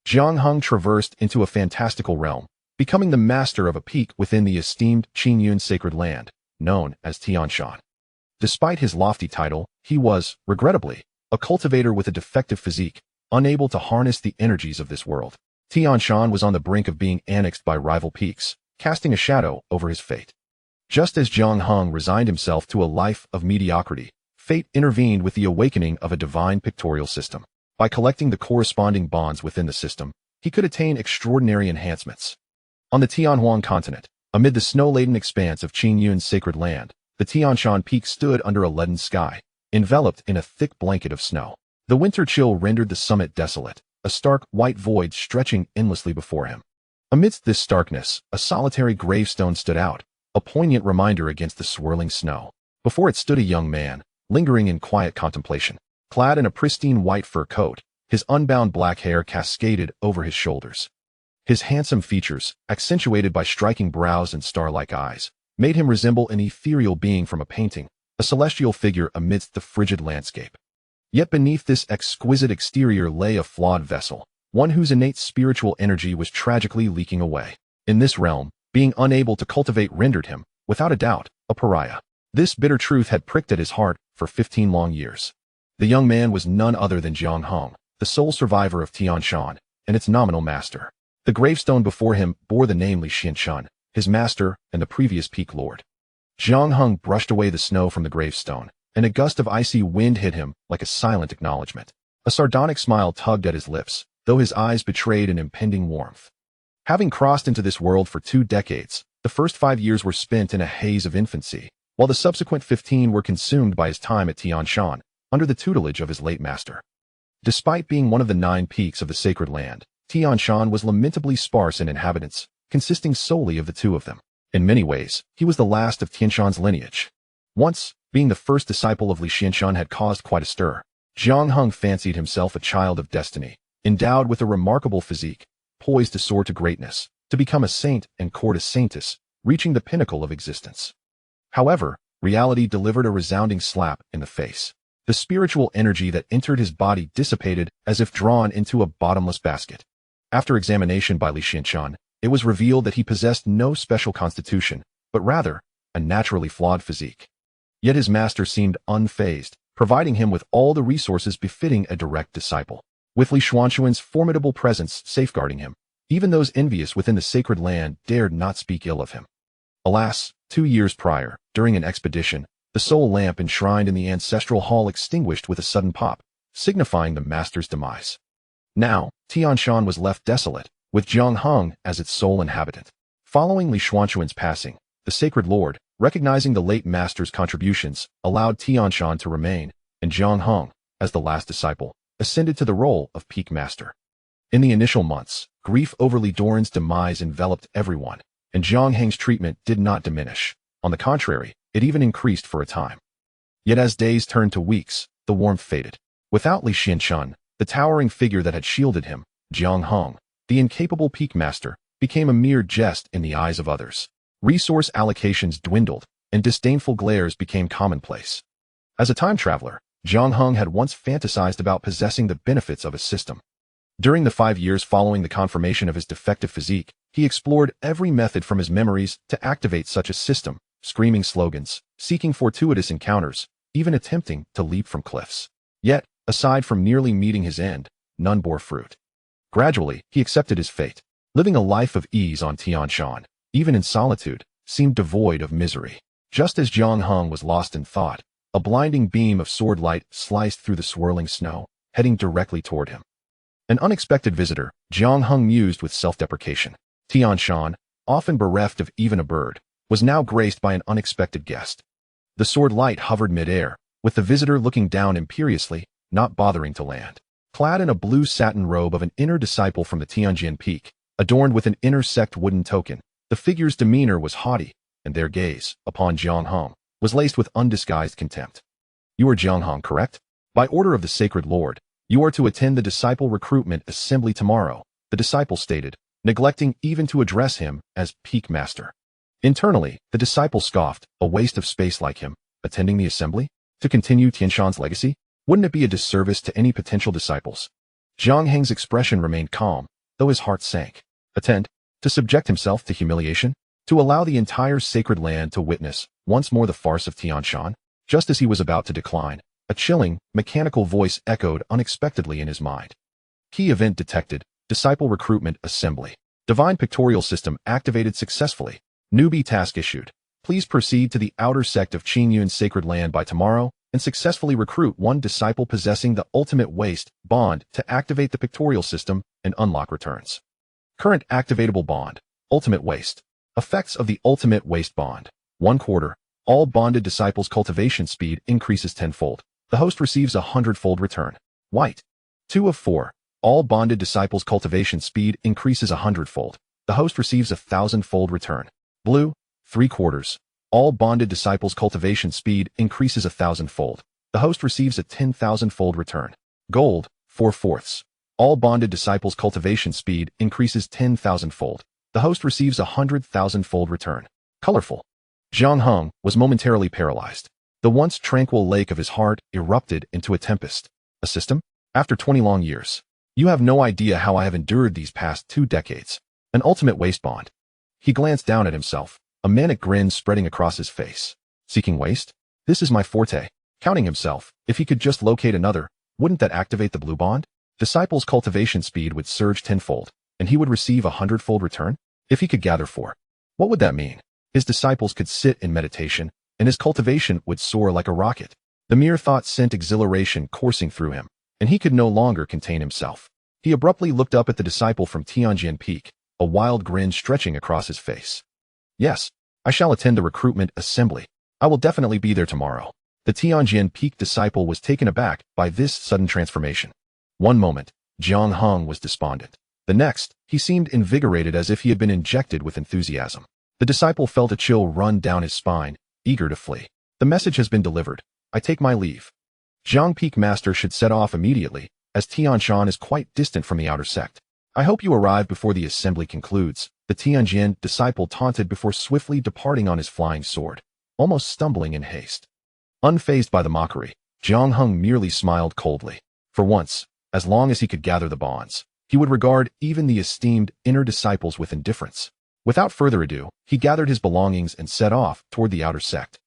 Jiang Heng traversed into a fantastical realm, becoming the master of a peak within the esteemed Qingyun sacred land, known as Tianshan. Despite his lofty title, he was, regrettably, a cultivator with a defective physique, unable to harness the energies of this world. Tianshan was on the brink of being annexed by rival peaks, casting a shadow over his fate. Just as Jiang Heng resigned himself to a life of mediocrity, fate intervened with the awakening of a divine pictorial system. By collecting the corresponding bonds within the system, he could attain extraordinary enhancements. On the Tianhuang continent, amid the snow-laden expanse of Qingyun's sacred land, the Tianshan Peak stood under a leaden sky, enveloped in a thick blanket of snow. The winter chill rendered the summit desolate, a stark white void stretching endlessly before him. Amidst this starkness, a solitary gravestone stood out, a poignant reminder against the swirling snow. Before it stood a young man, lingering in quiet contemplation. Clad in a pristine white fur coat, his unbound black hair cascaded over his shoulders. His handsome features, accentuated by striking brows and star-like eyes, made him resemble an ethereal being from a painting, a celestial figure amidst the frigid landscape. Yet beneath this exquisite exterior lay a flawed vessel, one whose innate spiritual energy was tragically leaking away. In this realm, being unable to cultivate rendered him, without a doubt, a pariah. This bitter truth had pricked at his heart for 15 long years. The young man was none other than Jiang Heng, the sole survivor of Tianshan, and its nominal master. The gravestone before him bore the name Li Xianchun, his master and the previous peak lord. Jiang Heng brushed away the snow from the gravestone, and a gust of icy wind hit him like a silent acknowledgement. A sardonic smile tugged at his lips, though his eyes betrayed an impending warmth. Having crossed into this world for 2 decades, the first 5 years were spent in a haze of infancy, while the subsequent 15 were consumed by his time at Tianshan, under the tutelage of his late master. Despite being one of the 9 peaks of the sacred land, Tianshan was lamentably sparse in inhabitants, consisting solely of the 2 of them. In many ways, he was the last of Tianshan's lineage. Once, being the first disciple of Li Xianchun had caused quite a stir. Jiang Heng fancied himself a child of destiny, endowed with a remarkable physique, poised to soar to greatness, to become a saint and court a saintess, reaching the pinnacle of existence. However, reality delivered a resounding slap in the face. The spiritual energy that entered his body dissipated as if drawn into a bottomless basket. After examination by Li Xianchun, it was revealed that he possessed no special constitution, but rather, a naturally flawed physique. Yet his master seemed unfazed, providing him with all the resources befitting a direct disciple. With Li Xuanchuan's formidable presence safeguarding him, even those envious within the sacred land dared not speak ill of him. Alas, 2 years prior, during an expedition, the sole lamp enshrined in the ancestral hall extinguished with a sudden pop, signifying the master's demise. Now, Tianshan was left desolate, with Jiang Heng as its sole inhabitant. Following Li Xuanchuan's passing, the sacred lord, recognizing the late master's contributions, allowed Tianshan to remain, and Jiang Heng, as the last disciple, ascended to the role of peak master. In the initial months, grief over Li Doran's demise enveloped everyone, and Jiang Heng's treatment did not diminish. On the contrary, it even increased for a time. Yet as days turned to weeks, the warmth faded. Without Li Xianchun, the towering figure that had shielded him, Jiang Heng, the incapable peak master, became a mere jest in the eyes of others. Resource allocations dwindled, and disdainful glares became commonplace. As a time traveler, Jiang Heng had once fantasized about possessing the benefits of a system. During the 5 years following the confirmation of his defective physique, he explored every method from his memories to activate such a system, screaming slogans, seeking fortuitous encounters, even attempting to leap from cliffs. Yet, aside from nearly meeting his end, none bore fruit. Gradually, he accepted his fate. Living a life of ease on Tianshan, even in solitude, seemed devoid of misery. Just as Jiang Heng was lost in thought, a blinding beam of sword light sliced through the swirling snow, heading directly toward him. An unexpected visitor, Jiang Heng mused with self-deprecation. Tianshan, often bereft of even a bird, was now graced by an unexpected guest. The sword light hovered midair, with the visitor looking down imperiously, not bothering to land. Clad in a blue satin robe of an inner disciple from the Tianjin Peak, adorned with an inner sect wooden token, the figure's demeanor was haughty, and their gaze, upon Jiang Heng, was laced with undisguised contempt. "You are Jiang Heng, correct? By order of the sacred lord, you are to attend the disciple recruitment assembly tomorrow," the disciple stated, neglecting even to address him as peak master. Internally, the disciple scoffed, a waste of space like him, attending the assembly? To continue Tianshan's legacy? Wouldn't it be a disservice to any potential disciples? Jiang Heng's expression remained calm, though his heart sank. Attend, to subject himself to humiliation? To allow the entire sacred land to witness, once more the farce of Tianshan? Just as he was about to decline, a chilling, mechanical voice echoed unexpectedly in his mind. Key event detected, disciple recruitment assembly. Divine Pictorial System activated successfully. Newbie task issued. Please proceed to the outer sect of Qingyun's sacred land by tomorrow and successfully recruit one disciple possessing the ultimate waste bond to activate the pictorial system and unlock returns. Current activatable bond, ultimate waste. Effects of the ultimate waste bond. 1/4. All bonded disciples' cultivation speed increases tenfold. The host receives a 100-fold return. White. 2 of 4. All bonded disciples' cultivation speed increases 100-fold. The host receives a 1,000-fold return. Blue. 3/4. All bonded disciples' cultivation speed increases 1,000-fold. The host receives a 10,000-fold return. Gold. 4/4. All bonded disciples' cultivation speed increases 10,000-fold. The host receives a 100,000-fold return. Colorful. Jiang Heng was momentarily paralyzed. The once tranquil lake of his heart erupted into a tempest. A system? After 20 long years. You have no idea how I have endured these past 2 decades. An ultimate waste bond. He glanced down at himself, a manic grin spreading across his face. Seeking waste? This is my forte. Counting himself, if he could just locate another, wouldn't that activate the blue bond? Disciples' cultivation speed would surge tenfold, and he would receive a 100-fold return? If he could gather 4. What would that mean? His disciples could sit in meditation, and his cultivation would soar like a rocket. The mere thought sent exhilaration coursing through him, and he could no longer contain himself. He abruptly looked up at the disciple from Qiong Peak, a wild grin stretching across his face. Yes, I shall attend the recruitment assembly. I will definitely be there tomorrow. The Qiong Peak disciple was taken aback by this sudden transformation. One moment, Jiang Heng was despondent. The next, he seemed invigorated as if he had been injected with enthusiasm. The disciple felt a chill run down his spine, eager to flee. The message has been delivered. I take my leave. Jiang Peak Master should set off immediately, as Tianshan is quite distant from the outer sect. I hope you arrive before the assembly concludes, the Tianjin disciple taunted before swiftly departing on his flying sword, almost stumbling in haste. Unfazed by the mockery, Jiang Heng merely smiled coldly. For once, as long as he could gather the bonds, he would regard even the esteemed inner disciples with indifference. Without further ado, he gathered his belongings and set off toward the outer sect.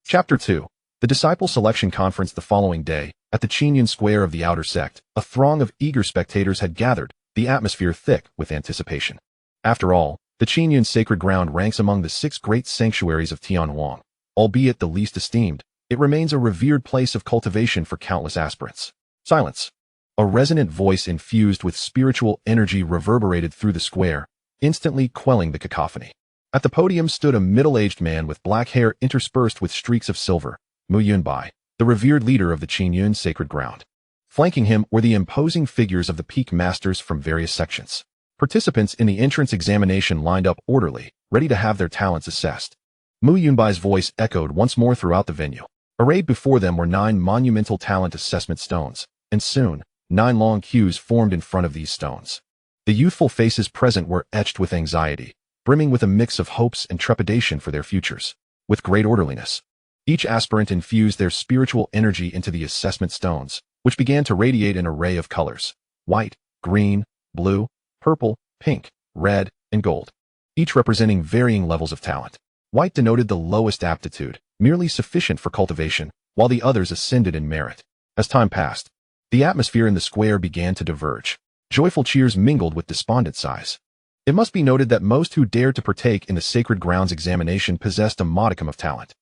Chapter 2. The Disciple Selection Conference. The following day, at the Qingyun Square of the outer sect, a throng of eager spectators had gathered, the atmosphere thick with anticipation. After all, the Qingyun sacred ground ranks among the 6 great sanctuaries of Tianhuang. Albeit the least esteemed, it remains a revered place of cultivation for countless aspirants. Silence. A resonant voice infused with spiritual energy reverberated through the square, instantly quelling the cacophony. At the podium stood a middle-aged man with black hair interspersed with streaks of silver, Mu Yunbai, the revered leader of the Qingyun sacred ground. Flanking him were the imposing figures of the peak masters from various sections. Participants in the entrance examination lined up orderly, ready to have their talents assessed. Mu Yunbai's voice echoed once more throughout the venue. Arrayed before them were 9 monumental talent assessment stones, and soon, 9 long queues formed in front of these stones. The youthful faces present were etched with anxiety, brimming with a mix of hopes and trepidation for their futures. With great orderliness, each aspirant infused their spiritual energy into the assessment stones, which began to radiate an array of colors: white, green, blue, purple, pink, red, and gold, each representing varying levels of talent. White denoted the lowest aptitude, merely sufficient for cultivation, while the others ascended in merit. As time passed, the atmosphere in the square began to diverge. Joyful cheers mingled with despondent sighs. It must be noted that most who dared to partake in the Sacred Grounds examination possessed a modicum of talent.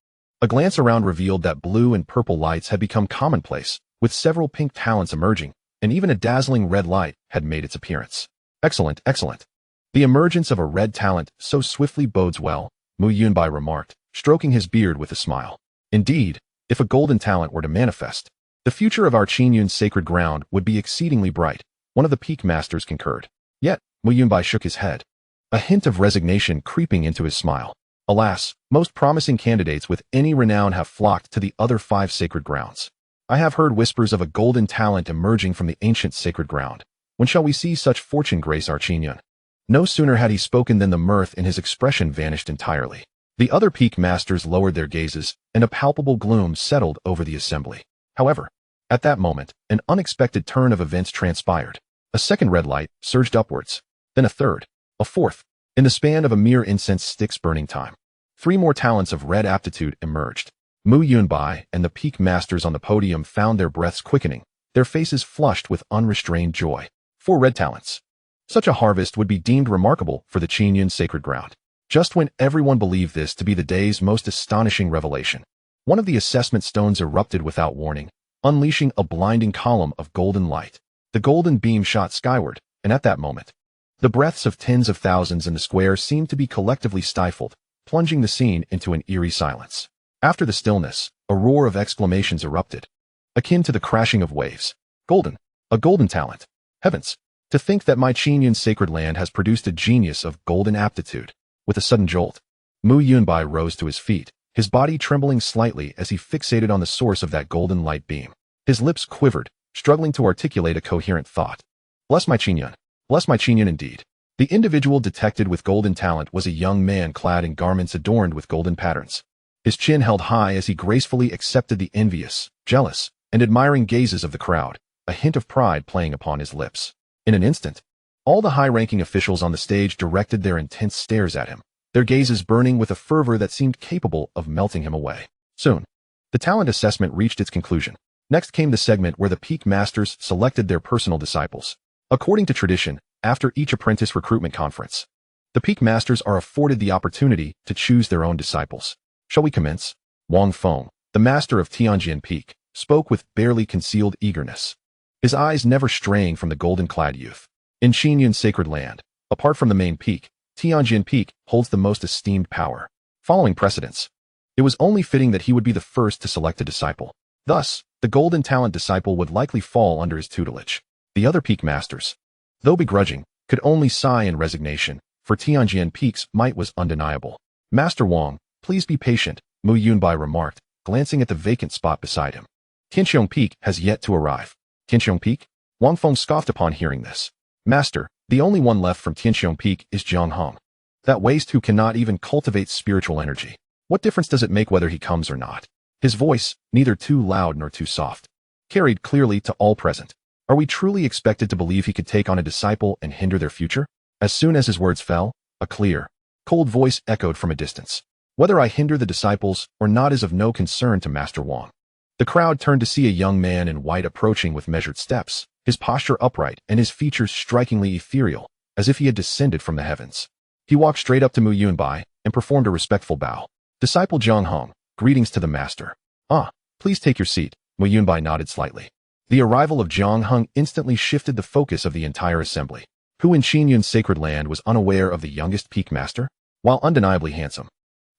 A glance around revealed that blue and purple lights had become commonplace, with several pink talents emerging, and even a dazzling red light had made its appearance. Excellent, excellent. The emergence of a red talent so swiftly bodes well, Mu Yunbai remarked, stroking his beard with a smile. Indeed, if a golden talent were to manifest, the future of our Qingyun sacred ground would be exceedingly bright. One of the peak masters concurred. Yet, Mu Yunbai shook his head, a hint of resignation creeping into his smile. Alas, most promising candidates with any renown have flocked to the other 5 sacred grounds. I have heard whispers of a golden talent emerging from the ancient sacred ground. When shall we see such fortune grace our Qingyun? No sooner had he spoken than the mirth in his expression vanished entirely. The other peak masters lowered their gazes, and a palpable gloom settled over the assembly. However, at that moment, an unexpected turn of events transpired. A second red light surged upwards, then a third, a fourth. In the span of a mere incense stick's burning time, 3 more talents of red aptitude emerged. Mu Yunbai and the peak masters on the podium found their breaths quickening, their faces flushed with unrestrained joy. 4 red talents. Such a harvest would be deemed remarkable for the Qingyun sacred ground. Just when everyone believed this to be the day's most astonishing revelation, one of the assessment stones erupted without warning, unleashing a blinding column of golden light. The golden beam shot skyward, and at that moment, the breaths of tens of thousands in the square seemed to be collectively stifled, plunging the scene into an eerie silence. After the stillness, a roar of exclamations erupted, akin to the crashing of waves. Golden! A golden talent! Heavens! To think that my Qingyun sacred land has produced a genius of golden aptitude. With a sudden jolt, Mu Yunbai rose to his feet, his body trembling slightly as he fixated on the source of that golden light beam. His lips quivered, struggling to articulate a coherent thought. Bless my Qingyun. Bless my Qingyun indeed. The individual detected with golden talent was a young man clad in garments adorned with golden patterns. His chin held high as he gracefully accepted the envious, jealous, and admiring gazes of the crowd, a hint of pride playing upon his lips. In an instant, all the high-ranking officials on the stage directed their intense stares at him, their gazes burning with a fervor that seemed capable of melting him away. Soon, the talent assessment reached its conclusion. Next came the segment where the peak masters selected their personal disciples. According to tradition, after each apprentice recruitment conference, the peak masters are afforded the opportunity to choose their own disciples. Shall we commence? Wang Feng, the master of Qiong Peak, spoke with barely concealed eagerness, his eyes never straying from the golden-clad youth. In Qingyun sacred land, apart from the main peak, Qiong Peak holds the most esteemed power. Following precedence, it was only fitting that he would be the first to select a disciple. Thus, the golden talent disciple would likely fall under his tutelage. The other peak masters, though begrudging, could only sigh in resignation, for Qiong Peak's might was undeniable. Master Wang, please be patient, Mu Yunbai remarked, glancing at the vacant spot beside him. Qiong Peak has yet to arrive. Qiong Peak? Wang Feng scoffed upon hearing this. Master, the only one left from Qiong Peak is Jiang Heng. That waste who cannot even cultivate spiritual energy. What difference does it make whether he comes or not? His voice, neither too loud nor too soft, carried clearly to all present. Are we truly expected to believe he could take on a disciple and hinder their future? As soon as his words fell, a clear, cold voice echoed from a distance. Whether I hinder the disciples or not is of no concern to Master Wang. The crowd turned to see a young man in white approaching with measured steps, his posture upright and his features strikingly ethereal, as if he had descended from the heavens. He walked straight up to Mu Yunbai and performed a respectful bow. Disciple Jiang Heng, greetings to the master. Ah, please take your seat. Mu Yunbai nodded slightly. The arrival of Jiang Heng instantly shifted the focus of the entire assembly. Who in Qingyun's sacred land was unaware of the youngest peak master? While undeniably handsome,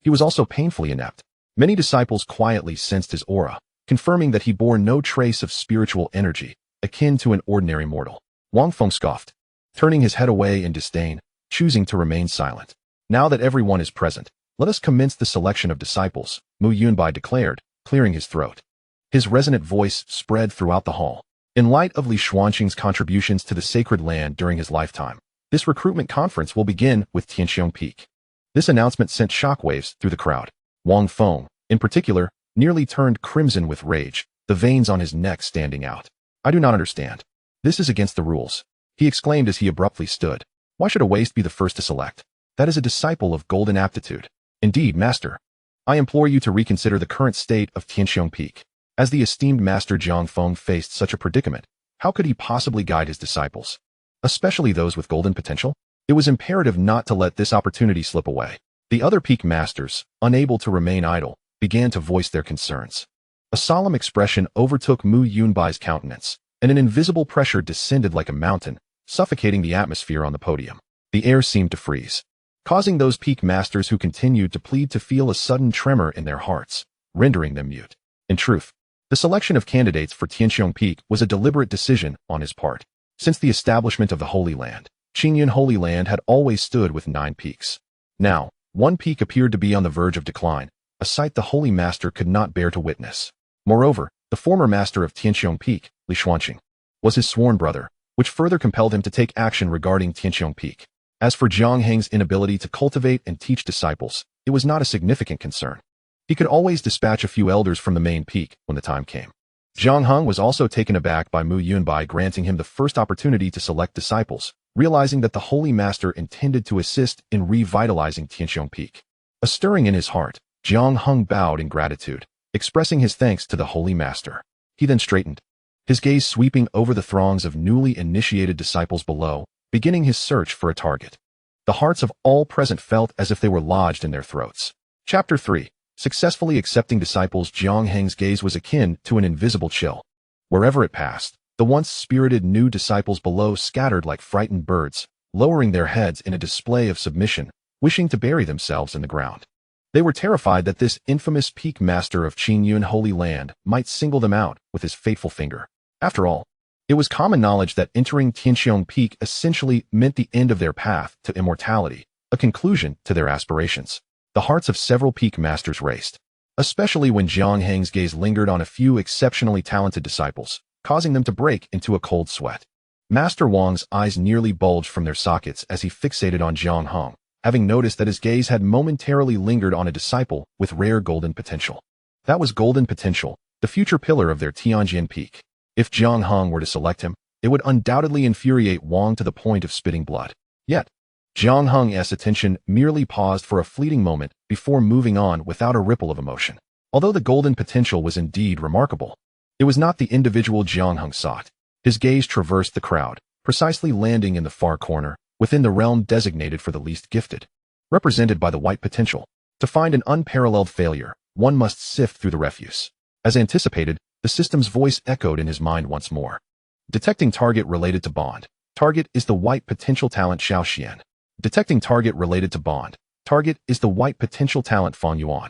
he was also painfully inept. Many disciples quietly sensed his aura, confirming that he bore no trace of spiritual energy, akin to an ordinary mortal. Wang Feng scoffed, turning his head away in disdain, choosing to remain silent. Now that everyone is present, let us commence the selection of disciples, Mu Yunbai declared, clearing his throat. His resonant voice spread throughout the hall. In light of Li Xuanqing's contributions to the sacred land during his lifetime, this recruitment conference will begin with Qiong Peak. This announcement sent shockwaves through the crowd. Wang Feng, in particular, nearly turned crimson with rage, the veins on his neck standing out. I do not understand. This is against the rules, he exclaimed as he abruptly stood. Why should a waste be the first to select? That is a disciple of golden aptitude. Indeed, master. I implore you to reconsider the current state of Qiong Peak. As the esteemed master Jiang Feng faced such a predicament, how could he possibly guide his disciples, especially those with golden potential? It was imperative not to let this opportunity slip away. The other peak masters, unable to remain idle, began to voice their concerns. A solemn expression overtook Mu Yunbai's countenance, and an invisible pressure descended like a mountain, suffocating the atmosphere on the podium. The air seemed to freeze, causing those peak masters who continued to plead to feel a sudden tremor in their hearts, rendering them mute. In truth, the selection of candidates for Qiong Peak was a deliberate decision on his part. Since the establishment of the Holy Land, Qingyun Holy Land had always stood with 9 peaks. Now, one peak appeared to be on the verge of decline, a sight the Holy Master could not bear to witness. Moreover, the former master of Qiong Peak, Li Xuanqing, was his sworn brother, which further compelled him to take action regarding Qiong Peak. As for Jiang Heng's inability to cultivate and teach disciples, it was not a significant concern. He could always dispatch a few elders from the main peak when the time came. Jiang Heng was also taken aback by Mu Yunbai granting him the first opportunity to select disciples, realizing that the Holy Master intended to assist in revitalizing Sky Qiong Peak. A stirring in his heart, Jiang Heng bowed in gratitude, expressing his thanks to the Holy Master. He then straightened, his gaze sweeping over the throngs of newly initiated disciples below, beginning his search for a target. The hearts of all present felt as if they were lodged in their throats. Chapter 3. Successfully accepting disciples. Jiang Heng's gaze was akin to an invisible chill. Wherever it passed, the once spirited new disciples below scattered like frightened birds, lowering their heads in a display of submission, wishing to bury themselves in the ground. They were terrified that this infamous peak master of Qingyun Holy Land might single them out with his fateful finger. After all, it was common knowledge that entering Sky Qiong Peak essentially meant the end of their path to immortality, a conclusion to their aspirations. The hearts of several peak masters raced, especially when Jiang Heng's gaze lingered on a few exceptionally talented disciples, causing them to break into a cold sweat. Master Wang's eyes nearly bulged from their sockets as he fixated on Jiang Heng, having noticed that his gaze had momentarily lingered on a disciple with rare golden potential. That was golden potential, the future pillar of their Tianjin Peak. If Jiang Heng were to select him, it would undoubtedly infuriate Wang to the point of spitting blood. Yet, Jiang Heng's attention merely paused for a fleeting moment before moving on without a ripple of emotion. Although the golden potential was indeed remarkable, it was not the individual Jiang Heng sought. His gaze traversed the crowd, precisely landing in the far corner, within the realm designated for the least gifted, represented by the white potential. To find an unparalleled failure, one must sift through the refuse. As anticipated, the system's voice echoed in his mind once more. Detecting target related to bond. Target is the white potential talent Xiao Xian. Detecting target related to bond. Target is the white potential talent Fang Yuan.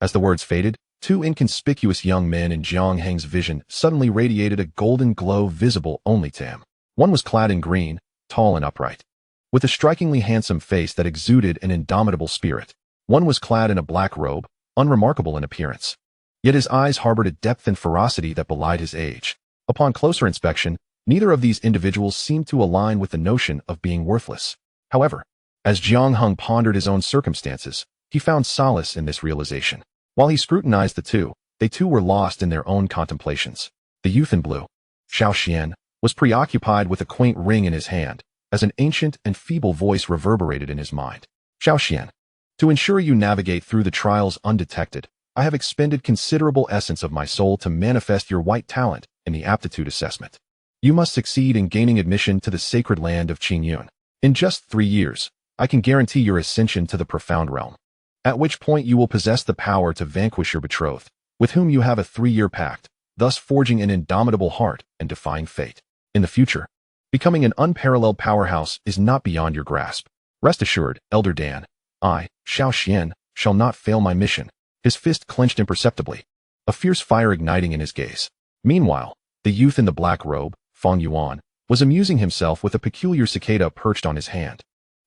As the words faded, two inconspicuous young men in Jiang Heng's vision suddenly radiated a golden glow visible only to him. One was clad in green, tall and upright, with a strikingly handsome face that exuded an indomitable spirit. One was clad in a black robe, unremarkable in appearance. Yet his eyes harbored a depth and ferocity that belied his age. Upon closer inspection, neither of these individuals seemed to align with the notion of being worthless. However, as Jiang Heng pondered his own circumstances, he found solace in this realization. While he scrutinized the two, they too were lost in their own contemplations. The youth in blue, Xiao Xian, was preoccupied with a quaint ring in his hand, as an ancient and feeble voice reverberated in his mind. Xiao Xian, to ensure you navigate through the trials undetected, I have expended considerable essence of my soul to manifest your white talent in the aptitude assessment. You must succeed in gaining admission to the sacred land of Qingyun. In just 3 years, I can guarantee your ascension to the profound realm, at which point you will possess the power to vanquish your betrothed, with whom you have a 3-year pact, thus forging an indomitable heart and defying fate. In the future, becoming an unparalleled powerhouse is not beyond your grasp. Rest assured, Elder Dan, I, Xiao Xian, shall not fail my mission. His fist clenched imperceptibly, a fierce fire igniting in his gaze. Meanwhile, the youth in the black robe, Fang Yuan, was amusing himself with a peculiar cicada perched on his hand,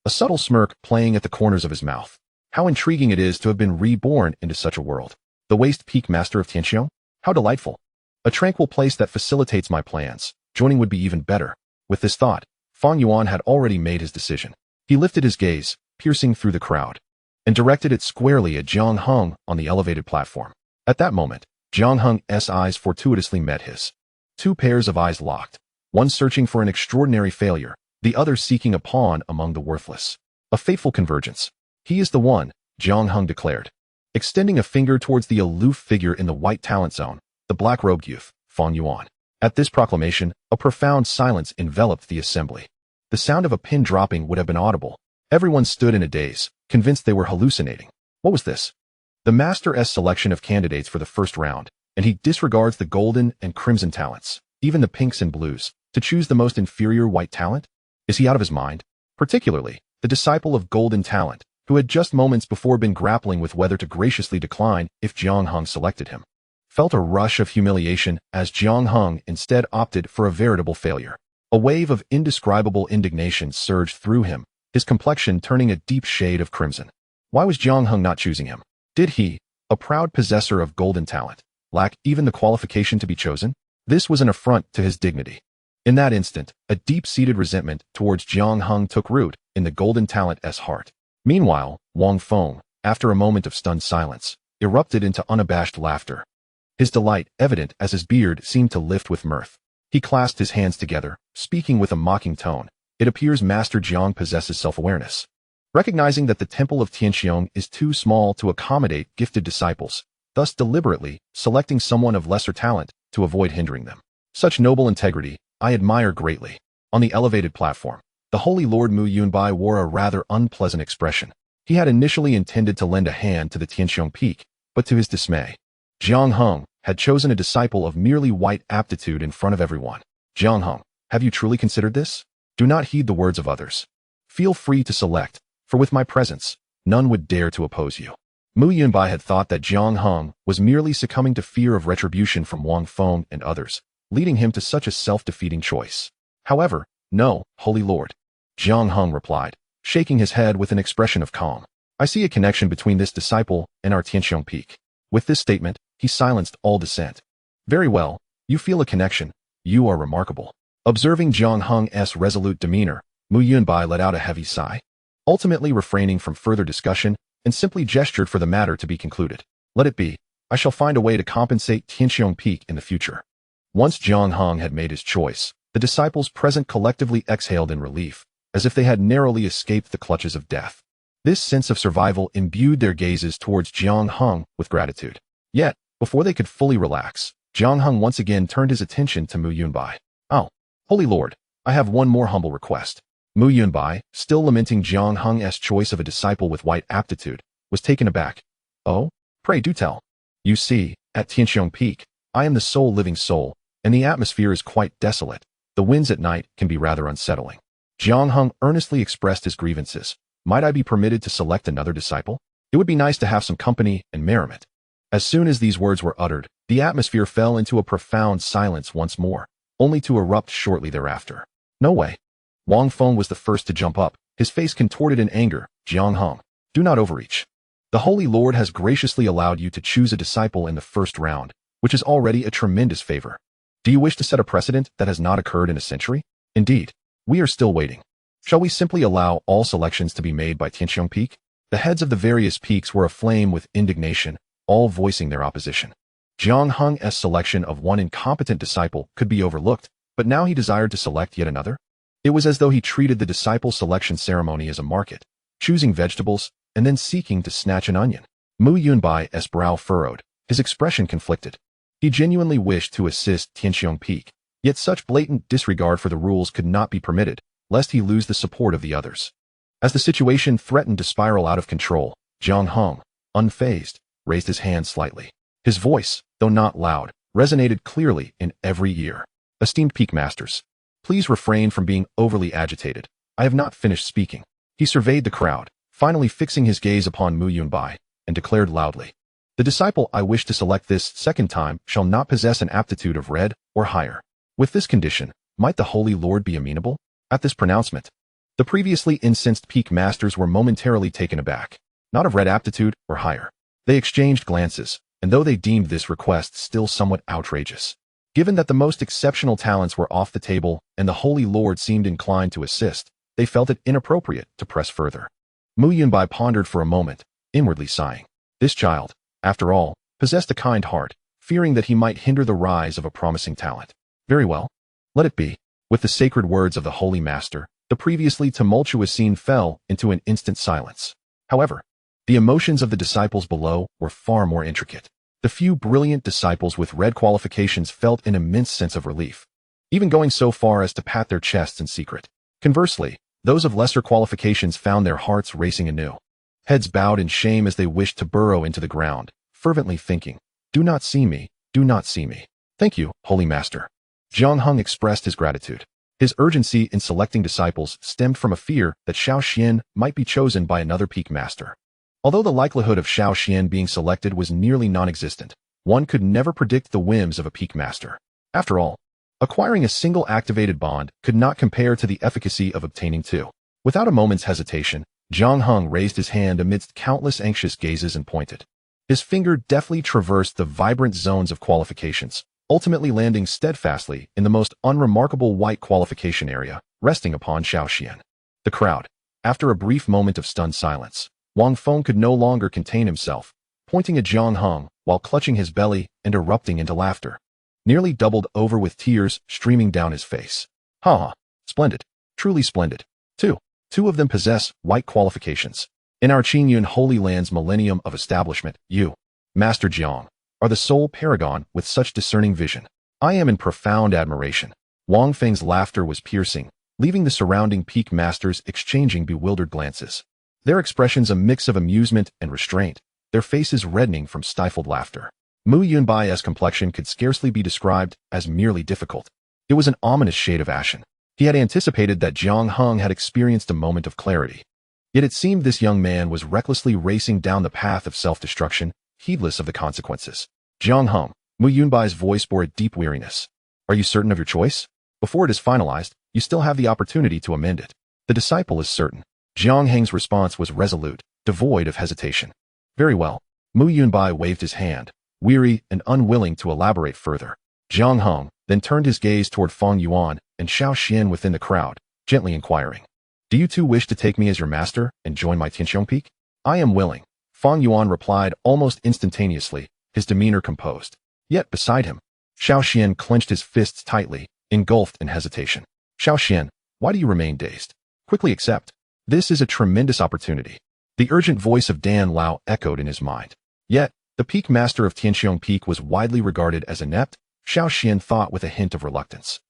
a subtle smirk playing at the corners of his mouth. How intriguing it is to have been reborn into such a world. The waste peak master of Tianqiong? How delightful. A tranquil place that facilitates my plans. Joining would be even better. With this thought, Fang Yuan had already made his decision. He lifted his gaze, piercing through the crowd, and directed it squarely at Jiang Heng on the elevated platform. At that moment, Jiang Heng's eyes fortuitously met his. Two pairs of eyes locked, one searching for an extraordinary failure, the other seeking a pawn among the worthless. A fateful convergence. He is the one, Jiang Heng declared, extending a finger towards the aloof figure in the white talent zone, the black-robed youth, Fang Yuan. At this proclamation, a profound silence enveloped the assembly. The sound of a pin dropping would have been audible. Everyone stood in a daze, convinced they were hallucinating. What was this? The Master's selection of candidates for the first round, and he disregards the golden and crimson talents, even the pinks and blues, to choose the most inferior white talent? Is he out of his mind? Particularly, the disciple of golden talent, who had just moments before been grappling with whether to graciously decline if Jiang Heng selected him, felt a rush of humiliation as Jiang Heng instead opted for a veritable failure. A wave of indescribable indignation surged through him, his complexion turning a deep shade of crimson. Why was Jiang Heng not choosing him? Did he, a proud possessor of golden talent, lack even the qualification to be chosen? This was an affront to his dignity. In that instant, a deep-seated resentment towards Jiang Heng took root in the golden talent's heart. Meanwhile, Wang Feng, after a moment of stunned silence, erupted into unabashed laughter. His delight evident as his beard seemed to lift with mirth. He clasped his hands together, speaking with a mocking tone. It appears Master Jiang possesses self-awareness. Recognizing that the temple of Tianxiong is too small to accommodate gifted disciples, thus deliberately selecting someone of lesser talent to avoid hindering them. Such noble integrity, I admire greatly. On the elevated platform, the Holy Lord Mu Yunbai wore a rather unpleasant expression. He had initially intended to lend a hand to the Qiong Peak, but to his dismay, Jiang Heng had chosen a disciple of merely white aptitude in front of everyone. Jiang Heng, have you truly considered this? Do not heed the words of others. Feel free to select, for with my presence, none would dare to oppose you. Mu Yunbai had thought that Jiang Heng was merely succumbing to fear of retribution from Wang Feng and others, leading him to such a self-defeating choice. However, no, Holy Lord. Jiang Heng replied, shaking his head with an expression of calm. I see a connection between this disciple and our Qiong Peak. With this statement, he silenced all dissent. Very well, you feel a connection. You are remarkable. Observing Jiang Heng's resolute demeanor, Mu Yunbai let out a heavy sigh, ultimately refraining from further discussion and simply gestured for the matter to be concluded. Let it be. I shall find a way to compensate Qiong Peak in the future. Once Jiang Heng had made his choice, the disciples present collectively exhaled in relief, as if they had narrowly escaped the clutches of death. This sense of survival imbued their gazes towards Jiang Heng with gratitude. Yet, before they could fully relax, Jiang Heng once again turned his attention to Mu Yunbai. Oh, Holy Lord, I have one more humble request. Mu Yunbai, still lamenting Jiang Heng's choice of a disciple with white aptitude, was taken aback. Oh, pray do tell. You see, at Qiong Peak, I am the sole living soul, and the atmosphere is quite desolate. The winds at night can be rather unsettling. Jiang Heng earnestly expressed his grievances. Might I be permitted to select another disciple? It would be nice to have some company and merriment. As soon as these words were uttered, the atmosphere fell into a profound silence once more, only to erupt shortly thereafter. No way. Wang Feng was the first to jump up, his face contorted in anger. Jiang Heng, do not overreach. The Holy Lord has graciously allowed you to choose a disciple in the first round, which is already a tremendous favor. Do you wish to set a precedent that has not occurred in a century? Indeed, we are still waiting. Shall we simply allow all selections to be made by Qiong Peak? The heads of the various peaks were aflame with indignation, all voicing their opposition. Jiang Heng's selection of one incompetent disciple could be overlooked, but now he desired to select yet another? It was as though he treated the disciple selection ceremony as a market, choosing vegetables and then seeking to snatch an onion. Mu Yunbai's brow furrowed, his expression conflicted. He genuinely wished to assist Qiong Peak, yet such blatant disregard for the rules could not be permitted, lest he lose the support of the others. As the situation threatened to spiral out of control, Jiang Heng, unfazed, raised his hand slightly. His voice, though not loud, resonated clearly in every ear. Esteemed Peak Masters, please refrain from being overly agitated. I have not finished speaking. He surveyed the crowd, finally fixing his gaze upon Mu Yunbai, and declared loudly, the disciple I wish to select this second time shall not possess an aptitude of red or higher. With this condition, might the Holy Lord be amenable? At this pronouncement, the previously incensed Peak Masters were momentarily taken aback. Not of red aptitude or higher. They exchanged glances, and though they deemed this request still somewhat outrageous, given that the most exceptional talents were off the table and the Holy Lord seemed inclined to assist, they felt it inappropriate to press further. Mu Yunbai pondered for a moment, inwardly sighing. This child, after all, possessed a kind heart, fearing that he might hinder the rise of a promising talent. Very well. Let it be. With the sacred words of the Holy Master, the previously tumultuous scene fell into an instant silence. However, the emotions of the disciples below were far more intricate. The few brilliant disciples with red qualifications felt an immense sense of relief, even going so far as to pat their chests in secret. Conversely, those of lesser qualifications found their hearts racing anew. Heads bowed in shame as they wished to burrow into the ground, fervently thinking, do not see me, do not see me. Thank you, Holy Master. Jiang Heng expressed his gratitude. His urgency in selecting disciples stemmed from a fear that Xiao Xian might be chosen by another Peak Master. Although the likelihood of Xiao Xian being selected was nearly non-existent, one could never predict the whims of a Peak Master. After all, acquiring a single activated bond could not compare to the efficacy of obtaining two. Without a moment's hesitation, Jiang Heng raised his hand amidst countless anxious gazes and pointed. His finger deftly traversed the vibrant zones of qualifications, ultimately landing steadfastly in the most unremarkable white qualification area, resting upon Xiao Xian. The crowd, after a brief moment of stunned silence, Wang Feng could no longer contain himself, pointing at Jiang Heng while clutching his belly and erupting into laughter, nearly doubled over with tears streaming down his face. Ha ha, splendid. Truly splendid. 2. Two of them possess white qualifications. In our Qingyun Holy Land's millennium of establishment, you, Master Jiang, are the sole paragon with such discerning vision. I am in profound admiration. Wang Feng's laughter was piercing, leaving the surrounding peak masters exchanging bewildered glances. Their expressions a mix of amusement and restraint, their faces reddening from stifled laughter. Mu Yunbai's complexion could scarcely be described as merely difficult. It was an ominous shade of ashen. He had anticipated that Jiang Heng had experienced a moment of clarity. Yet it seemed this young man was recklessly racing down the path of self-destruction, heedless of the consequences. Jiang Heng, Mu Yunbai's voice bore a deep weariness. Are you certain of your choice? Before it is finalized, you still have the opportunity to amend it. The disciple is certain. Jiang Heng's response was resolute, devoid of hesitation. Very well. Mu Yunbai waved his hand, weary and unwilling to elaborate further. Jiang Heng then turned his gaze toward Feng Yuan and Xiao Xian within the crowd, gently inquiring. Do you two wish to take me as your master and join my Qiong Peak? I am willing. Feng Yuan replied almost instantaneously, his demeanor composed. Yet beside him, Xiao Xian clenched his fists tightly, engulfed in hesitation. Xiao Xian, why do you remain dazed? Quickly accept. This is a tremendous opportunity. The urgent voice of Dan Lao echoed in his mind. Yet, the peak master of Qiong Peak was widely regarded as inept, Xiao Xian thought with a hint of reluctance.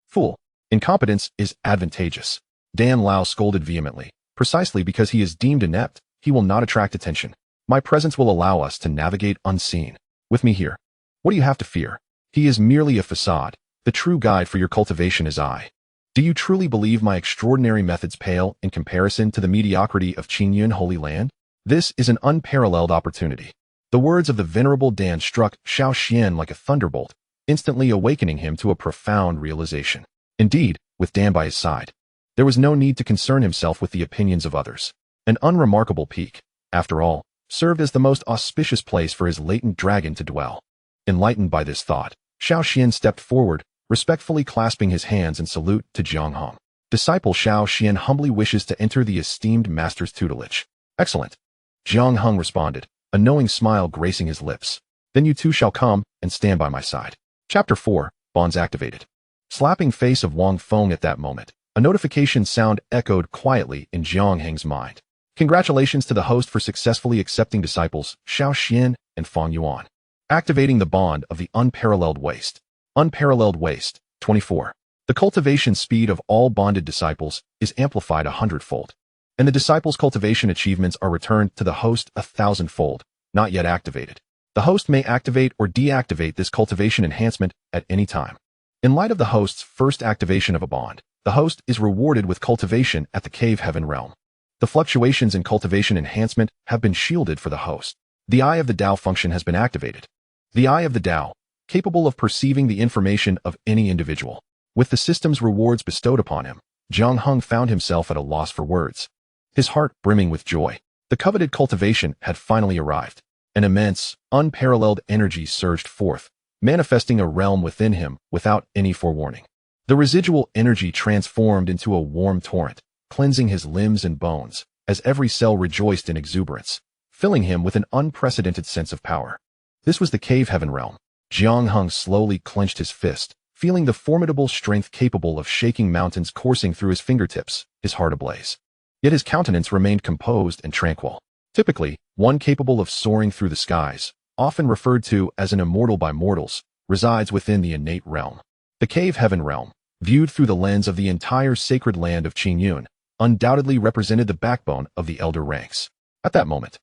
Fool. Incompetence is advantageous. Dan Lao scolded vehemently. Precisely because he is deemed inept, he will not attract attention. My presence will allow us to navigate unseen. With me here. What do you have to fear? He is merely a facade. The true guide for your cultivation is I. Do you truly believe my extraordinary methods pale in comparison to the mediocrity of Qingyun Holy Land? This is an unparalleled opportunity. The words of the venerable Dan struck Xiao Xian like a thunderbolt, instantly awakening him to a profound realization. Indeed, with Dan by his side, there was no need to concern himself with the opinions of others. An unremarkable peak, after all, served as the most auspicious place for his latent dragon to dwell. Enlightened by this thought, Xiao Xian stepped forward, respectfully clasping his hands in salute to Jiang Heng. Disciple Xiao Xian humbly wishes to enter the esteemed master's tutelage. Excellent. Jiang Heng responded, a knowing smile gracing his lips. Then you two shall come and stand by my side. Chapter 4, Bonds Activated. Slapping face of Wang Feng at that moment, a notification sound echoed quietly in Jiang Heng's mind. Congratulations to the host for successfully accepting disciples Xiao Xian and Feng Yuan. Activating the bond of the unparalleled waste. Unparalleled waste. 24. The cultivation speed of all bonded disciples is amplified 100-fold, and the disciples' cultivation achievements are returned to the host 1,000-fold, not yet activated. The host may activate or deactivate this cultivation enhancement at any time. In light of the host's first activation of a bond, the host is rewarded with cultivation at the Cave Heaven realm. The fluctuations in cultivation enhancement have been shielded for the host. The Eye of the Tao function has been activated. The Eye of the Tao, capable of perceiving the information of any individual. With the system's rewards bestowed upon him, Jiang Heng found himself at a loss for words. His heart brimming with joy. The coveted cultivation had finally arrived. An immense, unparalleled energy surged forth, manifesting a realm within him without any forewarning. The residual energy transformed into a warm torrent, cleansing his limbs and bones, as every cell rejoiced in exuberance, filling him with an unprecedented sense of power. This was the Cave Heaven realm. Jiang Heng slowly clenched his fist, feeling the formidable strength capable of shaking mountains coursing through his fingertips, his heart ablaze. Yet his countenance remained composed and tranquil. Typically, one capable of soaring through the skies, often referred to as an immortal by mortals, resides within the innate realm. The Cave Heaven realm, viewed through the lens of the entire sacred land of Qingyun, undoubtedly represented the backbone of the elder ranks. At that moment,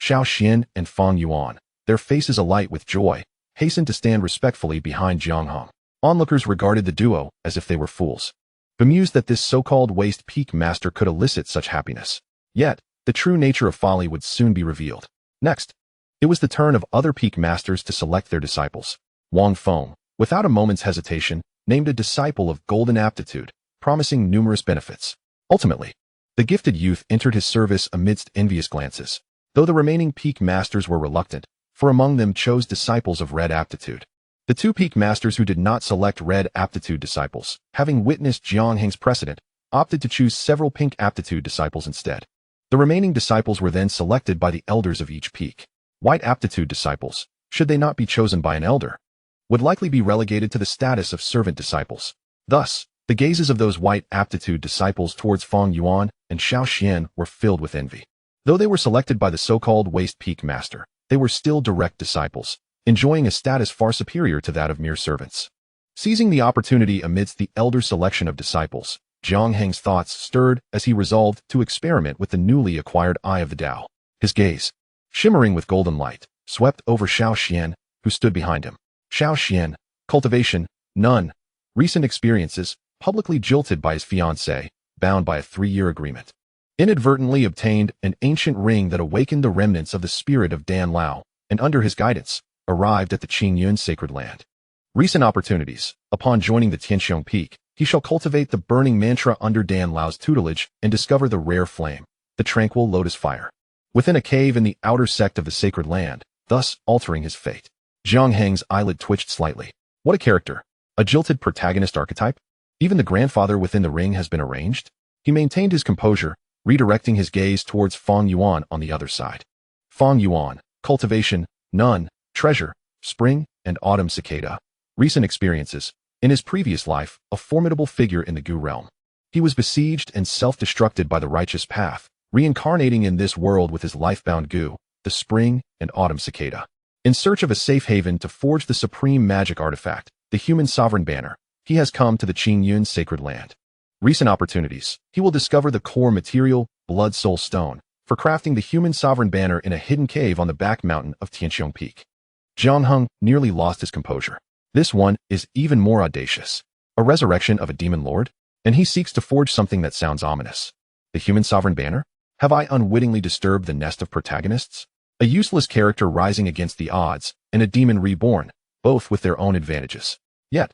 Xiao Xian and Feng Yuan, their faces alight with joy, hastened to stand respectfully behind Jiang Heng. Onlookers regarded the duo as if they were fools, bemused that this so-called waste peak master could elicit such happiness. Yet, the true nature of folly would soon be revealed. Next, it was the turn of other peak masters to select their disciples. Wang Feng, without a moment's hesitation, named a disciple of golden aptitude, promising numerous benefits. Ultimately, the gifted youth entered his service amidst envious glances, though the remaining peak masters were reluctant, for among them chose disciples of red aptitude. The two peak masters who did not select red aptitude disciples, having witnessed Jiang Heng's precedent, opted to choose several pink aptitude disciples instead. The remaining disciples were then selected by the elders of each peak. White aptitude disciples, should they not be chosen by an elder, would likely be relegated to the status of servant disciples. Thus, The gazes of those white aptitude disciples towards Feng Yuan and Xiao Xian were filled with envy. Though they were selected by the so-called Waste Peak Master, they were still direct disciples, enjoying a status far superior to that of mere servants. Seizing the opportunity amidst the elder selection of disciples, Jiang Heng's thoughts stirred as he resolved to experiment with the newly acquired Eye of the Tao. His gaze, shimmering with golden light, swept over Xiao Xian, who stood behind him. Xiao Xian, cultivation, none. Recent experiences, publicly jilted by his fiancée, bound by a 3-year agreement. Inadvertently obtained an ancient ring that awakened the remnants of the spirit of Dan Lao, and under his guidance, arrived at the Qingyun Sacred Land. Recent opportunities. Upon joining the Qiong Peak Peak, he shall cultivate the burning mantra under Dan Lao's tutelage and discover the rare flame, the tranquil lotus fire, within a cave in the outer sect of the sacred land, thus altering his fate. Jiang Heng's eyelid twitched slightly. What a character. A jilted protagonist archetype? Even the grandfather within the ring has been arranged? He maintained his composure, redirecting his gaze towards Feng Yuan on the other side. Feng Yuan, cultivation, none, treasure, spring, and autumn cicada. Recent experiences. In his previous life, a formidable figure in the Gu realm. He was besieged and self-destructed by the righteous path, reincarnating in this world with his life-bound Gu, the spring and autumn cicada. In search of a safe haven to forge the supreme magic artifact, the human sovereign banner, he has come to the Qingyun Sacred Land. Recent opportunities. He will discover the core material, Blood Soul Stone, for crafting the human sovereign banner in a hidden cave on the back mountain of Qiong Peak Peak. Jiang Heng nearly lost his composure. This one is even more audacious. A resurrection of a demon lord? And he seeks to forge something that sounds ominous. The human sovereign banner? Have I unwittingly disturbed the nest of protagonists? A useless character rising against the odds, and a demon reborn, both with their own advantages. Yet,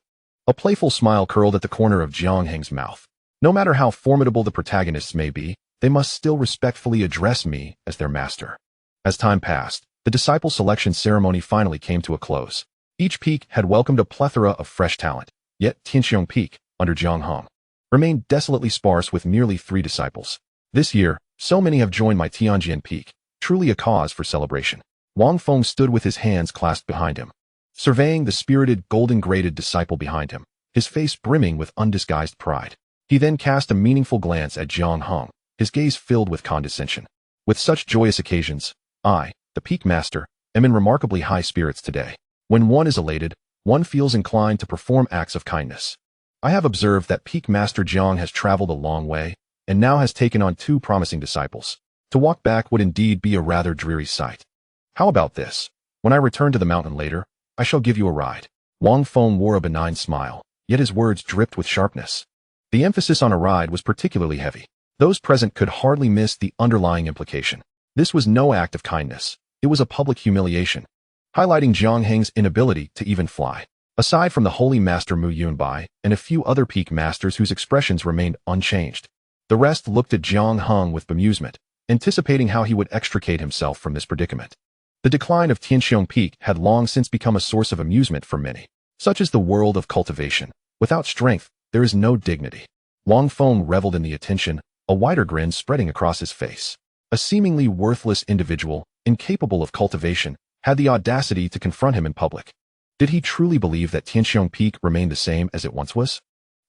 a playful smile curled at the corner of Jiang Heng's mouth. No matter how formidable the protagonists may be, they must still respectfully address me as their master. As time passed, the disciple selection ceremony finally came to a close. Each peak had welcomed a plethora of fresh talent, yet Qiong Peak, under Jiang Heng, remained desolately sparse with merely 3 disciples. This year, so many have joined my Tianjin Peak, truly a cause for celebration. Wang Feng stood with his hands clasped behind him, surveying the spirited golden-graded disciple behind him, his face brimming with undisguised pride. He then cast a meaningful glance at Jiang Heng, his gaze filled with condescension. With such joyous occasions, I, the Peak Master, am in remarkably high spirits today. When one is elated, one feels inclined to perform acts of kindness. I have observed that Peak Master Jiang has traveled a long way, and now has taken on 2 promising disciples. To walk back would indeed be a rather dreary sight. How about this? When I return to the mountain later, I shall give you a ride. Wang Feng wore a benign smile, yet his words dripped with sharpness. The emphasis on a ride was particularly heavy. Those present could hardly miss the underlying implication. This was no act of kindness. It was a public humiliation, highlighting Jiang Heng's inability to even fly. Aside from the Holy Master Mu Yunbai and a few other Peak Masters whose expressions remained unchanged, the rest looked at Jiang Heng with bemusement, anticipating how he would extricate himself from this predicament. The decline of Qiong Peak had long since become a source of amusement for many. Such is the world of cultivation. Without strength, there is no dignity. Wang Feng reveled in the attention, a wider grin spreading across his face. A seemingly worthless individual, incapable of cultivation, had the audacity to confront him in public. Did he truly believe that Qiong Peak remained the same as it once was?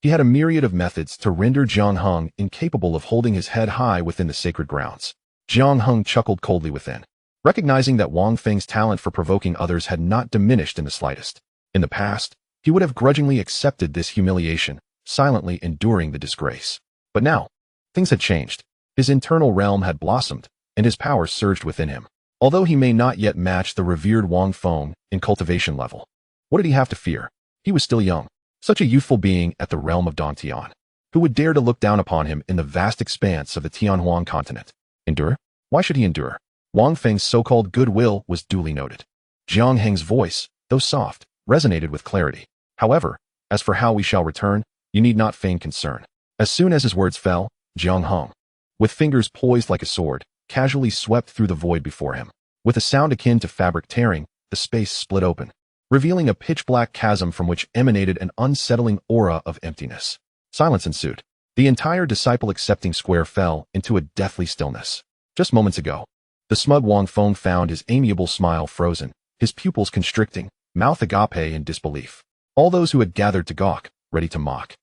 He had a myriad of methods to render Jiang Heng incapable of holding his head high within the sacred grounds. Jiang Heng chuckled coldly within, recognizing that Wang Feng's talent for provoking others had not diminished in the slightest. In the past, he would have grudgingly accepted this humiliation, silently enduring the disgrace. But now, things had changed. His internal realm had blossomed, and his power surged within him. Although he may not yet match the revered Wang Feng in cultivation level, what did he have to fear? He was still young, such a youthful being at the realm of Dongtian. Who would dare to look down upon him in the vast expanse of the Tianhuang continent? Endure? Why should he endure? Wang Feng's so-called goodwill was duly noted. Jiang Heng's voice, though soft, resonated with clarity. However, as for how we shall return, you need not feign concern. As soon as his words fell, Jiang Heng, with fingers poised like a sword, casually swept through the void before him. With a sound akin to fabric tearing, the space split open, revealing a pitch-black chasm from which emanated an unsettling aura of emptiness. Silence ensued. The entire disciple-accepting square fell into a deathly stillness. Just moments ago, the smug Wang Feng found his amiable smile frozen, his pupils constricting, mouth agape in disbelief. All those who had gathered to gawk, ready to mock.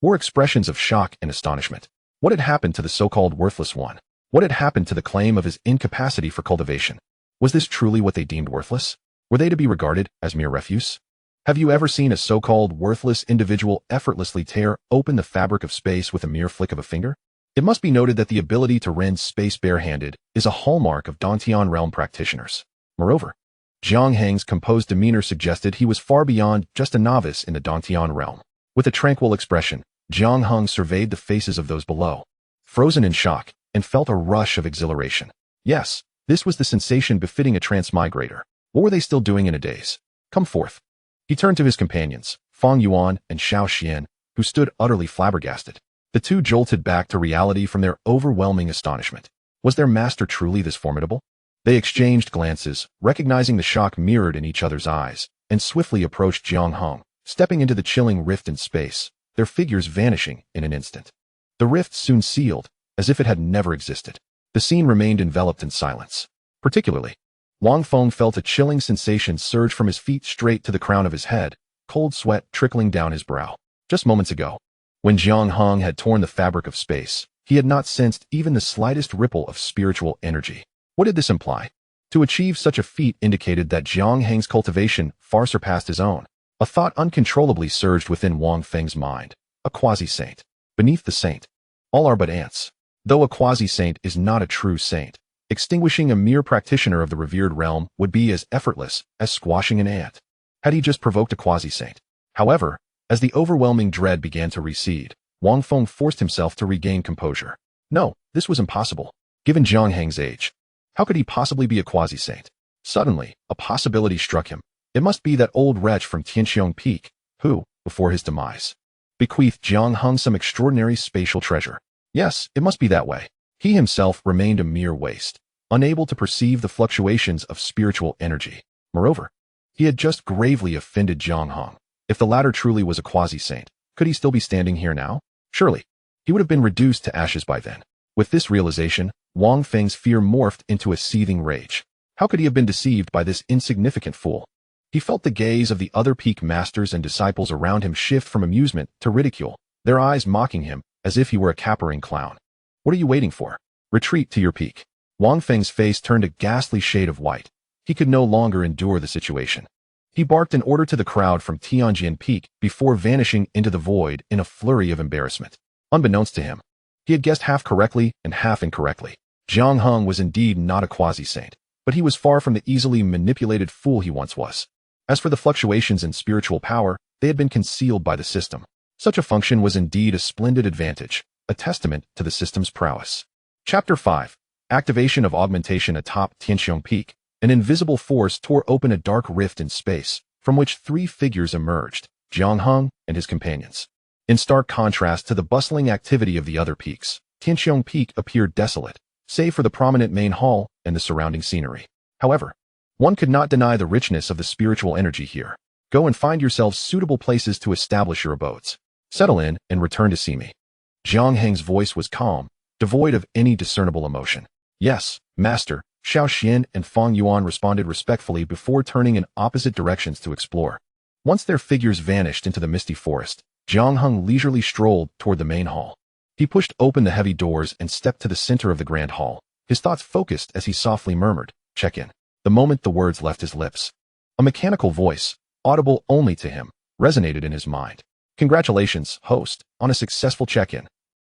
wore expressions of shock and astonishment. What had happened to the so-called worthless one? What had happened to the claim of his incapacity for cultivation? Was this truly what they deemed worthless? Were they to be regarded as mere refuse? Have you ever seen a so-called worthless individual effortlessly tear open the fabric of space with a mere flick of a finger? It must be noted that the ability to rend space barehanded is a hallmark of Dantian realm practitioners. Moreover, Jiang Heng's composed demeanor suggested he was far beyond just a novice in the Dantian realm. With a tranquil expression, Jiang Heng surveyed the faces of those below, frozen in shock, and felt a rush of exhilaration. Yes, this was the sensation befitting a transmigrator. What were they still doing in a daze? Come forth. He turned to his companions, Fang Yuan and Xiao Xian, who stood utterly flabbergasted. The two jolted back to reality from their overwhelming astonishment. Was their master truly this formidable? They exchanged glances, recognizing the shock mirrored in each other's eyes, and swiftly approached Jiang Heng, stepping into the chilling rift in space, their figures vanishing in an instant. The rift soon sealed, as if it had never existed. The scene remained enveloped in silence. Particularly, Wang Feng felt a chilling sensation surge from his feet straight to the crown of his head, cold sweat trickling down his brow. Just moments ago, when Jiang Heng had torn the fabric of space, he had not sensed even the slightest ripple of spiritual energy. What did this imply? To achieve such a feat indicated that Jiang Heng's cultivation far surpassed his own. A thought uncontrollably surged within Wang Feng's mind. A quasi-saint. Beneath the saint, all are but ants. Though a quasi-saint is not a true saint, extinguishing a mere practitioner of the revered realm would be as effortless as squashing an ant. Had he just provoked a quasi-saint? However, as the overwhelming dread began to recede, Wang Feng forced himself to regain composure. No, this was impossible. Given Jiang Heng's age, how could he possibly be a quasi-saint? Suddenly, a possibility struck him. It must be that old wretch from Sky Qiong Peak, who, before his demise, bequeathed Jiang Heng some extraordinary spatial treasure. Yes, it must be that way. He himself remained a mere waste, unable to perceive the fluctuations of spiritual energy. Moreover, he had just gravely offended Jiang Heng. If the latter truly was a quasi-saint, could he still be standing here now? Surely, he would have been reduced to ashes by then. With this realization, Wang Feng's fear morphed into a seething rage. How could he have been deceived by this insignificant fool? He felt the gaze of the other peak masters and disciples around him shift from amusement to ridicule, their eyes mocking him as if he were a capering clown. What are you waiting for? Retreat to your peak. Wang Feng's face turned a ghastly shade of white. He could no longer endure the situation. He barked an order to the crowd from Tianjin Peak before vanishing into the void in a flurry of embarrassment. Unbeknownst to him, he had guessed half correctly and half incorrectly. Jiang Heng was indeed not a quasi-saint, but he was far from the easily manipulated fool he once was. As for the fluctuations in spiritual power, they had been concealed by the system. Such a function was indeed a splendid advantage, a testament to the system's prowess. Chapter 5. Activation of augmentation atop Tianqiong Peak. An invisible force tore open a dark rift in space, from which three figures emerged, Jiang Heng and his companions. In stark contrast to the bustling activity of the other peaks, Tianqiong Peak appeared desolate, save for the prominent main hall and the surrounding scenery. However, one could not deny the richness of the spiritual energy here. Go and find yourselves suitable places to establish your abodes. Settle in and return to see me. Jiang Heng's voice was calm, devoid of any discernible emotion. Yes, master, Xiao Xian and Fang Yuan responded respectfully before turning in opposite directions to explore. Once their figures vanished into the misty forest, Jiang Heng leisurely strolled toward the main hall. He pushed open the heavy doors and stepped to the center of the grand hall, his thoughts focused as he softly murmured, "Check in." The moment the words left his lips, a mechanical voice, audible only to him, resonated in his mind. "Congratulations, host, on a successful check-in.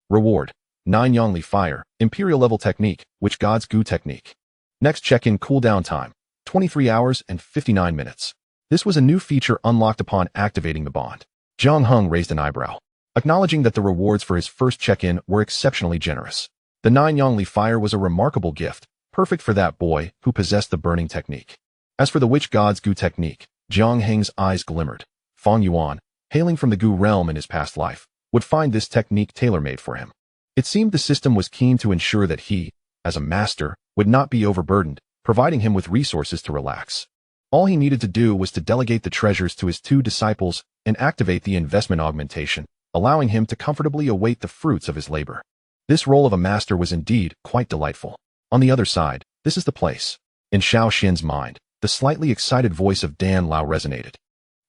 Reward, 9 Yongli Fire, Imperial Level Technique, Witch God's Goo Technique. Next check-in cooldown time, 23 hours and 59 minutes. This was a new feature unlocked upon activating the bond. Jiang Heng raised an eyebrow, acknowledging that the rewards for his first check-in were exceptionally generous. The 9 Yongli Fire was a remarkable gift, perfect for that boy who possessed the burning technique. As for the Witch God's Goo Technique, Jiang Heng's eyes glimmered. Fang Yuan, hailing from the Goo realm in his past life, would find this technique tailor-made for him. It seemed the system was keen to ensure that he, as a master, would not be overburdened, providing him with resources to relax. All he needed to do was to delegate the treasures to his 2 disciples and activate the investment augmentation, allowing him to comfortably await the fruits of his labor. This role of a master was indeed quite delightful. On the other side, this is the place. In Xiao Xian's mind, the slightly excited voice of Dan Lao resonated.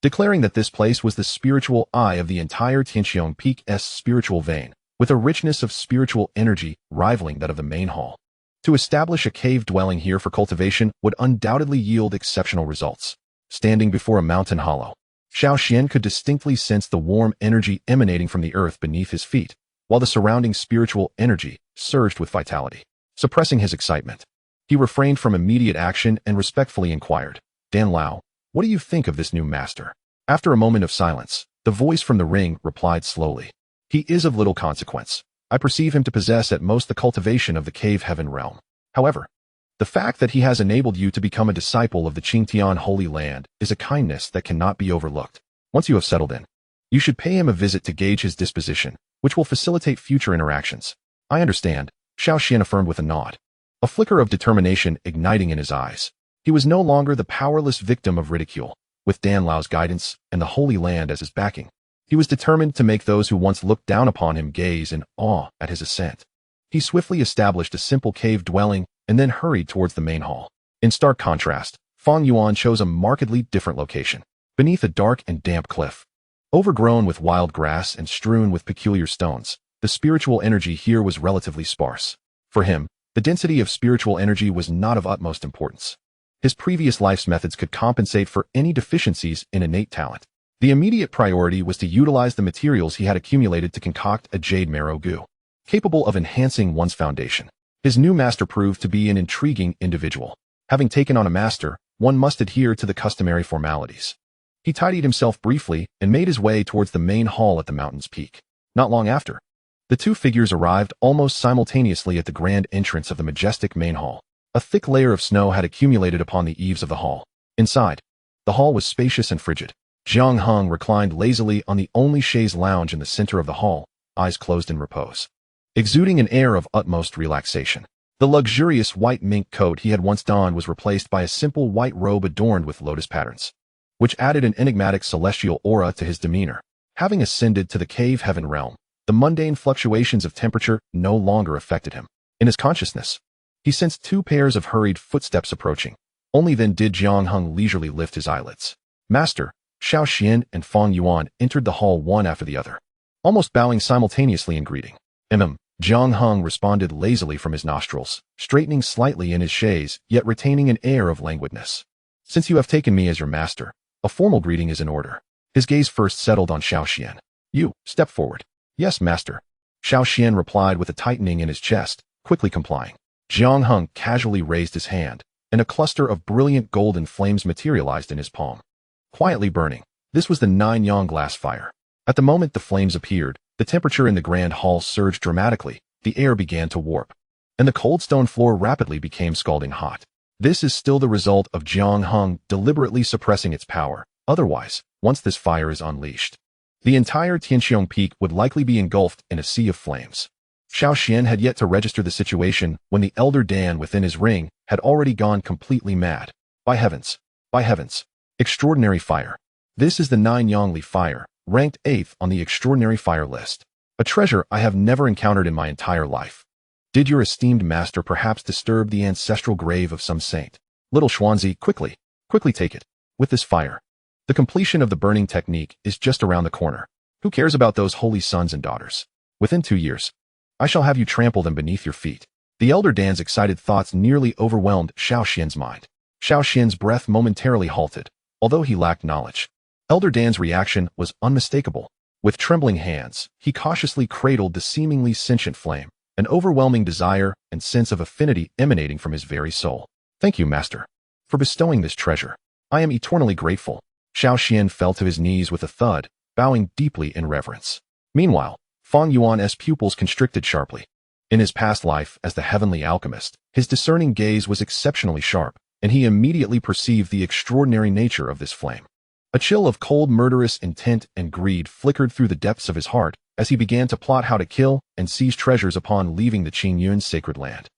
declaring that this place was the spiritual eye of the entire Sky Qiong Peak's spiritual vein, with a richness of spiritual energy rivaling that of the main hall. To establish a cave dwelling here for cultivation would undoubtedly yield exceptional results. Standing before a mountain hollow, Xiao Xian could distinctly sense the warm energy emanating from the earth beneath his feet, while the surrounding spiritual energy surged with vitality. Suppressing his excitement, he refrained from immediate action and respectfully inquired, "Dan Lao, what do you think of this new master?" After a moment of silence, the voice from the ring replied slowly, "He is of little consequence. I perceive him to possess at most the cultivation of the cave heaven realm. However, the fact that he has enabled you to become a disciple of the Cloud Holy Land is a kindness that cannot be overlooked. Once you have settled in, you should pay him a visit to gauge his disposition, which will facilitate future interactions." "I understand," Xiao Xian affirmed with a nod, a flicker of determination igniting in his eyes. He was no longer the powerless victim of ridicule. With Dan Lao's guidance and the Holy Land as his backing, he was determined to make those who once looked down upon him gaze in awe at his ascent. He swiftly established a simple cave dwelling and then hurried towards the main hall. In stark contrast, Fang Yuan chose a markedly different location, beneath a dark and damp cliff. Overgrown with wild grass and strewn with peculiar stones, the spiritual energy here was relatively sparse. For him, the density of spiritual energy was not of utmost importance. His previous life's methods could compensate for any deficiencies in innate talent. The immediate priority was to utilize the materials he had accumulated to concoct a jade marrow goo, capable of enhancing one's foundation. His new master proved to be an intriguing individual. Having taken on a master, one must adhere to the customary formalities. He tidied himself briefly and made his way towards the main hall at the mountain's peak. Not long after, the two figures arrived almost simultaneously at the grand entrance of the majestic main hall. A thick layer of snow had accumulated upon the eaves of the hall. Inside, the hall was spacious and frigid. Jiang Heng reclined lazily on the only chaise lounge in the center of the hall, eyes closed in repose, exuding an air of utmost relaxation. The luxurious white mink coat he had once donned was replaced by a simple white robe adorned with lotus patterns, which added an enigmatic celestial aura to his demeanor. Having ascended to the cave heaven realm, the mundane fluctuations of temperature no longer affected him. In his consciousness, he sensed two pairs of hurried footsteps approaching. Only then did Jiang Heng leisurely lift his eyelids. Master, Xiao Xian and Fang Yuan entered the hall one after the other, almost bowing simultaneously in greeting. Jiang Heng responded lazily from his nostrils, straightening slightly in his chaise, yet retaining an air of languidness. "Since you have taken me as your master, a formal greeting is in order." His gaze first settled on Xiao Xian. "You, step forward." "Yes, master." Xiao Xian replied with a tightening in his chest, quickly complying. Jiang Heng casually raised his hand, and a cluster of brilliant golden flames materialized in his palm. Quietly burning, this was the 9-yang glass fire. At the moment the flames appeared, the temperature in the grand hall surged dramatically, the air began to warp, and the cold stone floor rapidly became scalding hot. This is still the result of Jiang Heng deliberately suppressing its power. Otherwise, once this fire is unleashed, the entire Sky Qiong Peak would likely be engulfed in a sea of flames. Xiao Xian had yet to register the situation when the elder Dan within his ring had already gone completely mad. By heavens! By heavens! Extraordinary fire. This is the 9-yang li fire, ranked 8th on the extraordinary fire list. A treasure I have never encountered in my entire life. Did your esteemed master perhaps disturb the ancestral grave of some saint? Little Xuanzi, quickly take it. With this fire, the completion of the burning technique is just around the corner. Who cares about those holy sons and daughters? Within 2 years, I shall have you trample them beneath your feet. The elder Dan's excited thoughts nearly overwhelmed Xiao Xian's mind. Xiao Xian's breath momentarily halted, although he lacked knowledge. Elder Dan's reaction was unmistakable. With trembling hands, he cautiously cradled the seemingly sentient flame, an overwhelming desire and sense of affinity emanating from his very soul. "Thank you, master, for bestowing this treasure. I am eternally grateful." Xiao Xian fell to his knees with a thud, bowing deeply in reverence. Meanwhile, Fang Yuan's pupils constricted sharply. In his past life as the heavenly alchemist, his discerning gaze was exceptionally sharp, and he immediately perceived the extraordinary nature of this flame. A chill of cold murderous intent and greed flickered through the depths of his heart as he began to plot how to kill and seize treasures upon leaving the Qingyun's sacred land.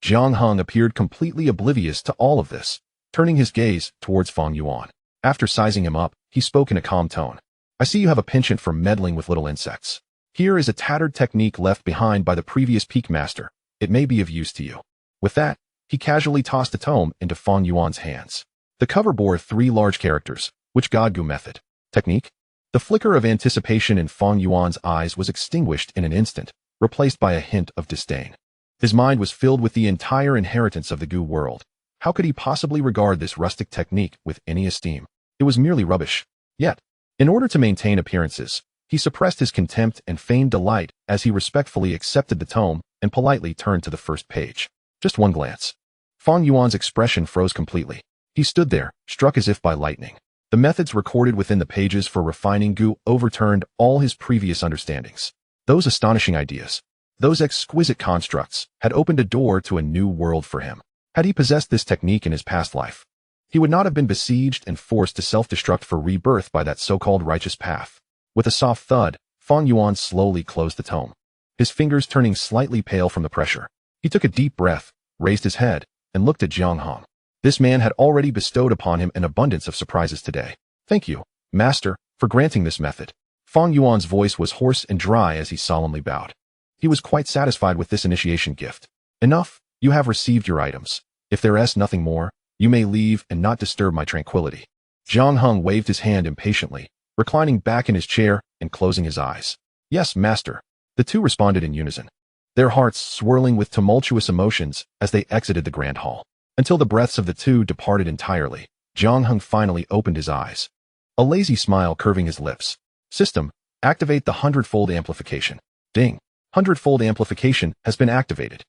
Jiang Heng appeared completely oblivious to all of this, turning his gaze towards Fang Yuan. After sizing him up, he spoke in a calm tone. "I see you have a penchant for meddling with little insects. Here is a tattered technique left behind by the previous peak master. It may be of use to you." With that, he casually tossed the tome into Fang Yuan's hands. The cover bore 3 large characters, which Godgu method. Technique? The flicker of anticipation in Fang Yuan's eyes was extinguished in an instant, replaced by a hint of disdain. His mind was filled with the entire inheritance of the Gu world. How could he possibly regard this rustic technique with any esteem? It was merely rubbish. Yet, in order to maintain appearances, he suppressed his contempt and feigned delight as he respectfully accepted the tome and politely turned to the first page. Just one glance. Fang Yuan's expression froze completely. He stood there, struck as if by lightning. The methods recorded within the pages for refining Gu overturned all his previous understandings. Those astonishing ideas, those exquisite constructs, had opened a door to a new world for him. Had he possessed this technique in his past life, he would not have been besieged and forced to self-destruct for rebirth by that so-called righteous path. With a soft thud, Fang Yuan slowly closed the tome, his fingers turning slightly pale from the pressure. He took a deep breath, raised his head, and looked at Jiang Heng. This man had already bestowed upon him an abundance of surprises today. Thank you, Master, for granting this method. Fang Yuan's voice was hoarse and dry as he solemnly bowed. He was quite satisfied with this initiation gift. Enough, you have received your items. If there is nothing more, you may leave and not disturb my tranquility. Jiang Heng waved his hand impatiently, reclining back in his chair and closing his eyes. Yes, Master. The two responded in unison, their hearts swirling with tumultuous emotions as they exited the grand hall. Until the breaths of the two departed entirely, Jiang Heng finally opened his eyes, a lazy smile curving his lips. System, activate the 100-fold amplification. Ding. 100-fold amplification has been activated.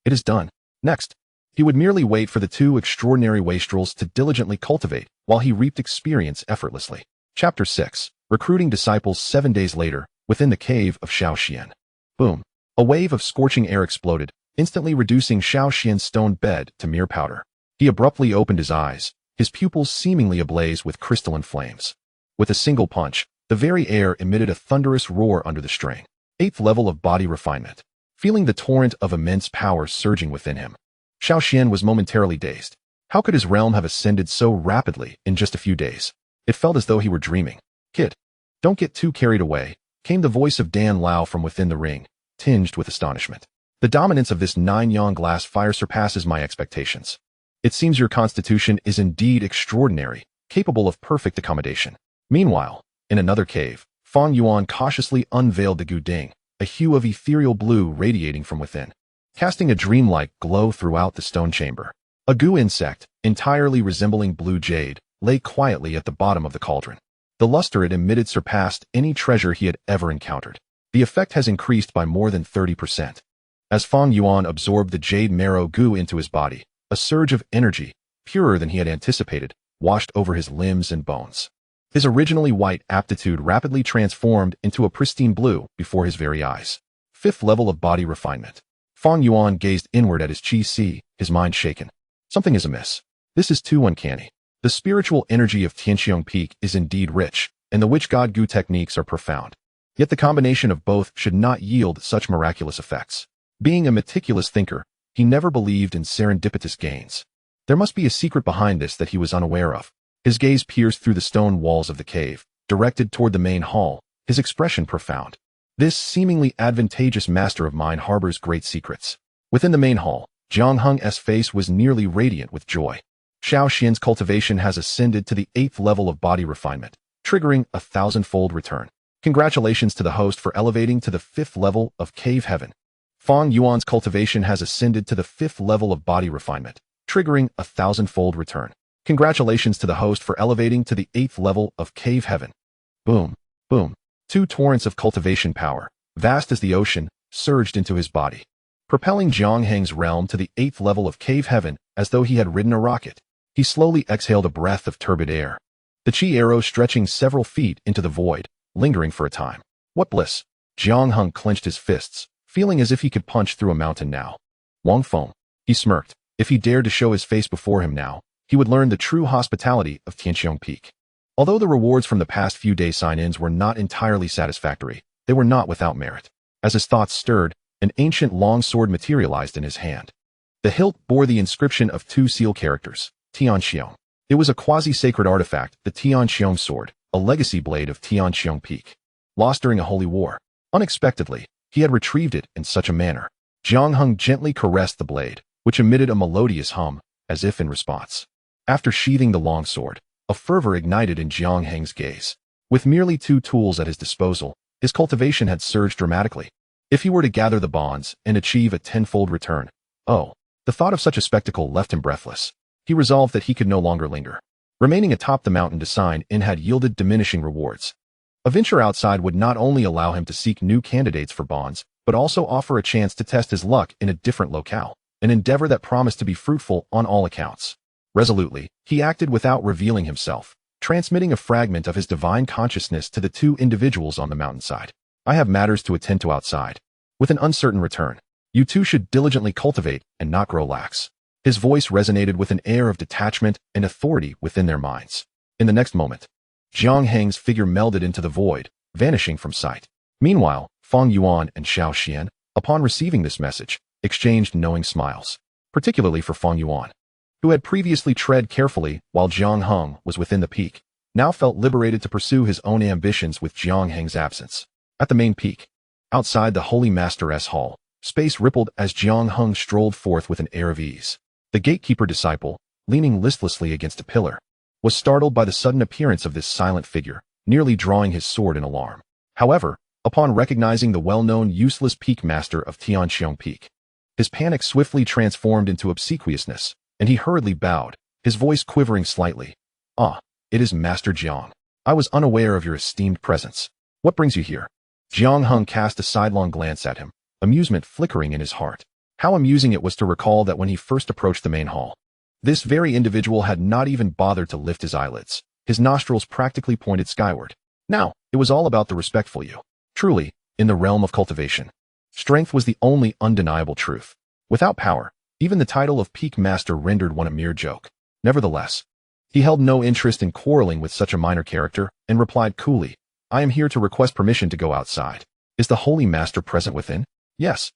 It is done. Next, he would merely wait for the two extraordinary wastrels to diligently cultivate while he reaped experience effortlessly. Chapter 6. Recruiting disciples 7 days later, within the cave of Shaoxian. Boom. A wave of scorching air exploded, instantly reducing Shaoxian's stone bed to mere powder. He abruptly opened his eyes, his pupils seemingly ablaze with crystalline flames. With a single punch, the very air emitted a thunderous roar under the strain. 8th level of body refinement. Feeling the torrent of immense power surging within him, Shaoxian was momentarily dazed. How could his realm have ascended so rapidly in just a few days? It felt as though he were dreaming. Kid, don't get too carried away, came the voice of Dan Lao from within the ring, tinged with astonishment. The dominance of this 9-yang glass fire surpasses my expectations. It seems your constitution is indeed extraordinary, capable of perfect accommodation. Meanwhile, in another cave, Fang Yuan cautiously unveiled the Guding, a hue of ethereal blue radiating from within, casting a dreamlike glow throughout the stone chamber. A Gu insect, entirely resembling blue jade, lay quietly at the bottom of the cauldron. The luster it emitted surpassed any treasure he had ever encountered. The effect has increased by more than 30%. As Fang Yuan absorbed the jade marrow Gu into his body, a surge of energy, purer than he had anticipated, washed over his limbs and bones. His originally white aptitude rapidly transformed into a pristine blue before his very eyes. 5th level of body refinement. Fang Yuan gazed inward at his Qi, his mind shaken. Something is amiss. This is too uncanny. The spiritual energy of Sky Qiong Peak is indeed rich, and the witch god Gu techniques are profound. Yet the combination of both should not yield such miraculous effects. Being a meticulous thinker, he never believed in serendipitous gains. There must be a secret behind this that he was unaware of. His gaze pierced through the stone walls of the cave, directed toward the main hall, his expression profound. This seemingly advantageous master of mine harbors great secrets. Within the main hall, Jiang Heng's face was nearly radiant with joy. Shaoxian's cultivation has ascended to the 8th level of body refinement, triggering a 1,000-fold return. Congratulations to the host for elevating to the 5th level of cave heaven. Fang Yuan's cultivation has ascended to the 5th level of body refinement, triggering a 1,000-fold return. Congratulations to the host for elevating to the 8th level of cave heaven. Boom, boom. 2 torrents of cultivation power, vast as the ocean, surged into his body, propelling Jiang Heng's realm to the 8th level of cave heaven as though he had ridden a rocket. He slowly exhaled a breath of turbid air, the chi arrow stretching several feet into the void, lingering for a time. What bliss! Jiang Heng clenched his fists, feeling as if he could punch through a mountain now. Wang Feng, he smirked. If he dared to show his face before him now, he would learn the true hospitality of Sky Qiong Peak. Although the rewards from the past few days' sign-ins were not entirely satisfactory, they were not without merit. As his thoughts stirred, an ancient longsword materialized in his hand. The hilt bore the inscription of 2 seal characters, Tian Qiong. It was a quasi-sacred artifact, the Tian Qiong sword, a legacy blade of Tian Qiong Peak. Lost during a holy war. Unexpectedly, he had retrieved it in such a manner. Jiang Heng gently caressed the blade, which emitted a melodious hum, as if in response. After sheathing the long sword, a fervor ignited in Jiang Heng's gaze. With merely 2 tools at his disposal, his cultivation had surged dramatically. If he were to gather the bonds and achieve a tenfold return, the thought of such a spectacle left him breathless. He resolved that he could no longer linger. Remaining atop the mountain to sign in had yielded diminishing rewards. A venture outside would not only allow him to seek new candidates for bonds, but also offer a chance to test his luck in a different locale, an endeavor that promised to be fruitful on all accounts. Resolutely, he acted without revealing himself, transmitting a fragment of his divine consciousness to the 2 individuals on the mountainside. I have matters to attend to outside. With an uncertain return, you 2 should diligently cultivate and not grow lax. His voice resonated with an air of detachment and authority within their minds. In the next moment, Jiang Heng's figure melded into the void, vanishing from sight. Meanwhile, Feng Yuan and Xiao Xian, upon receiving this message, exchanged knowing smiles, particularly for Feng Yuan, who had previously tread carefully while Jiang Heng was within the peak, now felt liberated to pursue his own ambitions with Jiang Heng's absence. At the main peak, outside the Holy Master's hall, space rippled as Jiang Heng strolled forth with an air of ease. The gatekeeper disciple, leaning listlessly against a pillar, was startled by the sudden appearance of this silent figure, nearly drawing his sword in alarm. However, upon recognizing the well-known useless peak master of Sky Qiong Peak, his panic swiftly transformed into obsequiousness, and he hurriedly bowed, his voice quivering slightly. "Ah, it is Master Jiang. I was unaware of your esteemed presence. What brings you here?" Jiang Heng cast a sidelong glance at him, amusement flickering in his heart. How amusing it was to recall that when he first approached the main hall, this very individual had not even bothered to lift his eyelids. His nostrils practically pointed skyward. Now, it was all about the respectful you. Truly, in the realm of cultivation, strength was the only undeniable truth. Without power, even the title of Peak Master rendered one a mere joke. Nevertheless, he held no interest in quarreling with such a minor character, and replied coolly, "I am here to request permission to go outside. Is the Holy Master present within?" Yes.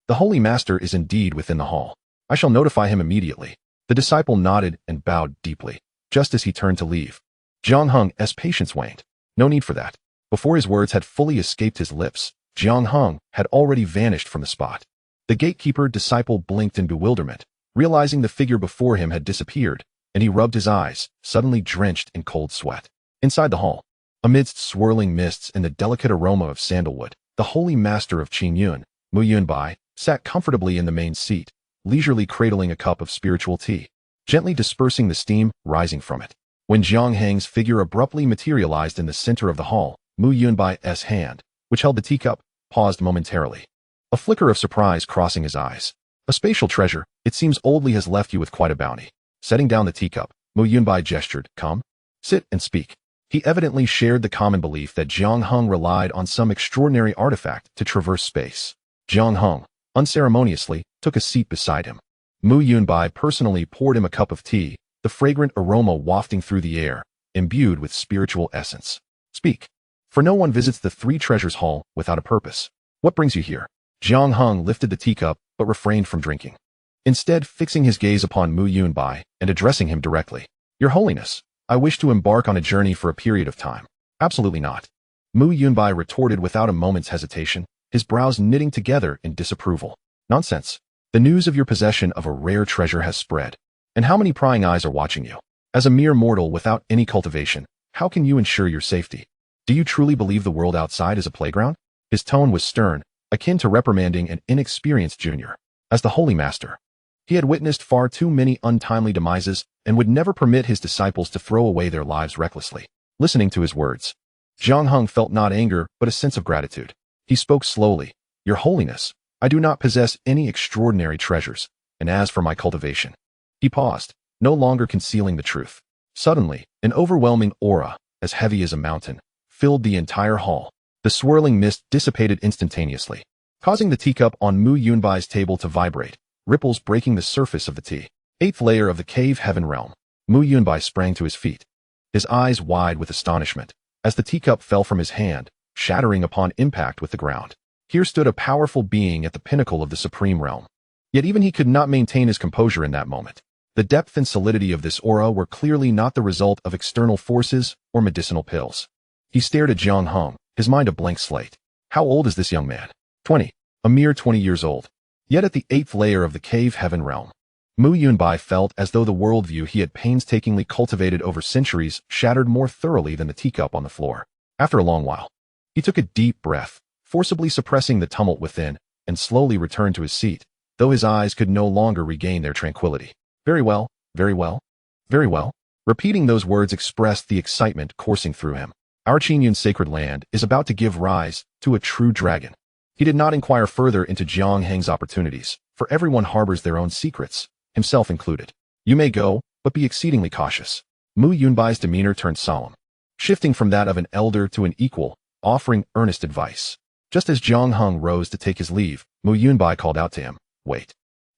The Holy Master is indeed within the hall. I shall notify him immediately." The disciple nodded and bowed deeply, just as he turned to leave. Jiang Heng's patience waned. No need for that. Before his words had fully escaped his lips, Jiang Heng had already vanished from the spot. The gatekeeper disciple blinked in bewilderment, realizing the figure before him had disappeared, and he rubbed his eyes, suddenly drenched in cold sweat. Inside the hall, amidst swirling mists and the delicate aroma of sandalwood, the Holy Master of Qingyun, Mu Yunbai, sat comfortably in the main seat, leisurely cradling a cup of spiritual tea, gently dispersing the steam rising from it. When Jiang Heng's figure abruptly materialized in the center of the hall, Mu Yunbai's hand, which held the teacup, paused momentarily, a flicker of surprise crossing his eyes. "A spatial treasure, it seems Oldly has left you with quite a bounty." Setting down the teacup, Mu Yunbai gestured, "Come, sit and speak." He evidently shared the common belief that Jiang Heng relied on some extraordinary artifact to traverse space. Jiang Heng, unceremoniously, took a seat beside him. Mu Yunbai personally poured him a cup of tea, the fragrant aroma wafting through the air, imbued with spiritual essence. "Speak. For no one visits the Three Treasures Hall without a purpose. What brings you here?" Jiang Heng lifted the teacup, but refrained from drinking. Instead, fixing his gaze upon Mu Yunbai and addressing him directly. "Your Holiness, I wish to embark on a journey for a period of time." "Absolutely not." Mu Yunbai retorted without a moment's hesitation, his brows knitting together in disapproval. "Nonsense. The news of your possession of a rare treasure has spread. And how many prying eyes are watching you? As a mere mortal without any cultivation, how can you ensure your safety? Do you truly believe the world outside is a playground?" His tone was stern, akin to reprimanding an inexperienced junior. As the Holy Master, he had witnessed far too many untimely demises and would never permit his disciples to throw away their lives recklessly. Listening to his words, Jiang Heng felt not anger but a sense of gratitude. He spoke slowly. "Your Holiness, I do not possess any extraordinary treasures, and as for my cultivation..." He paused, no longer concealing the truth. Suddenly, an overwhelming aura, as heavy as a mountain, filled the entire hall. The swirling mist dissipated instantaneously, causing the teacup on Mu Yunbai's table to vibrate, ripples breaking the surface of the tea. Eighth layer of the cave heaven realm. Mu Yunbai sprang to his feet, his eyes wide with astonishment, as the teacup fell from his hand, shattering upon impact with the ground. Here stood a powerful being at the pinnacle of the supreme realm. Yet even he could not maintain his composure in that moment. The depth and solidity of this aura were clearly not the result of external forces or medicinal pills. He stared at Jiang Heng, his mind a blank slate. How old is this young man? 20. A mere 20 years old. Yet at the 8th layer of the cave heaven realm. Mu Yunbai felt as though the worldview he had painstakingly cultivated over centuries shattered more thoroughly than the teacup on the floor. After a long while, he took a deep breath, forcibly suppressing the tumult within, and slowly returned to his seat, though his eyes could no longer regain their tranquility. Very well, very well, very well. Repeating those words expressed the excitement coursing through him. Our Qingyun sacred land is about to give rise to a true dragon. He did not inquire further into Jiang Heng's opportunities, for everyone harbors their own secrets, himself included. You may go, but be exceedingly cautious. Mu Yunbai's demeanor turned solemn, shifting from that of an elder to an equal, offering earnest advice. Just as Jiang Heng rose to take his leave, Mu Yunbai called out to him, "Wait."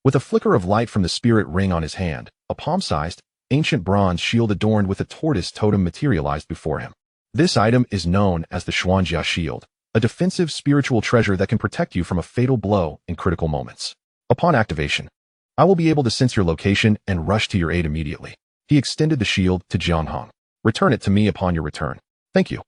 With a flicker of light from the spirit ring on his hand, a palm-sized, ancient bronze shield adorned with a tortoise totem materialized before him. This item is known as the Xuanjia Shield, a defensive spiritual treasure that can protect you from a fatal blow in critical moments. Upon activation, I will be able to sense your location and rush to your aid immediately. He extended the shield to Jiang Heng. Return it to me upon your return. Thank you,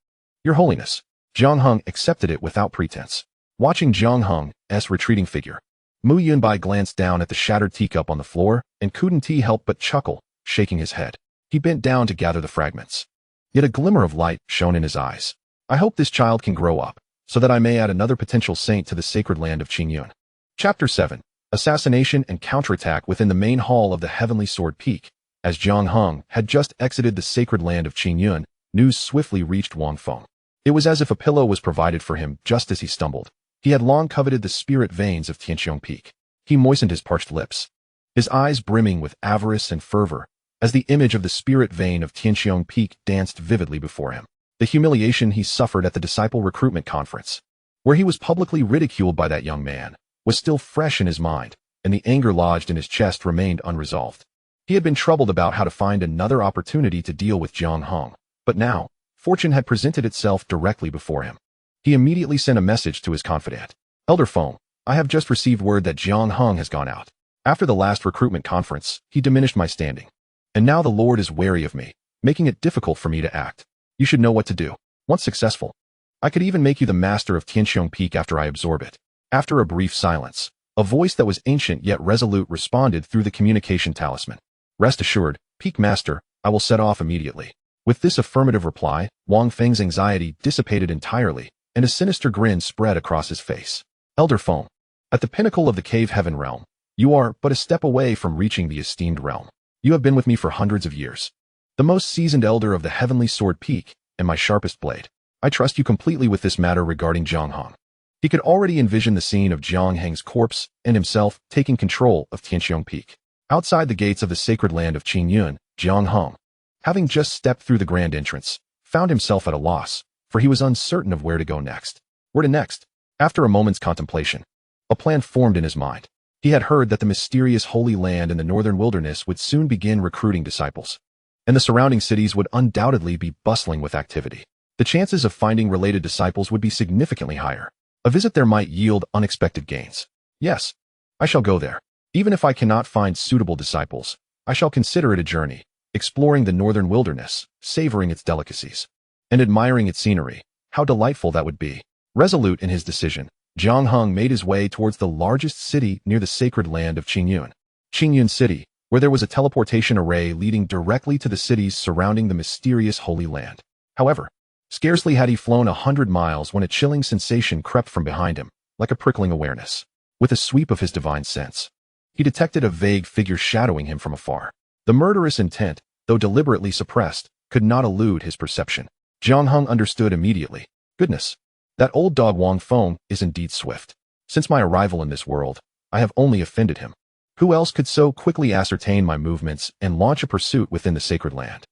Your Holiness. Jiang Heng accepted it without pretense. Watching Jiang Heng's retreating figure, Mu Yunbai glanced down at the shattered teacup on the floor and couldn't help but chuckle, shaking his head. He bent down to gather the fragments. Yet a glimmer of light shone in his eyes. I hope this child can grow up, so that I may add another potential saint to the sacred land of Qingyun. Chapter 7. Assassination and counterattack within the main hall of the Heavenly Sword Peak. As Jiang Heng had just exited the sacred land of Qingyun, news swiftly reached Wang Feng. It was as if a pillow was provided for him just as he stumbled. He had long coveted the spirit veins of Sky Qiong Peak. He moistened his parched lips, his eyes brimming with avarice and fervor, as the image of the spirit vein of Sky Qiong Peak danced vividly before him. The humiliation he suffered at the disciple recruitment conference, where he was publicly ridiculed by that young man, was still fresh in his mind, and the anger lodged in his chest remained unresolved. He had been troubled about how to find another opportunity to deal with Jiang Heng, but now, fortune had presented itself directly before him. He immediately sent a message to his confidant. Elder Feng, I have just received word that Jiang Heng has gone out. After the last recruitment conference, he diminished my standing. And now the Lord is wary of me, making it difficult for me to act. You should know what to do. Once successful, I could even make you the master of Sky Qiong Peak after I absorb it. After a brief silence, a voice that was ancient yet resolute responded through the communication talisman. Rest assured, Peak Master, I will set off immediately. With this affirmative reply, Wang Feng's anxiety dissipated entirely, and a sinister grin spread across his face. Elder Feng, at the pinnacle of the cave heaven realm, you are but a step away from reaching the esteemed realm. You have been with me for hundreds of years. The most seasoned elder of the Heavenly Sword Peak, and my sharpest blade. I trust you completely with this matter regarding Jiang Heng. He could already envision the scene of Jiang Heng's corpse and himself taking control of Sky Qiong Peak. Outside the gates of the sacred land of Qingyun, Jiang Heng, having just stepped through the grand entrance, found himself at a loss, for he was uncertain of where to go next. Where to next? After a moment's contemplation, a plan formed in his mind. He had heard that the mysterious Holy Land in the northern wilderness would soon begin recruiting disciples, and the surrounding cities would undoubtedly be bustling with activity. The chances of finding related disciples would be significantly higher. A visit there might yield unexpected gains. Yes, I shall go there. Even if I cannot find suitable disciples, I shall consider it a journey, exploring the northern wilderness, savoring its delicacies, and admiring its scenery. How delightful that would be. Resolute in his decision, Jiang Heng made his way towards the largest city near the sacred land of Qingyun. Qingyun City, where there was a teleportation array leading directly to the cities surrounding the mysterious Holy Land. However, scarcely had he flown 100 miles when a chilling sensation crept from behind him, like a prickling awareness. With a sweep of his divine sense, he detected a vague figure shadowing him from afar. The murderous intent, though deliberately suppressed, could not elude his perception. Jiang Heng understood immediately. Goodness, that old dog Wang Feng is indeed swift. Since my arrival in this world, I have only offended him. Who else could so quickly ascertain my movements and launch a pursuit within the sacred land?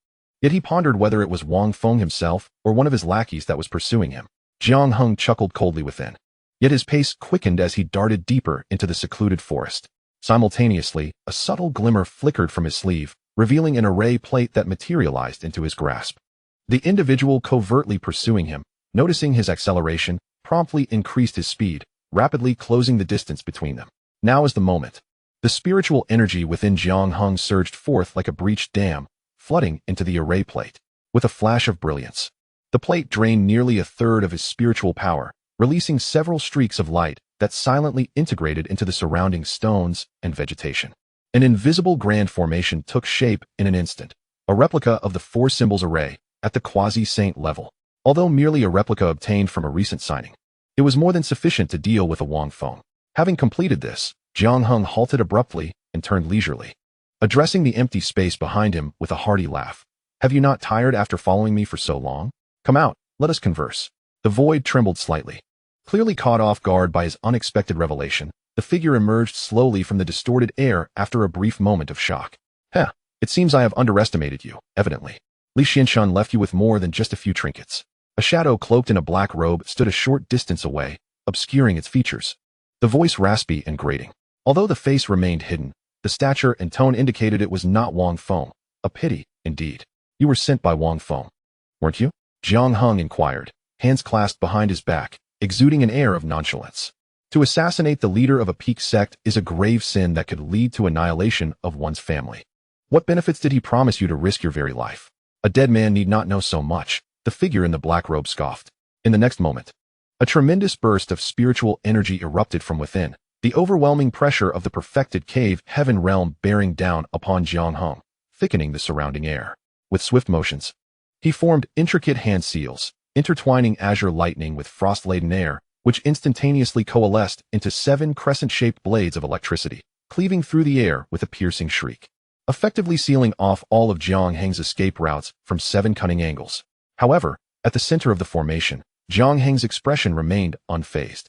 Yet he pondered whether it was Wang Feng himself or one of his lackeys that was pursuing him. Jiang Heng chuckled coldly within. Yet his pace quickened as he darted deeper into the secluded forest. Simultaneously, a subtle glimmer flickered from his sleeve, revealing an array plate that materialized into his grasp. The individual covertly pursuing him, noticing his acceleration, promptly increased his speed, rapidly closing the distance between them. Now is the moment. The spiritual energy within Jiang Heng surged forth like a breached dam, flooding into the array plate. With a flash of brilliance, the plate drained nearly a third of his spiritual power, releasing several streaks of light that silently integrated into the surrounding stones and vegetation. An invisible grand formation took shape in an instant, a replica of the four symbols array at the quasi-saint level. Although merely a replica obtained from a recent signing, it was more than sufficient to deal with a Wang Feng. Having completed this, Jiang Heng halted abruptly and turned leisurely, addressing the empty space behind him with a hearty laugh. Have you not tired after following me for so long? Come out, let us converse. The void trembled slightly. Clearly caught off guard by his unexpected revelation, the figure emerged slowly from the distorted air after a brief moment of shock. It seems I have underestimated you, evidently. Li Xianshan left you with more than just a few trinkets. A shadow cloaked in a black robe stood a short distance away, obscuring its features. The voice raspy and grating. Although the face remained hidden, the stature and tone indicated it was not Wang Feng. A pity, indeed. You were sent by Wang Feng, weren't you? Jiang Heng inquired, hands clasped behind his back, exuding an air of nonchalance. To assassinate the leader of a peak sect is a grave sin that could lead to annihilation of one's family. What benefits did he promise you to risk your very life? A dead man need not know so much, the figure in the black robe scoffed. In the next moment, a tremendous burst of spiritual energy erupted from within, the overwhelming pressure of the perfected cave heaven realm bearing down upon Jiang Heng, thickening the surrounding air. With swift motions, he formed intricate hand seals, intertwining azure lightning with frost-laden air, which instantaneously coalesced into 7 crescent-shaped blades of electricity, cleaving through the air with a piercing shriek, effectively sealing off all of Jiang Heng's escape routes from 7 cunning angles. However, at the center of the formation, Jiang Heng's expression remained unfazed.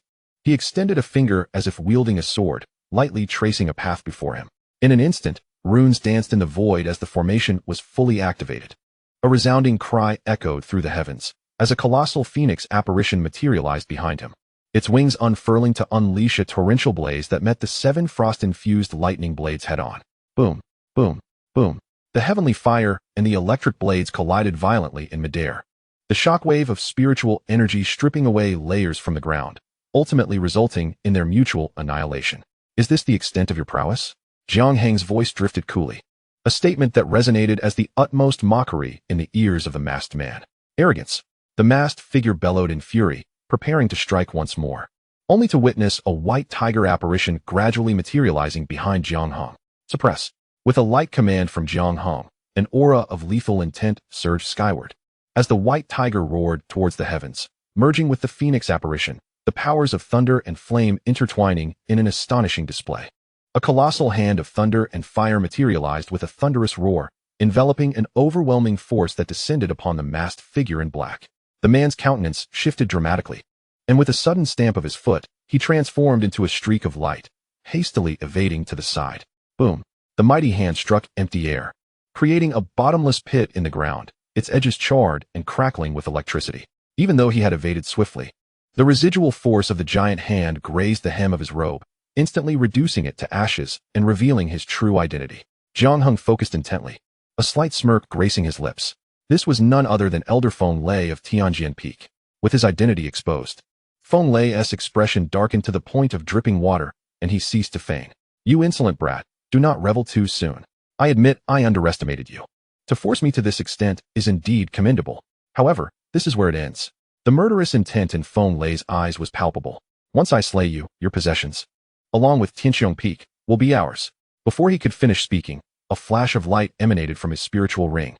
He extended a finger as if wielding a sword, lightly tracing a path before him. In an instant, runes danced in the void as the formation was fully activated. A resounding cry echoed through the heavens, as a colossal phoenix apparition materialized behind him, its wings unfurling to unleash a torrential blaze that met the 7 frost-infused lightning blades head-on. Boom, boom, boom. The heavenly fire and the electric blades collided violently in midair, the shockwave of spiritual energy stripping away layers from the ground, ultimately resulting in their mutual annihilation. Is this the extent of your prowess? Jiang Heng's voice drifted coolly, a statement that resonated as the utmost mockery in the ears of the masked man. Arrogance. The masked figure bellowed in fury, preparing to strike once more, only to witness a white tiger apparition gradually materializing behind Jiang Heng. Suppress. With a light command from Jiang Heng, an aura of lethal intent surged skyward. As the white tiger roared towards the heavens, merging with the phoenix apparition, the powers of thunder and flame intertwining in an astonishing display. A colossal hand of thunder and fire materialized with a thunderous roar, enveloping an overwhelming force that descended upon the masked figure in black. The man's countenance shifted dramatically, and with a sudden stamp of his foot, he transformed into a streak of light, hastily evading to the side. Boom! The mighty hand struck empty air, creating a bottomless pit in the ground, its edges charred and crackling with electricity. Even though he had evaded swiftly, the residual force of the giant hand grazed the hem of his robe, instantly reducing it to ashes and revealing his true identity. Jiang Heng focused intently, a slight smirk gracing his lips. This was none other than Elder Feng Lei of Tianjian Peak, with his identity exposed. Feng Lei's expression darkened to the point of dripping water, and he ceased to feign. You insolent brat, do not revel too soon. I admit I underestimated you. To force me to this extent is indeed commendable. However, this is where it ends. The murderous intent in Feng Lei's eyes was palpable. Once I slay you, your possessions, along with Qiong Peak, will be ours. Before he could finish speaking, a flash of light emanated from his spiritual ring,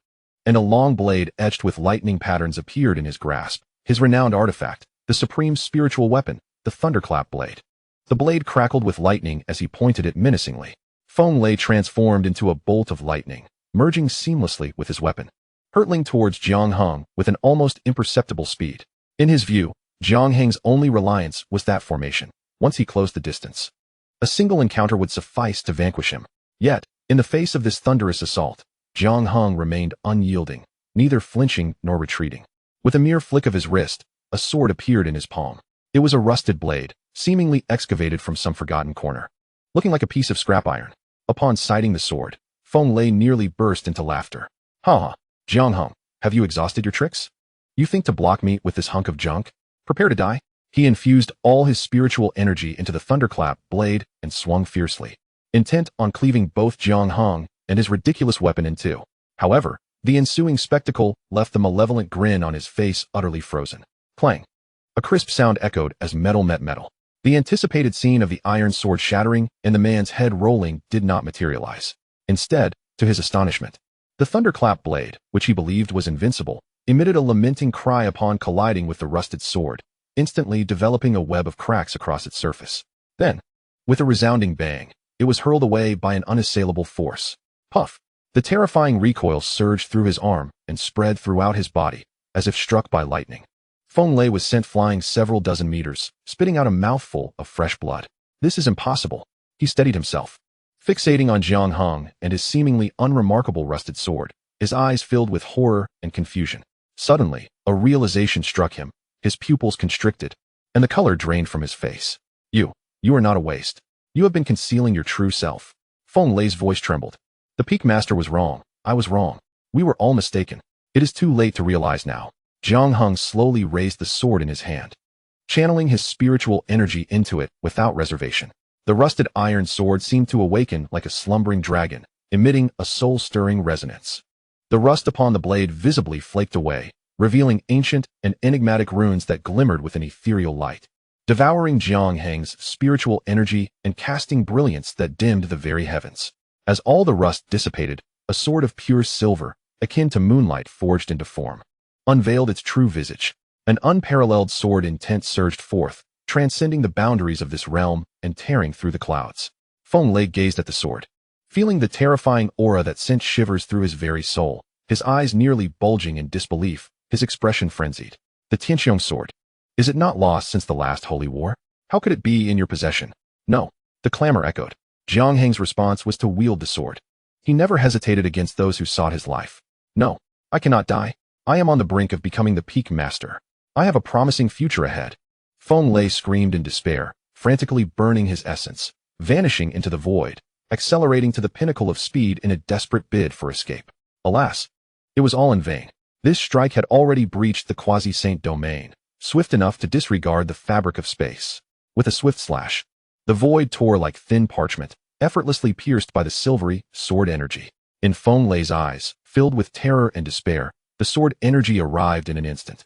and a long blade etched with lightning patterns appeared in his grasp, his renowned artifact, the supreme spiritual weapon, the Thunderclap Blade. The blade crackled with lightning as he pointed it menacingly. Feng Lei transformed into a bolt of lightning, merging seamlessly with his weapon, hurtling towards Jiang Heng with an almost imperceptible speed. In his view, Jiang Heng's only reliance was that formation. Once he closed the distance, a single encounter would suffice to vanquish him. Yet, in the face of this thunderous assault, Jiang Heng remained unyielding, neither flinching nor retreating. With a mere flick of his wrist, a sword appeared in his palm. It was a rusted blade, seemingly excavated from some forgotten corner, looking like a piece of scrap iron. Upon sighting the sword, Feng Lei nearly burst into laughter. Ha! Jiang Heng, have you exhausted your tricks? You think to block me with this hunk of junk? Prepare to die. He infused all his spiritual energy into the Thunderclap blade and swung fiercely, intent on cleaving both Jiang Heng and his ridiculous weapon in two. However, the ensuing spectacle left the malevolent grin on his face utterly frozen. Clang! A crisp sound echoed as metal met metal. The anticipated scene of the iron sword shattering and the man's head rolling did not materialize. Instead, to his astonishment, the thunderclap blade, which he believed was invincible, emitted a lamenting cry upon colliding with the rusted sword, instantly developing a web of cracks across its surface. Then, with a resounding bang, it was hurled away by an unassailable force. Puff! The terrifying recoil surged through his arm and spread throughout his body, as if struck by lightning. Feng Lei was sent flying several dozen meters, spitting out a mouthful of fresh blood. This is impossible. He steadied himself. Fixating on Jiang Heng and his seemingly unremarkable rusted sword, his eyes filled with horror and confusion. Suddenly, a realization struck him, his pupils constricted, and the color drained from his face. You are not a waste. You have been concealing your true self. Feng Lei's voice trembled. The Peak Master was wrong. I was wrong. We were all mistaken. It is too late to realize now. Jiang Heng slowly raised the sword in his hand, channeling his spiritual energy into it without reservation. The rusted iron sword seemed to awaken like a slumbering dragon, emitting a soul-stirring resonance. The rust upon the blade visibly flaked away, revealing ancient and enigmatic runes that glimmered with an ethereal light, devouring Jiang Heng's spiritual energy and casting brilliance that dimmed the very heavens. As all the rust dissipated, a sword of pure silver, akin to moonlight, forged into form, unveiled its true visage. An unparalleled sword intent surged forth, transcending the boundaries of this realm and tearing through the clouds. Feng Lei gazed at the sword, feeling the terrifying aura that sent shivers through his very soul, his eyes nearly bulging in disbelief, his expression frenzied. The Tianqiong sword. Is it not lost since the last holy war? How could it be in your possession? No. The clamor echoed. Jiang Heng's response was to wield the sword. He never hesitated against those who sought his life. No. I cannot die. I am on the brink of becoming the Peak Master. I have a promising future ahead. Feng Lei screamed in despair, frantically burning his essence, vanishing into the void, accelerating to the pinnacle of speed in a desperate bid for escape. Alas, it was all in vain. This strike had already breached the quasi-saint domain, swift enough to disregard the fabric of space. With a swift slash, the void tore like thin parchment, effortlessly pierced by the silvery sword energy. In Feng Lei's eyes, filled with terror and despair, the sword energy arrived in an instant.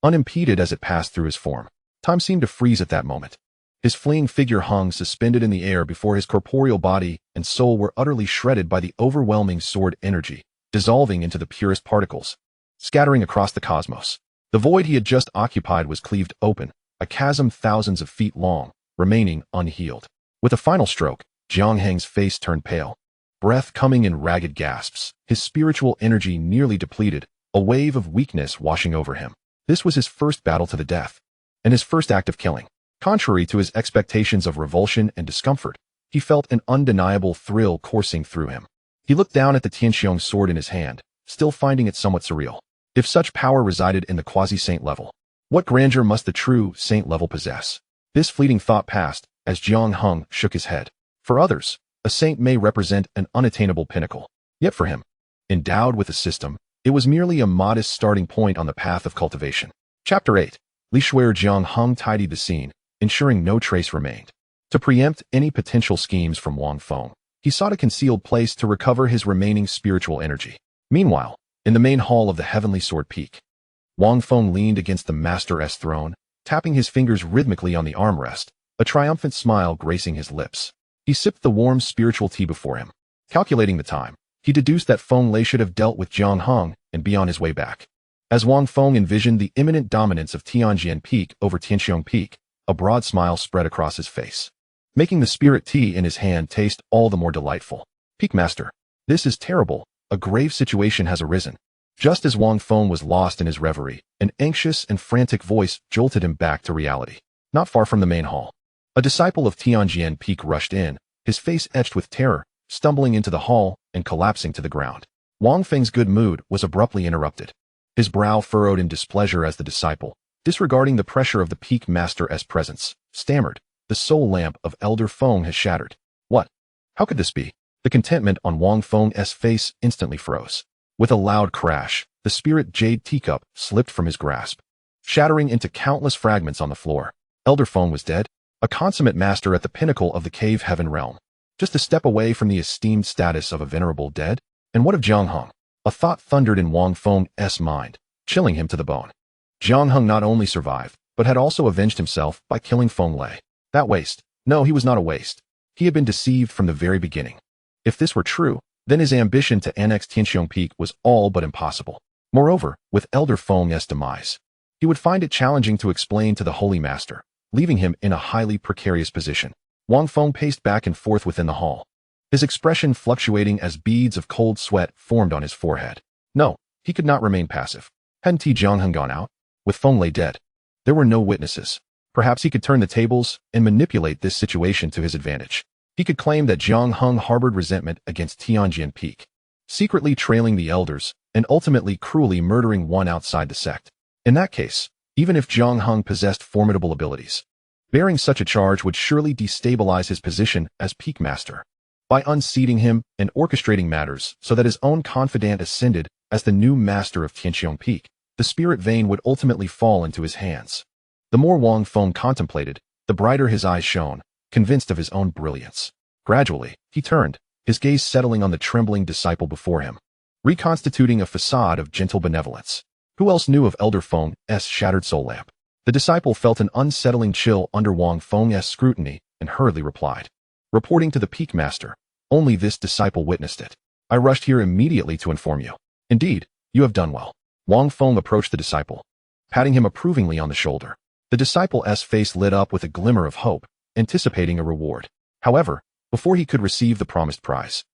Unimpeded as it passed through his form, time seemed to freeze at that moment. His fleeing figure hung suspended in the air before his corporeal body and soul were utterly shredded by the overwhelming sword energy, dissolving into the purest particles, scattering across the cosmos. The void he had just occupied was cleaved open, a chasm thousands of feet long, remaining unhealed. With a final stroke, Jiang Heng's face turned pale, breath coming in ragged gasps, his spiritual energy nearly depleted, a wave of weakness washing over him. This was his first battle to the death, and his first act of killing. Contrary to his expectations of revulsion and discomfort, he felt an undeniable thrill coursing through him. He looked down at the Tianqiong sword in his hand, still finding it somewhat surreal. If such power resided in the quasi-saint level, what grandeur must the true saint level possess? This fleeting thought passed as Jiang Heng shook his head. For others, a saint may represent an unattainable pinnacle. Yet for him, endowed with a system, it was merely a modest starting point on the path of cultivation. Chapter 8. Li Shuer Jiang Heng tidied the scene, ensuring no trace remained. To preempt any potential schemes from Wang Feng, he sought a concealed place to recover his remaining spiritual energy. Meanwhile, in the main hall of the Heavenly Sword Peak, Wang Feng leaned against the Master's throne, tapping his fingers rhythmically on the armrest, a triumphant smile gracing his lips. He sipped the warm spiritual tea before him. Calculating the time, he deduced that Feng Lei should have dealt with Jiang Heng and be on his way back. As Wang Feng envisioned the imminent dominance of Tianjin Peak over Tianqiong Peak, a broad smile spread across his face, making the spirit tea in his hand taste all the more delightful. Peak Master, this is terrible. A grave situation has arisen. Just as Wang Feng was lost in his reverie, an anxious and frantic voice jolted him back to reality. Not far from the main hall, a disciple of Tianjin Peak rushed in, his face etched with terror, stumbling into the hall and collapsing to the ground. Wang Feng's good mood was abruptly interrupted. His brow furrowed in displeasure as the disciple, disregarding the pressure of the Peak Master's presence, stammered, "The soul lamp of Elder Feng has shattered." What? How could this be? The contentment on Wang Feng's face instantly froze. With a loud crash, the spirit jade teacup slipped from his grasp, shattering into countless fragments on the floor. Elder Feng was dead, a consummate master at the pinnacle of the cave heaven realm, just a step away from the esteemed status of a venerable dead. And what of Jiang Heng? A thought thundered in Wang Feng's mind, chilling him to the bone. Jiang Heng not only survived, but had also avenged himself by killing Feng Lei. That waste. No, he was not a waste. He had been deceived from the very beginning. If this were true, then his ambition to annex Qiong Peak was all but impossible. Moreover, with Elder Feng's demise, he would find it challenging to explain to the Holy Master, leaving him in a highly precarious position. Wang Feng paced back and forth within the hall, his expression fluctuating as beads of cold sweat formed on his forehead. No, he could not remain passive. Hadn't Jiang Heng gone out? With Feng lay dead, there were no witnesses. Perhaps he could turn the tables and manipulate this situation to his advantage. He could claim that Jiang Heng harbored resentment against Qiong Peak, secretly trailing the elders and ultimately cruelly murdering one outside the sect. In that case, even if Jiang Heng possessed formidable abilities, bearing such a charge would surely destabilize his position as Peak Master. By unseating him and orchestrating matters so that his own confidant ascended as the new master of Qiong Peak, the spirit vein would ultimately fall into his hands. The more Wang Feng contemplated, the brighter his eyes shone, convinced of his own brilliance. Gradually, he turned, his gaze settling on the trembling disciple before him, reconstituting a facade of gentle benevolence. Who else knew of Elder Feng's shattered soul lamp? The disciple felt an unsettling chill under Wang Feng's scrutiny and hurriedly replied, reporting to the Peak Master. Only this disciple witnessed it. I rushed here immediately to inform you. Indeed, you have done well. Wang Feng approached the disciple, patting him approvingly on the shoulder. The disciple's face lit up with a glimmer of hope, anticipating a reward. However, before he could receive the promised prize,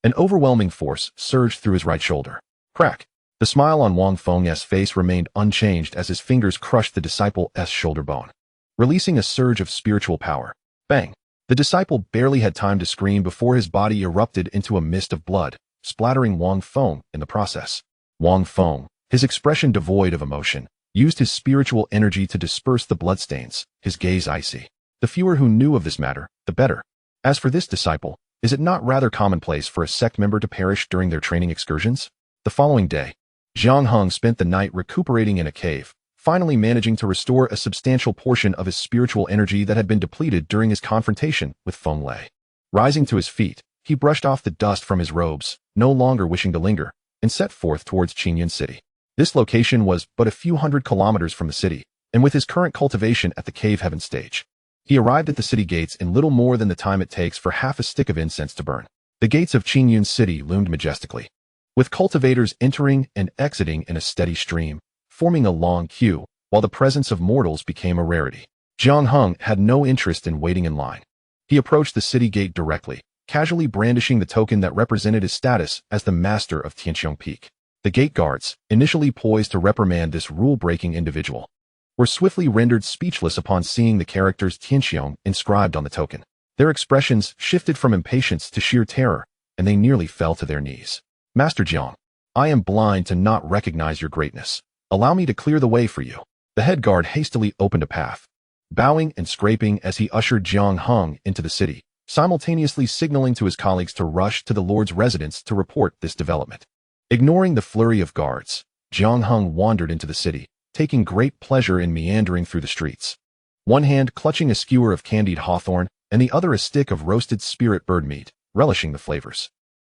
an overwhelming force surged through his right shoulder. Crack! The smile on Wang Feng's face remained unchanged as his fingers crushed the disciple's shoulder bone, releasing a surge of spiritual power. Bang! The disciple barely had time to scream before his body erupted into a mist of blood, splattering Wang Feng in the process. Wang Feng, his expression devoid of emotion, used his spiritual energy to disperse the bloodstains, his gaze icy. The fewer who knew of this matter, the better. As for this disciple, is it not rather commonplace for a sect member to perish during their training excursions? The following day, Jiang Heng spent the night recuperating in a cave, finally managing to restore a substantial portion of his spiritual energy that had been depleted during his confrontation with Feng Lei. Rising to his feet, he brushed off the dust from his robes, no longer wishing to linger, and set forth towards Qiong City. This location was but a few hundred kilometers from the city, and with his current cultivation at the Cave Heaven stage, he arrived at the city gates in little more than the time it takes for half a stick of incense to burn. The gates of Qiong City loomed majestically, with cultivators entering and exiting in a steady stream, forming a long queue, while the presence of mortals became a rarity. Jiang Heng had no interest in waiting in line. He approached the city gate directly, casually brandishing the token that represented his status as the master of Qiong Peak. The gate guards, initially poised to reprimand this rule-breaking individual, were swiftly rendered speechless upon seeing the characters Qiong inscribed on the token. Their expressions shifted from impatience to sheer terror, and they nearly fell to their knees. Master Jiang, I am blind to not recognize your greatness. Allow me to clear the way for you. The head guard hastily opened a path, bowing and scraping as he ushered Jiang Heng into the city, simultaneously signaling to his colleagues to rush to the Lord's residence to report this development. Ignoring the flurry of guards, Jiang Heng wandered into the city, taking great pleasure in meandering through the streets. One hand clutching a skewer of candied hawthorn and the other a stick of roasted spirit bird meat, relishing the flavors.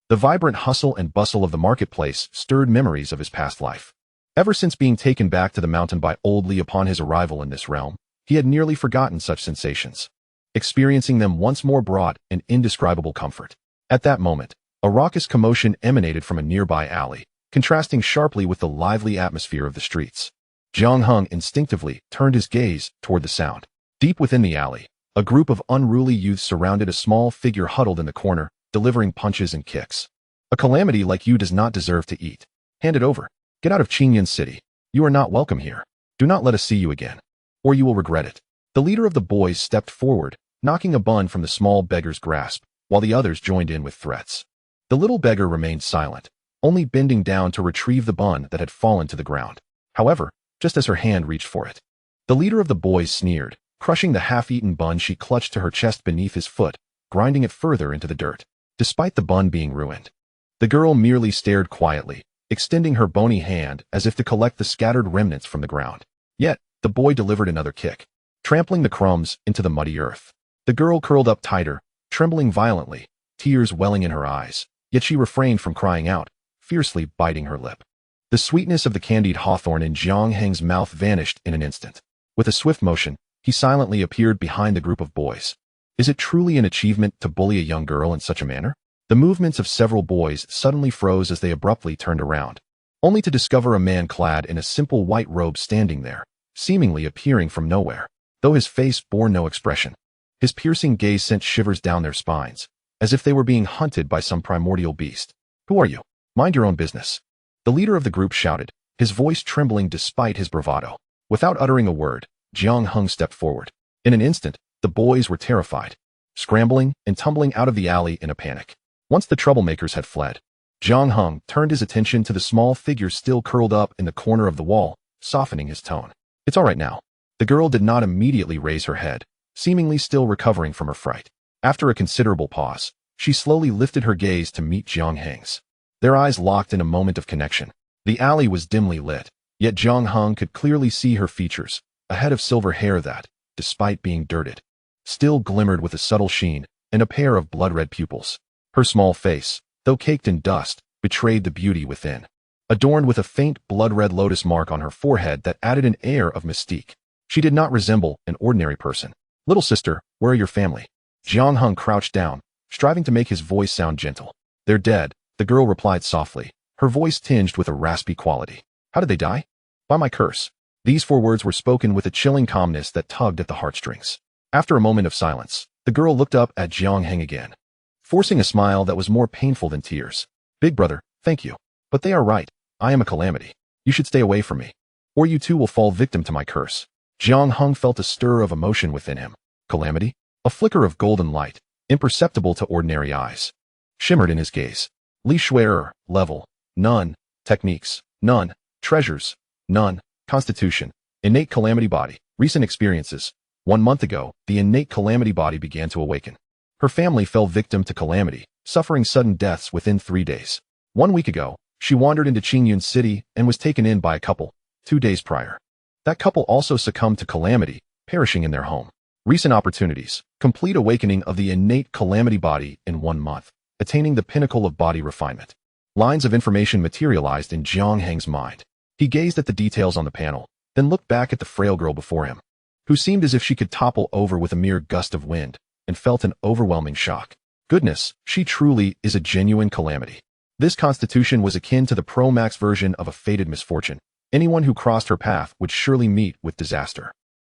The vibrant hustle and bustle of the marketplace stirred memories of his past life. Ever since being taken back to the mountain by Old Li upon his arrival in this realm, he had nearly forgotten such sensations. Experiencing them once more brought an indescribable comfort. At that moment, a raucous commotion emanated from a nearby alley, contrasting sharply with the lively atmosphere of the streets. Jiang Heng instinctively turned his gaze toward the sound. Deep within the alley, a group of unruly youths surrounded a small figure huddled in the corner, delivering punches and kicks. A calamity like you does not deserve to eat. Hand it over. Get out of Qiong City. You are not welcome here. Do not let us see you again, or you will regret it. The leader of the boys stepped forward, knocking a bun from the small beggar's grasp, while the others joined in with threats. The little beggar remained silent, only bending down to retrieve the bun that had fallen to the ground. However, just as her hand reached for it, the leader of the boys sneered, crushing the half-eaten bun she clutched to her chest beneath his foot, grinding it further into the dirt. Despite the bun being ruined, the girl merely stared quietly, extending her bony hand as if to collect the scattered remnants from the ground. Yet, the boy delivered another kick, trampling the crumbs into the muddy earth. The girl curled up tighter, trembling violently, tears welling in her eyes, yet she refrained from crying out, fiercely biting her lip. The sweetness of the candied hawthorn in Jiang Heng's mouth vanished in an instant. With a swift motion, He silently appeared behind the group of boys. Is it truly an achievement to bully a young girl in such a manner? The movements of several boys suddenly froze as they abruptly turned around, only to discover a man clad in a simple white robe standing there, seemingly appearing from nowhere, though his face bore no expression. His piercing gaze sent shivers down their spines, as if they were being hunted by some primordial beast. Who are you? Mind your own business. The leader of the group shouted, his voice trembling despite his bravado. Without uttering a word, Jiang Heng stepped forward. In an instant, the boys were terrified, scrambling and tumbling out of the alley in a panic. Once the troublemakers had fled, Jiang Heng turned his attention to the small figure still curled up in the corner of the wall, softening his tone. It's all right now. The girl did not immediately raise her head, seemingly still recovering from her fright. After a considerable pause, she slowly lifted her gaze to meet Jiang Heng's. Their eyes locked in a moment of connection. The alley was dimly lit, yet Jiang Heng could clearly see her features, a head of silver hair that, despite being dirted, still glimmered with a subtle sheen, and a pair of blood-red pupils. Her small face, though caked in dust, betrayed the beauty within, adorned with a faint blood-red lotus mark on her forehead that added an air of mystique. She did not resemble an ordinary person. Little sister, where are your family? Jiang Heng crouched down, striving to make his voice sound gentle. They're dead, the girl replied softly, her voice tinged with a raspy quality. How did they die? By my curse. These 4 words were spoken with a chilling calmness that tugged at the heartstrings. After a moment of silence, the girl looked up at Jiang Heng again, forcing a smile that was more painful than tears. Big brother, thank you. But they are right. I am a calamity. You should stay away from me, or you too will fall victim to my curse. Jiang Heng felt a stir of emotion within him. Calamity? A flicker of golden light, imperceptible to ordinary eyes, shimmered in his gaze. Li Shuer, level, none. Techniques, none. Treasures, none. Constitution, innate calamity body. Recent experiences. 1 month ago, the innate calamity body began to awaken. Her family fell victim to calamity, suffering sudden deaths within 3 days. 1 week ago, she wandered into Qingyun City and was taken in by a couple, 2 days prior. That couple also succumbed to calamity, perishing in their home. Recent opportunities, complete awakening of the innate calamity body in 1 month, attaining the pinnacle of body refinement. Lines of information materialized in Jiang Heng's mind. He gazed at the details on the panel, then looked back at the frail girl before him, who seemed as if she could topple over with a mere gust of wind, and felt an overwhelming shock. Goodness, she truly is a genuine calamity. This constitution was akin to the Pro-Max version of a fated misfortune. Anyone who crossed her path would surely meet with disaster.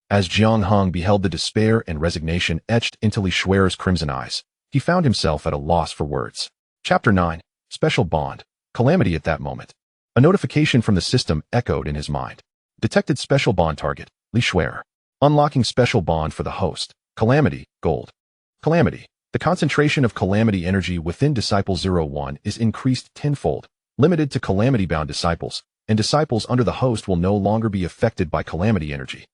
As Jiang Heng beheld the despair and resignation etched into Li Shuer's crimson eyes, he found himself at a loss for words. Chapter 9. Special Bond. Calamity. At that moment, a notification from the system echoed in his mind. Detected special bond target, Li Shuer. Unlocking special bond for the host. Calamity, gold. Calamity. The concentration of calamity energy within Disciple 01 is increased tenfold, limited to calamity-bound disciples, and disciples under the host will no longer be affected by calamity energy,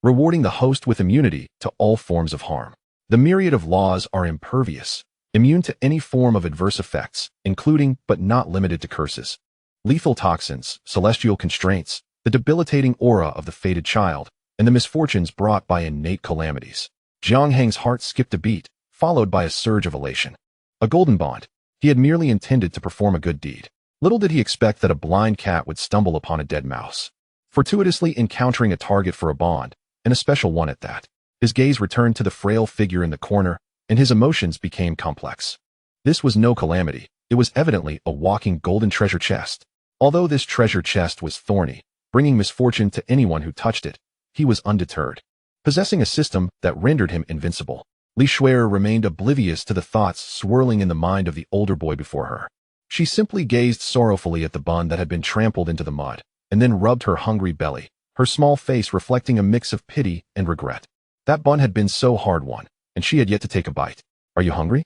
rewarding the host with immunity to all forms of harm. The myriad of laws are impervious, immune to any form of adverse effects, including but not limited to curses, lethal toxins, celestial constraints, the debilitating aura of the fated child, and the misfortunes brought by innate calamities. Jiang Heng's heart skipped a beat, followed by a surge of elation. A golden bond. He had merely intended to perform a good deed. Little did he expect that a blind cat would stumble upon a dead mouse, fortuitously encountering a target for a bond, and a special one at that. His gaze returned to the frail figure in the corner, and his emotions became complex. This was no calamity. It was evidently a walking golden treasure chest. Although this treasure chest was thorny, bringing misfortune to anyone who touched it, he was undeterred. Possessing a system that rendered him invincible, Li Shuer remained oblivious to the thoughts swirling in the mind of the older boy before her. She simply gazed sorrowfully at the bun that had been trampled into the mud, and then rubbed her hungry belly, her small face reflecting a mix of pity and regret. That bun had been so hard-won, and she had yet to take a bite. Are you hungry?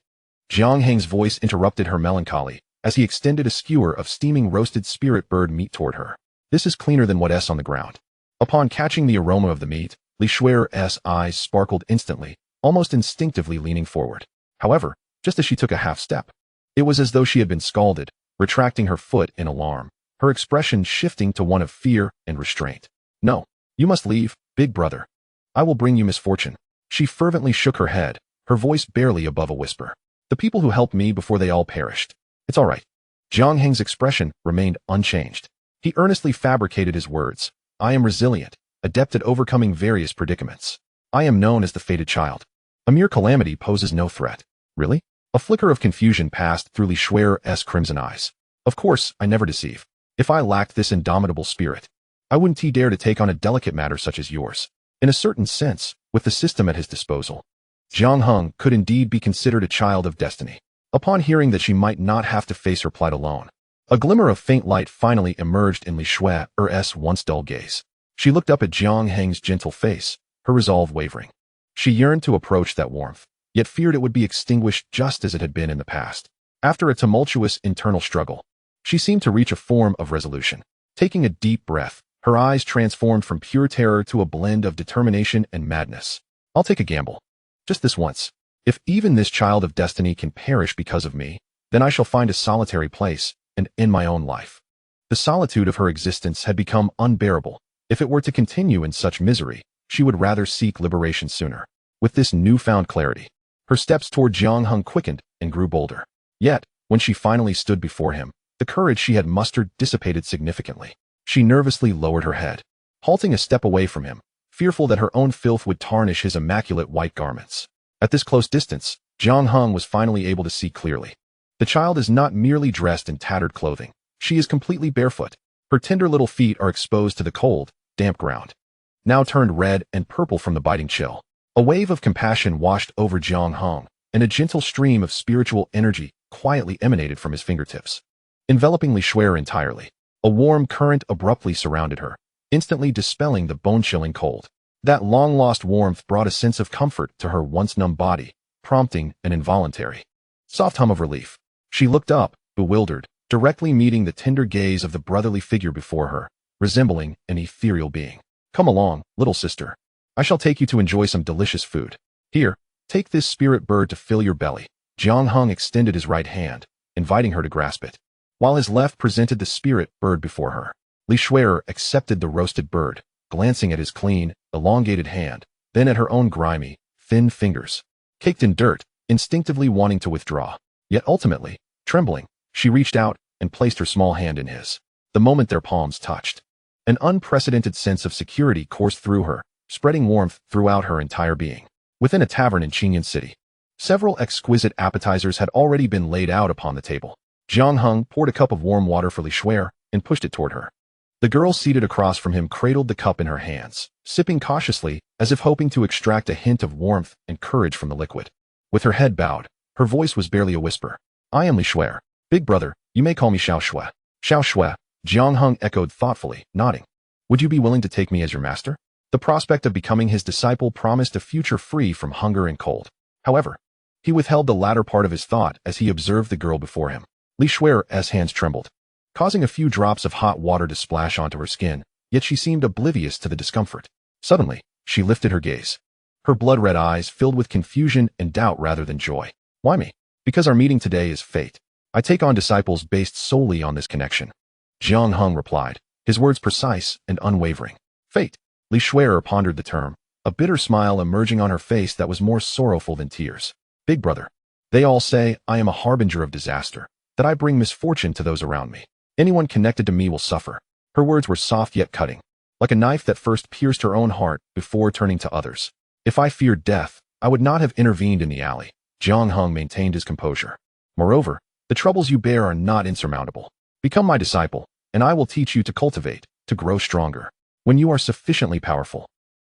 Jiang Heng's voice interrupted her melancholy, as he extended a skewer of steaming roasted spirit bird meat toward her. This is cleaner than what's on the ground. Upon catching the aroma of the meat, Li Shuer's eyes sparkled instantly, almost instinctively leaning forward. However, just as she took a half step, it was as though she had been scalded, retracting her foot in alarm, her expression shifting to one of fear and restraint. No, you must leave, big brother. I will bring you misfortune. She fervently shook her head, her voice barely above a whisper. The people who helped me before they all perished. It's all right. Jiang Heng's expression remained unchanged. He earnestly fabricated his words. I am resilient, adept at overcoming various predicaments. I am known as the fated child. A mere calamity poses no threat. Really? A flicker of confusion passed through Li Shuer's crimson eyes. Of course, I never deceive. If I lacked this indomitable spirit, I wouldn't dare to take on a delicate matter such as yours. In a certain sense, with the system at his disposal, Jiang Heng could indeed be considered a child of destiny. Upon hearing that she might not have to face her plight alone, a glimmer of faint light finally emerged in Li Shuer's once dull gaze. She looked up at Jiang Heng's gentle face, her resolve wavering. She yearned to approach that warmth, yet feared it would be extinguished just as it had been in the past. After a tumultuous internal struggle, she seemed to reach a form of resolution. Taking a deep breath, her eyes transformed from pure terror to a blend of determination and madness. I'll take a gamble. Just this once. If even this child of destiny can perish because of me, then I shall find a solitary place and end my own life. The solitude of her existence had become unbearable. If it were to continue in such misery, she would rather seek liberation sooner. With this newfound clarity, her steps toward Jiang Heng quickened and grew bolder. Yet, when she finally stood before him, the courage she had mustered dissipated significantly. She nervously lowered her head, halting a step away from him, fearful that her own filth would tarnish his immaculate white garments. At this close distance, Jiang Heng was finally able to see clearly. The child is not merely dressed in tattered clothing. She is completely barefoot. Her tender little feet are exposed to the cold, damp ground, now turned red and purple from the biting chill. A wave of compassion washed over Jiang Heng, and a gentle stream of spiritual energy quietly emanated from his fingertips, enveloping Li Shuer entirely. A warm current abruptly surrounded her, instantly dispelling the bone-chilling cold. That long-lost warmth brought a sense of comfort to her once-numb body, prompting an involuntary, soft hum of relief. She looked up, bewildered, directly meeting the tender gaze of the brotherly figure before her, resembling an ethereal being. Come along, little sister. I shall take you to enjoy some delicious food. Here, take this spirit bird to fill your belly. Jiang Heng extended his right hand, inviting her to grasp it, while his left presented the spirit bird before her. Li Shuer accepted the roasted bird, glancing at his clean, elongated hand, then at her own grimy, thin fingers, caked in dirt, instinctively wanting to withdraw. Yet ultimately, trembling, she reached out and placed her small hand in his. The moment their palms touched, an unprecedented sense of security coursed through her, spreading warmth throughout her entire being. Within a tavern in Qingyun City, several exquisite appetizers had already been laid out upon the table. Jiang Heng poured a cup of warm water for Li Shuer and pushed it toward her. The girl seated across from him cradled the cup in her hands, sipping cautiously as if hoping to extract a hint of warmth and courage from the liquid. With her head bowed, her voice was barely a whisper. I am Li Shuer. Big brother, you may call me Xiao Shui. Xiao Shui, Jiang Heng echoed thoughtfully, nodding. Would you be willing to take me as your master? The prospect of becoming his disciple promised a future free from hunger and cold. However, he withheld the latter part of his thought as he observed the girl before him. Li Shuer's hands trembled, causing a few drops of hot water to splash onto her skin, yet she seemed oblivious to the discomfort. Suddenly, she lifted her gaze. Her blood-red eyes filled with confusion and doubt rather than joy. Why me? Because our meeting today is fate. I take on disciples based solely on this connection. Jiang Heng replied, his words precise and unwavering. Fate. Li Shuer pondered the term, a bitter smile emerging on her face that was more sorrowful than tears. Big brother. They all say I am a harbinger of disaster, that I bring misfortune to those around me. Anyone connected to me will suffer. Her words were soft yet cutting, like a knife that first pierced her own heart before turning to others. If I feared death, I would not have intervened in the alley. Jiang Heng maintained his composure. Moreover, the troubles you bear are not insurmountable. Become my disciple, and I will teach you to cultivate, to grow stronger. When you are sufficiently powerful,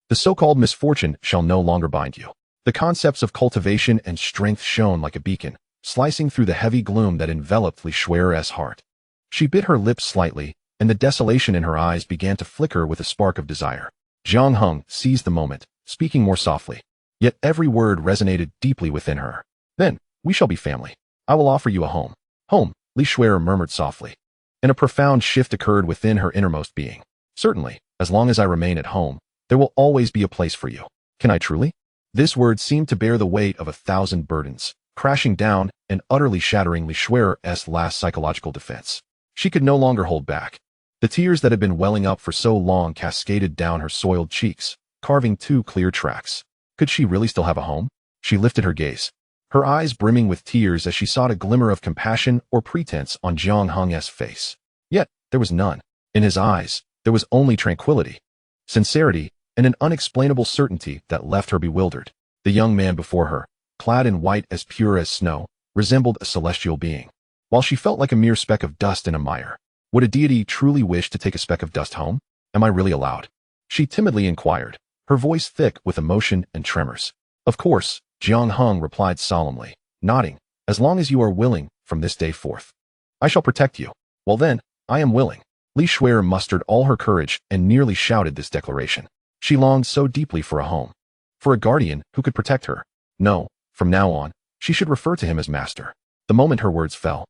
the so-called misfortune shall no longer bind you. The concepts of cultivation and strength shone like a beacon, slicing through the heavy gloom that enveloped Li Shuer's heart. She bit her lips slightly, and the desolation in her eyes began to flicker with a spark of desire. Jiang Heng seized the moment, speaking more softly. Yet every word resonated deeply within her. Then, we shall be family. I will offer you a home. Home, Li Shuer murmured softly. And a profound shift occurred within her innermost being. Certainly, as long as I remain at home, there will always be a place for you. Can I truly? This word seemed to bear the weight of 1,000 burdens, crashing down and utterly shattering Li Shuer's last psychological defense. She could no longer hold back. The tears that had been welling up for so long cascaded down her soiled cheeks, carving 2 clear tracks. Could she really still have a home? She lifted her gaze, her eyes brimming with tears as she sought a glimmer of compassion or pretense on Jiang Heng's face. Yet, there was none. In his eyes, there was only tranquility. Sincerity, and an unexplainable certainty that left her bewildered. The young man before her, clad in white as pure as snow, resembled a celestial being, while she felt like a mere speck of dust in a mire. Would a deity truly wish to take a speck of dust home? Am I really allowed? She timidly inquired, her voice thick with emotion and tremors. Of course, Jiang Heng replied solemnly, nodding, as long as you are willing from this day forth. I shall protect you. Well then, I am willing. Li Shuer mustered all her courage and nearly shouted this declaration. She longed so deeply for a home, for a guardian who could protect her. No, from now on, she should refer to him as master. The moment her words fell,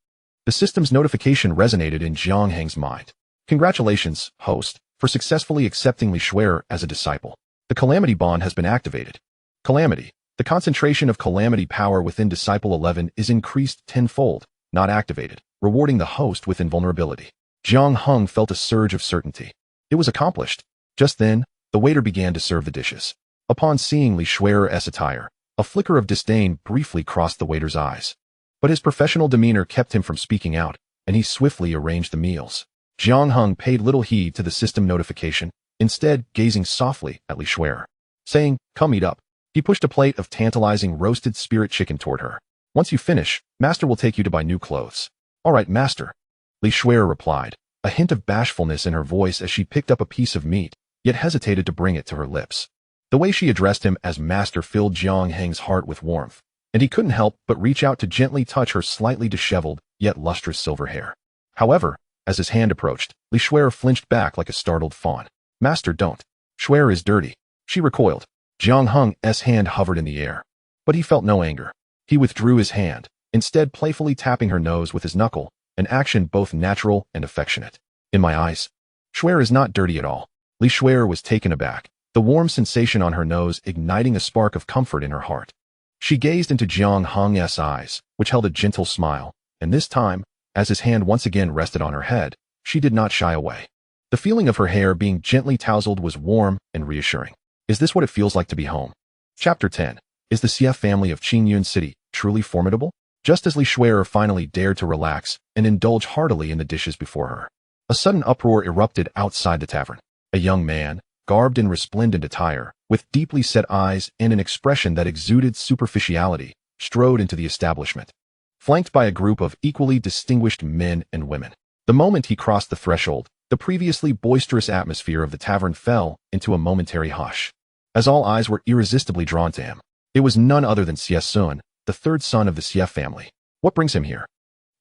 the system's notification resonated in Jiang Heng's mind. Congratulations, host, for successfully accepting Li Shuer as a disciple. The Calamity bond has been activated. Calamity. The concentration of Calamity power within Disciple 11 is increased tenfold, not activated, rewarding the host with invulnerability. Jiang Heng felt a surge of certainty. It was accomplished. Just then, the waiter began to serve the dishes. Upon seeing Li Shuer's attire, a flicker of disdain briefly crossed the waiter's eyes. But his professional demeanor kept him from speaking out, and he swiftly arranged the meals. Jiang Heng paid little heed to the system notification, instead gazing softly at Li Shuer. Saying, "Come eat up." He pushed a plate of tantalizing roasted spirit chicken toward her. "Once you finish, Master will take you to buy new clothes." "All right, Master," Li Shuer replied, a hint of bashfulness in her voice as she picked up a piece of meat, yet hesitated to bring it to her lips. The way she addressed him as Master filled Jiang Heng's heart with warmth, and he couldn't help but reach out to gently touch her slightly disheveled, yet lustrous silver hair. However, as his hand approached, Li Shuer flinched back like a startled fawn. "Master, don't. Shuer is dirty." She recoiled. Jiang Heng's hand hovered in the air. But he felt no anger. He withdrew his hand, instead playfully tapping her nose with his knuckle, an action both natural and affectionate. "In my eyes, Shuer is not dirty at all." Li Shuer was taken aback, the warm sensation on her nose igniting a spark of comfort in her heart. She gazed into Jiang Heng's eyes, which held a gentle smile, and this time, as his hand once again rested on her head, she did not shy away. The feeling of her hair being gently tousled was warm and reassuring. Is this what it feels like to be home? Chapter 10. Is the CF family of Qingyun City truly formidable? Just as Li Shuer finally dared to relax and indulge heartily in the dishes before her, a sudden uproar erupted outside the tavern. A young man, garbed in resplendent attire, with deeply set eyes and an expression that exuded superficiality, strode into the establishment, flanked by a group of equally distinguished men and women. The moment he crossed the threshold, the previously boisterous atmosphere of the tavern fell into a momentary hush, as all eyes were irresistibly drawn to him. It was none other than Xie Sun, the third son of the Xie family. What brings him here?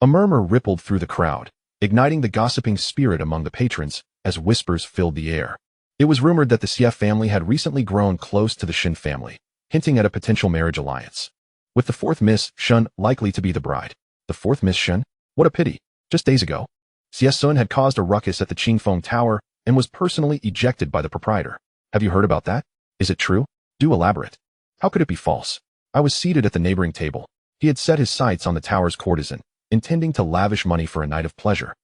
A murmur rippled through the crowd, igniting the gossiping spirit among the patrons as whispers filled the air. It was rumored that the Xie family had recently grown close to the Shen family, hinting at a potential marriage alliance, with the fourth Miss Shen likely to be the bride. The fourth Miss Shen? What a pity. Just days ago, Xie Sun had caused a ruckus at the Qingfeng Tower and was personally ejected by the proprietor. Have you heard about that? Is it true? Do elaborate. How could it be false? I was seated at the neighboring table. He had set his sights on the tower's courtesan, intending to lavish money for a night of pleasure.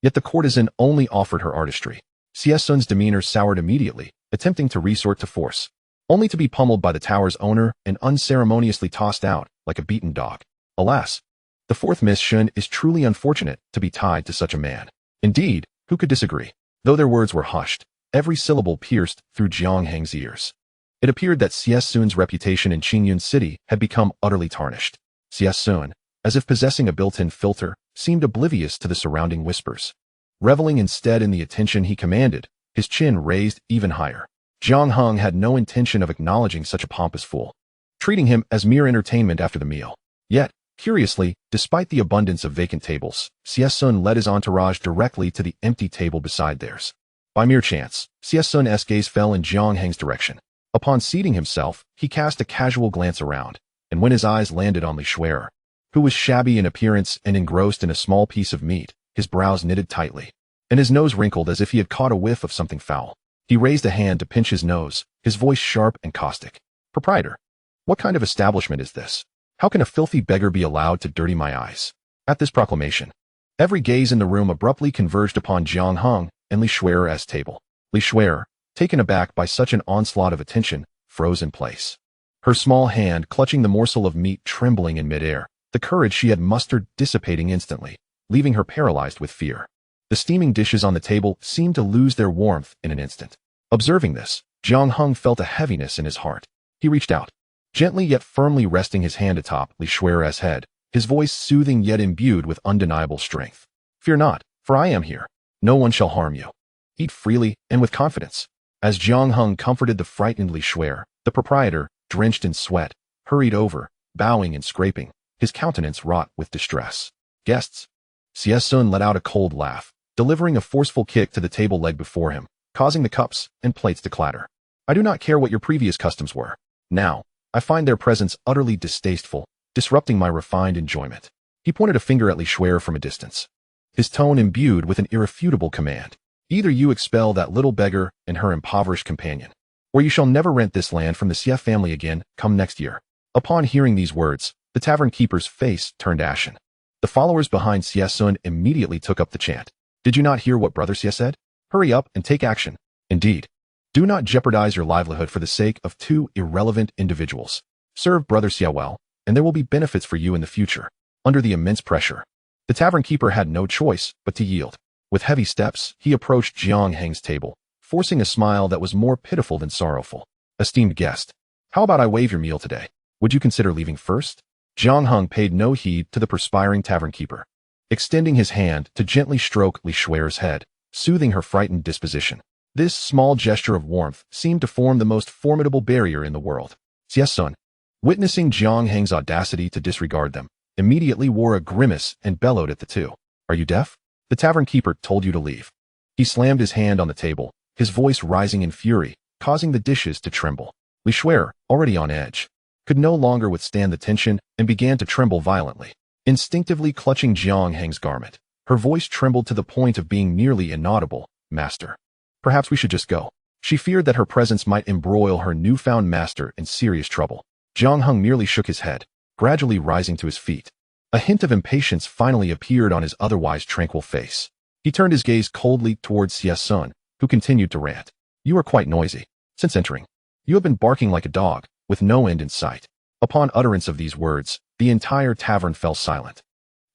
Yet the courtesan only offered her artistry. Xie Sun's demeanor soured immediately, attempting to resort to force, only to be pummeled by the tower's owner and unceremoniously tossed out like a beaten dog. Alas, the fourth Miss Shen is truly unfortunate to be tied to such a man. Indeed, who could disagree? Though their words were hushed, every syllable pierced through Jiang Heng's ears. It appeared that Xie Sun's reputation in Qingyun City had become utterly tarnished. Xie Sun, as if possessing a built-in filter, seemed oblivious to the surrounding whispers. Reveling instead in the attention he commanded, his chin raised even higher. Jiang Heng had no intention of acknowledging such a pompous fool, treating him as mere entertainment after the meal. Yet, curiously, despite the abundance of vacant tables, Xie Sun led his entourage directly to the empty table beside theirs. By mere chance, Xie Sun's gaze fell in Jiang Heng's direction. Upon seating himself, he cast a casual glance around, and when his eyes landed on Li Shuer, who was shabby in appearance and engrossed in a small piece of meat, his brows knitted tightly, and his nose wrinkled as if he had caught a whiff of something foul. He raised a hand to pinch his nose, his voice sharp and caustic. "Proprietor, what kind of establishment is this? How can a filthy beggar be allowed to dirty my eyes?" At this proclamation, every gaze in the room abruptly converged upon Jiang Heng and Li Shuer's table. Li Shuer, taken aback by such an onslaught of attention, froze in place, her small hand clutching the morsel of meat trembling in midair, the courage she had mustered dissipating instantly, leaving her paralyzed with fear. The steaming dishes on the table seemed to lose their warmth in an instant. Observing this, Jiang Heng felt a heaviness in his heart. He reached out, gently yet firmly resting his hand atop Li Shui's head, his voice soothing yet imbued with undeniable strength. Fear not, for I am here. No one shall harm you. Eat freely and with confidence. As Jiang Heng comforted the frightened Li Shui, the proprietor, drenched in sweat, hurried over, bowing and scraping, his countenance wrought with distress. Guests. Xie Sun let out a cold laugh, delivering a forceful kick to the table leg before him, causing the cups and plates to clatter. I do not care what your previous customs were. Now, I find their presence utterly distasteful, disrupting my refined enjoyment. He pointed a finger at Li Shui from a distance, his tone imbued with an irrefutable command. Either you expel that little beggar and her impoverished companion, or you shall never rent this land from the Xie family again come next year. Upon hearing these words, the tavern keeper's face turned ashen. The followers behind Xie Sun immediately took up the chant. Did you not hear what Brother Xie said? Hurry up and take action. Indeed. Do not jeopardize your livelihood for the sake of two irrelevant individuals. Serve Brother Xie well, and there will be benefits for you in the future. Under the immense pressure, the tavern keeper had no choice but to yield. With heavy steps, he approached Jiang Heng's table, forcing a smile that was more pitiful than sorrowful. Esteemed guest, how about I waive your meal today? Would you consider leaving first? Jiang Heng paid no heed to the perspiring tavern keeper, extending his hand to gently stroke Li Shui's head, soothing her frightened disposition. This small gesture of warmth seemed to form the most formidable barrier in the world. Xie Sun, witnessing Jiang Heng's audacity to disregard them, immediately wore a grimace and bellowed at the two. Are you deaf? The tavern keeper told you to leave. He slammed his hand on the table, his voice rising in fury, causing the dishes to tremble. Li Shui, already on edge, could no longer withstand the tension and began to tremble violently. Instinctively clutching Jiang Heng's garment, her voice trembled to the point of being nearly inaudible. Master. Perhaps we should just go. She feared that her presence might embroil her newfound master in serious trouble. Jiang Heng merely shook his head, gradually rising to his feet. A hint of impatience finally appeared on his otherwise tranquil face. He turned his gaze coldly towards Xie Sun, who continued to rant. You are quite noisy. Since entering, you have been barking like a dog, with no end in sight. Upon utterance of these words, the entire tavern fell silent.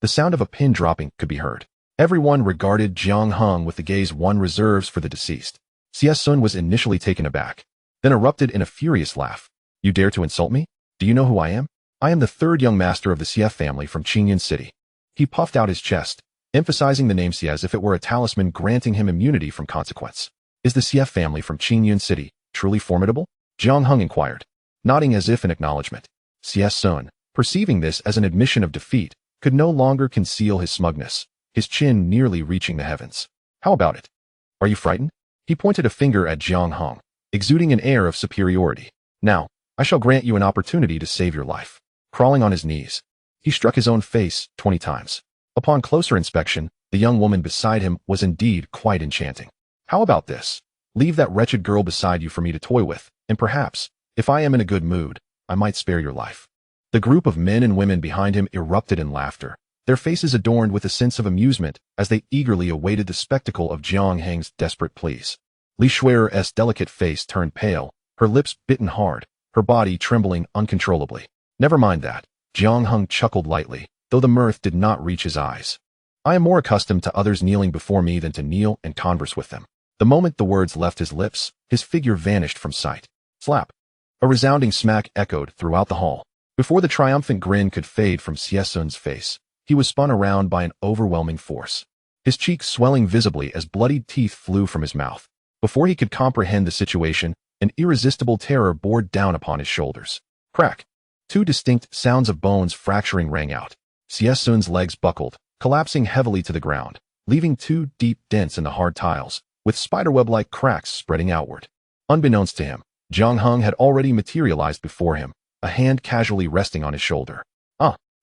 The sound of a pin dropping could be heard. Everyone regarded Jiang Heng with the gaze one reserves for the deceased. Xie Sun was initially taken aback, then erupted in a furious laugh. You dare to insult me? Do you know who I am? I am the third young master of the Xie family from Qingyun City. He puffed out his chest, emphasizing the name Xie as if it were a talisman granting him immunity from consequence. Is the Xie family from Qingyun City truly formidable? Jiang Heng inquired, nodding as if in acknowledgement. Xie Sun, perceiving this as an admission of defeat, could no longer conceal his smugness, his chin nearly reaching the heavens. How about it? Are you frightened? He pointed a finger at Jiang Heng, exuding an air of superiority. Now, I shall grant you an opportunity to save your life. Crawling on his knees, he struck his own face 20 times. Upon closer inspection, the young woman beside him was indeed quite enchanting. How about this? Leave that wretched girl beside you for me to toy with, and perhaps, if I am in a good mood, I might spare your life. The group of men and women behind him erupted in laughter, their faces adorned with a sense of amusement as they eagerly awaited the spectacle of Jiang Heng's desperate pleas. Li Shui's delicate face turned pale, her lips bitten hard, her body trembling uncontrollably. Never mind that. Jiang Heng chuckled lightly, though the mirth did not reach his eyes. I am more accustomed to others kneeling before me than to kneel and converse with them. The moment the words left his lips, his figure vanished from sight. Slap. A resounding smack echoed throughout the hall. Before the triumphant grin could fade from Xie Sun's face, he was spun around by an overwhelming force, his cheeks swelling visibly as bloodied teeth flew from his mouth. Before he could comprehend the situation, an irresistible terror bore down upon his shoulders. Crack. Two distinct sounds of bones fracturing rang out. Xie Sun's legs buckled, collapsing heavily to the ground, leaving two deep dents in the hard tiles, with spiderweb-like cracks spreading outward. Unbeknownst to him, Jiang Heng had already materialized before him, a hand casually resting on his shoulder.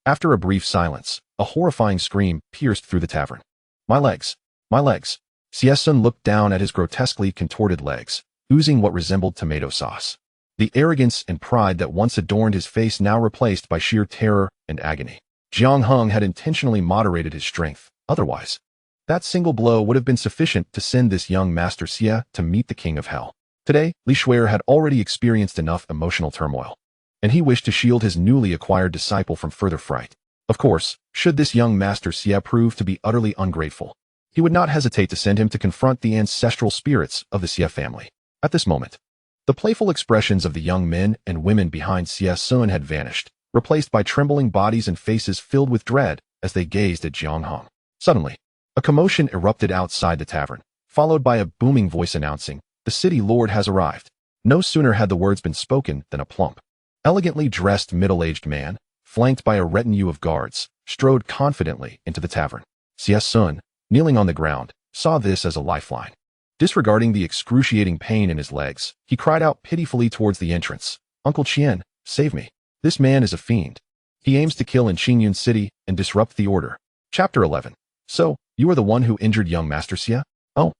After a brief silence, a horrifying scream pierced through the tavern. My legs! My legs! Xie Sun looked down at his grotesquely contorted legs, oozing what resembled tomato sauce. The arrogance and pride that once adorned his face now replaced by sheer terror and agony. Jiang Heng had intentionally moderated his strength, otherwise, that single blow would have been sufficient to send this young Master Xie to meet the King of Hell. Today, Li Shui had already experienced enough emotional turmoil, and he wished to shield his newly acquired disciple from further fright. Of course, should this young Master Xie prove to be utterly ungrateful, he would not hesitate to send him to confront the ancestral spirits of the Xie family. At this moment, The playful expressions of the young men and women behind Sun had vanished, replaced by trembling bodies and faces filled with dread as they gazed at Jiang Heng. Suddenly, a commotion erupted outside the tavern, followed by a booming voice announcing, "The city lord has arrived." No sooner had the words been spoken than a plump, elegantly dressed middle-aged man, flanked by a retinue of guards, strode confidently into the tavern. Sun, kneeling on the ground, saw this as a lifeline. Disregarding the excruciating pain in his legs, he cried out pitifully towards the entrance, "Uncle Qian, save me. This man is a fiend. He aims to kill in Qingyun City and disrupt the order." Chapter 11. "So, you are the one who injured young Master Xia? Oh,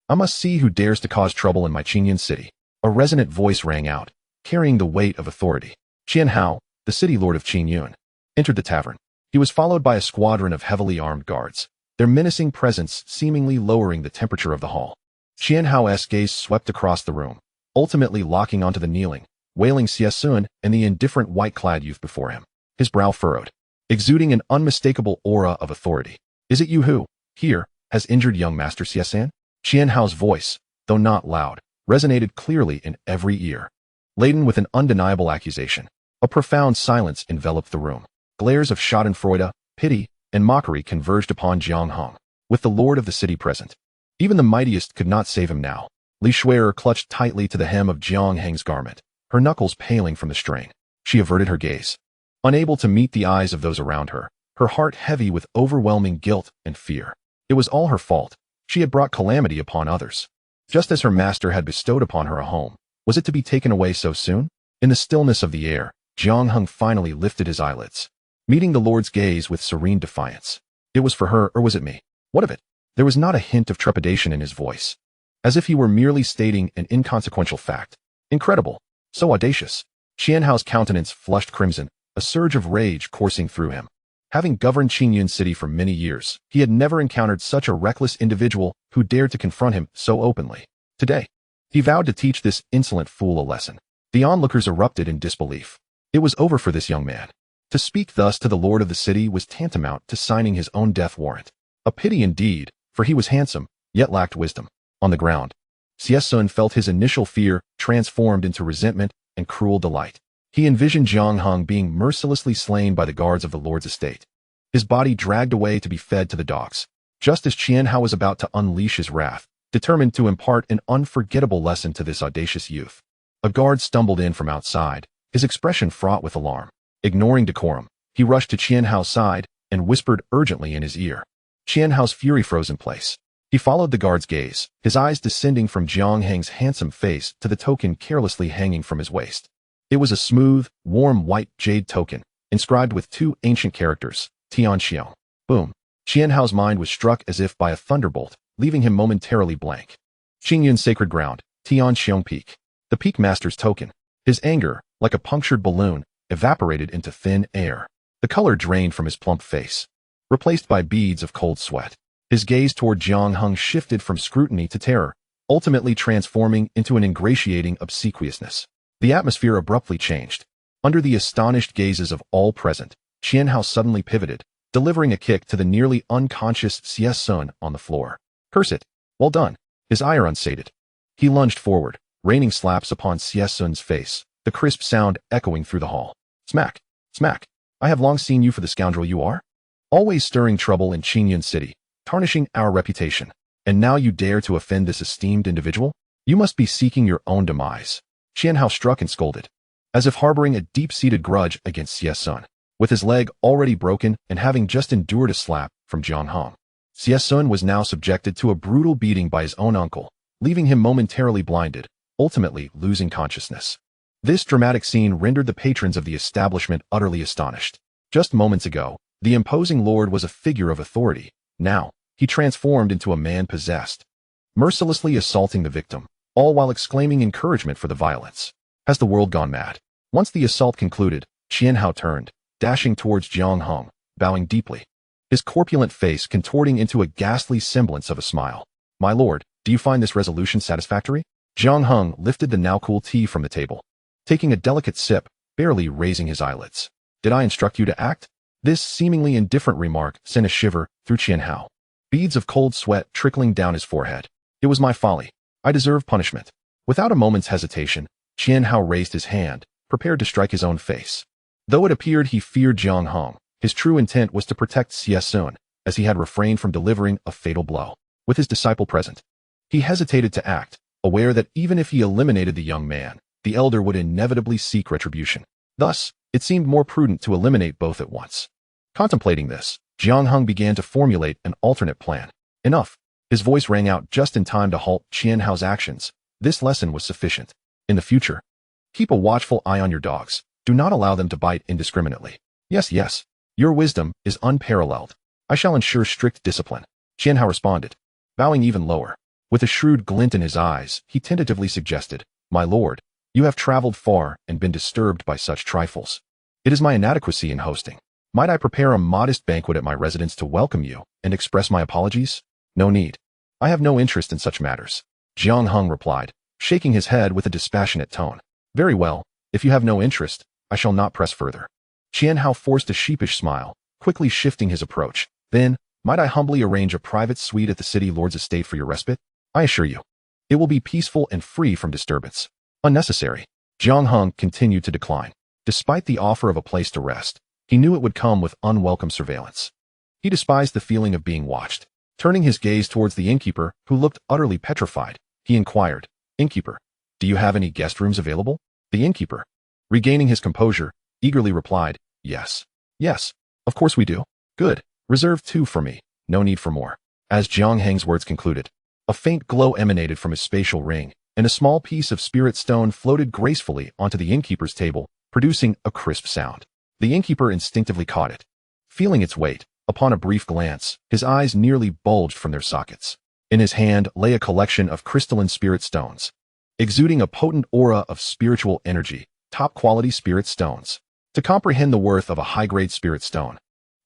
I must see who dares to cause trouble in my Qingyun City." A resonant voice rang out, carrying the weight of authority. Qian Hao, the city lord of Qingyun, entered the tavern. He was followed by a squadron of heavily armed guards, their menacing presence seemingly lowering the temperature of the hall. Qian Hao's gaze swept across the room, ultimately locking onto the kneeling, wailing Sun and the indifferent white-clad youth before him. His brow furrowed, exuding an unmistakable aura of authority. "Is it you who, here, has injured young Master Xia-san?" Qian Hao's voice, though not loud, resonated clearly in every ear, laden with an undeniable accusation. A profound silence enveloped the room. Glares of schadenfreude, pity, and mockery converged upon Jiang Heng, with the lord of the city present. Even the mightiest could not save him now. Li Shui'er clutched tightly to the hem of Jiang Heng's garment, her knuckles paling from the strain. She averted her gaze, unable to meet the eyes of those around her, her heart heavy with overwhelming guilt and fear. It was all her fault. She had brought calamity upon others. Just as her master had bestowed upon her a home, was it to be taken away so soon? In the stillness of the air, Jiang Heng finally lifted his eyelids, meeting the lord's gaze with serene defiance. It was for her, or was it me? What of it? There was not a hint of trepidation in his voice, as if he were merely stating an inconsequential fact. Incredible. So audacious. Qian Hao's countenance flushed crimson, a surge of rage coursing through him. Having governed Qingyun City for many years, he had never encountered such a reckless individual who dared to confront him so openly. Today, he vowed to teach this insolent fool a lesson. The onlookers erupted in disbelief. It was over for this young man. To speak thus to the lord of the city was tantamount to signing his own death warrant. A pity indeed, for he was handsome, yet lacked wisdom. On the ground, Sun felt his initial fear transformed into resentment and cruel delight. He envisioned Jiang Heng being mercilessly slain by the guards of the lord's estate, his body dragged away to be fed to the dogs. Just as Qian Hao was about to unleash his wrath, determined to impart an unforgettable lesson to this audacious youth, a guard stumbled in from outside, his expression fraught with alarm. Ignoring decorum, he rushed to Qian Hao's side and whispered urgently in his ear. Qian Hao's fury froze in place. He followed the guard's gaze, his eyes descending from Jiang Heng's handsome face to the token carelessly hanging from his waist. It was a smooth, warm white jade token, inscribed with two ancient characters, Tian Xiong. Boom. Qian Hao's mind was struck as if by a thunderbolt, leaving him momentarily blank. Qingyun's sacred ground, Sky Qiong Peak. The Peak Master's token. His anger, like a punctured balloon, evaporated into thin air. The color drained from his plump face, replaced by beads of cold sweat. His gaze toward Jiang Heng shifted from scrutiny to terror, ultimately transforming into an ingratiating obsequiousness. The atmosphere abruptly changed. Under the astonished gazes of all present, Qian Hao suddenly pivoted, delivering a kick to the nearly unconscious Sun on the floor. "Curse it! Well done." His ire unsated, he lunged forward, raining slaps upon Sun's face, the crisp sound echoing through the hall. Smack! Smack! "I have long seen you for the scoundrel you are. Always stirring trouble in Qingyun City, tarnishing our reputation. And now you dare to offend this esteemed individual? You must be seeking your own demise." Qian Hao struck and scolded, as if harboring a deep-seated grudge against Sun. With his leg already broken and having just endured a slap from Jiang Heng, Sun was now subjected to a brutal beating by his own uncle, leaving him momentarily blinded, ultimately losing consciousness. This dramatic scene rendered the patrons of the establishment utterly astonished. Just moments ago, the imposing lord was a figure of authority. Now, he transformed into a man possessed, mercilessly assaulting the victim, all while exclaiming encouragement for the violence. Has the world gone mad? Once the assault concluded, Qian Hao turned, dashing towards Jiang Heng, bowing deeply, his corpulent face contorting into a ghastly semblance of a smile. "My lord, do you find this resolution satisfactory?" Jiang Heng lifted the now cool tea from the table, taking a delicate sip, barely raising his eyelids. "Did I instruct you to act?" This seemingly indifferent remark sent a shiver through Qian Hao, beads of cold sweat trickling down his forehead. "It was my folly. I deserve punishment." Without a moment's hesitation, Jiang Heng raised his hand, prepared to strike his own face. Though it appeared he feared Jiang Heng, his true intent was to protect Xie Sun, as he had refrained from delivering a fatal blow. With his disciple present, he hesitated to act, aware that even if he eliminated the young man, the elder would inevitably seek retribution. Thus, it seemed more prudent to eliminate both at once. Contemplating this, Jiang Heng began to formulate an alternate plan. Enough. His voice rang out just in time to halt Jiang Heng's actions. This lesson was sufficient. In the future, keep a watchful eye on your dogs. Do not allow them to bite indiscriminately. Yes, yes. Your wisdom is unparalleled. I shall ensure strict discipline. Jiang Heng responded, bowing even lower. With a shrewd glint in his eyes, he tentatively suggested, My lord, you have traveled far and been disturbed by such trifles. It is my inadequacy in hosting. Might I prepare a modest banquet at my residence to welcome you and express my apologies? No need. I have no interest in such matters. Jiang Heng replied, shaking his head with a dispassionate tone. Very well, if you have no interest, I shall not press further. Jiang Heng forced a sheepish smile, quickly shifting his approach. Then, might I humbly arrange a private suite at the city lord's estate for your respite? I assure you, it will be peaceful and free from disturbance. Unnecessary. Jiang Heng continued to decline. Despite the offer of a place to rest, he knew it would come with unwelcome surveillance. He despised the feeling of being watched. Turning his gaze towards the innkeeper, who looked utterly petrified, he inquired, Innkeeper, do you have any guest rooms available? The innkeeper, regaining his composure, eagerly replied, Yes. Yes, of course we do. Good. Reserve 2 for me. No need for more. As Jiang Heng's words concluded, a faint glow emanated from his spatial ring, and a small piece of spirit stone floated gracefully onto the innkeeper's table, producing a crisp sound. The innkeeper instinctively caught it. Feeling its weight, upon a brief glance, his eyes nearly bulged from their sockets. In his hand lay a collection of crystalline spirit stones, exuding a potent aura of spiritual energy, top-quality spirit stones. To comprehend the worth of a high-grade spirit stone,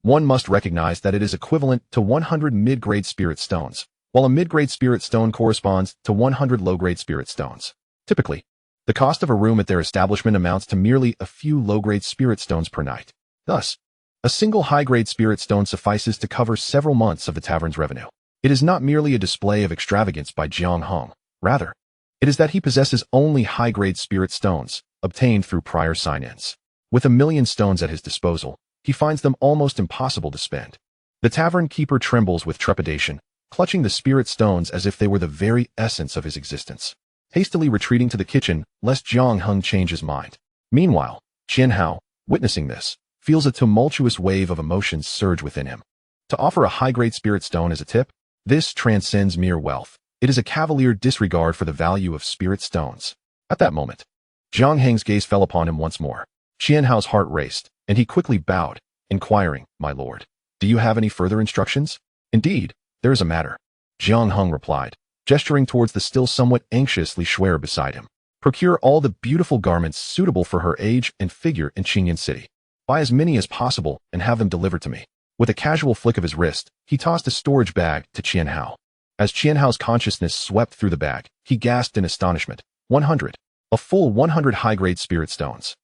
one must recognize that it is equivalent to 100 mid-grade spirit stones, while a mid-grade spirit stone corresponds to 100 low-grade spirit stones. Typically, the cost of a room at their establishment amounts to merely a few low-grade spirit stones per night. Thus, a single high-grade spirit stone suffices to cover several months of the tavern's revenue. It is not merely a display of extravagance by Jiang Heng. Rather, it is that he possesses only high-grade spirit stones, obtained through prior sign-ins. With 1,000,000 stones at his disposal, he finds them almost impossible to spend. The tavern keeper trembles with trepidation, clutching the spirit stones as if they were the very essence of his existence. Hastily retreating to the kitchen, lest Jiang Heng change his mind. Meanwhile, Jiang Heng, witnessing this, feels a tumultuous wave of emotions surge within him. To offer a high-grade spirit stone as a tip, this transcends mere wealth. It is a cavalier disregard for the value of spirit stones. At that moment, Jiang Heng's gaze fell upon him once more. Jiang Heng's heart raced, and he quickly bowed, inquiring, My lord, do you have any further instructions? Indeed, there is a matter. Jiang Heng replied, gesturing towards the still somewhat anxious Li Shuer beside him. Procure all the beautiful garments suitable for her age and figure in Qingyun City. Buy as many as possible and have them delivered to me. With a casual flick of his wrist, he tossed a storage bag to Jiang Heng. As Jiang Heng's consciousness swept through the bag, he gasped in astonishment. 100. A full 100 high-grade spirit stones.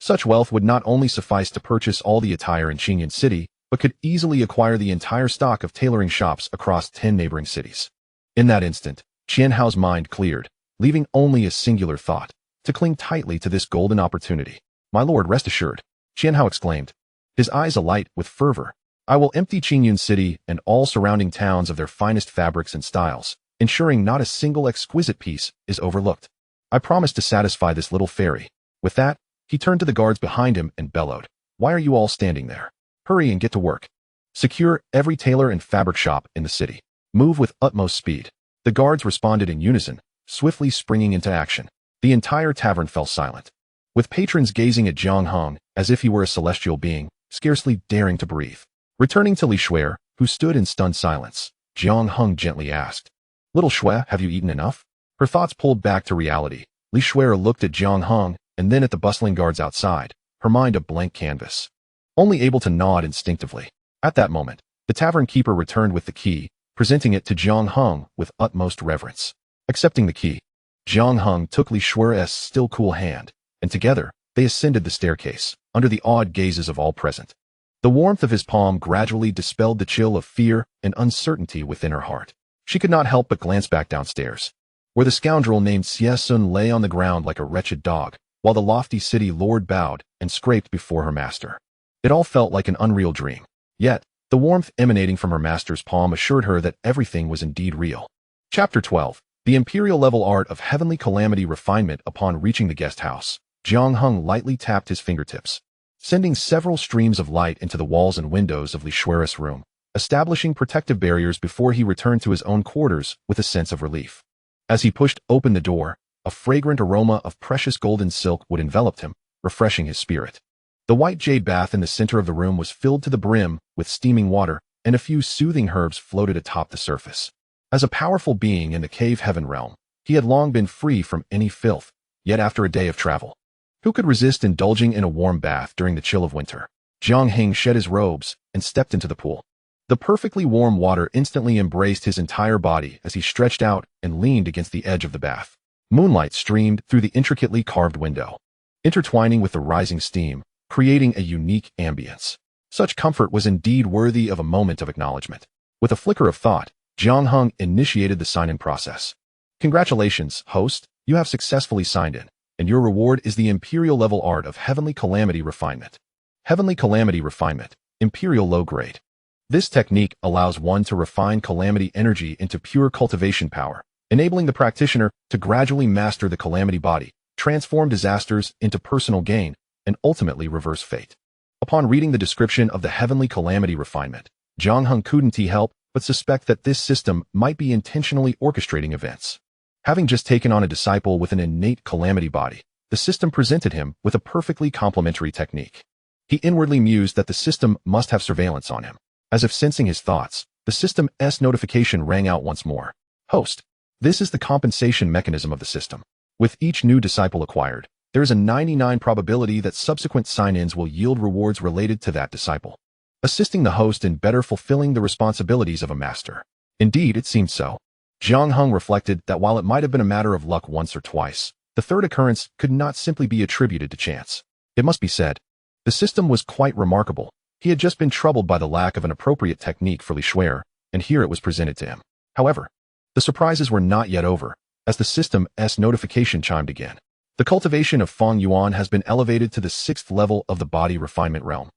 Such wealth would not only suffice to purchase all the attire in Qingyun City, but could easily acquire the entire stock of tailoring shops across 10 neighboring cities. In that instant, Jiang Heng's mind cleared, leaving only a singular thought, to cling tightly to this golden opportunity. My lord, rest assured, Jiang Heng exclaimed, his eyes alight with fervor. I will empty Qingyun City and all surrounding towns of their finest fabrics and styles, ensuring not a single exquisite piece is overlooked. I promise to satisfy this little fairy. With that, he turned to the guards behind him and bellowed, Why are you all standing there? Hurry and get to work. Secure every tailor and fabric shop in the city. Move with utmost speed. The guards responded in unison, swiftly springing into action. The entire tavern fell silent, with patrons gazing at Jiang Heng as if he were a celestial being, scarcely daring to breathe. Returning to Li Shuer, who stood in stunned silence, Jiang Heng gently asked, Little Shuer, have you eaten enough? Her thoughts pulled back to reality. Li Shuer looked at Jiang Heng and then at the bustling guards outside, her mind a blank canvas, only able to nod instinctively. At that moment, the tavern keeper returned with the key, presenting it to Jiang Heng with utmost reverence. Accepting the key, Jiang Heng took Li Shuer's still cool hand, and together, they ascended the staircase, under the awed gazes of all present. The warmth of his palm gradually dispelled the chill of fear and uncertainty within her heart. She could not help but glance back downstairs. where the scoundrel named Xie Sun lay on the ground like a wretched dog, while the lofty city lord bowed and scraped before her master. It all felt like an unreal dream. Yet, the warmth emanating from her master's palm assured her that everything was indeed real. Chapter 12. The Imperial-level art of heavenly calamity refinement. Upon reaching the guest house, Jiang Heng lightly tapped his fingertips, sending several streams of light into the walls and windows of Li Shui's room, establishing protective barriers before he returned to his own quarters with a sense of relief. As he pushed open the door, a fragrant aroma of precious golden silk would envelop him, refreshing his spirit. The white jade bath in the center of the room was filled to the brim with steaming water, and a few soothing herbs floated atop the surface. As a powerful being in the cave heaven realm, he had long been free from any filth, yet after a day of travel, who could resist indulging in a warm bath during the chill of winter? Jiang Heng shed his robes and stepped into the pool. The perfectly warm water instantly embraced his entire body as he stretched out and leaned against the edge of the bath. Moonlight streamed through the intricately carved window, intertwining with the rising steam, creating a unique ambience. Such comfort was indeed worthy of a moment of acknowledgement. With a flicker of thought, Jiang Heng initiated the sign-in process. Congratulations, host, you have successfully signed in, and your reward is the Imperial-level art of heavenly calamity refinement. Heavenly calamity refinement, Imperial low grade. This technique allows one to refine calamity energy into pure cultivation power, enabling the practitioner to gradually master the calamity body, transform disasters into personal gain, and ultimately reverse fate. Upon reading the description of the heavenly calamity refinement, Jiang Heng couldn't help but suspect that this system might be intentionally orchestrating events. Having just taken on a disciple with an innate calamity body, the system presented him with a perfectly complementary technique. He inwardly mused that the system must have surveillance on him. As if sensing his thoughts, the system's notification rang out once more. Host, this is the compensation mechanism of the system. With each new disciple acquired, there is a 99% probability that subsequent sign-ins will yield rewards related to that disciple, assisting the host in better fulfilling the responsibilities of a master. Indeed, it seemed so. Jiang Heng reflected that while it might have been a matter of luck once or twice, the third occurrence could not simply be attributed to chance. It must be said, the system was quite remarkable. He had just been troubled by the lack of an appropriate technique for Li Shui, and here it was presented to him. However, the surprises were not yet over, as the system's notification chimed again. The cultivation of Feng Yuan has been elevated to the 6th level of the body refinement realm,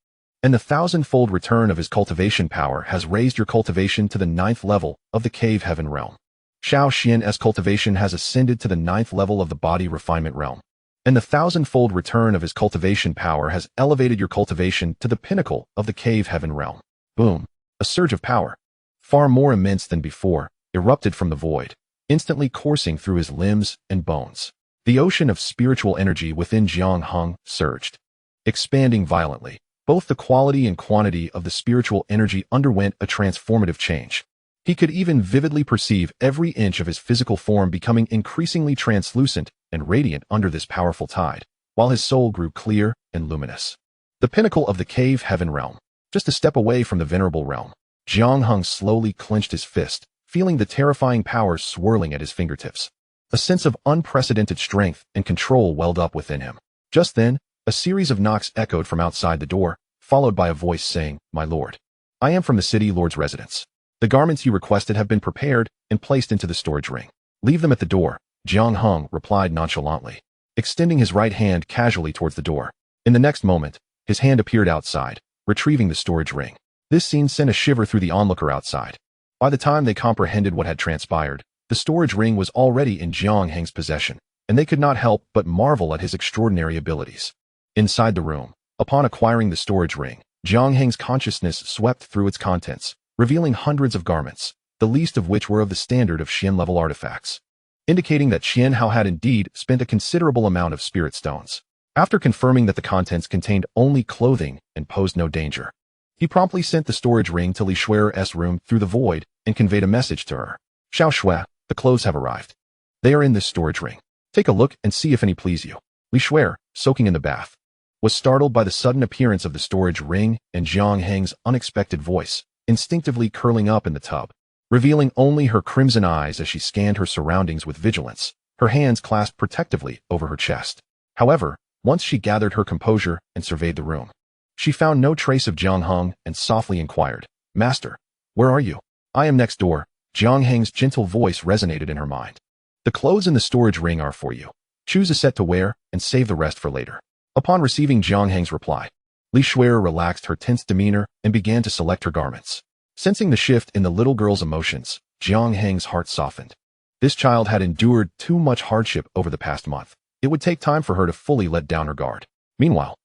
and the 1,000-fold return of his cultivation power has raised your cultivation to the 9th level of the cave heaven realm. Xiao Xian's cultivation has ascended to the 9th level of the body refinement realm, and the 1,000-fold return of his cultivation power has elevated your cultivation to the pinnacle of the cave heaven realm. Boom! A surge of power, far more immense than before, erupted from the void, instantly coursing through his limbs and bones. The ocean of spiritual energy within Jiang Heng surged, expanding violently. Both the quality and quantity of the spiritual energy underwent a transformative change. He could even vividly perceive every inch of his physical form becoming increasingly translucent and radiant under this powerful tide, while his soul grew clear and luminous. The pinnacle of the cave heaven realm, just a step away from the venerable realm. Jiang Heng slowly clenched his fist, feeling the terrifying powers swirling at his fingertips. A sense of unprecedented strength and control welled up within him. Just then, a series of knocks echoed from outside the door, followed by a voice saying, "My lord, I am from the city lord's residence. The garments you requested have been prepared and placed into the storage ring. Leave them at the door," Jiang Heng replied nonchalantly, extending his right hand casually towards the door. In the next moment, his hand appeared outside, retrieving the storage ring. This scene sent a shiver through the onlooker outside. By the time they comprehended what had transpired, the storage ring was already in Jiang Heng's possession, and they could not help but marvel at his extraordinary abilities. Inside the room, upon acquiring the storage ring, Jiang Heng's consciousness swept through its contents, revealing hundreds of garments, the least of which were of the standard of Qian-level artifacts, indicating that Qian Hao had indeed spent a considerable amount of spirit stones. After confirming that the contents contained only clothing and posed no danger, he promptly sent the storage ring to Li Shui's room through the void and conveyed a message to her. "Xiao Shui, the clothes have arrived. They are in this storage ring. Take a look and see if any please you." Li Shui, soaking in the bath, was startled by the sudden appearance of the storage ring and Jiang Heng's unexpected voice, instinctively curling up in the tub, revealing only her crimson eyes as she scanned her surroundings with vigilance, her hands clasped protectively over her chest. However, once she gathered her composure and surveyed the room, she found no trace of Jiang Heng and softly inquired, "Master, where are you?" "I am next door." Jiang Heng's gentle voice resonated in her mind. The clothes in the storage ring are for you. Choose a set to wear and save the rest for later. Upon receiving Jiang Heng's reply, Li Shuer relaxed her tense demeanor and began to select her garments. Sensing the shift in the little girl's emotions, Jiang Heng's heart softened. This child had endured too much hardship over the past month. It would take time for her to fully let down her guard. Meanwhile,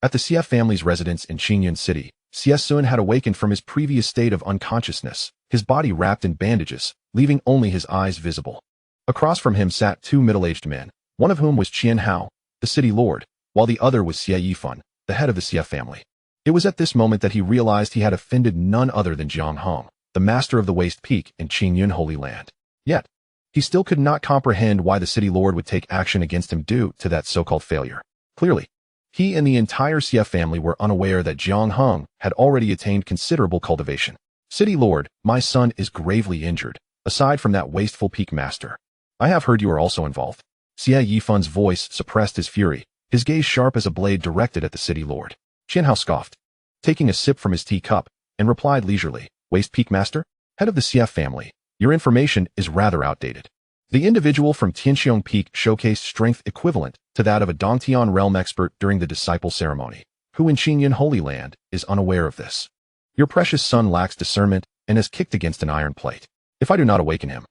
at the CF family's residence in Qingyun City, Xie Sun had awakened from his previous state of unconsciousness, his body wrapped in bandages, leaving only his eyes visible. Across from him sat two middle-aged men, one of whom was Qian Hao, the city lord, while the other was Xie Yifan, the head of the CF family. It was at this moment that he realized he had offended none other than Jiang Heng, the master of the Waste Peak in Qingyun Holy Land. Yet, he still could not comprehend why the city lord would take action against him due to that so-called failure. Clearly, he and the entire CF family were unaware that Jiang Heng had already attained considerable cultivation. City lord, my son is gravely injured, aside from that wasteful peak master. I have heard you are also involved. Xie Yifan's voice suppressed his fury, his gaze sharp as a blade directed at the city lord. Qian Hao scoffed, taking a sip from his teacup, and replied leisurely, Waste Peak Master? Head of the CF family, your information is rather outdated. The individual from Qiong Peak showcased strength equivalent to that of a Dongtian realm expert during the disciple ceremony, who in Qingyun Holy Land is unaware of this. Your precious son lacks discernment and has kicked against an iron plate. If I do not awaken him,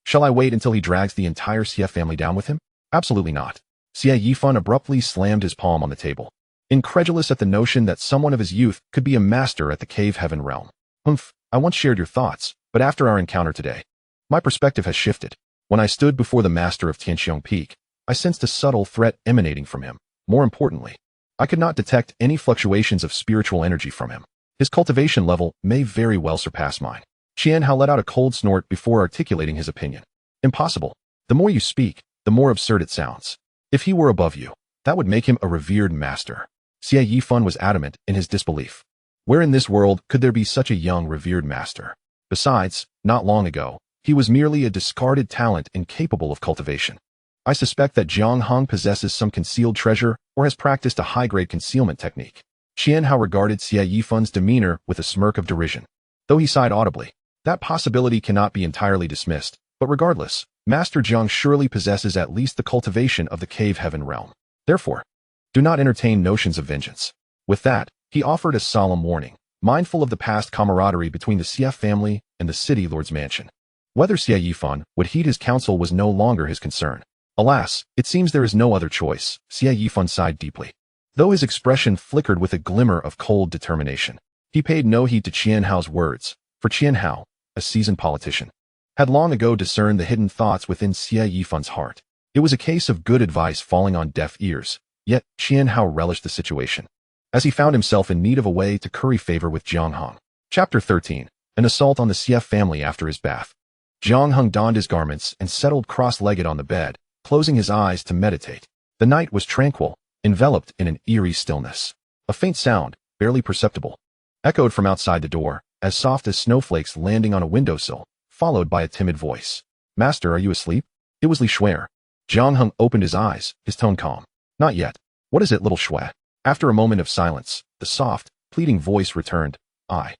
shall I wait until he drags the entire CF family down with him? Absolutely not. Xie Yifan abruptly slammed his palm on the table, incredulous at the notion that someone of his youth could be a master at the cave heaven realm. I once shared your thoughts, but after our encounter today, my perspective has shifted. When I stood before the master of Qiong Peak, I sensed a subtle threat emanating from him. More importantly, I could not detect any fluctuations of spiritual energy from him. His cultivation level may very well surpass mine. Qian Hao let out a cold snort before articulating his opinion. Impossible. The more you speak, the more absurd it sounds. If he were above you, that would make him a revered master. Xie Yifan was adamant in his disbelief. Where in this world could there be such a young, revered master? Besides, not long ago, he was merely a discarded talent incapable of cultivation. I suspect that Jiang Heng possesses some concealed treasure or has practiced a high-grade concealment technique. Qian Hao regarded Xie Yifan's demeanor with a smirk of derision. Though he sighed audibly, that possibility cannot be entirely dismissed, but regardless, Master Jiang surely possesses at least the cultivation of the cave heaven realm. Therefore, do not entertain notions of vengeance. With that, he offered a solemn warning, mindful of the past camaraderie between the CF family and the city lord's mansion. Whether Xie Yifan would heed his counsel was no longer his concern. Alas, it seems there is no other choice. Xie Yifan sighed deeply. Though his expression flickered with a glimmer of cold determination, he paid no heed to Qian Hao's words, for Qian Hao, a seasoned politician, had long ago discerned the hidden thoughts within Xie Yifan's heart. It was a case of good advice falling on deaf ears, yet Qian Hao relished the situation, as he found himself in need of a way to curry favor with Jiang Heng. Chapter 13. An assault on the CF family after his bath. Jiang Heng donned his garments and settled cross-legged on the bed, closing his eyes to meditate. The night was tranquil, enveloped in an eerie stillness. A faint sound, barely perceptible, echoed from outside the door, as soft as snowflakes landing on a windowsill, followed by a timid voice. Master, are you asleep? It was Li Shuer. Jiang Heng opened his eyes, his tone calm. Not yet. What is it, little Shuer? After a moment of silence, the soft, pleading voice returned. I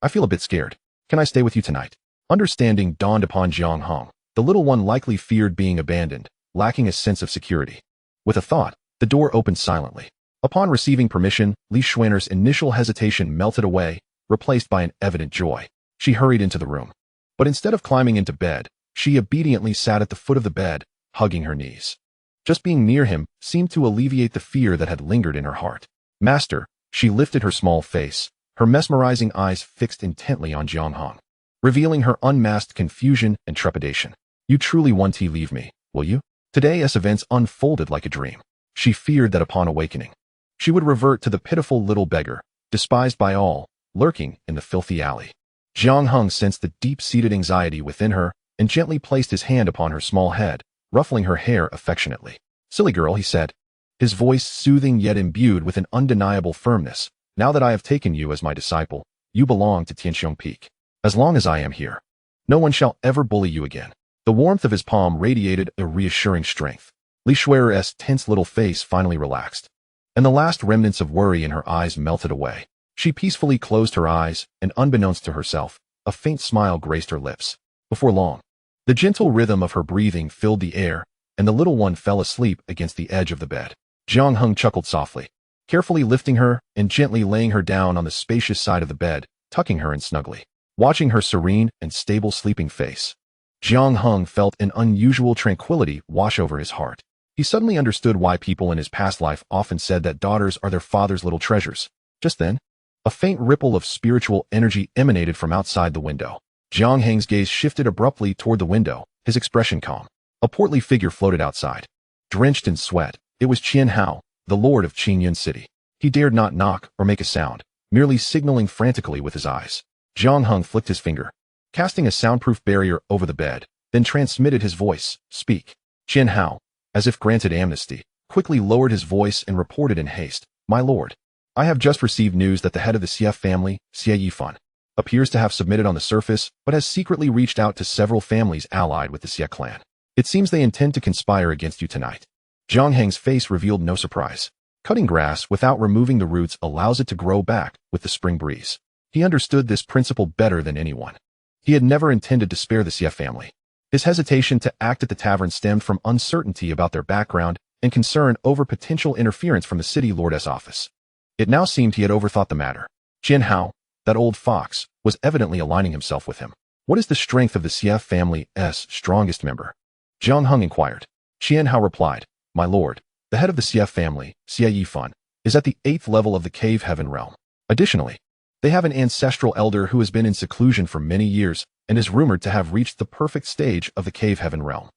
feel a bit scared. Can I stay with you tonight? Understanding dawned upon Jiang Heng. The little one likely feared being abandoned, lacking a sense of security. With a thought, the door opened silently. Upon receiving permission, Li Shuer's initial hesitation melted away, replaced by an evident joy. She hurried into the room. But instead of climbing into bed, she obediently sat at the foot of the bed, hugging her knees. Just being near him seemed to alleviate the fear that had lingered in her heart. Master, she lifted her small face, her mesmerizing eyes fixed intently on Jiang Heng, revealing her unmasked confusion and trepidation. You truly want to leave me, will you? Today as events unfolded like a dream. She feared that upon awakening, she would revert to the pitiful little beggar, despised by all, lurking in the filthy alley. Jiang Heng sensed the deep-seated anxiety within her and gently placed his hand upon her small head, ruffling her hair affectionately. Silly girl, he said, his voice soothing yet imbued with an undeniable firmness. Now that I have taken you as my disciple, you belong to Qiong Peak. As long as I am here, no one shall ever bully you again. The warmth of his palm radiated a reassuring strength. Li Shuer's tense little face finally relaxed, and the last remnants of worry in her eyes melted away. She peacefully closed her eyes, and unbeknownst to herself, a faint smile graced her lips. Before long, The gentle rhythm of her breathing filled the air, and the little one fell asleep against the edge of the bed. Jiang Heng chuckled softly, carefully lifting her and gently laying her down on the spacious side of the bed, tucking her in snugly. Watching her serene and stable sleeping face, Jiang Heng felt an unusual tranquility wash over his heart. He suddenly understood why people in his past life often said that daughters are their father's little treasures. Just then, a faint ripple of spiritual energy emanated from outside the window. Jiang Heng's gaze shifted abruptly toward the window, his expression calm. A portly figure floated outside. Drenched in sweat, it was Qian Hao, the lord of Qingyun City. He dared not knock or make a sound, merely signaling frantically with his eyes. Jiang Heng flicked his finger, casting a soundproof barrier over the bed, then transmitted his voice, "Speak." Qian Hao, as if granted amnesty, quickly lowered his voice and reported in haste, "My lord, I have just received news that the head of the Xie family, Xie Yifan, appears to have submitted on the surface, but has secretly reached out to several families allied with the Xie clan. It seems they intend to conspire against you tonight." Jiang Heng's face revealed no surprise. Cutting grass without removing the roots allows it to grow back with the spring breeze. He understood this principle better than anyone. He had never intended to spare the Xie family. His hesitation to act at the tavern stemmed from uncertainty about their background and concern over potential interference from the city lordess office. It now seemed he had overthought the matter. Qian Hao, that old fox, was evidently aligning himself with him. "What is the strength of the Xie family's strongest member?" Jiang Heng inquired. Qian Hao replied, "My lord, the head of the Xie family, Xie Yifan, is at the 8th level of the Cave Heaven realm. Additionally, they have an ancestral elder who has been in seclusion for many years and is rumored to have reached the perfect stage of the Cave Heaven realm."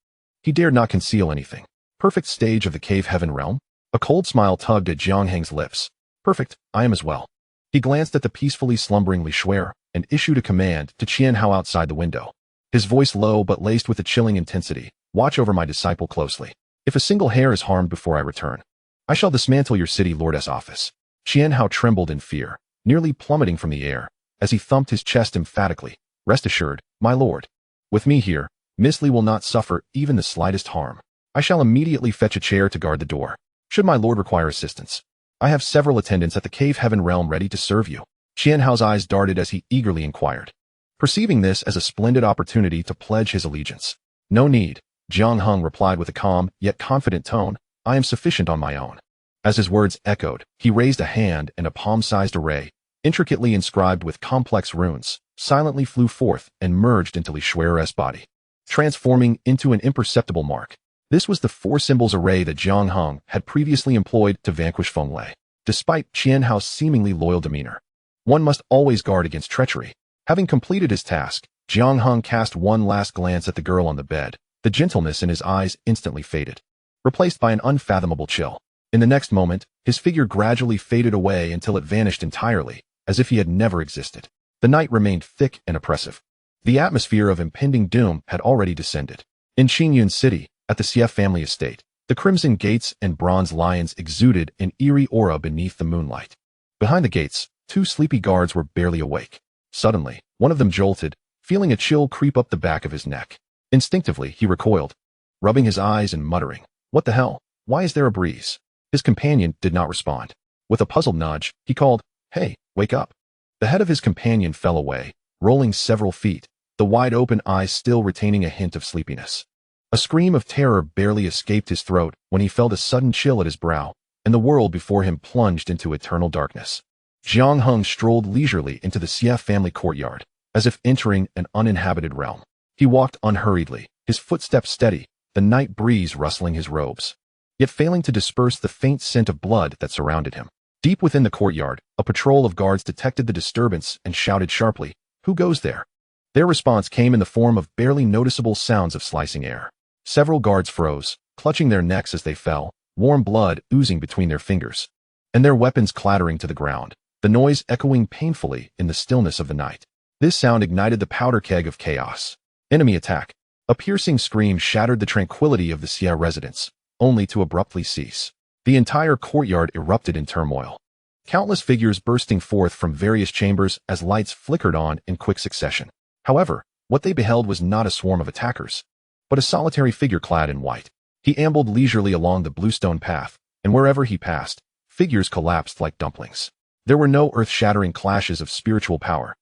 He dared not conceal anything. Perfect stage of the Cave Heaven realm? A cold smile tugged at Jiang Heng's lips. "Perfect, I am as well." He glanced at the peacefully slumbering Li Shuer and issued a command to Qian Hao outside the window. His voice low but laced with a chilling intensity, "Watch over my disciple closely. If a single hair is harmed before I return, I shall dismantle your city lordess office." Qian Hao trembled in fear, nearly plummeting from the air, as he thumped his chest emphatically. "Rest assured, my lord. With me here, Miss Li will not suffer even the slightest harm. I shall immediately fetch a chair to guard the door. Should my lord require assistance, I have several attendants at the Cave Heaven realm ready to serve you." Qian Hao's eyes darted as he eagerly inquired, perceiving this as a splendid opportunity to pledge his allegiance. "No need," Jiang Heng replied with a calm yet confident tone, "I am sufficient on my own." As his words echoed, he raised a hand and a palm-sized array, intricately inscribed with complex runes, silently flew forth and merged into Li Shuer's body, transforming into an imperceptible mark. This was the 4 symbols array that Jiang Heng had previously employed to vanquish Feng Lei. Despite Qian Hao's seemingly loyal demeanor, one must always guard against treachery. Having completed his task, Jiang Heng cast one last glance at the girl on the bed. The gentleness in his eyes instantly faded, replaced by an unfathomable chill. In the next moment, his figure gradually faded away until it vanished entirely, as if he had never existed. The night remained thick and oppressive. The atmosphere of impending doom had already descended. In Qingyun City, at the Xie family estate, the crimson gates and bronze lions exuded an eerie aura beneath the moonlight. Behind the gates, 2 sleepy guards were barely awake. Suddenly, one of them jolted, feeling a chill creep up the back of his neck. Instinctively, he recoiled, rubbing his eyes and muttering, "What the hell? Why is there a breeze?" His companion did not respond. With a puzzled nudge, he called, "Hey, wake up." The head of his companion fell away, rolling several feet, the wide-open eyes still retaining a hint of sleepiness. A scream of terror barely escaped his throat when he felt a sudden chill at his brow, and the world before him plunged into eternal darkness. Jiang Heng strolled leisurely into the Xie family courtyard, as if entering an uninhabited realm. He walked unhurriedly, his footsteps steady, the night breeze rustling his robes, yet failing to disperse the faint scent of blood that surrounded him. Deep within the courtyard, a patrol of guards detected the disturbance and shouted sharply, "Who goes there?" Their response came in the form of barely noticeable sounds of slicing air. Several guards froze, clutching their necks as they fell, warm blood oozing between their fingers, and their weapons clattering to the ground, the noise echoing painfully in the stillness of the night. This sound ignited the powder keg of chaos. Enemy attack. A piercing scream shattered the tranquility of the Xie residents, only to abruptly cease. The entire courtyard erupted in turmoil, countless figures bursting forth from various chambers as lights flickered on in quick succession. However, what they beheld was not a swarm of attackers, but a solitary figure clad in white. He ambled leisurely along the bluestone path, and wherever he passed, figures collapsed like dumplings. There were no earth-shattering clashes of spiritual power,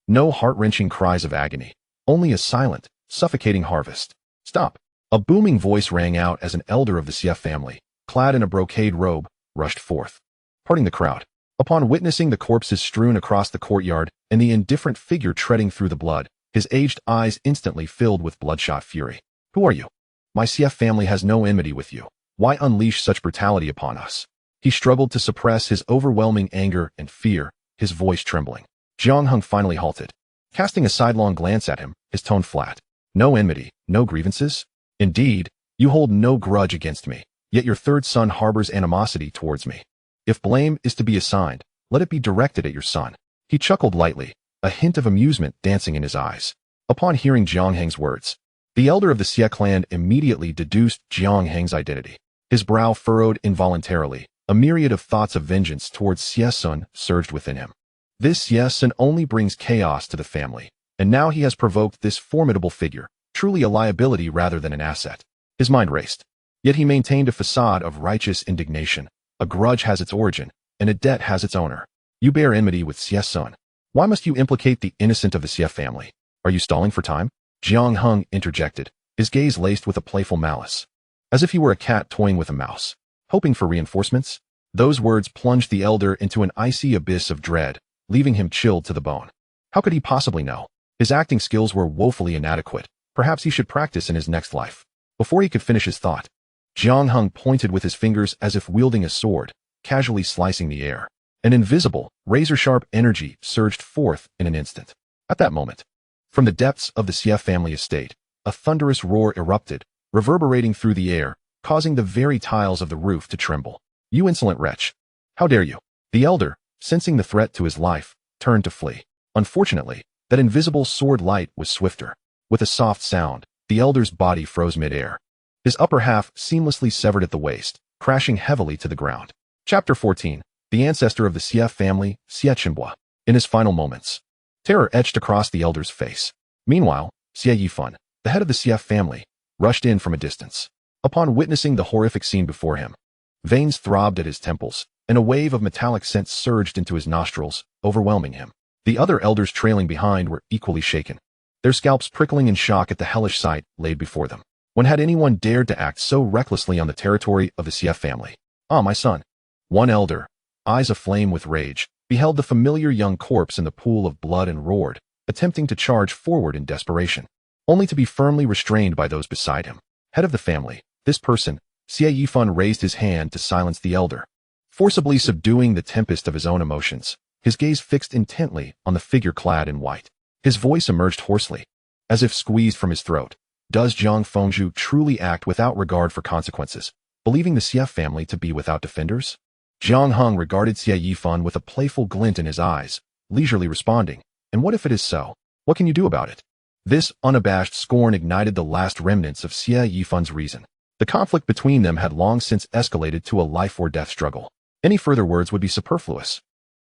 no heart-wrenching cries of agony, only a silent, suffocating harvest. Stop! A booming voice rang out as an elder of the Xie family, clad in a brocade robe, rushed forth, parting the crowd. Upon witnessing the corpses strewn across the courtyard and the indifferent figure treading through the blood, his aged eyes instantly filled with bloodshot fury. Who are you? My Xie family has no enmity with you. Why unleash such brutality upon us? He struggled to suppress his overwhelming anger and fear, his voice trembling. Jiang Heng finally halted. Casting a sidelong glance at him, his tone flat. No enmity, no grievances? Indeed, you hold no grudge against me, yet your third son harbors animosity towards me. If blame is to be assigned, let it be directed at your son. He chuckled lightly, a hint of amusement dancing in his eyes. Upon hearing Jiang Heng's words, the elder of the Xie clan immediately deduced Jiang Heng's identity. His brow furrowed involuntarily. A myriad of thoughts of vengeance towards Xie Sun surged within him. This Xie Sun only brings chaos to the family, and now he has provoked this formidable figure, truly a liability rather than an asset. His mind raced. Yet he maintained a facade of righteous indignation. A grudge has its origin, and a debt has its owner. You bear enmity with Xie Sun. Why must you implicate the innocent of the Xie family? Are you stalling for time? Jiang Heng interjected, his gaze laced with a playful malice. As if he were a cat toying with a mouse. Hoping for reinforcements? Those words plunged the elder into an icy abyss of dread, leaving him chilled to the bone. How could he possibly know? His acting skills were woefully inadequate. Perhaps he should practice in his next life. Before he could finish his thought, Jiang Heng pointed with his fingers as if wielding a sword, casually slicing the air. An invisible, razor-sharp energy surged forth in an instant. At that moment, from the depths of the Xie family estate, a thunderous roar erupted, reverberating through the air, causing the very tiles of the roof to tremble. You insolent wretch! How dare you? The elder, sensing the threat to his life, turned to flee. Unfortunately, that invisible sword light was swifter. With a soft sound, the elder's body froze mid-air. His upper half seamlessly severed at the waist, crashing heavily to the ground. Chapter 14. The ancestor of the Xie family, Xie Qinbua. In his final moments, terror etched across the elder's face. Meanwhile, Xie Yifan, the head of the Xie family, rushed in from a distance. Upon witnessing the horrific scene before him, veins throbbed at his temples, and a wave of metallic scent surged into his nostrils, overwhelming him. The other elders trailing behind were equally shaken, their scalps prickling in shock at the hellish sight laid before them. When had anyone dared to act so recklessly on the territory of the Xie family? Ah, my son. One elder, eyes aflame with rage, beheld the familiar young corpse in the pool of blood and roared, attempting to charge forward in desperation, only to be firmly restrained by those beside him. Head of the family, this person, Xie Yifan raised his hand to silence the elder, forcibly subduing the tempest of his own emotions, his gaze fixed intently on the figure clad in white. His voice emerged hoarsely, as if squeezed from his throat. Does Zhang Fengzhu truly act without regard for consequences, believing the Xie family to be without defenders? Jiang Heng regarded Xie Yifan with a playful glint in his eyes, leisurely responding, and what if it is so? What can you do about it? This unabashed scorn ignited the last remnants of Xie Yifan's reason. The conflict between them had long since escalated to a life-or-death struggle. Any further words would be superfluous.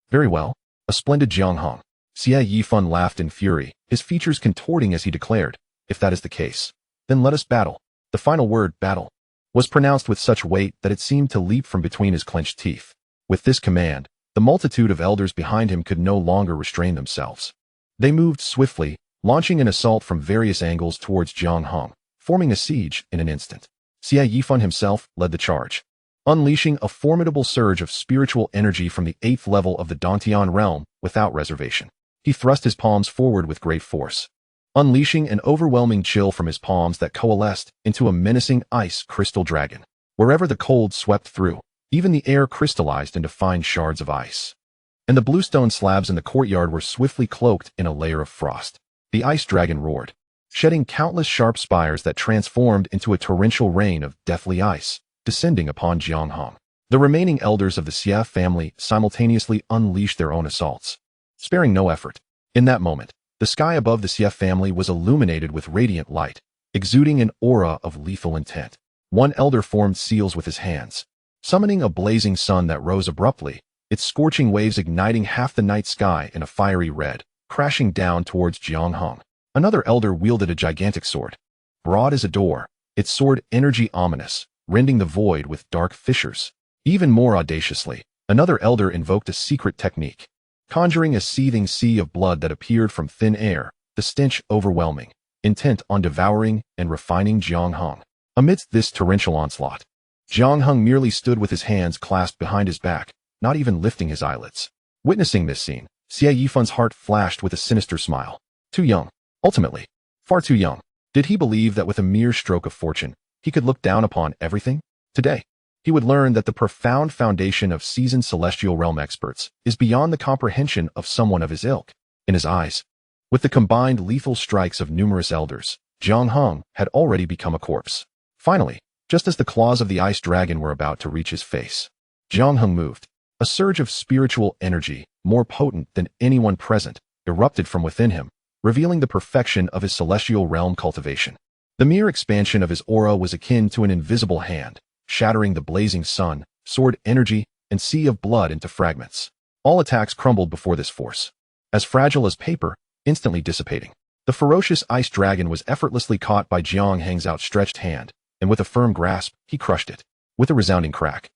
Very well, a splendid Jiang Heng. Xie Yifan laughed in fury, his features contorting as he declared, if that is the case, then let us battle. The final word, battle, was pronounced with such weight that it seemed to leap from between his clenched teeth. With this command, the multitude of elders behind him could no longer restrain themselves. They moved swiftly, launching an assault from various angles towards Jiang Heng, forming a siege in an instant. Xie Yifan himself led the charge, unleashing a formidable surge of spiritual energy from the 8th level of the Dantian realm without reservation. He thrust his palms forward with great force, unleashing an overwhelming chill from his palms that coalesced into a menacing ice crystal dragon. Wherever the cold swept through, even the air crystallized into fine shards of ice, and the bluestone slabs in the courtyard were swiftly cloaked in a layer of frost. The ice dragon roared, shedding countless sharp spires that transformed into a torrential rain of deathly ice, descending upon Jiang Heng. The remaining elders of the Xie family simultaneously unleashed their own assaults, sparing no effort. In that moment, the sky above the Xie family was illuminated with radiant light, exuding an aura of lethal intent. One elder formed seals with his hands, summoning a blazing sun that rose abruptly, its scorching waves igniting half the night sky in a fiery red, crashing down towards Jiang Heng. Another elder wielded a gigantic sword, broad as a door, its sword energy ominous, rending the void with dark fissures. Even more audaciously, another elder invoked a secret technique, conjuring a seething sea of blood that appeared from thin air, the stench overwhelming. intent on devouring and refining Jiang Heng. Amidst this torrential onslaught, Jiang Heng merely stood with his hands clasped behind his back, not even lifting his eyelids. Witnessing this scene, Xie Yifan's heart flashed with a sinister smile. Too young. Ultimately, far too young. Did he believe that with a mere stroke of fortune, he could look down upon everything? Today, he would learn that the profound foundation of seasoned celestial realm experts is beyond the comprehension of someone of his ilk. In his eyes, with the combined lethal strikes of numerous elders, Jiang Heng had already become a corpse. Finally, just as the claws of the ice dragon were about to reach his face, Jiang Heng moved. A surge of spiritual energy, more potent than anyone present, erupted from within him, revealing the perfection of his celestial realm cultivation. The mere expansion of his aura was akin to an invisible hand, shattering the blazing sun, sword energy, and sea of blood into fragments. All attacks crumbled before this force. As fragile as paper, instantly dissipating. The ferocious ice dragon was effortlessly caught by Jiang Heng's outstretched hand, and with a firm grasp, he crushed it. With a resounding crack,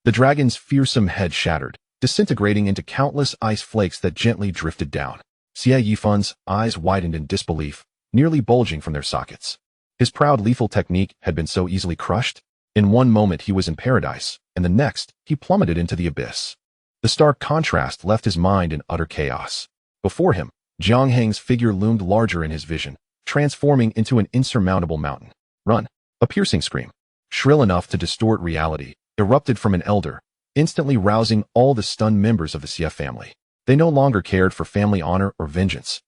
the dragon's fearsome head shattered, disintegrating into countless ice flakes that gently drifted down. Xie Yifan's eyes widened in disbelief, nearly bulging from their sockets. His proud lethal technique had been so easily crushed. In one moment he was in paradise, and the next he plummeted into the abyss. The stark contrast left his mind in utter chaos. Before him, Jiang Heng's figure loomed larger in his vision, transforming into an insurmountable mountain. Run! A piercing scream, shrill enough to distort reality, erupted from an elder, instantly rousing all the stunned members of the Xie family. They no longer cared for family honor or vengeance.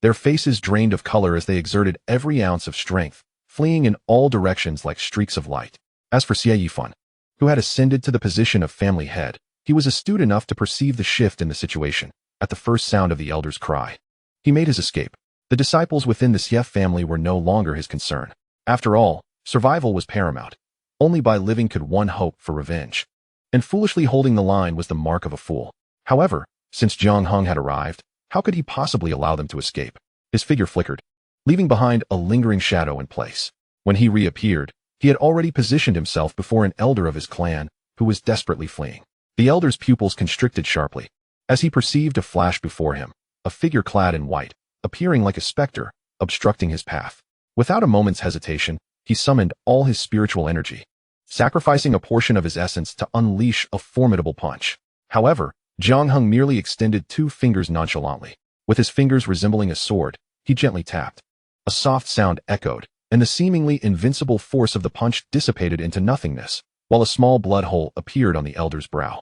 Their faces drained of color as they exerted every ounce of strength, fleeing in all directions like streaks of light. As for Xie Yifan, who had ascended to the position of family head, he was astute enough to perceive the shift in the situation. At the first sound of the elder's cry, he made his escape. The disciples within the Xie family were no longer his concern. After all, survival was paramount. Only by living could one hope for revenge. And foolishly holding the line was the mark of a fool. However, since Jiang Heng had arrived, how could he possibly allow them to escape? His figure flickered, leaving behind a lingering shadow in place. When he reappeared, he had already positioned himself before an elder of his clan, who was desperately fleeing. The elder's pupils constricted sharply, as he perceived a flash before him, a figure clad in white, appearing like a specter, obstructing his path. Without a moment's hesitation, he summoned all his spiritual energy, sacrificing a portion of his essence to unleash a formidable punch. However, Jiang Heng merely extended 2 fingers nonchalantly. With his fingers resembling a sword, he gently tapped. A soft sound echoed, and the seemingly invincible force of the punch dissipated into nothingness, while a small blood hole appeared on the elder's brow.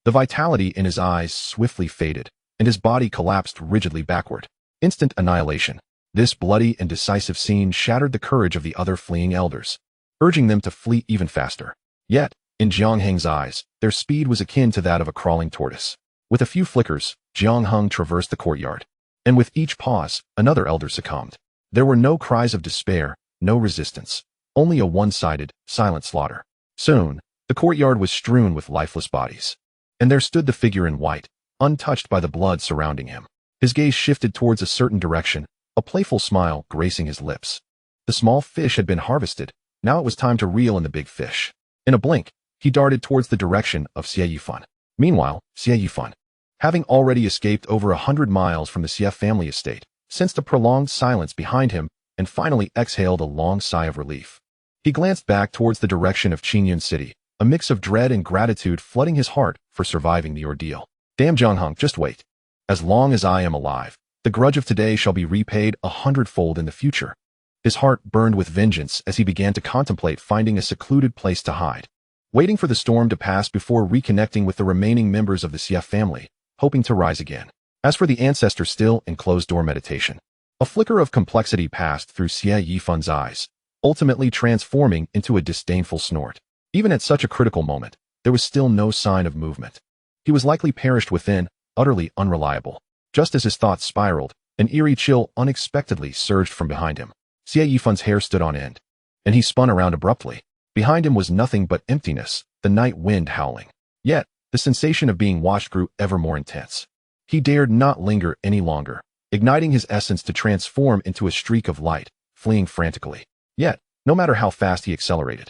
The vitality in his eyes swiftly faded, and his body collapsed rigidly backward. Instant annihilation. This bloody and decisive scene shattered the courage of the other fleeing elders, urging them to flee even faster. Yet, in Jiang Heng's eyes, their speed was akin to that of a crawling tortoise. With a few flickers, Jiang Heng traversed the courtyard, and with each pause, another elder succumbed. There were no cries of despair, no resistance, only a one-sided, silent slaughter. Soon, the courtyard was strewn with lifeless bodies. And there stood the figure in white, untouched by the blood surrounding him. His gaze shifted towards a certain direction, a playful smile gracing his lips. The small fish had been harvested. Now it was time to reel in the big fish. In a blink, he darted towards the direction of Xie Yifan. Meanwhile, Xie Yifan, having already escaped over 100 miles from the Xie family estate, sensed a prolonged silence behind him and finally exhaled a long sigh of relief. He glanced back towards the direction of Qingyun City, a mix of dread and gratitude flooding his heart for surviving the ordeal. Damn Jiang Heng, just wait. As long as I am alive, the grudge of today shall be repaid 100-fold in the future. His heart burned with vengeance as he began to contemplate finding a secluded place to hide, waiting for the storm to pass before reconnecting with the remaining members of the Xie family, hoping to rise again. As for the ancestor's still and closed-door meditation, a flicker of complexity passed through Xie Yifan's eyes, ultimately transforming into a disdainful snort. Even at such a critical moment, there was still no sign of movement. He was likely perished within, utterly unreliable. Just as his thoughts spiraled, an eerie chill unexpectedly surged from behind him. Xie Yifan's hair stood on end, and he spun around abruptly. Behind him was nothing but emptiness, the night wind howling. Yet, the sensation of being watched grew ever more intense. He dared not linger any longer, igniting his essence to transform into a streak of light, fleeing frantically. Yet, no matter how fast he accelerated,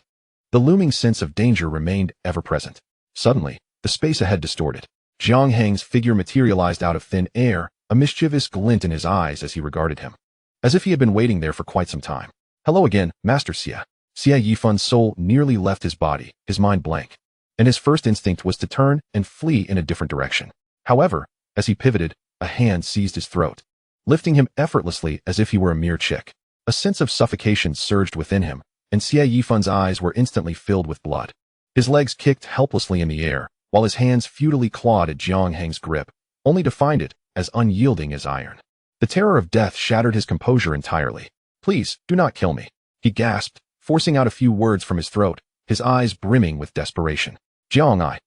the looming sense of danger remained ever present. Suddenly, the space ahead distorted. Jiang Heng's figure materialized out of thin air, a mischievous glint in his eyes as he regarded him. as if he had been waiting there for quite some time. Hello again, Master Xie. Xie Yifun's soul nearly left his body, his mind blank, and his first instinct was to turn and flee in a different direction. However, as he pivoted, a hand seized his throat, lifting him effortlessly as if he were a mere chick. A sense of suffocation surged within him, and Xie Yifun's eyes were instantly filled with blood. His legs kicked helplessly in the air, while his hands futilely clawed at Jiang Heng's grip, only to find it as unyielding as iron. The terror of death shattered his composure entirely. Please, do not kill me, he gasped, forcing out a few words from his throat, his eyes brimming with desperation. Jiang,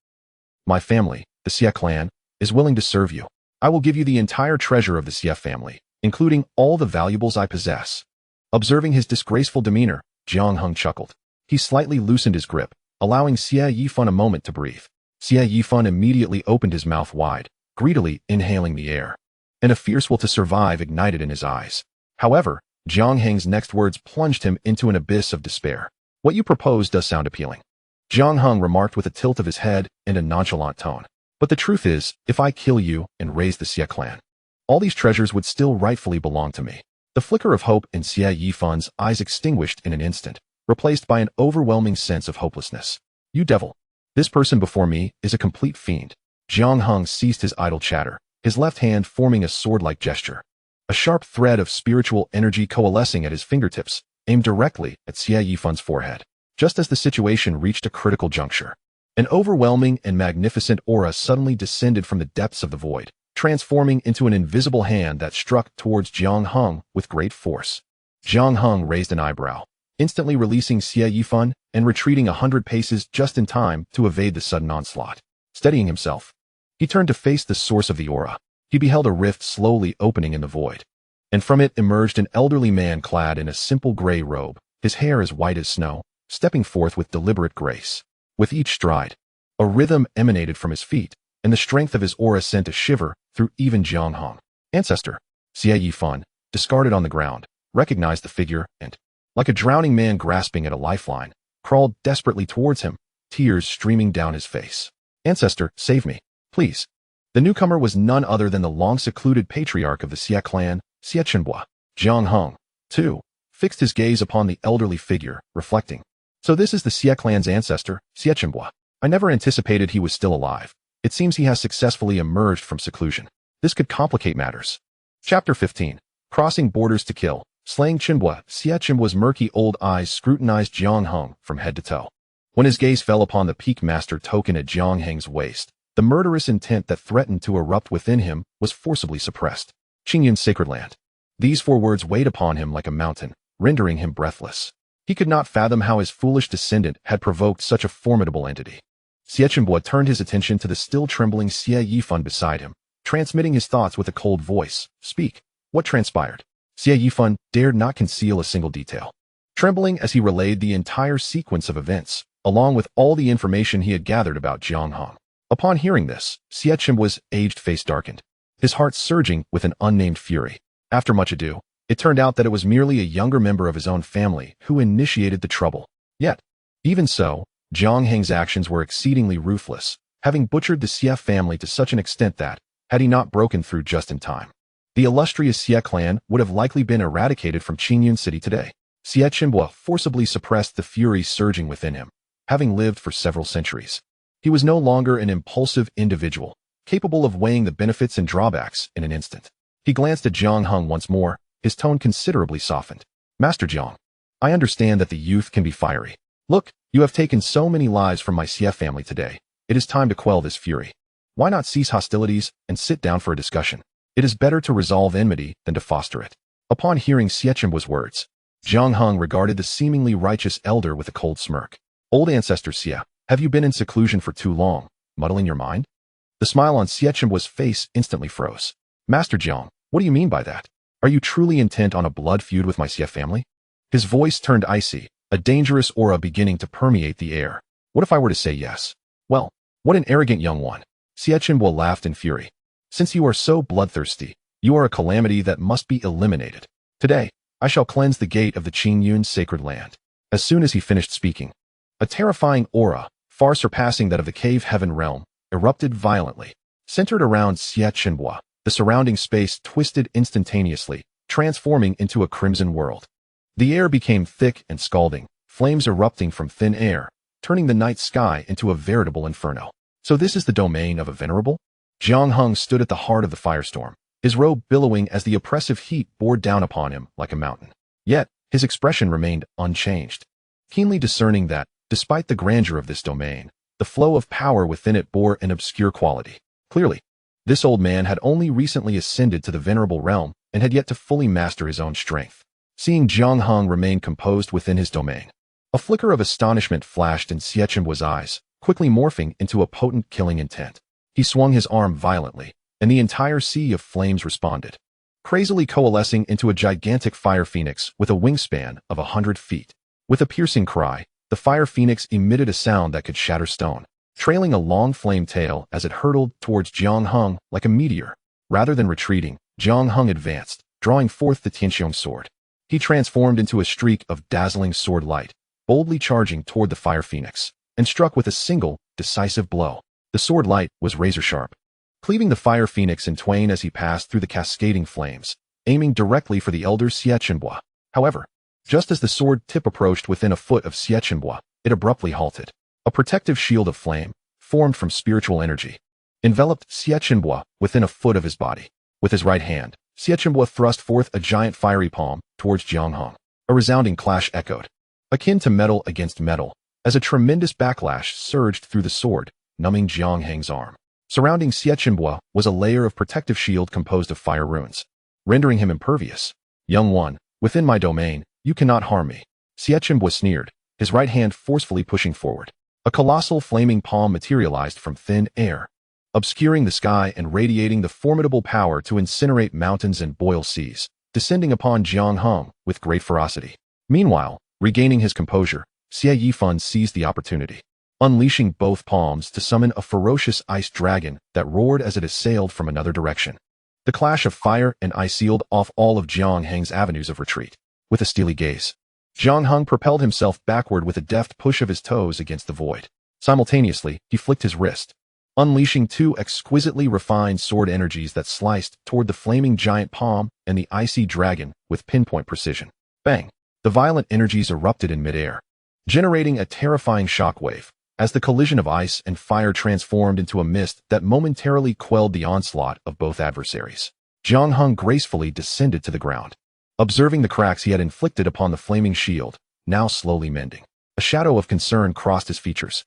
my family, the Xie clan, is willing to serve you. I will give you the entire treasure of the Xie family, including all the valuables I possess. Observing his disgraceful demeanor, Jiang Heng chuckled. He slightly loosened his grip, allowing Xie Yifun a moment to breathe. Xie Yifun immediately opened his mouth wide, greedily inhaling the air, and a fierce will to survive ignited in his eyes. However, Jiang Heng's next words plunged him into an abyss of despair. What you propose does sound appealing, Jiang Heng remarked with a tilt of his head and a nonchalant tone. But the truth is, if I kill you and raise the Xie clan, all these treasures would still rightfully belong to me. The flicker of hope in Xie Yifun's eyes extinguished in an instant, replaced by an overwhelming sense of hopelessness. You devil! This person before me is a complete fiend. Jiang Heng ceased his idle chatter, his left hand forming a sword-like gesture. A sharp thread of spiritual energy coalescing at his fingertips, aimed directly at Xie Yifun's forehead. Just as the situation reached a critical juncture, an overwhelming and magnificent aura suddenly descended from the depths of the void, transforming into an invisible hand that struck towards Jiang Heng with great force. Jiang Heng raised an eyebrow, instantly releasing Xie Yifun and retreating 100 paces just in time to evade the sudden onslaught. Steadying himself, he turned to face the source of the aura. He beheld a rift slowly opening in the void, and from it emerged an elderly man clad in a simple gray robe, his hair as white as snow, stepping forth with deliberate grace. With each stride, a rhythm emanated from his feet, and the strength of his aura sent a shiver through even Jiang Heng. Ancestor, Xie Yifun, discarded on the ground, recognized the figure and, like a drowning man grasping at a lifeline, crawled desperately towards him, tears streaming down his face. Ancestor, save me, please. The newcomer was none other than the long-secluded patriarch of the Xie clan, Xie Qiong. Jiang Heng, too, fixed his gaze upon the elderly figure, reflecting. So this is the Xie clan's ancestor, Xie Qiong. I never anticipated he was still alive. It seems he has successfully emerged from seclusion. This could complicate matters. Chapter 15. Crossing Borders to Kill. Slaying Qinhua. Xie Qiong's murky old eyes scrutinized Jiang Heng from head to toe. When his gaze fell upon the peak master token at Jiang Heng's waist, the murderous intent that threatened to erupt within him was forcibly suppressed. Qingyun's sacred land. These 4 words weighed upon him like a mountain, rendering him breathless. He could not fathom how his foolish descendant had provoked such a formidable entity. Xie Qiong turned his attention to the still trembling Xie Yifun beside him, transmitting his thoughts with a cold voice. Speak. What transpired? Xie Yifun dared not conceal a single detail, trembling as he relayed the entire sequence of events, along with all the information he had gathered about Jiang Heng. Upon hearing this, Xie Qiong's aged face darkened, his heart surging with an unnamed fury. After much ado, it turned out that it was merely a younger member of his own family who initiated the trouble. Yet, even so, Jiang Heng's actions were exceedingly ruthless, having butchered the Xie family to such an extent that, had he not broken through just in time, the illustrious Xie clan would have likely been eradicated from Qingyun City today. Xie Qiong forcibly suppressed the fury surging within him. Having lived for several centuries, he was no longer an impulsive individual, capable of weighing the benefits and drawbacks in an instant. He glanced at Jiang Heng once more, his tone considerably softened. Master Jiang, I understand that the youth can be fiery. Look, you have taken so many lives from my Xie family today. It is time to quell this fury. Why not cease hostilities and sit down for a discussion? It is better to resolve enmity than to foster it. Upon hearing Xie Qiong's words, Jiang Heng regarded the seemingly righteous elder with a cold smirk. Old ancestor Xie, have you been in seclusion for too long, muddling your mind? The smile on Xie Qiong's face instantly froze. Master Jiang, what do you mean by that? Are you truly intent on a blood feud with my Xie family? His voice turned icy, a dangerous aura beginning to permeate the air. What if I were to say yes? Well, what an arrogant young one. Xie Qiong laughed in fury. Since you are so bloodthirsty, you are a calamity that must be eliminated. Today, I shall cleanse the gate of the Qingyun sacred land. As soon as he finished speaking, a terrifying aura, far surpassing that of the cave heaven realm, erupted violently. Centered around Xie Qiong, the surrounding space twisted instantaneously, transforming into a crimson world. The air became thick and scalding, flames erupting from thin air, turning the night sky into a veritable inferno. So this is the domain of a venerable? Jiang Heng stood at the heart of the firestorm, his robe billowing as the oppressive heat bore down upon him like a mountain. Yet, his expression remained unchanged, keenly discerning that, despite the grandeur of this domain, the flow of power within it bore an obscure quality. Clearly, this old man had only recently ascended to the venerable realm and had yet to fully master his own strength. Seeing Jiang Heng remain composed within his domain, a flicker of astonishment flashed in Xie Qiong's eyes, quickly morphing into a potent killing intent. He swung his arm violently, and the entire sea of flames responded, crazily coalescing into a gigantic fire phoenix with a wingspan of 100 feet. With a piercing cry, the fire phoenix emitted a sound that could shatter stone, trailing a long flame tail as it hurtled towards Jiang Heng like a meteor. Rather than retreating, Jiang Heng advanced, drawing forth the Tianqiong sword. He transformed into a streak of dazzling sword light, boldly charging toward the fire phoenix, and struck with a single, decisive blow. The sword light was razor-sharp, cleaving the fire phoenix in twain as he passed through the cascading flames, aiming directly for the elder Xie Qiong. However, just as the sword tip approached within a foot of Xie Qiong, it abruptly halted. A protective shield of flame, formed from spiritual energy, enveloped Xie Qiong within a foot of his body. With his right hand, Xie Qiong thrust forth a giant fiery palm towards Jiang Heng. A resounding clash echoed, akin to metal against metal, as a tremendous backlash surged through the sword, numbing Jiang Heng's arm. Surrounding Xie Qiong was a layer of protective shield composed of fire runes, rendering him impervious. Young one, within my domain, you cannot harm me. Xie Qiong sneered, his right hand forcefully pushing forward. A colossal flaming palm materialized from thin air, obscuring the sky and radiating the formidable power to incinerate mountains and boil seas, descending upon Jiang Heng with great ferocity. Meanwhile, regaining his composure, Xie Yifan seized the opportunity, unleashing both palms to summon a ferocious ice dragon that roared as it assailed from another direction. The clash of fire and ice sealed off all of Jiang Heng's avenues of retreat. With a steely gaze, Jiang Heng propelled himself backward with a deft push of his toes against the void. Simultaneously, he flicked his wrist, unleashing two exquisitely refined sword energies that sliced toward the flaming giant palm and the icy dragon with pinpoint precision. Bang! The violent energies erupted in midair, generating a terrifying shockwave, as the collision of ice and fire transformed into a mist that momentarily quelled the onslaught of both adversaries. Jiang Heng gracefully descended to the ground, observing the cracks he had inflicted upon the flaming shield, now slowly mending. A shadow of concern crossed his features.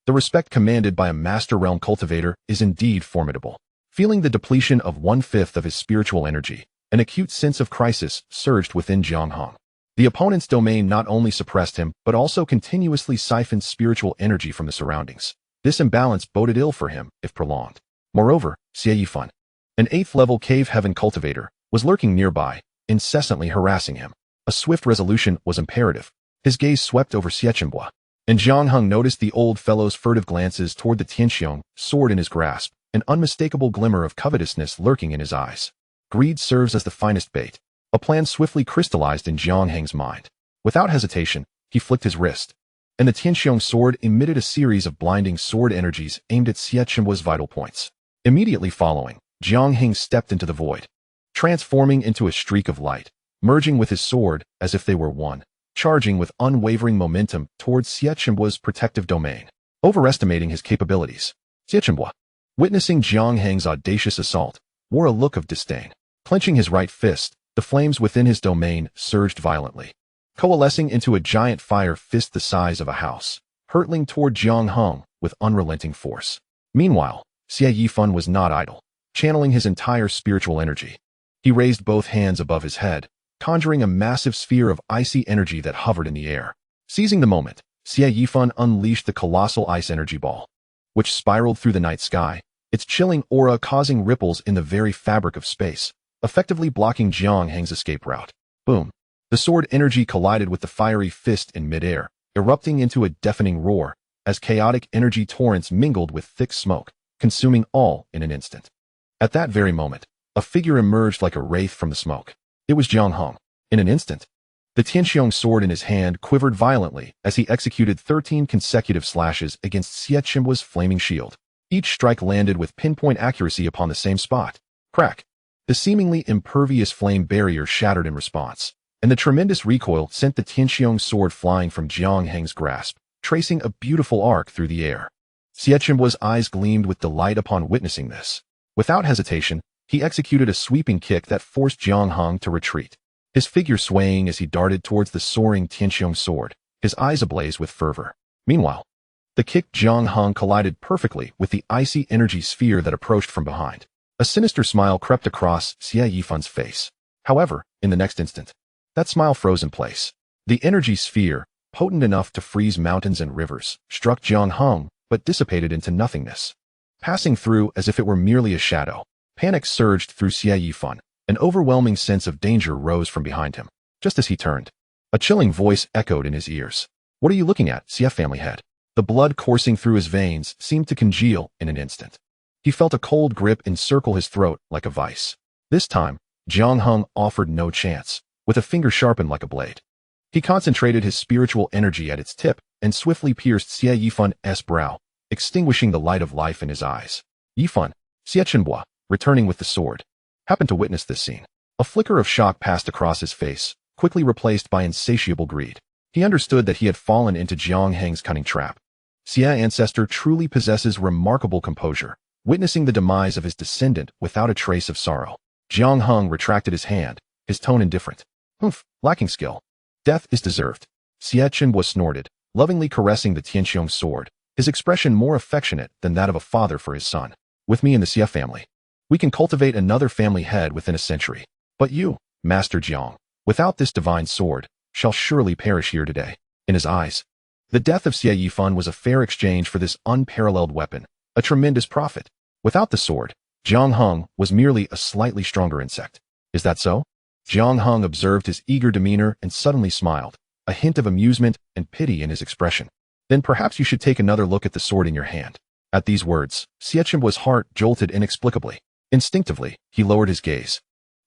The respect commanded by a Master Realm cultivator is indeed formidable. Feeling the depletion of 1/5 of his spiritual energy, an acute sense of crisis surged within Jiang Heng. The opponent's domain not only suppressed him, but also continuously siphoned spiritual energy from the surroundings. This imbalance boded ill for him, if prolonged. Moreover, Xie Yifan, an 8th-level cave heaven cultivator, was lurking nearby, incessantly harassing him. A swift resolution was imperative. His gaze swept over Xie Qiong, and Jiang Heng noticed the old fellow's furtive glances toward the Tianqiong, sword in his grasp, an unmistakable glimmer of covetousness lurking in his eyes. Greed serves as the finest bait. A plan swiftly crystallized in Jiang Heng's mind. Without hesitation, he flicked his wrist, and the Tianqiong sword emitted a series of blinding sword energies aimed at Xie Qiong's vital points. Immediately following, Jiang Heng stepped into the void, transforming into a streak of light, merging with his sword as if they were one, charging with unwavering momentum towards Xie Qiong's protective domain. Overestimating his capabilities, Xie Qiong, witnessing Jiang Heng's audacious assault, wore a look of disdain. Clenching his right fist, the flames within his domain surged violently, coalescing into a giant fire fist the size of a house, hurtling toward Jiang Heng with unrelenting force. Meanwhile, Xie Yifan was not idle, channeling his entire spiritual energy. He raised both hands above his head, conjuring a massive sphere of icy energy that hovered in the air. Seizing the moment, Xie Yifan unleashed the colossal ice energy ball, which spiraled through the night sky, its chilling aura causing ripples in the very fabric of space, effectively blocking Jiang Heng's escape route. Boom! The sword energy collided with the fiery fist in midair, erupting into a deafening roar, as chaotic energy torrents mingled with thick smoke, consuming all in an instant. At that very moment, a figure emerged like a wraith from the smoke. It was Jiang Heng. In an instant, the Tianqiong sword in his hand quivered violently as he executed 13 consecutive slashes against Xie Qiong's flaming shield. Each strike landed with pinpoint accuracy upon the same spot. Crack! The seemingly impervious flame barrier shattered in response, and the tremendous recoil sent the Tianqiong sword flying from Jiang Heng's grasp, tracing a beautiful arc through the air. Xie Qiong's eyes gleamed with delight upon witnessing this. Without hesitation, he executed a sweeping kick that forced Jiang Heng to retreat, his figure swaying as he darted towards the soaring Tianqiong sword, his eyes ablaze with fervor. Meanwhile, the kick Jiang Heng collided perfectly with the icy energy sphere that approached from behind. A sinister smile crept across Xie Yifan's face. However, in the next instant, that smile froze in place. The energy sphere, potent enough to freeze mountains and rivers, struck Jiang Heng, but dissipated into nothingness. Passing through as if it were merely a shadow, panic surged through Xie Yifan. An overwhelming sense of danger rose from behind him. Just as he turned, a chilling voice echoed in his ears. "What are you looking at, Xie family head?" The blood coursing through his veins seemed to congeal in an instant. He felt a cold grip encircle his throat like a vice. This time, Jiang Heng offered no chance, with a finger sharpened like a blade. He concentrated his spiritual energy at its tip and swiftly pierced Xie Yifan's brow, extinguishing the light of life in his eyes. Yifan, Xie Qiongbo, returning with the sword, happened to witness this scene. A flicker of shock passed across his face, quickly replaced by insatiable greed. He understood that he had fallen into Jiang Heng's cunning trap. Xie ancestor truly possesses remarkable composure, witnessing the demise of his descendant without a trace of sorrow. Jiang Heng retracted his hand, his tone indifferent. Lacking skill. Death is deserved. Xie Qiongbo snorted, lovingly caressing the Tianqiong sword, his expression more affectionate than that of a father for his son. With me in the Xie family, we can cultivate another family head within a century. But you, Master Jiang, without this divine sword, shall surely perish here today. In his eyes, the death of Xie Yifan was a fair exchange for this unparalleled weapon, a tremendous profit. Without the sword, Jiang Heng was merely a slightly stronger insect. Is that so? Jiang Heng observed his eager demeanor and suddenly smiled, a hint of amusement and pity in his expression. Then perhaps you should take another look at the sword in your hand. At these words, Xie Qiongbo's heart jolted inexplicably. Instinctively, he lowered his gaze,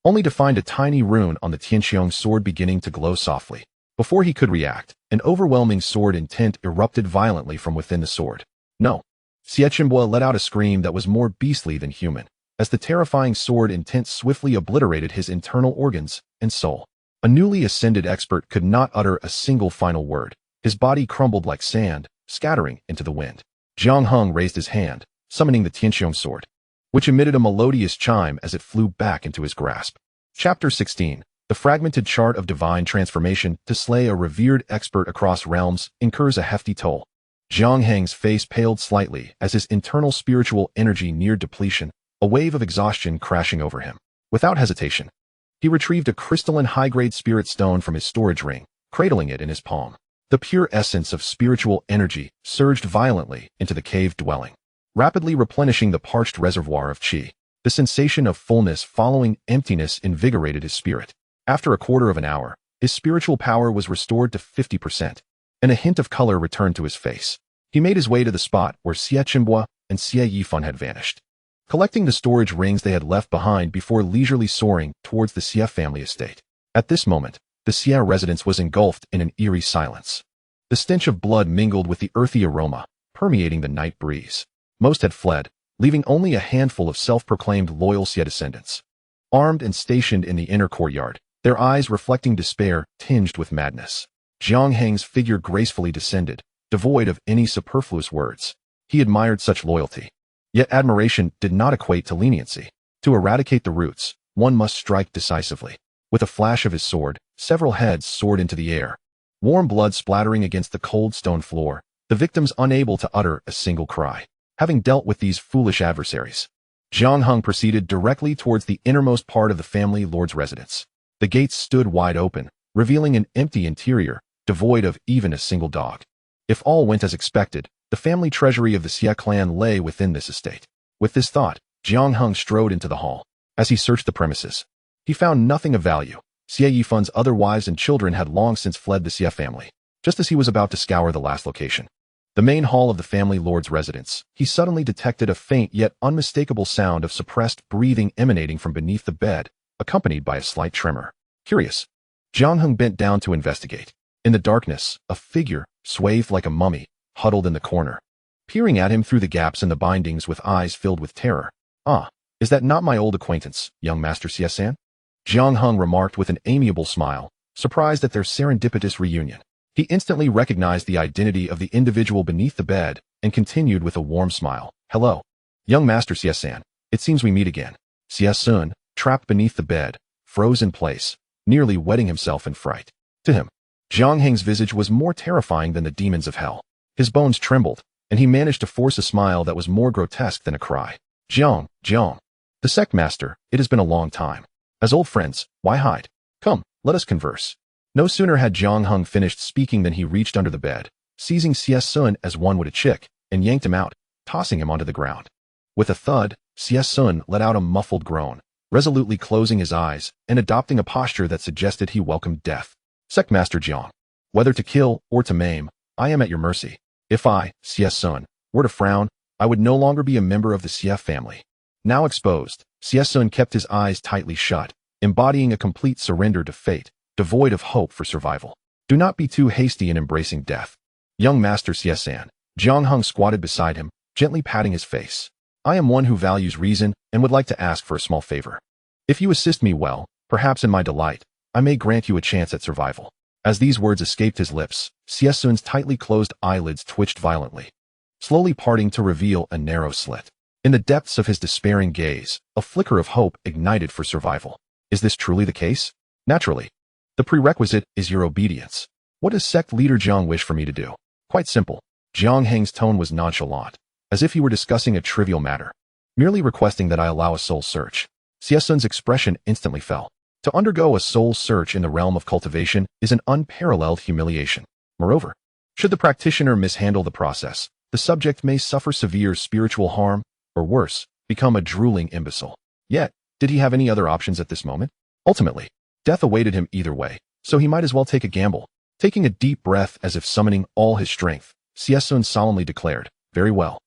only to find a tiny rune on the Tianqiong sword beginning to glow softly. Before he could react, an overwhelming sword intent erupted violently from within the sword. No. Xie Qiongbo let out a scream that was more beastly than human, as the terrifying sword intent swiftly obliterated his internal organs and soul. A newly ascended expert could not utter a single final word. His body crumbled like sand, scattering into the wind. Jiang Heng raised his hand, summoning the Tianqiong sword, which emitted a melodious chime as it flew back into his grasp. Chapter 16. The fragmented chart of divine transformation to slay a revered expert across realms incurs a hefty toll. Jiang Heng's face paled slightly as his internal spiritual energy neared depletion, a wave of exhaustion crashing over him. Without hesitation, he retrieved a crystalline high-grade spirit stone from his storage ring, cradling it in his palm. The pure essence of spiritual energy surged violently into the cave dwelling, rapidly replenishing the parched reservoir of qi. The sensation of fullness following emptiness invigorated his spirit. After a quarter of an hour, his spiritual power was restored to 50%, and a hint of color returned to his face. He made his way to the spot where Xie Qiongbo and Xie Yifan had vanished, collecting the storage rings they had left behind before leisurely soaring towards the Xie family estate. At this moment, the Xie residence was engulfed in an eerie silence. The stench of blood mingled with the earthy aroma, permeating the night breeze. Most had fled, leaving only a handful of self-proclaimed loyal Xie descendants. Armed and stationed in the inner courtyard, their eyes reflecting despair tinged with madness. Jiang Heng's figure gracefully descended, devoid of any superfluous words. He admired such loyalty. Yet admiration did not equate to leniency. To eradicate the roots, one must strike decisively. With a flash of his sword, several heads soared into the air, warm blood splattering against the cold stone floor, the victims unable to utter a single cry. Having dealt with these foolish adversaries, Jiang Heng proceeded directly towards the innermost part of the family lord's residence. The gates stood wide open, revealing an empty interior, devoid of even a single dog. If all went as expected, the family treasury of the Xie clan lay within this estate. With this thought, Jiang Heng strode into the hall. As he searched the premises, he found nothing of value. Xie Yifan's other wives and children had long since fled the Xie family. Just as he was about to scour the last location, the main hall of the family lord's residence, he suddenly detected a faint yet unmistakable sound of suppressed breathing emanating from beneath the bed, accompanied by a slight tremor. Curious, Jiang Heng bent down to investigate. In the darkness, a figure, swathed like a mummy, huddled in the corner, peering at him through the gaps in the bindings with eyes filled with terror. Is Is that not my old acquaintance, young Master Xie? Jiang Heng remarked with an amiable smile, surprised at their serendipitous reunion. He instantly recognized the identity of the individual beneath the bed and continued with a warm smile. Hello, young Master Xie. It seems we meet again. Xie, trapped beneath the bed, froze in place, nearly wetting himself in fright. To him, Jiang Heng's visage was more terrifying than the demons of hell. His bones trembled, and he managed to force a smile that was more grotesque than a cry. Jiang. The sect master, it has been a long time. As old friends, why hide? Come, let us converse. No sooner had Jiang Heng finished speaking than he reached under the bed, seizing Xie as one would a chick, and yanked him out, tossing him onto the ground. With a thud, Xie let out a muffled groan, resolutely closing his eyes and adopting a posture that suggested he welcomed death. Sect Master Jiang, whether to kill or to maim, I am at your mercy. If I, Xie, were to frown, I would no longer be a member of the Xie family. Now exposed, Xie kept his eyes tightly shut, embodying a complete surrender to fate, devoid of hope for survival. Do not be too hasty in embracing death. Young Master Xie, Jiang Heng squatted beside him, gently patting his face. I am one who values reason and would like to ask for a small favor. If you assist me well, perhaps in my delight, I may grant you a chance at survival. As these words escaped his lips, Xie's tightly closed eyelids twitched violently, slowly parting to reveal a narrow slit. In the depths of his despairing gaze, a flicker of hope ignited for survival. Is this truly the case? Naturally. The prerequisite is your obedience. What does sect leader Jiang wish for me to do? Quite simple. Jiang Heng's tone was nonchalant, as if he were discussing a trivial matter, merely requesting that I allow a soul search. Xie's expression instantly fell. To undergo a soul search in the realm of cultivation is an unparalleled humiliation. Moreover, should the practitioner mishandle the process, the subject may suffer severe spiritual harm, or worse, become a drooling imbecile. Yet, did he have any other options at this moment? Ultimately, death awaited him either way, so he might as well take a gamble. Taking a deep breath as if summoning all his strength, Xie solemnly declared, Very well.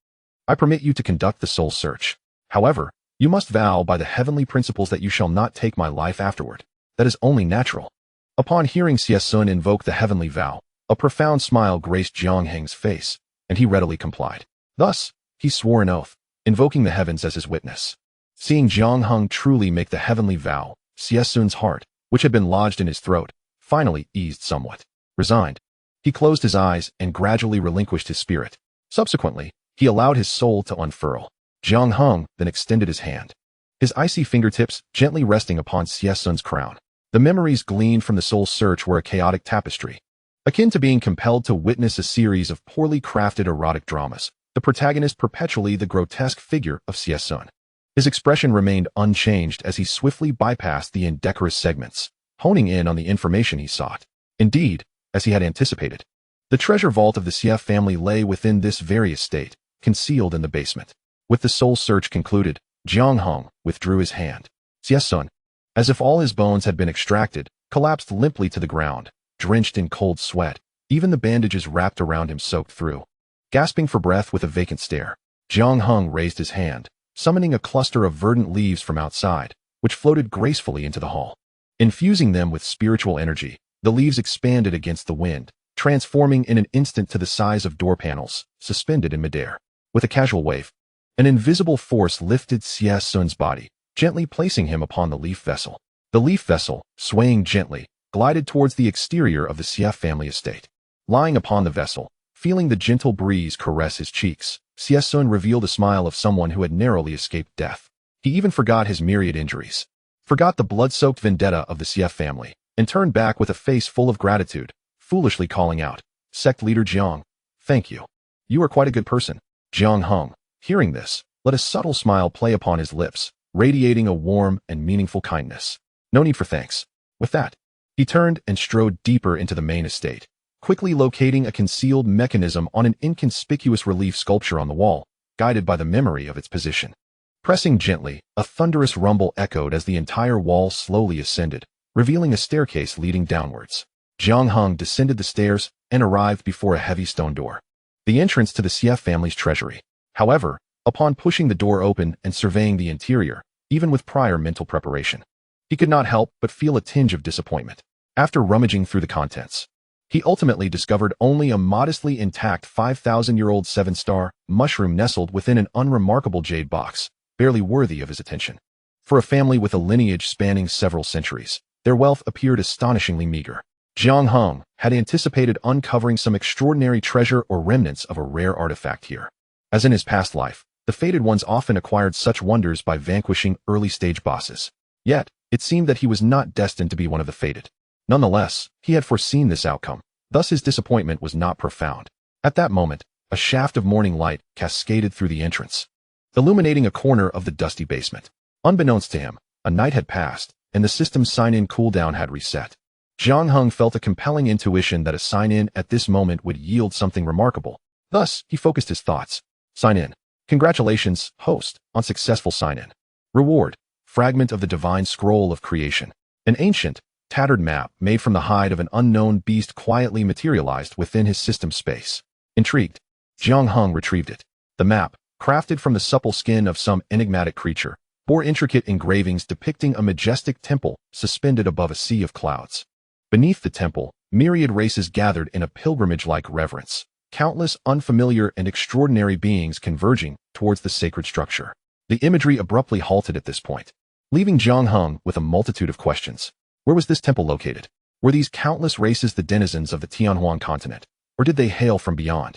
I permit you to conduct the soul search. However, you must vow by the heavenly principles that you shall not take my life afterward. That is only natural. Upon hearing Xie invoke the heavenly vow, a profound smile graced Jiang Heng's face, and he readily complied. Thus, he swore an oath, invoking the heavens as his witness. Seeing Jiang Heng truly make the heavenly vow, Xie's heart, which had been lodged in his throat, finally eased somewhat. Resigned, he closed his eyes and gradually relinquished his spirit. Subsequently, he allowed his soul to unfurl. Jiang Heng then extended his hand, his icy fingertips gently resting upon Xie's crown. The memories gleaned from the soul search were a chaotic tapestry, akin to being compelled to witness a series of poorly crafted erotic dramas, the protagonist perpetually the grotesque figure of Xie. His expression remained unchanged as he swiftly bypassed the indecorous segments, honing in on the information he sought. Indeed, as he had anticipated, the treasure vault of the Xie family lay within this very estate, concealed in the basement. With the soul search concluded, Jiang Heng withdrew his hand. Xie, as if all his bones had been extracted, collapsed limply to the ground, drenched in cold sweat, even the bandages wrapped around him soaked through. Gasping for breath with a vacant stare, Jiang Heng raised his hand, summoning a cluster of verdant leaves from outside, which floated gracefully into the hall. Infusing them with spiritual energy, the leaves expanded against the wind, transforming in an instant to the size of door panels, suspended in midair. With a casual wave, an invisible force lifted Xie's body, gently placing him upon the leaf vessel. The leaf vessel, swaying gently, glided towards the exterior of the Xie family estate. Lying upon the vessel, feeling the gentle breeze caress his cheeks, Xie revealed a smile of someone who had narrowly escaped death. He even forgot his myriad injuries, forgot the blood-soaked vendetta of the Xie family, and turned back with a face full of gratitude, foolishly calling out, Sect Leader Jiang, thank you. You are quite a good person. Jiang Heng, hearing this, let a subtle smile play upon his lips, radiating a warm and meaningful kindness. No need for thanks. With that, he turned and strode deeper into the main estate, quickly locating a concealed mechanism on an inconspicuous relief sculpture on the wall, guided by the memory of its position. Pressing gently, a thunderous rumble echoed as the entire wall slowly ascended, revealing a staircase leading downwards. Jiang Heng descended the stairs and arrived before a heavy stone door, the entrance to the Xie family's treasury. However, upon pushing the door open and surveying the interior, even with prior mental preparation, he could not help but feel a tinge of disappointment. After rummaging through the contents, he ultimately discovered only a modestly intact 5,000-year-old 7-star mushroom nestled within an unremarkable jade box, barely worthy of his attention. For a family with a lineage spanning several centuries, their wealth appeared astonishingly meager. Jiang Heng had anticipated uncovering some extraordinary treasure or remnants of a rare artifact here. As in his past life, the fated ones often acquired such wonders by vanquishing early-stage bosses. Yet, it seemed that he was not destined to be one of the fated. Nonetheless, he had foreseen this outcome, thus his disappointment was not profound. At that moment, a shaft of morning light cascaded through the entrance, illuminating a corner of the dusty basement. Unbeknownst to him, a night had passed, and the system's sign-in cooldown had reset. Jiang Heng felt a compelling intuition that a sign-in at this moment would yield something remarkable. Thus, he focused his thoughts. Sign-in. Congratulations, host, on successful sign-in. Reward. Fragment of the Divine Scroll of Creation. An ancient, tattered map made from the hide of an unknown beast quietly materialized within his system space. Intrigued, Jiang Heng retrieved it. The map, crafted from the supple skin of some enigmatic creature, bore intricate engravings depicting a majestic temple suspended above a sea of clouds. Beneath the temple, myriad races gathered in a pilgrimage-like reverence, countless unfamiliar and extraordinary beings converging towards the sacred structure. The imagery abruptly halted at this point, leaving Jiang Heng with a multitude of questions. Where was this temple located? Were these countless races the denizens of the Tianhuan continent, or did they hail from beyond?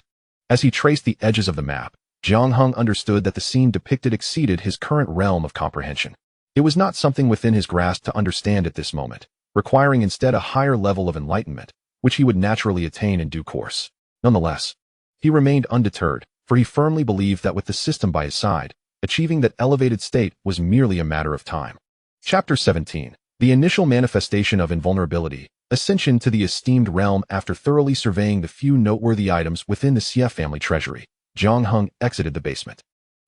As he traced the edges of the map, Jiang Heng understood that the scene depicted exceeded his current realm of comprehension. It was not something within his grasp to understand at this moment, requiring instead a higher level of enlightenment, which he would naturally attain in due course. Nonetheless, he remained undeterred, for he firmly believed that with the system by his side, achieving that elevated state was merely a matter of time. Chapter 17. The initial manifestation of invulnerability, ascension to the esteemed realm. After thoroughly surveying the few noteworthy items within the Xie family treasury, Jiang Heng exited the basement.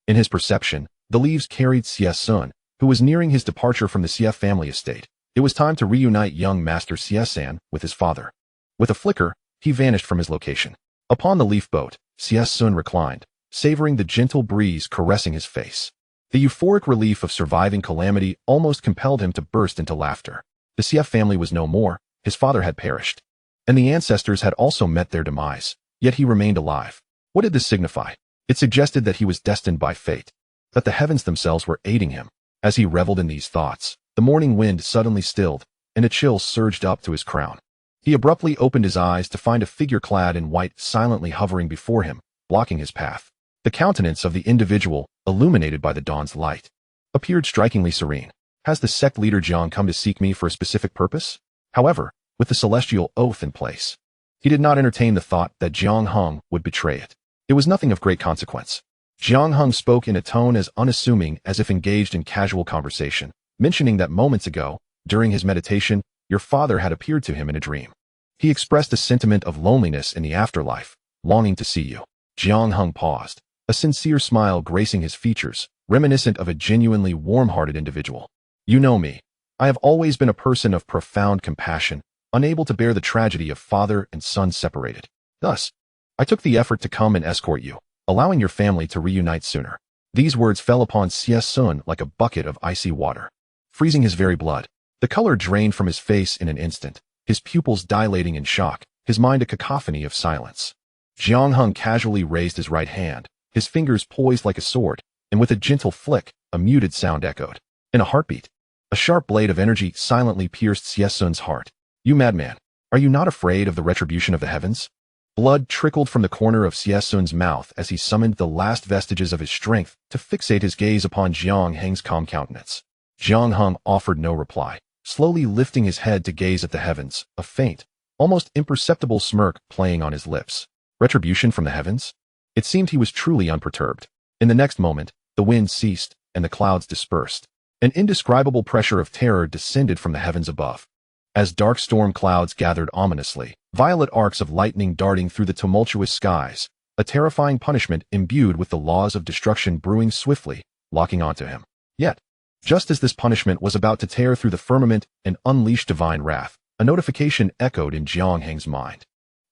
In his perception, the leaves carried Xie Sun, who was nearing his departure from the Xie family estate. It was time to reunite young Master Xie San with his father. With a flicker, he vanished from his location. Upon the leaf boat, Xie Sun reclined, savoring the gentle breeze caressing his face. The euphoric relief of surviving calamity almost compelled him to burst into laughter. The Xie family was no more, his father had perished, and the ancestors had also met their demise, yet he remained alive. What did this signify? It suggested that he was destined by fate, that the heavens themselves were aiding him. As he reveled in these thoughts, the morning wind suddenly stilled, and a chill surged up to his crown. He abruptly opened his eyes to find a figure clad in white silently hovering before him, blocking his path. The countenance of the individual, illuminated by the dawn's light, appeared strikingly serene. Has the sect leader Jiang come to seek me for a specific purpose? However, with the celestial oath in place, he did not entertain the thought that Jiang Heng would betray it. It was nothing of great consequence. Jiang Heng spoke in a tone as unassuming as if engaged in casual conversation, mentioning that moments ago, during his meditation, your father had appeared to him in a dream. He expressed a sentiment of loneliness in the afterlife, longing to see you. Jiang Heng paused, a sincere smile gracing his features, reminiscent of a genuinely warm-hearted individual. You know me. I have always been a person of profound compassion, unable to bear the tragedy of father and son separated. Thus, I took the effort to come and escort you, allowing your family to reunite sooner. These words fell upon Xie Sun like a bucket of icy water, freezing his very blood. The color drained from his face in an instant, his pupils dilating in shock, his mind a cacophony of silence. Jiang Heng casually raised his right hand, his fingers poised like a sword, and with a gentle flick, a muted sound echoed. In a heartbeat, a sharp blade of energy silently pierced Xie Sun's heart. You madman, are you not afraid of the retribution of the heavens? Blood trickled from the corner of Xie Sun's mouth as he summoned the last vestiges of his strength to fixate his gaze upon Jiang Heng's calm countenance. Jiang Heng offered no reply, slowly lifting his head to gaze at the heavens, a faint, almost imperceptible smirk playing on his lips. Retribution from the heavens? It seemed he was truly unperturbed. In the next moment, the wind ceased, and the clouds dispersed. An indescribable pressure of terror descended from the heavens above. As dark storm clouds gathered ominously, violet arcs of lightning darting through the tumultuous skies, a terrifying punishment imbued with the laws of destruction brewing swiftly, locking onto him. Yet, just as this punishment was about to tear through the firmament and unleash divine wrath, a notification echoed in Jiang Heng's mind.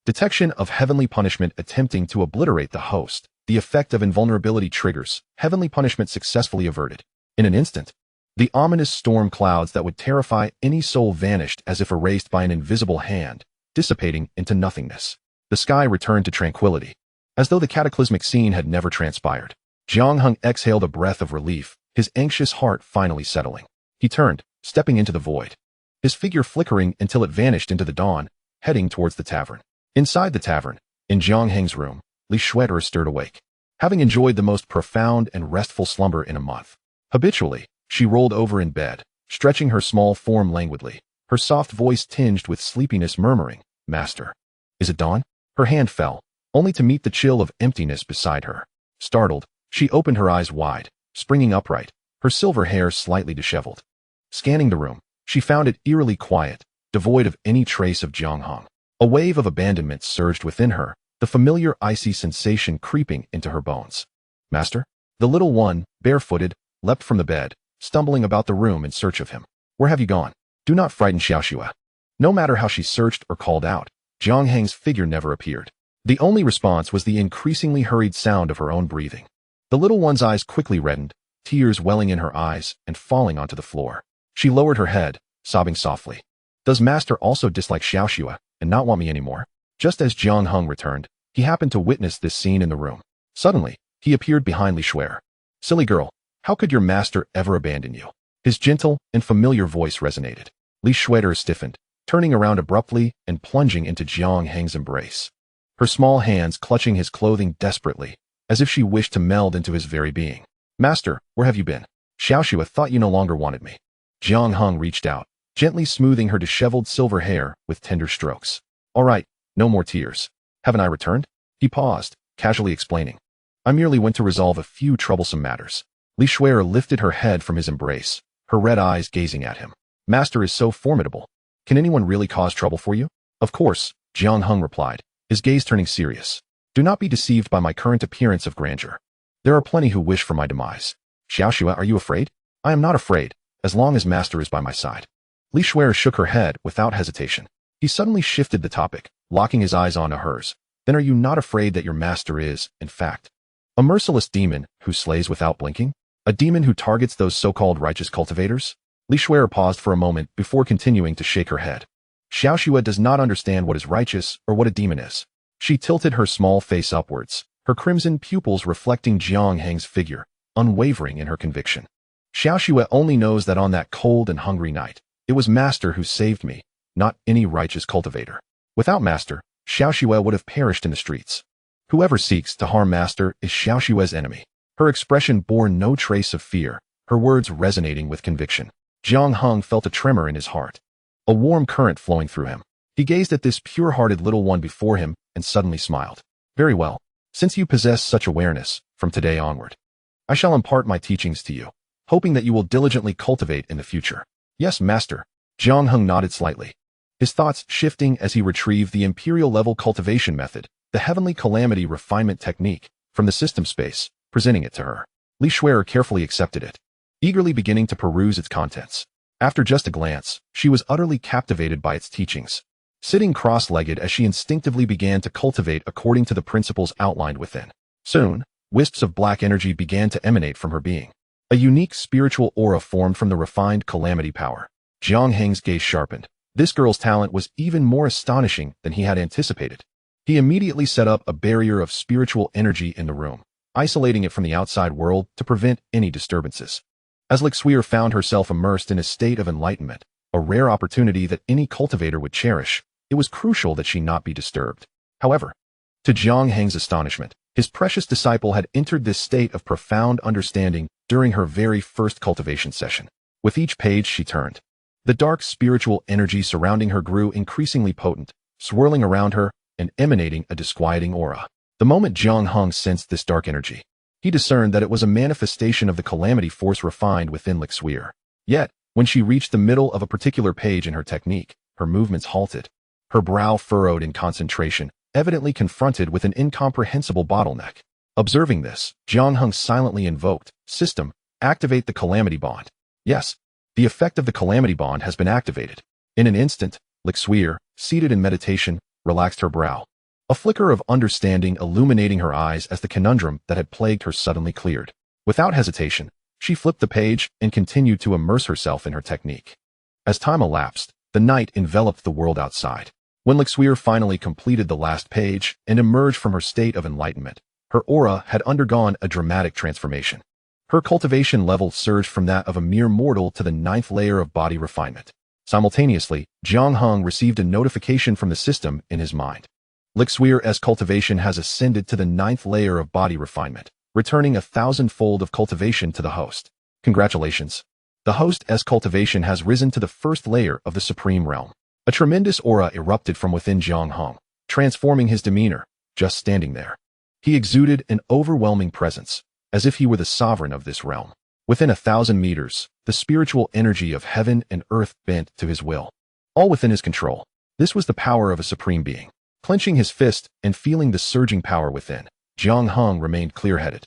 Detection of heavenly punishment attempting to obliterate the host. The effect of invulnerability triggers, heavenly punishment successfully averted. In an instant, the ominous storm clouds that would terrify any soul vanished as if erased by an invisible hand, dissipating into nothingness. The sky returned to tranquility, as though the cataclysmic scene had never transpired. Jiang Heng exhaled a breath of relief, his anxious heart finally settling. He turned, stepping into the void, his figure flickering until it vanished into the dawn, heading towards the tavern. Inside the tavern, in Jiang Heng's room, Li Shue'er stirred awake, having enjoyed the most profound and restful slumber in a month. Habitually, she rolled over in bed, stretching her small form languidly, her soft voice tinged with sleepiness murmuring, "Master, is it dawn?" Her hand fell, only to meet the chill of emptiness beside her. Startled, she opened her eyes wide, springing upright, her silver hair slightly disheveled. Scanning the room, she found it eerily quiet, devoid of any trace of Jiang Heng. A wave of abandonment surged within her, the familiar icy sensation creeping into her bones. "Master?" The little one, barefooted, leapt from the bed, stumbling about the room in search of him. "Where have you gone? Do not frighten Xiaoxue." No matter how she searched or called out, Jiang Heng's figure never appeared. The only response was the increasingly hurried sound of her own breathing. The little one's eyes quickly reddened, tears welling in her eyes and falling onto the floor. She lowered her head, sobbing softly. "Does Master also dislike Xiaoxue and not want me anymore?" Just as Jiang Heng returned, he happened to witness this scene in the room. Suddenly, he appeared behind Li Shue'er. "Silly girl, how could your master ever abandon you?" His gentle and familiar voice resonated. Li Shue'er stiffened, turning around abruptly and plunging into Jiang Heng's embrace, her small hands clutching his clothing desperately, as if she wished to meld into his very being. "Master, where have you been? Xiaoxue thought you no longer wanted me." Jiang Heng reached out, gently smoothing her disheveled silver hair with tender strokes. "All right, no more tears. Haven't I returned?" He paused, casually explaining. "I merely went to resolve a few troublesome matters." Li Shue'er lifted her head from his embrace, her red eyes gazing at him. "Master is so formidable. Can anyone really cause trouble for you?" "Of course," Jiang Heng replied, his gaze turning serious. "Do not be deceived by my current appearance of grandeur. There are plenty who wish for my demise." "Xiaoxue, are you afraid?" "I am not afraid, as long as Master is by my side." Li Shue'er shook her head without hesitation. He suddenly shifted the topic, locking his eyes onto hers. "Then are you not afraid that your master is, in fact, a merciless demon who slays without blinking? A demon who targets those so-called righteous cultivators?" Li Shue'er paused for a moment before continuing to shake her head. "Xiaoxue does not understand what is righteous or what a demon is." She tilted her small face upwards, her crimson pupils reflecting Jiang Heng's figure, unwavering in her conviction. "Xiaoxue only knows that on that cold and hungry night, it was Master who saved me, not any righteous cultivator. Without Master, Xiaoxue would have perished in the streets. Whoever seeks to harm Master is Xiaoxue's enemy." Her expression bore no trace of fear, her words resonating with conviction. Jiang Heng felt a tremor in his heart, a warm current flowing through him. He gazed at this pure-hearted little one before him and suddenly smiled. "Very well. Since you possess such awareness, from today onward, I shall impart my teachings to you, hoping that you will diligently cultivate in the future." "Yes, Master." Jiang Heng nodded slightly, his thoughts shifting as he retrieved the Imperial-level cultivation method, the Heavenly Calamity refinement technique, from the system space, presenting it to her. Li Shue'er carefully accepted it, eagerly beginning to peruse its contents. After just a glance, she was utterly captivated by its teachings, sitting cross-legged as she instinctively began to cultivate according to the principles outlined within. Soon, wisps of black energy began to emanate from her being. A unique spiritual aura formed from the refined calamity power. Jiang Heng's gaze sharpened. This girl's talent was even more astonishing than he had anticipated. He immediately set up a barrier of spiritual energy in the room, isolating it from the outside world to prevent any disturbances. As Li Shue'er found herself immersed in a state of enlightenment, a rare opportunity that any cultivator would cherish, it was crucial that she not be disturbed. However, to Jiang Heng's astonishment, his precious disciple had entered this state of profound understanding during her very first cultivation session. With each page she turned, the dark spiritual energy surrounding her grew increasingly potent, swirling around her and emanating a disquieting aura. The moment Jiang Heng sensed this dark energy, he discerned that it was a manifestation of the calamity force refined within Li Shue'er. Yet, when she reached the middle of a particular page in her technique, her movements halted, her brow furrowed in concentration, evidently confronted with an incomprehensible bottleneck. Observing this, Jiang Heng silently invoked, "System, activate the calamity bond." Yes, the effect of the calamity bond has been activated. In an instant, Li Shue'er, seated in meditation, relaxed her brow, a flicker of understanding illuminating her eyes as the conundrum that had plagued her suddenly cleared. Without hesitation, she flipped the page and continued to immerse herself in her technique. As time elapsed, the night enveloped the world outside. When Li Shue'er finally completed the last page and emerged from her state of enlightenment, her aura had undergone a dramatic transformation. Her cultivation level surged from that of a mere mortal to the 9th layer of body refinement. Simultaneously, Jiang Heng received a notification from the system in his mind. Lixuir's cultivation has ascended to the 9th layer of body refinement, returning 1,000-fold of cultivation to the host. Congratulations. The host's cultivation has risen to the 1st layer of the supreme realm. A tremendous aura erupted from within Jiang Heng, transforming his demeanor, just standing there. He exuded an overwhelming presence, as if he were the sovereign of this realm. Within 1,000 meters, the spiritual energy of heaven and earth bent to his will, all within his control. This was the power of a supreme being. Clenching his fist and feeling the surging power within, Jiang Heng remained clear-headed,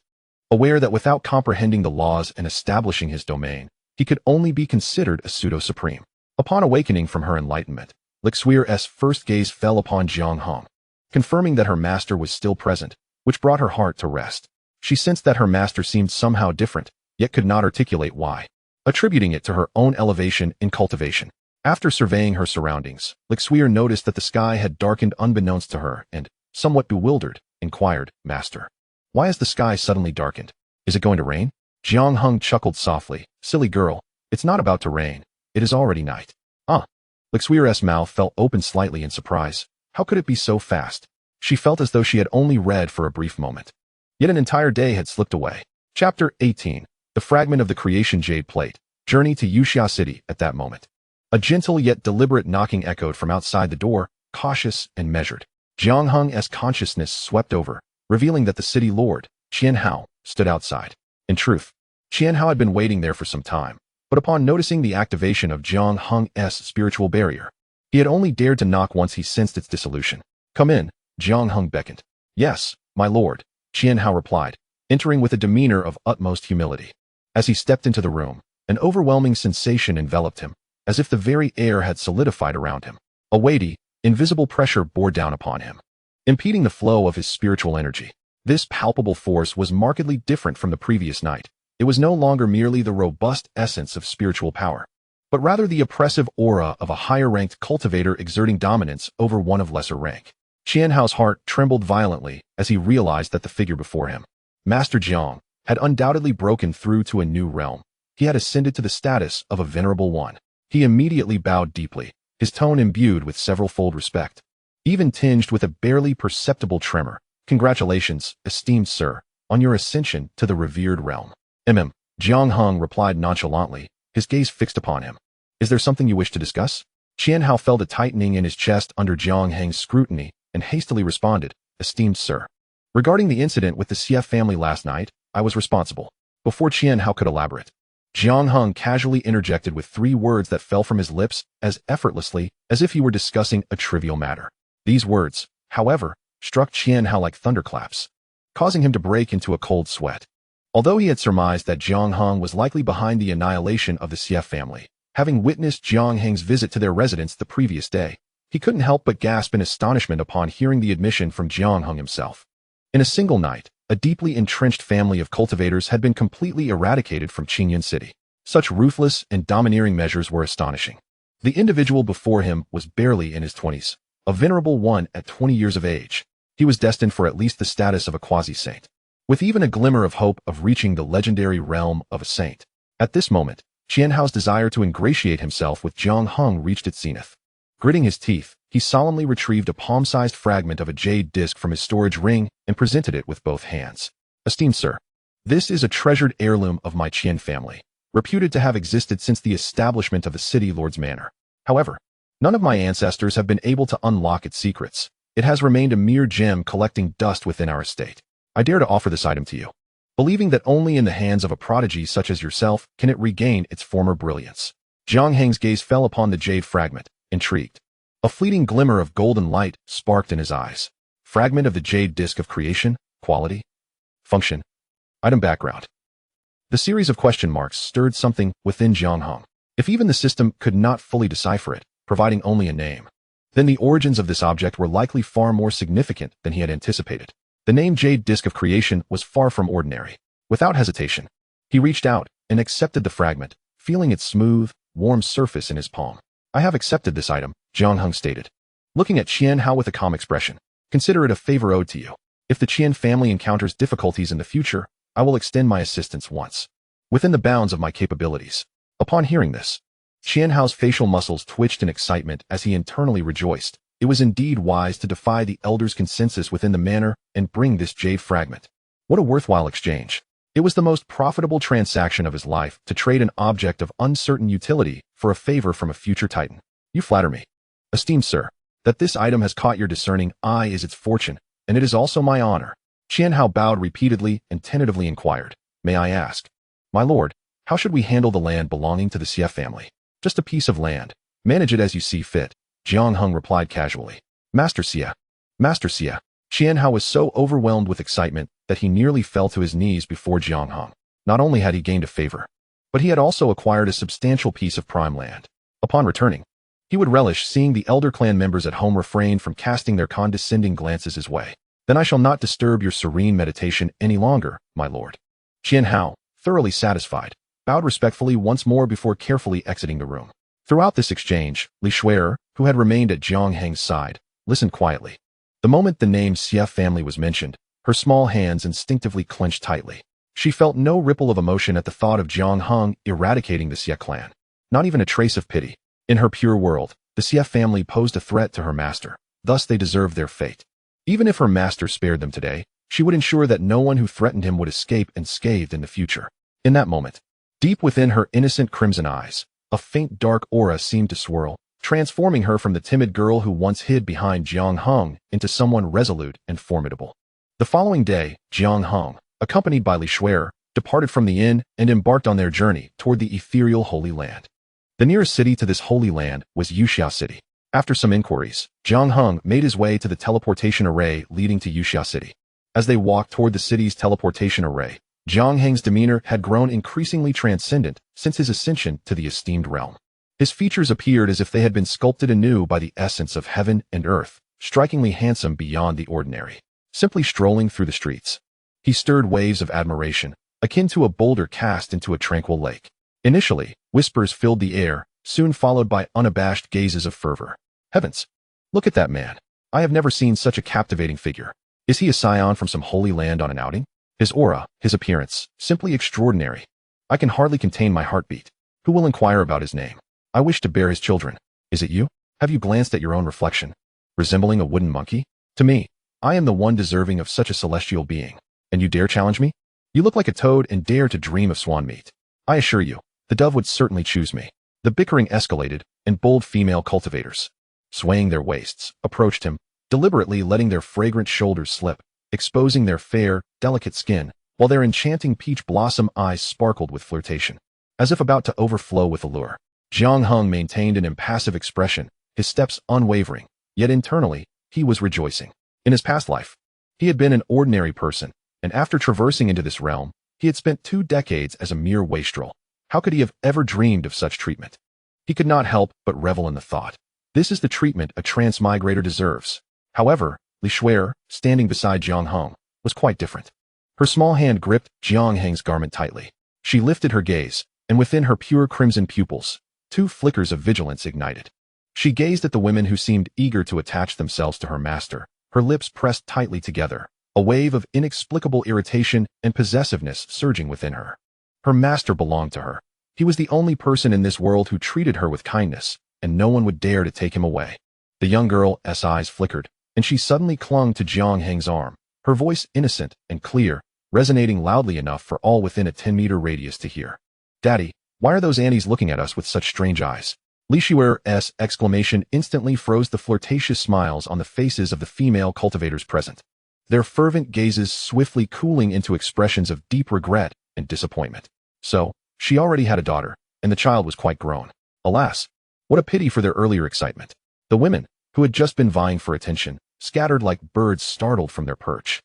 aware that without comprehending the laws and establishing his domain, he could only be considered a pseudo-supreme. Upon awakening from her enlightenment, Lixuir's first gaze fell upon Jiang Heng, confirming that her master was still present, which brought her heart to rest. She sensed that her master seemed somehow different, yet could not articulate why, attributing it to her own elevation in cultivation. After surveying her surroundings, Lixuir noticed that the sky had darkened unbeknownst to her and, somewhat bewildered, inquired, "Master, why has the sky suddenly darkened? Is it going to rain?" Jiang Heng chuckled softly. "Silly girl, it's not about to rain. It is already night." "Ah." Lixuir's mouth fell open slightly in surprise. How could it be so fast? She felt as though she had only read for a brief moment. Yet an entire day had slipped away. Chapter 18. The fragment of the creation jade plate. Journey to Yuxia City at that moment. A gentle yet deliberate knocking echoed from outside the door, cautious and measured. Jiang Heng's consciousness swept over, revealing that the city lord, Qian Hao, stood outside. In truth, Qian Hao had been waiting there for some time, but upon noticing the activation of Jiang Heng's spiritual barrier, he had only dared to knock once he sensed its dissolution. "Come in," Jiang Heng beckoned. "Yes, my lord," Qian Hao replied, entering with a demeanor of utmost humility. As he stepped into the room, an overwhelming sensation enveloped him, as if the very air had solidified around him. A weighty, invisible pressure bore down upon him, impeding the flow of his spiritual energy. This palpable force was markedly different from the previous night. It was no longer merely the robust essence of spiritual power, but rather the oppressive aura of a higher-ranked cultivator exerting dominance over one of lesser rank. Qian Hao's heart trembled violently as he realized that the figure before him, Master Jiang, had undoubtedly broken through to a new realm. He had ascended to the status of a venerable one. He immediately bowed deeply, his tone imbued with several-fold respect, even tinged with a barely perceptible tremor. "Congratulations, esteemed sir, on your ascension to the revered realm." Jiang Heng replied nonchalantly, his gaze fixed upon him. "Is there something you wish to discuss?" Qian Hao felt a tightening in his chest under Jiang Heng's scrutiny and hastily responded, "Esteemed sir, regarding the incident with the CF family last night, I was responsible." Before Qian Hao could elaborate, Jiang Heng casually interjected with 3 words that fell from his lips as effortlessly as if he were discussing a trivial matter. These words, however, struck Qian Hao like thunderclaps, causing him to break into a cold sweat. Although he had surmised that Jiang Heng was likely behind the annihilation of the CF family, having witnessed Jiang Heng's visit to their residence the previous day, he couldn't help but gasp in astonishment upon hearing the admission from Jiang Heng himself. In a single night, a deeply entrenched family of cultivators had been completely eradicated from Qingyun City. Such ruthless and domineering measures were astonishing. The individual before him was barely in his 20s, a venerable one at 20 years of age. He was destined for at least the status of a quasi-saint, with even a glimmer of hope of reaching the legendary realm of a saint. At this moment, Qian Hao's desire to ingratiate himself with Jiang Heng reached its zenith. Gritting his teeth, he solemnly retrieved a palm-sized fragment of a jade disc from his storage ring and presented it with both hands. "Esteemed sir, this is a treasured heirloom of my Qian family, reputed to have existed since the establishment of the city lord's manor. However, none of my ancestors have been able to unlock its secrets. It has remained a mere gem collecting dust within our estate. I dare to offer this item to you, believing that only in the hands of a prodigy such as yourself can it regain its former brilliance." Jiang Heng's gaze fell upon the jade fragment, intrigued. A fleeting glimmer of golden light sparked in his eyes. Fragment of the jade disc of creation, quality, function, item background. The series of question marks stirred something within Jiang Heng. If even the system could not fully decipher it, providing only a name, then the origins of this object were likely far more significant than he had anticipated. The name Jade Disc of Creation was far from ordinary. Without hesitation, he reached out and accepted the fragment, feeling its smooth, warm surface in his palm. "I have accepted this item," Jiang Heng stated, looking at Qian Hao with a calm expression. "Consider it a favor owed to you. If the Qian family encounters difficulties in the future, I will extend my assistance once within the bounds of my capabilities. Upon hearing this, Qianhao's facial muscles twitched in excitement as he internally rejoiced. It was indeed wise to defy the elder's consensus within the manor and bring this jade fragment. What a worthwhile exchange. It was the most profitable transaction of his life to trade an object of uncertain utility for a favor from a future titan. You flatter me, esteemed sir, that this item has caught your discerning eye is its fortune, and it is also my honor. Qianhao bowed repeatedly and tentatively inquired, may I ask, my lord, how should we handle the land belonging to the Xie family? Just a piece of land. Manage it as you see fit, Jiang Heng replied casually. Master Xie. Master Xie. Qianhao was so overwhelmed with excitement that he nearly fell to his knees before Jiang Heng. Not only had he gained a favor, but he had also acquired a substantial piece of prime land. Upon returning, he would relish seeing the elder clan members at home refrain from casting their condescending glances his way. Then I shall not disturb your serene meditation any longer, my lord. Qianhao, thoroughly satisfied, bowed respectfully once more before carefully exiting the room. Throughout this exchange, Li Shuer, who had remained at Jiang Heng's side, listened quietly. The moment the name Xie family was mentioned, her small hands instinctively clenched tightly. She felt no ripple of emotion at the thought of Jiang Heng eradicating the Xie clan. Not even a trace of pity. In her pure world, the Xie family posed a threat to her master. Thus they deserved their fate. Even if her master spared them today, she would ensure that no one who threatened him would escape unscathed in the future. In that moment, deep within her innocent crimson eyes, a faint dark aura seemed to swirl, transforming her from the timid girl who once hid behind Jiang Heng into someone resolute and formidable. The following day, Jiang Heng, accompanied by Li Shuer, departed from the inn and embarked on their journey toward the ethereal Holy Land. The nearest city to this Holy Land was Yuxia City. After some inquiries, Jiang Heng made his way to the teleportation array leading to Yuxia City. As they walked toward the city's teleportation array, Jiang Heng's demeanor had grown increasingly transcendent since his ascension to the esteemed realm. His features appeared as if they had been sculpted anew by the essence of heaven and earth, strikingly handsome beyond the ordinary. Simply strolling through the streets, he stirred waves of admiration, akin to a boulder cast into a tranquil lake. Initially, whispers filled the air, soon followed by unabashed gazes of fervor. Heavens! Look at that man. I have never seen such a captivating figure. Is he a scion from some holy land on an outing? His aura, his appearance, simply extraordinary. I can hardly contain my heartbeat. Who will inquire about his name? I wish to bear his children. Is it you? Have you glanced at your own reflection? Resembling a wooden monkey? To me, I am the one deserving of such a celestial being. And you dare challenge me? You look like a toad and dare to dream of swan meat. I assure you, the dove would certainly choose me. The bickering escalated, and bold female cultivators, swaying their waists, approached him, deliberately letting their fragrant shoulders slip, exposing their fair, delicate skin, while their enchanting peach blossom eyes sparkled with flirtation. As if about to overflow with allure, Jiang Heng maintained an impassive expression, his steps unwavering, yet internally, he was rejoicing. In his past life, he had been an ordinary person, and after traversing into this realm, he had spent 2 decades as a mere wastrel. How could he have ever dreamed of such treatment? He could not help but revel in the thought. This is the treatment a transmigrator deserves. However, Li Shuer, standing beside Jiang Heng, was quite different. Her small hand gripped Jiang Heng's garment tightly. She lifted her gaze, and within her pure crimson pupils, 2 flickers of vigilance ignited. She gazed at the women who seemed eager to attach themselves to her master, her lips pressed tightly together, a wave of inexplicable irritation and possessiveness surging within her. Her master belonged to her. He was the only person in this world who treated her with kindness, and no one would dare to take him away. The young girl's eyes flickered, and she suddenly clung to Jiang Heng's arm, her voice innocent and clear, resonating loudly enough for all within a 10-meter radius to hear. Daddy, why are those Annies looking at us with such strange eyes? Li Shuer's exclamation instantly froze the flirtatious smiles on the faces of the female cultivators present, their fervent gazes swiftly cooling into expressions of deep regret and disappointment. So, she already had a daughter, and the child was quite grown. Alas, what a pity for their earlier excitement. The women, who had just been vying for attention, scattered like birds startled from their perch.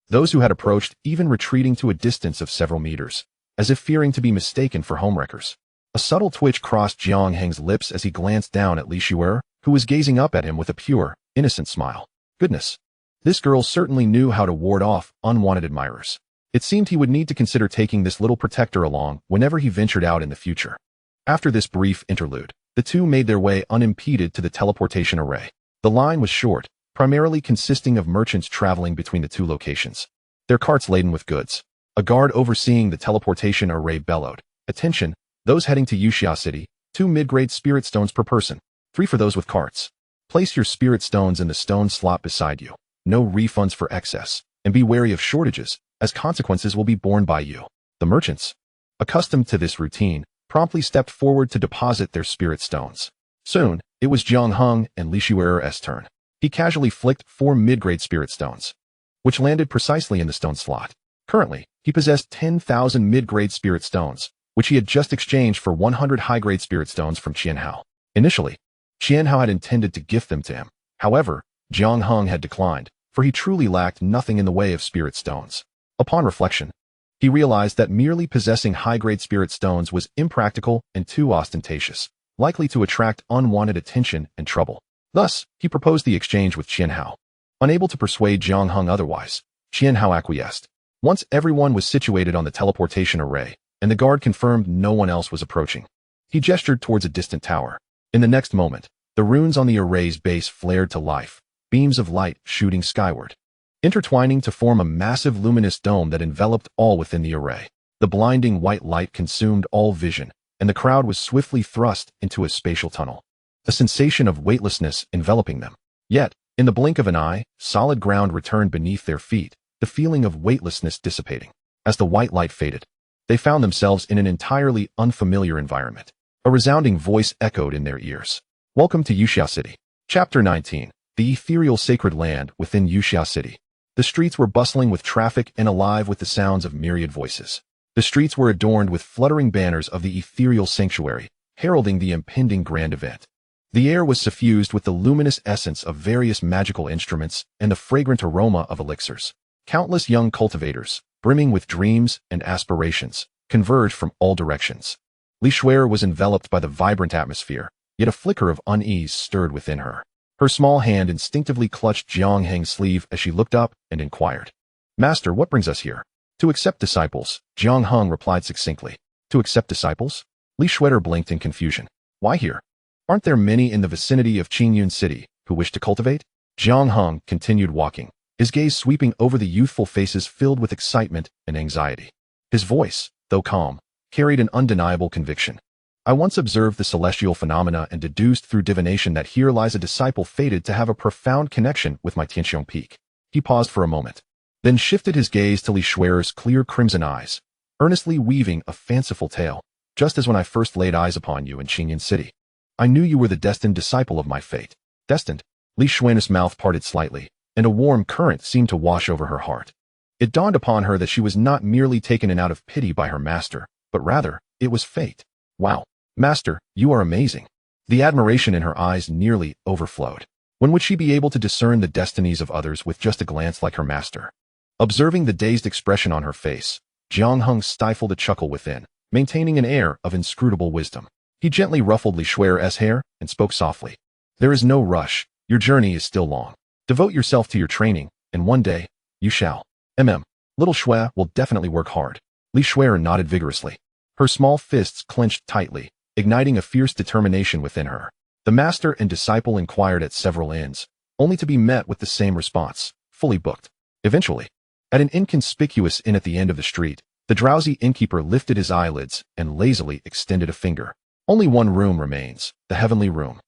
Those who had approached even retreating to a distance of several meters, as if fearing to be mistaken for homewreckers. A subtle twitch crossed Jiang Heng's lips as he glanced down at Li Shuer, who was gazing up at him with a pure, innocent smile. Goodness! This girl certainly knew how to ward off unwanted admirers. It seemed he would need to consider taking this little protector along whenever he ventured out in the future. After this brief interlude, the two made their way unimpeded to the teleportation array. The line was short, primarily consisting of merchants traveling between the 2 locations, their carts laden with goods. A guard overseeing the teleportation array bellowed, "Attention, those heading to Yuxia City, 2 mid-grade spirit stones per person, 3 for those with carts. Place your spirit stones in the stone slot beside you. No refunds for excess, and be wary of shortages, as consequences will be borne by you." The merchants, accustomed to this routine, promptly stepped forward to deposit their spirit stones. Soon, it was Jiang Heng and Li Shuer's turn. He casually flicked 4 mid-grade spirit stones, which landed precisely in the stone slot. Currently, he possessed 10,000 mid-grade spirit stones, which he had just exchanged for 100 high-grade spirit stones from Qianhao. Initially, Qianhao had intended to gift them to him. However, Jiang Heng had declined, for he truly lacked nothing in the way of spirit stones. Upon reflection, he realized that merely possessing high-grade spirit stones was impractical and too ostentatious, likely to attract unwanted attention and trouble. Thus, he proposed the exchange with Qianhao. Unable to persuade Jiang Heng otherwise, Qianhao acquiesced. Once everyone was situated on the teleportation array, and the guard confirmed no one else was approaching, he gestured towards a distant tower. In the next moment, the runes on the array's base flared to life, beams of light shooting skyward, intertwining to form a massive luminous dome that enveloped all within the array. The blinding white light consumed all vision, and the crowd was swiftly thrust into a spatial tunnel, a sensation of weightlessness enveloping them. Yet, in the blink of an eye, solid ground returned beneath their feet, the feeling of weightlessness dissipating. As the white light faded, they found themselves in an entirely unfamiliar environment. A resounding voice echoed in their ears. "Welcome to Yuxia City." Chapter 19. The ethereal sacred land within Yuxia City. The streets were bustling with traffic and alive with the sounds of myriad voices. The streets were adorned with fluttering banners of the ethereal sanctuary, heralding the impending grand event. The air was suffused with the luminous essence of various magical instruments and the fragrant aroma of elixirs. Countless young cultivators, brimming with dreams and aspirations, converged from all directions. Li Shuer was enveloped by the vibrant atmosphere, yet a flicker of unease stirred within her. Her small hand instinctively clutched Jiang Heng's sleeve as she looked up and inquired, "Master, what brings us here?" "To accept disciples," Jiang Heng replied succinctly. "To accept disciples?" Li Shuer blinked in confusion. "Why here? Aren't there many in the vicinity of Qingyun City who wish to cultivate?" Jiang Heng continued walking, his gaze sweeping over the youthful faces filled with excitement and anxiety. His voice, though calm, carried an undeniable conviction. "I once observed the celestial phenomena and deduced through divination that here lies a disciple fated to have a profound connection with my Sky Qiong Peak." He paused for a moment, then shifted his gaze to Li Shuer's clear crimson eyes, earnestly weaving a fanciful tale. "Just as when I first laid eyes upon you in Qingyun City, I knew you were the destined disciple of my fate." "Destined?" Li Shuer's mouth parted slightly, and a warm current seemed to wash over her heart. It dawned upon her that she was not merely taken in out of pity by her master, but rather, it was fate. "Wow, Master, you are amazing." The admiration in her eyes nearly overflowed. When would she be able to discern the destinies of others with just a glance like her master? Observing the dazed expression on her face, Jiang Heng stifled a chuckle within, maintaining an air of inscrutable wisdom. He gently ruffled Li Shuer's hair and spoke softly. "There is no rush. Your journey is still long. Devote yourself to your training, and one day, you shall. Little Shuer will definitely work hard." Li Shuer nodded vigorously. Her small fists clenched tightly, igniting a fierce determination within her. The master and disciple inquired at several inns, only to be met with the same response: fully booked. Eventually, at an inconspicuous inn at the end of the street, the drowsy innkeeper lifted his eyelids and lazily extended a finger. "Only one room remains, the heavenly room.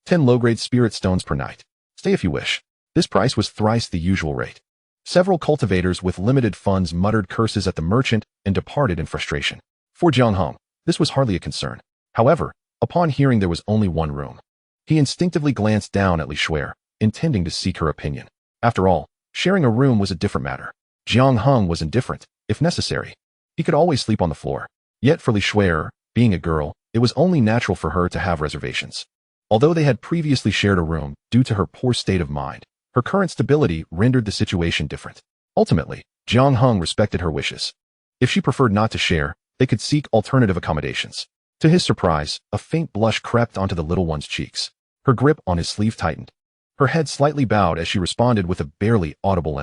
10 low-grade spirit stones per night. Stay if you wish." This price was thrice the usual rate. Several cultivators with limited funds muttered curses at the merchant and departed in frustration. For Jiang Heng, this was hardly a concern. However, upon hearing there was only one room, he instinctively glanced down at Li Shuer, intending to seek her opinion. After all, sharing a room was a different matter. Jiang Heng was indifferent, if necessary. He could always sleep on the floor. Yet for Li Shuer, being a girl, it was only natural for her to have reservations. Although they had previously shared a room, due to her poor state of mind, her current stability rendered the situation different. Ultimately, Jiang Heng respected her wishes. If she preferred not to share, they could seek alternative accommodations. To his surprise, a faint blush crept onto the little one's cheeks. Her grip on his sleeve tightened. Her head slightly bowed as she responded with a barely audible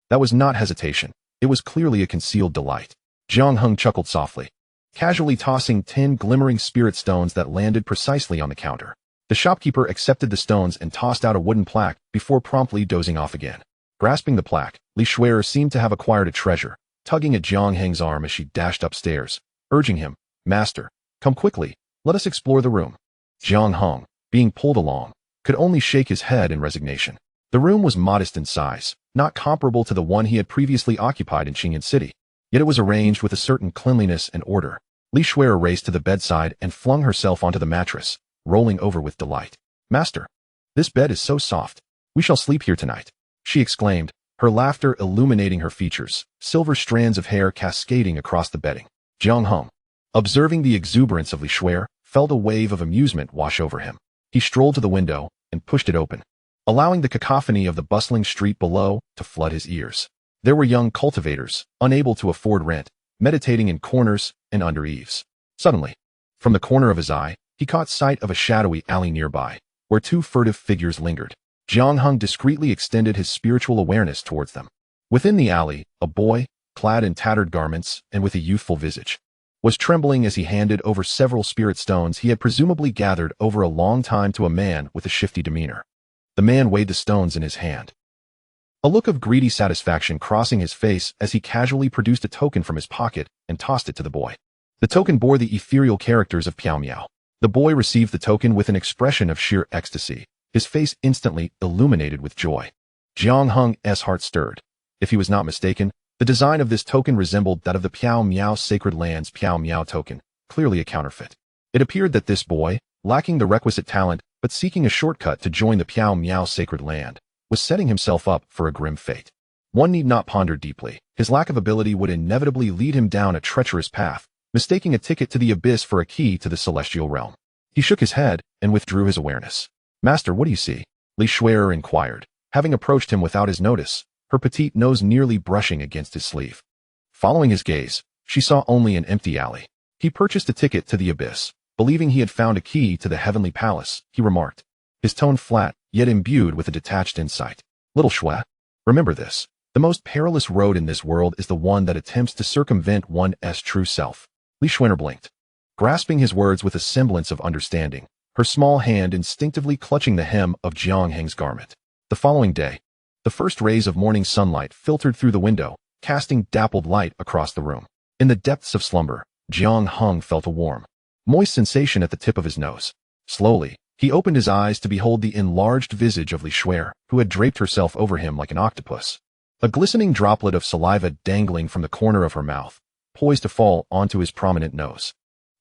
That was not hesitation. It was clearly a concealed delight. Jiang Heng chuckled softly, casually tossing 10 glimmering spirit stones that landed precisely on the counter. The shopkeeper accepted the stones and tossed out a wooden plaque before promptly dozing off again. Grasping the plaque, Li Shuer seemed to have acquired a treasure, tugging at Jiang Heng's arm as she dashed upstairs, urging him, "Master, come quickly, let us explore the room." Jiang Heng, being pulled along, could only shake his head in resignation. The room was modest in size, not comparable to the one he had previously occupied in Qingyun City. Yet it was arranged with a certain cleanliness and order. Li Shuer raced to the bedside and flung herself onto the mattress, rolling over with delight. "Master, this bed is so soft. We shall sleep here tonight," she exclaimed, her laughter illuminating her features, silver strands of hair cascading across the bedding. Jiang Heng, observing the exuberance of Li Shuer, felt a wave of amusement wash over him. He strolled to the window and pushed it open, allowing the cacophony of the bustling street below to flood his ears. There were young cultivators, unable to afford rent, meditating in corners and under eaves. Suddenly, from the corner of his eye, he caught sight of a shadowy alley nearby, where two furtive figures lingered. Jiang Heng discreetly extended his spiritual awareness towards them. Within the alley, a boy, clad in tattered garments and with a youthful visage, was trembling as he handed over several spirit stones he had presumably gathered over a long time to a man with a shifty demeanor. The man weighed the stones in his hand, a look of greedy satisfaction crossing his face as he casually produced a token from his pocket and tossed it to the boy. The token bore the ethereal characters of Piao Miao. The boy received the token with an expression of sheer ecstasy, his face instantly illuminated with joy. Jiang Heng's heart stirred. If he was not mistaken, the design of this token resembled that of the Piao Miao Sacred Land's Piao Miao token, clearly a counterfeit. It appeared that this boy, lacking the requisite talent but seeking a shortcut to join the Piao Miao Sacred Land, was setting himself up for a grim fate. One need not ponder deeply. His lack of ability would inevitably lead him down a treacherous path, mistaking a ticket to the abyss for a key to the celestial realm. He shook his head and withdrew his awareness. "Master, what do you see?" Li Shuer inquired, having approached him without his notice, her petite nose nearly brushing against his sleeve. Following his gaze, she saw only an empty alley. He purchased a ticket to the abyss, believing he had found a key to the heavenly palace, he remarked, his tone flat, yet imbued with a detached insight. "Little Shuai, remember this. The most perilous road in this world is the one that attempts to circumvent one's true self." Li Shuer blinked, grasping his words with a semblance of understanding, her small hand instinctively clutching the hem of Jiang Heng's garment. The following day, the first rays of morning sunlight filtered through the window, casting dappled light across the room. In the depths of slumber, Jiang Heng felt a warm, moist sensation at the tip of his nose. Slowly, he opened his eyes to behold the enlarged visage of Li Shuer, who had draped herself over him like an octopus. A glistening droplet of saliva dangling from the corner of her mouth, poised to fall onto his prominent nose.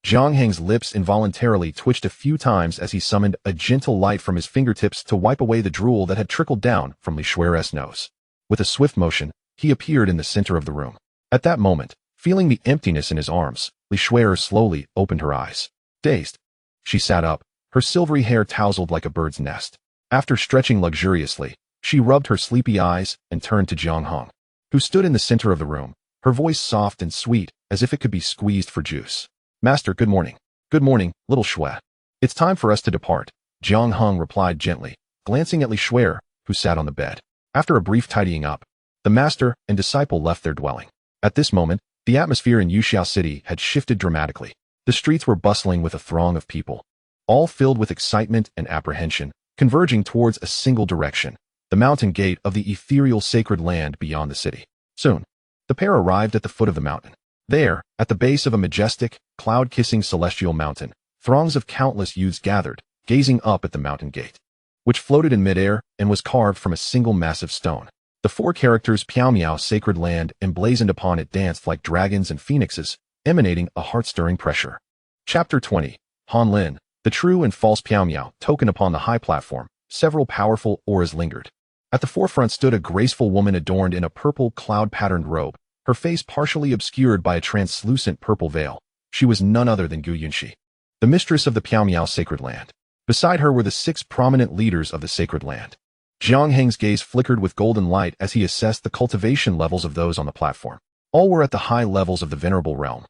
Jiang Heng's lips involuntarily twitched a few times as he summoned a gentle light from his fingertips to wipe away the drool that had trickled down from Li Shuer's nose. With a swift motion, he appeared in the center of the room. At that moment, feeling the emptiness in his arms, Li Shuer slowly opened her eyes. Dazed, she sat up, her silvery hair tousled like a bird's nest. After stretching luxuriously, she rubbed her sleepy eyes and turned to Jiang Heng, who stood in the center of the room, her voice soft and sweet as if it could be squeezed for juice. "Master, good morning." "Good morning, little Shuai. It's time for us to depart," Jiang Heng replied gently, glancing at Li Shuer, who sat on the bed. After a brief tidying up, the master and disciple left their dwelling. At this moment, the atmosphere in Yuxiao City had shifted dramatically. The streets were bustling with a throng of people, all filled with excitement and apprehension, converging towards a single direction, the mountain gate of the ethereal sacred land beyond the city. Soon, the pair arrived at the foot of the mountain. There, at the base of a majestic, cloud-kissing celestial mountain, throngs of countless youths gathered, gazing up at the mountain gate, which floated in midair and was carved from a single massive stone. The four characters Piao Miao Sacred Land emblazoned upon it danced like dragons and phoenixes, emanating a heart-stirring pressure. Chapter 20. Han Lin, the true and false Piao Miao token. Upon the high platform, several powerful auras lingered. At the forefront stood a graceful woman adorned in a purple cloud-patterned robe, her face partially obscured by a translucent purple veil. She was none other than Gu Yunxi, the mistress of the Piao Miao Sacred Land. Beside her were the 6 prominent leaders of the Sacred Land. Jiang Heng's gaze flickered with golden light as he assessed the cultivation levels of those on the platform. All were at the high levels of the Venerable Realm.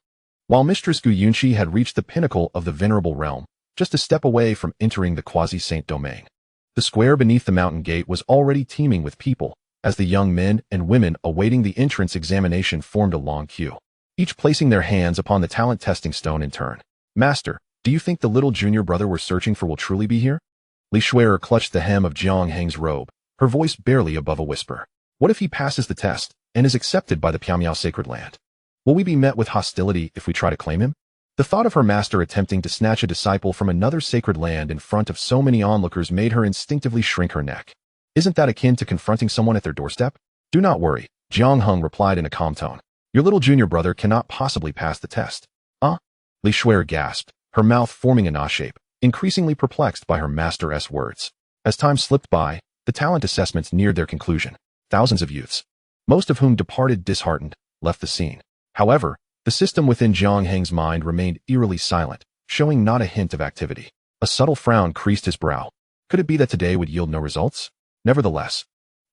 While Mistress Gu Yunxi had reached the pinnacle of the Venerable Realm, just a step away from entering the quasi-saint domain. The square beneath the mountain gate was already teeming with people, as the young men and women awaiting the entrance examination formed a long queue, each placing their hands upon the talent testing stone in turn. "Master, do you think the little junior brother we're searching for will truly be here?" Li Shuer clutched the hem of Jiang Heng's robe, her voice barely above a whisper. "What if he passes the test, and is accepted by the Pyamyao sacred land. Will we be met with hostility if we try to claim him? The thought of her master attempting to snatch a disciple from another sacred land in front of so many onlookers made her instinctively shrink her neck. Isn't that akin to confronting someone at their doorstep? Do not worry, Jiang Heng replied in a calm tone. Your little junior brother cannot possibly pass the test. Li Shuer gasped, her mouth forming a na shape, increasingly perplexed by her master's words. As time slipped by, the talent assessments neared their conclusion. Thousands of youths, most of whom departed disheartened, left the scene. However, the system within Jiang Heng's mind remained eerily silent, showing not a hint of activity. A subtle frown creased his brow. Could it be that today would yield no results? Nevertheless,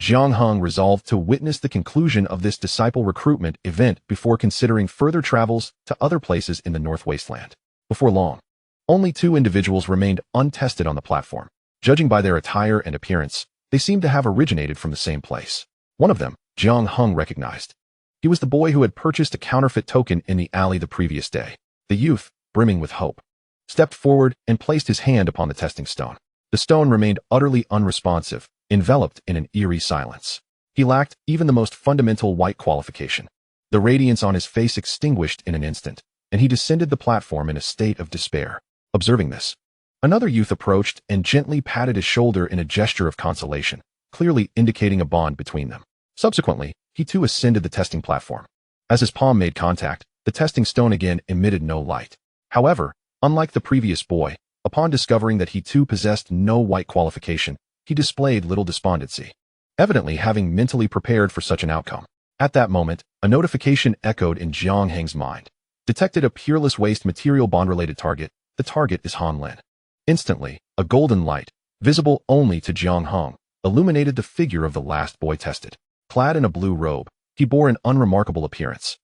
Jiang Heng resolved to witness the conclusion of this disciple recruitment event before considering further travels to other places in the North Wasteland. Before long, only 2 individuals remained untested on the platform. Judging by their attire and appearance, they seemed to have originated from the same place. One of them, Jiang Heng recognized. He was the boy who had purchased a counterfeit token in the alley the previous day. The youth, brimming with hope, stepped forward and placed his hand upon the testing stone. The stone remained utterly unresponsive, enveloped in an eerie silence. He lacked even the most fundamental white qualification. The radiance on his face extinguished in an instant, and he descended the platform in a state of despair. Observing this, another youth approached and gently patted his shoulder in a gesture of consolation, clearly indicating a bond between them. Subsequently, he too ascended the testing platform. As his palm made contact, the testing stone again emitted no light. However, unlike the previous boy, upon discovering that he too possessed no white qualification, he displayed little despondency, evidently having mentally prepared for such an outcome. At that moment, a notification echoed in Jiang Heng's mind. Detected a peerless waste material bond-related target. The target is Han Lin. Instantly, a golden light, visible only to Jiang Heng, illuminated the figure of the last boy tested. Clad in a blue robe, he bore an unremarkable appearance,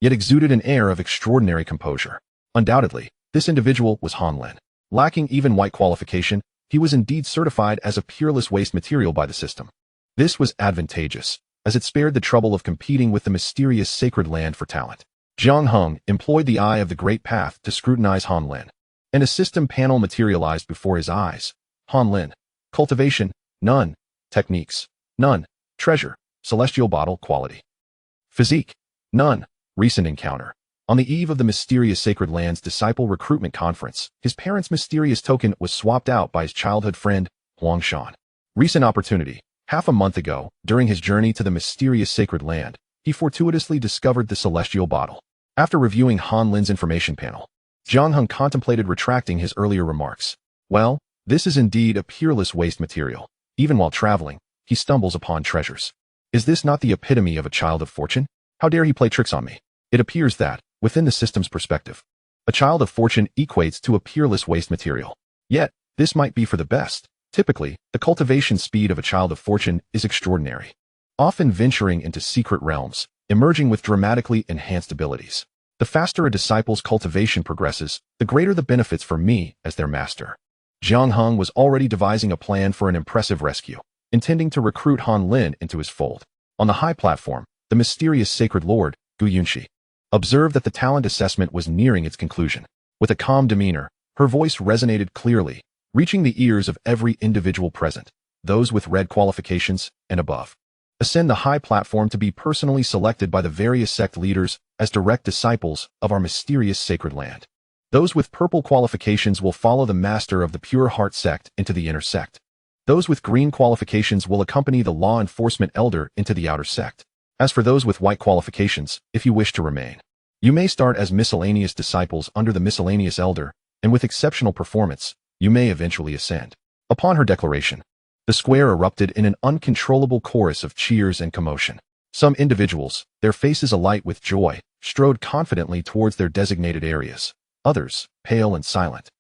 yet exuded an air of extraordinary composure. Undoubtedly, this individual was Han Lin. Lacking even white qualification, he was indeed certified as a peerless waste material by the system. This was advantageous, as it spared the trouble of competing with the mysterious sacred land for talent. Jiang Heng employed the eye of the Great Path to scrutinize Han Lin, and a system panel materialized before his eyes. Han Lin. Cultivation, none. Techniques, none. Treasure, celestial bottle quality. Physique, none. Recent encounter. On the eve of the mysterious Sacred Land's Disciple Recruitment Conference, his parents' mysterious token was swapped out by his childhood friend, Huang Shan. Recent opportunity. Half a month ago, during his journey to the mysterious Sacred Land, he fortuitously discovered the celestial bottle. After reviewing Han Lin's information panel, Jiang Heng contemplated retracting his earlier remarks. Well, this is indeed a peerless waste material. Even while traveling, he stumbles upon treasures. Is this not the epitome of a child of fortune? How dare he play tricks on me? It appears that, within the system's perspective, a child of fortune equates to a peerless waste material. Yet, this might be for the best. Typically, the cultivation speed of a child of fortune is extraordinary, often venturing into secret realms, emerging with dramatically enhanced abilities. The faster a disciple's cultivation progresses, the greater the benefits for me as their master. Jiang Heng was already devising a plan for an impressive rescue, intending to recruit Han Lin into his fold. On the high platform, the mysterious sacred lord, Gu Yunxi, observed that the talent assessment was nearing its conclusion. With a calm demeanor, her voice resonated clearly, reaching the ears of every individual present, those with red qualifications and above. Ascend the high platform to be personally selected by the various sect leaders as direct disciples of our mysterious sacred land. Those with purple qualifications will follow the master of the Pure Heart sect into the inner sect. Those with green qualifications will accompany the law enforcement elder into the outer sect. As for those with white qualifications, if you wish to remain, you may start as miscellaneous disciples under the miscellaneous elder, and with exceptional performance, you may eventually ascend. Upon her declaration, the square erupted in an uncontrollable chorus of cheers and commotion. Some individuals, their faces alight with joy, strode confidently towards their designated areas. Others, pale and silent,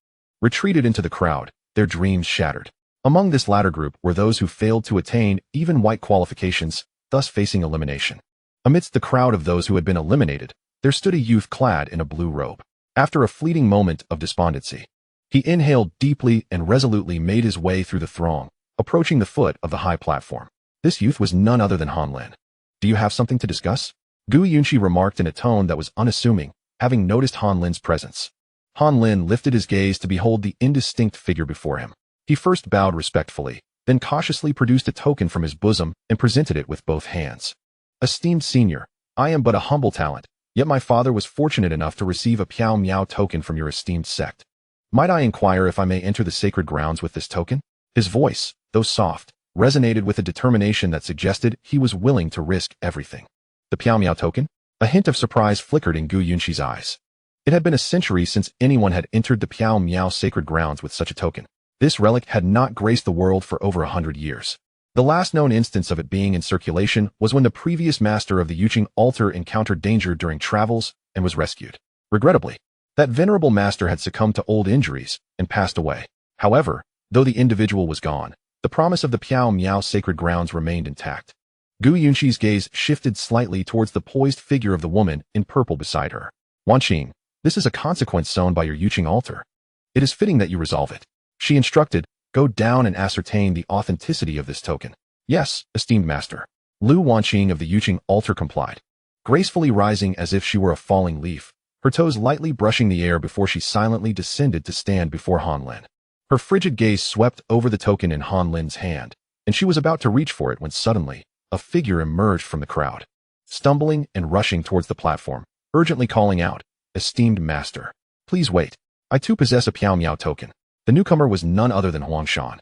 retreated into the crowd, their dreams shattered. Among this latter group were those who failed to attain even white qualifications, thus facing elimination. Amidst the crowd of those who had been eliminated, there stood a youth clad in a blue robe. After a fleeting moment of despondency, he inhaled deeply and resolutely made his way through the throng, approaching the foot of the high platform. This youth was none other than Han Lin. Do you have something to discuss? Gu Yunxi remarked in a tone that was unassuming, having noticed Han Lin's presence. Han Lin lifted his gaze to behold the indistinct figure before him. He first bowed respectfully, then cautiously produced a token from his bosom and presented it with both hands. Esteemed senior, I am but a humble talent, yet my father was fortunate enough to receive a Piao Miao token from your esteemed sect. Might I inquire if I may enter the sacred grounds with this token? His voice, though soft, resonated with a determination that suggested he was willing to risk everything. The Piao Miao token? A hint of surprise flickered in Gu Yunqi's eyes. It had been a century since anyone had entered the Piao Miao sacred grounds with such a token. This relic had not graced the world for over 100 years. The last known instance of it being in circulation was when the previous master of the Yuqing altar encountered danger during travels and was rescued. Regrettably, that venerable master had succumbed to old injuries and passed away. However, though the individual was gone, the promise of the Piao Miao sacred grounds remained intact. Gu Yunqi's gaze shifted slightly towards the poised figure of the woman in purple beside her. Wanqing, this is a consequence sown by your Yuqing altar. It is fitting that you resolve it. She instructed, go down and ascertain the authenticity of this token. Yes, esteemed master. Lu Wanqing of the Yuqing altar complied, gracefully rising as if she were a falling leaf, her toes lightly brushing the air before she silently descended to stand before Han Lin. Her frigid gaze swept over the token in Han Lin's hand, and she was about to reach for it when suddenly, a figure emerged from the crowd, stumbling and rushing towards the platform, urgently calling out, esteemed master, please wait. I too possess a Piao Miao token. The newcomer was none other than Huang Shan,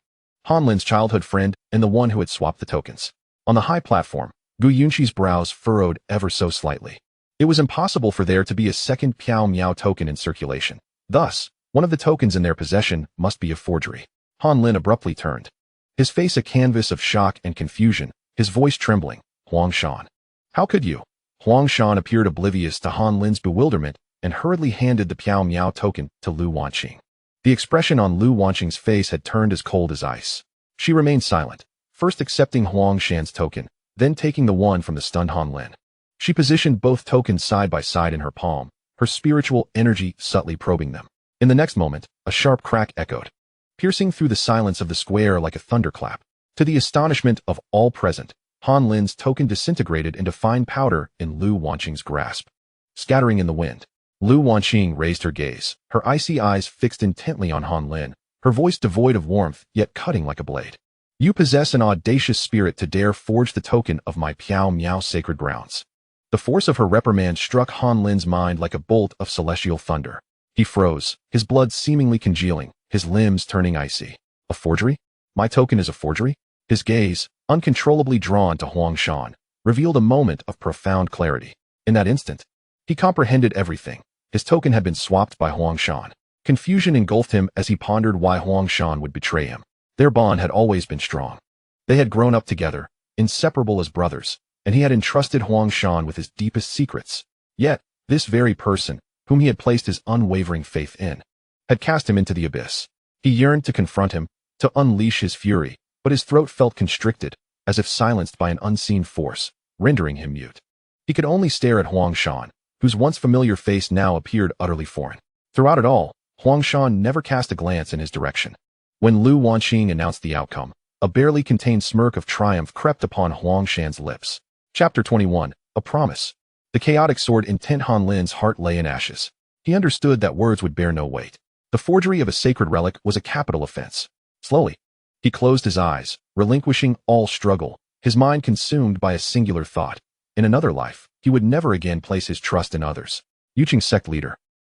Han Lin's childhood friend and the one who had swapped the tokens. On the high platform, Gu Yunqi's brows furrowed ever so slightly. It was impossible for there to be a second Piao Miao token in circulation. Thus, one of the tokens in their possession must be a forgery. Han Lin abruptly turned, his face a canvas of shock and confusion, his voice trembling. Huang Shan. How could you? Huang Shan appeared oblivious to Han Lin's bewilderment and hurriedly handed the Piao Miao token to Lu Wanqing. The expression on Lu Wanqing's face had turned as cold as ice. She remained silent, first accepting Huang Shan's token, then taking the one from the stunned Han Lin. She positioned both tokens side by side in her palm, her spiritual energy subtly probing them. In the next moment, a sharp crack echoed, piercing through the silence of the square like a thunderclap. To the astonishment of all present, Han Lin's token disintegrated into fine powder in Lu Wanqing's grasp. Scattering in the wind, Lu Wanqing raised her gaze, her icy eyes fixed intently on Han Lin, her voice devoid of warmth yet cutting like a blade. You possess an audacious spirit to dare forge the token of my Piao Miao sacred grounds. The force of her reprimand struck Han Lin's mind like a bolt of celestial thunder. He froze, his blood seemingly congealing, his limbs turning icy. A forgery? My token is a forgery? His gaze, uncontrollably drawn to Huang Shan, revealed a moment of profound clarity. In that instant, he comprehended everything. His token had been swapped by Huang Shan. Confusion engulfed him as he pondered why Huang Shan would betray him. Their bond had always been strong. They had grown up together, inseparable as brothers, and he had entrusted Huang Shan with his deepest secrets. Yet, this very person, whom he had placed his unwavering faith in, had cast him into the abyss. He yearned to confront him, to unleash his fury, but his throat felt constricted, as if silenced by an unseen force, rendering him mute. He could only stare at Huang Shan, whose once familiar face now appeared utterly foreign. Throughout it all, Huang Shan never cast a glance in his direction. When Lu Wanqing announced the outcome, a barely contained smirk of triumph crept upon Huang Shan's lips. Chapter 21, A Promise. The chaotic sword intent Han Lin's heart lay in ashes. He understood that words would bear no weight. The forgery of a sacred relic was a capital offense. Slowly, he closed his eyes, relinquishing all struggle, his mind consumed by a singular thought. In another life, he would never again place his trust in others. Yuqing sect leader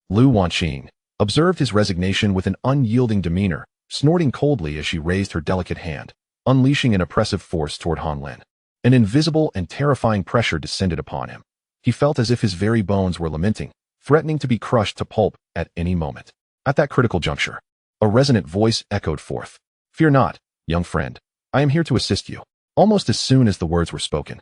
Lu Wanqing observed his resignation with an unyielding demeanor, snorting coldly as she raised her delicate hand, unleashing an oppressive force toward Han Lin. An invisible and terrifying pressure descended upon him. He felt as if his very bones were lamenting, threatening to be crushed to pulp at any moment. At that critical juncture, a resonant voice echoed forth. Fear not, young friend. I am here to assist you. Almost as soon as the words were spoken,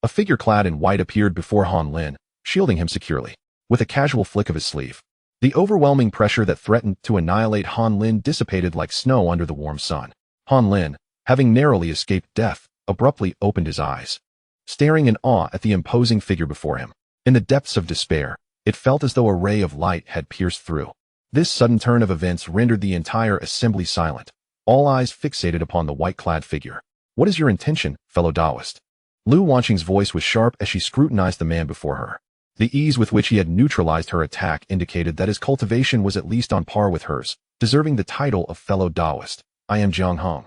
a figure clad in white appeared before Han Lin, shielding him securely. With a casual flick of his sleeve, the overwhelming pressure that threatened to annihilate Han Lin dissipated like snow under the warm sun. Han Lin, having narrowly escaped death, abruptly opened his eyes, staring in awe at the imposing figure before him. In the depths of despair, it felt as though a ray of light had pierced through. This sudden turn of events rendered the entire assembly silent, all eyes fixated upon the white-clad figure. What is your intention, fellow Taoist? Lu Wanqing's voice was sharp as she scrutinized the man before her. The ease with which he had neutralized her attack indicated that his cultivation was at least on par with hers, deserving the title of fellow Taoist. I am Jiang Heng,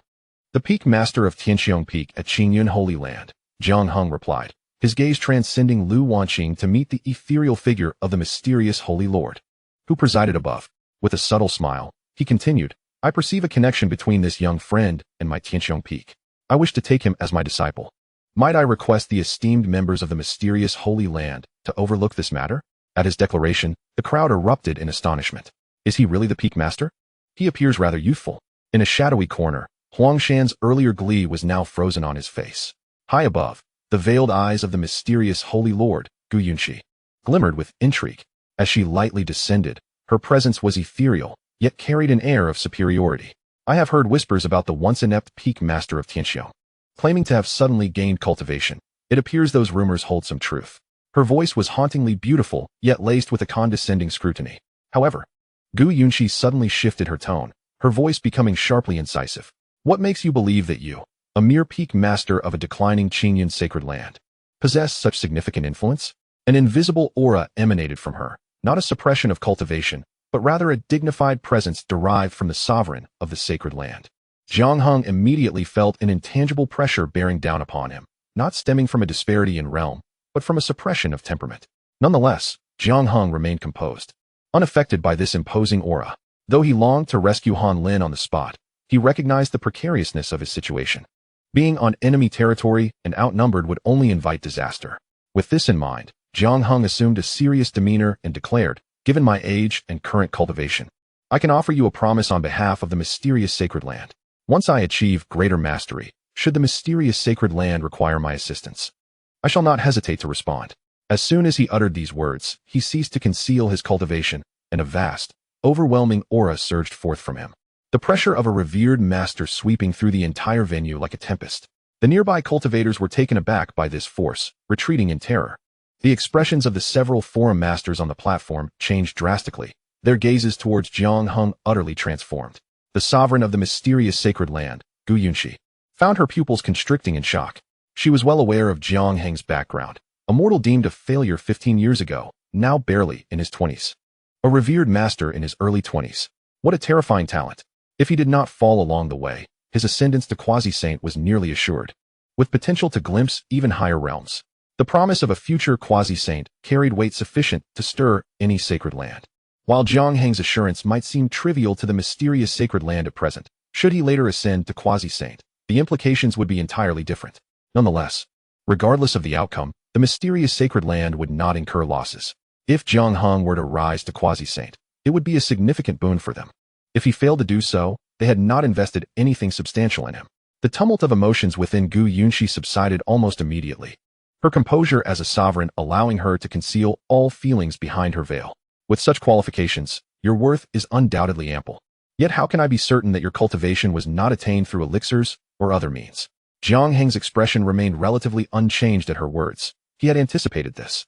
the peak master of Qiong Peak at Qingyun Holy Land. Jiang Heng replied, his gaze transcending Lu Wanqing to meet the ethereal figure of the mysterious Holy Lord, who presided above. With a subtle smile, he continued, I perceive a connection between this young friend and my Sky Qiong Peak. I wish to take him as my disciple. Might I request the esteemed members of the mysterious Holy Land to overlook this matter? At his declaration, the crowd erupted in astonishment. Is he really the Peak Master? He appears rather youthful. In a shadowy corner, Huangshan's earlier glee was now frozen on his face. High above, the veiled eyes of the mysterious Holy Lord, Gu Yunqi, glimmered with intrigue. As she lightly descended, her presence was ethereal, yet carried an air of superiority. I have heard whispers about the once inept Peak Master of Tianxiao, claiming to have suddenly gained cultivation. It appears those rumors hold some truth. Her voice was hauntingly beautiful, yet laced with a condescending scrutiny. However, Gu Yunqi suddenly shifted her tone, her voice becoming sharply incisive. What makes you believe that you, a mere Peak Master of a declining Qingyun sacred land, possess such significant influence? An invisible aura emanated from her, not a suppression of cultivation, but rather a dignified presence derived from the sovereign of the sacred land. Jiang Heng immediately felt an intangible pressure bearing down upon him, not stemming from a disparity in realm, but from a suppression of temperament. Nonetheless, Jiang Heng remained composed, unaffected by this imposing aura. Though he longed to rescue Han Lin on the spot, he recognized the precariousness of his situation. Being on enemy territory and outnumbered would only invite disaster. With this in mind, Jiang Heng assumed a serious demeanor and declared, given my age and current cultivation, I can offer you a promise on behalf of the mysterious sacred land. Once I achieve greater mastery, should the mysterious sacred land require my assistance, I shall not hesitate to respond. As soon as he uttered these words, he ceased to conceal his cultivation, and a vast, overwhelming aura surged forth from him. The pressure of a revered master sweeping through the entire venue like a tempest. The nearby cultivators were taken aback by this force, retreating in terror. The expressions of the several forum masters on the platform changed drastically, their gazes towards Jiang Heng utterly transformed. The sovereign of the mysterious sacred land, Gu Yunqi, found her pupils constricting in shock. She was well aware of Jiang Heng's background, a mortal deemed a failure 15 years ago, now barely in his 20s. A revered master in his early 20s. What a terrifying talent. If he did not fall along the way, his ascendance to quasi-saint was nearly assured, with potential to glimpse even higher realms. The promise of a future quasi-saint carried weight sufficient to stir any sacred land. While Jiang Heng's assurance might seem trivial to the mysterious sacred land at present, should he later ascend to quasi-saint, the implications would be entirely different. Nonetheless, regardless of the outcome, the mysterious sacred land would not incur losses. If Jiang Heng were to rise to quasi-saint, it would be a significant boon for them. If he failed to do so, they had not invested anything substantial in him. The tumult of emotions within Gu Yunqi subsided almost immediately, her composure as a sovereign allowing her to conceal all feelings behind her veil. With such qualifications, your worth is undoubtedly ample. Yet how can I be certain that your cultivation was not attained through elixirs or other means? Jiang Heng's expression remained relatively unchanged at her words. He had anticipated this.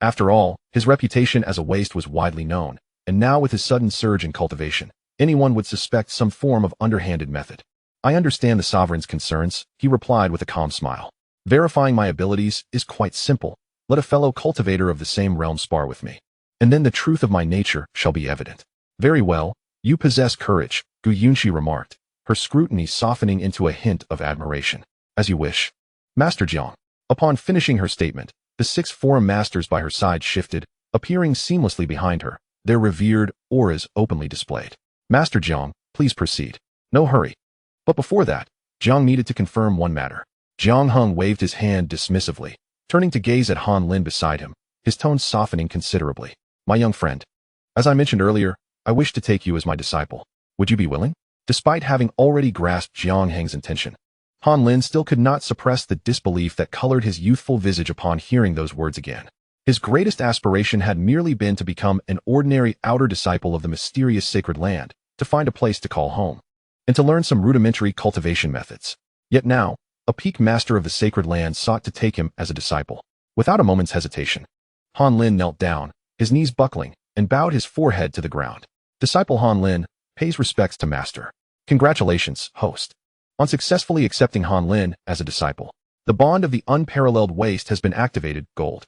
After all, his reputation as a waste was widely known, and now with his sudden surge in cultivation, anyone would suspect some form of underhanded method. I understand the sovereign's concerns, he replied with a calm smile. Verifying my abilities is quite simple. Let a fellow cultivator of the same realm spar with me, and then the truth of my nature shall be evident. Very well, you possess courage, Gu Yunqi remarked, her scrutiny softening into a hint of admiration. As you wish, Master Jiang. Upon finishing her statement, the 6 forum masters by her side shifted, appearing seamlessly behind her, their revered auras openly displayed. Master Jiang, please proceed. No hurry. But before that, Jiang needed to confirm one matter. Jiang Heng waved his hand dismissively, turning to gaze at Han Lin beside him, his tone softening considerably. My young friend, as I mentioned earlier, I wish to take you as my disciple. Would you be willing? Despite having already grasped Jiang Heng's intention, Han Lin still could not suppress the disbelief that colored his youthful visage upon hearing those words again. His greatest aspiration had merely been to become an ordinary outer disciple of the mysterious sacred land, to find a place to call home, and to learn some rudimentary cultivation methods. Yet now, a Peak Master of the sacred land sought to take him as a disciple. Without a moment's hesitation, Han Lin knelt down, his knees buckling, and bowed his forehead to the ground. Disciple Han Lin pays respects to Master. Congratulations, host, on successfully accepting Han Lin as a disciple. The bond of the unparalleled waste has been activated. Gold.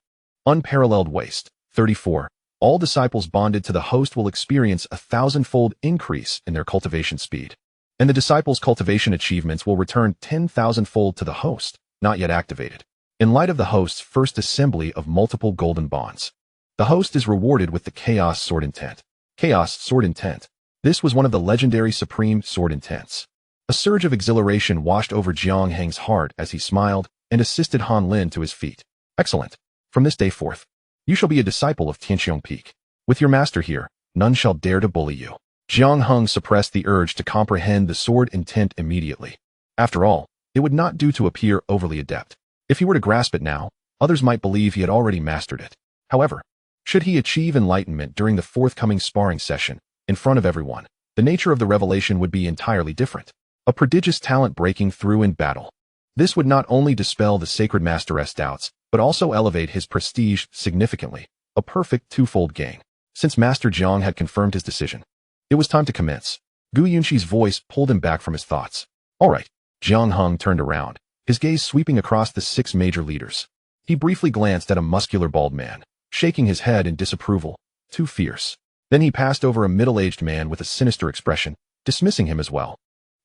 Unparalleled waste. 34. All disciples bonded to the host will experience a 1,000-fold increase in their cultivation speed, and the disciples' cultivation achievements will return 10,000-fold to the host, not yet activated. In light of the host's first assembly of multiple golden bonds, the host is rewarded with the Chaos Sword Intent. Chaos Sword Intent. This was one of the legendary Supreme Sword Intents. A surge of exhilaration washed over Jiang Heng's heart as he smiled and assisted Han Lin to his feet. Excellent. From this day forth, you shall be a disciple of Sky Qiong Peak. With your master here, none shall dare to bully you. Jiang Heng suppressed the urge to comprehend the sword intent immediately. After all, it would not do to appear overly adept. If he were to grasp it now, others might believe he had already mastered it. However, should he achieve enlightenment during the forthcoming sparring session, in front of everyone, the nature of the revelation would be entirely different. A prodigious talent breaking through in battle. This would not only dispel the sacred master's doubts, but also elevate his prestige significantly. A perfect twofold gain. Since Master Jiang had confirmed his decision, it was time to commence. Gu Yunxi's voice pulled him back from his thoughts. All right. Jiang Heng turned around, his gaze sweeping across the 6 major leaders. He briefly glanced at a muscular bald man, shaking his head in disapproval. Too fierce. Then he passed over a middle-aged man with a sinister expression, dismissing him as well,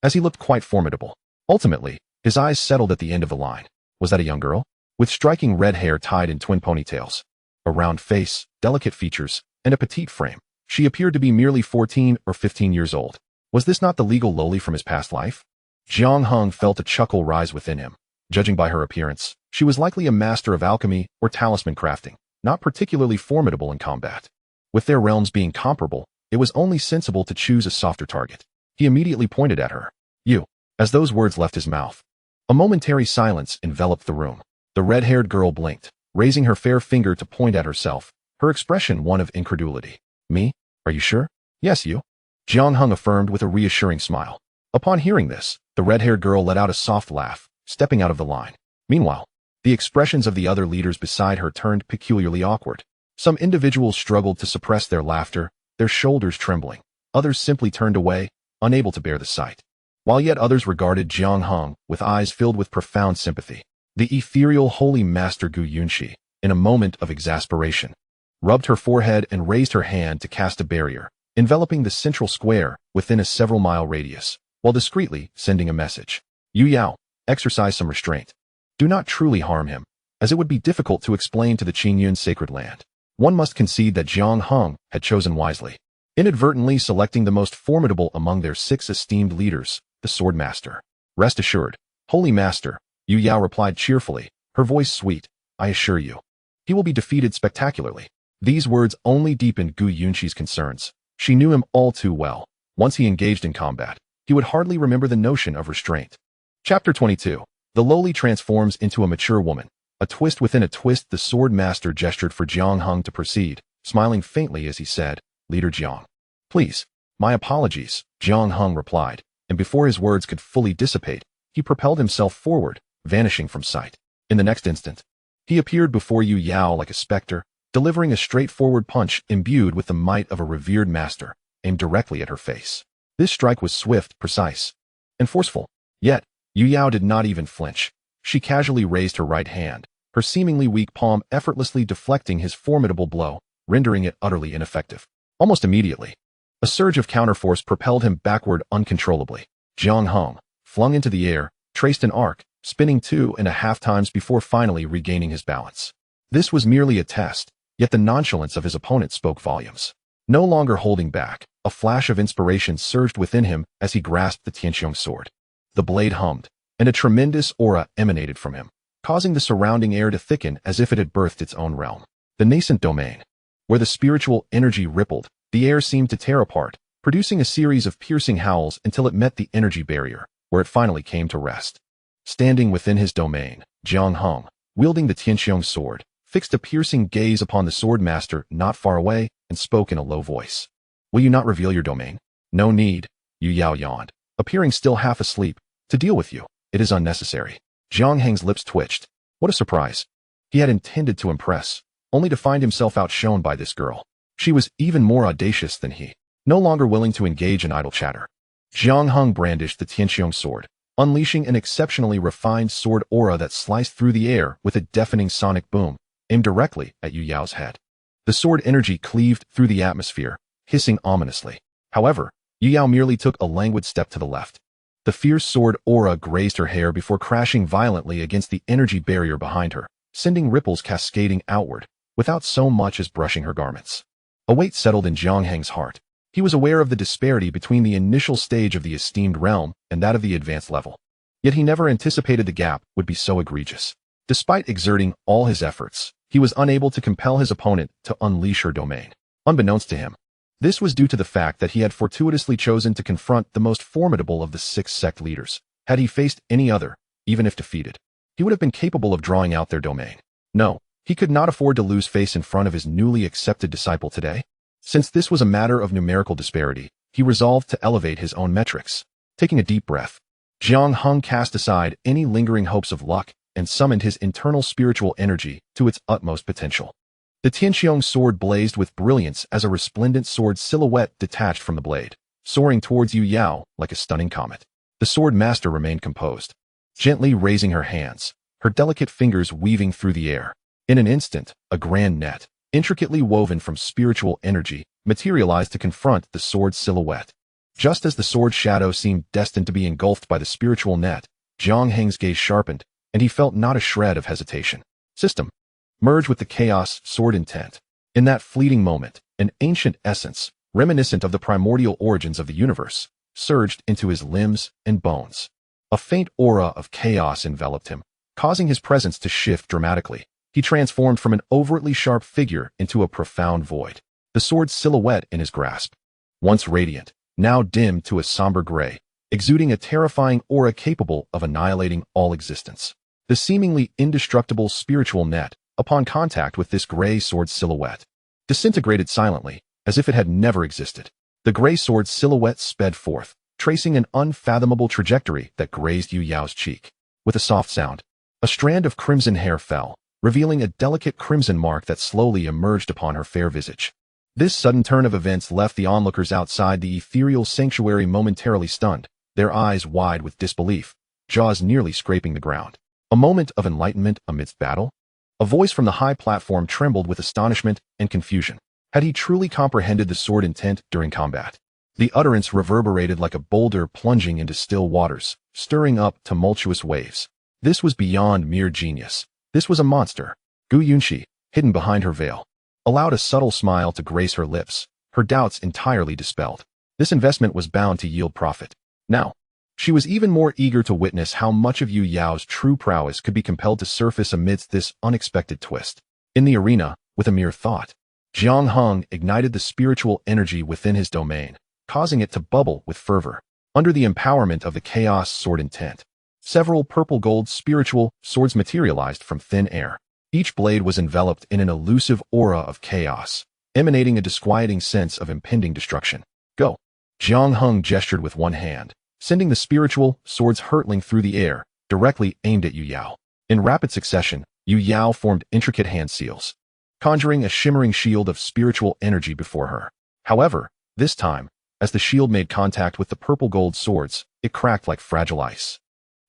as he looked quite formidable. Ultimately, his eyes settled at the end of the line. Was that a young girl? With striking red hair tied in twin ponytails, a round face, delicate features, and a petite frame. She appeared to be merely 14 or 15 years old. Was this not the legal lowly from his past life? Jiang Heng felt a chuckle rise within him. Judging by her appearance, she was likely a master of alchemy or talisman crafting, not particularly formidable in combat. With their realms being comparable, it was only sensible to choose a softer target. He immediately pointed at her. You. As those words left his mouth, a momentary silence enveloped the room. The red-haired girl blinked, raising her fair finger to point at herself, her expression one of incredulity. Me? Are you sure? Yes, you. Jiang Heng affirmed with a reassuring smile. Upon hearing this, the red-haired girl let out a soft laugh, stepping out of the line. Meanwhile, the expressions of the other leaders beside her turned peculiarly awkward. Some individuals struggled to suppress their laughter, their shoulders trembling. Others simply turned away, unable to bear the sight. While yet others regarded Jiang Heng with eyes filled with profound sympathy. The ethereal holy master Gu Yunxi, in a moment of exasperation, rubbed her forehead and raised her hand to cast a barrier, enveloping the central square within a several-mile radius, while discreetly sending a message. Yu Yao, exercise some restraint. Do not truly harm him, as it would be difficult to explain to the Qingyun sacred land. One must concede that Jiang Heng had chosen wisely, inadvertently selecting the most formidable among their 6 esteemed leaders, the sword master. Rest assured, holy master, Yu Yao replied cheerfully, her voice sweet. I assure you, he will be defeated spectacularly. These words only deepened Gu Yunxi's concerns. She knew him all too well. Once he engaged in combat, he would hardly remember the notion of restraint. Chapter 22. The lowly transforms into a mature woman. A twist within a twist. The sword master gestured for Jiang Heng to proceed, smiling faintly as he said, Leader Jiang. Please. My apologies, Jiang Heng replied, and before his words could fully dissipate, he propelled himself forward, vanishing from sight. In the next instant, he appeared before Yu Yao like a specter, delivering a straightforward punch imbued with the might of a revered master, aimed directly at her face. This strike was swift, precise, and forceful. Yet, Yu Yao did not even flinch. She casually raised her right hand, her seemingly weak palm effortlessly deflecting his formidable blow, rendering it utterly ineffective. Almost immediately, a surge of counterforce propelled him backward uncontrollably. Jiang Heng, flung into the air, traced an arc, spinning 2.5 times before finally regaining his balance. This was merely a test, yet the nonchalance of his opponent spoke volumes. No longer holding back, a flash of inspiration surged within him as he grasped the Tianqiong sword. The blade hummed, and a tremendous aura emanated from him, causing the surrounding air to thicken as if it had birthed its own realm. The nascent domain, where the spiritual energy rippled, the air seemed to tear apart, producing a series of piercing howls until it met the energy barrier, where it finally came to rest. Standing within his domain, Jiang Heng, wielding the Tianqiong sword, fixed a piercing gaze upon the sword master not far away and spoke in a low voice. Will you not reveal your domain? No need, Yu Yao yawned, appearing still half asleep. To deal with you, it is unnecessary. Jiang Heng's lips twitched. What a surprise. He had intended to impress, only to find himself outshone by this girl. She was even more audacious than he, no longer willing to engage in idle chatter. Jiang Heng brandished the Tianqiong sword, unleashing an exceptionally refined sword aura that sliced through the air with a deafening sonic boom, aimed directly at Yu Yao's head. The sword energy cleaved through the atmosphere, hissing ominously. However, Yu Yao merely took a languid step to the left. The fierce sword aura grazed her hair before crashing violently against the energy barrier behind her, sending ripples cascading outward, without so much as brushing her garments. A weight settled in Jiang Heng's heart. He was aware of the disparity between the initial stage of the esteemed realm and that of the advanced level. Yet he never anticipated the gap would be so egregious. Despite exerting all his efforts, he was unable to compel his opponent to unleash her domain. Unbeknownst to him, this was due to the fact that he had fortuitously chosen to confront the most formidable of the 6 sect leaders. Had he faced any other, even if defeated, he would have been capable of drawing out their domain. No, he could not afford to lose face in front of his newly accepted disciple today. Since this was a matter of numerical disparity, he resolved to elevate his own metrics. Taking a deep breath, Jiang Heng cast aside any lingering hopes of luck and summoned his internal spiritual energy to its utmost potential. The Tianqiong sword blazed with brilliance as a resplendent sword silhouette detached from the blade, soaring towards Yu Yao like a stunning comet. The sword master remained composed, gently raising her hands, her delicate fingers weaving through the air. In an instant, a grand net, intricately woven from spiritual energy, materialized to confront the sword's silhouette. Just as the sword's shadow seemed destined to be engulfed by the spiritual net, Jiang Heng's gaze sharpened, and he felt not a shred of hesitation. System. Merge with the chaos sword intent. In that fleeting moment, an ancient essence, reminiscent of the primordial origins of the universe, surged into his limbs and bones. A faint aura of chaos enveloped him, causing his presence to shift dramatically. He transformed from an overtly sharp figure into a profound void, the sword's silhouette in his grasp. Once radiant, now dimmed to a somber gray, exuding a terrifying aura capable of annihilating all existence. The seemingly indestructible spiritual net, upon contact with this gray sword silhouette, disintegrated silently, as if it had never existed. The gray sword silhouette sped forth, tracing an unfathomable trajectory that grazed Yu Yao's cheek. With a soft sound, a strand of crimson hair fell, revealing a delicate crimson mark that slowly emerged upon her fair visage. This sudden turn of events left the onlookers outside the ethereal sanctuary momentarily stunned, their eyes wide with disbelief, jaws nearly scraping the ground. A moment of enlightenment amidst battle? A voice from the high platform trembled with astonishment and confusion. Had he truly comprehended the sword intent during combat? The utterance reverberated like a boulder plunging into still waters, stirring up tumultuous waves. This was beyond mere genius. This was a monster. Gu Yunxi, hidden behind her veil, allowed a subtle smile to grace her lips, her doubts entirely dispelled. This investment was bound to yield profit. Now, she was even more eager to witness how much of Yu Yao's true prowess could be compelled to surface amidst this unexpected twist. In the arena, with a mere thought, Jiang Heng ignited the spiritual energy within his domain, causing it to bubble with fervor. Under the empowerment of the chaos sword intent, several purple-gold spiritual swords materialized from thin air. Each blade was enveloped in an elusive aura of chaos, emanating a disquieting sense of impending destruction. Go! Jiang Heng gestured with one hand, sending the spiritual swords hurtling through the air, directly aimed at Yu Yao. In rapid succession, Yu Yao formed intricate hand seals, conjuring a shimmering shield of spiritual energy before her. However, this time, as the shield made contact with the purple-gold swords, it cracked like fragile ice,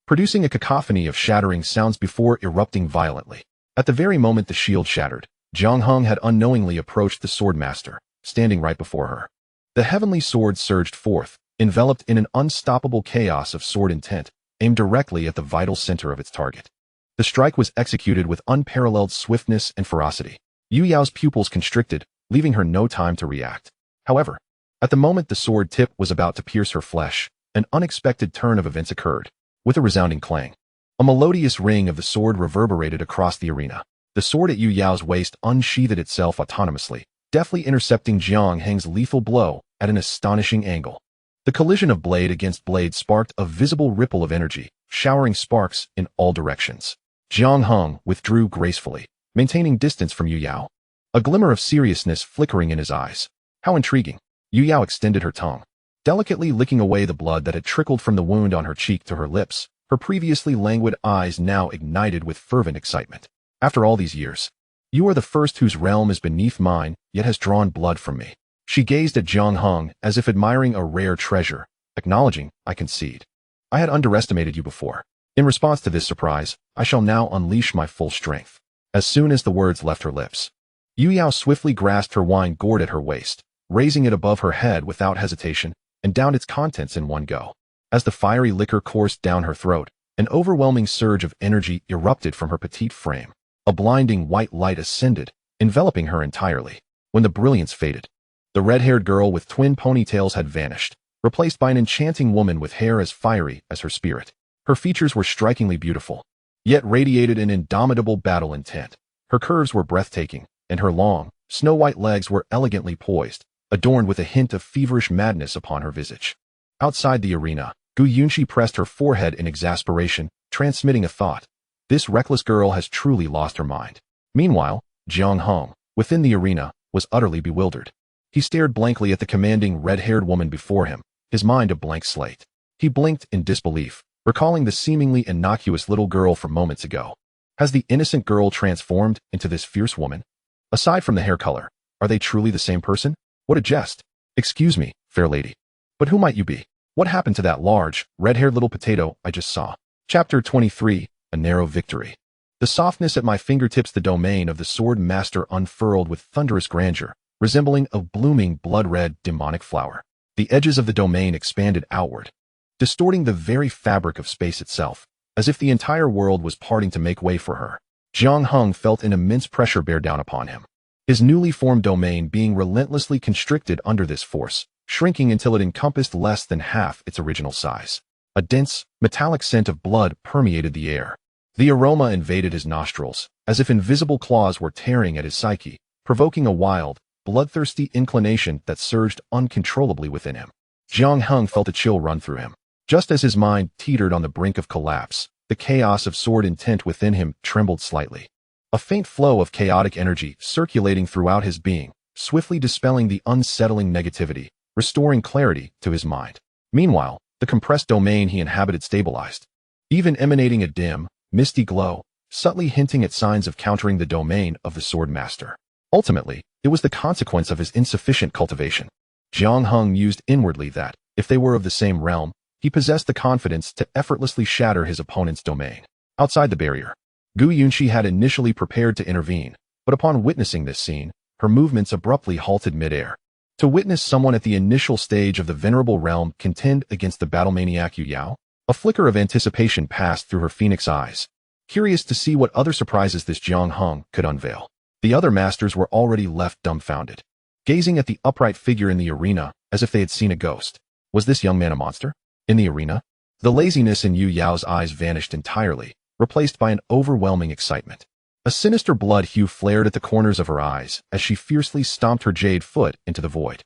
producing a cacophony of shattering sounds before erupting violently. At the very moment the shield shattered, Jiang Heng had unknowingly approached the sword master, standing right before her. The heavenly sword surged forth, enveloped in an unstoppable chaos of sword intent, aimed directly at the vital center of its target. The strike was executed with unparalleled swiftness and ferocity. Yu Yao's pupils constricted, leaving her no time to react. However, at the moment the sword tip was about to pierce her flesh, an unexpected turn of events occurred. With a resounding clang, a melodious ring of the sword reverberated across the arena. The sword at Yu Yao's waist unsheathed itself autonomously, deftly intercepting Jiang Heng's lethal blow at an astonishing angle. The collision of blade against blade sparked a visible ripple of energy, showering sparks in all directions. Jiang Heng withdrew gracefully, maintaining distance from Yu Yao, a glimmer of seriousness flickering in his eyes. How intriguing. Yu Yao extended her tongue, delicately licking away the blood that had trickled from the wound on her cheek to her lips, her previously languid eyes now ignited with fervent excitement. After all these years, you are the first whose realm is beneath mine, yet has drawn blood from me. She gazed at Jiang Heng as if admiring a rare treasure, acknowledging, I concede. I had underestimated you before. In response to this surprise, I shall now unleash my full strength. As soon as the words left her lips, Yu Yao swiftly grasped her wine gourd at her waist, raising it above her head without hesitation, and downed its contents in one go. As the fiery liquor coursed down her throat, an overwhelming surge of energy erupted from her petite frame. A blinding white light ascended, enveloping her entirely. When the brilliance faded, the red-haired girl with twin ponytails had vanished, replaced by an enchanting woman with hair as fiery as her spirit. Her features were strikingly beautiful, yet radiated an indomitable battle intent. Her curves were breathtaking, and her long, snow-white legs were elegantly poised, adorned with a hint of feverish madness upon her visage. Outside the arena, Gu Yunxi pressed her forehead in exasperation, transmitting a thought. This reckless girl has truly lost her mind. Meanwhile, Jiang Heng, within the arena, was utterly bewildered. He stared blankly at the commanding red-haired woman before him, his mind a blank slate. He blinked in disbelief, recalling the seemingly innocuous little girl from moments ago. Has the innocent girl transformed into this fierce woman? Aside from the hair color, are they truly the same person? What a jest. Excuse me, fair lady. But who might you be? What happened to that large, red-haired little potato I just saw? Chapter 23, A Narrow Victory. The softness at my fingertips, the domain of the sword master unfurled with thunderous grandeur, resembling a blooming blood-red demonic flower. The edges of the domain expanded outward, distorting the very fabric of space itself, as if the entire world was parting to make way for her. Jiang Heng felt an immense pressure bear down upon him, his newly formed domain being relentlessly constricted under this force, shrinking until it encompassed less than half its original size. A dense, metallic scent of blood permeated the air. The aroma invaded his nostrils, as if invisible claws were tearing at his psyche, provoking a wild, bloodthirsty inclination that surged uncontrollably within him. Jiang Heng felt a chill run through him. Just as his mind teetered on the brink of collapse, the chaos of sword intent within him trembled slightly. A faint flow of chaotic energy circulating throughout his being, swiftly dispelling the unsettling negativity, restoring clarity to his mind. Meanwhile, the compressed domain he inhabited stabilized, even emanating a dim, misty glow, subtly hinting at signs of countering the domain of the sword master. Ultimately, it was the consequence of his insufficient cultivation. Jiang Heng mused inwardly that, if they were of the same realm, he possessed the confidence to effortlessly shatter his opponent's domain. Outside the barrier, Gu Yunxi had initially prepared to intervene, but upon witnessing this scene, her movements abruptly halted midair. To witness someone at the initial stage of the venerable realm contend against the battle-maniac Yu Yao, a flicker of anticipation passed through her phoenix eyes, curious to see what other surprises this Jiang Heng could unveil. The other masters were already left dumbfounded, gazing at the upright figure in the arena as if they had seen a ghost. Was this young man a monster? In the arena, the laziness in Yu Yao's eyes vanished entirely, replaced by an overwhelming excitement. A sinister blood hue flared at the corners of her eyes as she fiercely stomped her jade foot into the void.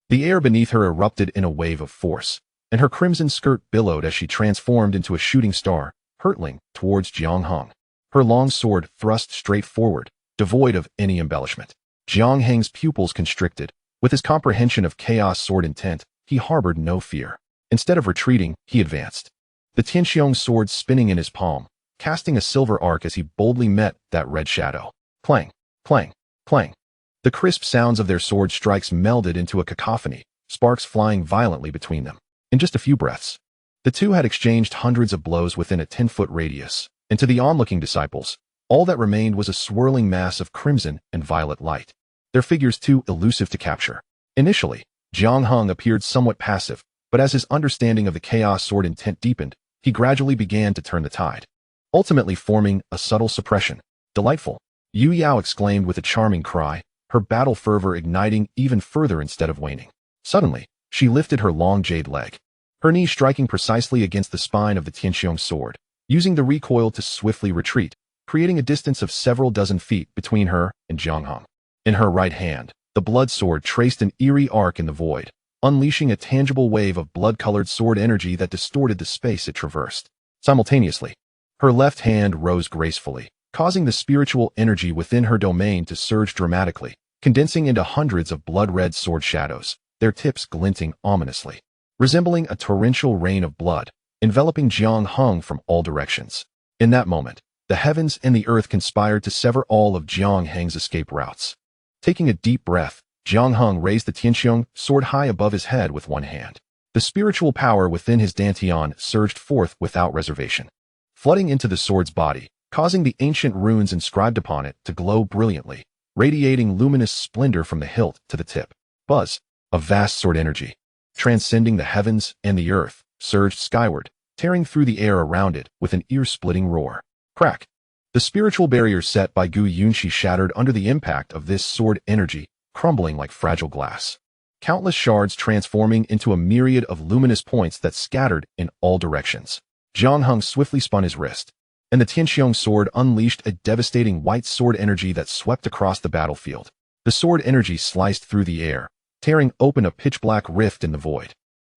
The air beneath her erupted in a wave of force, and her crimson skirt billowed as she transformed into a shooting star, hurtling towards Jiang Heng. Her long sword thrust straight forward, devoid of any embellishment. Jiang Heng's pupils constricted. With his comprehension of chaos sword intent, he harbored no fear. Instead of retreating, he advanced, the Tianxiong sword spinning in his palm, casting a silver arc as he boldly met that red shadow. Clang, clang, clang. The crisp sounds of their sword strikes melded into a cacophony, sparks flying violently between them. In just a few breaths, the two had exchanged hundreds of blows within a 10-foot radius, and to the onlooking disciples, all that remained was a swirling mass of crimson and violet light, their figures too elusive to capture. Initially, Jiang Heng appeared somewhat passive, but as his understanding of the chaos sword intent deepened, he gradually began to turn the tide, ultimately forming a subtle suppression. Delightful, Yu Yao exclaimed with a charming cry, her battle fervor igniting even further instead of waning. Suddenly, she lifted her long jade leg, her knee striking precisely against the spine of the Tianxiong sword, using the recoil to swiftly retreat, creating a distance of several dozen feet between her and Jiang Heng. In her right hand, the blood sword traced an eerie arc in the void, unleashing a tangible wave of blood-colored sword energy that distorted the space it traversed. Simultaneously, her left hand rose gracefully, causing the spiritual energy within her domain to surge dramatically, condensing into hundreds of blood-red sword shadows, their tips glinting ominously, resembling a torrential rain of blood, enveloping Jiang Heng from all directions. In that moment, the heavens and the earth conspired to sever all of Jiang Heng's escape routes. Taking a deep breath, Jiang Heng raised the Tianxiong sword high above his head with one hand. The spiritual power within his dantian surged forth without reservation, flooding into the sword's body, causing the ancient runes inscribed upon it to glow brilliantly, radiating luminous splendor from the hilt to the tip. Buzz, a vast sword energy, transcending the heavens and the earth, surged skyward, tearing through the air around it with an ear-splitting roar. Crack! The spiritual barrier set by Gu Yunxi shattered under the impact of this sword energy, crumbling like fragile glass. Countless shards transforming into a myriad of luminous points that scattered in all directions. Jiang Heng swiftly spun his wrist, and the Tianqiong sword unleashed a devastating white sword energy that swept across the battlefield. The sword energy sliced through the air, tearing open a pitch-black rift in the void,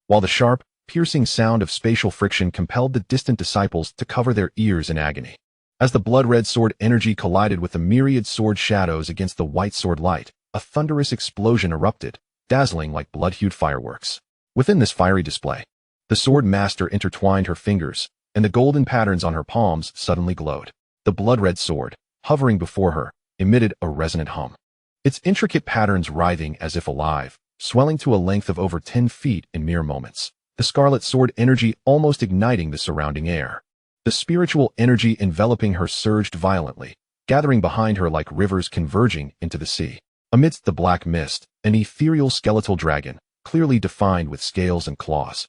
while the sharp, piercing sound of spatial friction compelled the distant disciples to cover their ears in agony. As the blood-red sword energy collided with the myriad sword shadows against the white sword light, a thunderous explosion erupted, dazzling like blood-hued fireworks. Within this fiery display, the sword master intertwined her fingers, and the golden patterns on her palms suddenly glowed. The blood-red sword, hovering before her, emitted a resonant hum, its intricate patterns writhing as if alive, swelling to a length of over 10 feet in mere moments, the scarlet sword energy almost igniting the surrounding air. The spiritual energy enveloping her surged violently, gathering behind her like rivers converging into the sea. Amidst the black mist, an ethereal skeletal dragon, clearly defined with scales and claws,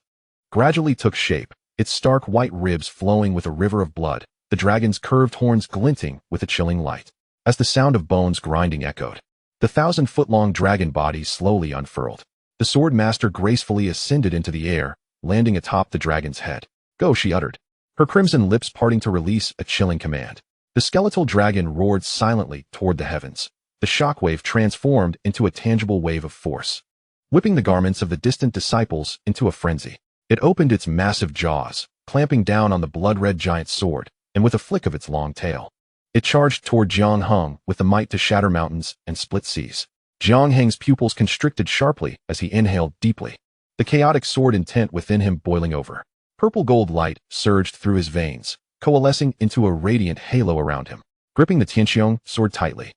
gradually took shape, its stark white ribs flowing with a river of blood, the dragon's curved horns glinting with a chilling light. As the sound of bones grinding echoed, the 1,000-foot-long dragon body slowly unfurled. The sword master gracefully ascended into the air, landing atop the dragon's head. "Go," she uttered, her crimson lips parting to release a chilling command. The skeletal dragon roared silently toward the heavens. The shockwave transformed into a tangible wave of force, whipping the garments of the distant disciples into a frenzy. It opened its massive jaws, clamping down on the blood-red giant sword, and with a flick of its long tail, it charged toward Jiang Heng with the might to shatter mountains and split seas. Jiang Heng's pupils constricted sharply as he inhaled deeply, the chaotic sword intent within him boiling over. Purple gold light surged through his veins, coalescing into a radiant halo around him. Gripping the Tianqiong sword tightly,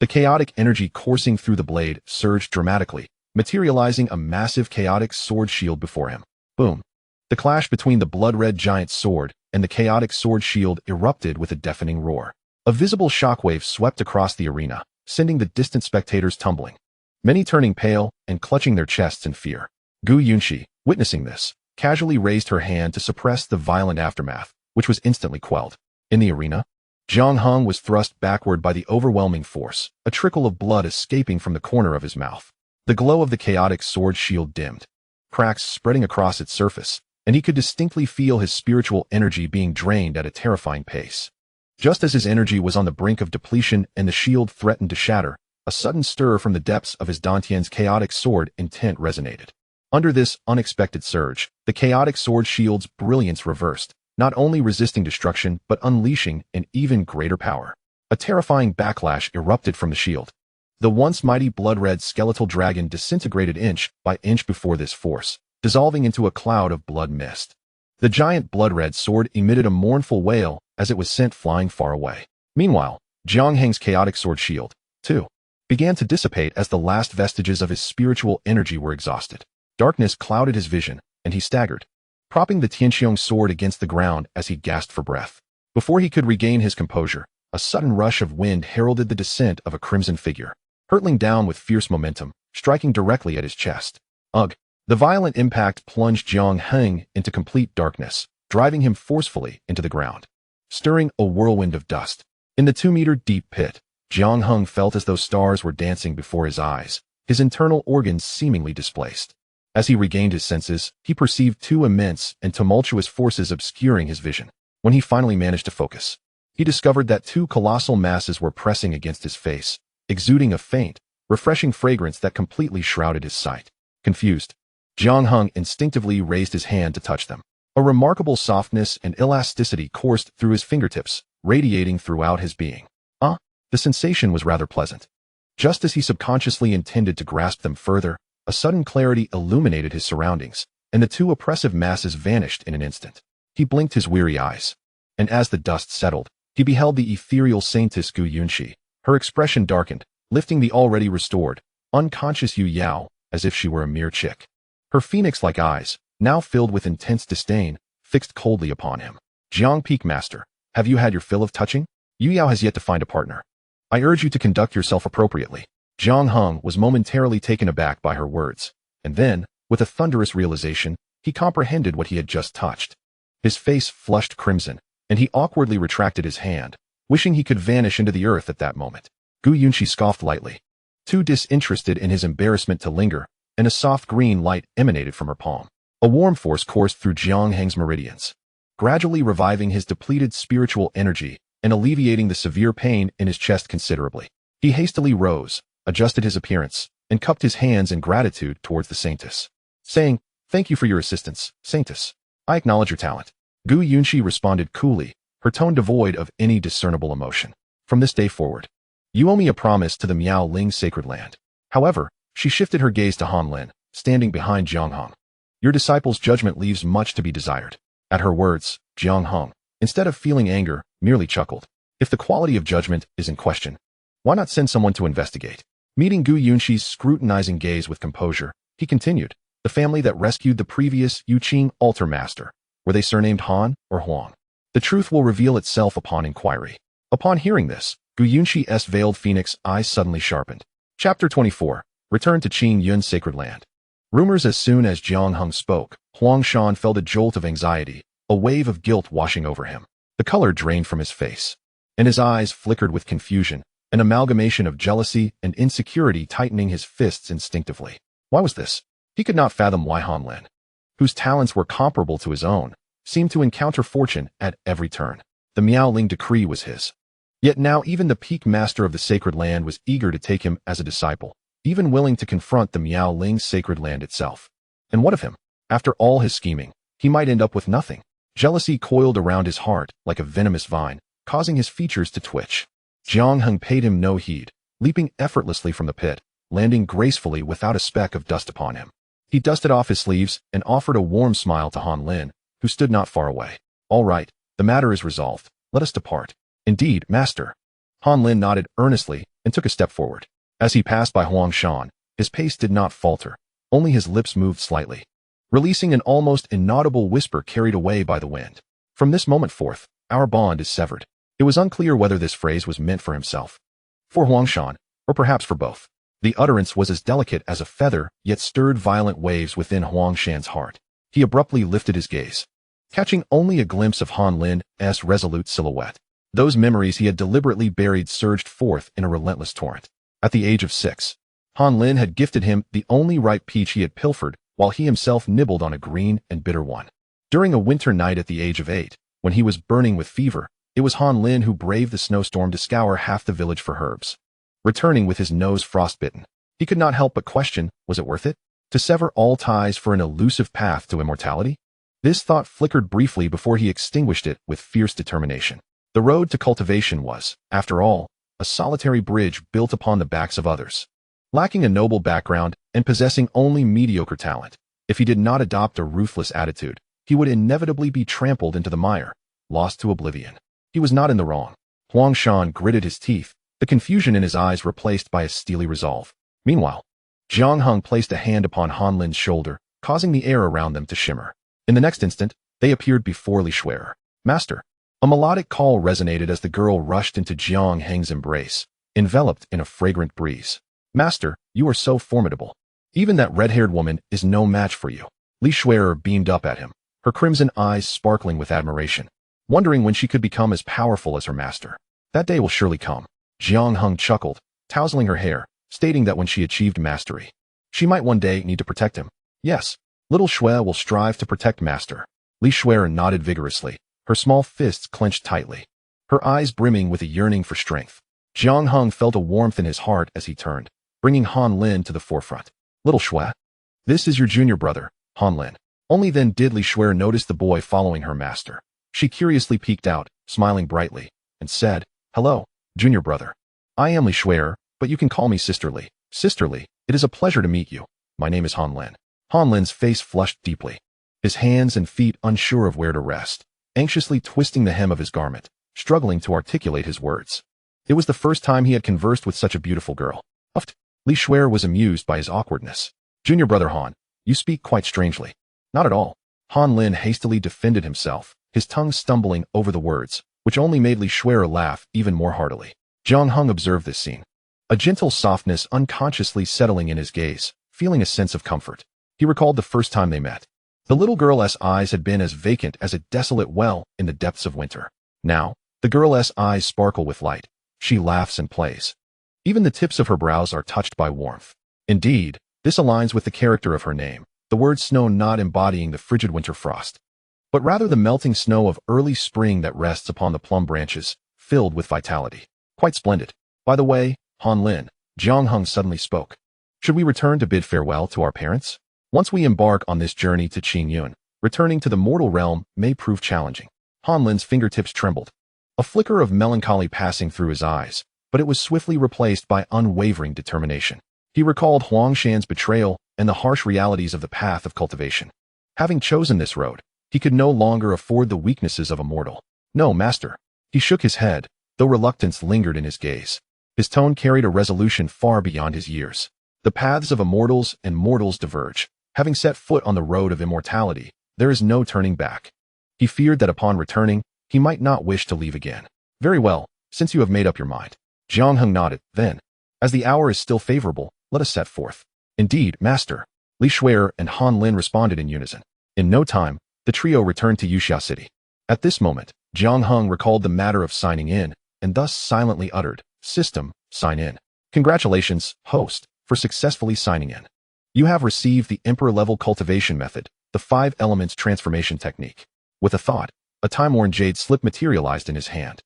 the chaotic energy coursing through the blade surged dramatically, materializing a massive chaotic sword shield before him. Boom! The clash between the blood-red giant sword and the chaotic sword shield erupted with a deafening roar. A visible shockwave swept across the arena, sending the distant spectators tumbling, many turning pale and clutching their chests in fear. Gu Yunxi, witnessing this, casually raised her hand to suppress the violent aftermath, which was instantly quelled. In the arena, Jiang Heng was thrust backward by the overwhelming force, a trickle of blood escaping from the corner of his mouth. The glow of the chaotic sword shield dimmed, cracks spreading across its surface, and he could distinctly feel his spiritual energy being drained at a terrifying pace. Just as his energy was on the brink of depletion and the shield threatened to shatter, a sudden stir from the depths of his Dantian's chaotic sword intent resonated. Under this unexpected surge, the chaotic sword shield's brilliance reversed, not only resisting destruction but unleashing an even greater power. A terrifying backlash erupted from the shield. The once mighty blood-red skeletal dragon disintegrated inch by inch before this force, dissolving into a cloud of blood mist. The giant blood-red sword emitted a mournful wail as it was sent flying far away. Meanwhile, Jiang Heng's chaotic sword shield, too, began to dissipate as the last vestiges of his spiritual energy were exhausted. Darkness clouded his vision, and he staggered, propping the Tianqiong sword against the ground as he gasped for breath. Before he could regain his composure, a sudden rush of wind heralded the descent of a crimson figure, hurtling down with fierce momentum, striking directly at his chest. Ugh! The violent impact plunged Jiang Heng into complete darkness, driving him forcefully into the ground, stirring a whirlwind of dust. In the 2-meter-deep pit, Jiang Heng felt as though stars were dancing before his eyes, his internal organs seemingly displaced. As he regained his senses, he perceived two immense and tumultuous forces obscuring his vision. When he finally managed to focus, he discovered that two colossal masses were pressing against his face, exuding a faint, refreshing fragrance that completely shrouded his sight. Confused, Jiang Heng instinctively raised his hand to touch them. A remarkable softness and elasticity coursed through his fingertips, radiating throughout his being. The sensation was rather pleasant. Just as he subconsciously intended to grasp them further, a sudden clarity illuminated his surroundings, and the two oppressive masses vanished in an instant. He blinked his weary eyes, and as the dust settled, he beheld the ethereal saintess Gu Yunxi. Her expression darkened, lifting the already restored, unconscious Yu Yao as if she were a mere chick. Her phoenix-like eyes, now filled with intense disdain, fixed coldly upon him. "Jiang Peak Master, have you had your fill of touching? Yu Yao has yet to find a partner. I urge you to conduct yourself appropriately." Jiang Heng was momentarily taken aback by her words, and then, with a thunderous realization, he comprehended what he had just touched. His face flushed crimson, and he awkwardly retracted his hand, wishing he could vanish into the earth at that moment. Gu Yunqi scoffed lightly, too disinterested in his embarrassment to linger, and a soft green light emanated from her palm. A warm force coursed through Jiang Heng's meridians, gradually reviving his depleted spiritual energy and alleviating the severe pain in his chest considerably. He hastily rose, adjusted his appearance, and cupped his hands in gratitude towards the saintess, saying, "Thank you for your assistance, saintess. I acknowledge your talent." Gu Yunqi responded coolly, her tone devoid of any discernible emotion. "From this day forward, you owe me a promise to the Miao Ling sacred land." However, she shifted her gaze to Han Lin, standing behind Jiang Heng. "Your disciple's judgment leaves much to be desired." At her words, Jiang Heng, instead of feeling anger, merely chuckled. "If the quality of judgment is in question, why not send someone to investigate?" Meeting Gu Yunqi's scrutinizing gaze with composure, he continued, "The family that rescued the previous Yuqing altar master, were they surnamed Han or Huang? The truth will reveal itself upon inquiry." Upon hearing this, Gu Yunqi's veiled phoenix eyes suddenly sharpened. Chapter 24. Return to Qing Yun's sacred land. Rumors. As soon as Jiang Heng spoke, Huang Shan felt a jolt of anxiety, a wave of guilt washing over him. The color drained from his face, and his eyes flickered with confusion, an amalgamation of jealousy and insecurity tightening his fists instinctively. Why was this? He could not fathom why Han Lin, whose talents were comparable to his own, seemed to encounter fortune at every turn. The Miao Ling decree was his. Yet now even the peak master of the sacred land was eager to take him as a disciple, even willing to confront the Miao Ling sacred land itself. And what of him? After all his scheming, he might end up with nothing. Jealousy coiled around his heart like a venomous vine, causing his features to twitch. Jiang Heng paid him no heed, leaping effortlessly from the pit, landing gracefully without a speck of dust upon him. He dusted off his sleeves and offered a warm smile to Han Lin, who stood not far away. "All right, the matter is resolved. Let us depart." "Indeed, master." Han Lin nodded earnestly and took a step forward. As he passed by Huang Shan, his pace did not falter, only his lips moved slightly, releasing an almost inaudible whisper carried away by the wind. "From this moment forth, our bond is severed." It was unclear whether this phrase was meant for himself, for Huang Shan, or perhaps for both. The utterance was as delicate as a feather, yet stirred violent waves within Huang Shan's heart. He abruptly lifted his gaze, catching only a glimpse of Han Lin's resolute silhouette. Those memories he had deliberately buried surged forth in a relentless torrent. At the age of 6, Han Lin had gifted him the only ripe peach he had pilfered, while he himself nibbled on a green and bitter one. During a winter night at the age of 8, when he was burning with fever, it was Han Lin who braved the snowstorm to scour half the village for herbs. Returning with his nose frostbitten, he could not help but question, was it worth it? To sever all ties for an elusive path to immortality? This thought flickered briefly before he extinguished it with fierce determination. The road to cultivation was, after all, a solitary bridge built upon the backs of others. Lacking a noble background and possessing only mediocre talent, if he did not adopt a ruthless attitude, he would inevitably be trampled into the mire, lost to oblivion. He was not in the wrong. Huang Shan gritted his teeth, the confusion in his eyes replaced by a steely resolve. Meanwhile, Jiang Heng placed a hand upon Han Lin's shoulder, causing the air around them to shimmer. In the next instant, they appeared before Li Shuer. "Master." A melodic call resonated as the girl rushed into Jiang Heng's embrace, enveloped in a fragrant breeze. "Master, you are so formidable. Even that red-haired woman is no match for you." Li Shuer beamed up at him, her crimson eyes sparkling with admiration, wondering when she could become as powerful as her master. "That day will surely come." Jiang Heng chuckled, tousling her hair, stating that when she achieved mastery, she might one day need to protect him. "Yes, little Shui will strive to protect master." Li Shuer nodded vigorously, her small fists clenched tightly, her eyes brimming with a yearning for strength. Jiang Heng felt a warmth in his heart as he turned, bringing Han Lin to the forefront. "Little Shui, this is your junior brother, Han Lin." Only then did Li Shuer notice the boy following her master. She curiously peeked out, smiling brightly, and said, "Hello, junior brother. I am Li Shuer, but you can call me Sisterly." "Sisterly, it is a pleasure to meet you. My name is Han Lin." Han Lin's face flushed deeply, his hands and feet unsure of where to rest, anxiously twisting the hem of his garment, struggling to articulate his words. It was the first time he had conversed with such a beautiful girl. Uffed. Li Shuer was amused by his awkwardness. "Junior brother Han, you speak quite strangely." "Not at all." Han Lin hastily defended himself, his tongue stumbling over the words, which only made Li Shuer laugh even more heartily. Jiang Heng observed this scene, a gentle softness unconsciously settling in his gaze, feeling a sense of comfort. He recalled the first time they met. The little girl's eyes had been as vacant as a desolate well in the depths of winter. Now, the girl's eyes sparkle with light. She laughs and plays. Even the tips of her brows are touched by warmth. Indeed, this aligns with the character of her name, the word snow not embodying the frigid winter frost, but rather the melting snow of early spring that rests upon the plum branches, filled with vitality. Quite splendid. By the way, Han Lin, Jiang Heng suddenly spoke. Should we return to bid farewell to our parents? Once we embark on this journey to Qingyun, returning to the mortal realm may prove challenging. Han Lin's fingertips trembled, a flicker of melancholy passing through his eyes, but it was swiftly replaced by unwavering determination. He recalled Huang Shan's betrayal and the harsh realities of the path of cultivation. Having chosen this road, he could no longer afford the weaknesses of a mortal. No, master. He shook his head, though reluctance lingered in his gaze. His tone carried a resolution far beyond his years. The paths of immortals and mortals diverge. Having set foot on the road of immortality, there is no turning back. He feared that upon returning, he might not wish to leave again. Very well, since you have made up your mind. Jiang Heng nodded. Then, as the hour is still favorable, let us set forth. Indeed, master. Li Shuer and Han Lin responded in unison. In no time, the trio returned to Yuxia City. At this moment, Jiang Heng recalled the matter of signing in, and thus silently uttered, "System, sign in. Congratulations, host, for successfully signing in. You have received the Emperor-level cultivation method, the 5 elements transformation technique." With a thought, a time-worn jade slip materialized in his hand.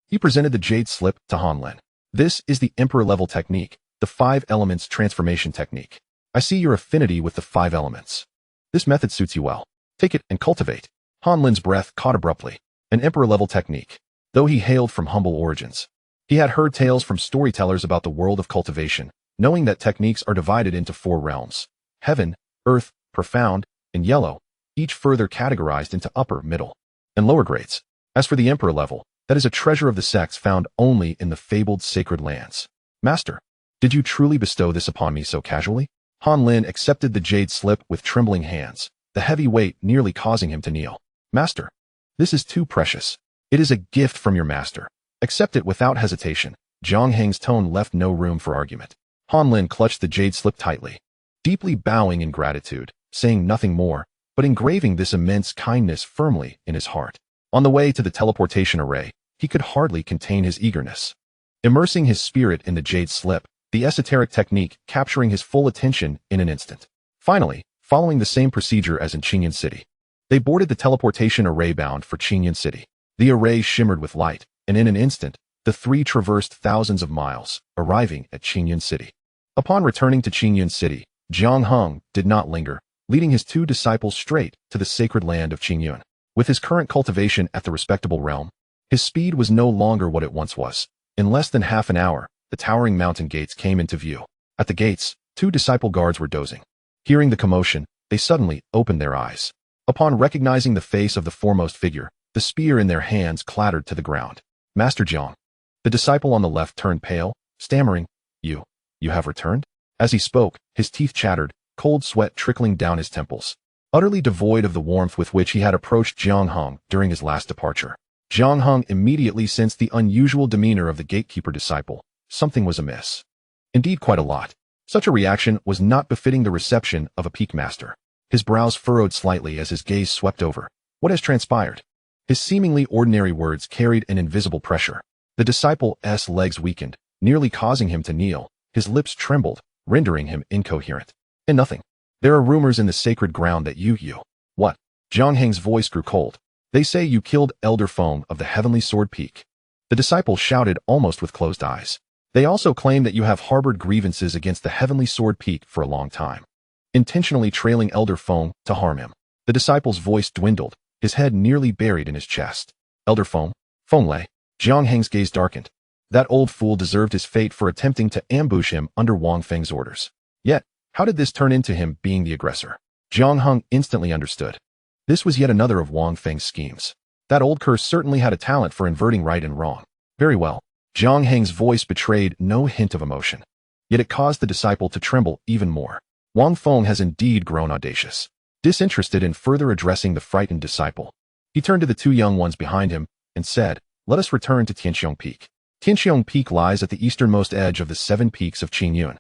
He presented the jade slip to Han Lin. This is the Emperor-level technique, the 5 elements transformation technique. I see your affinity with the 5 elements. This method suits you well. Take it and cultivate. Han Lin's breath caught abruptly. An Emperor-level technique. Though he hailed from humble origins, he had heard tales from storytellers about the world of cultivation, knowing that techniques are divided into 4 realms: heaven, earth, profound, and yellow, each further categorized into upper, middle, and lower grades. As for the Emperor level, that is a treasure of the sects found only in the fabled sacred lands. Master, did you truly bestow this upon me so casually? Han Lin accepted the jade slip with trembling hands, the heavy weight nearly causing him to kneel. Master, this is too precious. It is a gift from your master. Accept it without hesitation. Jiang Heng's tone left no room for argument. Han Lin clutched the jade slip tightly, deeply bowing in gratitude, saying nothing more, but engraving this immense kindness firmly in his heart. On the way to the teleportation array, he could hardly contain his eagerness. Immersing his spirit in the jade slip, the esoteric technique capturing his full attention in an instant. Finally, following the same procedure as in Qingyun City, they boarded the teleportation array bound for Qingyun City. The array shimmered with light, and in an instant, the 3 traversed thousands of miles, arriving at Qingyun City. Upon returning to Qingyun City, Jiang Heng did not linger, leading his 2 disciples straight to the sacred land of Qingyun. With his current cultivation at the respectable realm, his speed was no longer what it once was. In less than half an hour, the towering mountain gates came into view. At the gates, 2 disciple guards were dozing. Hearing the commotion, they suddenly opened their eyes. Upon recognizing the face of the foremost figure, the spear in their hands clattered to the ground. Master Jiang. The disciple on the left turned pale, stammering, You have returned? As he spoke, his teeth chattered, cold sweat trickling down his temples. Utterly devoid of the warmth with which he had approached Jiang Heng during his last departure. Jiang Heng immediately sensed the unusual demeanor of the gatekeeper disciple. Something was amiss. Indeed, quite a lot. Such a reaction was not befitting the reception of a peak master. His brows furrowed slightly as his gaze swept over. What has transpired? His seemingly ordinary words carried an invisible pressure. The disciple's legs weakened, nearly causing him to kneel. His lips trembled, rendering him incoherent. And nothing. There are rumors in the sacred ground that you. What? Jiang Heng's voice grew cold. They say you killed Elder Feng of the Heavenly Sword Peak. The disciple shouted almost with closed eyes. They also claim that you have harbored grievances against the Heavenly Sword Peak for a long time, intentionally trailing Elder Feng to harm him. The disciple's voice dwindled, his head nearly buried in his chest. Elder Feng? Feng Lei? Jiang Heng's gaze darkened. That old fool deserved his fate for attempting to ambush him under Wang Feng's orders. Yet, how did this turn into him being the aggressor? Jiang Heng instantly understood. This was yet another of Wang Feng's schemes. That old curse certainly had a talent for inverting right and wrong. Very well. Jiang Heng's voice betrayed no hint of emotion. Yet it caused the disciple to tremble even more. Wang Feng has indeed grown audacious. Disinterested in further addressing the frightened disciple, he turned to the 2 young ones behind him and said, Let us return to Qiong Peak. Qiong Peak lies at the easternmost edge of the 7 peaks of Qingyun,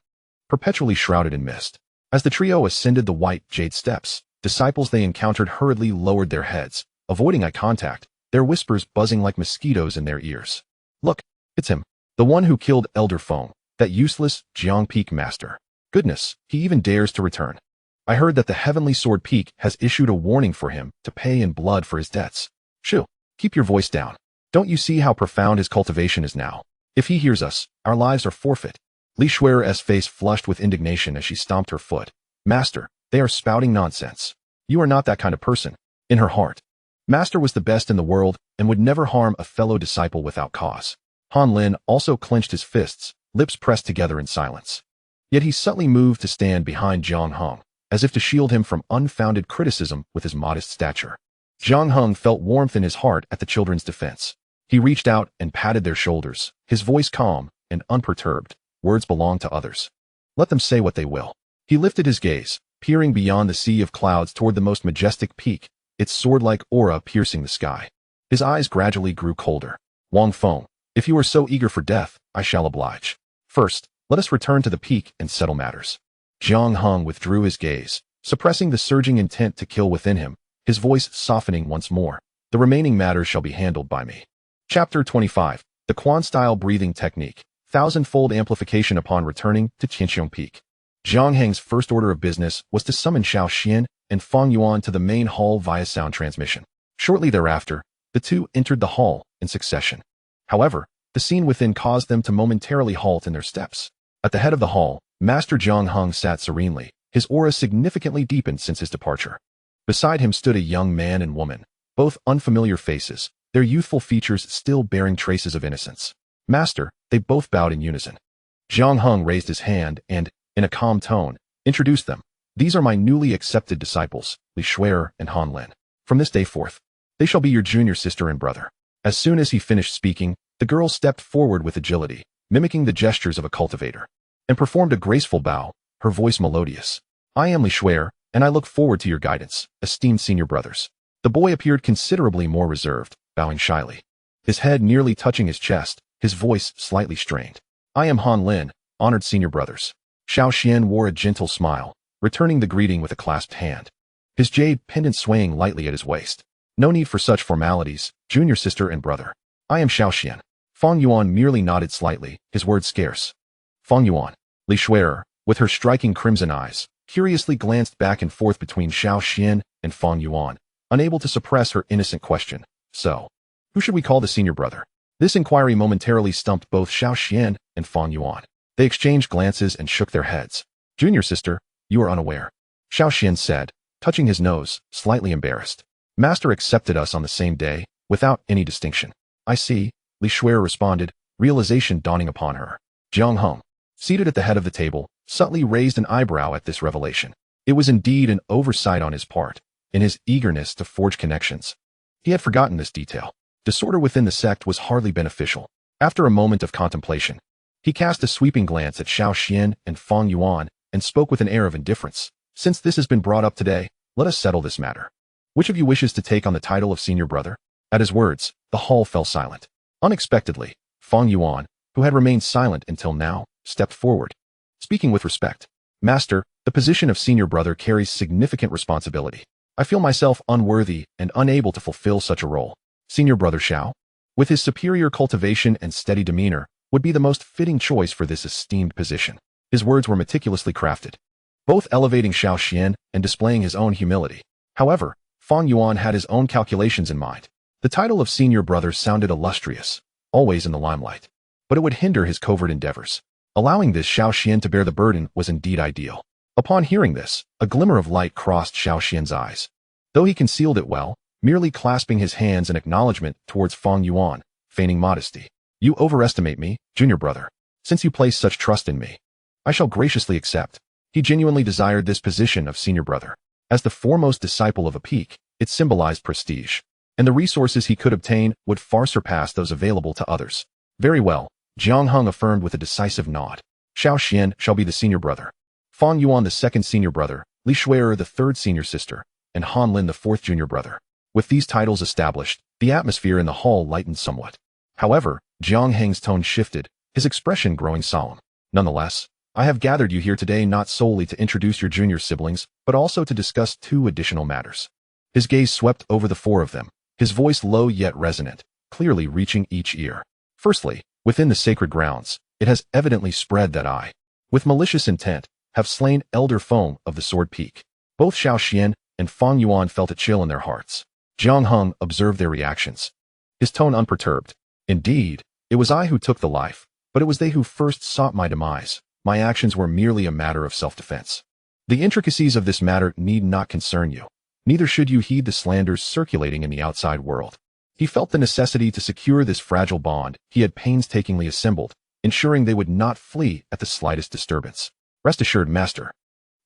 perpetually shrouded in mist. As the trio ascended the white jade steps, Disciples they encountered hurriedly lowered their heads, avoiding eye contact, their whispers buzzing like mosquitoes in their ears. Look, it's him. The one who killed Elder Feng, that useless Qiong Peak master. Goodness, he even dares to return. I heard that the Heavenly Sword Peak has issued a warning for him to pay in blood for his debts. Shoo, keep your voice down. Don't you see how profound his cultivation is now? If he hears us, our lives are forfeit. Li Shuer's face flushed with indignation as she stomped her foot. Master, they are spouting nonsense. You are not that kind of person. In her heart, Master was the best in the world and would never harm a fellow disciple without cause. Han Lin also clenched his fists, lips pressed together in silence. Yet he subtly moved to stand behind Jiang Heng, as if to shield him from unfounded criticism with his modest stature. Jiang Heng felt warmth in his heart at the children's defense. He reached out and patted their shoulders, his voice calm and unperturbed. Words belong to others. Let them say what they will. He lifted his gaze, peering beyond the sea of clouds toward the most majestic peak, its sword-like aura piercing the sky. His eyes gradually grew colder. Wang Feng, if you are so eager for death, I shall oblige. First, let us return to the peak and settle matters. Jiang Heng withdrew his gaze, suppressing the surging intent to kill within him, his voice softening once more. The remaining matters shall be handled by me. Chapter 25. The Quan-style breathing technique. Thousand-fold amplification upon returning to Sky Qiong Peak. Jiang Heng's first order of business was to summon Xiaoxian and Feng Yuan to the main hall via sound transmission. Shortly thereafter, the two entered the hall in succession. However, the scene within caused them to momentarily halt in their steps. At the head of the hall, Master Jiang Heng sat serenely, his aura significantly deepened since his departure. Beside him stood a young man and woman, both unfamiliar faces, their youthful features still bearing traces of innocence. Master, they both bowed in unison. Jiang Heng raised his hand and, in a calm tone, introduced them. These are my newly accepted disciples, Li Shuer and Han Lin. From this day forth, they shall be your junior sister and brother. As soon as he finished speaking, the girl stepped forward with agility, mimicking the gestures of a cultivator, and performed a graceful bow, her voice melodious. I am Li Shuer, and I look forward to your guidance, esteemed senior brothers. The boy appeared considerably more reserved, bowing shyly, his head nearly touching his chest, his voice slightly strained. I am Han Lin, honored senior brothers. Xiaoxian wore a gentle smile, returning the greeting with a clasped hand, his jade pendant swaying lightly at his waist. No need for such formalities, junior sister and brother. I am Xiaoxian. Feng Yuan merely nodded slightly, his words scarce. Feng Yuan. Li Shuer, with her striking crimson eyes, curiously glanced back and forth between Xiaoxian and Feng Yuan, unable to suppress her innocent question. So, who should we call the senior brother? This inquiry momentarily stumped both Xiaoxian and Feng Yuan. They exchanged glances and shook their heads. Junior sister, you are unaware, Xiaoxian said, touching his nose, slightly embarrassed. Master accepted us on the same day, without any distinction. I see, Li Shuer responded, realization dawning upon her. Jiang Heng, seated at the head of the table, subtly raised an eyebrow at this revelation. It was indeed an oversight on his part, in his eagerness to forge connections. He had forgotten this detail. Disorder within the sect was hardly beneficial. After a moment of contemplation, he cast a sweeping glance at Xiaoxian and Feng Yuan and spoke with an air of indifference. Since this has been brought up today, let us settle this matter. Which of you wishes to take on the title of senior brother? At his words, the hall fell silent. Unexpectedly, Feng Yuan, who had remained silent until now, stepped forward. Speaking with respect, Master, the position of senior brother carries significant responsibility. I feel myself unworthy and unable to fulfill such a role. Senior brother Xiao, with his superior cultivation and steady demeanor, would be the most fitting choice for this esteemed position. His words were meticulously crafted, both elevating Xiaoxian and displaying his own humility. However, Feng Yuan had his own calculations in mind. The title of senior brother sounded illustrious, always in the limelight, but it would hinder his covert endeavors. Allowing this Xiaoxian to bear the burden was indeed ideal. Upon hearing this, a glimmer of light crossed Xiaoxian's eyes. Though he concealed it well, merely clasping his hands in acknowledgement towards Feng Yuan, feigning modesty. You overestimate me, junior brother. Since you place such trust in me, I shall graciously accept. He genuinely desired this position of senior brother. As the foremost disciple of a peak, it symbolized prestige, and the resources he could obtain would far surpass those available to others. Very well, Jiang Heng affirmed with a decisive nod. Xiaoxian shall be the senior brother. Feng Yuan the second senior brother, Li Shuer the third senior sister, and Han Lin the fourth junior brother. With these titles established, the atmosphere in the hall lightened somewhat. However, Jiang Heng's tone shifted, his expression growing solemn. Nonetheless, I have gathered you here today not solely to introduce your junior siblings, but also to discuss 2 additional matters. His gaze swept over the 4 of them, his voice low yet resonant, clearly reaching each ear. Firstly, within the sacred grounds, it has evidently spread that I, with malicious intent, have slain Elder Feng of the Sword Peak. Both Xiao Xian and Feng Yuan felt a chill in their hearts. Jiang Heng observed their reactions, his tone unperturbed. Indeed, it was I who took the life, but it was they who first sought my demise. My actions were merely a matter of self-defense. The intricacies of this matter need not concern you. Neither should you heed the slanders circulating in the outside world. He felt the necessity to secure this fragile bond he had painstakingly assembled, ensuring they would not flee at the slightest disturbance. Rest assured, Master,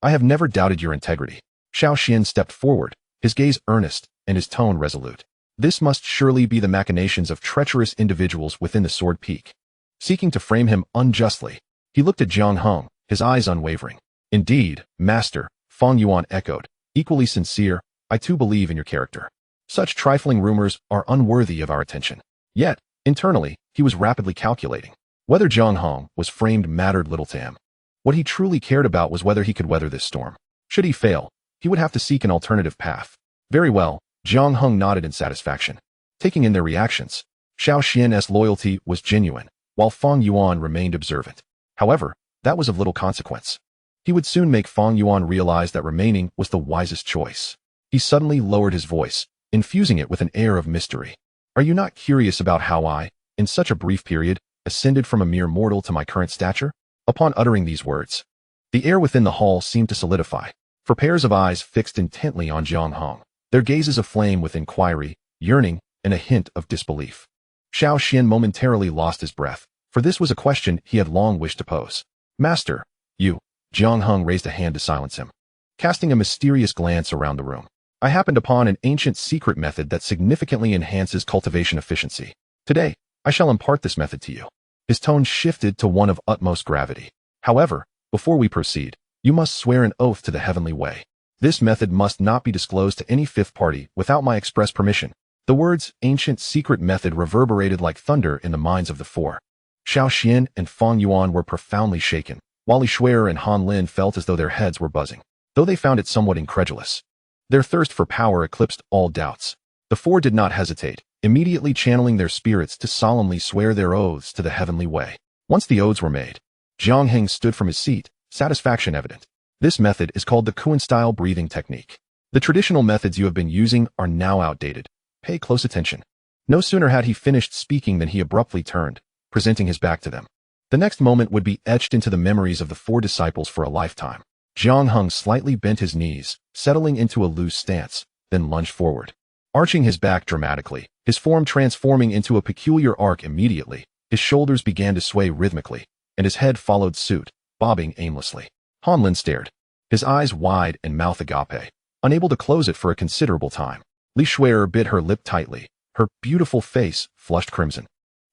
I have never doubted your integrity. Xiao Xian stepped forward, his gaze earnest and his tone resolute. This must surely be the machinations of treacherous individuals within the Sword Peak. Seeking to frame him unjustly, he looked at Jiang Heng, his eyes unwavering. Indeed, Master, Feng Yuan echoed, equally sincere, I too believe in your character. Such trifling rumors are unworthy of our attention. Yet, internally, he was rapidly calculating. Whether Jiang Heng was framed mattered little to him. What he truly cared about was whether he could weather this storm. Should he fail, he would have to seek an alternative path. Very well, Jiang Heng nodded in satisfaction. Taking in their reactions, Xiao Xian's loyalty was genuine, while Feng Yuan remained observant. However, that was of little consequence. He would soon make Feng Yuan realize that remaining was the wisest choice. He suddenly lowered his voice, infusing it with an air of mystery. Are you not curious about how I, in such a brief period, ascended from a mere mortal to my current stature? Upon uttering these words, the air within the hall seemed to solidify, for pairs of eyes fixed intently on Jiang Heng, their gazes aflame with inquiry, yearning, and a hint of disbelief. Xiao Xian momentarily lost his breath, for this was a question he had long wished to pose. Master, you. Jiang Heng raised a hand to silence him. Casting a mysterious glance around the room, I happened upon an ancient secret method that significantly enhances cultivation efficiency. Today, I shall impart this method to you. His tone shifted to one of utmost gravity. However, before we proceed, you must swear an oath to the heavenly way. This method must not be disclosed to any fifth party without my express permission. The words ancient secret method reverberated like thunder in the minds of the 4. Xiao Xian and Feng Yuan were profoundly shaken, while Li Shui'er and Han Lin felt as though their heads were buzzing, though they found it somewhat incredulous. Their thirst for power eclipsed all doubts. The 4 did not hesitate, immediately channeling their spirits to solemnly swear their oaths to the heavenly way. Once the oaths were made, Jiang Heng stood from his seat, satisfaction evident. This method is called the Kuan-style breathing technique. The traditional methods you have been using are now outdated. Pay close attention. No sooner had he finished speaking than he abruptly turned, presenting his back to them. The next moment would be etched into the memories of the 4 disciples for a lifetime. Jiang Heng slightly bent his knees, settling into a loose stance, then lunged forward. Arching his back dramatically, his form transforming into a peculiar arc immediately, his shoulders began to sway rhythmically, and his head followed suit, bobbing aimlessly. Han Lin stared, his eyes wide and mouth agape, unable to close it for a considerable time. Li Shui'er bit her lip tightly, her beautiful face flushed crimson,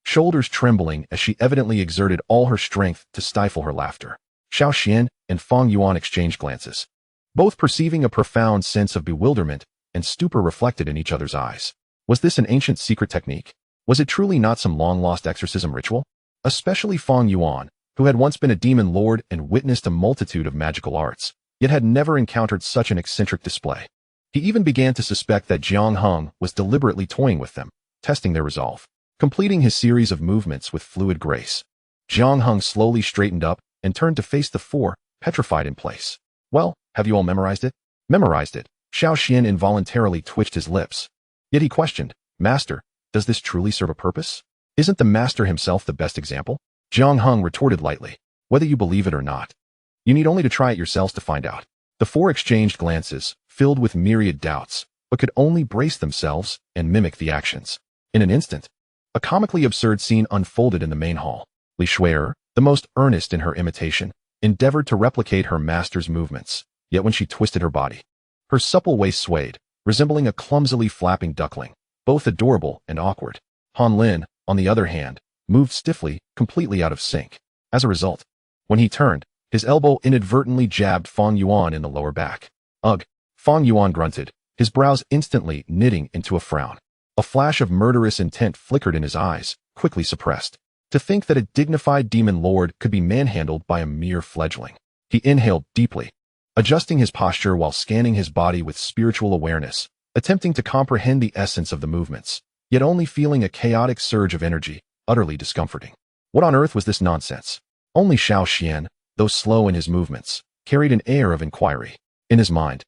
shoulders trembling as she evidently exerted all her strength to stifle her laughter. Xiao Xian and Feng Yuan exchanged glances, both perceiving a profound sense of bewilderment and stupor reflected in each other's eyes. Was this an ancient secret technique? Was it truly not some long-lost exorcism ritual? Especially Feng Yuan, who had once been a demon lord and witnessed a multitude of magical arts, yet had never encountered such an eccentric display. He even began to suspect that Jiang Heng was deliberately toying with them, testing their resolve. Completing his series of movements with fluid grace, Jiang Heng slowly straightened up and turned to face the 4, petrified in place. Well, have you all memorized it? Memorized it. Xiao Xian involuntarily twitched his lips. Yet he questioned, Master, does this truly serve a purpose? Isn't the Master himself the best example? Jiang Heng retorted lightly, whether you believe it or not. You need only to try it yourselves to find out. The 4 exchanged glances, filled with myriad doubts, but could only brace themselves and mimic the actions. In an instant, a comically absurd scene unfolded in the main hall. Li Shui'er, the most earnest in her imitation, endeavored to replicate her master's movements, yet when she twisted her body, her supple waist swayed, resembling a clumsily flapping duckling, both adorable and awkward. Han Lin, on the other hand, moved stiffly, completely out of sync. As a result, when he turned, his elbow inadvertently jabbed Feng Yuan in the lower back. Ugh! Feng Yuan grunted, his brows instantly knitting into a frown. A flash of murderous intent flickered in his eyes, quickly suppressed. To think that a dignified demon lord could be manhandled by a mere fledgling. He inhaled deeply, adjusting his posture while scanning his body with spiritual awareness, attempting to comprehend the essence of the movements, yet only feeling a chaotic surge of energy, utterly discomforting. What on earth was this nonsense? Only Xiao Xian, though slow in his movements, carried an air of inquiry. In his mind,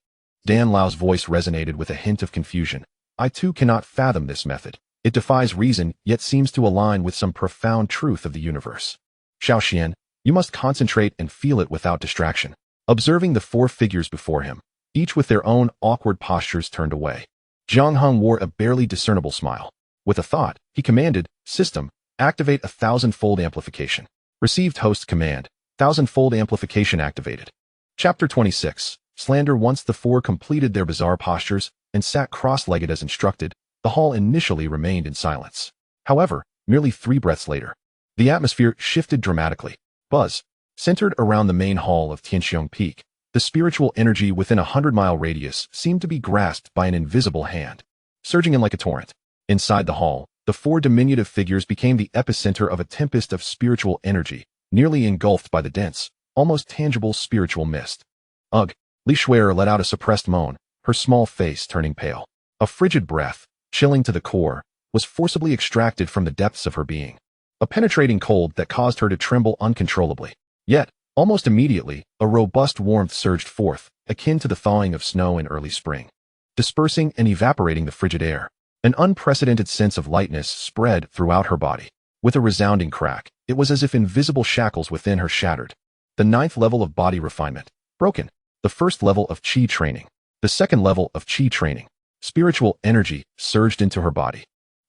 Dan Lao's voice resonated with a hint of confusion. I too cannot fathom this method. It defies reason, yet seems to align with some profound truth of the universe. Xiao Xian, you must concentrate and feel it without distraction. Observing the 4 figures before him, each with their own awkward postures turned away, Jiang Heng wore a barely discernible smile. With a thought, he commanded, System, activate 1,000-fold amplification. Received host command, 1,000-fold amplification activated. Chapter 26. Slander. Once the 4 completed their bizarre postures and sat cross-legged as instructed, the hall initially remained in silence. However, merely 3 breaths later, the atmosphere shifted dramatically. Buzz. Centered around the main hall of Sky Qiong Peak, the spiritual energy within a 100-mile radius seemed to be grasped by an invisible hand, surging in like a torrent. Inside the hall, the 4 diminutive figures became the epicenter of a tempest of spiritual energy, nearly engulfed by the dense, almost tangible spiritual mist. Ugh! Li Shui'er let out a suppressed moan, her small face turning pale. A frigid breath, chilling to the core, was forcibly extracted from the depths of her being. A penetrating cold that caused her to tremble uncontrollably. Yet, almost immediately, a robust warmth surged forth, akin to the thawing of snow in early spring, dispersing and evaporating the frigid air. An unprecedented sense of lightness spread throughout her body. With a resounding crack, it was as if invisible shackles within her shattered. The 9th level of body refinement, broken. The 1st level of Qi training. The 2nd level of Qi training. Spiritual energy surged into her body,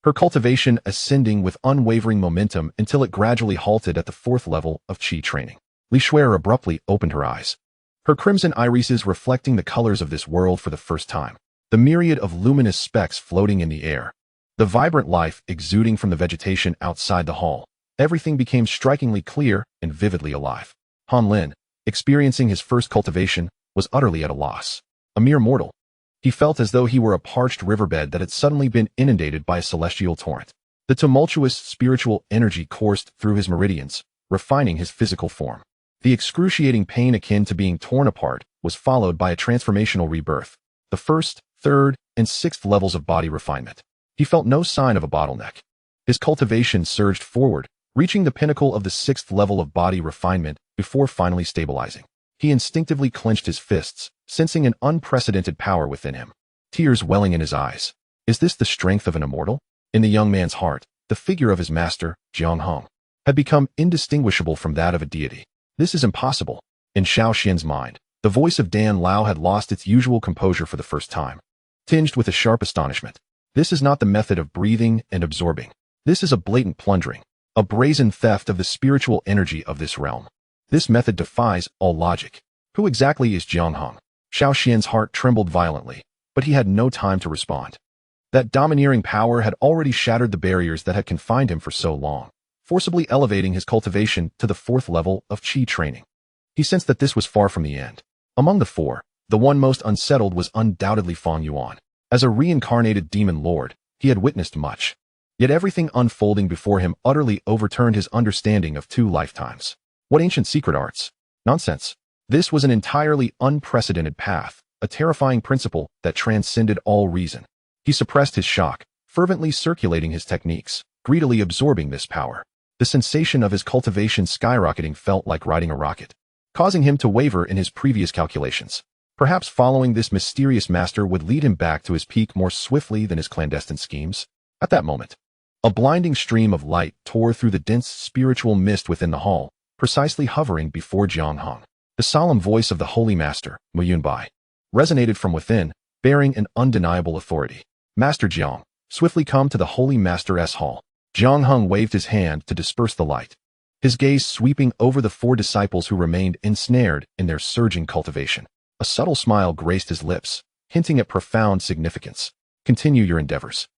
her cultivation ascending with unwavering momentum until it gradually halted at the 4th level of Qi training. Li Shui'er abruptly opened her eyes, her crimson irises reflecting the colors of this world for the first time. The myriad of luminous specks floating in the air, the vibrant life exuding from the vegetation outside the hall. Everything became strikingly clear and vividly alive. Han Lin, experiencing his first cultivation, was utterly at a loss. A mere mortal, he felt as though he were a parched riverbed that had suddenly been inundated by a celestial torrent. The tumultuous spiritual energy coursed through his meridians, refining his physical form. The excruciating pain akin to being torn apart was followed by a transformational rebirth. The 1st, 3rd, and 6th levels of body refinement. He felt no sign of a bottleneck. His cultivation surged forward, reaching the pinnacle of the 6th level of body refinement before finally stabilizing. He instinctively clenched his fists, sensing an unprecedented power within him. Tears welling in his eyes. Is this the strength of an immortal? In the young man's heart, the figure of his master, Jiang Heng, had become indistinguishable from that of a deity. This is impossible. In Xiao Xian's mind, the voice of Dan Lao had lost its usual composure for the first time, tinged with a sharp astonishment. This is not the method of breathing and absorbing. This is a blatant plundering, a brazen theft of the spiritual energy of this realm. This method defies all logic. Who exactly is Jiang Heng? Xiao Xian's heart trembled violently, but he had no time to respond. That domineering power had already shattered the barriers that had confined him for so long, forcibly elevating his cultivation to the 4th level of Qi training. He sensed that this was far from the end. Among the 4, the one most unsettled was undoubtedly Feng Yuan. As a reincarnated demon lord, he had witnessed much. Yet everything unfolding before him utterly overturned his understanding of 2 lifetimes. What ancient secret arts? Nonsense. This was an entirely unprecedented path, a terrifying principle that transcended all reason. He suppressed his shock, fervently circulating his techniques, greedily absorbing this power. The sensation of his cultivation skyrocketing felt like riding a rocket, causing him to waver in his previous calculations. Perhaps following this mysterious master would lead him back to his peak more swiftly than his clandestine schemes. At that moment, a blinding stream of light tore through the dense spiritual mist within the hall, precisely hovering before Jiang Heng. The solemn voice of the Holy Master, Mu Yunbai, resonated from within, bearing an undeniable authority. Master Jiang, swiftly come to the Holy Master's hall. Jiang Heng waved his hand to disperse the light, his gaze sweeping over the 4 disciples who remained ensnared in their surging cultivation. A subtle smile graced his lips, hinting at profound significance. Continue your endeavors.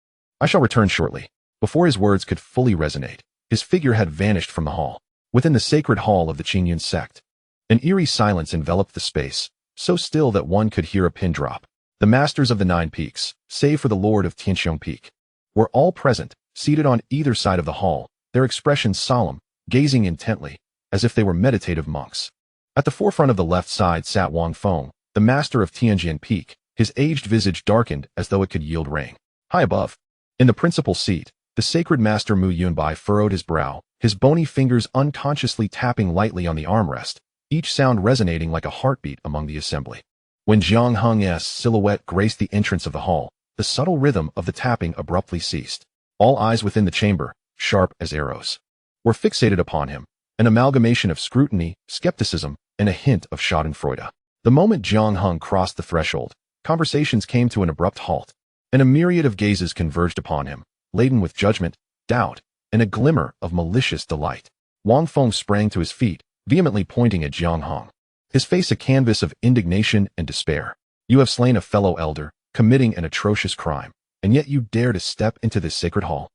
I shall return shortly. Before his words could fully resonate, his figure had vanished from the hall. Within the sacred hall of the Qingyun sect, an eerie silence enveloped the space, so still that one could hear a pin drop. The masters of the 9 peaks, save for the lord of Sky Qiong Peak, were all present, seated on either side of the hall, their expressions solemn, gazing intently, as if they were meditative monks. At the forefront of the left side sat Wang Feng, the master of Qiong Peak, his aged visage darkened as though it could yield rain. High above, in the principal seat, the sacred master Mu Yunbai furrowed his brow, his bony fingers unconsciously tapping lightly on the armrest, each sound resonating like a heartbeat among the assembly. When Jiang Heng's silhouette graced the entrance of the hall, the subtle rhythm of the tapping abruptly ceased. All eyes within the chamber, sharp as arrows, were fixated upon him, an amalgamation of scrutiny, skepticism, and a hint of schadenfreude. The moment Jiang Heng crossed the threshold, conversations came to an abrupt halt, and a myriad of gazes converged upon him, laden with judgment, doubt, and a glimmer of malicious delight. Wang Feng sprang to his feet, vehemently pointing at Jiang Heng, his face a canvas of indignation and despair. You have slain a fellow elder, committing an atrocious crime, and yet you dare to step into this sacred hall.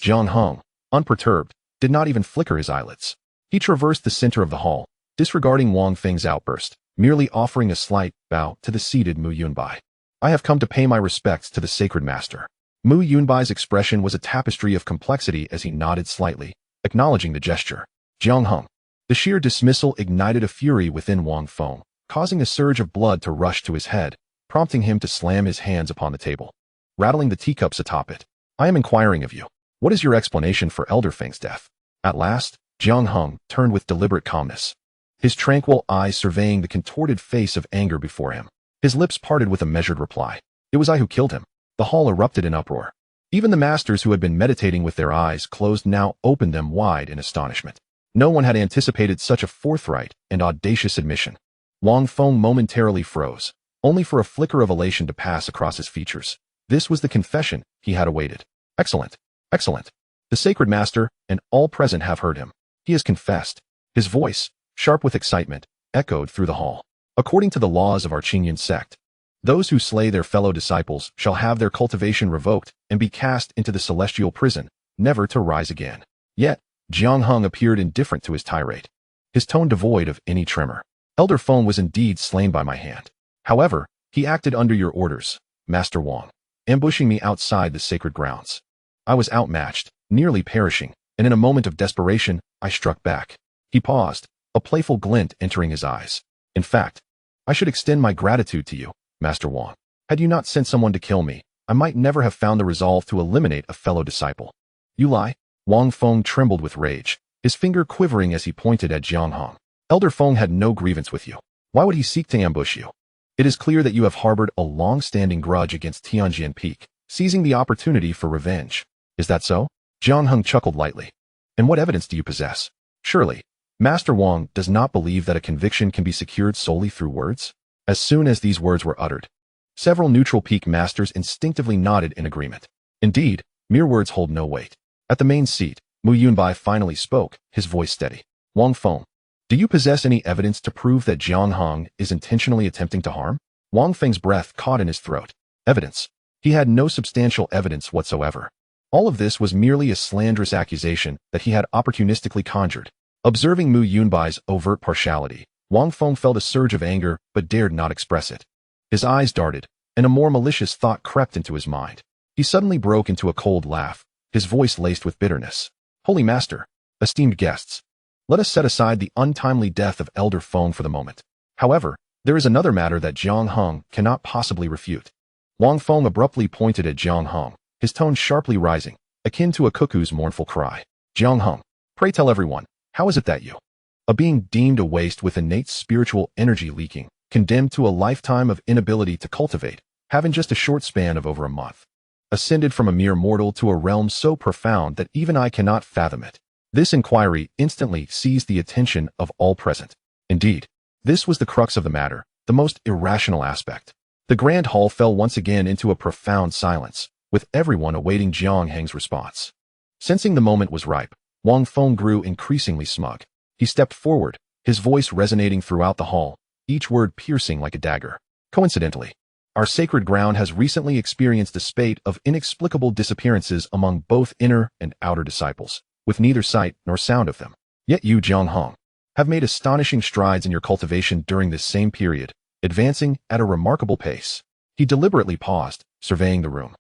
Jiang Heng, unperturbed, did not even flicker his eyelids. He traversed the center of the hall, disregarding Wang Feng's outburst, merely offering a slight bow to the seated Mu Yunbai. I have come to pay my respects to the sacred master. Mu Yunbai's expression was a tapestry of complexity as he nodded slightly, acknowledging the gesture. Jiang Heng. The sheer dismissal ignited a fury within Wang Feng, causing a surge of blood to rush to his head, prompting him to slam his hands upon the table, rattling the teacups atop it. I am inquiring of you. What is your explanation for Elder Feng's death? At last, Jiang Heng turned with deliberate calmness, his tranquil eyes surveying the contorted face of anger before him. His lips parted with a measured reply. It was I who killed him. The hall erupted in uproar. Even the masters who had been meditating with their eyes closed now opened them wide in astonishment. No one had anticipated such a forthright and audacious admission. Wang Feng momentarily froze, only for a flicker of elation to pass across his features. This was the confession he had awaited. Excellent. Excellent. The sacred master and all present have heard him. He has confessed. His voice, sharp with excitement, echoed through the hall. According to the laws of our Qingyun sect, those who slay their fellow disciples shall have their cultivation revoked and be cast into the celestial prison, never to rise again. Yet, Jiang Heng appeared indifferent to his tirade, his tone devoid of any tremor. Elder Feng was indeed slain by my hand. However, he acted under your orders, Master Wang, ambushing me outside the sacred grounds. I was outmatched, nearly perishing, and in a moment of desperation, I struck back. He paused, a playful glint entering his eyes. In fact, I should extend my gratitude to you, Master Wang. Had you not sent someone to kill me, I might never have found the resolve to eliminate a fellow disciple. You lie? Wang Feng trembled with rage, his finger quivering as he pointed at Jiang Heng. Elder Feng had no grievance with you. Why would he seek to ambush you? It is clear that you have harbored a long-standing grudge against Qiong Peak, seizing the opportunity for revenge. Is that so? Jiang Heng chuckled lightly. And what evidence do you possess? Surely, Master Wang does not believe that a conviction can be secured solely through words? As soon as these words were uttered, several neutral peak masters instinctively nodded in agreement. Indeed, mere words hold no weight. At the main seat, Mu Yunbai finally spoke, his voice steady. Wang Feng, do you possess any evidence to prove that Jiang Heng is intentionally attempting to harm? Wang Feng's breath caught in his throat. Evidence? He had no substantial evidence whatsoever. All of this was merely a slanderous accusation that he had opportunistically conjured. Observing Mu Yunbai's overt partiality, Wang Feng felt a surge of anger but dared not express it. His eyes darted, and a more malicious thought crept into his mind. He suddenly broke into a cold laugh, his voice laced with bitterness. Holy Master, esteemed guests, let us set aside the untimely death of Elder Feng for the moment. However, there is another matter that Jiang Heng cannot possibly refute. Wang Feng abruptly pointed at Jiang Heng, his tone sharply rising, akin to a cuckoo's mournful cry. Jiang Heng, pray tell everyone, how is it that you, a being deemed a waste with innate spiritual energy leaking, condemned to a lifetime of inability to cultivate, having just a short span of over a month, ascended from a mere mortal to a realm so profound that even I cannot fathom it? This inquiry instantly seized the attention of all present. Indeed, this was the crux of the matter, the most irrational aspect. The grand hall fell once again into a profound silence, with everyone awaiting Jiang Heng's response. Sensing the moment was ripe, Wang Feng grew increasingly smug. He stepped forward, his voice resonating throughout the hall, each word piercing like a dagger. Coincidentally, our sacred ground has recently experienced a spate of inexplicable disappearances among both inner and outer disciples, with neither sight nor sound of them. Yet you, Jiang Heng, have made astonishing strides in your cultivation during this same period, advancing at a remarkable pace. He deliberately paused, surveying the room.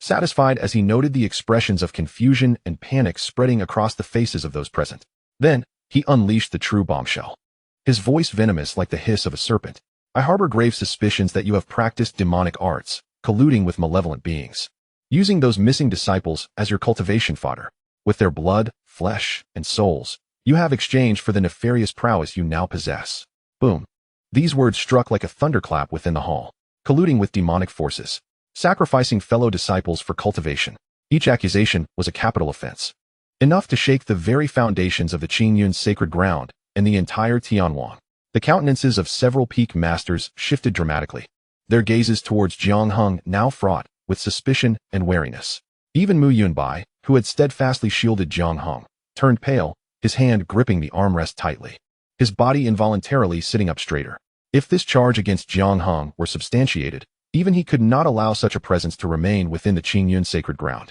satisfied as he noted the expressions of confusion and panic spreading across the faces of those present. Then, he unleashed the true bombshell. His voice venomous like the hiss of a serpent. I harbor grave suspicions that you have practiced demonic arts, colluding with malevolent beings, using those missing disciples as your cultivation fodder. With their blood, flesh, and souls, you have exchanged for the nefarious prowess you now possess. Boom. These words struck like a thunderclap within the hall. Colluding with demonic forces, sacrificing fellow disciples for cultivation. Each accusation was a capital offense, enough to shake the very foundations of the Qingyun's sacred ground and the entire Tianwang. The countenances of several peak masters shifted dramatically, their gazes towards Jiang Heng now fraught with suspicion and wariness. Even Mu Yunbai, who had steadfastly shielded Jiang Heng, turned pale, his hand gripping the armrest tightly, his body involuntarily sitting up straighter. If this charge against Jiang Heng were substantiated, even he could not allow such a presence to remain within the Qingyun sacred ground.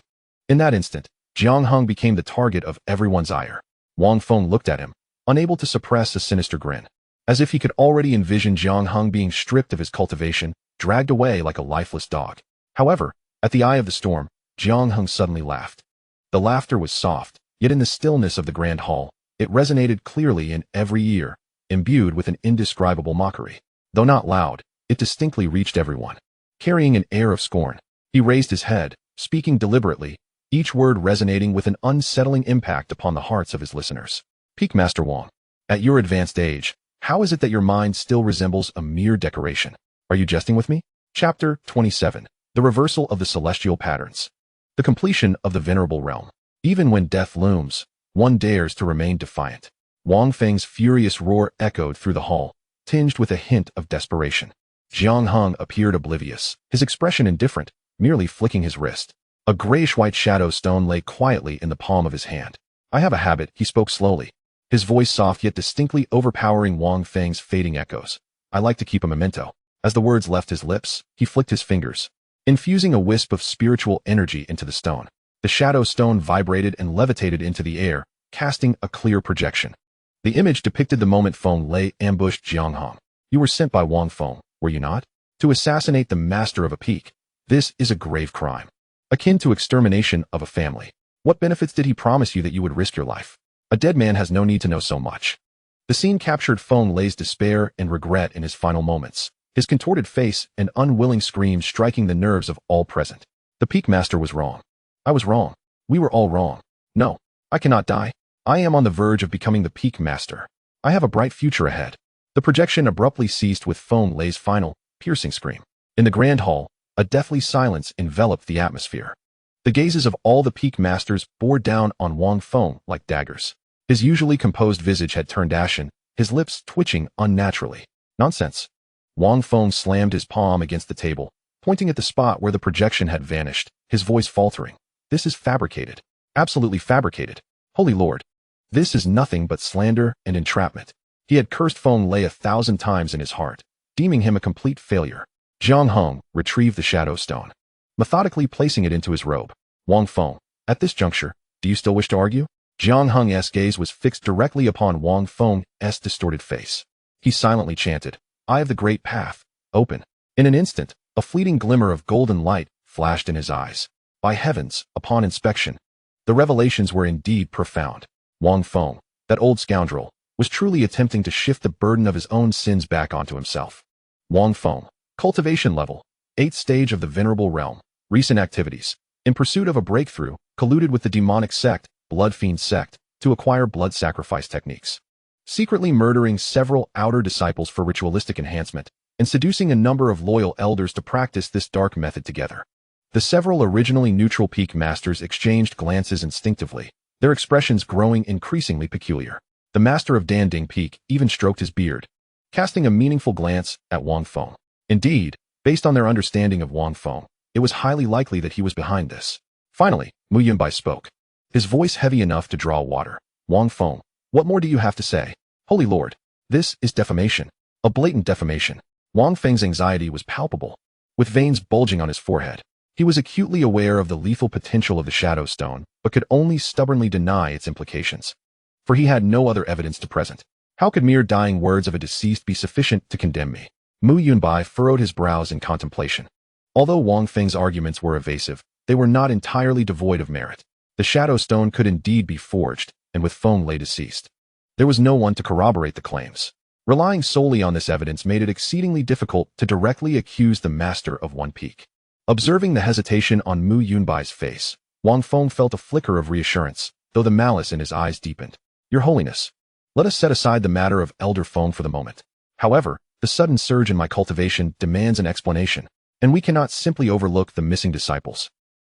In that instant, Jiang Heng became the target of everyone's ire. Wang Feng looked at him, unable to suppress a sinister grin, as if he could already envision Jiang Heng being stripped of his cultivation, dragged away like a lifeless dog. However, at the eye of the storm, Jiang Heng suddenly laughed. The laughter was soft, yet in the stillness of the grand hall, it resonated clearly in every ear, imbued with an indescribable mockery. Though not loud, it distinctly reached everyone. Carrying an air of scorn, he raised his head, speaking deliberately, each word resonating with an unsettling impact upon the hearts of his listeners. Peak Master Wang, at your advanced age, how is it that your mind still resembles a mere decoration? Are you jesting with me? Chapter 27. The Reversal of the Celestial Patterns. The completion of the Venerable Realm. Even when death looms, one dares to remain defiant. Wang Feng's furious roar echoed through the hall, tinged with a hint of desperation. Jiang Heng appeared oblivious, his expression indifferent, merely flicking his wrist. A grayish-white shadow stone lay quietly in the palm of his hand. I have a habit, he spoke slowly, his voice soft yet distinctly overpowering Wang Feng's fading echoes. I like to keep a memento. As the words left his lips, he flicked his fingers, infusing a wisp of spiritual energy into the stone. The shadow stone vibrated and levitated into the air, casting a clear projection. The image depicted the moment Feng lay ambushed Jiang Heng. You were sent by Wang Feng, were you not? To assassinate the master of a peak. This is a grave crime, akin to extermination of a family. What benefits did he promise you that you would risk your life? A dead man has no need to know so much. The scene captured Feng Lei's despair and regret in his final moments, his contorted face and unwilling screams striking the nerves of all present. The peak master was wrong. I was wrong. We were all wrong. No, I cannot die. I am on the verge of becoming the peak master. I have a bright future ahead. The projection abruptly ceased with Feng Lei's final, piercing scream. In the grand hall, a deathly silence enveloped the atmosphere. The gazes of all the peak masters bore down on Wang Feng like daggers. His usually composed visage had turned ashen, his lips twitching unnaturally. Nonsense. Wang Feng slammed his palm against the table, pointing at the spot where the projection had vanished, his voice faltering. This is fabricated. Absolutely fabricated. Holy Lord. This is nothing but slander and entrapment. He had cursed Feng Lei 1,000 times in his heart, deeming him a complete failure. Jiang Heng retrieved the shadow stone, methodically placing it into his robe. Wang Feng, at this juncture, do you still wish to argue? Jiang Heng's gaze was fixed directly upon Wang Feng's distorted face. He silently chanted, Eye of the Great Path, open. In an instant, a fleeting glimmer of golden light flashed in his eyes. By heavens, upon inspection, the revelations were indeed profound. Wang Feng, that old scoundrel, was truly attempting to shift the burden of his own sins back onto himself. Wang Feng, cultivation level, 8th stage of the Venerable Realm, recent activities, in pursuit of a breakthrough, colluded with the demonic sect, Blood Fiend sect, to acquire blood sacrifice techniques. Secretly murdering several outer disciples for ritualistic enhancement, and seducing a number of loyal elders to practice this dark method together. The several originally neutral peak masters exchanged glances instinctively, their expressions growing increasingly peculiar. The master of Danding Peak even stroked his beard, casting a meaningful glance at Wang Feng. Indeed, based on their understanding of Wang Feng, it was highly likely that he was behind this. Finally, Mu Yunbai spoke, his voice heavy enough to draw water. Wang Feng, what more do you have to say? Holy Lord, this is defamation. A blatant defamation. Wang Feng's anxiety was palpable, with veins bulging on his forehead. He was acutely aware of the lethal potential of the Shadow Stone, but could only stubbornly deny its implications. For he had no other evidence to present. How could mere dying words of a deceased be sufficient to condemn me? Mu Yunbai furrowed his brows in contemplation. Although Wang Feng's arguments were evasive, they were not entirely devoid of merit. The shadow stone could indeed be forged, and with Feng lay deceased. There was no one to corroborate the claims. Relying solely on this evidence made it exceedingly difficult to directly accuse the master of One Peak. Observing the hesitation on Mu Yunbai's face, Wang Feng felt a flicker of reassurance, though the malice in his eyes deepened. Your Holiness, let us set aside the matter of Elder Feng for the moment. However, the sudden surge in my cultivation demands an explanation, and we cannot simply overlook the missing disciples.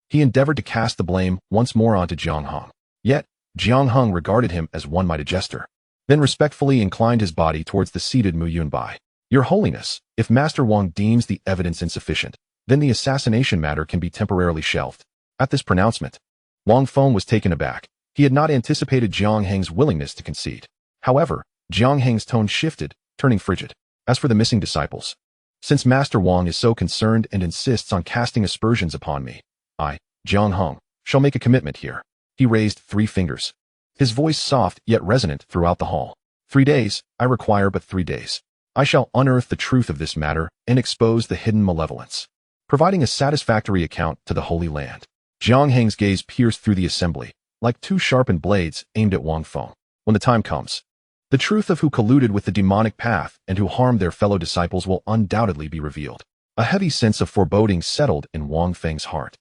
He endeavored to cast the blame once more onto Jiang Heng. Yet, Jiang Heng regarded him as one mighty jester, then respectfully inclined his body towards the seated Mu Yunbai. Your Holiness, if Master Wang deems the evidence insufficient, then the assassination matter can be temporarily shelved. At this pronouncement, Wang Feng was taken aback. He had not anticipated Jiang Heng's willingness to concede. However, Jiang Heng's tone shifted, turning frigid. As for the missing disciples, since Master Wang is so concerned and insists on casting aspersions upon me, I, Jiang Heng, shall make a commitment here. He raised 3 fingers. His voice soft yet resonant throughout the hall. 3 days, I require but 3 days. I shall unearth the truth of this matter and expose the hidden malevolence, providing a satisfactory account to the Holy Land. Jiang Heng's gaze pierced through the assembly, like 2 sharpened blades aimed at Wang Feng. When the time comes, the truth of who colluded with the demonic path and who harmed their fellow disciples will undoubtedly be revealed. A heavy sense of foreboding settled in Wang Feng's heart.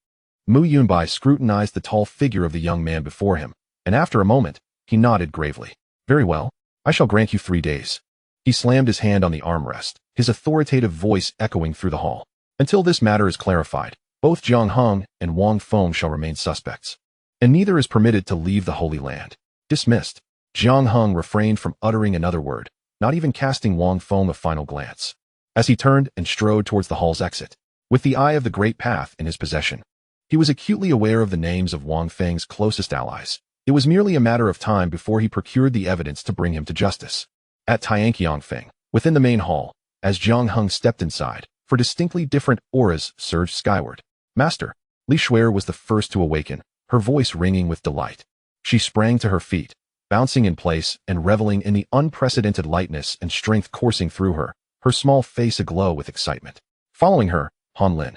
Mu Yunbai scrutinized the tall figure of the young man before him, and after a moment, he nodded gravely. Very well, I shall grant you 3 days. He slammed his hand on the armrest, his authoritative voice echoing through the hall. Until this matter is clarified, both Jiang Heng and Wang Feng shall remain suspects, and neither is permitted to leave the Holy Land. Dismissed. Jiang Heng refrained from uttering another word, not even casting Wang Feng a final glance, as he turned and strode towards the hall's exit. With the eye of the Great Path in his possession, he was acutely aware of the names of Wang Feng's closest allies. It was merely a matter of time before he procured the evidence to bring him to justice. At Tianqiang Feng, within the main hall, as Jiang Heng stepped inside, 4 distinctly different auras surged skyward. Master, Li Shuer was the first to awaken, her voice ringing with delight. She sprang to her feet, bouncing in place and reveling in the unprecedented lightness and strength coursing through her, her small face aglow with excitement. Following her, Han Lin,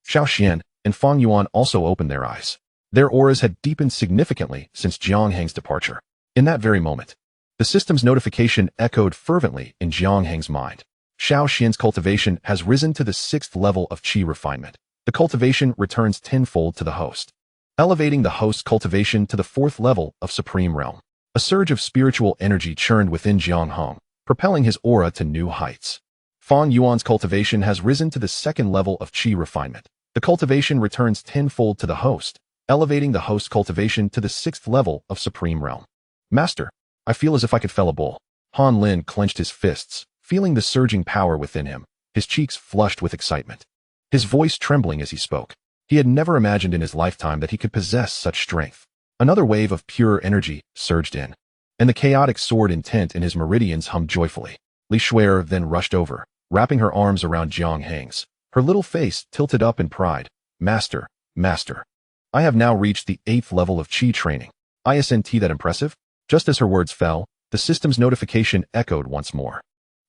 Xiao Xian, and Fang Yuan also opened their eyes. Their auras had deepened significantly since Jiang Heng's departure. In that very moment, the system's notification echoed fervently in Jiang Heng's mind. Xiao Xian's cultivation has risen to the 6th level of qi refinement. The cultivation returns tenfold to the host, elevating the host's cultivation to the 4th level of supreme realm. A surge of spiritual energy churned within Jiang Heng, propelling his aura to new heights. Fang Yuan's cultivation has risen to the 2nd level of qi refinement. The cultivation returns tenfold to the host, elevating the host's cultivation to the 6th level of supreme realm. Master, I feel as if I could fell a bull. Han Lin clenched his fists, feeling the surging power within him, his cheeks flushed with excitement, his voice trembling as he spoke. He had never imagined in his lifetime that he could possess such strength. Another wave of pure energy surged in, and the chaotic sword intent in his meridians hummed joyfully. Li Shuer then rushed over, wrapping her arms around Jiang Heng's, her little face tilted up in pride. Master, Master, I have now reached the 8th level of qi training. Isn't that impressive? Just as her words fell, the system's notification echoed once more.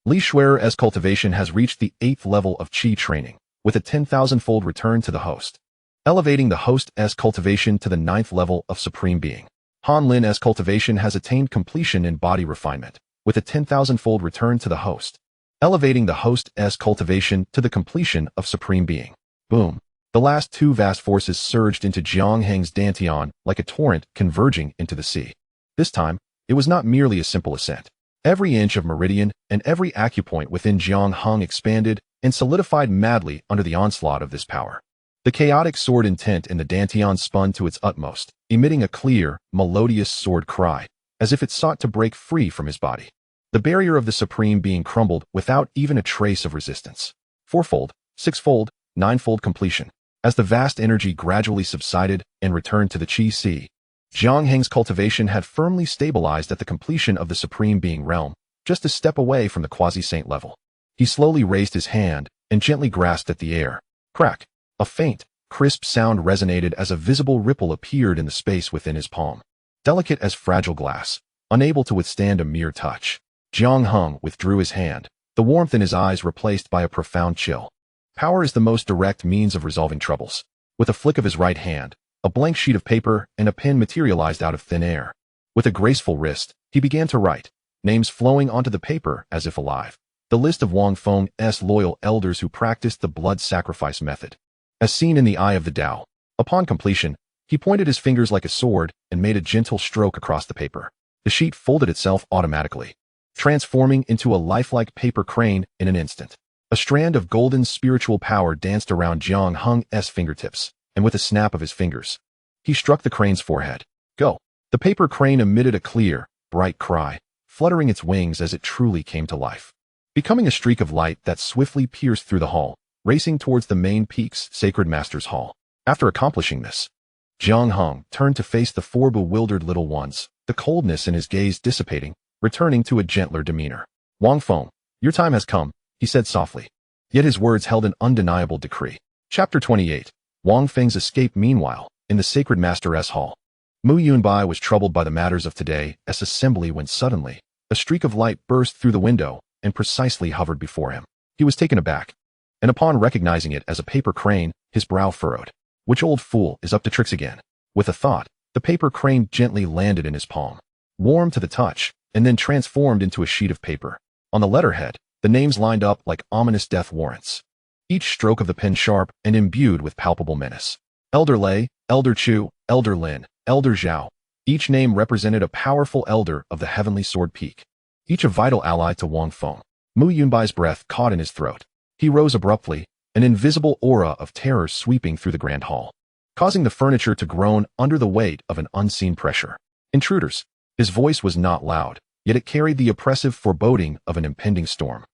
Li Shuer's cultivation has reached the 8th level of qi training, with a 10,000-fold return to the host, elevating the host's cultivation to the 9th level of supreme being. Han Lin's cultivation has attained completion in body refinement, with a 10,000-fold return to the host, elevating the host's cultivation to the completion of supreme being. Boom. The last 2 vast forces surged into Jiang Heng's dantian like a torrent converging into the sea. This time, it was not merely a simple ascent. Every inch of meridian and every acupoint within Jiang Heng expanded and solidified madly under the onslaught of this power. The chaotic sword intent in the dantian spun to its utmost, emitting a clear, melodious sword cry, as if it sought to break free from his body. The barrier of the supreme being crumbled without even a trace of resistance. 4-fold, 6-fold, 9-fold completion. As the vast energy gradually subsided and returned to the qi sea, Jiang Heng's cultivation had firmly stabilized at the completion of the supreme being realm, just a step away from the quasi-saint level. He slowly raised his hand and gently grasped at the air. Crack! A faint, crisp sound resonated as a visible ripple appeared in the space within his palm. Delicate as fragile glass, unable to withstand a mere touch, Jiang Heng withdrew his hand, the warmth in his eyes replaced by a profound chill. Power is the most direct means of resolving troubles. With a flick of his right hand, a blank sheet of paper and a pen materialized out of thin air. With a graceful wrist, he began to write, names flowing onto the paper as if alive. The list of Wang Feng's loyal elders who practiced the blood sacrifice method. As seen in the eye of the Tao. Upon completion, he pointed his fingers like a sword and made a gentle stroke across the paper. The sheet folded itself automatically, transforming into a lifelike paper crane in an instant. A strand of golden spiritual power danced around Jiang Heng's fingertips, and with a snap of his fingers, he struck the crane's forehead. Go! The paper crane emitted a clear, bright cry, fluttering its wings as it truly came to life, becoming a streak of light that swiftly pierced through the hall, racing towards the main peak's sacred master's hall. After accomplishing this, Jiang Heng turned to face the four bewildered little ones, the coldness in his gaze dissipating, returning to a gentler demeanor. Wang Feng, your time has come, he said softly. Yet his words held an undeniable decree. Chapter 28. Wang Feng's escape. Meanwhile, in the sacred master's hall, Mu Yunbai was troubled by the matters of today's assembly when suddenly, a streak of light burst through the window and precisely hovered before him. He was taken aback, and upon recognizing it as a paper crane, his brow furrowed. Which old fool is up to tricks again? With a thought, the paper crane gently landed in his palm, warm to the touch, and then transformed into a sheet of paper. On the letterhead, the names lined up like ominous death warrants, each stroke of the pen sharp and imbued with palpable menace. Elder Lei, Elder Chu, Elder Lin, Elder Zhao. Each name represented a powerful elder of the Heavenly Sword Peak, each a vital ally to Wang Feng. Mu Yunbai's breath caught in his throat. He rose abruptly, an invisible aura of terror sweeping through the grand hall, causing the furniture to groan under the weight of an unseen pressure. Intruders. His voice was not loud, yet it carried the oppressive foreboding of an impending storm.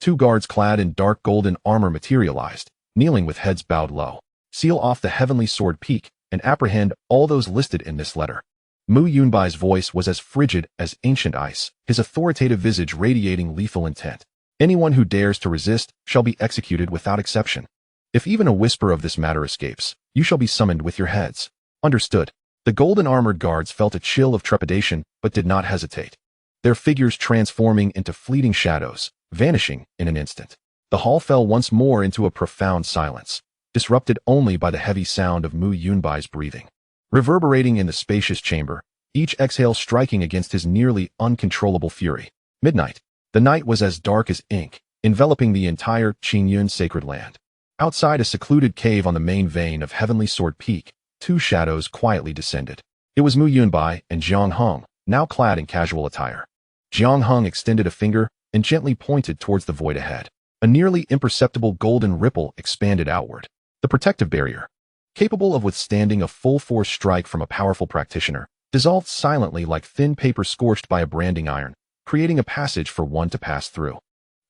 Two guards clad in dark golden armor materialized, kneeling with heads bowed low. Seal off the Heavenly Sword Peak and apprehend all those listed in this letter. Mu Yunbai's voice was as frigid as ancient ice, his authoritative visage radiating lethal intent. Anyone who dares to resist shall be executed without exception. If even a whisper of this matter escapes, you shall be summoned with your heads. Understood. The golden armored guards felt a chill of trepidation, but did not hesitate, their figures transforming into fleeting shadows, vanishing in an instant. The hall fell once more into a profound silence, disrupted only by the heavy sound of Mu Yunbai's breathing, reverberating in the spacious chamber, each exhale striking against his nearly uncontrollable fury. Midnight. The night was as dark as ink, enveloping the entire Qingyun sacred land. Outside a secluded cave on the main vein of Heavenly Sword Peak, two shadows quietly descended. It was Mu Yunbai and Jiang Heng, now clad in casual attire. Jiang Heng extended a finger and gently pointed towards the void ahead. A nearly imperceptible golden ripple expanded outward. The protective barrier, capable of withstanding a full-force strike from a powerful practitioner, dissolved silently like thin paper scorched by a branding iron, creating a passage for one to pass through.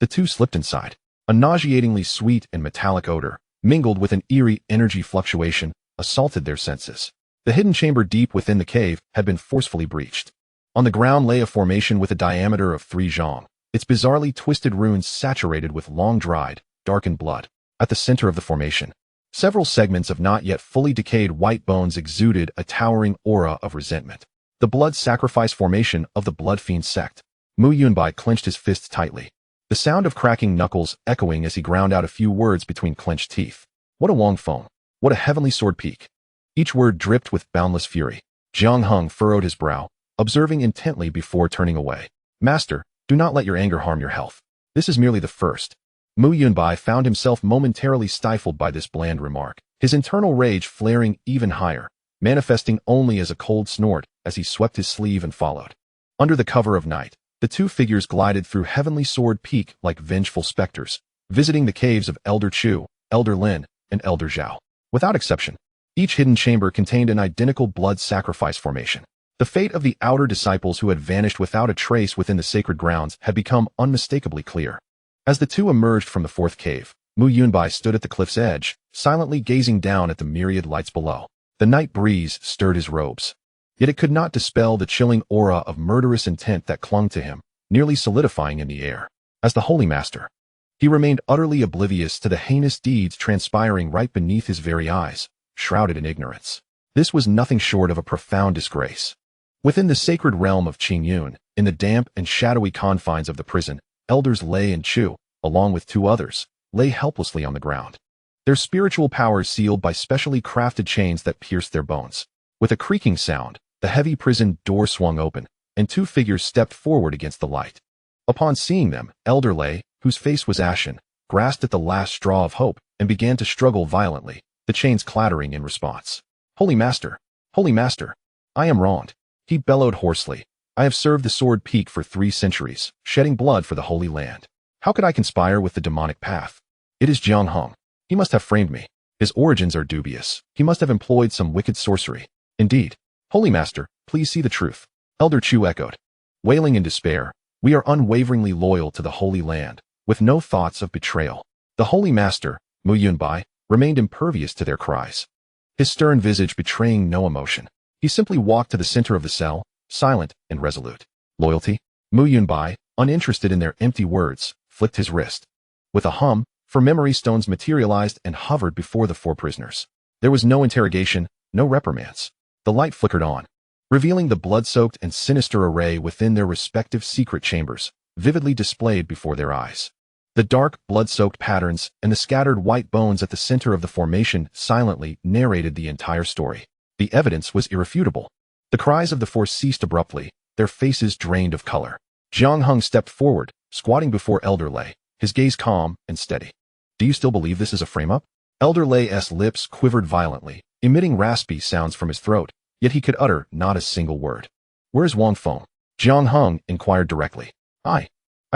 The two slipped inside. A nauseatingly sweet and metallic odor, mingled with an eerie energy fluctuation, assaulted their senses. The hidden chamber deep within the cave had been forcefully breached. On the ground lay a formation with a diameter of 3 zhang, its bizarrely twisted runes saturated with long-dried, darkened blood. At the center of the formation, several segments of not yet fully decayed white bones exuded a towering aura of resentment. The blood sacrifice formation of the Blood Fiend sect. Mu Yunbai clenched his fists tightly, the sound of cracking knuckles echoing as he ground out a few words between clenched teeth. What a Wang Feng! What a Heavenly Sword Peak! Each word dripped with boundless fury. Jiang Heng furrowed his brow, observing intently before turning away. Master, do not let your anger harm your health. This is merely the first. Mu Yunbai found himself momentarily stifled by this bland remark, his internal rage flaring even higher, manifesting only as a cold snort as he swept his sleeve and followed. Under the cover of night, the two figures glided through Heavenly Sword Peak like vengeful specters, visiting the caves of Elder Chu, Elder Lin, and Elder Zhao. Without exception, each hidden chamber contained an identical blood sacrifice formation. The fate of the outer disciples who had vanished without a trace within the sacred grounds had become unmistakably clear. As the two emerged from the fourth cave, Mu Yunbai stood at the cliff's edge, silently gazing down at the myriad lights below. The night breeze stirred his robes, yet it could not dispel the chilling aura of murderous intent that clung to him, nearly solidifying in the air. As the Holy Master, he remained utterly oblivious to the heinous deeds transpiring right beneath his very eyes, shrouded in ignorance. This was nothing short of a profound disgrace. Within the sacred realm of Qingyun, in the damp and shadowy confines of the prison, Elders Lei and Chu, along with 2 others, lay helplessly on the ground. their spiritual powers sealed by specially crafted chains that pierced their bones. With a creaking sound, the heavy prison door swung open, and two figures stepped forward against the light. Upon seeing them, Elder Lay, whose face was ashen, grasped at the last straw of hope and began to struggle violently, the chains clattering in response. Holy Master! Holy Master! I am wronged. He bellowed hoarsely. I have served the Sword Peak for 3 centuries, shedding blood for the Holy Land. How could I conspire with the demonic path? It is Jiang Heng. He must have framed me. His origins are dubious. He must have employed some wicked sorcery. Indeed. Holy Master, please see the truth. Elder Chu echoed. Wailing in despair, we are unwaveringly loyal to the Holy Land, with no thoughts of betrayal. The Holy Master, Mu Yunbai, remained impervious to their cries. His stern visage betraying no emotion. He simply walked to the center of the cell, silent and resolute. Loyalty? Mu Yunbai, uninterested in their empty words, flicked his wrist. With a hum, 4 memory stones materialized and hovered before the 4 prisoners. There was no interrogation, no reprimands. The light flickered on, revealing the blood-soaked and sinister array within their respective secret chambers, vividly displayed before their eyes. The dark, blood-soaked patterns and the scattered white bones at the center of the formation silently narrated the entire story. The evidence was irrefutable. The cries of the 4 ceased abruptly, their faces drained of color. Jiang Heng stepped forward, squatting before Elder Lay, his gaze calm and steady. Do you still believe this is a frame-up? Elder Lay's lips quivered violently, emitting raspy sounds from his throat, yet he could utter not a single word. Where is Wang Feng? Jiang Heng inquired directly. I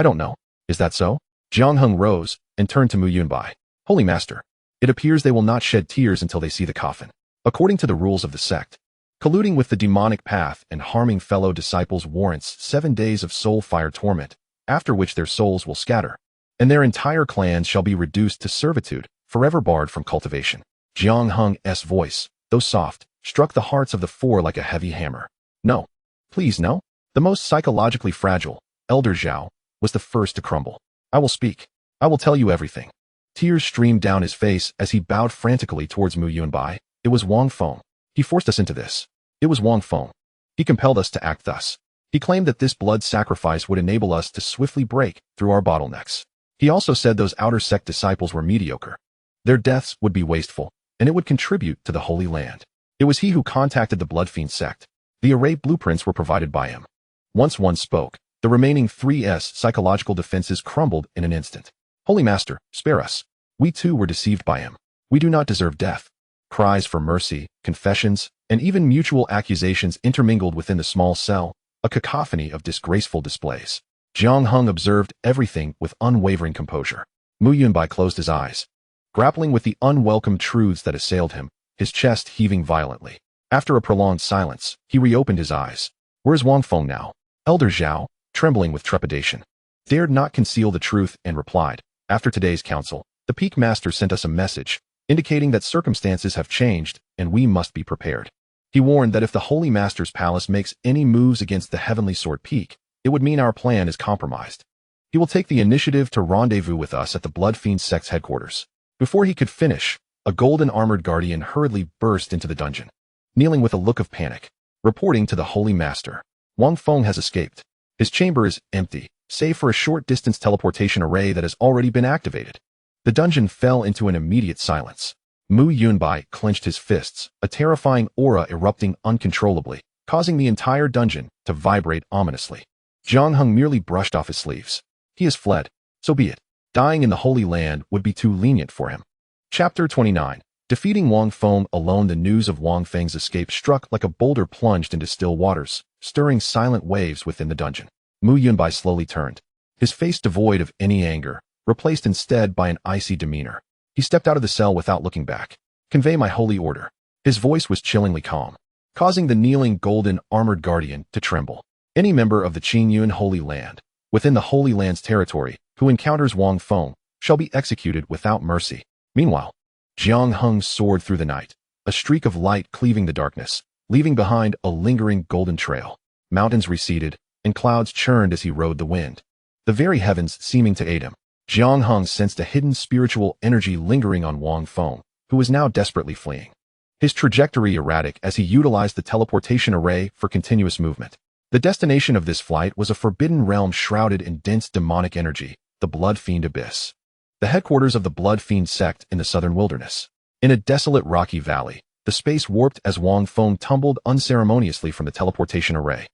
don't know. Is that so? Jiang Heng rose and turned to Mu Yunbai. Holy Master, it appears they will not shed tears until they see the coffin. According to the rules of the sect, colluding with the demonic path and harming fellow disciples warrants 7 days of soul fire torment, after which their souls will scatter, and their entire clans shall be reduced to servitude, forever barred from cultivation. Jiang Heng's voice, though soft, struck the hearts of the 4 like a heavy hammer. No. Please no. The most psychologically fragile, Elder Zhao, was the first to crumble. I will speak. I will tell you everything. Tears streamed down his face as he bowed frantically towards Mu Yunbai. It was Wang Feng. He forced us into this. It was Wang Feng. He compelled us to act thus. He claimed that this blood sacrifice would enable us to swiftly break through our bottlenecks. He also said those outer sect disciples were mediocre. Their deaths would be wasteful, and it would contribute to the Holy Land. It was he who contacted the Bloodfiend sect. The array blueprints were provided by him. Once one spoke, the remaining 3's psychological defenses crumbled in an instant. Holy Master, spare us. We too were deceived by him. We do not deserve death. Cries for mercy, confessions, and even mutual accusations intermingled within the small cell, a cacophony of disgraceful displays. Jiang Heng observed everything with unwavering composure. Mu Yunbai closed his eyes, grappling with the unwelcome truths that assailed him, his chest heaving violently. After a prolonged silence, he reopened his eyes. Where's Wang Feng now? Elder Zhao, trembling with trepidation, dared not conceal the truth and replied, after today's council, the Peak Master sent us a message, indicating that circumstances have changed and we must be prepared. He warned that if the Holy Master's palace makes any moves against the Heavenly Sword Peak, it would mean our plan is compromised. He will take the initiative to rendezvous with us at the Bloodfiend sect's headquarters. Before he could finish, a golden armored guardian hurriedly burst into the dungeon, kneeling with a look of panic, reporting to the Holy Master. Wang Feng has escaped. His chamber is empty, save for a short-distance teleportation array that has already been activated. The dungeon fell into an immediate silence. Mu Yunbai clenched his fists, a terrifying aura erupting uncontrollably, causing the entire dungeon to vibrate ominously. Jiang Heng merely brushed off his sleeves. He has fled. So be it. Dying in the Holy Land would be too lenient for him. Chapter 29. Defeating Wang Feng alone. The news of Wang Feng's escape struck like a boulder plunged into still waters, stirring silent waves within the dungeon. Mu Yunbai slowly turned, his face devoid of any anger, replaced instead by an icy demeanor. He stepped out of the cell without looking back. Convey my holy order. His voice was chillingly calm, causing the kneeling golden armored guardian to tremble. Any member of the Qingyun Holy Land, within the Holy Land's territory, who encounters Wang Feng, shall be executed without mercy. Meanwhile, Jiang Heng soared through the night, a streak of light cleaving the darkness, leaving behind a lingering golden trail. Mountains receded, and clouds churned as he rode the wind, the very heavens seeming to aid him. Jiang Heng sensed a hidden spiritual energy lingering on Wang Feng, who was now desperately fleeing. His trajectory erratic as he utilized the teleportation array for continuous movement. The destination of this flight was a forbidden realm shrouded in dense demonic energy, the Bloodfiend Abyss. the headquarters of the Blood Fiend sect in the southern wilderness. In a desolate rocky valley, the space warped as Wang Feng tumbled unceremoniously from the teleportation array.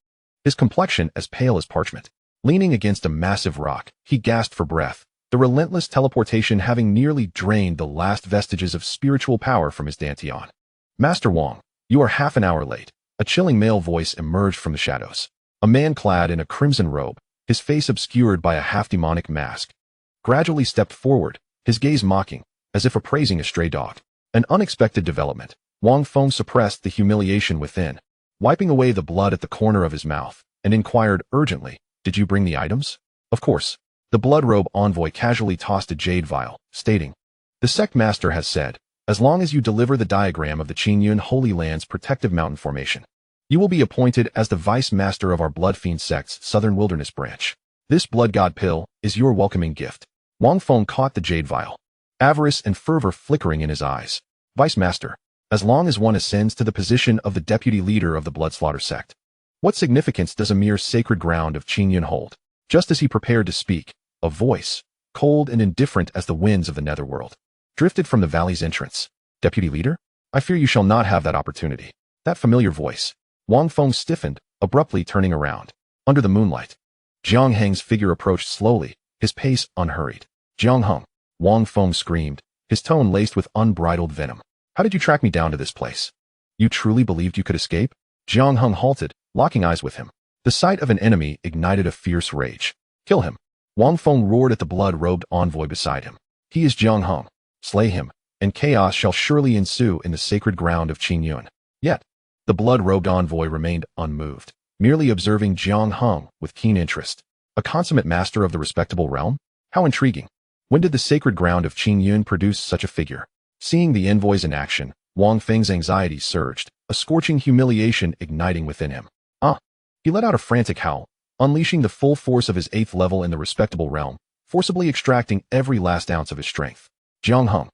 His complexion as pale as parchment. Leaning against a massive rock, he gasped for breath, the relentless teleportation having nearly drained the last vestiges of spiritual power from his dantian. Master Wang, you are half an hour late. A chilling male voice emerged from the shadows. A man clad in a crimson robe, his face obscured by a half-demonic mask, gradually stepped forward, his gaze mocking, as if appraising a stray dog. An unexpected development. Wang Feng suppressed the humiliation within, wiping away the blood at the corner of his mouth, and inquired urgently, "Did you bring the items?" "Of course." The blood robe envoy casually tossed a jade vial, stating, "The sect master has said, as long as you deliver the diagram of the Qiong Holy Land's protective mountain formation, you will be appointed as the vice master of our Blood Fiend sect's southern wilderness branch. This blood god pill is your welcoming gift." Wang Feng caught the jade vial, avarice and fervor flickering in his eyes. "Vice master, as long as one ascends to the position of the deputy leader of the blood slaughter sect, what significance does a mere sacred ground of Qiong hold?" Just as he prepared to speak, a voice, cold and indifferent as the winds of the netherworld, drifted from the valley's entrance. "Deputy leader? I fear you shall not have that opportunity." That familiar voice. Wang Feng stiffened, abruptly turning around. Under the moonlight, Jiang Heng's figure approached slowly, his pace unhurried. "Jiang Heng," Wang Feng screamed, his tone laced with unbridled venom. "How did you track me down to this place? You truly believed you could escape?" Jiang Heng halted, locking eyes with him. The sight of an enemy ignited a fierce rage. "Kill him!" Wang Feng roared at the blood-robed envoy beside him. "He is Jiang Heng. Slay him, and chaos shall surely ensue in the sacred ground of Qiong." Yet, the blood-robed envoy remained unmoved, merely observing Jiang Heng with keen interest. A consummate master of the respectable realm? How intriguing. When did the sacred ground of Qiong produce such a figure? Seeing the envoys in action, Wang Feng's anxiety surged, a scorching humiliation igniting within him. He let out a frantic howl, unleashing the full force of his 8th level in the respectable realm, forcibly extracting every last ounce of his strength. "Jiang Heng,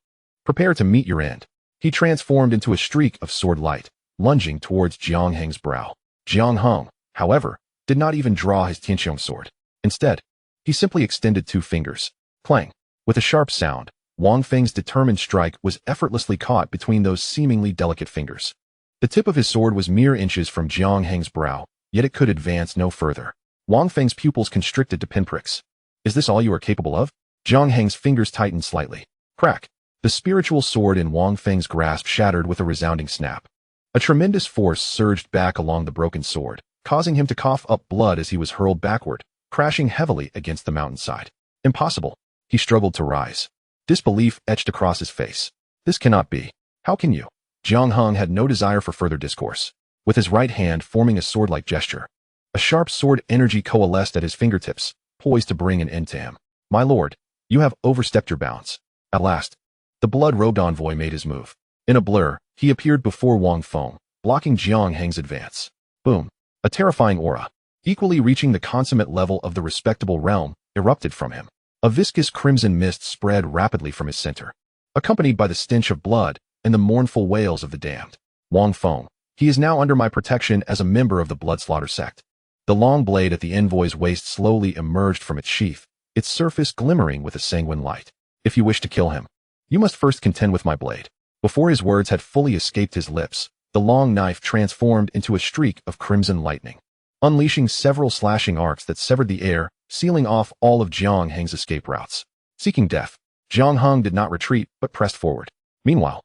prepare to meet your end." He transformed into a streak of sword light, lunging towards Jiang Heng's brow. Jiang Heng, however, did not even draw his Tianqiong sword. Instead, he simply extended 2 fingers. Clang. With a sharp sound, Wang Feng's determined strike was effortlessly caught between those seemingly delicate fingers. The tip of his sword was mere inches from Jiang Heng's brow, yet it could advance no further. Wang Feng's pupils constricted to pinpricks. "Is this all you are capable of?" Jiang Heng's fingers tightened slightly. Crack. The spiritual sword in Wang Feng's grasp shattered with a resounding snap. A tremendous force surged back along the broken sword, causing him to cough up blood as he was hurled backward, crashing heavily against the mountainside. "Impossible." He struggled to rise. Disbelief etched across his face. "This cannot be. How can you?" Jiang Heng had no desire for further discourse. With his right hand forming a sword-like gesture, a sharp sword energy coalesced at his fingertips, poised to bring an end to him. "My lord, you have overstepped your bounds." At last, the blood-robed envoy made his move. In a blur, he appeared before Wang Feng, blocking Jiang Heng's advance. Boom. A terrifying aura, equally reaching the consummate level of the respectable realm, erupted from him. A viscous crimson mist spread rapidly from his center, accompanied by the stench of blood and the mournful wails of the damned. "Wang Feng, he is now under my protection as a member of the blood slaughter sect." The long blade at the envoy's waist slowly emerged from its sheath, its surface glimmering with a sanguine light. "If you wish to kill him, you must first contend with my blade." Before his words had fully escaped his lips, the long knife transformed into a streak of crimson lightning, unleashing several slashing arcs that severed the air, sealing off all of Jiang Heng's escape routes. Seeking death, Jiang Heng did not retreat but pressed forward. Meanwhile,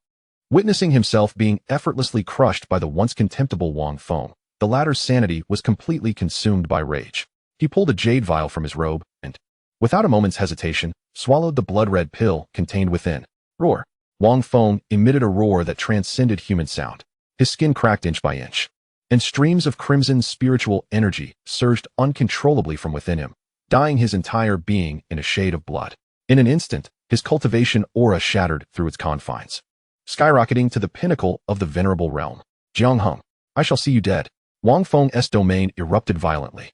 witnessing himself being effortlessly crushed by the once contemptible Wang Feng, the latter's sanity was completely consumed by rage. He pulled a jade vial from his robe and, without a moment's hesitation, swallowed the blood-red pill contained within. Roar. Wang Feng emitted a roar that transcended human sound. His skin cracked inch by inch, and streams of crimson spiritual energy surged uncontrollably from within him, dyeing his entire being in a shade of blood. In an instant, his cultivation aura shattered through its confines, skyrocketing to the pinnacle of the venerable realm. "Jiang Heng, I shall see you dead." Wang Feng's domain erupted violently,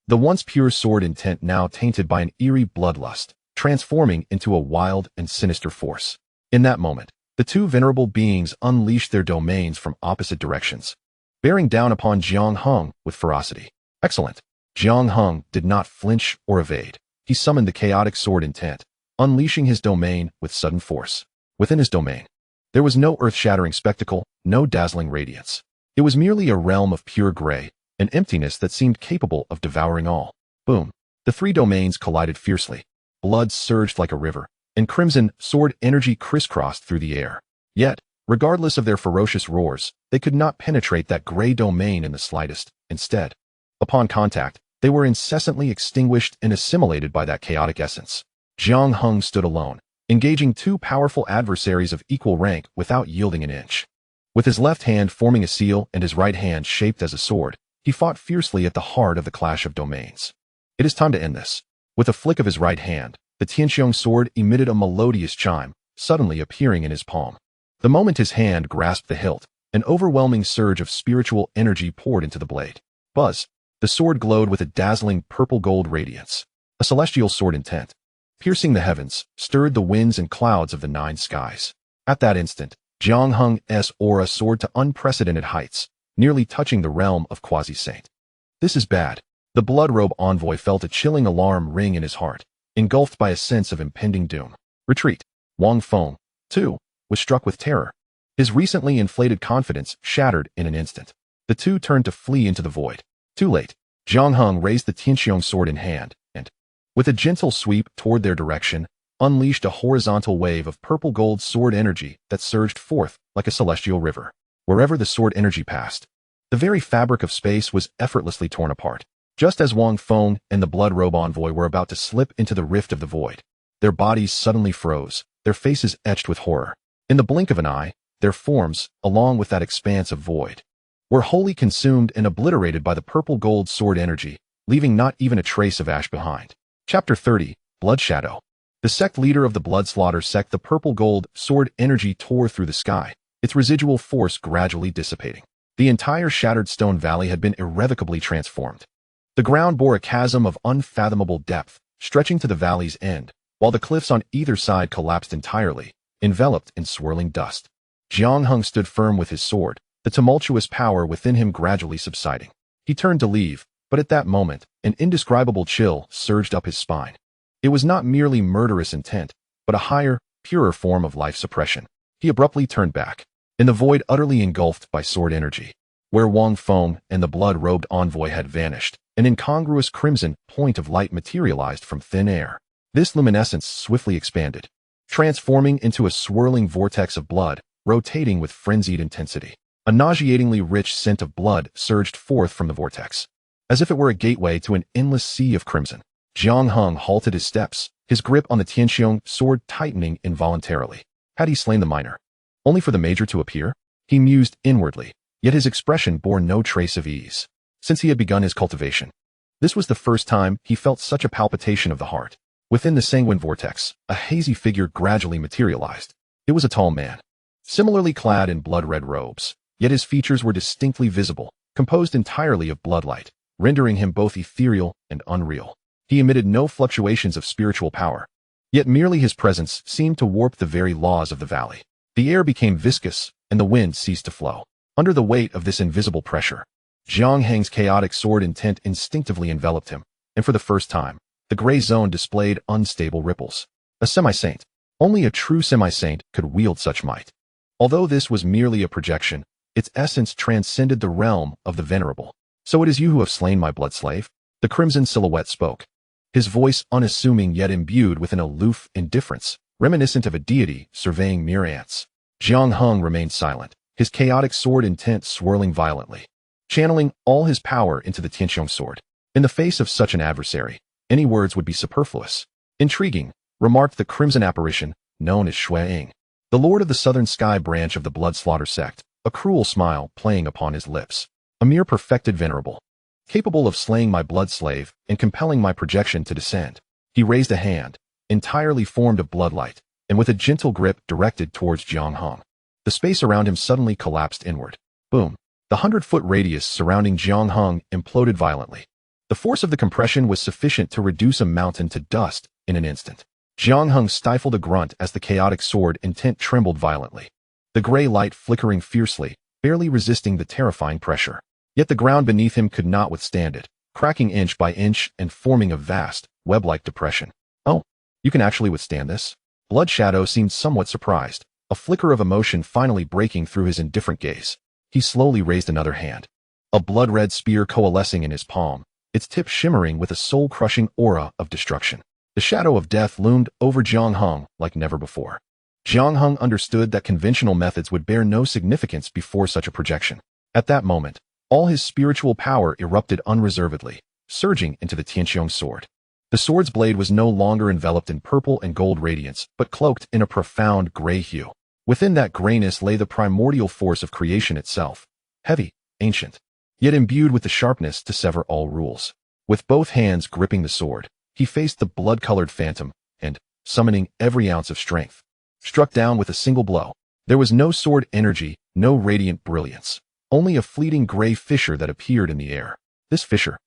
the once pure sword intent now tainted by an eerie bloodlust, transforming into a wild and sinister force. In that moment, the two venerable beings unleashed their domains from opposite directions, bearing down upon Jiang Heng with ferocity. Excellent. Jiang Heng did not flinch or evade. He summoned the chaotic sword intent, unleashing his domain with sudden force. Within his domain, there was no earth-shattering spectacle, no dazzling radiance. It was merely a realm of pure gray, an emptiness that seemed capable of devouring all. Boom. The three domains collided fiercely. Blood surged like a river, and crimson sword energy crisscrossed through the air. Yet, regardless of their ferocious roars, they could not penetrate that gray domain in the slightest. Instead, upon contact, they were incessantly extinguished and assimilated by that chaotic essence. Jiang Heng stood alone, engaging two powerful adversaries of equal rank without yielding an inch. With his left hand forming a seal and his right hand shaped as a sword, he fought fiercely at the heart of the clash of domains. It is time to end this. With a flick of his right hand, the Tianqiong sword emitted a melodious chime, suddenly appearing in his palm. The moment his hand grasped the hilt, an overwhelming surge of spiritual energy poured into the blade. Buzz! The sword glowed with a dazzling purple-gold radiance. A celestial sword intent, piercing the heavens, stirred the winds and clouds of the nine skies. At that instant, Jiang Heng's aura soared to unprecedented heights, nearly touching the realm of quasi-saint. This is bad. The blood-robe envoy felt a chilling alarm ring in his heart, engulfed by a sense of impending doom. Retreat. Wang Feng, too, was struck with terror. His recently inflated confidence shattered in an instant. The two turned to flee into the void. Too late. Jiang Heng raised the Tianqiong sword in hand, and, with a gentle sweep toward their direction, unleashed a horizontal wave of purple-gold sword energy that surged forth like a celestial river. Wherever the sword energy passed, the very fabric of space was effortlessly torn apart. Just as Wang Feng and the blood robe envoy were about to slip into the rift of the void, their bodies suddenly froze, their faces etched with horror. In the blink of an eye, their forms, along with that expanse of void, were wholly consumed and obliterated by the purple-gold sword energy, leaving not even a trace of ash behind. Chapter 30, Blood Shadow. The sect leader of the Blood Slaughter sect, the purple-gold sword energy tore through the sky, its residual force gradually dissipating. The entire shattered stone valley had been irrevocably transformed. The ground bore a chasm of unfathomable depth, stretching to the valley's end, while the cliffs on either side collapsed entirely, enveloped in swirling dust. Jiang Heng stood firm with his sword, the tumultuous power within him gradually subsiding. He turned to leave, but at that moment, an indescribable chill surged up his spine. It was not merely murderous intent, but a higher, purer form of life suppression. He abruptly turned back, in the void utterly engulfed by sword energy. Where Wang Feng and the blood-robed envoy had vanished, an incongruous crimson point of light materialized from thin air. This luminescence swiftly expanded, transforming into a swirling vortex of blood, rotating with frenzied intensity. A nauseatingly rich scent of blood surged forth from the vortex, as if it were a gateway to an endless sea of crimson. Jiang Heng halted his steps, his grip on the Tianqiong sword tightening involuntarily. Had he slain the minor, only for the major to appear? He mused inwardly, yet his expression bore no trace of ease. Since he had begun his cultivation, this was the first time he felt such a palpitation of the heart. Within the sanguine vortex, a hazy figure gradually materialized. It was a tall man, similarly clad in blood-red robes, yet his features were distinctly visible, composed entirely of bloodlight, rendering him both ethereal and unreal. He emitted no fluctuations of spiritual power, yet merely his presence seemed to warp the very laws of the valley. The air became viscous, and the wind ceased to flow. Under the weight of this invisible pressure, Jiang Heng's chaotic sword intent instinctively enveloped him, and for the first time, the gray zone displayed unstable ripples. A semi-saint. Only a true semi-saint could wield such might. Although this was merely a projection, its essence transcended the realm of the venerable. So it is you who have slain my blood slave? The crimson silhouette spoke, his voice unassuming yet imbued with an aloof indifference, reminiscent of a deity surveying mere ants. Jiang Heng remained silent, his chaotic sword intent swirling violently, channeling all his power into the Tianqiong sword. In the face of such an adversary, any words would be superfluous. Intriguing, remarked the crimson apparition, known as Shuang, the lord of the southern sky branch of the blood slaughter sect, a cruel smile playing upon his lips. A mere perfected venerable, capable of slaying my blood slave and compelling my projection to descend. He raised a hand, entirely formed of bloodlight, and with a gentle grip directed towards Jiang Heng. The space around him suddenly collapsed inward. Boom! The 100-foot radius surrounding Jiang Heng imploded violently. The force of the compression was sufficient to reduce a mountain to dust in an instant. Jiang Heng stifled a grunt as the chaotic sword intent trembled violently, the gray light flickering fiercely, barely resisting the terrifying pressure. Yet the ground beneath him could not withstand it, cracking inch by inch and forming a vast, web-like depression. Oh, You can actually withstand this? Blood Shadow seemed somewhat surprised, a flicker of emotion finally breaking through his indifferent gaze. He slowly raised another hand, a blood-red spear coalescing in his palm, its tip shimmering with a soul-crushing aura of destruction. The shadow of death loomed over Jiang Heng like never before. Jiang Heng understood that conventional methods would bear no significance before such a projection. At that moment, all his spiritual power erupted unreservedly, surging into the Tianqiong sword. The sword's blade was no longer enveloped in purple and gold radiance, but cloaked in a profound gray hue. Within that grayness lay the primordial force of creation itself, heavy, ancient, yet imbued with the sharpness to sever all rules. With both hands gripping the sword, he faced the blood-colored phantom, and, summoning every ounce of strength, struck down with a single blow. There was no sword energy, no radiant brilliance, only a fleeting gray fissure that appeared in the air. This fissure,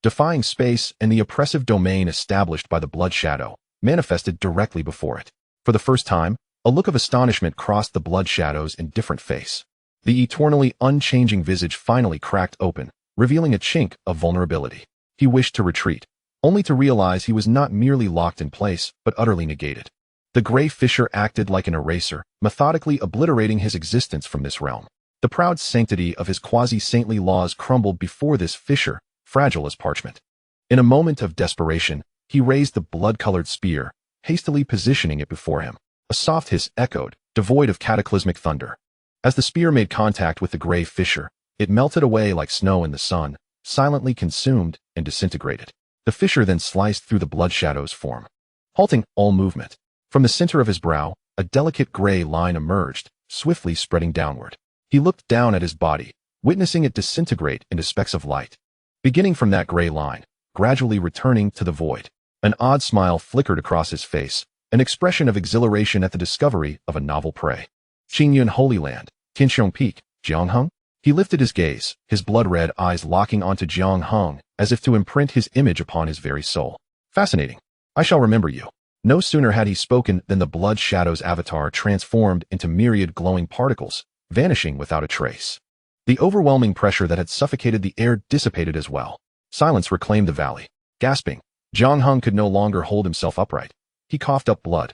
defying space and the oppressive domain established by the blood shadow, manifested directly before it. For the first time, a look of astonishment crossed the blood shadow's indifferent face. The eternally unchanging visage finally cracked open, revealing a chink of vulnerability. He wished to retreat, only to realize he was not merely locked in place, but utterly negated. The gray fissure acted like an eraser, methodically obliterating his existence from this realm. The proud sanctity of his quasi-saintly laws crumbled before this fissure, fragile as parchment. In a moment of desperation, he raised the blood-colored spear, hastily positioning it before him. A soft hiss echoed, devoid of cataclysmic thunder. As the spear made contact with the gray fissure, it melted away like snow in the sun, silently consumed and disintegrated. The fissure then sliced through the blood shadow's form, halting all movement. From the center of his brow, a delicate gray line emerged, swiftly spreading downward. He looked down at his body, witnessing it disintegrate into specks of light. Beginning from that gray line, gradually returning to the void, an odd smile flickered across his face, an expression of exhilaration at the discovery of a novel prey. Qingyun Holy Land, Sky Qiong Peak, Jiang Heng? He lifted his gaze, his blood-red eyes locking onto Jiang Heng, as if to imprint his image upon his very soul. Fascinating. I shall remember you. No sooner had he spoken than the blood shadow's avatar transformed into myriad glowing particles, vanishing without a trace. The overwhelming pressure that had suffocated the air dissipated as well. Silence reclaimed the valley. Gasping, Jiang Heng could no longer hold himself upright. He coughed up blood.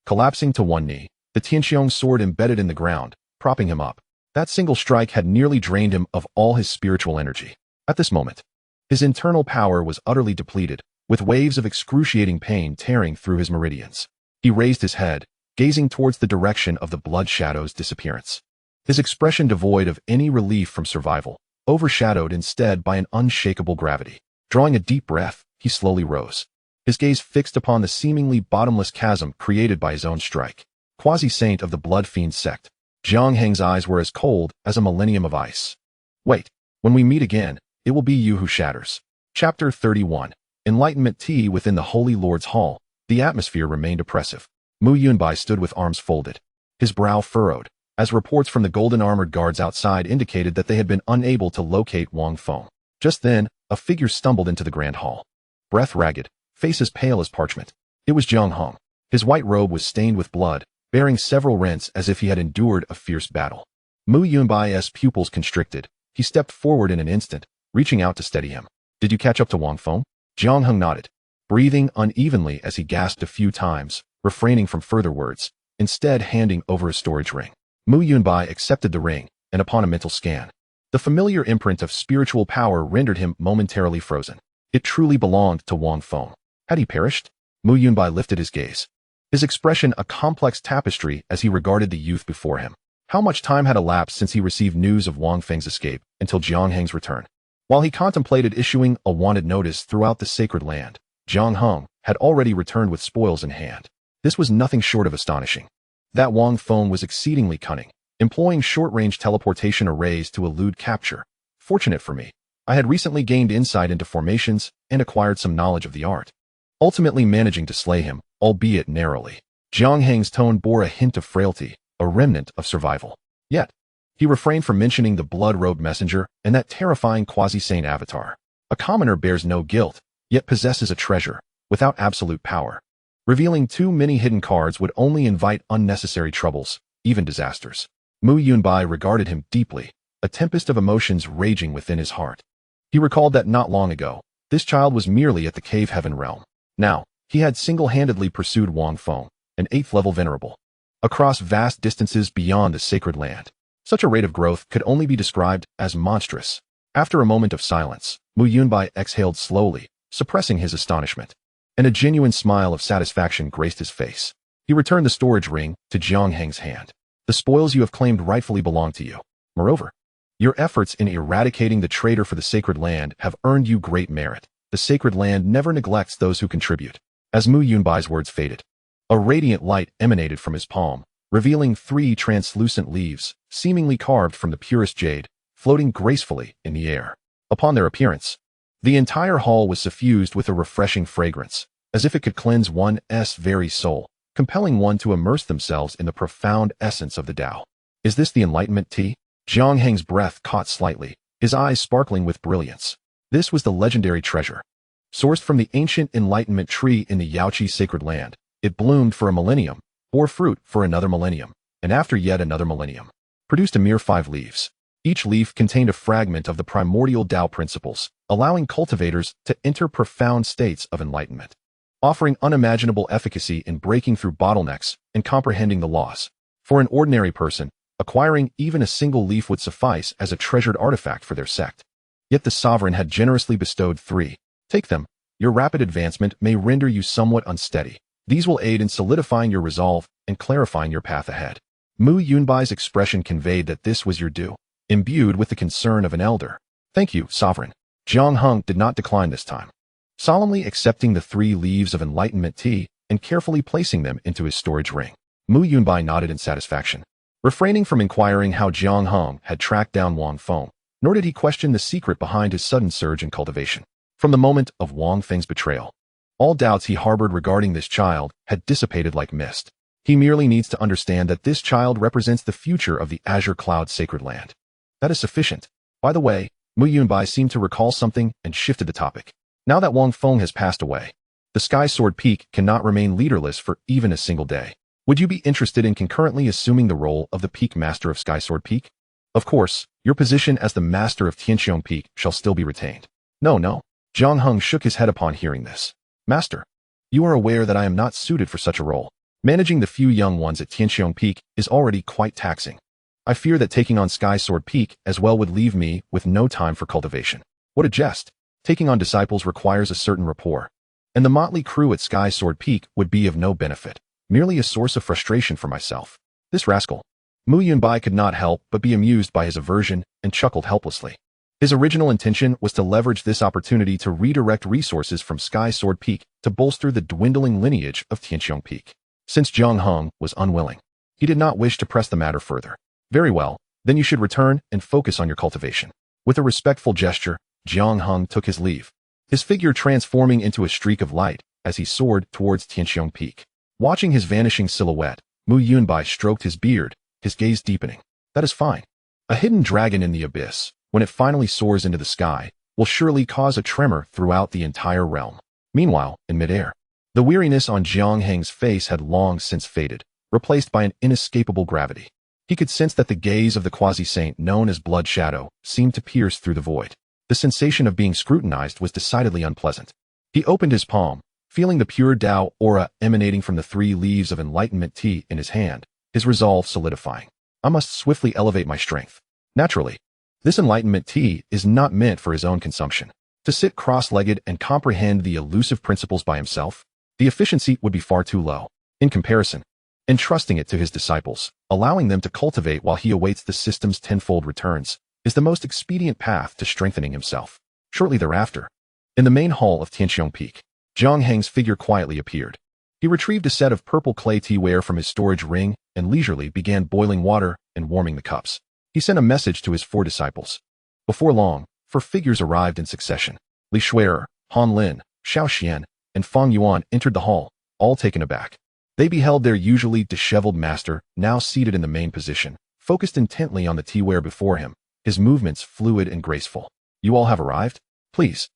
Collapsing to one knee, the Tianqiong sword embedded in the ground, propping him up. That single strike had nearly drained him of all his spiritual energy. At this moment, his internal power was utterly depleted, with waves of excruciating pain tearing through his meridians. He raised his head, gazing towards the direction of the blood shadow's disappearance. His expression devoid of any relief from survival, overshadowed instead by an unshakable gravity. Drawing a deep breath, he slowly rose, his gaze fixed upon the seemingly bottomless chasm created by his own strike. Quasi-saint of the blood fiend sect, Jiang Heng's eyes were as cold as a millennium of ice. Wait, when we meet again, it will be you who shatters. Chapter 31. Enlightenment Tea. Within the Holy Lord's Hall, the atmosphere remained oppressive. Mu Yunbai stood with arms folded, his brow furrowed, as reports from the golden armored guards outside indicated that they had been unable to locate Wang Feng. Just then, a figure stumbled into the grand hall. Breath ragged, face as pale as parchment. It was Jiang Heng. His white robe was stained with blood, bearing several rents as if he had endured a fierce battle. Mu Yunbai's pupils constricted. He stepped forward in an instant, reaching out to steady him. Did you catch up to Wang Feng? Jiang Heng nodded, breathing unevenly as he gasped a few times, refraining from further words, instead handing over a storage ring. Mu Yunbai accepted the ring, and upon a mental scan, the familiar imprint of spiritual power rendered him momentarily frozen. It truly belonged to Wang Feng. Had he perished? Mu Yunbai lifted his gaze, his expression a complex tapestry as he regarded the youth before him. How much time had elapsed since he received news of Wang Feng's escape until Jiang Heng's return? While he contemplated issuing a wanted notice throughout the sacred land, Jiang Heng had already returned with spoils in hand. This was nothing short of astonishing. That Wang Feng was exceedingly cunning, employing short-range teleportation arrays to elude capture. Fortunate for me, I had recently gained insight into formations and acquired some knowledge of the art, ultimately managing to slay him, albeit narrowly. Jiang Heng's tone bore a hint of frailty, a remnant of survival. Yet, he refrained from mentioning the blood-robed messenger and that terrifying quasi-saint avatar. A commoner bears no guilt, yet possesses a treasure, without absolute power. Revealing too many hidden cards would only invite unnecessary troubles, even disasters. Mu Yunbai regarded him deeply, a tempest of emotions raging within his heart. He recalled that not long ago, this child was merely at the cave heaven realm. Now, He had single-handedly pursued Wang Feng, an 8th-level venerable, across vast distances beyond the sacred land. Such a rate of growth could only be described as monstrous. After a moment of silence, Mu Yunbai exhaled slowly, suppressing his astonishment, and a genuine smile of satisfaction graced his face. He returned the storage ring to Jiang Heng's hand. The spoils you have claimed rightfully belong to you. Moreover, your efforts in eradicating the traitor for the sacred land have earned you great merit. The sacred land never neglects those who contribute. As Mu Yunbai's words faded, a radiant light emanated from his palm, revealing 3 translucent leaves, seemingly carved from the purest jade, floating gracefully in the air. Upon their appearance, the entire hall was suffused with a refreshing fragrance, as if it could cleanse one's very soul, compelling one to immerse themselves in the profound essence of the Tao. Is this the enlightenment tea? Jiang Heng's breath caught slightly, his eyes sparkling with brilliance. This was the legendary treasure. Sourced from the ancient enlightenment tree in the Yaoqi sacred land, it bloomed for a millennium, bore fruit for another millennium, and after yet another millennium, produced a mere 5 leaves. Each leaf contained a fragment of the primordial Tao principles, allowing cultivators to enter profound states of enlightenment, offering unimaginable efficacy in breaking through bottlenecks and comprehending the laws. For an ordinary person, acquiring even a single leaf would suffice as a treasured artifact for their sect. Yet the sovereign had generously bestowed 3. Take them. Your rapid advancement may render you somewhat unsteady. These will aid in solidifying your resolve and clarifying your path ahead. Mu Yunbai's expression conveyed that this was your due, imbued with the concern of an elder. Thank you, sovereign. Jiang Heng did not decline this time, solemnly accepting the 3 leaves of enlightenment tea and carefully placing them into his storage ring. Mu Yunbai nodded in satisfaction, refraining from inquiring how Jiang Heng had tracked down Wang Feng, nor did he question the secret behind his sudden surge in cultivation. From the moment of Wang Feng's betrayal, all doubts he harbored regarding this child had dissipated like mist. He merely needs to understand that this child represents the future of the Azure Cloud sacred land. That is sufficient. By the way, Mu Yunbai seemed to recall something and shifted the topic. Now that Wang Feng has passed away, the Sky Sword Peak cannot remain leaderless for even a single day. Would you be interested in concurrently assuming the role of the Peak Master of Sky Sword Peak? Of course, your position as the Master of Sky Qiong Peak shall still be retained. No. Jiang Heng shook his head upon hearing this. Master, you are aware that I am not suited for such a role. Managing the few young ones at Sky Qiong Peak is already quite taxing. I fear that taking on Sky Sword Peak as well would leave me with no time for cultivation. What a jest. Taking on disciples requires a certain rapport, and the motley crew at Sky Sword Peak would be of no benefit, merely a source of frustration for myself. This rascal. Mu Yunbai could not help but be amused by his aversion and chuckled helplessly. His original intention was to leverage this opportunity to redirect resources from Sky Sword Peak to bolster the dwindling lineage of Sky Qiong Peak. Since Jiang Heng was unwilling, he did not wish to press the matter further. Very well, then you should return and focus on your cultivation. With a respectful gesture, Jiang Heng took his leave, his figure transforming into a streak of light as he soared towards Sky Qiong Peak. Watching his vanishing silhouette, Mu Yunbai stroked his beard, his gaze deepening. That is fine. A hidden dragon in the abyss, when it finally soars into the sky, will surely cause a tremor throughout the entire realm. Meanwhile, in midair, the weariness on Jiang Heng's face had long since faded, replaced by an inescapable gravity. He could sense that the gaze of the quasi-saint known as Blood Shadow seemed to pierce through the void. The sensation of being scrutinized was decidedly unpleasant. He opened his palm, feeling the pure Tao aura emanating from the 3 leaves of enlightenment tea in his hand, his resolve solidifying. I must swiftly elevate my strength. Naturally, this enlightenment tea is not meant for his own consumption. To sit cross-legged and comprehend the elusive principles by himself, the efficiency would be far too low. In comparison, entrusting it to his disciples, allowing them to cultivate while he awaits the system's tenfold returns, is the most expedient path to strengthening himself. Shortly thereafter, in the main hall of Sky Qiong Peak, Jiang Heng's figure quietly appeared. He retrieved a set of purple clay teaware from his storage ring and leisurely began boiling water and warming the cups. He sent a message to his 4 disciples. Before long, 4 figures arrived in succession. Li Shui'er, Han Lin, Xiao Xian, and Feng Yuan entered the hall, all taken aback. They beheld their usually disheveled master, now seated in the main position, focused intently on the teaware before him, his movements fluid and graceful. You all have arrived? Please,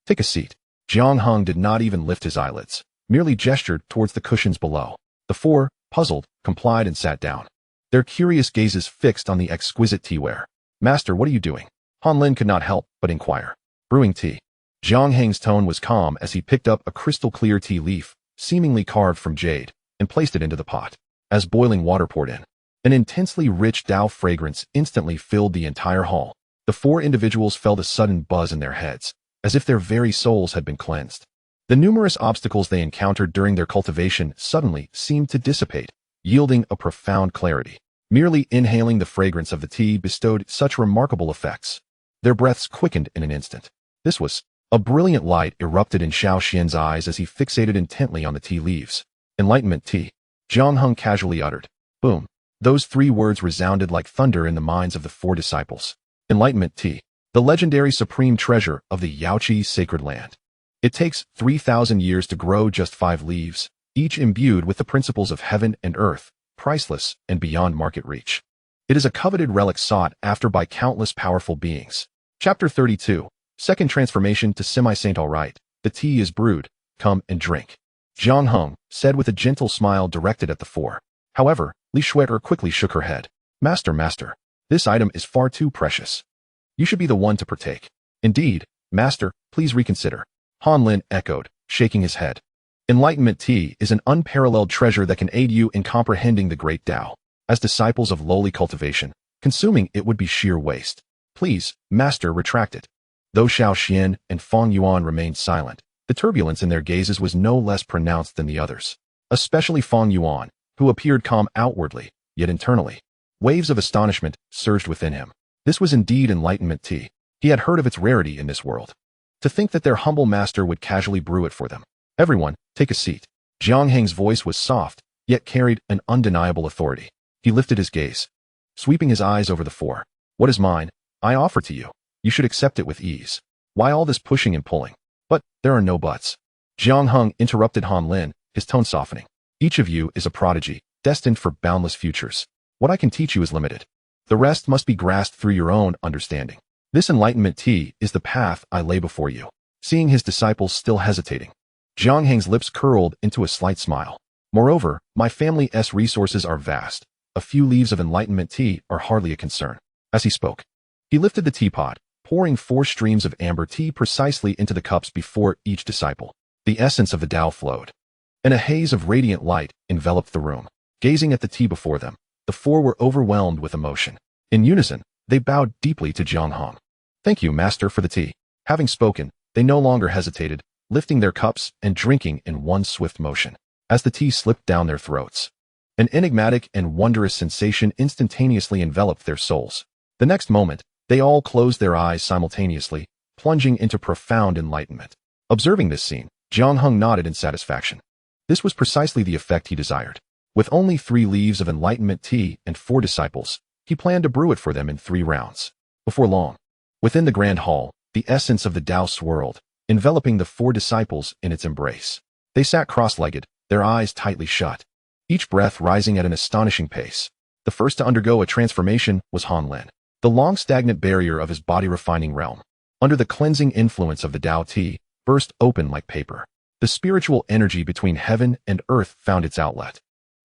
take a seat. Jiang Heng did not even lift his eyelids, merely gestured towards the cushions below. The 4, puzzled, complied and sat down, their curious gazes fixed on the exquisite teaware. Master, what are you doing? Han Lin could not help but inquire. Brewing tea. Jiang Heng's tone was calm as he picked up a crystal-clear tea leaf, seemingly carved from jade, and placed it into the pot. As boiling water poured in, an intensely rich Tao fragrance instantly filled the entire hall. The four individuals felt a sudden buzz in their heads, as if their very souls had been cleansed. The numerous obstacles they encountered during their cultivation suddenly seemed to dissipate, yielding a profound clarity. Merely inhaling the fragrance of the tea bestowed such remarkable effects. Their breaths quickened in an instant. This was a brilliant light erupted in Xiao Xian's eyes as he fixated intently on the tea leaves. Enlightenment tea. Jiang Heng casually uttered. Boom. Those three words resounded like thunder in the minds of the four disciples. Enlightenment tea. The legendary supreme treasure of the Yaoqi sacred land. It takes 3,000 years to grow just 5 leaves, each imbued with the principles of heaven and earth, priceless and beyond market reach. It is a coveted relic sought after by countless powerful beings. Chapter 32. Second transformation to semi-saint. All right, the tea is brewed. Come and drink. Jiang Heng said with a gentle smile directed at the four. However, Li Shui'er quickly shook her head. Master, this item is far too precious. You should be the one to partake. Indeed, Master, please reconsider. Han Lin echoed, shaking his head. Enlightenment tea is an unparalleled treasure that can aid you in comprehending the great Tao. As disciples of lowly cultivation, consuming it would be sheer waste. Please, Master, retract it. Though Xiao Xian and Feng Yuan remained silent, the turbulence in their gazes was no less pronounced than the others. Especially Feng Yuan, who appeared calm outwardly, yet internally. Waves of astonishment surged within him. This was indeed enlightenment tea. He had heard of its rarity in this world. To think that their humble master would casually brew it for them. Everyone, take a seat. Jiang Heng's voice was soft, yet carried an undeniable authority. He lifted his gaze, sweeping his eyes over the four. What is mine, I offer to you. You should accept it with ease. Why all this pushing and pulling? But there are no buts. Jiang Heng interrupted Han Lin, his tone softening. Each of you is a prodigy, destined for boundless futures. What I can teach you is limited. The rest must be grasped through your own understanding. This enlightenment tea is the path I lay before you. Seeing his disciples still hesitating, Jiang Heng's lips curled into a slight smile. Moreover, my family's resources are vast. A few leaves of enlightenment tea are hardly a concern. As he spoke, he lifted the teapot, pouring 4 streams of amber tea precisely into the cups before each disciple. The essence of the Tao flowed, and a haze of radiant light enveloped the room. Gazing at the tea before them, the four were overwhelmed with emotion. In unison, they bowed deeply to Jiang Heng. Thank you, Master, for the tea. Having spoken, they no longer hesitated, lifting their cups and drinking in one swift motion. As the tea slipped down their throats, an enigmatic and wondrous sensation instantaneously enveloped their souls. The next moment, they all closed their eyes simultaneously, plunging into profound enlightenment. Observing this scene, Jiang Heng nodded in satisfaction. This was precisely the effect he desired. With only 3 leaves of enlightenment tea and 4 disciples, he planned to brew it for them in 3 rounds. Before long, within the grand hall, the essence of the Tao swirled, enveloping the 4 disciples in its embrace. They sat cross-legged, their eyes tightly shut, each breath rising at an astonishing pace. The first to undergo a transformation was Han Lin. The long stagnant barrier of his body-refining realm, under the cleansing influence of the Tao tea, burst open like paper. The spiritual energy between heaven and earth found its outlet,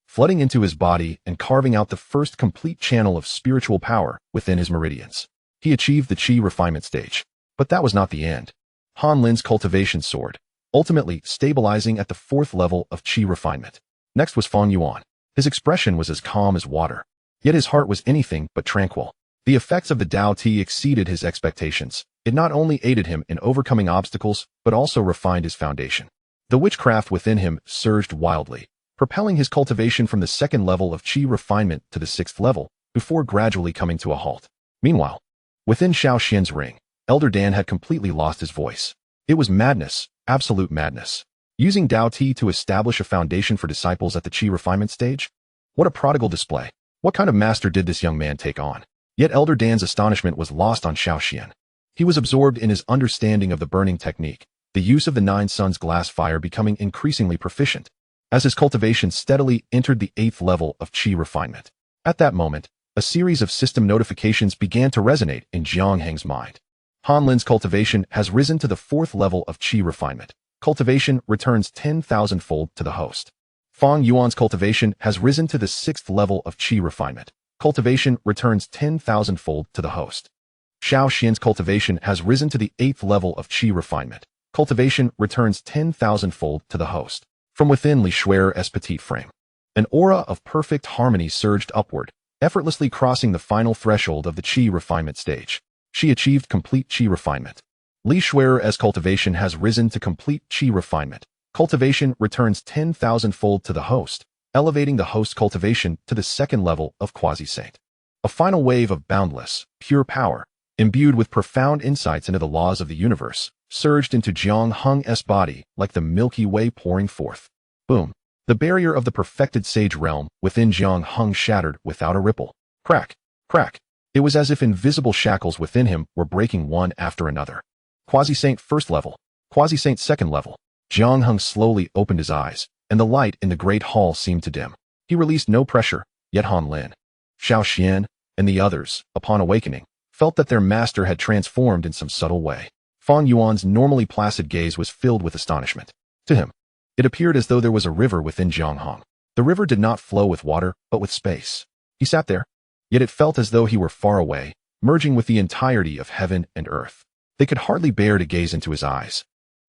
flooding into his body and carving out the first complete channel of spiritual power within his meridians. He achieved the Qi refinement stage. But that was not the end. Han Lin's cultivation soared, ultimately stabilizing at the 4th level of Qi refinement. Next was Feng Yuan. His expression was as calm as water, yet his heart was anything but tranquil. The effects of the Tao tea exceeded his expectations. It not only aided him in overcoming obstacles, but also refined his foundation. The witchcraft within him surged wildly, propelling his cultivation from the 2nd level of Qi refinement to the 6th level, before gradually coming to a halt. Meanwhile, within Xiao Xian's ring, Elder Dan had completely lost his voice. It was madness, absolute madness. Using Tao tea to establish a foundation for disciples at the Qi refinement stage? What a prodigal display. What kind of master did this young man take on? Yet Elder Dan's astonishment was lost on Xiao Xian. He was absorbed in his understanding of the burning technique, the use of the 9 suns glass fire becoming increasingly proficient, as his cultivation steadily entered the 8th level of Qi refinement. At that moment, a series of system notifications began to resonate in Jiang Heng's mind. Han Lin's cultivation has risen to the 4th level of Qi refinement. Cultivation returns 10,000-fold to the host. Feng Yuan's cultivation has risen to the 6th level of Qi refinement. Cultivation returns 10,000-fold to the host. Xiao Xian's cultivation has risen to the 8th level of Qi refinement. Cultivation returns 10,000-fold to the host. From within Li Shuer's petite frame, an aura of perfect harmony surged upward, effortlessly crossing the final threshold of the qi refinement stage. She achieved complete qi refinement. Li Shuer's cultivation has risen to complete qi refinement. Cultivation returns 10,000-fold to the host, elevating the host cultivation to the second level of quasi-saint. A final wave of boundless, pure power, imbued with profound insights into the laws of the universe, surged into Jiang Heng's body like the Milky Way pouring forth. Boom! The barrier of the perfected sage realm within Jiang Heng shattered without a ripple. Crack! Crack! It was as if invisible shackles within him were breaking one after another. Quasi-saint first level. Quasi-saint second level. Jiang Heng slowly opened his eyes, and the light in the great hall seemed to dim. He released no pressure, yet Han Lin, Xiao Xian, and the others, upon awakening, felt that their master had transformed in some subtle way. Fang Yuan's normally placid gaze was filled with astonishment. To him, it appeared as though there was a river within Jiang Heng. The river did not flow with water, but with space. He sat there, yet it felt as though he were far away, merging with the entirety of heaven and earth. They could hardly bear to gaze into his eyes.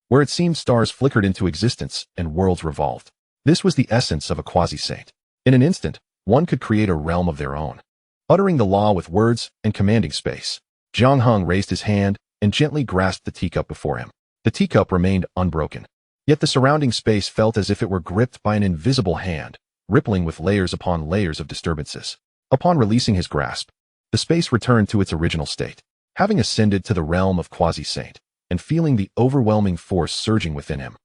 Where it seemed stars flickered into existence and worlds revolved. This was the essence of a quasi-saint. In an instant, one could create a realm of their own. Uttering the law with words and commanding space, Jiang Heng raised his hand and gently grasped the teacup before him. The teacup remained unbroken. Yet the surrounding space felt as if it were gripped by an invisible hand, rippling with layers upon layers of disturbances. Upon releasing his grasp, the space returned to its original state. Having ascended to the realm of quasi-saint, and feeling the overwhelming force surging within him,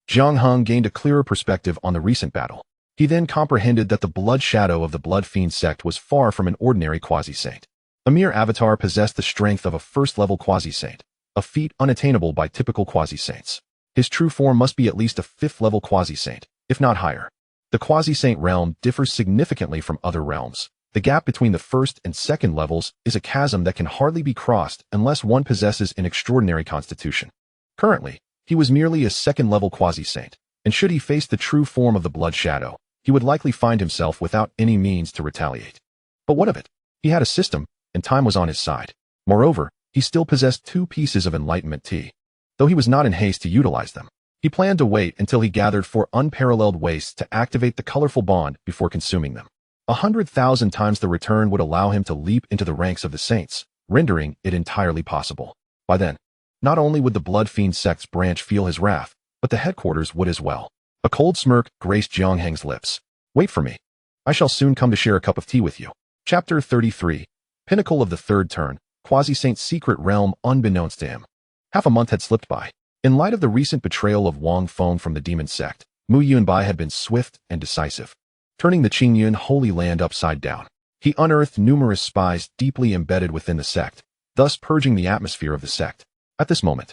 Jiang Heng gained a clearer perspective on the recent battle. He then comprehended that the blood shadow of the Blood Fiend sect was far from an ordinary quasi-saint. A mere avatar possessed the strength of a first-level quasi-saint, a feat unattainable by typical quasi-saints. His true form must be at least a fifth-level quasi-saint, if not higher. The quasi-saint realm differs significantly from other realms. The gap between the first and second levels is a chasm that can hardly be crossed unless one possesses an extraordinary constitution. Currently, he was merely a second-level quasi-saint, and should he face the true form of the Blood Shadow, he would likely find himself without any means to retaliate. But what of it? He had a system, and time was on his side. Moreover, he still possessed 2 pieces of enlightenment tea. Though he was not in haste to utilize them, he planned to wait until he gathered 4 unparalleled wastes to activate the colorful bond before consuming them. 100,000 times the return would allow him to leap into the ranks of the saints, rendering it entirely possible. By then, not only would the Blood Fiend sect's branch feel his wrath, but the headquarters would as well. A cold smirk graced Jiang Heng's lips. Wait for me. I shall soon come to share a cup of tea with you. Chapter 33. Pinnacle of the Third Turn, Quasi-Saint's Secret Realm unbeknownst to him. Half a month had slipped by. In light of the recent betrayal of Wang Feng from the demon sect, Mu Yunbai had been swift and decisive, turning the Qingyun Holy Land upside down. He unearthed numerous spies deeply embedded within the sect, thus purging the atmosphere of the sect. At this moment,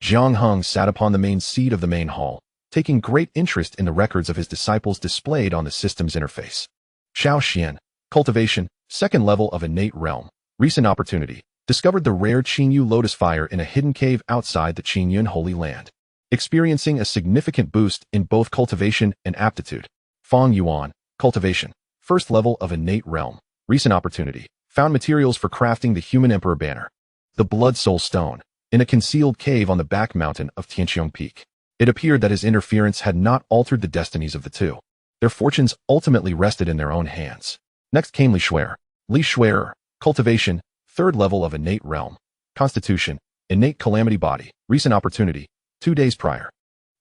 Jiang Heng sat upon the main seat of the main hall, taking great interest in the records of his disciples displayed on the system's interface. Xiao Xian, cultivation, second level of innate realm, recent opportunity, discovered the rare Qinyu lotus fire in a hidden cave outside the Qingyun Holy Land, experiencing a significant boost in both cultivation and aptitude. Fang Yuan, cultivation, first level of innate realm, recent opportunity, found materials for crafting the human emperor banner, the blood soul stone, in a concealed cave on the back mountain of Sky Qiong Peak. It appeared that his interference had not altered the destinies of the two. Their fortunes ultimately rested in their own hands. Next came Li Shuer, cultivation, third level of innate realm, constitution, innate calamity body, recent opportunity, 2 days prior.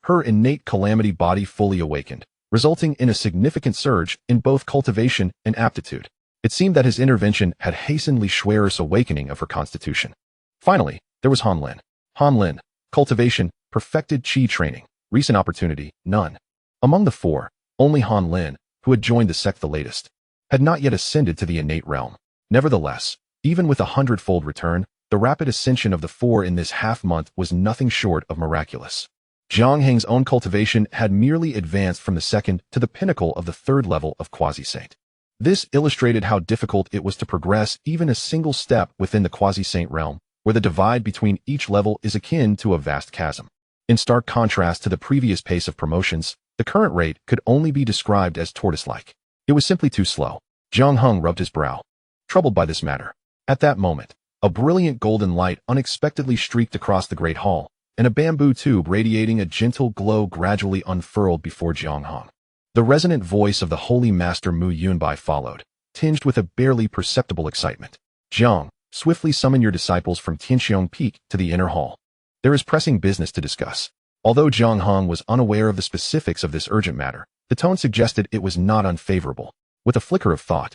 Her innate calamity body fully awakened, resulting in a significant surge in both cultivation and aptitude. It seemed that his intervention had hastened Li Shuer's awakening of her constitution. Finally, there was Han Lin, cultivation, perfected qi training, recent opportunity, none. Among the 4, only Han Lin, who had joined the sect the latest, had not yet ascended to the innate realm. Nevertheless, even with a 100-fold return, the rapid ascension of the 4 in this half-month was nothing short of miraculous. Jiang Heng's own cultivation had merely advanced from the second to the pinnacle of the third level of quasi-saint. This illustrated how difficult it was to progress even a single step within the quasi-saint realm, where the divide between each level is akin to a vast chasm. In stark contrast to the previous pace of promotions, the current rate could only be described as tortoise-like. It was simply too slow. Jiang Heng rubbed his brow, troubled by this matter. At that moment, a brilliant golden light unexpectedly streaked across the great hall, and a bamboo tube radiating a gentle glow gradually unfurled before Jiang Heng. The resonant voice of the Holy Master Mu Yunbai followed, tinged with a barely perceptible excitement. Jiang, swiftly summon your disciples from Sky Qiong Peak to the inner hall. There is pressing business to discuss. Although Jiang Heng was unaware of the specifics of this urgent matter, the tone suggested it was not unfavorable. With a flicker of thought,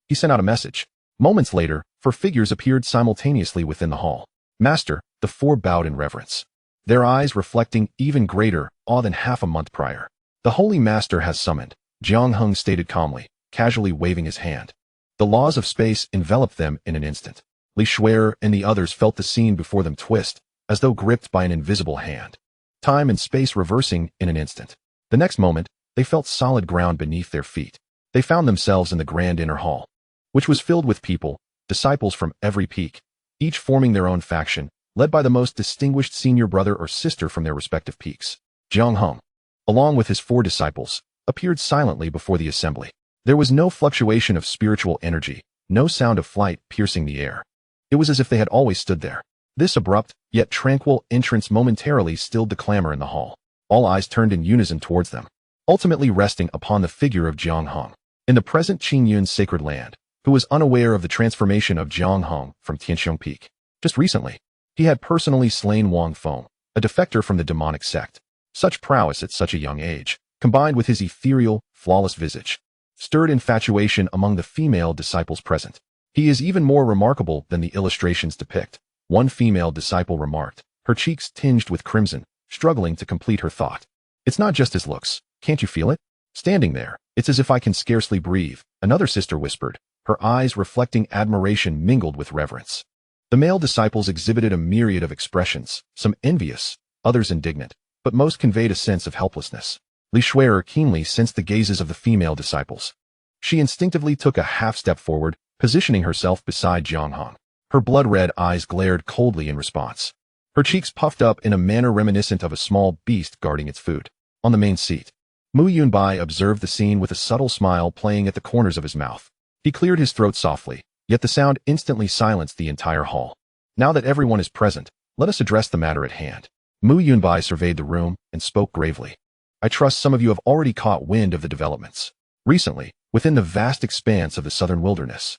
he sent out a message. Moments later, 4 figures appeared simultaneously within the hall. Master, the 4 bowed in reverence, their eyes reflecting even greater awe than half a month prior. The Holy Master has summoned, Jiang Heng stated calmly, casually waving his hand. The laws of space enveloped them in an instant. Li Shuer and the others felt the scene before them twist, as though gripped by an invisible hand. Time and space reversing in an instant. The next moment, they felt solid ground beneath their feet. They found themselves in the grand inner hall, which was filled with people, disciples from every peak, each forming their own faction, led by the most distinguished senior brother or sister from their respective peaks. Jiang Heng, along with his 4 disciples, appeared silently before the assembly. There was no fluctuation of spiritual energy, no sound of flight piercing the air. It was as if they had always stood there. This abrupt, yet tranquil entrance momentarily stilled the clamor in the hall. All eyes turned in unison towards them, ultimately resting upon the figure of Jiang Heng. In the present Qingyun's sacred land, who was unaware of the transformation of Jiang Heng from Sky Qiong Peak. Just recently, he had personally slain Wang Feng, a defector from the demonic sect. Such prowess at such a young age, combined with his ethereal, flawless visage, stirred infatuation among the female disciples present. He is even more remarkable than the illustrations depict, one female disciple remarked, her cheeks tinged with crimson, struggling to complete her thought. It's not just his looks, can't you feel it? Standing there, it's as if I can scarcely breathe, another sister whispered, her eyes reflecting admiration mingled with reverence. The male disciples exhibited a myriad of expressions, some envious, others indignant, but most conveyed a sense of helplessness. Li Shuer keenly sensed the gazes of the female disciples. She instinctively took a half-step forward, positioning herself beside Jiang Heng. Her blood-red eyes glared coldly in response. Her cheeks puffed up in a manner reminiscent of a small beast guarding its food. On the main seat, Mu Yunbai observed the scene with a subtle smile playing at the corners of his mouth. He cleared his throat softly, yet the sound instantly silenced the entire hall. Now that everyone is present, let us address the matter at hand. Mu Yunbai surveyed the room and spoke gravely. I trust some of you have already caught wind of the developments recently, within the vast expanse of the southern wilderness.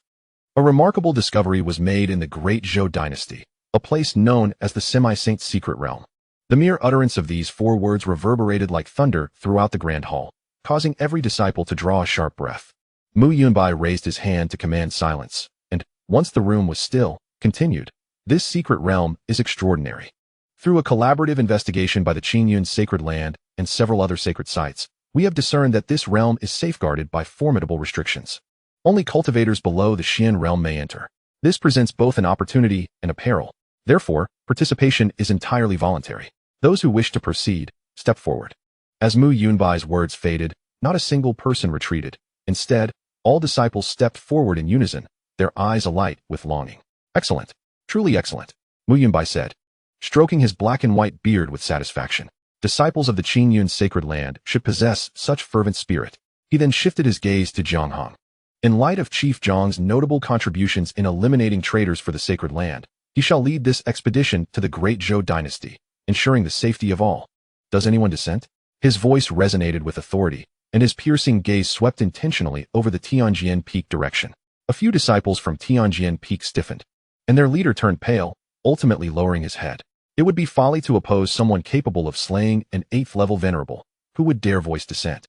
A remarkable discovery was made in the Great Zhou Dynasty, a place known as the Semi-Saint's Secret Realm. The mere utterance of these 4 words reverberated like thunder throughout the grand hall, causing every disciple to draw a sharp breath. Mu Yunbai raised his hand to command silence, and, once the room was still, continued, this secret realm is extraordinary. Through a collaborative investigation by the Qingyun's sacred land and several other sacred sites, we have discerned that this realm is safeguarded by formidable restrictions. Only cultivators below the Xian realm may enter. This presents both an opportunity and a peril. Therefore, participation is entirely voluntary. Those who wish to proceed, step forward. As Mu Yunbai's words faded, not a single person retreated. Instead, all disciples stepped forward in unison, their eyes alight with longing. Excellent. Truly excellent, Mu Yunbai said, stroking his black and white beard with satisfaction. Disciples of the Qingyun's sacred land should possess such fervent spirit. He then shifted his gaze to Jiang Heng. In light of Chief Jiang's notable contributions in eliminating traitors for the sacred land, he shall lead this expedition to the Great Zhou Dynasty, ensuring the safety of all. Does anyone dissent? His voice resonated with authority, and his piercing gaze swept intentionally over the Tianjian Peak direction. A few disciples from Tianjian Peak stiffened, and their leader turned pale, ultimately lowering his head. It would be folly to oppose someone capable of slaying an 8th-level venerable. Who would dare voice dissent?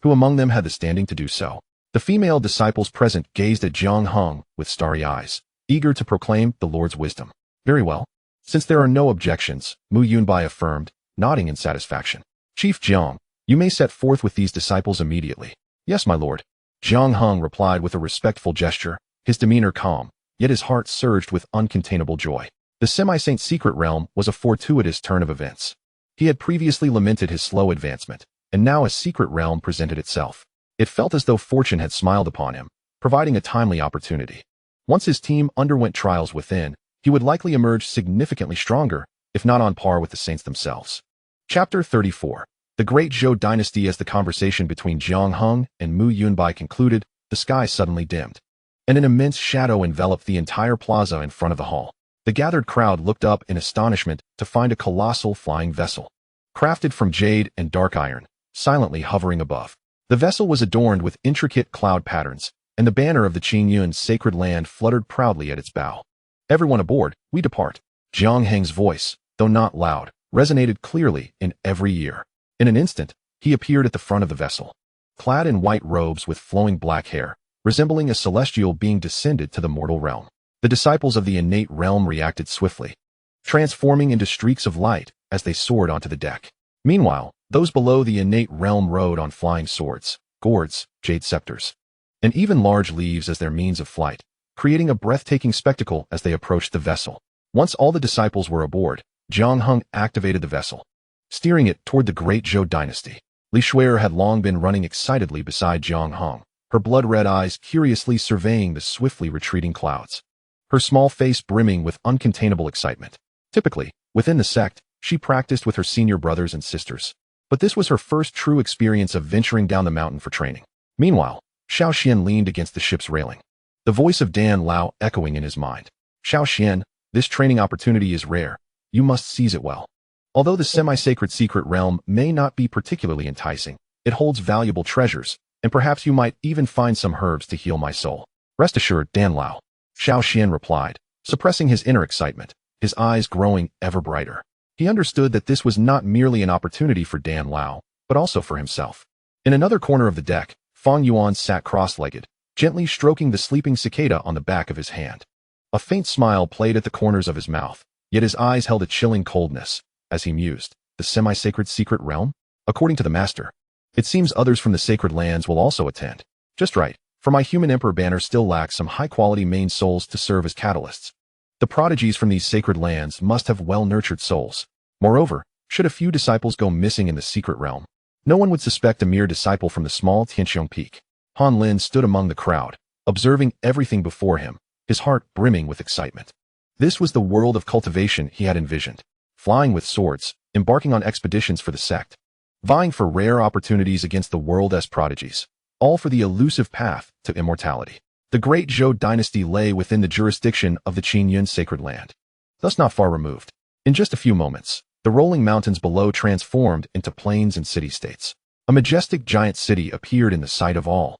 Who among them had the standing to do so? The female disciples present gazed at Jiang Heng with starry eyes, eager to proclaim the Lord's wisdom. Very well. Since there are no objections, Mu Yunbai affirmed, nodding in satisfaction. Chief Jiang, you may set forth with these disciples immediately. Yes, my lord. Jiang Heng replied with a respectful gesture, his demeanor calm, yet his heart surged with uncontainable joy. The Semi-Saint's secret realm was a fortuitous turn of events. He had previously lamented his slow advancement, and now a secret realm presented itself. It felt as though fortune had smiled upon him, providing a timely opportunity. Once his team underwent trials within, he would likely emerge significantly stronger, if not on par with the saints themselves. Chapter 34. The Great Zhou Dynasty. As the conversation between Jiang Heng and Mu Yunbai concluded, the sky suddenly dimmed, and an immense shadow enveloped the entire plaza in front of the hall. The gathered crowd looked up in astonishment to find a colossal flying vessel, crafted from jade and dark iron, silently hovering above. The vessel was adorned with intricate cloud patterns, and the banner of the Qingyun sacred land fluttered proudly at its bow. "Everyone aboard, we depart." Jiang Heng's voice, though not loud, resonated clearly in every ear. In an instant, he appeared at the front of the vessel, clad in white robes with flowing black hair, resembling a celestial being descended to the mortal realm. The disciples of the innate realm reacted swiftly, transforming into streaks of light as they soared onto the deck. Meanwhile, those below the innate realm rode on flying swords, gourds, jade scepters, and even large leaves as their means of flight, creating a breathtaking spectacle as they approached the vessel. Once all the disciples were aboard, Jiang Heng activated the vessel, steering it toward the great Zhou dynasty. Li Shui'er had long been running excitedly beside Jiang Heng, her blood-red eyes curiously surveying the swiftly retreating clouds, her small face brimming with uncontainable excitement. Typically, within the sect, she practiced with her senior brothers and sisters, but this was her first true experience of venturing down the mountain for training. Meanwhile, Xiao Xian leaned against the ship's railing, the voice of Dan Lao echoing in his mind. "Xiao Xian, this training opportunity is rare. You must seize it well. Although the semi-sacred secret realm may not be particularly enticing, it holds valuable treasures, and perhaps you might even find some herbs to heal my soul." "Rest assured, Dan Lao," Xiao Xian replied, suppressing his inner excitement, his eyes growing ever brighter. He understood that this was not merely an opportunity for Dan Lao, but also for himself. In another corner of the deck, Fang Yuan sat cross-legged, gently stroking the sleeping cicada on the back of his hand. A faint smile played at the corners of his mouth, yet his eyes held a chilling coldness, as he mused. The semi-sacred secret realm? According to the master, it seems others from the sacred lands will also attend. Just right, for my human emperor banner still lacks some high-quality main souls to serve as catalysts. The prodigies from these sacred lands must have well-nurtured souls. Moreover, should a few disciples go missing in the secret realm, no one would suspect a mere disciple from the small Sky Qiong Peak. Han Lin stood among the crowd, observing everything before him, his heart brimming with excitement. This was the world of cultivation he had envisioned, flying with swords, embarking on expeditions for the sect, vying for rare opportunities against the world as prodigies, all for the elusive path to immortality. The great Zhou dynasty lay within the jurisdiction of the Qingyun sacred land, thus not far removed. In just a few moments, the rolling mountains below transformed into plains and city-states. A majestic giant city appeared in the sight of all,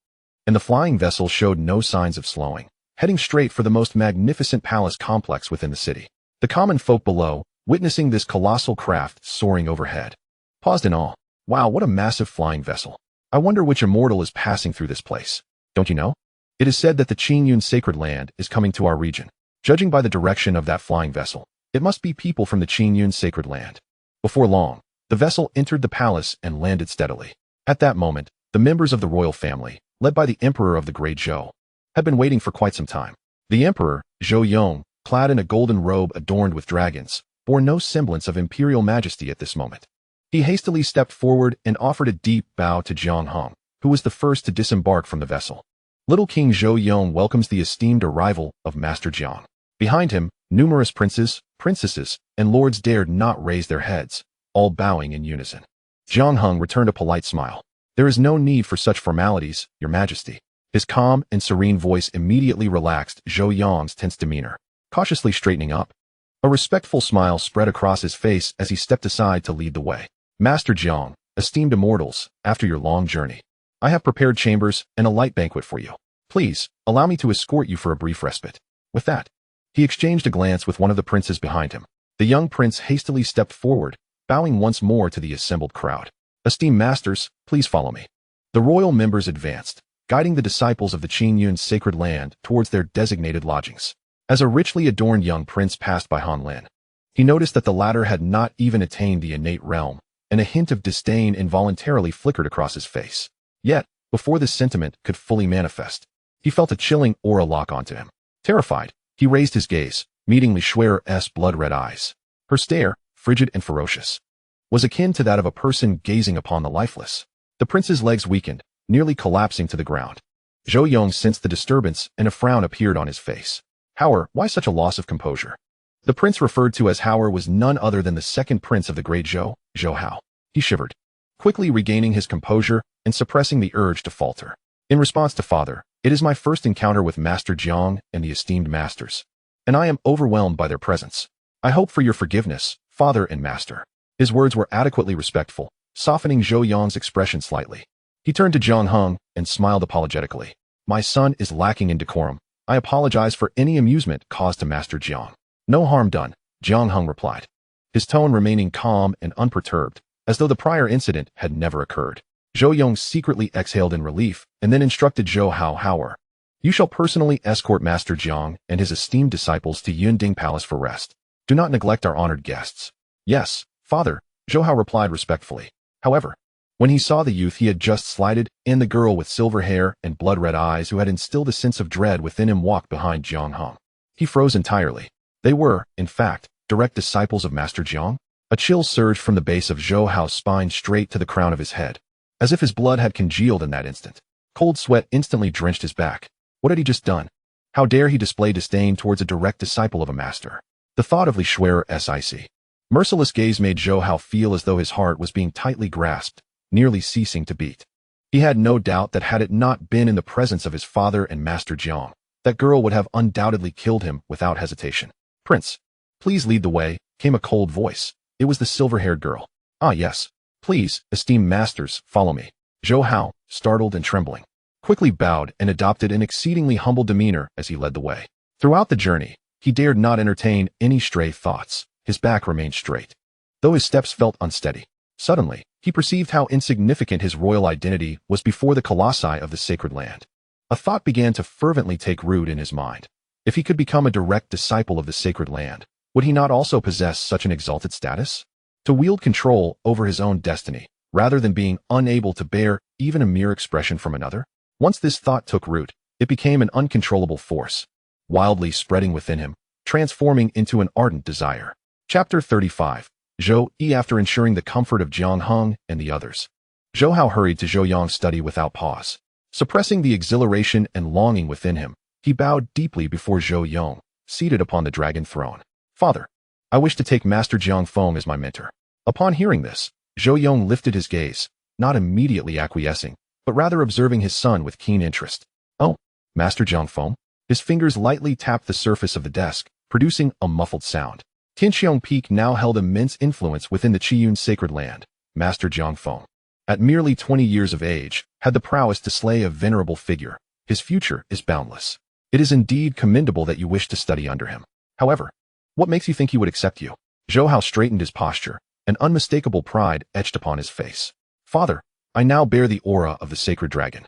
and the flying vessel showed no signs of slowing, heading straight for the most magnificent palace complex within the city. The common folk below, witnessing this colossal craft soaring overhead, paused in awe. "Wow, what a massive flying vessel. I wonder which immortal is passing through this place. Don't you know? It is said that the Qingyun sacred land is coming to our region. Judging by the direction of that flying vessel, it must be people from the Qingyun sacred land." Before long, the vessel entered the palace and landed steadily. At that moment, the members of the royal family, led by the emperor of the Great Zhou, had been waiting for quite some time. The emperor, Zhou Yong, clad in a golden robe adorned with dragons, bore no semblance of imperial majesty at this moment. He hastily stepped forward and offered a deep bow to Jiang Heng, who was the first to disembark from the vessel. Little King Zhou Yong welcomes the esteemed arrival of Master Jiang. Behind him, numerous princes, princesses, and lords dared not raise their heads, all bowing in unison. Jiang Heng returned a polite smile. "There is no need for such formalities, Your Majesty." His calm and serene voice immediately relaxed Zhou Yong's tense demeanor, cautiously straightening up. A respectful smile spread across his face as he stepped aside to lead the way. "Master Jiang, esteemed immortals, after your long journey, I have prepared chambers and a light banquet for you. Please, allow me to escort you for a brief respite." With that, he exchanged a glance with one of the princes behind him. The young prince hastily stepped forward, bowing once more to the assembled crowd. "Esteemed masters, please follow me." The royal members advanced, guiding the disciples of the Qingyun sacred land towards their designated lodgings. As a richly adorned young prince passed by Han Lin, he noticed that the latter had not even attained the innate realm, and a hint of disdain involuntarily flickered across his face. Yet, before this sentiment could fully manifest, he felt a chilling aura lock onto him. Terrified, he raised his gaze, meeting Li Shui'er's blood-red eyes. Her stare, frigid and ferocious, was akin to that of a person gazing upon the lifeless. The prince's legs weakened, nearly collapsing to the ground. Zhou Yong sensed the disturbance, and a frown appeared on his face. "Howard, why such a loss of composure?" The prince referred to as Howard was none other than the second prince of the Great Zhou, Zhou Hao. He shivered, quickly regaining his composure and suppressing the urge to falter. "In response to father, it is my first encounter with Master Jiang and the esteemed masters. and I am overwhelmed by their presence. I hope for your forgiveness, father and master." His words were adequately respectful, softening Zhou Yong's expression slightly. He turned to Jiang Heng and smiled apologetically. "My son is lacking in decorum. I apologize for any amusement caused to Master Jiang." "No harm done," Jiang Heng replied, his tone remaining calm and unperturbed, as though the prior incident had never occurred. Zhou Yong secretly exhaled in relief and then instructed Zhou Hao, "You shall personally escort Master Jiang and his esteemed disciples to Yunding Palace for rest. Do not neglect our honored guests." "Yes, father," Zhou Hao replied respectfully. However, when he saw the youth he had just slighted and the girl with silver hair and blood-red eyes who had instilled a sense of dread within him walk behind Jiang Heng, he froze entirely. They were, in fact, direct disciples of Master Jiang. A chill surged from the base of Zhou Hao's spine straight to the crown of his head, as if his blood had congealed in that instant. Cold sweat instantly drenched his back. What had he just done? How dare he display disdain towards a direct disciple of a master? The thought of Li Shuer's merciless gaze made Zhou Hao feel as though his heart was being tightly grasped, nearly ceasing to beat. He had no doubt that had it not been in the presence of his father and Master Jiang, that girl would have undoubtedly killed him without hesitation. "Prince, please lead the way," came a cold voice. It was the silver-haired girl. "Ah yes, please, esteemed masters, follow me." Zhou Hao, startled and trembling, quickly bowed and adopted an exceedingly humble demeanor as he led the way. Throughout the journey, he dared not entertain any stray thoughts. His back remained straight, though his steps felt unsteady. Suddenly, he perceived how insignificant his royal identity was before the colossi of the sacred land. A thought began to fervently take root in his mind. If he could become a direct disciple of the sacred land, would he not also possess such an exalted status? To wield control over his own destiny, rather than being unable to bear even a mere expression from another? Once this thought took root, it became an uncontrollable force, wildly spreading within him, transforming into an ardent desire. Chapter 35. Zhou Yi. After ensuring the comfort of Jiang Heng and the others, Zhou Hao hurried to Zhou Yong's study without pause. Suppressing the exhilaration and longing within him, he bowed deeply before Zhou Yong, seated upon the dragon throne. "Father, I wish to take Master Jiang Feng as my mentor." Upon hearing this, Zhou Yong lifted his gaze, not immediately acquiescing, but rather observing his son with keen interest. "Oh, Master Jiang Feng?" His fingers lightly tapped the surface of the desk, producing a muffled sound. Sky Qiong Peak now held immense influence within the Qiyun sacred land. Master Jiang Feng, at merely 20 years of age, had the prowess to slay a venerable figure. His future is boundless. It is indeed commendable that you wish to study under him. However, what makes you think he would accept you? Zhou Hao straightened his posture, an unmistakable pride etched upon his face. "Father, I now bear the aura of the sacred dragon.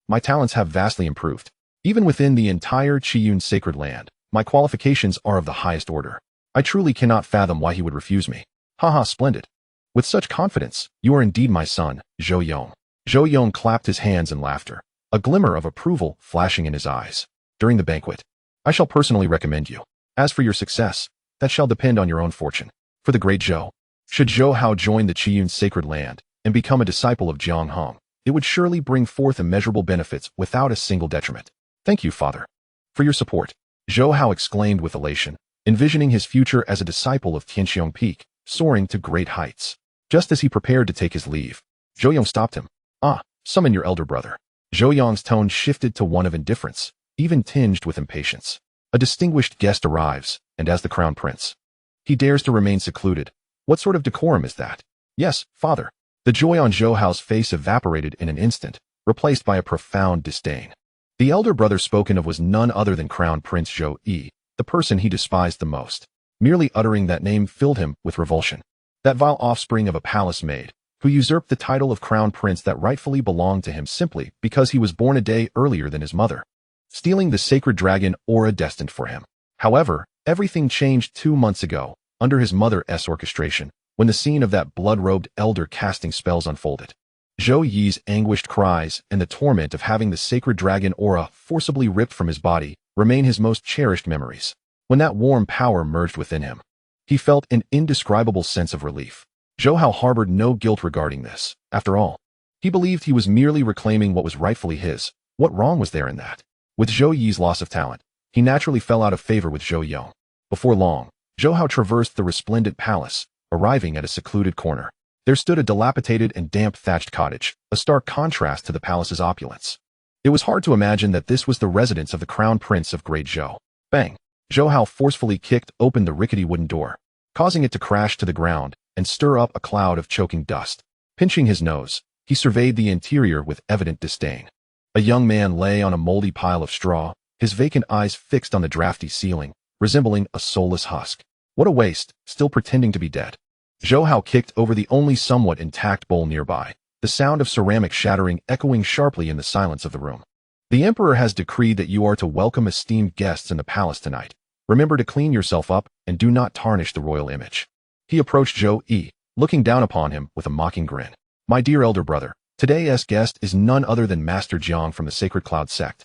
My talents have vastly improved. Even within the entire Qiyun sacred land, my qualifications are of the highest order. I truly cannot fathom why he would refuse me." "Haha, splendid. With such confidence, you are indeed my son, Zhou Yong." Zhou Yong clapped his hands in laughter, a glimmer of approval flashing in his eyes. "During the banquet, I shall personally recommend you. As for your success, that shall depend on your own fortune. For the great Zhou, should Zhou Hao join the Qiyun sacred land and become a disciple of Jiang Heng, it would surely bring forth immeasurable benefits without a single detriment." "Thank you, father, for your support," Zhou Hao exclaimed with elation, envisioning his future as a disciple of Sky Qiong Peak, soaring to great heights. Just as he prepared to take his leave, Zhou Yong stopped him. "Ah, summon your elder brother." Zhou Yong's tone shifted to one of indifference, even tinged with impatience. "A distinguished guest arrives, and as the crown prince, he dares to remain secluded. What sort of decorum is that?" "Yes, father." The joy on Zhou Hao's face evaporated in an instant, replaced by a profound disdain. The elder brother spoken of was none other than Crown Prince Zhou Yi, the person he despised the most. Merely uttering that name filled him with revulsion. That vile offspring of a palace maid, who usurped the title of crown prince that rightfully belonged to him simply because he was born a day earlier than his mother, stealing the sacred dragon aura destined for him. However, everything changed 2 months ago, under his mother's orchestration, when the scene of that blood-robed elder casting spells unfolded. Zhou Yi's anguished cries and the torment of having the sacred dragon aura forcibly ripped from his body remain his most cherished memories. When that warm power merged within him, he felt an indescribable sense of relief. Zhou Hao harbored no guilt regarding this. After all, he believed he was merely reclaiming what was rightfully his. What wrong was there in that? With Zhou Yi's loss of talent, he naturally fell out of favor with Zhou Yong. Before long, Zhou Hao traversed the resplendent palace, arriving at a secluded corner. There stood a dilapidated and damp thatched cottage, a stark contrast to the palace's opulence. It was hard to imagine that this was the residence of the crown prince of Great Zhou. Bang! Zhou Hao forcefully kicked open the rickety wooden door, causing it to crash to the ground and stir up a cloud of choking dust. Pinching his nose, he surveyed the interior with evident disdain. A young man lay on a moldy pile of straw, his vacant eyes fixed on the drafty ceiling, resembling a soulless husk. What a waste, still pretending to be dead. Zhou Hao kicked over the only somewhat intact bowl nearby, the sound of ceramic shattering echoing sharply in the silence of the room. The emperor has decreed that you are to welcome esteemed guests in the palace tonight. Remember to clean yourself up and do not tarnish the royal image. He approached Zhou Yi, looking down upon him with a mocking grin. My dear elder brother, today's guest is none other than Master Jiang from the Sacred Cloud sect.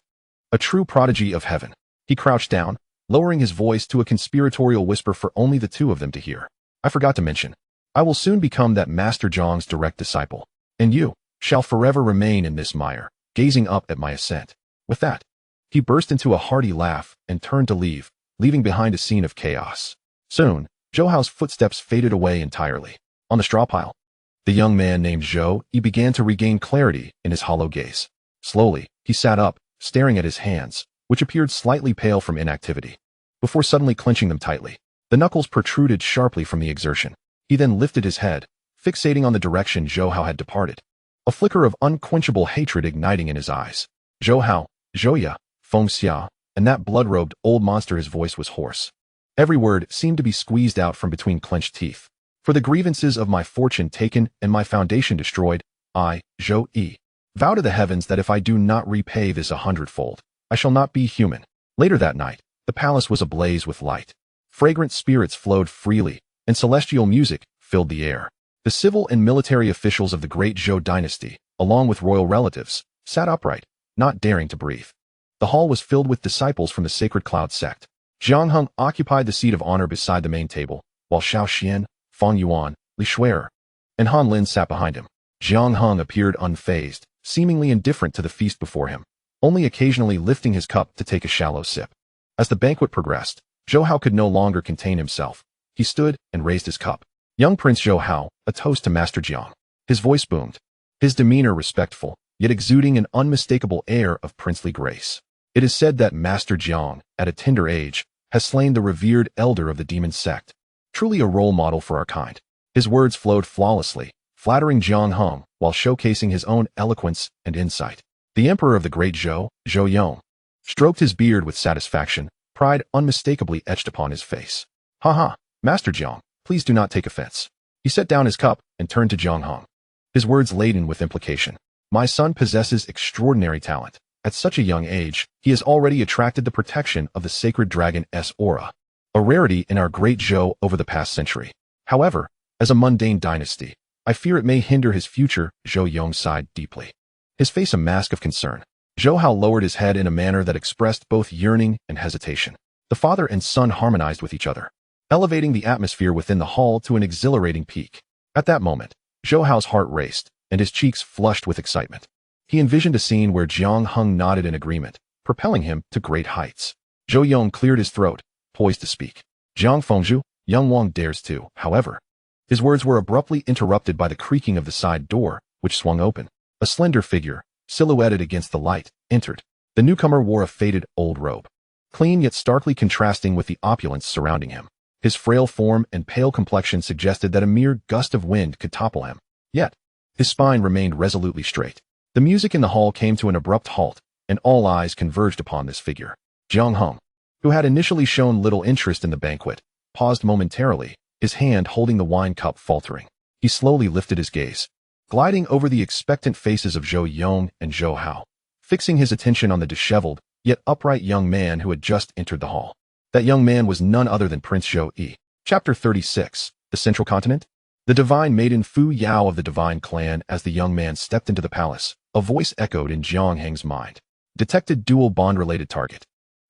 A true prodigy of heaven. He crouched down, lowering his voice to a conspiratorial whisper for only the two of them to hear. I forgot to mention, I will soon become that Master Jiang's direct disciple, and you shall forever remain in this mire, gazing up at my ascent. With that, he burst into a hearty laugh and turned to leave, leaving behind a scene of chaos. Soon, Zhou Hao's footsteps faded away entirely. On the straw pile, the young man named Zhou Yi began to regain clarity in his hollow gaze. Slowly, he sat up, staring at his hands, which appeared slightly pale from inactivity, before suddenly clenching them tightly. The knuckles protruded sharply from the exertion. He then lifted his head, fixating on the direction Zhou Hao had departed, a flicker of unquenchable hatred igniting in his eyes. Zhou Hao, Zhou Ya, Feng Xia, and that blood-robed old monster. His voice was hoarse. Every word seemed to be squeezed out from between clenched teeth. For the grievances of my fortune taken and my foundation destroyed, I, Zhou Yi, vow to the heavens that if I do not repay this 100-fold, I shall not be human. Later that night, the palace was ablaze with light. Fragrant spirits flowed freely, and celestial music filled the air. The civil and military officials of the great Zhou dynasty, along with royal relatives, sat upright, not daring to breathe. The hall was filled with disciples from the Sacred Cloud sect. Jiang Heng occupied the seat of honor beside the main table, while Xiao Xian, Fang Yuan, Li Shui'er, and Han Lin sat behind him. Jiang Heng appeared unfazed, seemingly indifferent to the feast before him, only occasionally lifting his cup to take a shallow sip. As the banquet progressed, Zhou Hao could no longer contain himself. He stood and raised his cup. Young Prince Zhou Hao, a toast to Master Jiang. His voice boomed, his demeanor respectful, yet exuding an unmistakable air of princely grace. It is said that Master Jiang, at a tender age, has slain the revered elder of the demon sect. Truly a role model for our kind. His words flowed flawlessly, flattering Jiang Heng while showcasing his own eloquence and insight. The emperor of the great Zhou, Zhou Yong, stroked his beard with satisfaction, pride unmistakably etched upon his face. Ha, Master Jiang, please do not take offense. He set down his cup and turned to Jiang Heng, his words laden with implication. My son possesses extraordinary talent. At such a young age, he has already attracted the protection of the sacred dragon's aura, a rarity in our great Zhou over the past century. However, as a mundane dynasty, I fear it may hinder his future. Zhou Yong sighed deeply, his face a mask of concern. Zhou Hao lowered his head in a manner that expressed both yearning and hesitation. The father and son harmonized with each other, elevating the atmosphere within the hall to an exhilarating peak. At that moment, Zhou Hao's heart raced, and his cheeks flushed with excitement. He envisioned a scene where Jiang Heng nodded in agreement, propelling him to great heights. Zhou Yong cleared his throat, poised to speak. Jiang Fengzhu, young Wang dares to, however. His words were abruptly interrupted by the creaking of the side door, which swung open. A slender figure, silhouetted against the light, entered. The newcomer wore a faded, old robe, clean yet starkly contrasting with the opulence surrounding him. His frail form and pale complexion suggested that a mere gust of wind could topple him. Yet, his spine remained resolutely straight. The music in the hall came to an abrupt halt, and all eyes converged upon this figure. Jiang Heng, who had initially shown little interest in the banquet, paused momentarily, his hand holding the wine cup faltering. He slowly lifted his gaze, gliding over the expectant faces of Zhou Yong and Zhou Hao, fixing his attention on the disheveled, yet upright young man who had just entered the hall. That young man was none other than Prince Zhou Yi. Chapter 36, The Central Continent. The divine maiden Fu Yao of the Divine Clan. As the young man stepped into the palace, a voice echoed in Jiang Heng's mind. Detected dual bond-related target.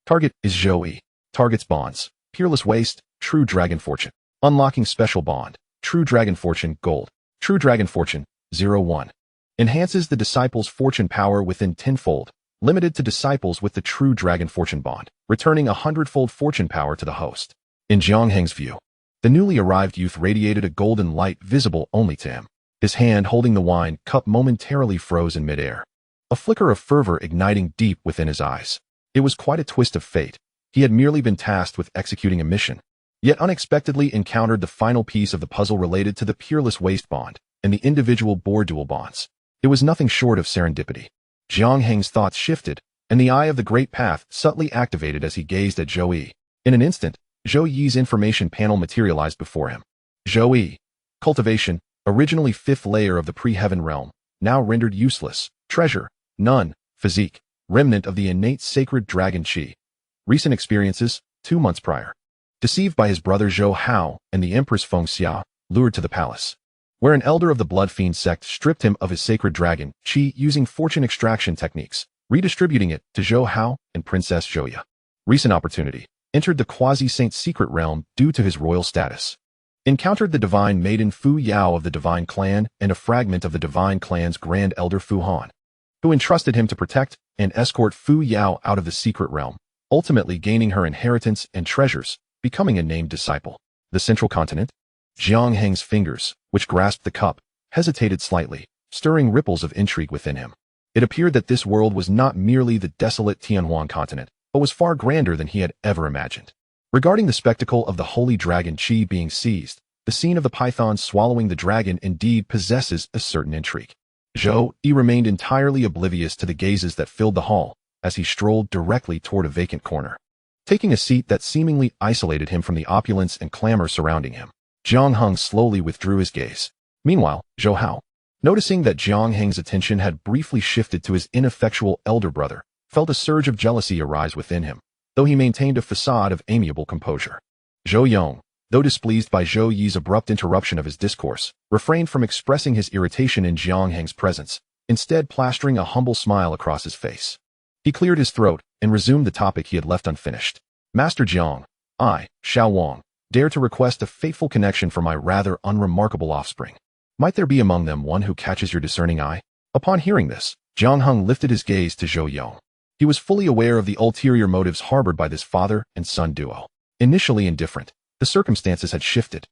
Target is Zhou Yi. Target's bonds. Peerless Waste, True Dragon Fortune. Unlocking Special Bond. True Dragon Fortune Gold. True Dragon Fortune 01. Enhances the disciple's fortune power within tenfold. Limited to disciples with the True Dragon Fortune Bond, returning 100-fold fortune power to the host. In Jiang Heng's view, the newly arrived youth radiated a golden light visible only to him. His hand holding the wine cup momentarily froze in midair, a flicker of fervor igniting deep within his eyes. It was quite a twist of fate. He had merely been tasked with executing a mission, yet unexpectedly encountered the final piece of the puzzle related to the peerless waist bond and the individual bore dual bonds. It was nothing short of serendipity. Jiang Heng's thoughts shifted, and the eye of the Great Path subtly activated as he gazed at Zhou Yi. In an instant, Zhou Yi's information panel materialized before him. Zhou Yi. Cultivation, originally 5th layer of the pre-heaven realm, now rendered useless. Treasure, none. Physique, remnant of the innate sacred dragon chi. Recent experiences, 2 months prior. Deceived by his brother Zhou Hao and the Empress Feng Xia, lured to the palace, where an elder of the Blood Fiend sect stripped him of his sacred dragon chi using fortune extraction techniques, redistributing it to Zhou Hao and Princess Zhouya. Recent opportunity, entered the quasi-saint secret realm due to his royal status. Encountered the divine maiden Fu Yao of the Divine Clan and a fragment of the Divine Clan's Grand Elder Fu Han, who entrusted him to protect and escort Fu Yao out of the secret realm, ultimately gaining her inheritance and treasures, becoming a named disciple. The central continent? Jiang Heng's fingers, which grasped the cup, hesitated slightly, stirring ripples of intrigue within him. It appeared that this world was not merely the desolate Tianhuan continent, but was far grander than he had ever imagined. Regarding the spectacle of the holy dragon chi being seized, the scene of the python swallowing the dragon indeed possesses a certain intrigue. Zhou Yi remained entirely oblivious to the gazes that filled the hall as he strolled directly toward a vacant corner, taking a seat that seemingly isolated him from the opulence and clamor surrounding him. Jiang Heng slowly withdrew his gaze. Meanwhile, Zhou Hao, noticing that Jiang Heng's attention had briefly shifted to his ineffectual elder brother, felt a surge of jealousy arise within him, though he maintained a facade of amiable composure. Zhou Yong, though displeased by Zhou Yi's abrupt interruption of his discourse, refrained from expressing his irritation in Jiang Heng's presence, instead plastering a humble smile across his face. He cleared his throat and resumed the topic he had left unfinished. Master Jiang, I, Xiao Wang, dare to request a fateful connection for my rather unremarkable offspring. Might there be among them one who catches your discerning eye? Upon hearing this, Jiang Heng lifted his gaze to Zhou Yong. He was fully aware of the ulterior motives harbored by this father and son duo. Initially indifferent, the circumstances had shifted,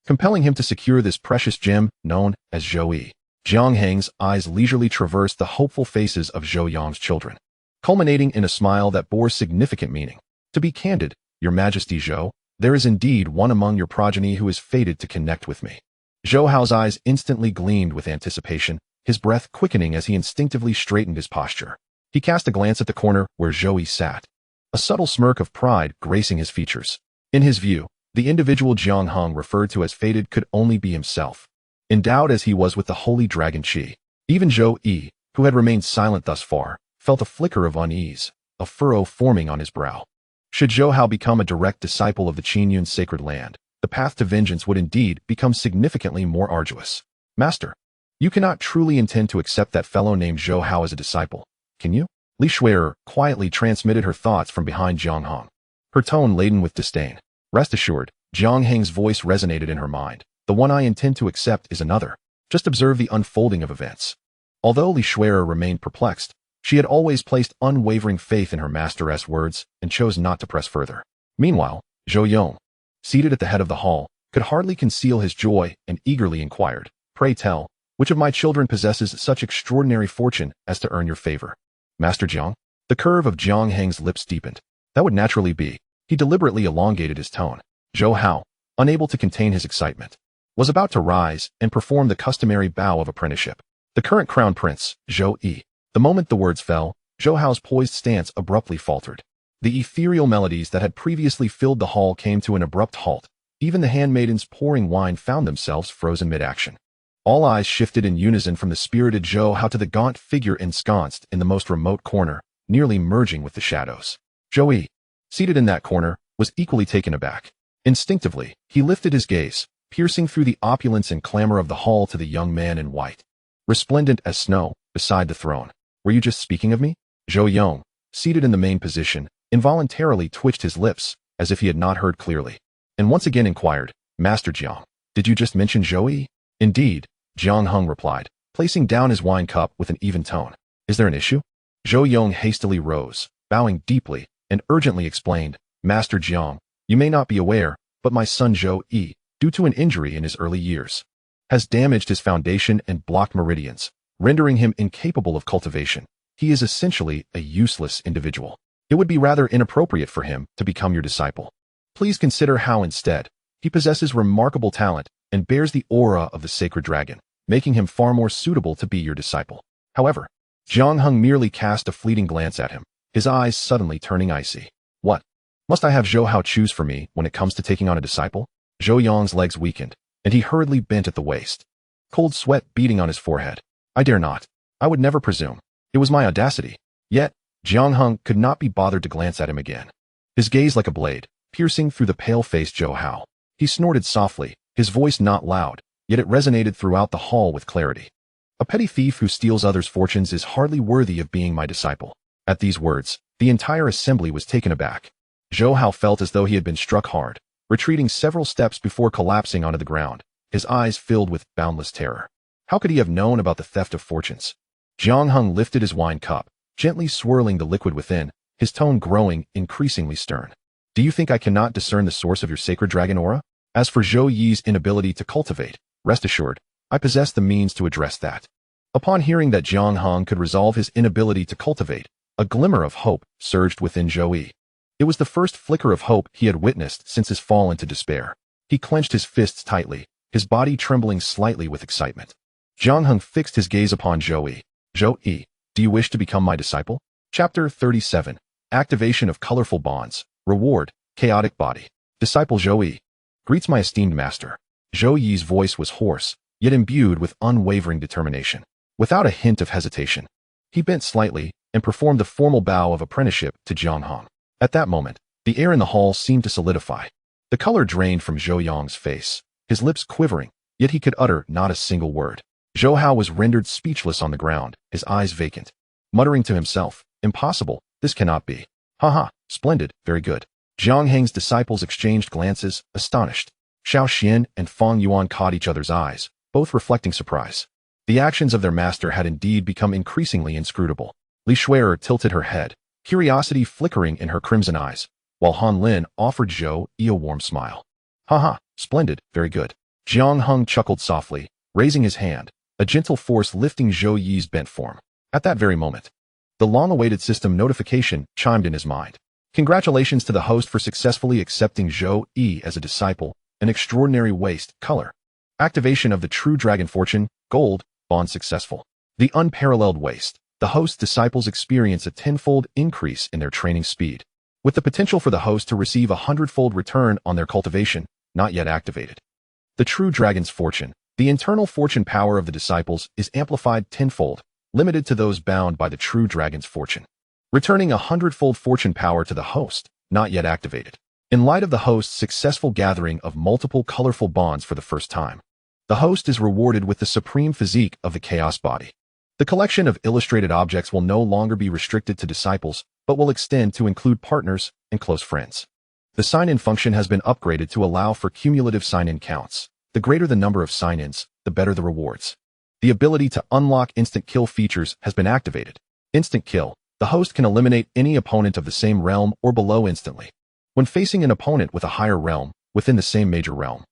compelling him to secure this precious gem known as Zhou Yi. Jiang Heng's eyes leisurely traversed the hopeful faces of Zhou Yong's children, culminating in a smile that bore significant meaning. To be candid, Your Majesty Zhou, there is indeed one among your progeny who is fated to connect with me. Zhou Hao's eyes instantly gleamed with anticipation, his breath quickening as he instinctively straightened his posture. He cast a glance at the corner where Zhou Yi sat, a subtle smirk of pride gracing his features. In his view, the individual Jiang Heng referred to as fated could only be himself, endowed as he was with the holy dragon chi. Even Zhou Yi, who had remained silent thus far, felt a flicker of unease, a furrow forming on his brow. Should Zhou Hao become a direct disciple of the Qingyun sacred land, the path to vengeance would indeed become significantly more arduous. Master, you cannot truly intend to accept that fellow named Zhou Hao as a disciple, can you? Li Shui'er quietly transmitted her thoughts from behind Jiang Heng, her tone laden with disdain. Rest assured, Jiang Heng's voice resonated in her mind. The one I intend to accept is another. Just observe the unfolding of events. Although Li Shui'er remained perplexed, she had always placed unwavering faith in her master's words and chose not to press further. Meanwhile, Zhou Yong, seated at the head of the hall, could hardly conceal his joy and eagerly inquired, "Pray tell, which of my children possesses such extraordinary fortune as to earn your favor?" Master Jiang? The curve of Jiang Heng's lips deepened. That would naturally be. He deliberately elongated his tone. Zhou Hao, unable to contain his excitement, was about to rise and perform the customary bow of apprenticeship. The current crown prince, Zhou Yi. The moment the words fell, Zhou Hao's poised stance abruptly faltered. The ethereal melodies that had previously filled the hall came to an abrupt halt. Even the handmaidens pouring wine found themselves frozen mid-action. All eyes shifted in unison from the spirited Zhou Hao to the gaunt figure ensconced in the most remote corner, nearly merging with the shadows. Zhou Yi, seated in that corner, was equally taken aback. Instinctively, he lifted his gaze, piercing through the opulence and clamor of the hall to the young man in white, resplendent as snow, beside the throne. Were you just speaking of me? Zhou Yong, seated in the main position, involuntarily twitched his lips, as if he had not heard clearly, and once again inquired, "Master Jiang, did you just mention Zhou Yi?" "Indeed," Jiang Heng replied, placing down his wine cup with an even tone. "Is there an issue?" Zhou Yong hastily rose, bowing deeply, and urgently explained, "Master Jiang, you may not be aware, but my son Zhou Yi, due to an injury in his early years, has damaged his foundation and blocked meridians, rendering him incapable of cultivation. He is essentially a useless individual." It would be rather inappropriate for him to become your disciple. Please consider how instead, he possesses remarkable talent and bears the aura of the sacred dragon, making him far more suitable to be your disciple. However, Jiang Heng merely cast a fleeting glance at him, his eyes suddenly turning icy. What? Must I have Zhou Hao choose for me when it comes to taking on a disciple? Zhou Yang's legs weakened, and he hurriedly bent at the waist. Cold sweat beading on his forehead. I dare not. I would never presume. It was my audacity. Yet, Jiang Heng could not be bothered to glance at him again. His gaze like a blade, piercing through the pale-faced Zhou Hao. He snorted softly, his voice not loud, yet it resonated throughout the hall with clarity. A petty thief who steals others' fortunes is hardly worthy of being my disciple. At these words, the entire assembly was taken aback. Zhou Hao felt as though he had been struck hard, retreating several steps before collapsing onto the ground, his eyes filled with boundless terror. How could he have known about the theft of fortunes? Jiang Heng lifted his wine cup, gently swirling the liquid within, his tone growing increasingly stern. Do you think I cannot discern the source of your sacred dragon aura? As for Zhou Yi's inability to cultivate, rest assured, I possess the means to address that. Upon hearing that Jiang Heng could resolve his inability to cultivate, a glimmer of hope surged within Zhou Yi. It was the first flicker of hope he had witnessed since his fall into despair. He clenched his fists tightly, his body trembling slightly with excitement. Jiang Heng fixed his gaze upon Zhou Yi. Zhou Yi, do you wish to become my disciple? Chapter 37. Activation of Colorful Bonds. Reward, Chaotic Body. Disciple Zhou Yi. Greets my esteemed master. Zhou Yi's voice was hoarse, yet imbued with unwavering determination. Without a hint of hesitation, he bent slightly and performed the formal bow of apprenticeship to Jiang Heng. At that moment, the air in the hall seemed to solidify. The color drained from Zhou Yang's face, his lips quivering, yet he could utter not a single word. Zhou Hao was rendered speechless on the ground, his eyes vacant. Muttering to himself, impossible, this cannot be. Haha, splendid, very good. Jiang Heng's disciples exchanged glances, astonished. Xiao Xian and Fang Yuan caught each other's eyes, both reflecting surprise. The actions of their master had indeed become increasingly inscrutable. Li Shui'er tilted her head, curiosity flickering in her crimson eyes, while Han Lin offered Zhou Yi a warm smile. Haha, splendid, very good. Jiang Heng chuckled softly, raising his hand, a gentle force lifting Zhou Yi's bent form. At that very moment, the long-awaited system notification chimed in his mind. Congratulations to the host for successfully accepting Zhou Yi as a disciple, an extraordinary waste, color. Activation of the True Dragon Fortune, gold, bond successful. The unparalleled waste. The host's disciples experience a tenfold increase in their training speed, with the potential for the host to receive a 100-fold return on their cultivation, not yet activated. The True Dragon's Fortune. The internal fortune power of the disciples is amplified tenfold, limited to those bound by the True Dragon's Fortune, returning a 100-fold fortune power to the host, not yet activated. In light of the host's successful gathering of multiple colorful bonds for the first time, the host is rewarded with the supreme physique of the chaos body. The collection of illustrated objects will no longer be restricted to disciples, but will extend to include partners and close friends. The sign-in function has been upgraded to allow for cumulative sign-in counts. The greater the number of sign-ins, the better the rewards. The ability to unlock instant kill features has been activated. Instant kill. The host can eliminate any opponent of the same realm or below instantly. When facing an opponent with a higher realm, within the same major realm,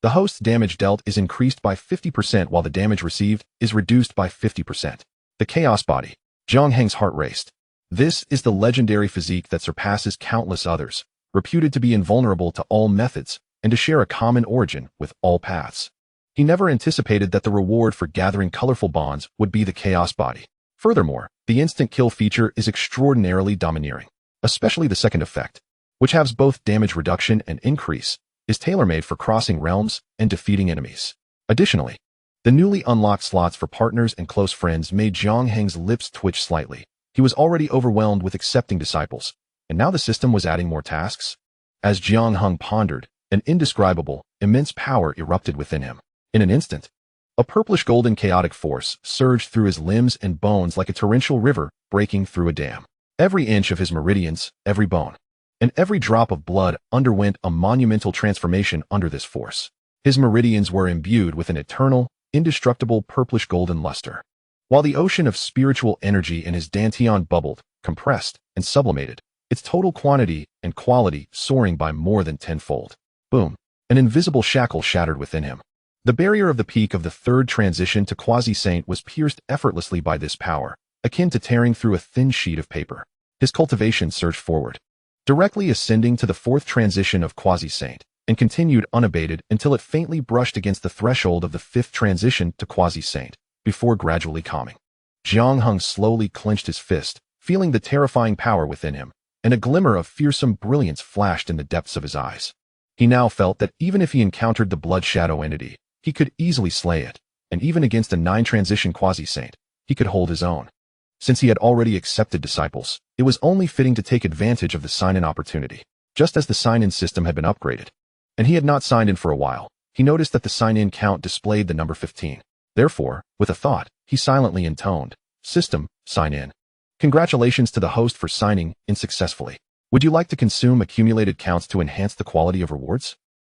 the host's damage dealt is increased by 50% while the damage received is reduced by 50%. The Chaos Body. Jiang Heng's heart raced. This is the legendary physique that surpasses countless others, reputed to be invulnerable to all methods and to share a common origin with all paths. He never anticipated that the reward for gathering colorful bonds would be the Chaos Body. Furthermore, the instant kill feature is extraordinarily domineering, especially the second effect, which has both damage reduction and increase, is tailor-made for crossing realms and defeating enemies. Additionally, the newly unlocked slots for partners and close friends made Jiang Heng's lips twitch slightly. He was already overwhelmed with accepting disciples, and now the system was adding more tasks. As Jiang Heng pondered, an indescribable, immense power erupted within him. In an instant, a purplish-golden chaotic force surged through his limbs and bones like a torrential river breaking through a dam. Every inch of his meridians, every bone, and every drop of blood underwent a monumental transformation under this force. His meridians were imbued with an eternal, indestructible purplish-golden luster, while the ocean of spiritual energy in his dantian bubbled, compressed, and sublimated, its total quantity and quality soaring by more than tenfold. Boom! An invisible shackle shattered within him. The barrier of the peak of the third transition to quasi-saint was pierced effortlessly by this power, akin to tearing through a thin sheet of paper. His cultivation surged forward, directly ascending to the fourth transition of quasi-saint, and continued unabated until it faintly brushed against the threshold of the fifth transition to quasi-saint, before gradually calming. Jiang Heng slowly clenched his fist, feeling the terrifying power within him, and a glimmer of fearsome brilliance flashed in the depths of his eyes. He now felt that even if he encountered the blood shadow entity, he could easily slay it, and even against a 9-transition quasi-saint, he could hold his own. Since he had already accepted disciples, it was only fitting to take advantage of the sign-in opportunity. Just as the sign-in system had been upgraded, and he had not signed in for a while, he noticed that the sign-in count displayed the number 15. Therefore, with a thought, he silently intoned, "System, sign in. Congratulations to the host for signing in successfully. Would you like to consume accumulated counts to enhance the quality of rewards?"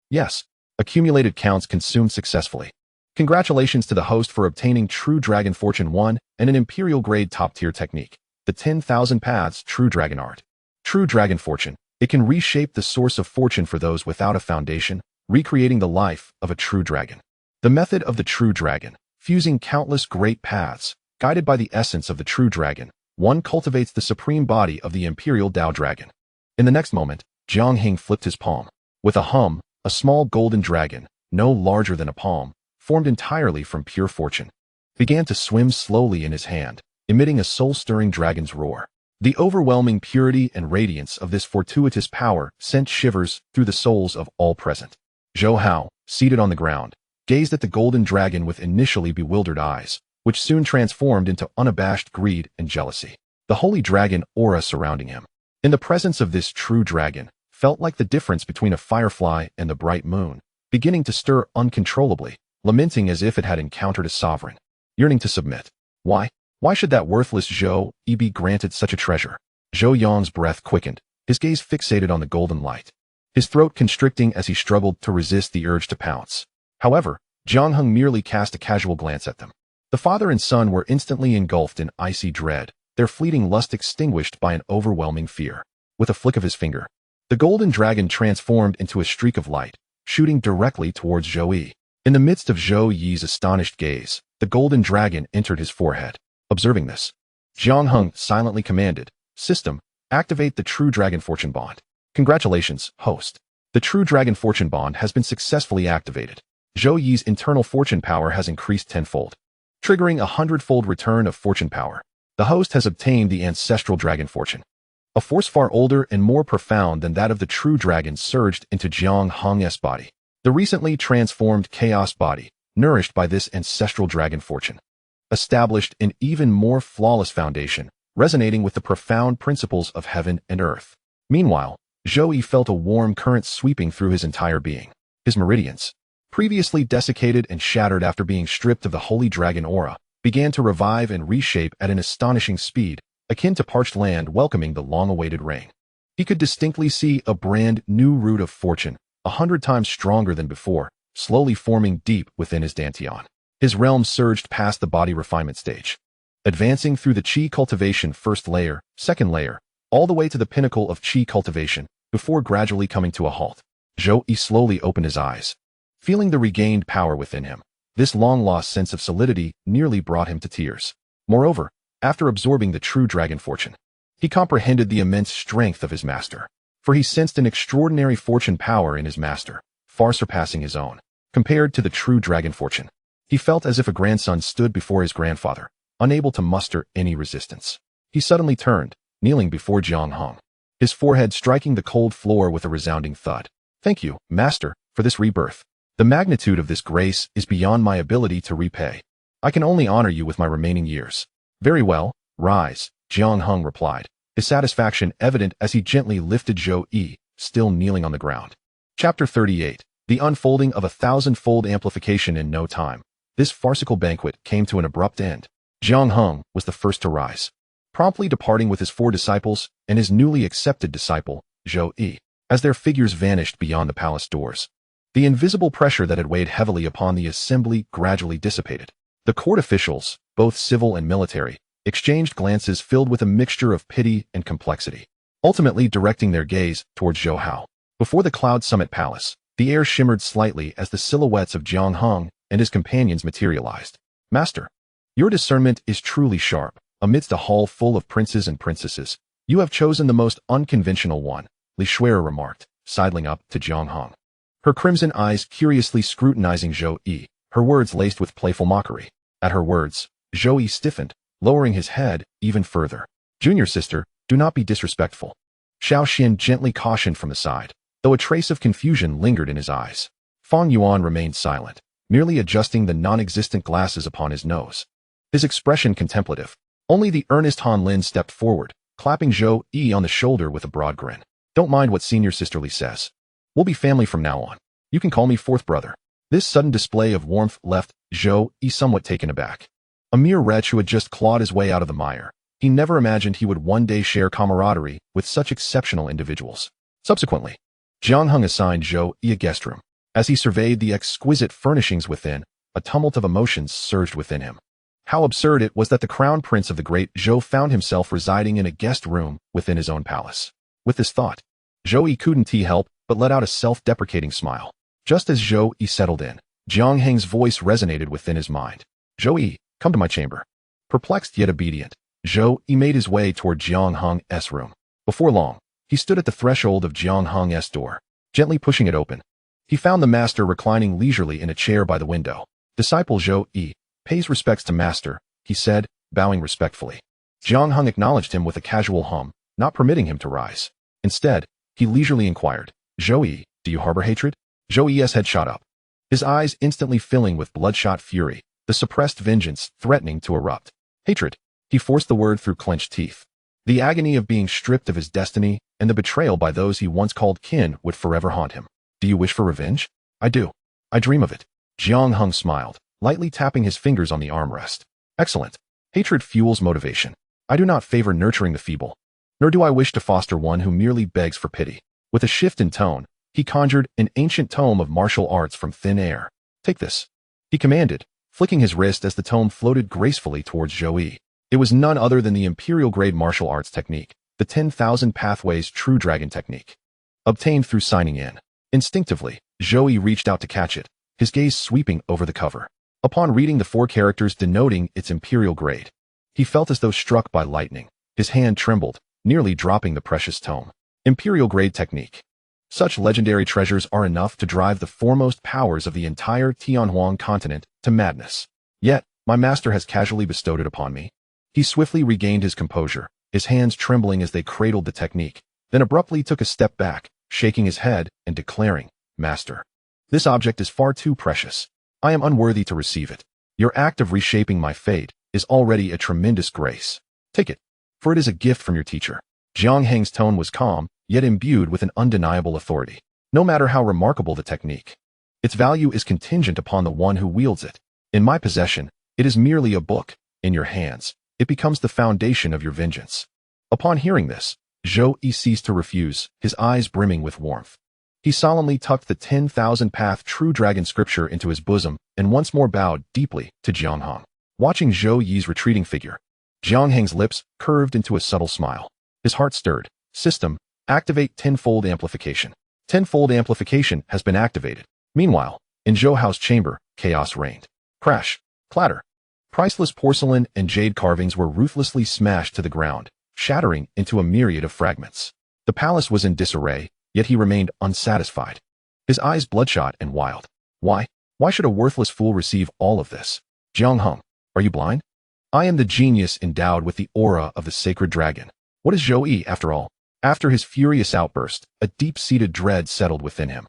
"Yes. Accumulated counts consumed successfully. Congratulations to the host for obtaining True Dragon Fortune 1 and an Imperial Grade top-tier technique, the 10,000 Paths True Dragon Art. True Dragon Fortune. It can reshape the source of fortune for those without a foundation, recreating the life of a true dragon. The method of the true dragon, fusing countless great paths, guided by the essence of the true dragon, one cultivates the supreme body of the Imperial Tao Dragon." In the next moment, Jiang Heng flipped his palm. With a hum, a small golden dragon, no larger than a palm, formed entirely from pure fortune, began to swim slowly in his hand, emitting a soul-stirring dragon's roar. The overwhelming purity and radiance of this fortuitous power sent shivers through the souls of all present. Zhou Hao, seated on the ground, gazed at the golden dragon with initially bewildered eyes, which soon transformed into unabashed greed and jealousy. The holy dragon aura surrounding him, in the presence of this true dragon, felt like the difference between a firefly and the bright moon, beginning to stir uncontrollably, lamenting as if it had encountered a sovereign, yearning to submit. Why should that worthless Zhou Yi be granted such a treasure? Zhou Yang's breath quickened, his gaze fixated on the golden light, his throat constricting as he struggled to resist the urge to pounce. However, Jiang Heng merely cast a casual glance at them. The father and son were instantly engulfed in icy dread, their fleeting lust extinguished by an overwhelming fear. With a flick of his finger, the golden dragon transformed into a streak of light, shooting directly towards Zhou Yi. In the midst of Zhou Yi's astonished gaze, the golden dragon entered his forehead. Observing this, Jiang Heng silently commanded, "System, activate the True Dragon Fortune Bond." "Congratulations, host. The True Dragon Fortune Bond has been successfully activated. Zhou Yi's internal fortune power has increased tenfold, triggering a 100-fold return of fortune power. The host has obtained the ancestral dragon fortune." A force far older and more profound than that of the true dragon surged into Jiang Heng's body. The recently transformed chaos body, nourished by this ancestral dragon fortune, established an even more flawless foundation, resonating with the profound principles of heaven and earth. Meanwhile, Zhou Yi felt a warm current sweeping through his entire being. His meridians, previously desiccated and shattered after being stripped of the holy dragon aura, began to revive and reshape at an astonishing speed, akin to parched land welcoming the long-awaited rain. He could distinctly see a brand new root of fortune, 100 times stronger than before, slowly forming deep within his dantian. His realm surged past the body refinement stage, advancing through the Qi cultivation first layer, second layer, all the way to the pinnacle of Qi cultivation, before gradually coming to a halt. Zhou Yi slowly opened his eyes, feeling the regained power within him. This long-lost sense of solidity nearly brought him to tears. Moreover, after absorbing the true dragon fortune, he comprehended the immense strength of his master, for he sensed an extraordinary fortune power in his master, far surpassing his own. Compared to the true dragon fortune, he felt as if a grandson stood before his grandfather, unable to muster any resistance. He suddenly turned, kneeling before Jiang Heng, his forehead striking the cold floor with a resounding thud. "Thank you, master, for this rebirth. The magnitude of this grace is beyond my ability to repay. I can only honor you with my remaining years." "Very well, rise," Jiang Heng replied, his satisfaction evident as he gently lifted Zhou Yi, still kneeling on the ground. Chapter 38. The unfolding of a 1,000-fold amplification in no time. This farcical banquet came to an abrupt end. Jiang Heng was the first to rise, promptly departing with his 4 disciples and his newly accepted disciple, Zhou Yi, as their figures vanished beyond the palace doors. The invisible pressure that had weighed heavily upon the assembly gradually dissipated. The court officials, both civil and military, exchanged glances filled with a mixture of pity and complexity, ultimately directing their gaze towards Zhou Hao. Before the Cloud Summit Palace, the air shimmered slightly as the silhouettes of Jiang Heng and his companions materialized. "Master, your discernment is truly sharp. Amidst a hall full of princes and princesses, You have chosen the most unconventional one, Li Shuai remarked, sidling up to Jiang Heng. Her crimson eyes curiously scrutinizing Zhou Yi, her words laced with playful mockery. At her words, Zhou Yi stiffened, lowering his head even further. Junior sister, do not be disrespectful. Xiao Xian gently cautioned from the side, though a trace of confusion lingered in his eyes. Fang Yuan remained silent, merely adjusting the non-existent glasses upon his nose. His expression contemplative. Only the earnest Han Lin stepped forward, clapping Zhou Yi on the shoulder with a broad grin. Don't mind what senior sisterly says. We'll be family from now on. You can call me fourth brother. This sudden display of warmth left Zhou Yi somewhat taken aback. A mere wretch who had just clawed his way out of the mire, he never imagined he would one day share camaraderie with such exceptional individuals. Subsequently, Jiang Heng assigned Zhou Yi a guest room. As he surveyed the exquisite furnishings within, a tumult of emotions surged within him. How absurd it was that the crown prince of the great Zhou found himself residing in a guest room within his own palace. With this thought, Zhou Yi couldn't help but let out a self-deprecating smile. Just as Zhou Yi settled in, Jiang Heng's voice resonated within his mind. Zhou Yi, come to my chamber. Perplexed yet obedient, Zhou Yi made his way toward Jiang Heng's room. Before long, he stood at the threshold of Jiang Heng's door, gently pushing it open. He found the master reclining leisurely in a chair by the window. Disciple Zhou Yi pays respects to master, he said, bowing respectfully. Jiang Heng acknowledged him with a casual hum, not permitting him to rise. Instead, he leisurely inquired, Zhou Yi, do you harbor hatred? Zhou Yi's head shot up, his eyes instantly filling with bloodshot fury, the suppressed vengeance threatening to erupt. Hatred. He forced the word through clenched teeth. The agony of being stripped of his destiny and the betrayal by those he once called kin would forever haunt him. Do you wish for revenge? I do. I dream of it. Jiang Heng smiled, lightly tapping his fingers on the armrest. Excellent. Hatred fuels motivation. I do not favor nurturing the feeble, nor do I wish to foster one who merely begs for pity. With a shift in tone, he conjured an ancient tome of martial arts from thin air. Take this, he commanded, flicking his wrist as the tome floated gracefully towards Zhou Yi. It was none other than the imperial-grade martial arts technique, the 10,000 Pathways True Dragon technique. Obtained through signing in. Instinctively, Zhou Yi reached out to catch it, his gaze sweeping over the cover. Upon reading the 4 characters denoting its imperial grade, he felt as though struck by lightning. His hand trembled, nearly dropping the precious tome. Imperial grade technique. Such legendary treasures are enough to drive the foremost powers of the entire Tianhuang continent to madness. Yet, my master has casually bestowed it upon me. He swiftly regained his composure, his hands trembling as they cradled the technique, then abruptly took a step back, shaking his head and declaring, Master, this object is far too precious. I am unworthy to receive it. Your act of reshaping my fate is already a tremendous grace. Take it, for it is a gift from your teacher. Jiang Heng's tone was calm, yet imbued with an undeniable authority. No matter how remarkable the technique, its value is contingent upon the one who wields it. In my possession, it is merely a book. In your hands, it becomes the foundation of your vengeance. Upon hearing this, Zhou Yi ceased to refuse, his eyes brimming with warmth. He solemnly tucked the 10,000 Path True Dragon scripture into his bosom and once more bowed deeply to Jiang Heng. Watching Zhou Yi's retreating figure, Jiang Heng's lips curved into a subtle smile. His heart stirred. System, activate tenfold amplification. Tenfold amplification has been activated. Meanwhile, in Zhou Hao's chamber, chaos reigned. Crash, clatter. Priceless porcelain and jade carvings were ruthlessly smashed to the ground, shattering into a myriad of fragments. The palace was in disarray, yet he remained unsatisfied. His eyes bloodshot and wild. Why? Why should a worthless fool receive all of this? Jiang Heng, are you blind? I am the genius endowed with the aura of the sacred dragon. What is Zhou Yi, after all? After his furious outburst, a deep-seated dread settled within him.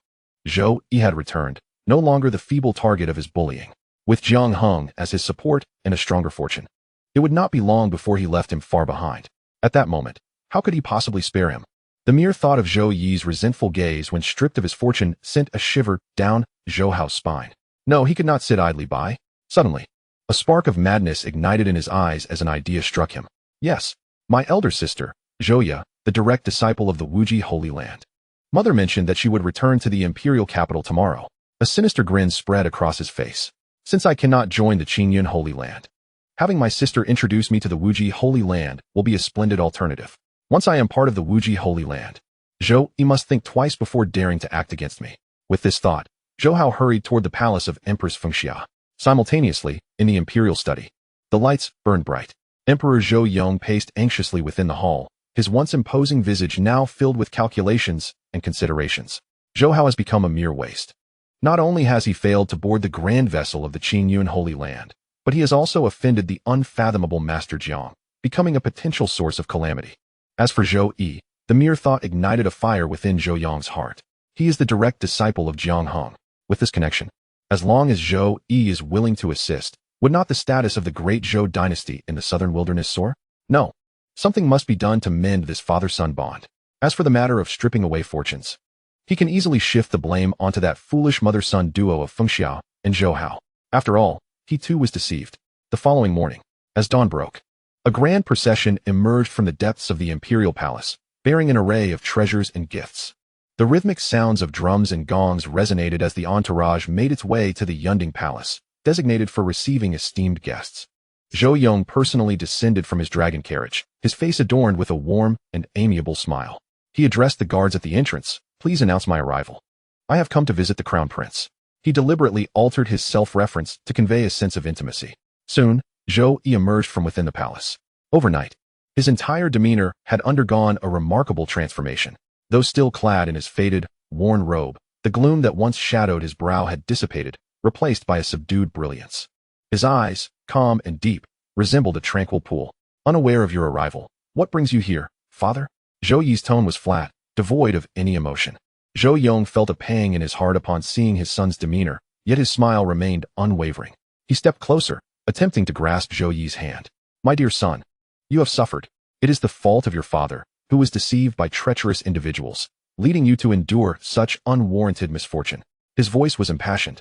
Zhou Yi had returned, no longer the feeble target of his bullying. With Jiang Heng as his support and a stronger fortune, it would not be long before he left him far behind. At that moment, how could he possibly spare him? The mere thought of Zhou Yi's resentful gaze when stripped of his fortune sent a shiver down Zhou Hao's spine. No, he could not sit idly by. Suddenly, a spark of madness ignited in his eyes as an idea struck him. Yes, my elder sister, Zhou Yi, the direct disciple of the Wuji Holy Land. Mother mentioned that she would return to the imperial capital tomorrow. A sinister grin spread across his face. Since I cannot join the Qingyun Holy Land, having my sister introduce me to the Wuji Holy Land will be a splendid alternative. Once I am part of the Wuji Holy Land, Zhou Yi must think twice before daring to act against me. With this thought, Zhou Hao hurried toward the palace of Empress Fengxia. Simultaneously, in the imperial study, the lights burned bright. Emperor Zhou Yong paced anxiously within the hall, his once imposing visage now filled with calculations and considerations. Zhou Hao has become a mere waste. Not only has he failed to board the grand vessel of the Qiong Holy Land, but he has also offended the unfathomable Master Jiang, becoming a potential source of calamity. As for Zhou Yi, the mere thought ignited a fire within Zhou Yang's heart. He is the direct disciple of Jiang Heng. With this connection, as long as Zhou Yi is willing to assist, would not the status of the great Zhou dynasty in the southern wilderness soar? No. Something must be done to mend this father-son bond. As for the matter of stripping away fortunes, he can easily shift the blame onto that foolish mother-son duo of Fengxiao and Zhou Hao. After all, he too was deceived. The following morning, as dawn broke, a grand procession emerged from the depths of the imperial palace, bearing an array of treasures and gifts. The rhythmic sounds of drums and gongs resonated as the entourage made its way to the Yunding Palace, designated for receiving esteemed guests. Zhou Yong personally descended from his dragon carriage, his face adorned with a warm and amiable smile. He addressed the guards at the entrance. Please announce my arrival. I have come to visit the Crown Prince. He deliberately altered his self-reference to convey a sense of intimacy. Soon, Zhou Yi emerged from within the palace. Overnight, his entire demeanor had undergone a remarkable transformation. Though still clad in his faded, worn robe, the gloom that once shadowed his brow had dissipated, replaced by a subdued brilliance. His eyes, calm and deep, resembled a tranquil pool. Unaware of your arrival, what brings you here, father? Zhou Yi's tone was flat, devoid of any emotion. Zhou Yong felt a pang in his heart upon seeing his son's demeanor, yet his smile remained unwavering. He stepped closer, attempting to grasp Zhou Yi's hand. My dear son, you have suffered. It is the fault of your father, who was deceived by treacherous individuals, leading you to endure such unwarranted misfortune. His voice was impassioned,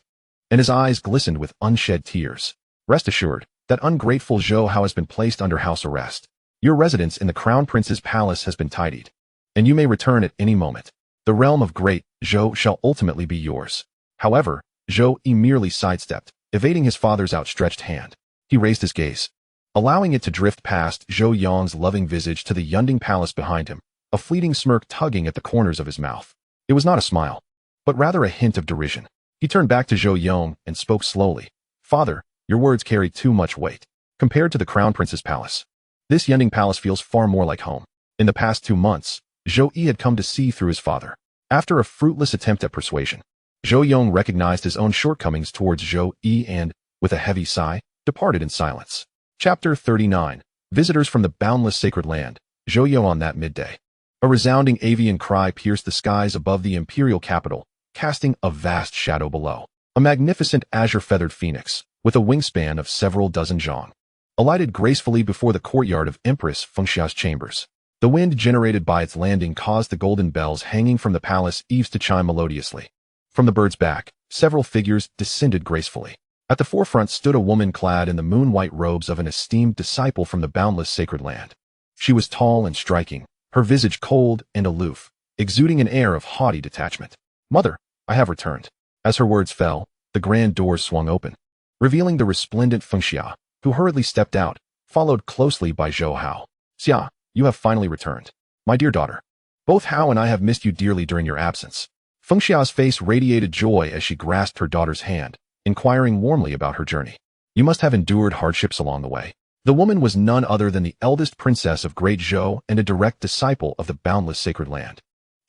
and his eyes glistened with unshed tears. Rest assured that ungrateful Zhou Hao has been placed under house arrest. Your residence in the Crown Prince's palace has been tidied, and you may return at any moment. The realm of great Zhou shall ultimately be yours. However, Zhou Yi merely sidestepped, evading his father's outstretched hand. He raised his gaze, allowing it to drift past Zhou Yong's loving visage to the Yunding Palace behind him, a fleeting smirk tugging at the corners of his mouth. It was not a smile, but rather a hint of derision. He turned back to Zhou Yong and spoke slowly. Father, your words carry too much weight. Compared to the Crown Prince's palace, this Yunding Palace feels far more like home. In the past 2 months, Zhou Yi had come to see through his father. After a fruitless attempt at persuasion, Zhou Yong recognized his own shortcomings towards Zhou Yi and, with a heavy sigh, departed in silence. Chapter 39. Visitors from the boundless sacred land. Zhou Yong on that midday. A resounding avian cry pierced the skies above the imperial capital, casting a vast shadow below. A magnificent azure-feathered phoenix, with a wingspan of several dozen zhang, alighted gracefully before the courtyard of Empress Fengxiao's chambers. The wind generated by its landing caused the golden bells hanging from the palace eaves to chime melodiously. From the bird's back, several figures descended gracefully. At the forefront stood a woman clad in the moon-white robes of an esteemed disciple from the boundless sacred land. She was tall and striking, her visage cold and aloof, exuding an air of haughty detachment. Mother, I have returned. As her words fell, the grand doors swung open, revealing the resplendent Fengxia, who hurriedly stepped out, followed closely by Zhou Hao. Xia, you have finally returned. My dear daughter, both Hao and I have missed you dearly during your absence. Fengxia's face radiated joy as she grasped her daughter's hand, inquiring warmly about her journey. You must have endured hardships along the way. The woman was none other than the eldest princess of Great Zhou and a direct disciple of the boundless sacred land.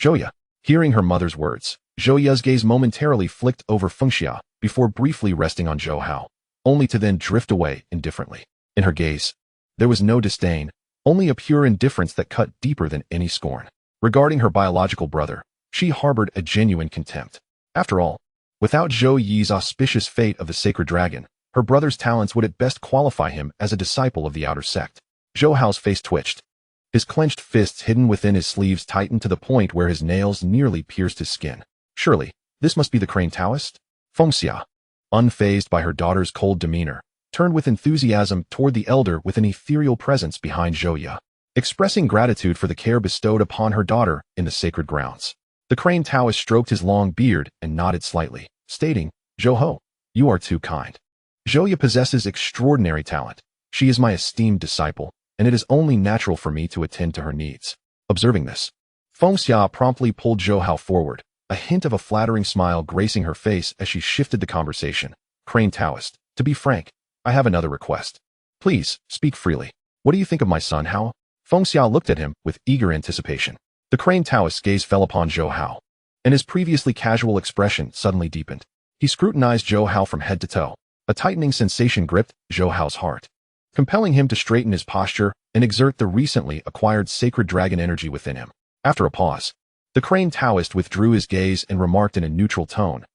Zhouya, hearing her mother's words, Zhouya's gaze momentarily flicked over Fengxia before briefly resting on Zhou Hao, only to then drift away indifferently. In her gaze, there was no disdain, only a pure indifference that cut deeper than any scorn. Regarding her biological brother, she harbored a genuine contempt. After all, without Zhou Yi's auspicious fate of the sacred dragon, her brother's talents would at best qualify him as a disciple of the outer sect. Zhou Hao's face twitched. His clenched fists hidden within his sleeves tightened to the point where his nails nearly pierced his skin. Surely, this must be the Crane Taoist? Fengxia, unfazed by her daughter's cold demeanor, turned with enthusiasm toward the elder with an ethereal presence behind Zhouya, expressing gratitude for the care bestowed upon her daughter in the sacred grounds. The Crane Taoist stroked his long beard and nodded slightly, stating, Zhou Ho, you are too kind. Zhouya possesses extraordinary talent. She is my esteemed disciple, and it is only natural for me to attend to her needs. Observing this, Fengxia promptly pulled Zhou Hao forward, a hint of a flattering smile gracing her face as she shifted the conversation. Crane Taoist, to be frank, I have another request. Please, speak freely. What do you think of my son, Hao? Feng Xia looked at him with eager anticipation. The crane Taoist's gaze fell upon Zhou Hao, and his previously casual expression suddenly deepened. He scrutinized Zhou Hao from head to toe. A tightening sensation gripped Zhou Hao's heart, compelling him to straighten his posture and exert the recently acquired sacred dragon energy within him. After a pause, the crane Taoist withdrew his gaze and remarked in a neutral tone,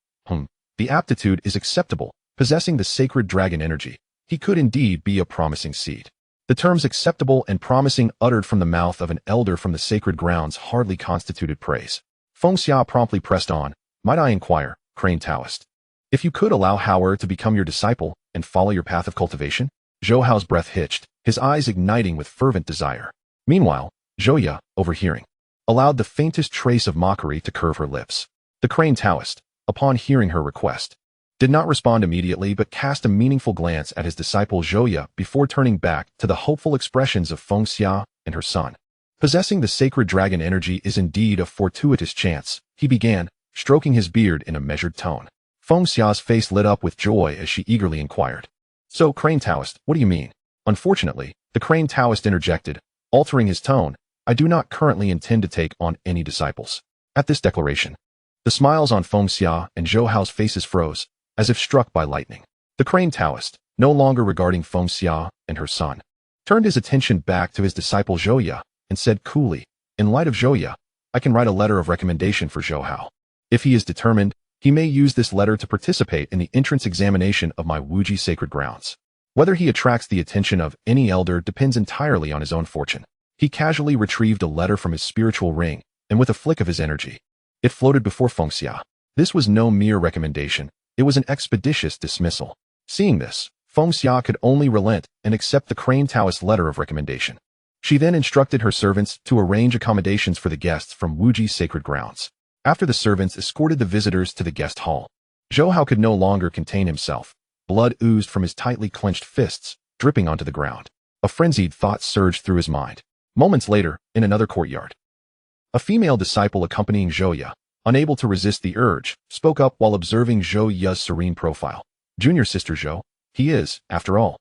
the aptitude is acceptable. Possessing the sacred dragon energy, he could indeed be a promising seed. The terms acceptable and promising uttered from the mouth of an elder from the sacred grounds hardly constituted praise. Feng Xia promptly pressed on, might I inquire, crane Taoist, if you could allow Hao to become your disciple and follow your path of cultivation? Zhou Hao's breath hitched, his eyes igniting with fervent desire. Meanwhile, Zhou Ya, overhearing, allowed the faintest trace of mockery to curve her lips. The crane Taoist, upon hearing her request, did not respond immediately but cast a meaningful glance at his disciple Zhou Ya before turning back to the hopeful expressions of Feng Xia and her son. Possessing the sacred dragon energy is indeed a fortuitous chance, he began, stroking his beard in a measured tone. Feng Xia's face lit up with joy as she eagerly inquired. So, crane Taoist, what do you mean? Unfortunately, the crane Taoist interjected, altering his tone, I do not currently intend to take on any disciples. At this declaration, the smiles on Feng Xia and Zhou Hao's faces froze, as if struck by lightning. The crane Taoist, no longer regarding Feng Xia and her son, turned his attention back to his disciple Zhou Ya and said coolly, in light of Zhou Ya, I can write a letter of recommendation for Zhou Hao. If he is determined, he may use this letter to participate in the entrance examination of my Wuji sacred grounds. Whether he attracts the attention of any elder depends entirely on his own fortune. He casually retrieved a letter from his spiritual ring, and with a flick of his energy, it floated before Feng Xia. This was no mere recommendation, it was an expeditious dismissal. Seeing this, Feng Xia could only relent and accept the crane Taoist's letter of recommendation. She then instructed her servants to arrange accommodations for the guests from Wuji's sacred grounds. After the servants escorted the visitors to the guest hall, Zhou Hao could no longer contain himself. Blood oozed from his tightly clenched fists, dripping onto the ground. A frenzied thought surged through his mind. Moments later, in another courtyard, a female disciple accompanying Zhou Ya, unable to resist the urge, spoke up while observing Zhou Ya's serene profile. Junior sister Zhou, he is, after all,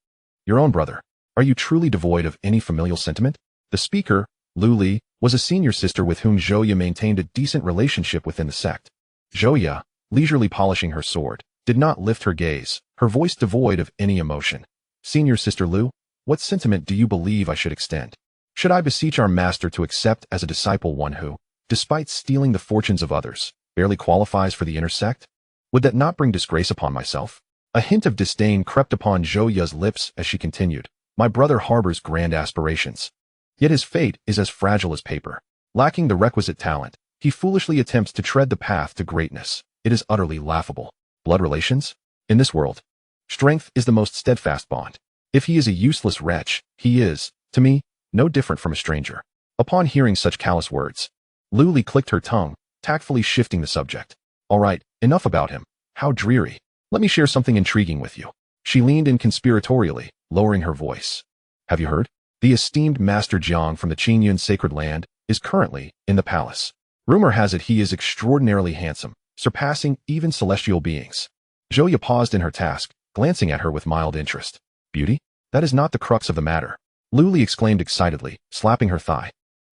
your own brother. Are you truly devoid of any familial sentiment? The speaker, Lu Li, was a senior sister with whom Zhou Ya maintained a decent relationship within the sect. Zhou Ya, leisurely polishing her sword, did not lift her gaze, her voice devoid of any emotion. Senior sister Lu, what sentiment do you believe I should extend? Should I beseech our master to accept as a disciple one who, despite stealing the fortunes of others, barely qualifies for the inner sect? Would that not bring disgrace upon myself? A hint of disdain crept upon Zhou Ya's lips as she continued. My brother harbors grand aspirations. Yet his fate is as fragile as paper. Lacking the requisite talent, he foolishly attempts to tread the path to greatness. It is utterly laughable. Blood relations? In this world, strength is the most steadfast bond. If he is a useless wretch, he is, to me, no different from a stranger. Upon hearing such callous words, Lu Li clicked her tongue, tactfully shifting the subject. All right, enough about him. How dreary. Let me share something intriguing with you. She leaned in conspiratorially, lowering her voice. Have you heard? The esteemed Master Jiang from the Qingyun sacred land is currently in the palace. Rumor has it he is extraordinarily handsome, surpassing even celestial beings. Zhou Ya paused in her task, glancing at her with mild interest. Beauty? That is not the crux of the matter. Lu Li exclaimed excitedly, slapping her thigh.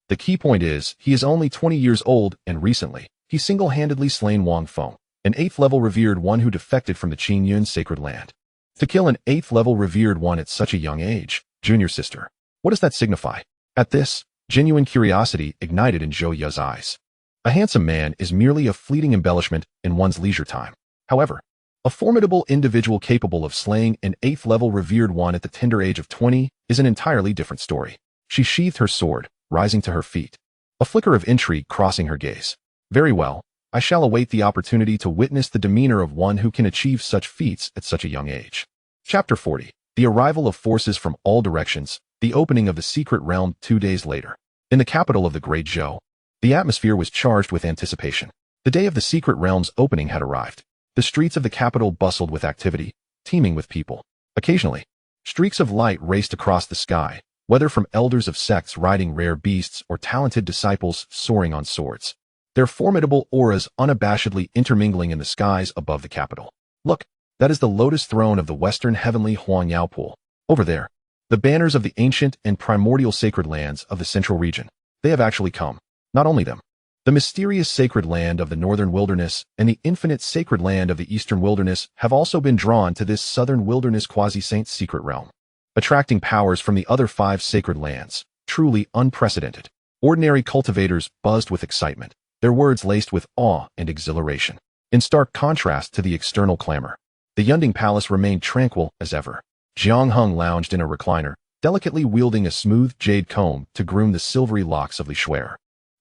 The key point is, he is only 20 years old, and recently, he single-handedly slain Wang Feng, an 8th-level revered one who defected from the Qingyun sacred land. To kill an 8th-level revered one at such a young age, junior sister. What does that signify? At this, genuine curiosity ignited in Zhou Ya's eyes. A handsome man is merely a fleeting embellishment in one's leisure time. However, a formidable individual capable of slaying an 8th-level revered one at the tender age of 20 is an entirely different story. She sheathed her sword, rising to her feet, a flicker of intrigue crossing her gaze. Very well, I shall await the opportunity to witness the demeanor of one who can achieve such feats at such a young age. Chapter 40. The arrival of forces from all directions, the opening of the secret realm 2 days later. In the capital of the Great Zhou, the atmosphere was charged with anticipation. The day of the secret realm's opening had arrived. The streets of the capital bustled with activity, teeming with people. Occasionally, streaks of light raced across the sky, whether from elders of sects riding rare beasts or talented disciples soaring on swords, their formidable auras unabashedly intermingling in the skies above the capital. Look, that is the lotus throne of the western heavenly Huangyao pool. Over there, The banners of the ancient and primordial sacred lands of the central region. They have actually come. Not only them. The mysterious sacred land of the northern wilderness and the infinite sacred land of the eastern wilderness have also been drawn to this southern wilderness quasi-saint's secret realm, attracting powers from the other 5 sacred lands, truly unprecedented. Ordinary cultivators buzzed with excitement, their words laced with awe and exhilaration. In stark contrast to the external clamor, the Yunding Palace remained tranquil as ever. Jiang Heng lounged in a recliner, delicately wielding a smooth jade comb to groom the silvery locks of Li Shuer.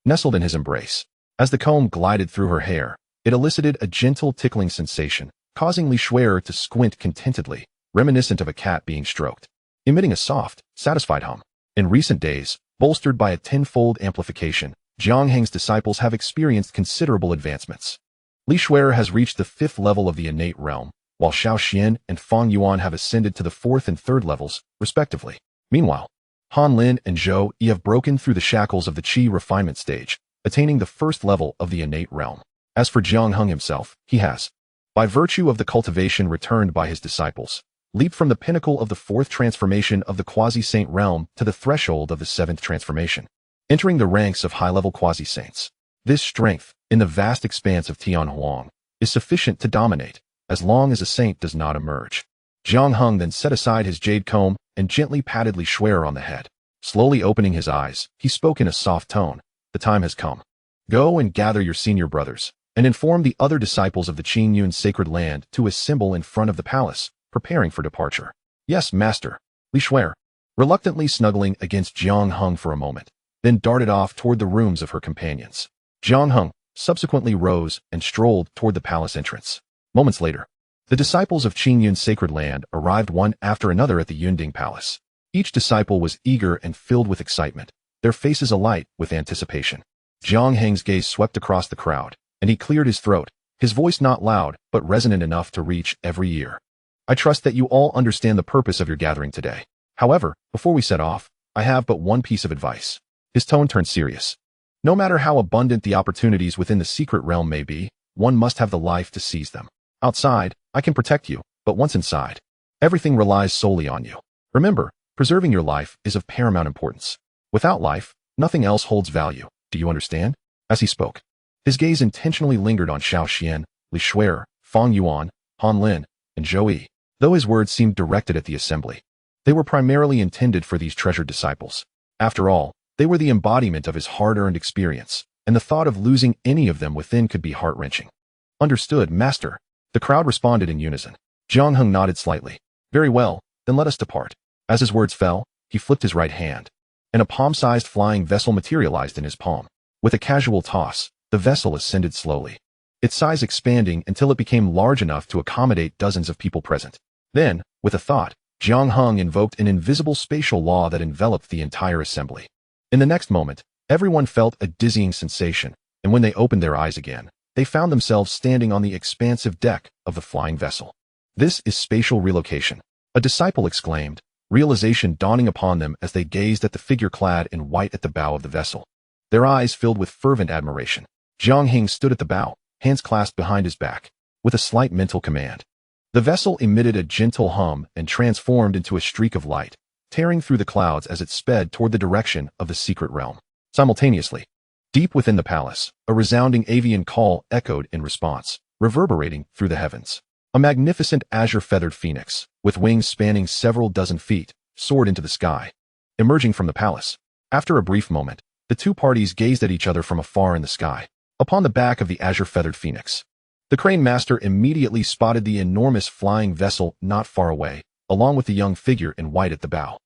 Nestled in his embrace, as the comb glided through her hair, it elicited a gentle tickling sensation, causing Li Shuer to squint contentedly, reminiscent of a cat being stroked, emitting a soft, satisfied hum. In recent days, bolstered by a tenfold amplification, Jiang Heng's disciples have experienced considerable advancements. Li Shuer has reached the 5th level of the innate realm, while Xiao Xian and Fang Yuan have ascended to the 4th and 3rd levels, respectively. Meanwhile, Han Lin and Zhou Yi have broken through the shackles of the Qi refinement stage, attaining the 1st level of the innate realm. As for Jiang Heng himself, he has, by virtue of the cultivation returned by his disciples, leaped from the pinnacle of the 4th transformation of the quasi-saint realm to the threshold of the 7th transformation, entering the ranks of high-level quasi-saints. This strength, in the vast expanse of Tianhuang, is sufficient to dominate, as long as a saint does not emerge. Jiang Heng then set aside his jade comb and gently patted Li Shuer on the head. Slowly opening his eyes, he spoke in a soft tone. The time has come. Go and gather your senior brothers, and inform the other disciples of the Qingyun sacred land to assemble in front of the palace, preparing for departure. Yes, master. Li Shuer, reluctantly snuggling against Jiang Heng for a moment, then darted off toward the rooms of her companions. Jiang Heng subsequently rose and strolled toward the palace entrance. Moments later, the disciples of Qingyun's sacred land arrived one after another at the Yunding Palace. Each disciple was eager and filled with excitement, their faces alight with anticipation. Jiang Heng's gaze swept across the crowd, and he cleared his throat, his voice not loud but resonant enough to reach every ear. I trust that you all understand the purpose of your gathering today. However, before we set off, I have but one piece of advice. His tone turned serious. No matter how abundant the opportunities within the secret realm may be, one must have the life to seize them. Outside, I can protect you, but once inside, everything relies solely on you. Remember, preserving your life is of paramount importance. Without life, nothing else holds value. Do you understand? As he spoke, his gaze intentionally lingered on Xiao Xian, Li Shuer, Fang Yuan, Han Lin, and Zhou Yi. Though his words seemed directed at the assembly, they were primarily intended for these treasured disciples. After all, they were the embodiment of his hard-earned experience, and the thought of losing any of them within could be heart-wrenching. Understood, master. The crowd responded in unison. Jiang Heng nodded slightly. Very well, then let us depart. As his words fell, he flipped his right hand, and a palm-sized flying vessel materialized in his palm. With a casual toss, the vessel ascended slowly, its size expanding until it became large enough to accommodate dozens of people present. Then, with a thought, Jiang Heng invoked an invisible spatial law that enveloped the entire assembly. In the next moment, everyone felt a dizzying sensation, and when they opened their eyes again, they found themselves standing on the expansive deck of the flying vessel. This is spatial relocation, a disciple exclaimed, realization dawning upon them as they gazed at the figure clad in white at the bow of the vessel. Their eyes filled with fervent admiration. Jiang Heng stood at the bow, hands clasped behind his back, with a slight mental command. The vessel emitted a gentle hum and transformed into a streak of light, tearing through the clouds as it sped toward the direction of the secret realm. Simultaneously, deep within the palace, a resounding avian call echoed in response, reverberating through the heavens. A magnificent azure-feathered phoenix, with wings spanning several dozen feet, soared into the sky. Emerging from the palace, after a brief moment, the two parties gazed at each other from afar in the sky. Upon the back of the azure-feathered phoenix, the crane master immediately spotted the enormous flying vessel not far away, along with the young figure in white at the bow.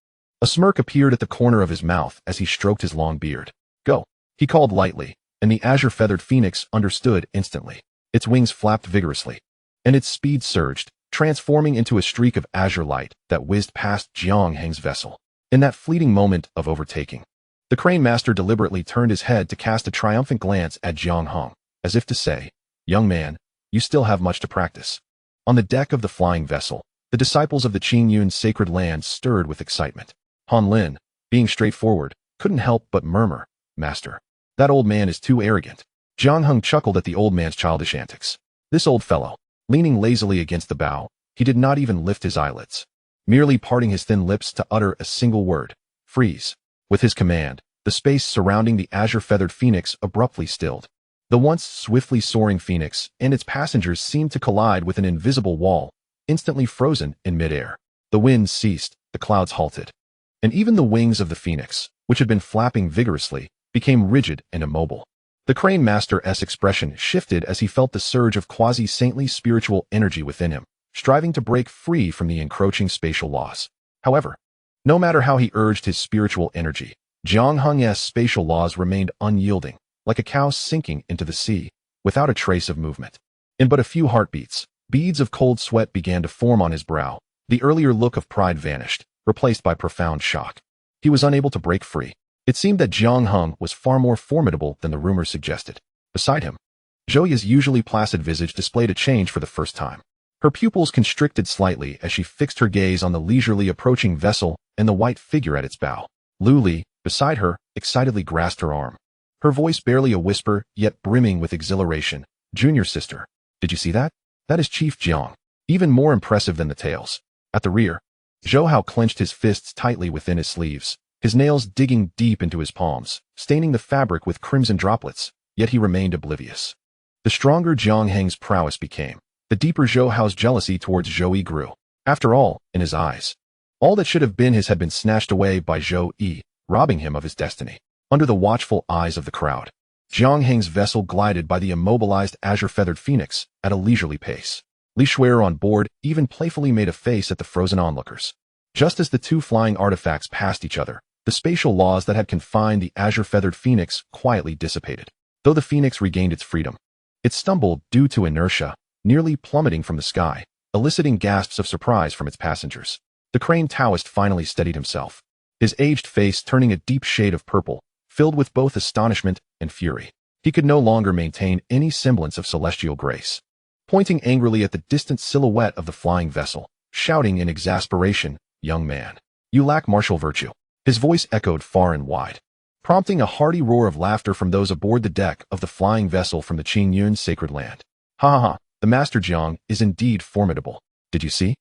A smirk appeared at the corner of his mouth as he stroked his long beard. Go, he called lightly, and the azure-feathered phoenix understood instantly. Its wings flapped vigorously, and its speed surged, transforming into a streak of azure light that whizzed past Jiang Heng's vessel. In that fleeting moment of overtaking, the crane master deliberately turned his head to cast a triumphant glance at Jiang Heng, as if to say, "Young man, you still have much to practice." On the deck of the flying vessel, the disciples of the Qingyun sacred land stirred with excitement. Han Lin, being straightforward, couldn't help but murmur, "Master, that old man is too arrogant." Jiang Heng chuckled at the old man's childish antics. This old fellow, leaning lazily against the bow, he did not even lift his eyelids. merely parting his thin lips to utter a single word: freeze. With his command, the space surrounding the azure-feathered phoenix abruptly stilled. The once swiftly soaring phoenix and its passengers seemed to collide with an invisible wall, instantly frozen in midair. The wind ceased, the clouds halted, and even the wings of the phoenix, which had been flapping vigorously, became rigid and immobile. The Crane Master's expression shifted as he felt the surge of quasi-saintly spiritual energy within him, striving to break free from the encroaching spatial laws. However, no matter how he urged his spiritual energy, Jiang Heng's spatial laws remained unyielding, like a cow sinking into the sea, without a trace of movement. In but a few heartbeats, beads of cold sweat began to form on his brow. The earlier look of pride vanished, replaced by profound shock. He was unable to break free. It seemed that Jiang Heng was far more formidable than the rumors suggested. Beside him, Zhouya's usually placid visage displayed a change for the first time. Her pupils constricted slightly as she fixed her gaze on the leisurely approaching vessel and the white figure at its bow. Lu Li, beside her, excitedly grasped her arm. Her voice barely a whisper, yet brimming with exhilaration. "Junior sister, did you see that? That is Chief Jiang. Even more impressive than the tails." At the rear, Zhou Hao clenched his fists tightly within his sleeves, his nails digging deep into his palms, staining the fabric with crimson droplets, yet he remained oblivious. The stronger Jiang Heng's prowess became, the deeper Zhou Hao's jealousy towards Zhou Yi grew. After all, in his eyes, all that should have been his had been snatched away by Zhou Yi, robbing him of his destiny. Under the watchful eyes of the crowd, Jiang Heng's vessel glided by the immobilized azure-feathered phoenix at a leisurely pace. Li Shuer on board even playfully made a face at the frozen onlookers. Just as the two flying artifacts passed each other, the spatial laws that had confined the azure-feathered phoenix quietly dissipated. Though the phoenix regained its freedom, it stumbled due to inertia, nearly plummeting from the sky, eliciting gasps of surprise from its passengers. The crane Taoist finally steadied himself, his aged face turning a deep shade of purple, filled with both astonishment and fury. He could no longer maintain any semblance of celestial grace. Pointing angrily at the distant silhouette of the flying vessel, shouting in exasperation, "Young man, you lack martial virtue." His voice echoed far and wide, prompting a hearty roar of laughter from those aboard the deck of the flying vessel from the Qingyun sacred land. "Ha ha ha, the Master Jiang is indeed formidable. Did you see?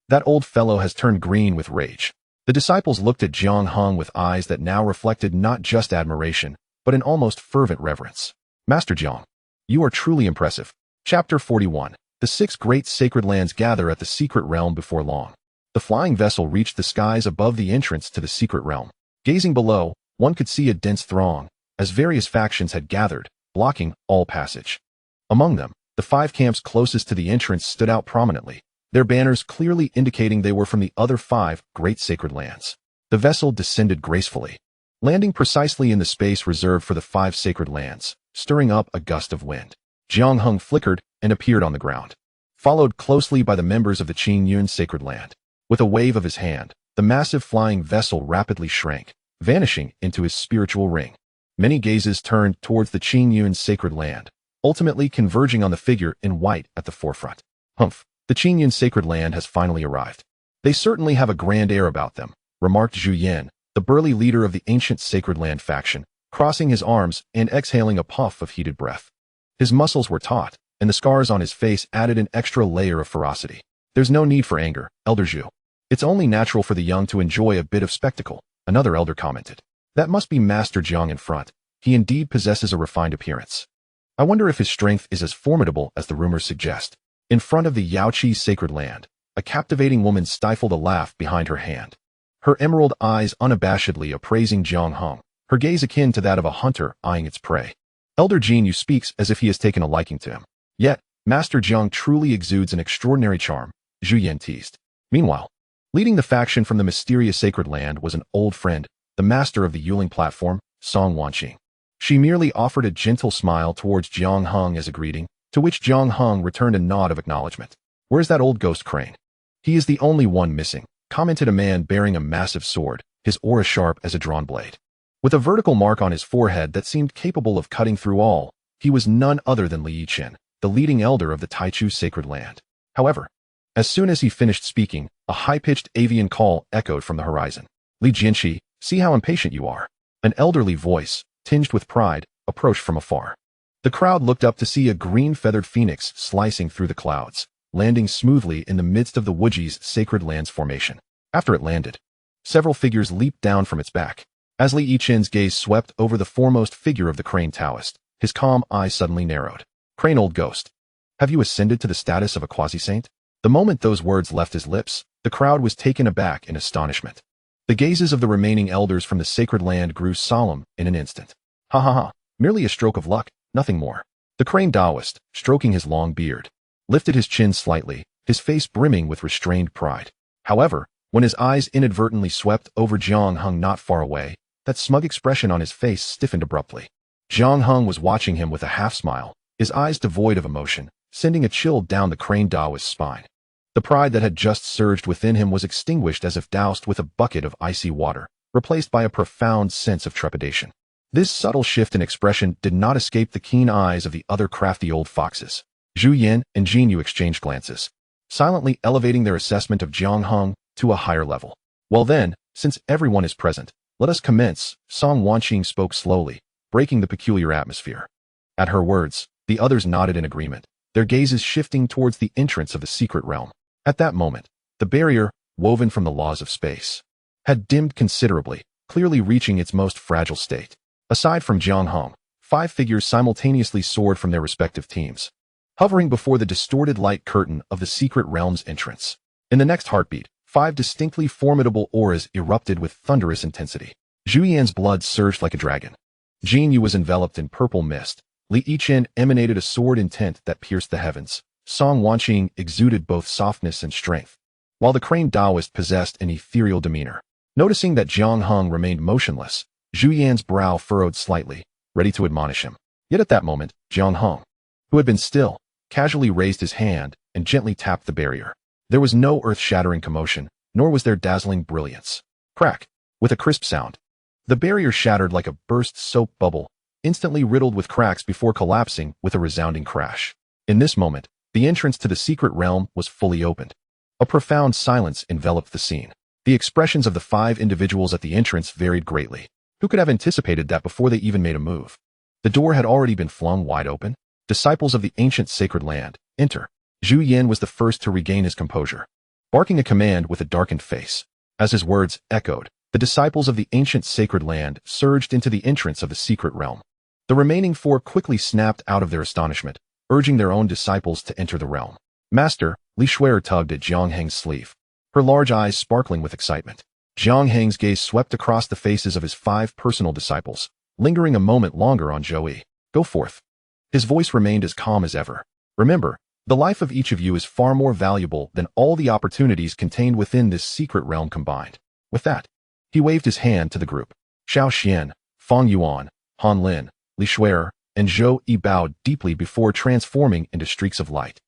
That old fellow has turned green with rage." The disciples looked at Jiang Heng with eyes that now reflected not just admiration, but an almost fervent reverence. "Master Jiang, you are truly impressive." Chapter 41. The 6 great sacred lands gather at the secret realm before long. The flying vessel reached the skies above the entrance to the secret realm. Gazing below, one could see a dense throng, as various factions had gathered, blocking all passage. Among them, the 5 camps closest to the entrance stood out prominently, their banners clearly indicating they were from the other 5 great sacred lands. The vessel descended gracefully, landing precisely in the space reserved for the 5 sacred lands, stirring up a gust of wind. Jiang Heng flickered and appeared on the ground, followed closely by the members of the Qingyun sacred land. With a wave of his hand, the massive flying vessel rapidly shrank, vanishing into his spiritual ring. Many gazes turned towards the Qingyun sacred land, ultimately converging on the figure in white at the forefront. "Humph, the Qingyun sacred land has finally arrived. They certainly have a grand air about them," remarked Zhu Yan, the burly leader of the ancient sacred land faction, crossing his arms and exhaling a puff of heated breath. His muscles were taut, and the scars on his face added an extra layer of ferocity. "There's no need for anger, Elder Zhu. It's only natural for the young to enjoy a bit of spectacle," another elder commented. "That must be Master Jiang in front. He indeed possesses a refined appearance. I wonder if his strength is as formidable as the rumors suggest." In front of the Yaoqi sacred land, a captivating woman stifled a laugh behind her hand, her emerald eyes unabashedly appraising Jiang Heng, her gaze akin to that of a hunter eyeing its prey. "Elder Jin Yu speaks as if he has taken a liking to him. Yet, Master Jiang truly exudes an extraordinary charm," Zhu Yan teased. Meanwhile, leading the faction from the mysterious sacred land was an old friend, the master of the Yuling platform, Song Wanqing. She merely offered a gentle smile towards Jiang Heng as a greeting, to which Jiang Heng returned a nod of acknowledgement. "Where's that old ghost crane?" "He is the only one missing," commented a man bearing a massive sword, his aura sharp as a drawn blade. With a vertical mark on his forehead that seemed capable of cutting through all, he was none other than Li Yichen, the leading elder of the Taichu sacred land. However, as soon as he finished speaking, a high-pitched avian call echoed from the horizon. "Li Jianxi, see how impatient you are." An elderly voice, tinged with pride, approached from afar. The crowd looked up to see a green-feathered phoenix slicing through the clouds, landing smoothly in the midst of the Wuji's sacred lands formation. After it landed, several figures leaped down from its back. As Li Yichen's gaze swept over the foremost figure of the crane Taoist, his calm eyes suddenly narrowed. Crane old ghost, have you ascended to the status of a quasi-saint? The moment those words left his lips, the crowd was taken aback in astonishment. The gazes of the remaining elders from the sacred land grew solemn in an instant. Ha ha ha, merely a stroke of luck, nothing more. The crane Taoist, stroking his long beard, lifted his chin slightly, his face brimming with restrained pride. However, when his eyes inadvertently swept over Jiang Heng not far away, that smug expression on his face stiffened abruptly. Jiang Heng was watching him with a half-smile, his eyes devoid of emotion, sending a chill down the crane Taoist's spine. The pride that had just surged within him was extinguished as if doused with a bucket of icy water, replaced by a profound sense of trepidation. This subtle shift in expression did not escape the keen eyes of the other crafty old foxes. Zhu Yan and Jin Yu exchanged glances, silently elevating their assessment of Jiang Heng to a higher level. Well then, since everyone is present, let us commence, Song Wanqing spoke slowly, breaking the peculiar atmosphere. At her words, the others nodded in agreement, their gazes shifting towards the entrance of the secret realm. At that moment, the barrier, woven from the laws of space, had dimmed considerably, clearly reaching its most fragile state. Aside from Jiang Heng, 5 figures simultaneously soared from their respective teams, hovering before the distorted light curtain of the secret realm's entrance. In the next heartbeat, 5 distinctly formidable auras erupted with thunderous intensity. Zhu Yan's blood surged like a dragon. Jin Yu was enveloped in purple mist. Li Yichen emanated a sword intent that pierced the heavens. Song Wanqing exuded both softness and strength, while the crane Taoist possessed an ethereal demeanor. Noticing that Jiang Heng remained motionless, Zhu Yan's brow furrowed slightly, ready to admonish him. Yet at that moment, Jiang Heng, who had been still, casually raised his hand and gently tapped the barrier. There was no earth-shattering commotion, nor was there dazzling brilliance. Crack! With a crisp sound, the barrier shattered like a burst soap bubble, instantly riddled with cracks before collapsing with a resounding crash. In this moment, the entrance to the secret realm was fully opened. A profound silence enveloped the scene. The expressions of the 5 individuals at the entrance varied greatly. Who could have anticipated that before they even made a move? The door had already been flung wide open. Disciples of the ancient sacred land, enter. Zhu Yan was the first to regain his composure, barking a command with a darkened face. As his words echoed, the disciples of the ancient sacred land surged into the entrance of the secret realm. The remaining 4 quickly snapped out of their astonishment, urging their own disciples to enter the realm. Master, Li Shuer tugged at Jiang Heng's sleeve, her large eyes sparkling with excitement. Jiang Heng's gaze swept across the faces of his 5 personal disciples, lingering a moment longer on Zhou Yi. Go forth. His voice remained as calm as ever. Remember, the life of each of you is far more valuable than all the opportunities contained within this secret realm combined. With that, he waved his hand to the group. Xiao Xian, Fang Yuan, Han Lin, Li Shuer, and Zhou Yi bowed deeply before transforming into streaks of light,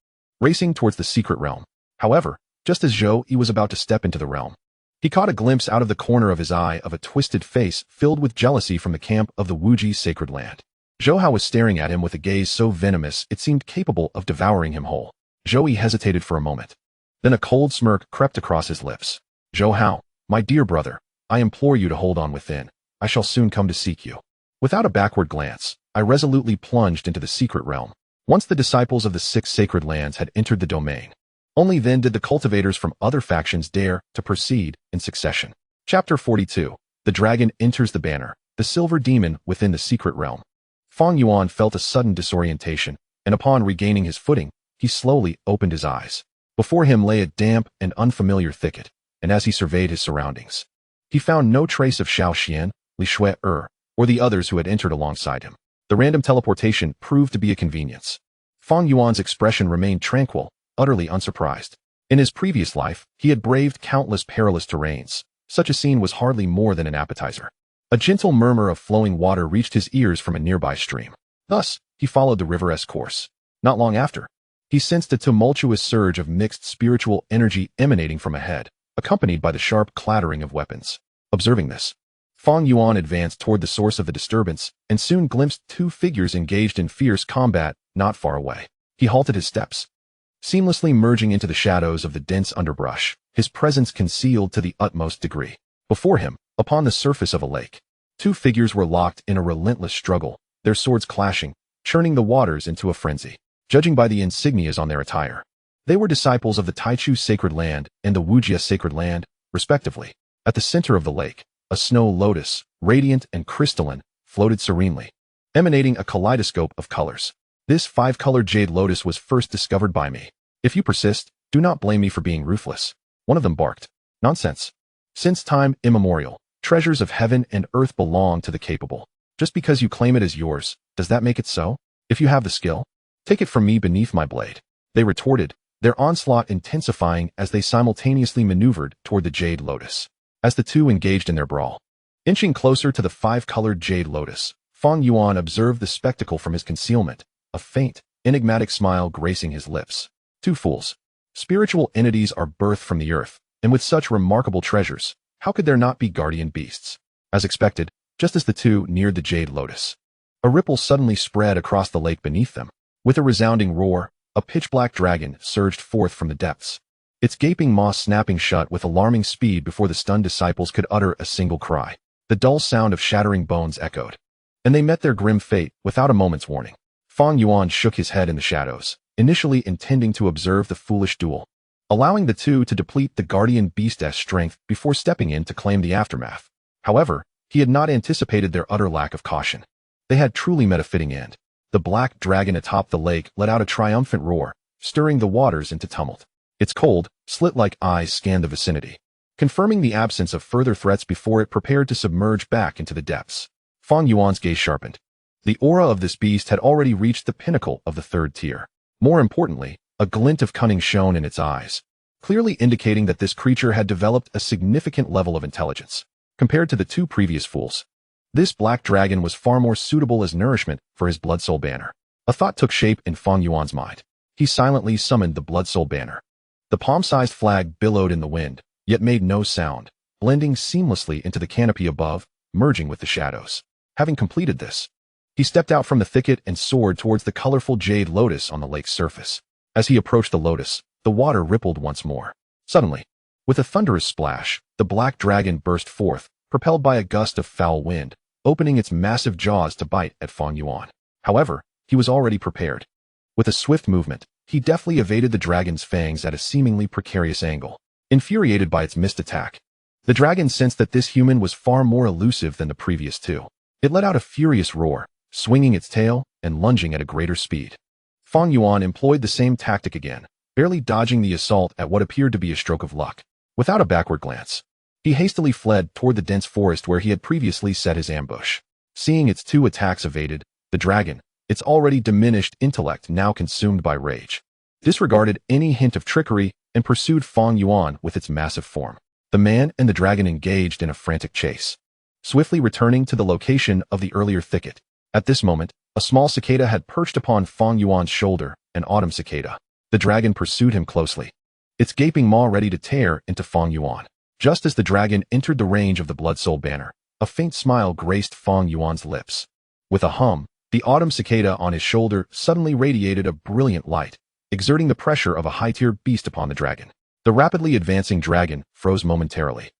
racing towards the secret realm. However, just as Zhou Yi was about to step into the realm, he caught a glimpse out of the corner of his eye of a twisted face filled with jealousy from the camp of the Wuji sacred land. Zhou Hao was staring at him with a gaze so venomous it seemed capable of devouring him whole. Zhou Yi hesitated for a moment. Then a cold smirk crept across his lips. Zhou Hao, my dear brother, I implore you to hold on within. I shall soon come to seek you. Without a backward glance, I resolutely plunged into the secret realm. Once the disciples of the 6 sacred lands had entered the domain, only then did the cultivators from other factions dare to proceed in succession. Chapter 42. The Dragon Enters the Banner, the Silver Demon Within the Secret Realm. Fang Yuan felt a sudden disorientation, and upon regaining his footing, he slowly opened his eyes. Before him lay a damp and unfamiliar thicket, and as he surveyed his surroundings, he found no trace of Xiao Xian, Li Shuer, or the others who had entered alongside him. The random teleportation proved to be a convenience. Fang Yuan's expression remained tranquil, utterly unsurprised. In his previous life, he had braved countless perilous terrains. Such a scene was hardly more than an appetizer. A gentle murmur of flowing water reached his ears from a nearby stream. Thus, he followed the river's course. Not long after, he sensed a tumultuous surge of mixed spiritual energy emanating from ahead, accompanied by the sharp clattering of weapons. Observing this, Fang Yuan advanced toward the source of the disturbance and soon glimpsed 2 figures engaged in fierce combat not far away. He halted his steps, seamlessly merging into the shadows of the dense underbrush, his presence concealed to the utmost degree. Before him, upon the surface of a lake, 2 figures were locked in a relentless struggle, their swords clashing, churning the waters into a frenzy. Judging by the insignias on their attire, they were disciples of the Taichu sacred land and the Wujia sacred land, respectively. At the center of the lake, a snow lotus, radiant and crystalline, floated serenely, emanating a kaleidoscope of colors. This 5-colored jade lotus was first discovered by me. If you persist, do not blame me for being ruthless. One of them barked. Nonsense. Since time immemorial, treasures of heaven and earth belong to the capable. Just because you claim it as yours, does that make it so? If you have the skill, take it from me beneath my blade. They retorted, their onslaught intensifying as they simultaneously maneuvered toward the jade lotus. As the two engaged in their brawl, inching closer to the 5-colored jade lotus, Feng Yuan observed the spectacle from his concealment, a faint, enigmatic smile gracing his lips. Two fools. Spiritual entities are birthed from the earth, and with such remarkable treasures, how could there not be guardian beasts? As expected, just as the two neared the jade lotus, a ripple suddenly spread across the lake beneath them. With a resounding roar, a pitch-black dragon surged forth from the depths, its gaping maw snapping shut with alarming speed before the stunned disciples could utter a single cry. The dull sound of shattering bones echoed, and they met their grim fate without a moment's warning. Feng Yuan shook his head in the shadows, initially intending to observe the foolish duel, allowing the two to deplete the guardian beast's strength before stepping in to claim the aftermath. However, he had not anticipated their utter lack of caution. They had truly met a fitting end. The black dragon atop the lake let out a triumphant roar, stirring the waters into tumult. Its cold, slit-like eyes scanned the vicinity, confirming the absence of further threats before it prepared to submerge back into the depths. Feng Yuan's gaze sharpened. The aura of this beast had already reached the pinnacle of the 3rd tier. More importantly, a glint of cunning shone in its eyes, clearly indicating that this creature had developed a significant level of intelligence. Compared to the two previous fools, this black dragon was far more suitable as nourishment for his Blood Soul banner. A thought took shape in Feng Yuan's mind. He silently summoned the Blood Soul banner. The palm-sized flag billowed in the wind, yet made no sound, blending seamlessly into the canopy above, merging with the shadows. Having completed this, he stepped out from the thicket and soared towards the colorful jade lotus on the lake's surface. As he approached the lotus, the water rippled once more. Suddenly, with a thunderous splash, the black dragon burst forth, propelled by a gust of foul wind, opening its massive jaws to bite at Feng Yuan. However, he was already prepared. With a swift movement, he deftly evaded the dragon's fangs at a seemingly precarious angle. Infuriated by its missed attack, the dragon sensed that this human was far more elusive than the previous two. It let out a furious roar, swinging its tail and lunging at a greater speed. Feng Yuan employed the same tactic again, barely dodging the assault at what appeared to be a stroke of luck. Without a backward glance, he hastily fled toward the dense forest where he had previously set his ambush. Seeing its two attacks evaded, the dragon, its already diminished intellect now consumed by rage, disregarded any hint of trickery and pursued Feng Yuan with its massive form. The man and the dragon engaged in a frantic chase, swiftly returning to the location of the earlier thicket. At this moment, a small cicada had perched upon Feng Yuan's shoulder, an autumn cicada. The dragon pursued him closely, its gaping maw ready to tear into Feng Yuan. Just as the dragon entered the range of the Blood Soul banner, a faint smile graced Feng Yuan's lips. With a hum, the autumn cicada on his shoulder suddenly radiated a brilliant light, exerting the pressure of a high-tier beast upon the dragon. The rapidly advancing dragon froze momentarily,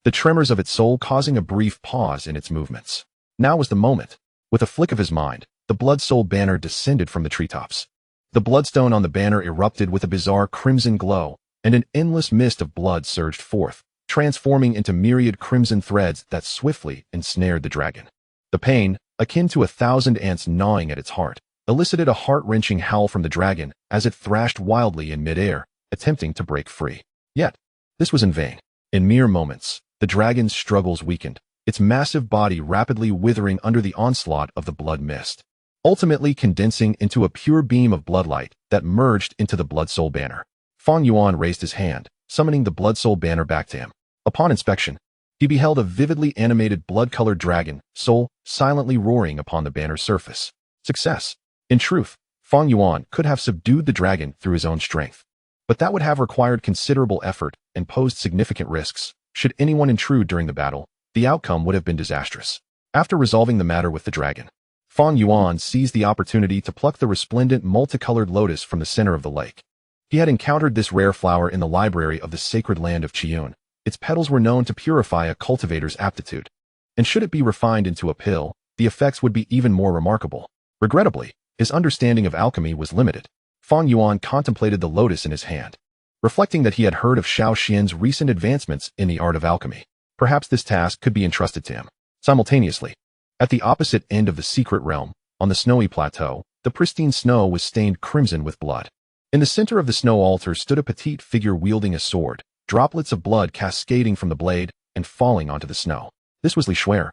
the tremors of its soul causing a brief pause in its movements. Now was the moment. With a flick of his mind, the Blood Soul banner descended from the treetops. The bloodstone on the banner erupted with a bizarre crimson glow, and an endless mist of blood surged forth, transforming into myriad crimson threads that swiftly ensnared the dragon. The pain, akin to 1,000 ants gnawing at its heart, elicited a heart-wrenching howl from the dragon as it thrashed wildly in midair, attempting to break free. Yet, this was in vain. In mere moments, the dragon's struggles weakened, its massive body rapidly withering under the onslaught of the blood mist, ultimately condensing into a pure beam of bloodlight that merged into the Blood Soul banner. Feng Yuan raised his hand, summoning the Blood Soul banner back to him. Upon inspection, he beheld a vividly animated blood-colored dragon, soul, silently roaring upon the banner's surface. Success. In truth, Feng Yuan could have subdued the dragon through his own strength, but that would have required considerable effort and posed significant risks. Should anyone intrude during the battle, the outcome would have been disastrous. After resolving the matter with the dragon, Feng Yuan seized the opportunity to pluck the resplendent multicolored lotus from the center of the lake. He had encountered this rare flower in the library of the sacred land of Qiong. Its petals were known to purify a cultivator's aptitude, and should it be refined into a pill, the effects would be even more remarkable. Regrettably, his understanding of alchemy was limited. Feng Yuan contemplated the lotus in his hand, reflecting that he had heard of Xiao Xian's recent advancements in the art of alchemy. Perhaps this task could be entrusted to him. Simultaneously, at the opposite end of the secret realm, on the snowy plateau, the pristine snow was stained crimson with blood. In the center of the snow altar stood a petite figure wielding a sword, droplets of blood cascading from the blade and falling onto the snow. This was Li Shuer,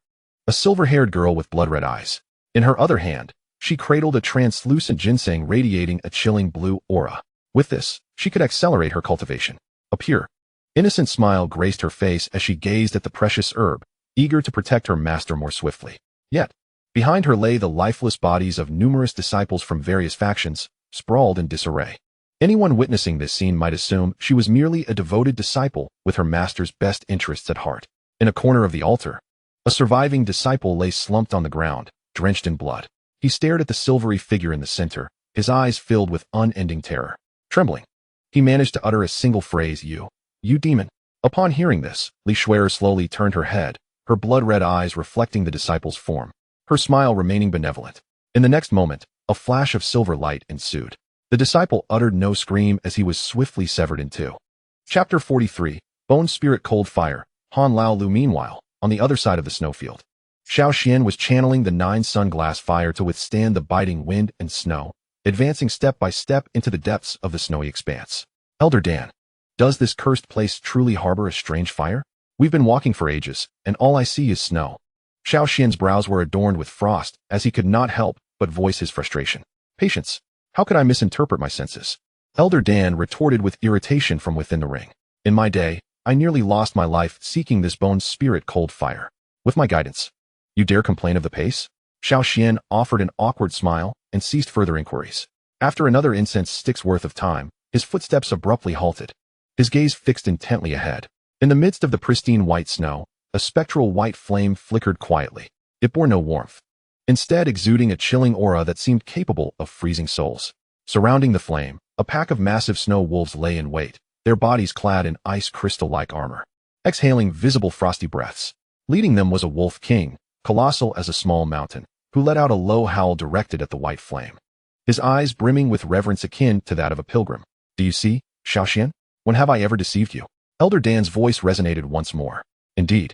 a silver-haired girl with blood-red eyes. In her other hand, she cradled a translucent ginseng radiating a chilling blue aura. With this, she could accelerate her cultivation. A pure, innocent smile graced her face as she gazed at the precious herb, eager to protect her master more swiftly. Yet, behind her lay the lifeless bodies of numerous disciples from various factions, sprawled in disarray. Anyone witnessing this scene might assume she was merely a devoted disciple with her master's best interests at heart. In a corner of the altar, a surviving disciple lay slumped on the ground, drenched in blood. He stared at the silvery figure in the center, his eyes filled with unending terror. Trembling, he managed to utter a single phrase, "You demon." Upon hearing this, Li Shuer slowly turned her head, her blood-red eyes reflecting the disciple's form, her smile remaining benevolent. In the next moment, a flash of silver light ensued. The disciple uttered no scream as he was swiftly severed in two. Chapter 43, Bone Spirit Cold Fire. Han Lao Lu. Meanwhile, on the other side of the snowfield, Xiao Xian was channeling the 9-sun glass fire to withstand the biting wind and snow, advancing step by step into the depths of the snowy expanse. Elder Dan, does this cursed place truly harbor a strange fire? We've been walking for ages, and all I see is snow. Xiao Xian's brows were adorned with frost, as he could not help but voice his frustration. Patience, how could I misinterpret my senses? Elder Dan retorted with irritation from within the ring. In my day, I nearly lost my life seeking this bone spirit cold fire. With my guidance, you dare complain of the pace? Xiao Xian offered an awkward smile and ceased further inquiries. After another incense stick's worth of time, his footsteps abruptly halted, his gaze fixed intently ahead. In the midst of the pristine white snow, a spectral white flame flickered quietly. It bore no warmth, instead exuding a chilling aura that seemed capable of freezing souls. Surrounding the flame, a pack of massive snow wolves lay in wait, their bodies clad in ice crystal-like armor, exhaling visible frosty breaths. Leading them was a wolf king, colossal as a small mountain, who let out a low howl directed at the white flame, his eyes brimming with reverence akin to that of a pilgrim. Do you see, Xiao Xian? When have I ever deceived you? Elder Dan's voice resonated once more. Indeed,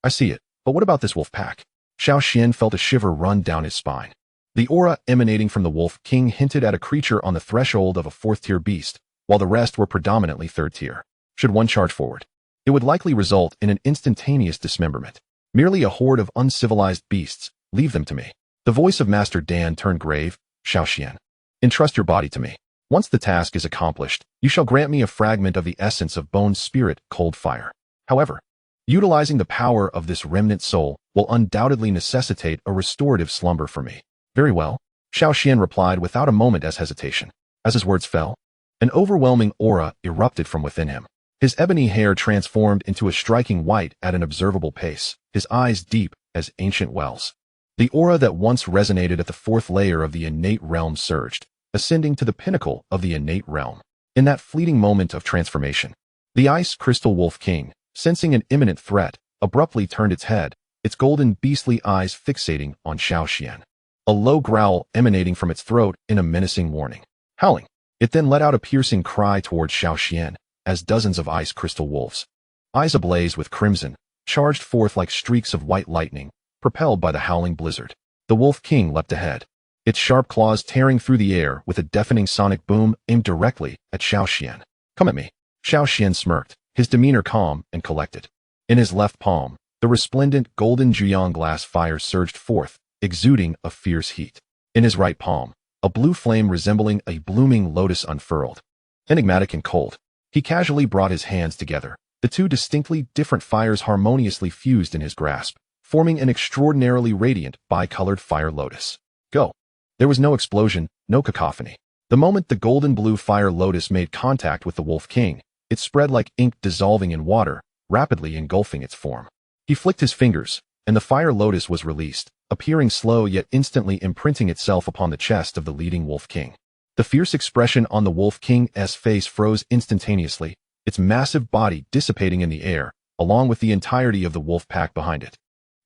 I see it, but what about this wolf pack? Xiao Xian felt a shiver run down his spine. The aura emanating from the wolf king hinted at a creature on the threshold of a 4th-tier beast, while the rest were predominantly 3rd-tier. Should one charge forward, it would likely result in an instantaneous dismemberment. Merely a horde of uncivilized beasts. Leave them to me. The voice of Master Dan turned grave. Xiao Xian, entrust your body to me. Once the task is accomplished, you shall grant me a fragment of the essence of bone spirit cold fire. However, utilizing the power of this remnant soul will undoubtedly necessitate a restorative slumber for me. Very well, Xiao Xian replied without a moment's hesitation. As his words fell, an overwhelming aura erupted from within him. His ebony hair transformed into a striking white at an observable pace, his eyes deep as ancient wells. The aura that once resonated at the 4th layer of the innate realm surged, ascending to the pinnacle of the innate realm. In that fleeting moment of transformation, the ice crystal wolf king, sensing an imminent threat, abruptly turned its head, its golden beastly eyes fixating on Xiao Xian. A low growl emanating from its throat in a menacing warning. Howling, it then let out a piercing cry towards Xiao Xian, as dozens of ice crystal wolves, eyes ablaze with crimson, charged forth like streaks of white lightning, propelled by the howling blizzard. The wolf king leapt ahead, its sharp claws tearing through the air with a deafening sonic boom aimed directly at Xiao Xian. Come at me. Xiao Xian smirked, his demeanor calm and collected. In his left palm, the resplendent golden Jiang glass fire surged forth, exuding a fierce heat. In his right palm, a blue flame resembling a blooming lotus unfurled. Enigmatic and cold, he casually brought his hands together. The two distinctly different fires harmoniously fused in his grasp, forming an extraordinarily radiant, bicolored fire lotus. Go. There was no explosion, no cacophony. The moment the golden blue fire lotus made contact with the wolf king, it spread like ink dissolving in water, rapidly engulfing its form. He flicked his fingers, and the fire lotus was released, appearing slow yet instantly imprinting itself upon the chest of the leading wolf king. The fierce expression on the wolf king's face froze instantaneously, its massive body dissipating in the air, along with the entirety of the wolf pack behind it.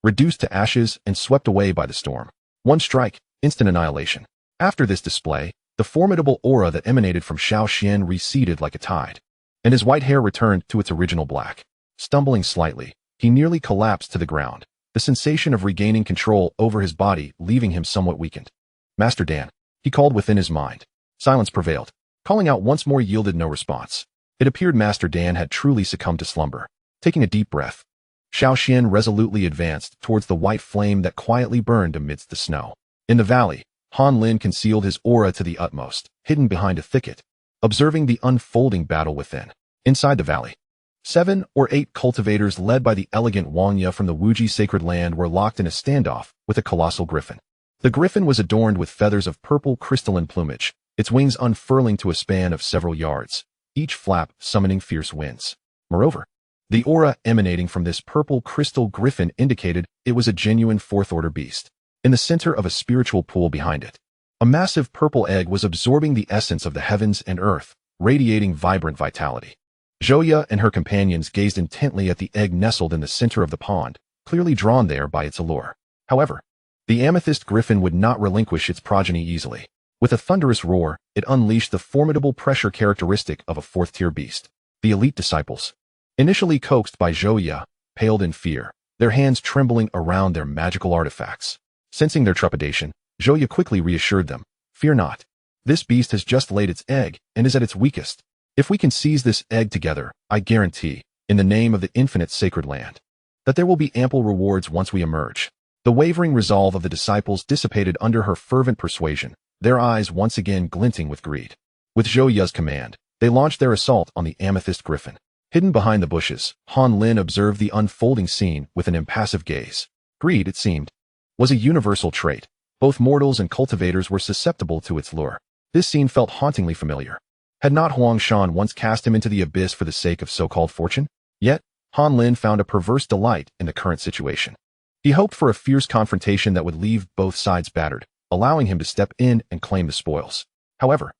Reduced to ashes and swept away by the storm. One strike, instant annihilation. After this display, the formidable aura that emanated from Xiao Xian receded like a tide. and his white hair returned to its original black. Stumbling slightly, he nearly collapsed to the ground, the sensation of regaining control over his body leaving him somewhat weakened. Master Dan, he called within his mind. Silence prevailed. Calling out once more yielded no response. It appeared Master Dan had truly succumbed to slumber. Taking a deep breath, Xiao Xian resolutely advanced towards the white flame that quietly burned amidst the snow. In the valley, Han Lin concealed his aura to the utmost, hidden behind a thicket, observing the unfolding battle within. Inside the valley, 7 or 8 cultivators led by the elegant Wang Ye from the Wuji sacred land were locked in a standoff with a colossal griffin. The griffin was adorned with feathers of purple crystalline plumage, its wings unfurling to a span of several yards, each flap summoning fierce winds. Moreover, the aura emanating from this purple crystal griffin indicated it was a genuine fourth-order beast. In the center of a spiritual pool behind it, a massive purple egg was absorbing the essence of the heavens and earth, radiating vibrant vitality. Zhouya and her companions gazed intently at the egg nestled in the center of the pond, clearly drawn there by its allure. However, the amethyst griffin would not relinquish its progeny easily. With a thunderous roar, it unleashed the formidable pressure characteristic of a fourth-tier beast. The elite disciples, initially coaxed by Zhouya, paled in fear, their hands trembling around their magical artifacts. Sensing their trepidation, Zhouya quickly reassured them. Fear not. This beast has just laid its egg and is at its weakest. If we can seize this egg together, I guarantee, in the name of the infinite sacred land, that there will be ample rewards once we emerge. The wavering resolve of the disciples dissipated under her fervent persuasion, their eyes once again glinting with greed. With Zhouya's command, they launched their assault on the amethyst griffin. Hidden behind the bushes, Han Lin observed the unfolding scene with an impassive gaze. Greed, it seemed, was a universal trait. Both mortals and cultivators were susceptible to its lure. This scene felt hauntingly familiar. Had not Huang Shan once cast him into the abyss for the sake of so-called fortune? Yet, Han Lin found a perverse delight in the current situation. He hoped for a fierce confrontation that would leave both sides battered, allowing him to step in and claim the spoils. However,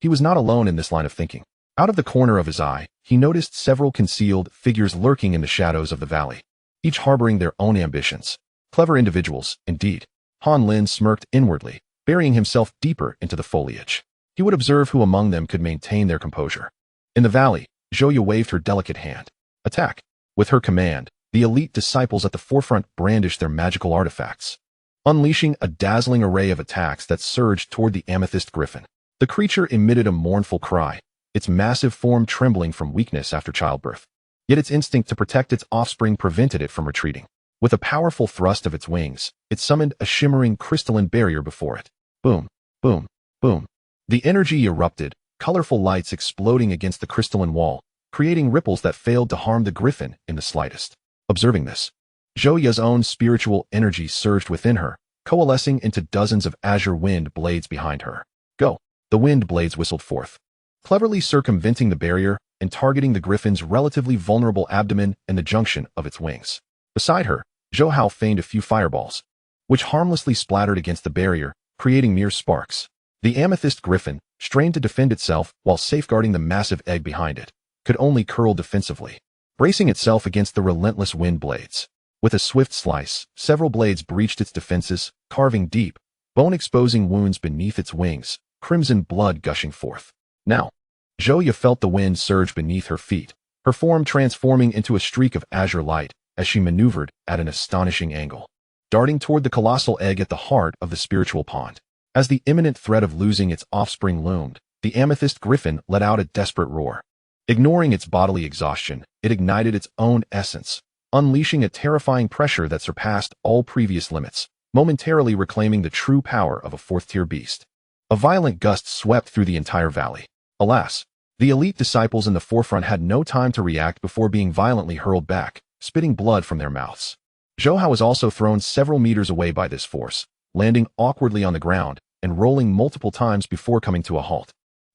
he was not alone in this line of thinking. Out of the corner of his eye, he noticed several concealed figures lurking in the shadows of the valley, each harboring their own ambitions. Clever individuals, indeed. Han Lin smirked inwardly, burying himself deeper into the foliage. He would observe who among them could maintain their composure. In the valley, Zhouya waved her delicate hand. Attack. With her command, the elite disciples at the forefront brandished their magical artifacts, unleashing a dazzling array of attacks that surged toward the amethyst griffin. The creature emitted a mournful cry, its massive form trembling from weakness after childbirth. Yet its instinct to protect its offspring prevented it from retreating. With a powerful thrust of its wings, it summoned a shimmering crystalline barrier before it. Boom, boom, boom. The energy erupted, colorful lights exploding against the crystalline wall, creating ripples that failed to harm the griffin in the slightest. Observing this, Zhouya's own spiritual energy surged within her, coalescing into dozens of azure wind blades behind her. Go! The wind blades whistled forth, cleverly circumventing the barrier and targeting the griffin's relatively vulnerable abdomen and the junction of its wings. Beside her, Zhou Hao feigned a few fireballs, which harmlessly splattered against the barrier, creating mere sparks. The amethyst griffin, strained to defend itself while safeguarding the massive egg behind it, could only curl defensively, bracing itself against the relentless wind blades. With a swift slice, several blades breached its defenses, carving deep, bone-exposing wounds beneath its wings, crimson blood gushing forth. Now, Zhouya felt the wind surge beneath her feet, her form transforming into a streak of azure light as she maneuvered at an astonishing angle, darting toward the colossal egg at the heart of the spiritual pond. As the imminent threat of losing its offspring loomed, the amethyst griffin let out a desperate roar. Ignoring its bodily exhaustion, it ignited its own essence, unleashing a terrifying pressure that surpassed all previous limits, momentarily reclaiming the true power of a fourth-tier beast. A violent gust swept through the entire valley. Alas, the elite disciples in the forefront had no time to react before being violently hurled back, spitting blood from their mouths. Zhou Hao was also thrown several meters away by this force, landing awkwardly on the ground and rolling multiple times before coming to a halt.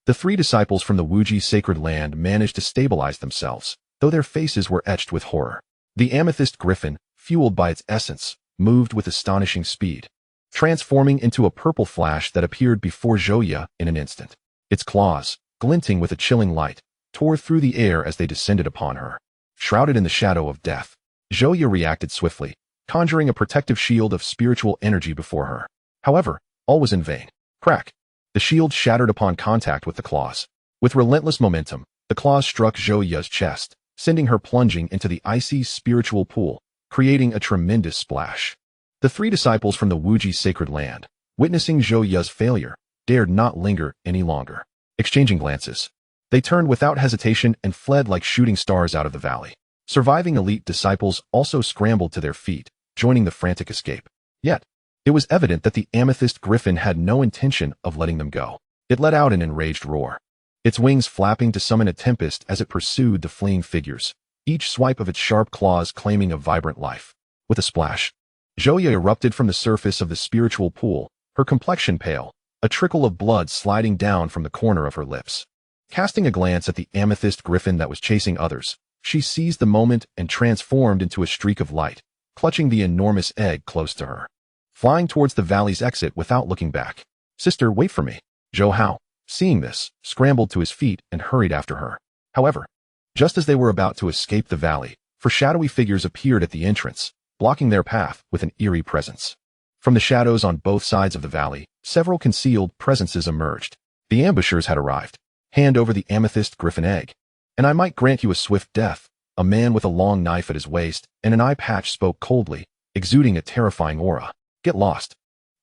The 3 disciples from the Wuji sacred land managed to stabilize themselves, though their faces were etched with horror. The amethyst griffin, fueled by its essence, moved with astonishing speed, transforming into a purple flash that appeared before Zhouya in an instant. Its claws, glinting with a chilling light, tore through the air as they descended upon her. Shrouded in the shadow of death, Zhouya reacted swiftly, conjuring a protective shield of spiritual energy before her. However, all was in vain. Crack! The shield shattered upon contact with the claws. With relentless momentum, The claws struck Zhou Ya's chest, sending her plunging into the icy spiritual pool, creating a tremendous splash. The three disciples from the Wuji sacred land, witnessing Zhou Ya's failure, dared not linger any longer. Exchanging glances, they turned without hesitation and fled like shooting stars out of the valley. Surviving elite disciples also scrambled to their feet, joining the frantic escape. Yet, it was evident that the amethyst griffin had no intention of letting them go. It let out an enraged roar, its wings flapping to summon a tempest as it pursued the fleeing figures, each swipe of its sharp claws claiming a vibrant life. With a splash, Zhou Ya erupted from the surface of the spiritual pool, her complexion pale, a trickle of blood sliding down from the corner of her lips. Casting a glance at the amethyst griffin that was chasing others, she seized the moment and transformed into a streak of light, clutching the enormous egg close to her. Flying towards the valley's exit without looking back. "Sister, wait for me." Zhou Hao, seeing this, scrambled to his feet and hurried after her. However, just as they were about to escape the valley, four shadowy figures appeared at the entrance, blocking their path with an eerie presence. From the shadows on both sides of the valley, several concealed presences emerged. The ambushers had arrived. "Hand over the amethyst griffin egg, and I might grant you a swift death." A man with a long knife at his waist and an eye patch spoke coldly, exuding a terrifying aura. "Get lost,"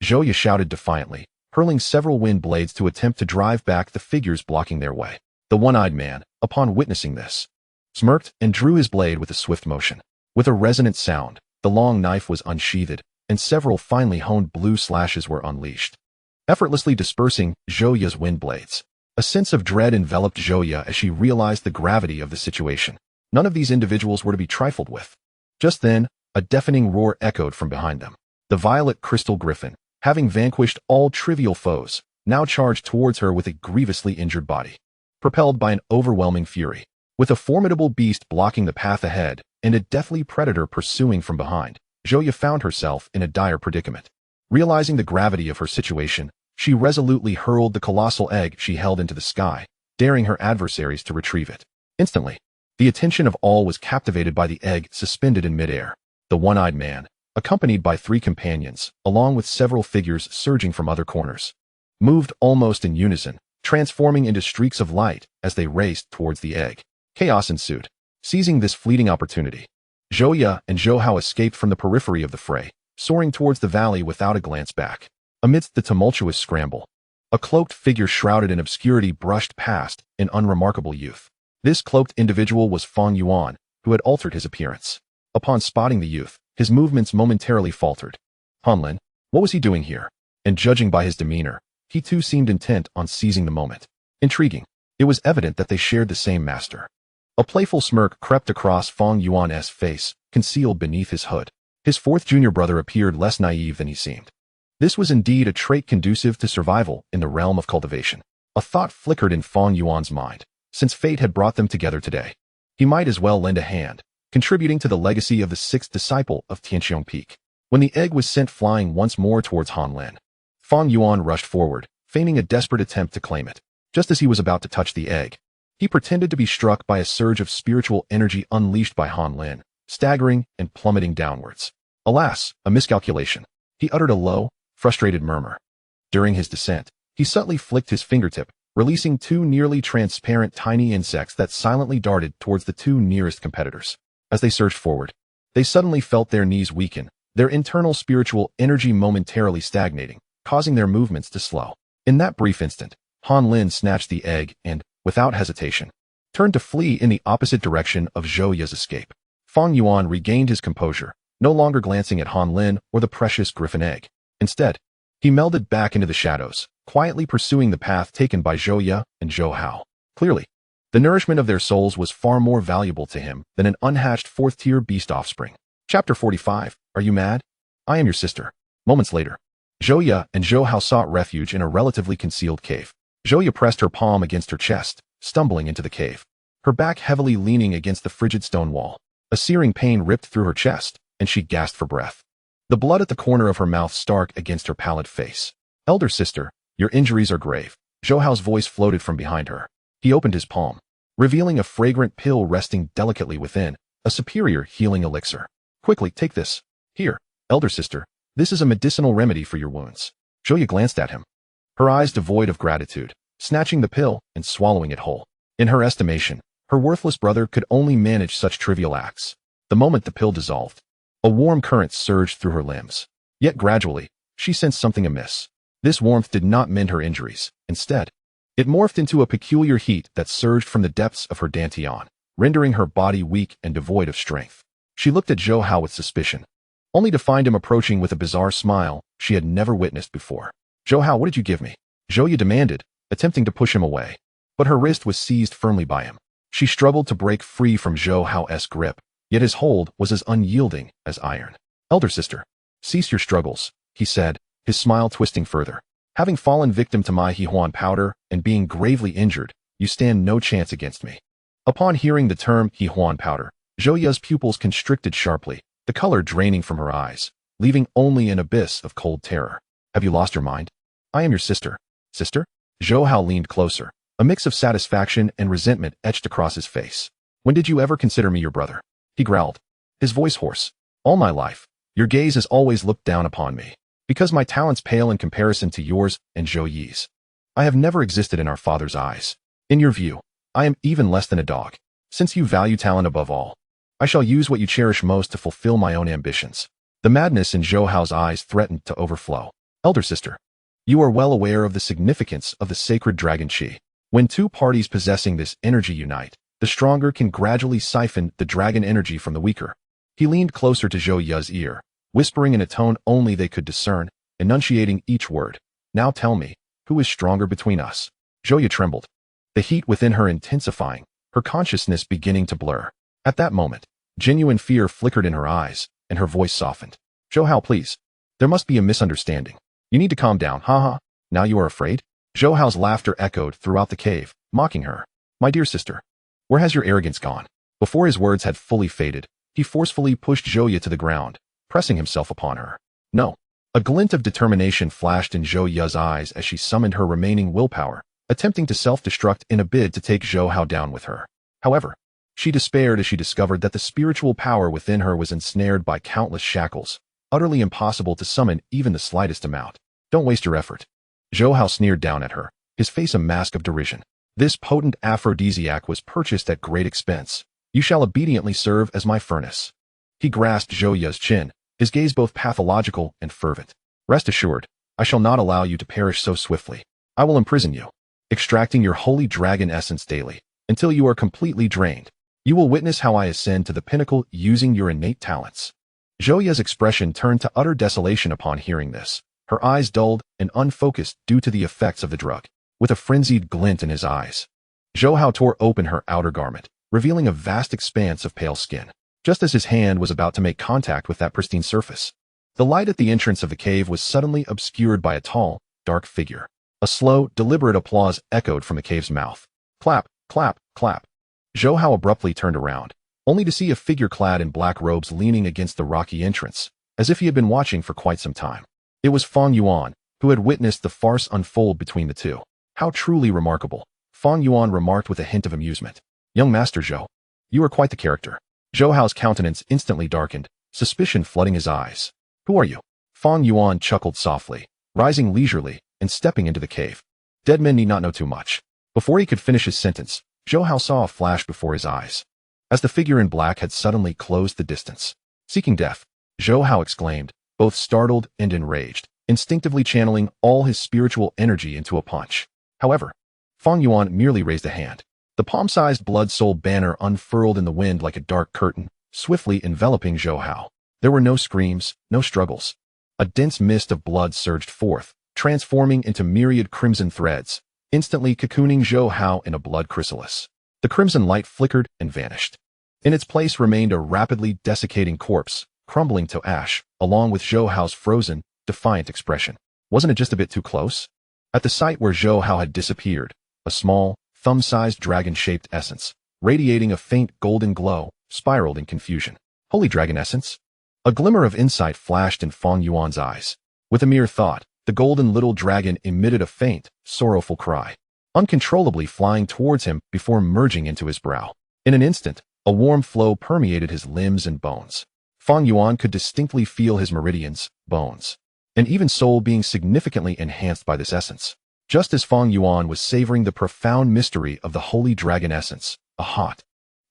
Zhou Ya shouted defiantly, hurling several wind blades to attempt to drive back the figures blocking their way. The one-eyed man, upon witnessing this, smirked and drew his blade with a swift motion. With a resonant sound, the long knife was unsheathed, and several finely honed blue slashes were unleashed, effortlessly dispersing Zhou Ya's wind blades. A sense of dread enveloped Zhou Ya as she realized the gravity of the situation. None of these individuals were to be trifled with. Just then, a deafening roar echoed from behind them. The violet crystal griffin, having vanquished all trivial foes, now charged towards her with a grievously injured body. Propelled by an overwhelming fury, with a formidable beast blocking the path ahead and a deathly predator pursuing from behind, Zhou Ya found herself in a dire predicament. Realizing the gravity of her situation, she resolutely hurled the colossal egg she held into the sky, daring her adversaries to retrieve it. Instantly, the attention of all was captivated by the egg suspended in midair. The one-eyed man, accompanied by three companions, along with several figures surging from other corners, moved almost in unison, transforming into streaks of light as they raced towards the egg. Chaos ensued. Seizing this fleeting opportunity, Zhou Ya and Zhou Hao escaped from the periphery of the fray, soaring towards the valley without a glance back. Amidst the tumultuous scramble, a cloaked figure shrouded in obscurity brushed past in unremarkable youth. This cloaked individual was Fang Yuan, who had altered his appearance. Upon spotting the youth, his movements momentarily faltered. "Hanlin, what was he doing here?" And judging by his demeanor, he too seemed intent on seizing the moment. Intriguing. It was evident that they shared the same master. A playful smirk crept across Fang Yuan's face, concealed beneath his hood. His fourth junior brother appeared less naive than he seemed. This was indeed a trait conducive to survival in the realm of cultivation. A thought flickered in Fang Yuan's mind. Since fate had brought them together today, he might as well lend a hand, contributing to the legacy of the sixth disciple of Sky Qiong Peak. When the egg was sent flying once more towards Hanlin, Fang Yuan rushed forward, feigning a desperate attempt to claim it. Just as he was about to touch the egg, he pretended to be struck by a surge of spiritual energy unleashed by Hanlin, staggering and plummeting downwards. Alas, a miscalculation. He uttered a low, frustrated murmur. During his descent, he subtly flicked his fingertip, releasing two nearly transparent tiny insects that silently darted towards the two nearest competitors. As they surged forward, they suddenly felt their knees weaken, their internal spiritual energy momentarily stagnating, causing their movements to slow. In that brief instant, Hanlin snatched the egg and, without hesitation, turned to flee in the opposite direction of Zhou Ya's escape. Fang Yuan regained his composure, no longer glancing at Hanlin or the precious griffin egg. Instead, he melded back into the shadows, quietly pursuing the path taken by Zhou Ya and Zhou Hao. Clearly, the nourishment of their souls was far more valuable to him than an unhatched fourth-tier beast offspring. Chapter 45. Are you mad? I am your sister. Moments later, Zhou Ya and Zhou Hao sought refuge in a relatively concealed cave. Zhou Ya pressed her palm against her chest, stumbling into the cave, her back heavily leaning against the frigid stone wall. A searing pain ripped through her chest, and she gasped for breath. The blood at the corner of her mouth stark against her pallid face. Elder sister, your injuries are grave. Zhou Hao's voice floated from behind her. He opened his palm, revealing a fragrant pill resting delicately within, a superior healing elixir. Quickly, take this. Here, elder sister, this is a medicinal remedy for your wounds. Zhou Ya glanced at him, her eyes devoid of gratitude, snatching the pill and swallowing it whole. In her estimation, her worthless brother could only manage such trivial acts. The moment the pill dissolved, a warm current surged through her limbs. Yet gradually, she sensed something amiss. This warmth did not mend her injuries. Instead, it morphed into a peculiar heat that surged from the depths of her dantian, rendering her body weak and devoid of strength. She looked at Zhou Hao with suspicion, only to find him approaching with a bizarre smile she had never witnessed before. "Zhou Hao, what did you give me?" Zhou Yu demanded, attempting to push him away. But her wrist was seized firmly by him. She struggled to break free from Zhou Hao's grip, yet his hold was as unyielding as iron. "Elder sister, cease your struggles," he said, his smile twisting further. "Having fallen victim to my Hihuan powder and being gravely injured, you stand no chance against me." Upon hearing the term Hihuan powder, Zhou Yu's pupils constricted sharply, the color draining from her eyes, leaving only an abyss of cold terror. "Have you lost your mind? I am your sister." "Sister?" Zhou Hao leaned closer, a mix of satisfaction and resentment etched across his face. "When did you ever consider me your brother?" he growled, his voice hoarse. "All my life, your gaze has always looked down upon me, because my talents pale in comparison to yours and Zhou Yi's. I have never existed in our father's eyes. In your view, I am even less than a dog. Since you value talent above all, I shall use what you cherish most to fulfill my own ambitions." The madness in Zhou Hao's eyes threatened to overflow. "Elder sister, you are well aware of the significance of the sacred dragon qi. When two parties possessing this energy unite, the stronger can gradually siphon the dragon energy from the weaker." He leaned closer to Zhou Yu's ear, whispering in a tone only they could discern, enunciating each word. "Now tell me, who is stronger between us?" Zhou Yu trembled, the heat within her intensifying, her consciousness beginning to blur. At that moment, genuine fear flickered in her eyes, and her voice softened. "Zhou Hao, please. There must be a misunderstanding. You need to calm down, haha. Now you are afraid?" Zhou Hao's laughter echoed throughout the cave, mocking her. "My dear sister, where has your arrogance gone?" Before his words had fully faded, he forcefully pushed Zhou Yu to the ground, pressing himself upon her. "No." A glint of determination flashed in Zhou Yu's eyes as she summoned her remaining willpower, attempting to self-destruct in a bid to take Zhou Hao down with her. However, she despaired as she discovered that the spiritual power within her was ensnared by countless shackles, utterly impossible to summon even the slightest amount. "Don't waste your effort." Zhou Hao sneered down at her, his face a mask of derision. "This potent aphrodisiac was purchased at great expense. You shall obediently serve as my furnace." He grasped Zhou Yu's chin, his gaze both pathological and fervent. "Rest assured, I shall not allow you to perish so swiftly. I will imprison you, extracting your holy dragon essence daily, until you are completely drained. You will witness how I ascend to the pinnacle using your innate talents." Zhou Yu's expression turned to utter desolation upon hearing this, her eyes dulled and unfocused due to the effects of the drug. With a frenzied glint in his eyes, Zhou Hao tore open her outer garment, revealing a vast expanse of pale skin. Just as his hand was about to make contact with that pristine surface, the light at the entrance of the cave was suddenly obscured by a tall, dark figure. A slow, deliberate applause echoed from the cave's mouth. Clap, clap, clap. Zhou Hao abruptly turned around, only to see a figure clad in black robes leaning against the rocky entrance, as if he had been watching for quite some time. It was Fang Yuan, who had witnessed the farce unfold between the two. "How truly remarkable," Fang Yuan remarked with a hint of amusement. "Young Master Zhou, you are quite the character." Zhou Hao's countenance instantly darkened, suspicion flooding his eyes. "Who are you?" Fang Yuan chuckled softly, rising leisurely and stepping into the cave. "Dead men need not know too much." Before he could finish his sentence, Zhou Hao saw a flash before his eyes, as the figure in black had suddenly closed the distance. "Seeking death," Zhou Hao exclaimed, both startled and enraged, instinctively channeling all his spiritual energy into a punch. However, Fang Yuan merely raised a hand. The palm-sized blood soul banner unfurled in the wind like a dark curtain, swiftly enveloping Zhou Hao. There were no screams, no struggles. A dense mist of blood surged forth, transforming into myriad crimson threads, instantly cocooning Zhou Hao in a blood chrysalis. The crimson light flickered and vanished. In its place remained a rapidly desiccating corpse, crumbling to ash, along with Zhou Hao's frozen, defiant expression. Wasn't it just a bit too close? At the site where Zhou Hao had disappeared, a small, thumb-sized dragon-shaped essence, radiating a faint golden glow, spiraled in confusion. "Holy dragon essence?" A glimmer of insight flashed in Fang Yuan's eyes. With a mere thought, the golden little dragon emitted a faint, sorrowful cry, uncontrollably flying towards him before merging into his brow. In an instant, a warm flow permeated his limbs and bones. Fang Yuan could distinctly feel his meridians, bones, and even soul being significantly enhanced by this essence. Just as Feng Yuan was savoring the profound mystery of the holy dragon essence, a hot,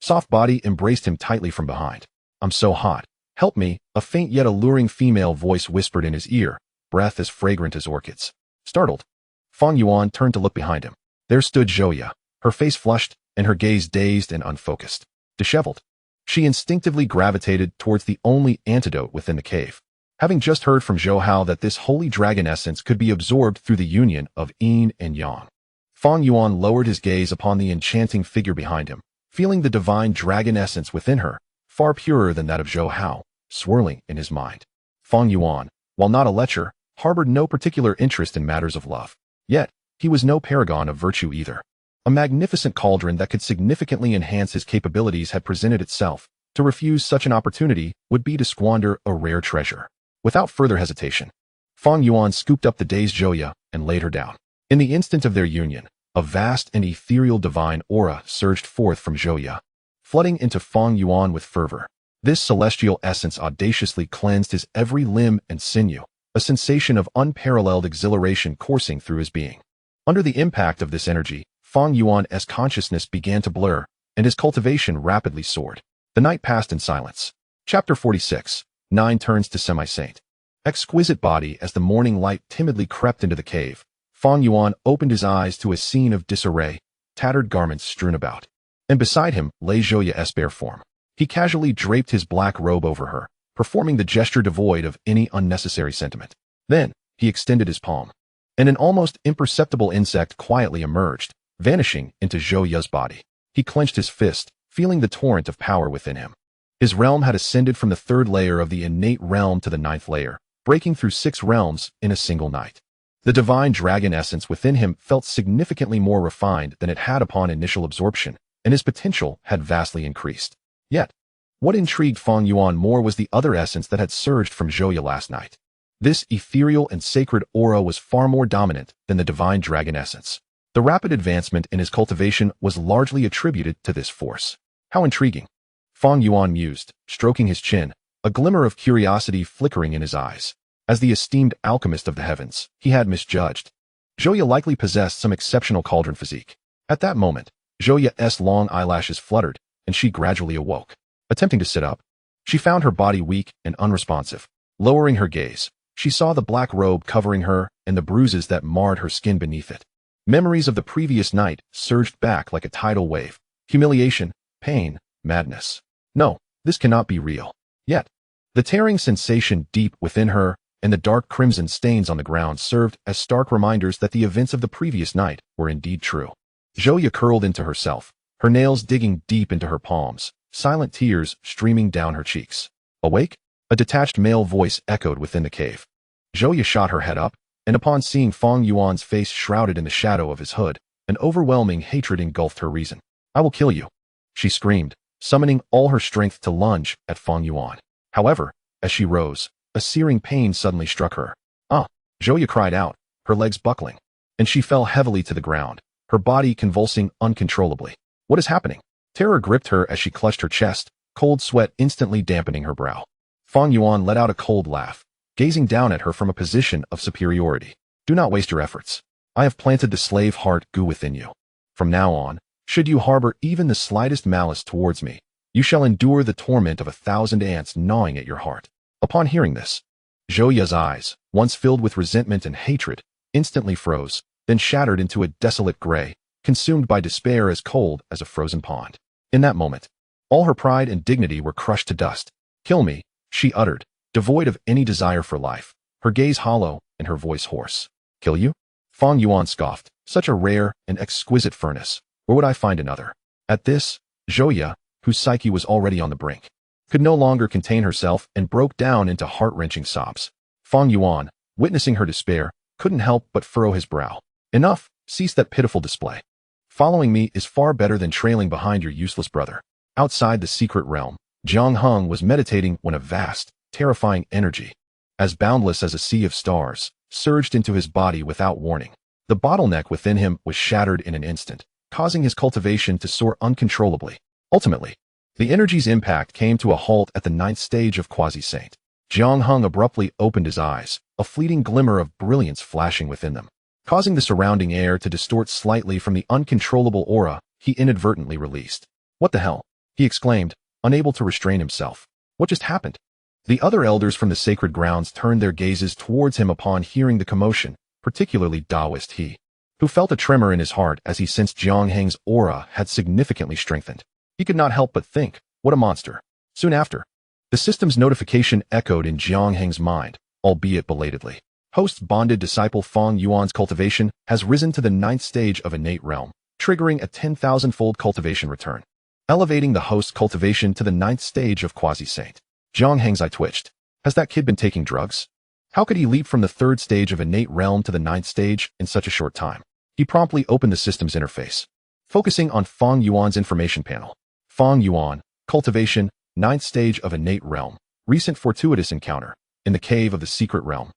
soft body embraced him tightly from behind. "I'm so hot. Help me," a faint yet alluring female voice whispered in his ear, breath as fragrant as orchids. Startled, Feng Yuan turned to look behind him. There stood Zhouya, her face flushed and her gaze dazed and unfocused. Disheveled, she instinctively gravitated towards the only antidote within the cave. Having just heard from Zhou Hao that this holy dragon essence could be absorbed through the union of yin and yang, Feng Yuan lowered his gaze upon the enchanting figure behind him, feeling the divine dragon essence within her, far purer than that of Zhou Hao, swirling in his mind. Feng Yuan, while not a lecher, harbored no particular interest in matters of love. Yet, he was no paragon of virtue either. A magnificent cauldron that could significantly enhance his capabilities had presented itself. To refuse such an opportunity would be to squander a rare treasure. Without further hesitation, Feng Yuan scooped up the dazed Zhouya and laid her down. In the instant of their union, a vast and ethereal divine aura surged forth from Zhouya, flooding into Feng Yuan with fervor. This celestial essence audaciously cleansed his every limb and sinew, a sensation of unparalleled exhilaration coursing through his being. Under the impact of this energy, Feng Yuan's consciousness began to blur, and his cultivation rapidly soared. The night passed in silence. Chapter 46. 9 Turns to Semi-Saint. Exquisite body. As the morning light timidly crept into the cave, Feng Yuan opened his eyes to a scene of disarray, tattered garments strewn about. And beside him lay Zhouya's bare form. He casually draped his black robe over her, performing the gesture devoid of any unnecessary sentiment. Then, he extended his palm, and an almost imperceptible insect quietly emerged, vanishing into Zhouya's body. He clenched his fist, feeling the torrent of power within him. His realm had ascended from the 3rd layer of the innate realm to the 9th layer, breaking through 6 realms in a single night. The divine dragon essence within him felt significantly more refined than it had upon initial absorption, and his potential had vastly increased. Yet, what intrigued Feng Yuan more was the other essence that had surged from Zhouya last night. This ethereal and sacred aura was far more dominant than the divine dragon essence. The rapid advancement in his cultivation was largely attributed to this force. How intriguing, Feng Yuan mused, stroking his chin, a glimmer of curiosity flickering in his eyes. As the esteemed alchemist of the heavens, he had misjudged. Zhouya likely possessed some exceptional cauldron physique. At that moment, Zhouya's long eyelashes fluttered, and she gradually awoke. Attempting to sit up, she found her body weak and unresponsive. Lowering her gaze, she saw the black robe covering her and the bruises that marred her skin beneath it. Memories of the previous night surged back like a tidal wave. Humiliation, pain, madness. No, this cannot be real. Yet, the tearing sensation deep within her and the dark crimson stains on the ground served as stark reminders that the events of the previous night were indeed true. Zhouya curled into herself, her nails digging deep into her palms, silent tears streaming down her cheeks. Awake? A detached male voice echoed within the cave. Zhouya shot her head up, and upon seeing Feng Yuan's face shrouded in the shadow of his hood, an overwhelming hatred engulfed her reason. "I will kill you," she screamed, summoning all her strength to lunge at Feng Yuan. However, as she rose, a searing pain suddenly struck her. "Ah!" Zhouya cried out, her legs buckling, and she fell heavily to the ground, her body convulsing uncontrollably. What is happening? Terror gripped her as she clutched her chest, cold sweat instantly dampening her brow. Feng Yuan let out a cold laugh, gazing down at her from a position of superiority. "Do not waste your efforts. I have planted the slave heart goo within you. From now on, should you harbor even the slightest malice towards me, you shall endure the torment of 1,000 ants gnawing at your heart." Upon hearing this, Zhouya's eyes, once filled with resentment and hatred, instantly froze, then shattered into a desolate gray, consumed by despair as cold as a frozen pond. In that moment, all her pride and dignity were crushed to dust. "Kill me," she uttered, devoid of any desire for life, her gaze hollow and her voice hoarse. "Kill you?" Feng Yuan scoffed. "Such a rare and exquisite furnace. Where would I find another?" At this, Zhouya, whose psyche was already on the brink, could no longer contain herself and broke down into heart-wrenching sobs. Feng Yuan, witnessing her despair, couldn't help but furrow his brow. "Enough, cease that pitiful display. Following me is far better than trailing behind your useless brother." Outside the secret realm, Jiang Heng was meditating when a vast, terrifying energy, as boundless as a sea of stars, surged into his body without warning. The bottleneck within him was shattered in an instant, causing his cultivation to soar uncontrollably. Ultimately, the energy's impact came to a halt at the 9th stage of quasi-saint. Jiang Heng abruptly opened his eyes, a fleeting glimmer of brilliance flashing within them. causing the surrounding air to distort slightly from the uncontrollable aura he inadvertently released. "What the hell?" he exclaimed, unable to restrain himself. "What just happened?" The other elders from the sacred grounds turned their gazes towards him upon hearing the commotion, particularly Taoist He, who felt a tremor in his heart as he sensed Jiang Heng's aura had significantly strengthened. He could not help but think, what a monster. Soon after, the system's notification echoed in Jiang Heng's mind, albeit belatedly. Host's bonded disciple Feng Yuan's cultivation has risen to the 9th stage of innate realm, triggering a 10,000-fold cultivation return, elevating the host's cultivation to the 9th stage of quasi-saint. Jiang Heng's eye twitched. Has that kid been taking drugs? How could he leap from the 3rd stage of innate realm to the 9th stage in such a short time? He promptly opened the system's interface, focusing on Feng Yuan's information panel. Feng Yuan, cultivation, 9th stage of innate realm, recent fortuitous encounter, in the cave of the secret realm.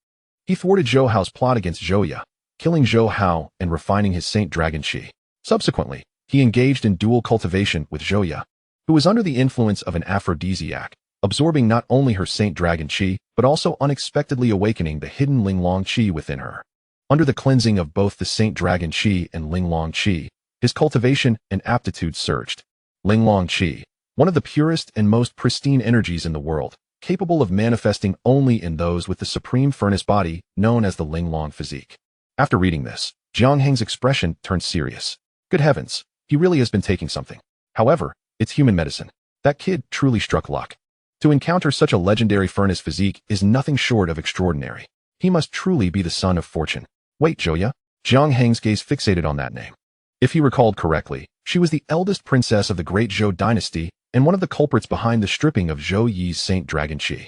He thwarted Zhou Hao's plot against Zhou Ya, killing Zhou Hao and refining his Saint Dragon Qi. Subsequently, he engaged in dual cultivation with Zhou Ya, who was under the influence of an aphrodisiac, absorbing not only her Saint Dragon Qi, but also unexpectedly awakening the hidden Linglong Qi within her. Under the cleansing of both the Saint Dragon Qi and Linglong Qi, his cultivation and aptitude surged. Linglong Qi, one of the purest and most pristine energies in the world, capable of manifesting only in those with the supreme furnace body known as the Linglong physique. After reading this, Jiang Heng's expression turned serious. Good heavens, he really has been taking something. However, it's human medicine. That kid truly struck luck. To encounter such a legendary furnace physique is nothing short of extraordinary. He must truly be the son of fortune. Wait, Zhou Ya? Jiang Heng's gaze fixated on that name. If he recalled correctly, she was the eldest princess of the great Zhou dynasty and one of the culprits behind the stripping of Zhou Yi's Saint Dragon Qi.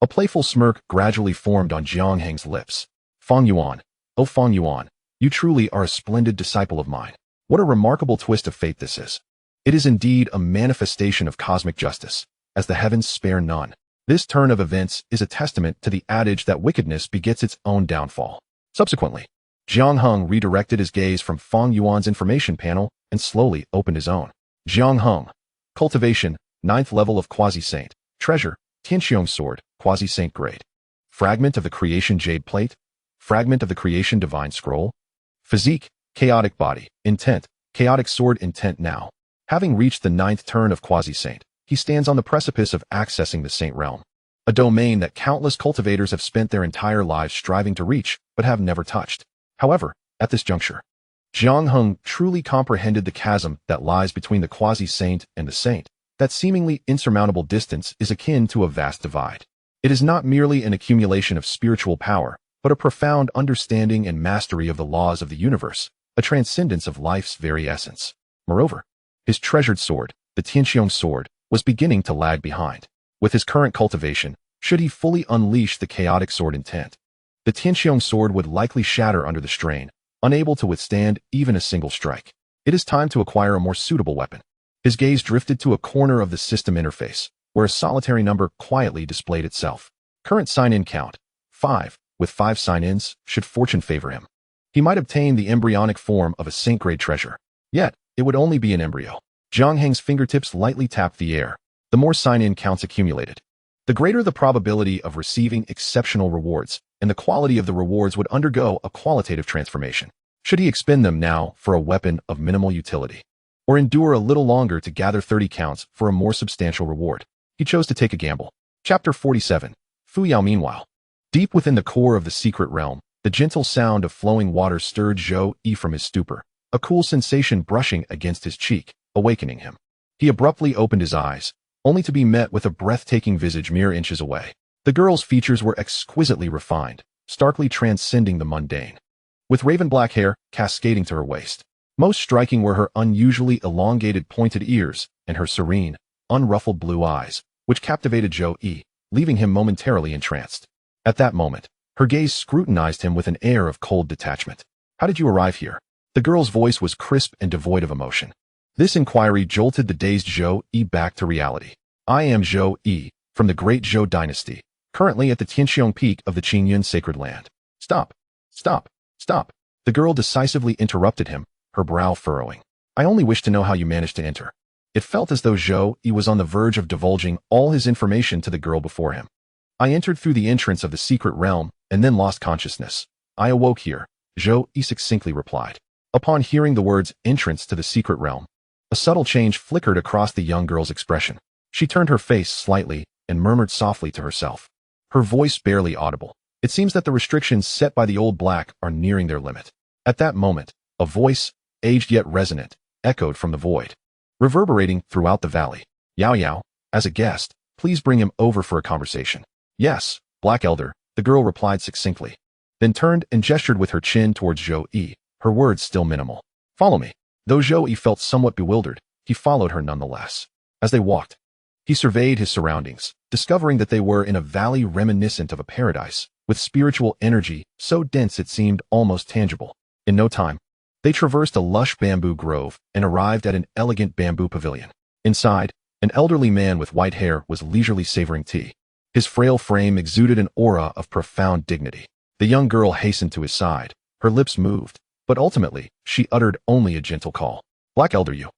A playful smirk gradually formed on Jiang Heng's lips. Feng Yuan, oh Feng Yuan, you truly are a splendid disciple of mine. What a remarkable twist of fate this is. It is indeed a manifestation of cosmic justice, as the heavens spare none. This turn of events is a testament to the adage that wickedness begets its own downfall. Subsequently, Jiang Heng redirected his gaze from Feng Yuan's information panel and slowly opened his own. Jiang Heng, cultivation, 9th level of quasi-saint, treasure, Tianqiong sword, quasi-saint grade. Fragment of the creation jade plate, fragment of the creation divine scroll. Physique, chaotic body, intent, chaotic sword intent now. Having reached the 9th turn of quasi-saint, he stands on the precipice of accessing the saint realm, a domain that countless cultivators have spent their entire lives striving to reach, but have never touched. However, at this juncture, Jiang Heng truly comprehended the chasm that lies between the quasi-saint and the saint. That seemingly insurmountable distance is akin to a vast divide. It is not merely an accumulation of spiritual power, but a profound understanding and mastery of the laws of the universe, a transcendence of life's very essence. Moreover, his treasured sword, the Tianqiong sword, was beginning to lag behind. With his current cultivation, should he fully unleash the chaotic sword intent, the Tianqiong sword would likely shatter under the strain, unable to withstand even a single strike. It is time to acquire a more suitable weapon. His gaze drifted to a corner of the system interface, where a solitary number quietly displayed itself. Current sign-in count, 5. With 5 sign-ins, should fortune favor him, he might obtain the embryonic form of a saint-grade treasure. Yet, it would only be an embryo. Jiang Heng's fingertips lightly tapped the air. The more sign-in counts accumulated, the greater the probability of receiving exceptional rewards, and the quality of the rewards would undergo a qualitative transformation. Should he expend them now for a weapon of minimal utility, or endure a little longer to gather 30 counts for a more substantial reward? He chose to take a gamble. Chapter 47. Fu Yao. Meanwhile, deep within the core of the secret realm, the gentle sound of flowing water stirred Zhou Yi from his stupor, a cool sensation brushing against his cheek, awakening him. He abruptly opened his eyes, only to be met with a breathtaking visage mere inches away. The girl's features were exquisitely refined, starkly transcending the mundane, with raven black hair cascading to her waist. Most striking were her unusually elongated pointed ears and her serene, unruffled blue eyes, which captivated Zhou Yi, leaving him momentarily entranced. At that moment, her gaze scrutinized him with an air of cold detachment. How did you arrive here? The girl's voice was crisp and devoid of emotion. This inquiry jolted the dazed Zhou Yi back to reality. I am Zhou Yi, from the great Zhou dynasty, currently at the Qiong Peak of the Qingyun sacred land. Stop! Stop! Stop! The girl decisively interrupted him, her brow furrowing. I only wish to know how you managed to enter. It felt as though Zhou Yi was on the verge of divulging all his information to the girl before him. I entered through the entrance of the secret realm, and then lost consciousness. I awoke here, Zhou Yi succinctly replied. Upon hearing the words entrance to the secret realm, a subtle change flickered across the young girl's expression. She turned her face slightly and murmured softly to herself, her voice barely audible. It seems that the restrictions set by the old black are nearing their limit. At that moment, a voice, aged yet resonant, echoed from the void, reverberating throughout the valley. Yao Yao, as a guest, please bring him over for a conversation. Yes, Black Elder, the girl replied succinctly, then turned and gestured with her chin towards Zhou Yi, her words still minimal. Follow me. Though Zhou Yi felt somewhat bewildered, he followed her nonetheless. As they walked, he surveyed his surroundings, discovering that they were in a valley reminiscent of a paradise, with spiritual energy so dense it seemed almost tangible. In no time, they traversed a lush bamboo grove and arrived at an elegant bamboo pavilion. Inside, an elderly man with white hair was leisurely savoring tea. His frail frame exuded an aura of profound dignity. The young girl hastened to his side. Her lips moved, but ultimately, she uttered only a gentle call. Black Elder, you.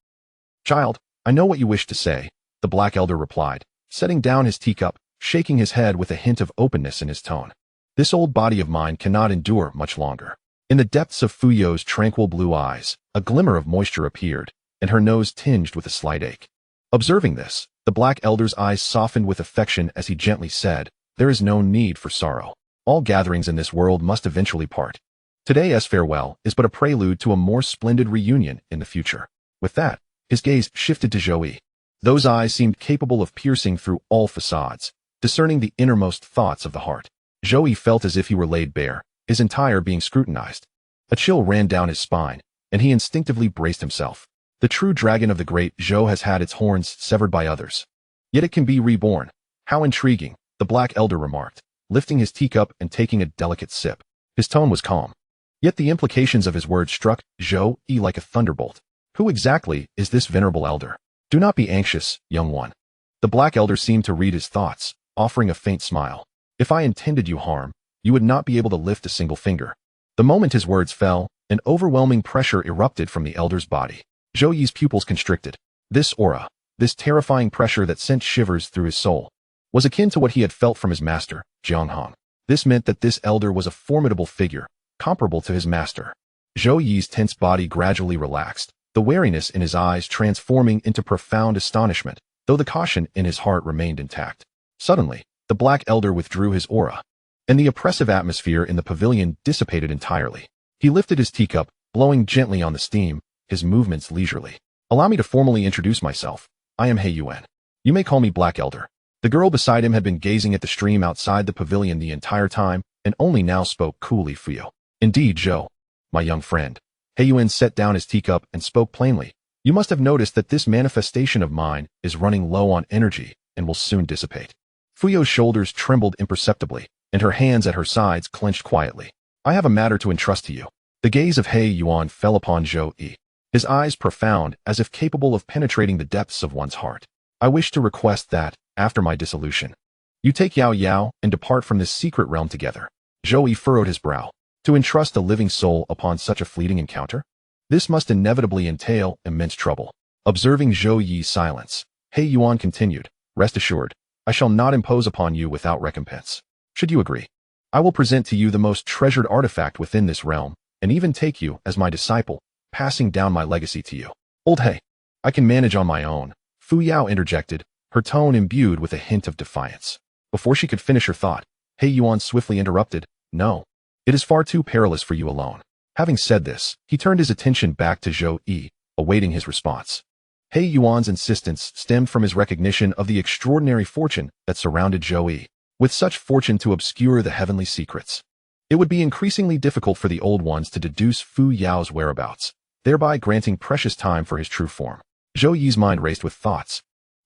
Child, I know what you wish to say, the Black Elder replied, setting down his teacup, shaking his head with a hint of openness in his tone. This old body of mine cannot endure much longer. In the depths of Fuyo's tranquil blue eyes, a glimmer of moisture appeared, and her nose tinged with a slight ache. Observing this, the Black Elder's eyes softened with affection as he gently said, there is no need for sorrow. All gatherings in this world must eventually part. Today's farewell is but a prelude to a more splendid reunion in the future. With that, his gaze shifted to Zhou Yi. Those eyes seemed capable of piercing through all facades, discerning the innermost thoughts of the heart. Zhou Yi felt as if he were laid bare, his entire being scrutinized. A chill ran down his spine, and he instinctively braced himself. The true dragon of the great Zhou has had its horns severed by others. Yet it can be reborn. How intriguing, the Black Elder remarked, lifting his teacup and taking a delicate sip. His tone was calm. Yet the implications of his words struck Zhou Yi like a thunderbolt. Who exactly is this venerable elder? Do not be anxious, young one. The Black Elder seemed to read his thoughts, offering a faint smile. If I intended you harm, you would not be able to lift a single finger. The moment his words fell, an overwhelming pressure erupted from the elder's body. Zhou Yi's pupils constricted. This aura, this terrifying pressure that sent shivers through his soul, was akin to what he had felt from his master, Jiang Heng. This meant that this elder was a formidable figure, comparable to his master. Zhou Yi's tense body gradually relaxed, the wariness in his eyes transforming into profound astonishment, though the caution in his heart remained intact. Suddenly, the Black Elder withdrew his aura, and the oppressive atmosphere in the pavilion dissipated entirely. He lifted his teacup, blowing gently on the steam, his movements leisurely. Allow me to formally introduce myself. I am He Yuan. You may call me Black Elder. The girl beside him had been gazing at the stream outside the pavilion the entire time, and only now spoke coolly. Fuyo. Indeed, Zhou. My young friend. He Yuan set down his teacup and spoke plainly. You must have noticed that this manifestation of mine is running low on energy and will soon dissipate. Fuyo's shoulders trembled imperceptibly, and her hands at her sides clenched quietly. I have a matter to entrust to you. The gaze of He Yuan fell upon Zhou Yi, his eyes profound as if capable of penetrating the depths of one's heart. I wish to request that, after my dissolution, you take Yao Yao and depart from this secret realm together. Zhou Yi furrowed his brow. To entrust a living soul upon such a fleeting encounter? This must inevitably entail immense trouble. Observing Zhou Yi's silence, He Yuan continued, rest assured, I shall not impose upon you without recompense. Should you agree, I will present to you the most treasured artifact within this realm, and even take you as my disciple, passing down my legacy to you. Old He, I can manage on my own, Fu Yao interjected, her tone imbued with a hint of defiance. Before she could finish her thought, He Yuan swiftly interrupted, no. It is far too perilous for you alone. Having said this, he turned his attention back to Zhou Yi, awaiting his response. He Yuan's insistence stemmed from his recognition of the extraordinary fortune that surrounded Zhou Yi. With such fortune to obscure the heavenly secrets, it would be increasingly difficult for the old ones to deduce Fu Yao's whereabouts, thereby granting precious time for his true form. Zhou Yi's mind raced with thoughts.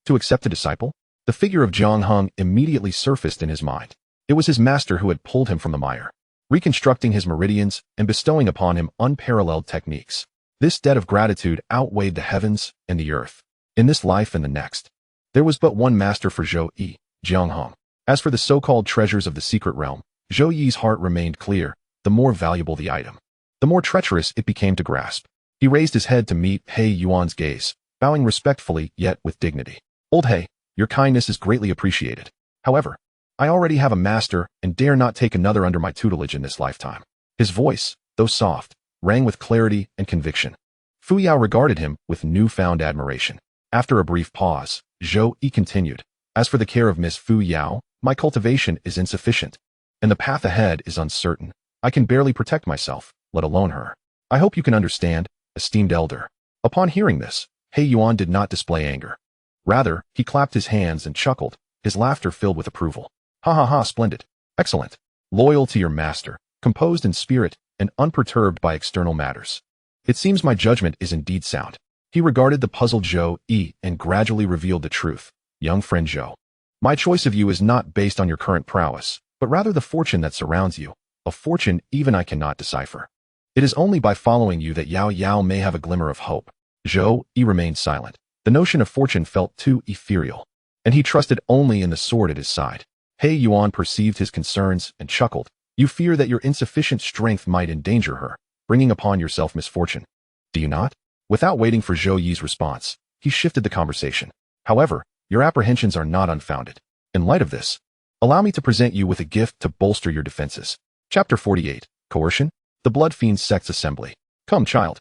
To accept a disciple? The figure of Jiang Heng immediately surfaced in his mind. It was his master who had pulled him from the mire, reconstructing his meridians and bestowing upon him unparalleled techniques. This debt of gratitude outweighed the heavens and the earth. In this life and the next, there was but one master for Zhou Yi, Jiang Heng. As for the so-called treasures of the secret realm, Zhou Yi's heart remained clear. The more valuable the item, the more treacherous it became to grasp. He raised his head to meet He Yuan's gaze, bowing respectfully yet with dignity. Old He, your kindness is greatly appreciated. However, I already have a master and dare not take another under my tutelage in this lifetime. His voice, though though soft, rang with clarity and conviction. Fu Yao regarded him with newfound admiration. After a brief pause, Zhou Yi continued, "As for the care of Miss Fu Yao, my cultivation is insufficient, and the path ahead is uncertain. I can barely protect myself, let alone her. I hope you can understand, esteemed elder." Upon hearing this, He Yuan did not display anger. Rather, he clapped his hands and chuckled, his laughter filled with approval. "Ha ha ha, splendid. Excellent. Loyal to your master, composed in spirit, and unperturbed by external matters. It seems my judgment is indeed sound." He regarded the puzzled Zhou Yi and gradually revealed the truth. "Young friend Zhou, my choice of you is not based on your current prowess, but rather the fortune that surrounds you, a fortune even I cannot decipher. It is only by following you that Yao Yao may have a glimmer of hope." Zhou Yi remained silent. The notion of fortune felt too ethereal, and he trusted only in the sword at his side. He Yuan perceived his concerns and chuckled. "You fear that your insufficient strength might endanger her, bringing upon yourself misfortune, do you not?" Without waiting for Zhou Yi's response, he shifted the conversation. "However, your apprehensions are not unfounded. In light of this, allow me to present you with a gift to bolster your defenses." Chapter 48. Coercion? The Blood Fiend Sect's Assembly. "Come, child."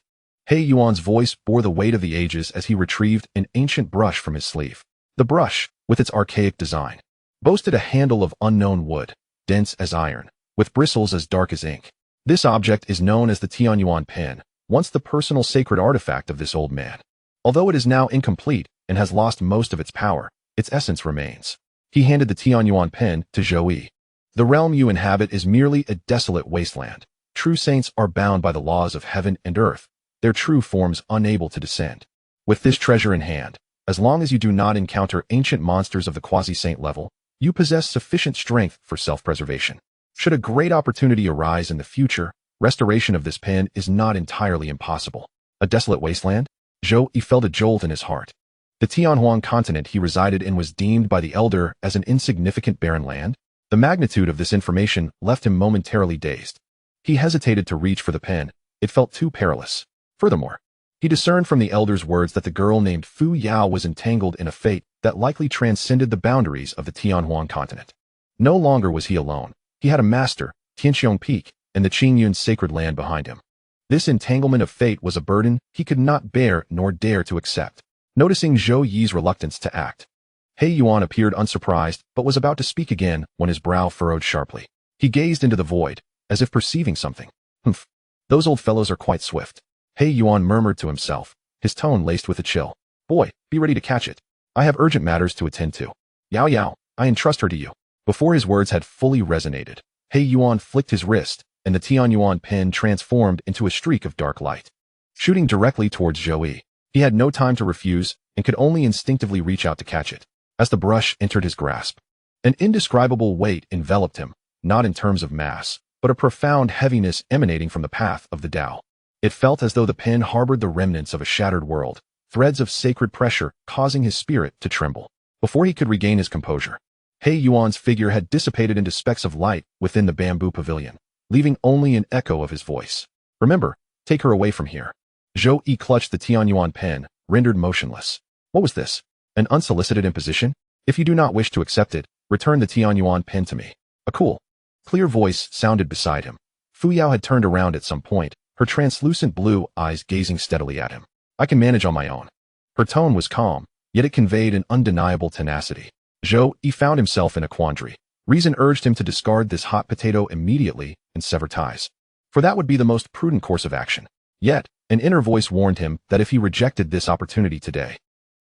He Yuan's voice bore the weight of the ages as he retrieved an ancient brush from his sleeve. The brush, with its archaic design, boasted a handle of unknown wood, dense as iron, with bristles as dark as ink. This object is known as the Tianyuan pen, once the personal sacred artifact of this old man. Although it is now incomplete and has lost most of its power, its essence remains. He handed the Tianyuan pen to Zhou Yi. "The realm you inhabit is merely a desolate wasteland. True saints are bound by the laws of heaven and earth, their true forms unable to descend. With this treasure in hand, as long as you do not encounter ancient monsters of the quasi-saint level, you possess sufficient strength for self-preservation. Should a great opportunity arise in the future, restoration of this pen is not entirely impossible." A desolate wasteland? Zhou Yi felt a jolt in his heart. The Tianhuan continent he resided in was deemed by the elder as an insignificant barren land. The magnitude of this information left him momentarily dazed. He hesitated to reach for the pen. It felt too perilous. Furthermore, he discerned from the elder's words that the girl named Fu Yao was entangled in a fate that likely transcended the boundaries of the Tianhuan continent. No longer was he alone. He had a master, Sky Qiong Peak, and the Qingyun sacred land behind him. This entanglement of fate was a burden he could not bear nor dare to accept. Noticing Zhou Yi's reluctance to act, He Yuan appeared unsurprised but was about to speak again when his brow furrowed sharply. He gazed into the void, as if perceiving something. "Humph, those old fellows are quite swift." He Yuan murmured to himself, his tone laced with a chill. "Boy, be ready to catch it. I have urgent matters to attend to. Yao Yao, I entrust her to you." Before his words had fully resonated, He Yuan flicked his wrist, and the Tianyuan pen transformed into a streak of dark light, shooting directly towards Zhou Yi. He had no time to refuse and could only instinctively reach out to catch it. As the brush entered his grasp, an indescribable weight enveloped him, not in terms of mass, but a profound heaviness emanating from the path of the Tao. It felt as though the pen harbored the remnants of a shattered world, threads of sacred pressure causing his spirit to tremble. Before he could regain his composure, He Yuan's figure had dissipated into specks of light within the bamboo pavilion, leaving only an echo of his voice. "Remember, take her away from here." Zhou Yi clutched the Tianyuan pen, rendered motionless. What was this? An unsolicited imposition? "If you do not wish to accept it, return the Tianyuan pen to me." A cool, clear voice sounded beside him. Fu Yao had turned around at some point, her translucent blue eyes gazing steadily at him. "I can manage on my own." Her tone was calm, yet it conveyed an undeniable tenacity. Zhou Yi found himself in a quandary. Reason urged him to discard this hot potato immediately and sever ties, for that would be the most prudent course of action. Yet, an inner voice warned him that if he rejected this opportunity today,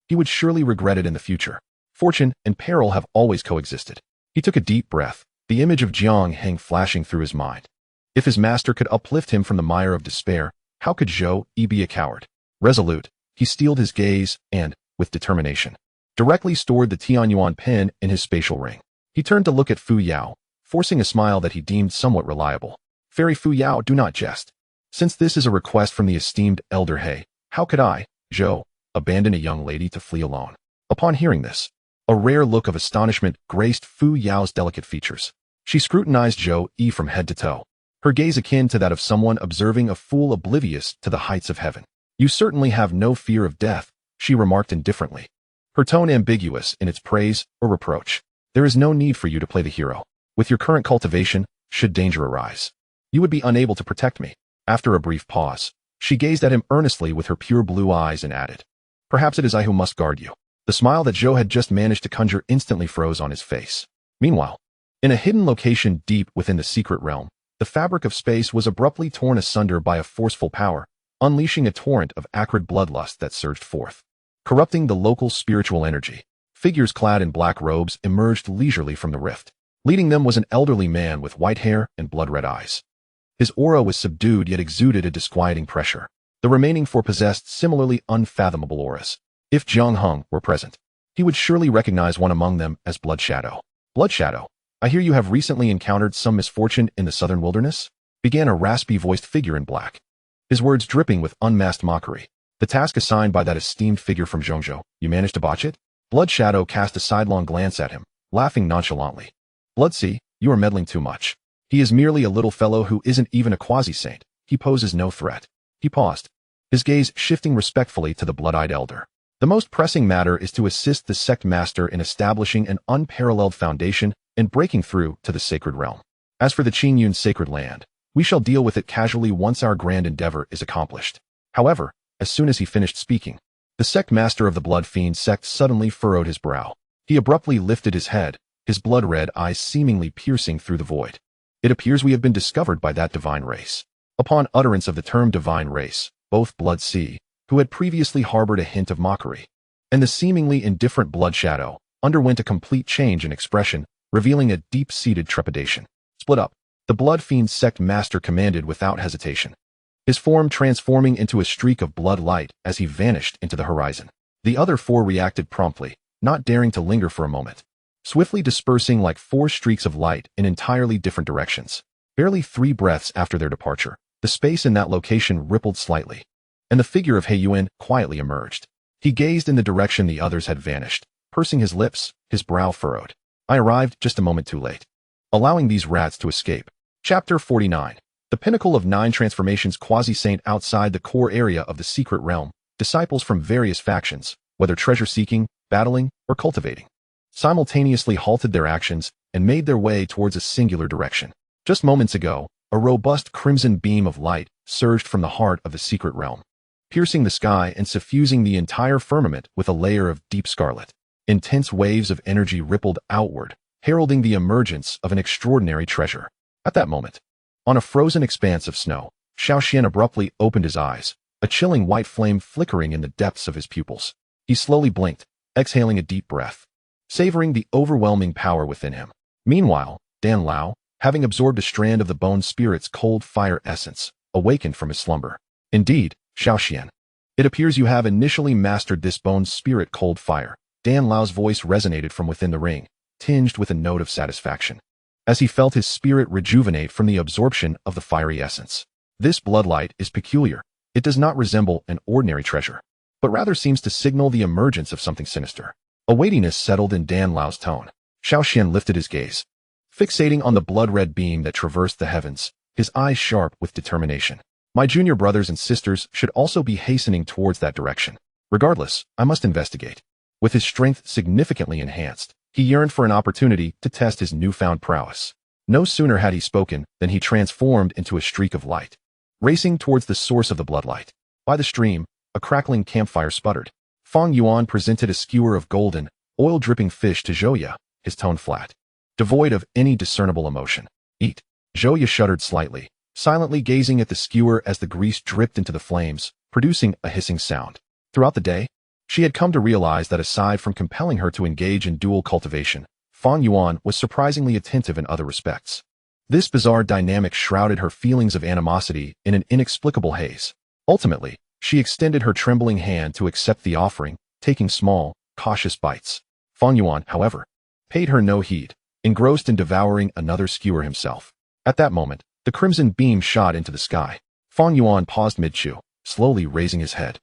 he would surely regret it in the future. Fortune and peril have always coexisted. He took a deep breath, the image of Jiang Heng flashing through his mind. If his master could uplift him from the mire of despair, how could Zhou Yi be a coward? Resolute, he steeled his gaze and, with determination, directly stored the Tianyuan pen in his spatial ring. He turned to look at Fu Yao, forcing a smile that he deemed somewhat reliable. "Fairy Fu Yao, do not jest. Since this is a request from the esteemed Elder He, how could I, Zhou, abandon a young lady to flee alone?" Upon hearing this, a rare look of astonishment graced Fu Yao's delicate features. She scrutinized Zhou Yi from head to toe, her gaze akin to that of someone observing a fool oblivious to the heights of heaven. "You certainly have no fear of death," she remarked indifferently, her tone ambiguous in its praise or reproach. "There is no need for you to play the hero. With your current cultivation, should danger arise, you would be unable to protect me." After a brief pause, she gazed at him earnestly with her pure blue eyes and added, "Perhaps it is I who must guard you." The smile that Zhou had just managed to conjure instantly froze on his face. Meanwhile, in a hidden location deep within the secret realm, the fabric of space was abruptly torn asunder by a forceful power, unleashing a torrent of acrid bloodlust that surged forth, corrupting the local spiritual energy. Figures clad in black robes emerged leisurely from the rift. Leading them was an elderly man with white hair and blood-red eyes. His aura was subdued yet exuded a disquieting pressure. The remaining four possessed similarly unfathomable auras. If Jiang Heng were present, he would surely recognize one among them as Blood Shadow. "Blood Shadow, I hear you have recently encountered some misfortune in the southern wilderness?" began a raspy-voiced figure in black, his words dripping with unmasked mockery. "The task assigned by that esteemed figure from Zhongzhou, you managed to botch it?" Blood Shadow cast a sidelong glance at him, laughing nonchalantly. "Bloodsea, you are meddling too much. He is merely a little fellow who isn't even a quasi-saint. He poses no threat." He paused, his gaze shifting respectfully to the blood-eyed elder. "The most pressing matter is to assist the sect master in establishing an unparalleled foundation and breaking through to the sacred realm. As for the Qingyun sacred land, we shall deal with it casually once our grand endeavor is accomplished." However, as soon as he finished speaking, the sect master of the Blood Fiend sect suddenly furrowed his brow. He abruptly lifted his head, his blood-red eyes seemingly piercing through the void. "It appears we have been discovered by that divine race." Upon utterance of the term divine race, both Bloodsea, who had previously harbored a hint of mockery, and the seemingly indifferent Blood Shadow, underwent a complete change in expression, revealing a deep-seated trepidation. "Split up," the Blood Fiend sect master commanded without hesitation, his form transforming into a streak of blood light as he vanished into the horizon. The other four reacted promptly, not daring to linger for a moment, swiftly dispersing like four streaks of light in entirely different directions. Barely 3 breaths after their departure, the space in that location rippled slightly, and the figure of He Yuan quietly emerged. He gazed in the direction the others had vanished, pursing his lips, his brow furrowed. "I arrived just a moment too late, allowing these rats to escape." Chapter 49. The pinnacle of 9 transformations. Quasi-saint. Outside the core area of the secret realm, disciples from various factions, whether treasure-seeking, battling, or cultivating, simultaneously halted their actions and made their way towards a singular direction. Just moments ago, a robust crimson beam of light surged from the heart of the secret realm, piercing the sky and suffusing the entire firmament with a layer of deep scarlet. Intense waves of energy rippled outward, heralding the emergence of an extraordinary treasure. At that moment, on a frozen expanse of snow, Xiaoxian abruptly opened his eyes, a chilling white flame flickering in the depths of his pupils. He slowly blinked, exhaling a deep breath, savoring the overwhelming power within him. Meanwhile, Dan Lao, having absorbed a strand of the bone spirit's cold fire essence, awakened from his slumber. "Indeed, Xiaoxian, it appears you have initially mastered this bone spirit cold fire." Dan Lao's voice resonated from within the ring, tinged with a note of satisfaction, as he felt his spirit rejuvenate from the absorption of the fiery essence. "This bloodlight is peculiar. It does not resemble an ordinary treasure, but rather seems to signal the emergence of something sinister." A weightiness settled in Dan Lao's tone. Xiaoxian lifted his gaze, fixating on the blood-red beam that traversed the heavens, his eyes sharp with determination. "My junior brothers and sisters should also be hastening towards that direction. Regardless, I must investigate." With his strength significantly enhanced, he yearned for an opportunity to test his newfound prowess. No sooner had he spoken than he transformed into a streak of light, racing towards the source of the bloodlight. By the stream, a crackling campfire sputtered. Feng Yuan presented a skewer of golden, oil-dripping fish to Zhouya, his tone flat, devoid of any discernible emotion. "Eat." Zhouya shuddered slightly, silently gazing at the skewer as the grease dripped into the flames, producing a hissing sound. Throughout the day, she had come to realize that aside from compelling her to engage in dual cultivation, Feng Yuan was surprisingly attentive in other respects. This bizarre dynamic shrouded her feelings of animosity in an inexplicable haze. Ultimately, she extended her trembling hand to accept the offering, taking small, cautious bites. Feng Yuan, however, paid her no heed, engrossed in devouring another skewer himself. At that moment, the crimson beam shot into the sky. Feng Yuan paused mid-chew, slowly raising his head.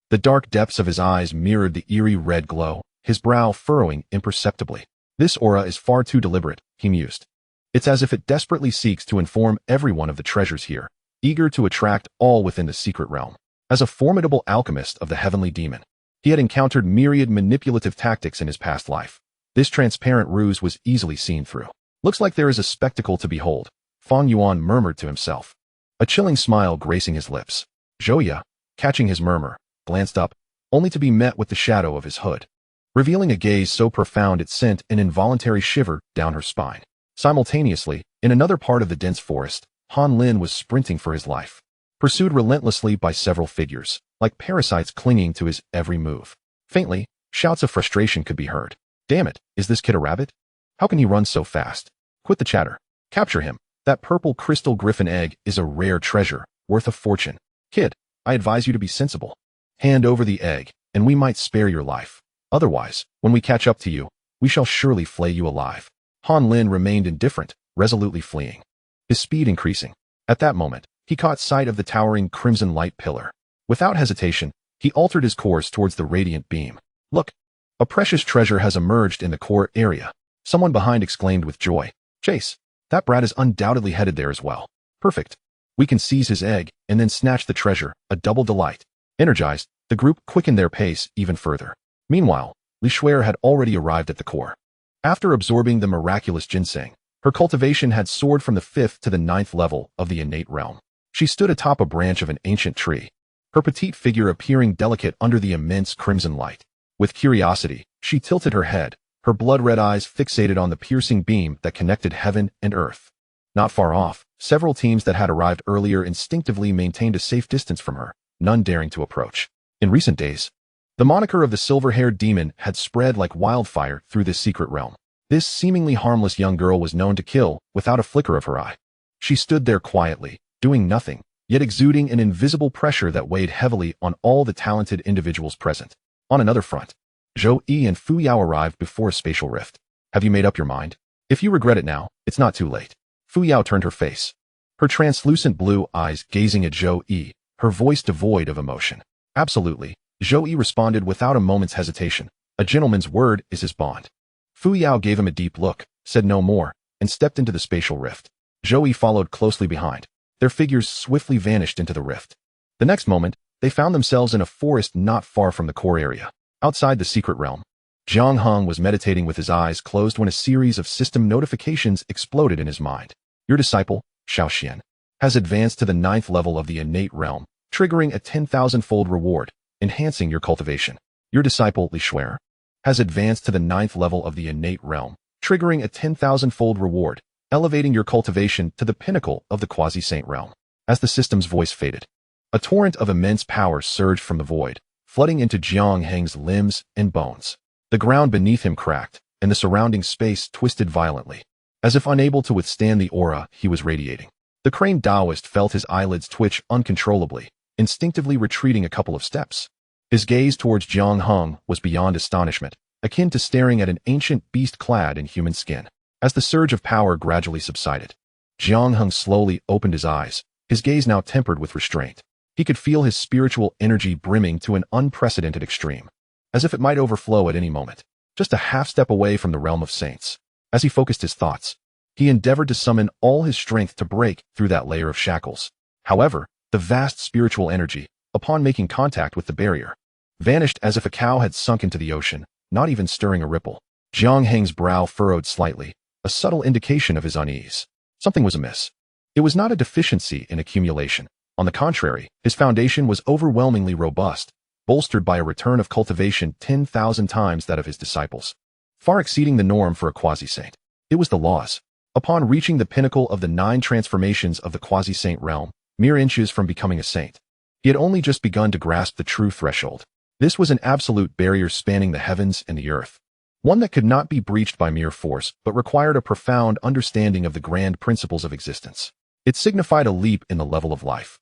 The dark depths of his eyes mirrored the eerie red glow, his brow furrowing imperceptibly. "This aura is far too deliberate," he mused. "It's as if it desperately seeks to inform everyone of the treasures here, eager to attract all within the secret realm." As a formidable alchemist of the heavenly demon, he had encountered myriad manipulative tactics in his past life. This transparent ruse was easily seen through. "Looks like there is a spectacle to behold," Feng Yuan murmured to himself. a chilling smile gracing his lips. Zhouya, catching his murmur, glanced up, only to be met with the shadow of his hood, revealing a gaze so profound it sent an involuntary shiver down her spine. Simultaneously, in another part of the dense forest, Han Lin was sprinting for his life, pursued relentlessly by several figures, like parasites clinging to his every move. Faintly, shouts of frustration could be heard. Damn it, is this kid a rabbit? How can he run so fast? Quit the chatter. Capture him. That purple crystal griffin egg is a rare treasure, worth a fortune. Kid, I advise you to be sensible. Hand over the egg, and we might spare your life. Otherwise, when we catch up to you, we shall surely flay you alive. Han Lin remained indifferent, resolutely fleeing, his speed increasing. At that moment, he caught sight of the towering crimson light pillar. Without hesitation, he altered his course towards the radiant beam. Look, a precious treasure has emerged in the core area. Someone behind exclaimed with joy. Chase, that brat is undoubtedly headed there as well. Perfect. We can seize his egg and then snatch the treasure, a double delight. Energized, the group quickened their pace even further. Meanwhile, Li Shuer had already arrived at the core. After absorbing the miraculous ginseng, her cultivation had soared from the 5th to the 9th level of the innate realm. She stood atop a branch of an ancient tree, her petite figure appearing delicate under the immense crimson light. With curiosity, she tilted her head, her blood-red eyes fixated on the piercing beam that connected heaven and earth. Not far off, several teams that had arrived earlier instinctively maintained a safe distance from her, none daring to approach. In recent days, the moniker of the silver-haired demon had spread like wildfire through this secret realm. This seemingly harmless young girl was known to kill without a flicker of her eye. She stood there quietly, doing nothing, yet exuding an invisible pressure that weighed heavily on all the talented individuals present. On another front, Zhou Yi and Fu Yao arrived before a spatial rift. Have you made up your mind? If you regret it now, it's not too late. Fu Yao turned her face, her translucent blue eyes gazing at Zhou Yi, her voice devoid of emotion. Absolutely, Zhou Yi responded without a moment's hesitation. A gentleman's word is his bond. Fu Yao gave him a deep look, said no more, and stepped into the spatial rift. Zhou Yi followed closely behind. Their figures swiftly vanished into the rift. The next moment, they found themselves in a forest not far from the core area. Outside the secret realm, Jiang Heng was meditating with his eyes closed when a series of system notifications exploded in his mind. Your disciple, Xiaoxian, has advanced to the 9th level of the innate realm, triggering a 10,000-fold reward, enhancing your cultivation. Your disciple, Li Shuer, has advanced to the 9th level of the innate realm, triggering a 10,000-fold reward, elevating your cultivation to the pinnacle of the quasi-saint realm. As the system's voice faded, a torrent of immense power surged from the void, flooding into Jiang Heng's limbs and bones. The ground beneath him cracked, and the surrounding space twisted violently, as if unable to withstand the aura he was radiating. The crane Taoist felt his eyelids twitch uncontrollably, instinctively retreating a couple of steps. His gaze towards Jiang Heng was beyond astonishment, akin to staring at an ancient beast clad in human skin. As the surge of power gradually subsided, Jiang Heng slowly opened his eyes, his gaze now tempered with restraint. He could feel his spiritual energy brimming to an unprecedented extreme, as if it might overflow at any moment, just a half step away from the realm of saints. As he focused his thoughts, he endeavored to summon all his strength to break through that layer of shackles. However, the vast spiritual energy, upon making contact with the barrier, vanished as if a cow had sunk into the ocean, not even stirring a ripple. Jiang Heng's brow furrowed slightly, a subtle indication of his unease. Something was amiss. It was not a deficiency in accumulation. On the contrary, his foundation was overwhelmingly robust, bolstered by a return of cultivation 10,000 times that of his disciples, far exceeding the norm for a quasi-saint. It was the laws. Upon reaching the pinnacle of the 9 transformations of the quasi-saint realm, mere inches from becoming a saint, he had only just begun to grasp the true threshold. This was an absolute barrier spanning the heavens and the earth, one that could not be breached by mere force, but required a profound understanding of the grand principles of existence. It signified a leap in the level of life,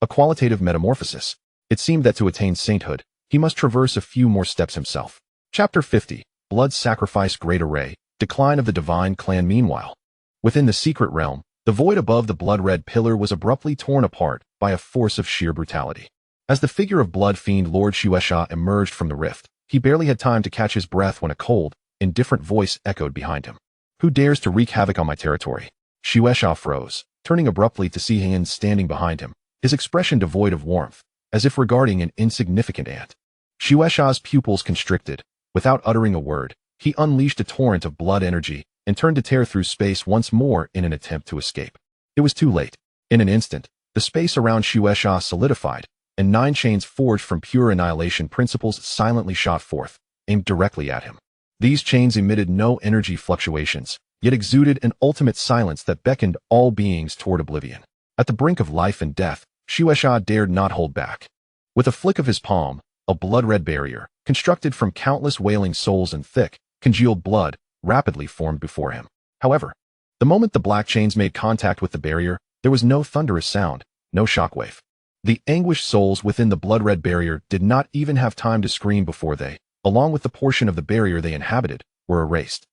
a qualitative metamorphosis. It seemed that to attain sainthood, he must traverse a few more steps himself. Chapter 50, Blood Sacrifice Great Array, Decline of the Divine Clan. Meanwhile, within the secret realm, the void above the blood-red pillar was abruptly torn apart by a force of sheer brutality. As the figure of blood fiend Lord Xuesha emerged from the rift, he barely had time to catch his breath when a cold, indifferent voice echoed behind him. Who dares to wreak havoc on my territory? Xuesha froze, turning abruptly to see Hien standing behind him, his expression devoid of warmth, as if regarding an insignificant ant. Xuesha's pupils constricted. Without uttering a word, he unleashed a torrent of blood energy and turned to tear through space once more in an attempt to escape. It was too late. In an instant, The space around Shueisha solidified, and 9 chains forged from pure annihilation principles silently shot forth, aimed directly at him. These chains emitted no energy fluctuations, yet exuded an ultimate silence that beckoned all beings toward oblivion. At the brink of life and death, Shueisha dared not hold back. With a flick of his palm, a blood-red barrier, constructed from countless wailing souls and thick, congealed blood, rapidly formed before him. However, the moment the black chains made contact with the barrier, there was no thunderous sound, no shockwave. The anguished souls within the blood-red barrier did not even have time to scream before they, along with the portion of the barrier they inhabited, were erased,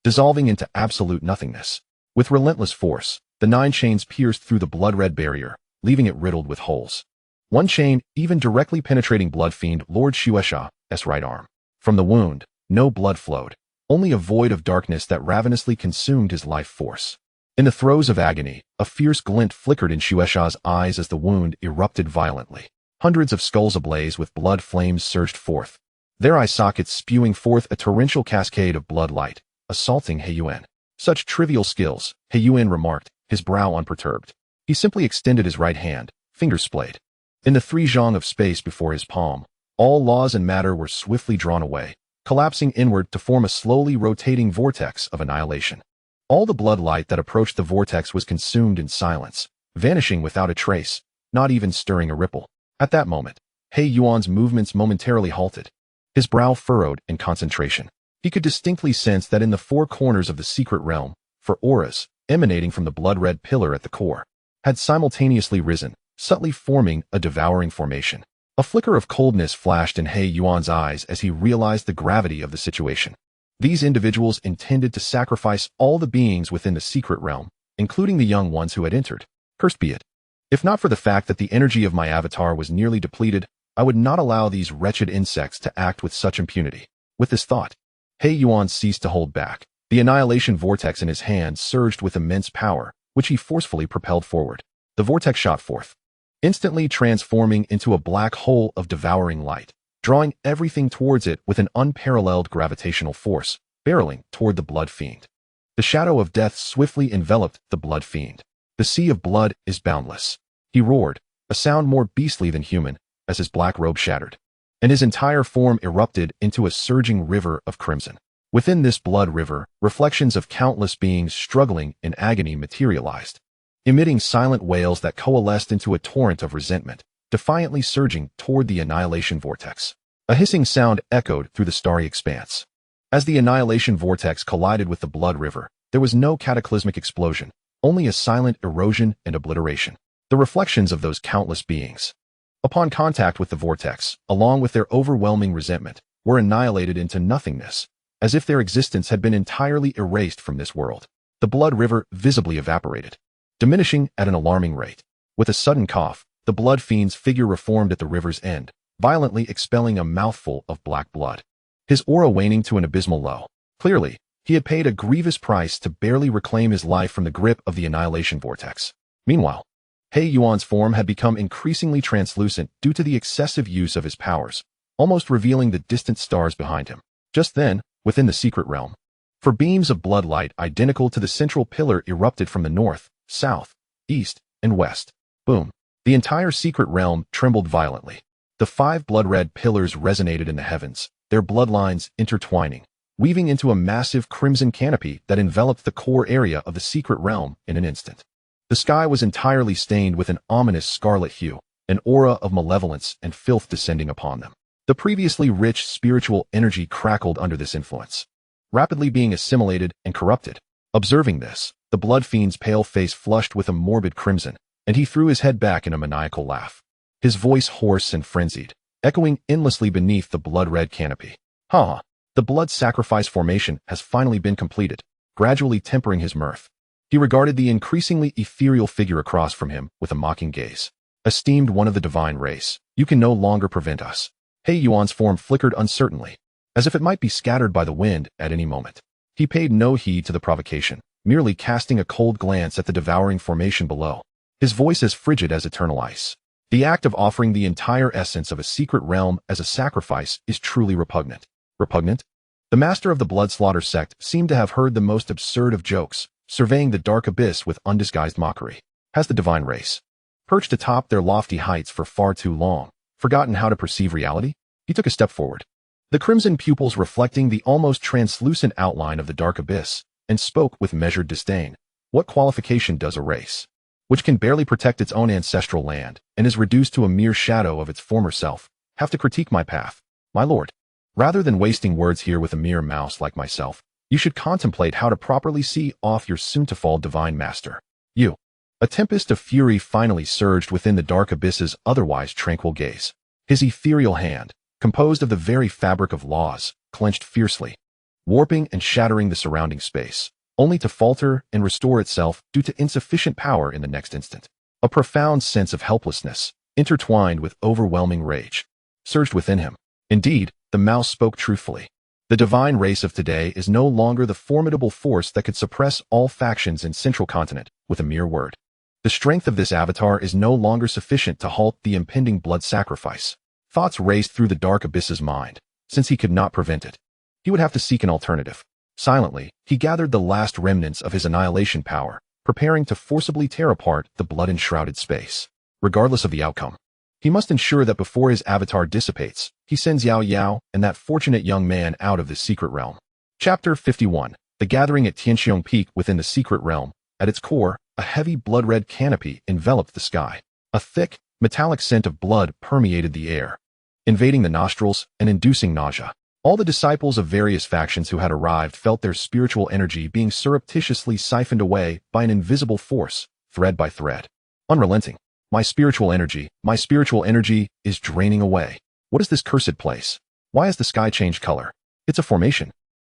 dissolving into absolute nothingness. With relentless force, the 9 chains pierced through the blood-red barrier, leaving it riddled with holes. One chain even directly penetrating Blood Fiend Lord Shueisha's right arm. From the wound, no blood flowed, only a void of darkness that ravenously consumed his life force. In the throes of agony, a fierce glint flickered in Shueisha's eyes as the wound erupted violently. Hundreds of skulls ablaze with blood flames surged forth, their eye sockets spewing forth a torrential cascade of blood light, assaulting He Yuan. Such trivial skills, He Yuan remarked, his brow unperturbed. He simply extended his right hand, fingers splayed. In the 3 zhang of space before his palm, all laws and matter were swiftly drawn away, collapsing inward to form a slowly rotating vortex of annihilation. All the blood light that approached the vortex was consumed in silence, vanishing without a trace, not even stirring a ripple. At that moment, He Yuan's movements momentarily halted. His brow furrowed in concentration. He could distinctly sense that in the 4 corners of the secret realm, for auras, emanating from the blood-red pillar at the core, had simultaneously risen, subtly forming a devouring formation. A flicker of coldness flashed in He Yuan's eyes as he realized the gravity of the situation. These individuals intended to sacrifice all the beings within the secret realm, including the young ones who had entered. Cursed be it. If not for the fact that the energy of my avatar was nearly depleted, I would not allow these wretched insects to act with such impunity. With this thought, He Yuan ceased to hold back. The annihilation vortex in his hand surged with immense power, which he forcefully propelled forward. The vortex shot forth, instantly transforming into a black hole of devouring light, drawing everything towards it with an unparalleled gravitational force, barreling toward the Blood Fiend. The shadow of death swiftly enveloped the Blood Fiend. The sea of blood is boundless. He roared, a sound more beastly than human, as his black robe shattered, and his entire form erupted into a surging river of crimson. Within this blood river, reflections of countless beings struggling in agony materialized, emitting silent wails that coalesced into a torrent of resentment, defiantly surging toward the annihilation vortex. A hissing sound echoed through the starry expanse. As the annihilation vortex collided with the blood river, there was no cataclysmic explosion, only a silent erosion and obliteration. The reflections of those countless beings, upon contact with the vortex, along with their overwhelming resentment, were annihilated into nothingness, as if their existence had been entirely erased from this world. The blood river visibly evaporated, diminishing at an alarming rate. With a sudden cough, the Blood Fiend's figure reformed at the river's end, violently expelling a mouthful of black blood, his aura waning to an abysmal low. Clearly, he had paid a grievous price to barely reclaim his life from the grip of the annihilation vortex. Meanwhile, He Yuan's form had become increasingly translucent due to the excessive use of his powers, almost revealing the distant stars behind him. Just then, within the secret realm, for beams of blood light identical to the central pillar erupted from the north, south, east, and west. Boom. The entire secret realm trembled violently. The 5 blood-red pillars resonated in the heavens, their bloodlines intertwining, weaving into a massive crimson canopy that enveloped the core area of the secret realm in an instant. The sky was entirely stained with an ominous scarlet hue, an aura of malevolence and filth descending upon them. The previously rich spiritual energy crackled under this influence, rapidly being assimilated and corrupted. Observing this, the Blood Fiend's pale face flushed with a morbid crimson, and he threw his head back in a maniacal laugh, his voice hoarse and frenzied, echoing endlessly beneath the blood-red canopy. Ha! The blood sacrifice formation has finally been completed, gradually tempering his mirth. He regarded the increasingly ethereal figure across from him with a mocking gaze. Esteemed one of the divine race, you can no longer prevent us. He Yuan's form flickered uncertainly, as if it might be scattered by the wind at any moment. He paid no heed to the provocation, merely casting a cold glance at the devouring formation below, his voice as frigid as eternal ice. The act of offering the entire essence of a secret realm as a sacrifice is truly repugnant. Repugnant? The master of the blood slaughter sect seemed to have heard the most absurd of jokes, surveying the dark abyss with undisguised mockery. Has the divine race perched atop their lofty heights for far too long, forgotten how to perceive reality? He took a step forward, the crimson pupils reflecting the almost translucent outline of the dark abyss, and spoke with measured disdain. What qualification does a race, which can barely protect its own ancestral land and is reduced to a mere shadow of its former self, have to critique my path? My lord, rather than wasting words here with a mere mouse like myself, you should contemplate how to properly see off your soon-to-fall divine master. You. A tempest of fury finally surged within the dark abyss's otherwise tranquil gaze. His ethereal hand, composed of the very fabric of laws, clenched fiercely, warping and shattering the surrounding space, only to falter and restore itself due to insufficient power in the next instant. A profound sense of helplessness, intertwined with overwhelming rage, surged within him. Indeed, the mouse spoke truthfully. The divine race of today is no longer the formidable force that could suppress all factions in Central Continent with a mere word. The strength of this avatar is no longer sufficient to halt the impending blood sacrifice. Thoughts raced through the dark abyss's mind. Since he could not prevent it, he would have to seek an alternative. Silently, he gathered the last remnants of his annihilation power, preparing to forcibly tear apart the blood-enshrouded space. Regardless of the outcome, he must ensure that before his avatar dissipates, he sends Yao Yao and that fortunate young man out of this secret realm. Chapter 51. The gathering at Sky Qiong Peak within the secret realm. At its core, a heavy blood-red canopy enveloped the sky. A thick, metallic scent of blood permeated the air, invading the nostrils and inducing nausea. All the disciples of various factions who had arrived felt their spiritual energy being surreptitiously siphoned away by an invisible force, thread by thread. Unrelenting. My spiritual energy is draining away. What is this cursed place? Why has the sky changed color? It's a formation.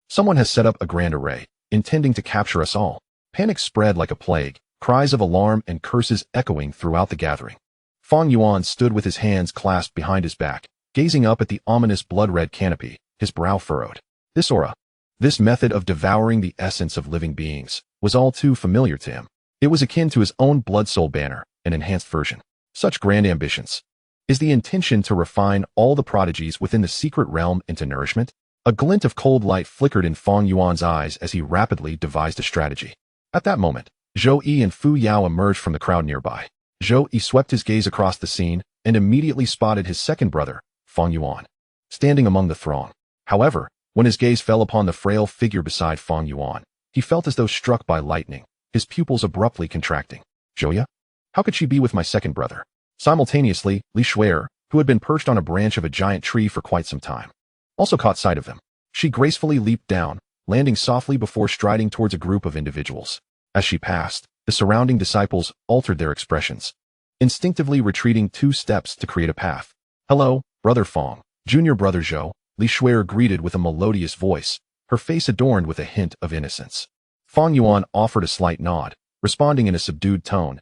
Someone has set up a grand array, intending to capture us all. Panic spread like a plague, cries of alarm and curses echoing throughout the gathering. Feng Yuan stood with his hands clasped behind his back, gazing up at the ominous blood-red canopy, his brow furrowed. This aura, this method of devouring the essence of living beings, was all too familiar to him. It was akin to his own blood-soul banner, an enhanced version. Such grand ambitions. Is the intention to refine all the prodigies within the secret realm into nourishment? A glint of cold light flickered in Feng Yuan's eyes as he rapidly devised a strategy. At that moment, Zhou Yi and Fu Yao emerged from the crowd nearby. Zhou Yi swept his gaze across the scene and immediately spotted his second brother, Feng Yuan, standing among the throng. However, when his gaze fell upon the frail figure beside Feng Yuan, he felt as though struck by lightning, his pupils abruptly contracting. Zhouya? How could she be with my second brother? Simultaneously, Li Shuer, who had been perched on a branch of a giant tree for quite some time, also caught sight of them. She gracefully leaped down, landing softly before striding towards a group of individuals. As she passed, the surrounding disciples altered their expressions, instinctively retreating 2 steps to create a path. Hello, Brother Feng, Junior Brother Zhou, Li Shuer greeted with a melodious voice, her face adorned with a hint of innocence. Feng Yuan offered a slight nod, responding in a subdued tone.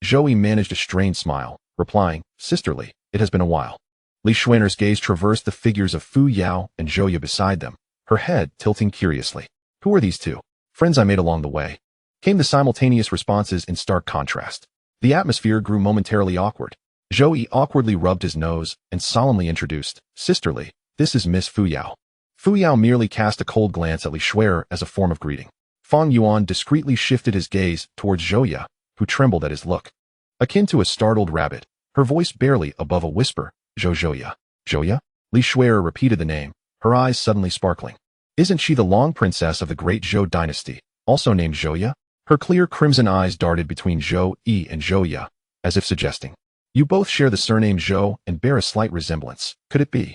Zhou Yi managed a strained smile, replying, Sisterly, it has been a while. Li Shuer's gaze traversed the figures of Fu Yao and Zhouya beside them, her head tilting curiously. Who are these two? Friends I made along the way. Came the simultaneous responses in stark contrast. The atmosphere grew momentarily awkward. Zhou Yi awkwardly rubbed his nose and solemnly introduced, Sisterly, this is Miss Fu Yao. Fu Yao merely cast a cold glance at Li Shuer as a form of greeting. Feng Yuan discreetly shifted his gaze towards Zhouya, who trembled at his look. Akin to a startled rabbit, her voice barely above a whisper, Zhouya. Zhouya? Li Shuer repeated the name, her eyes suddenly sparkling. Isn't she the long princess of the great Zhou dynasty, also named Zhouya? Her clear crimson eyes darted between Zhou Yi and Zhouya, as if suggesting, you both share the surname Zhou and bear a slight resemblance. Could it be?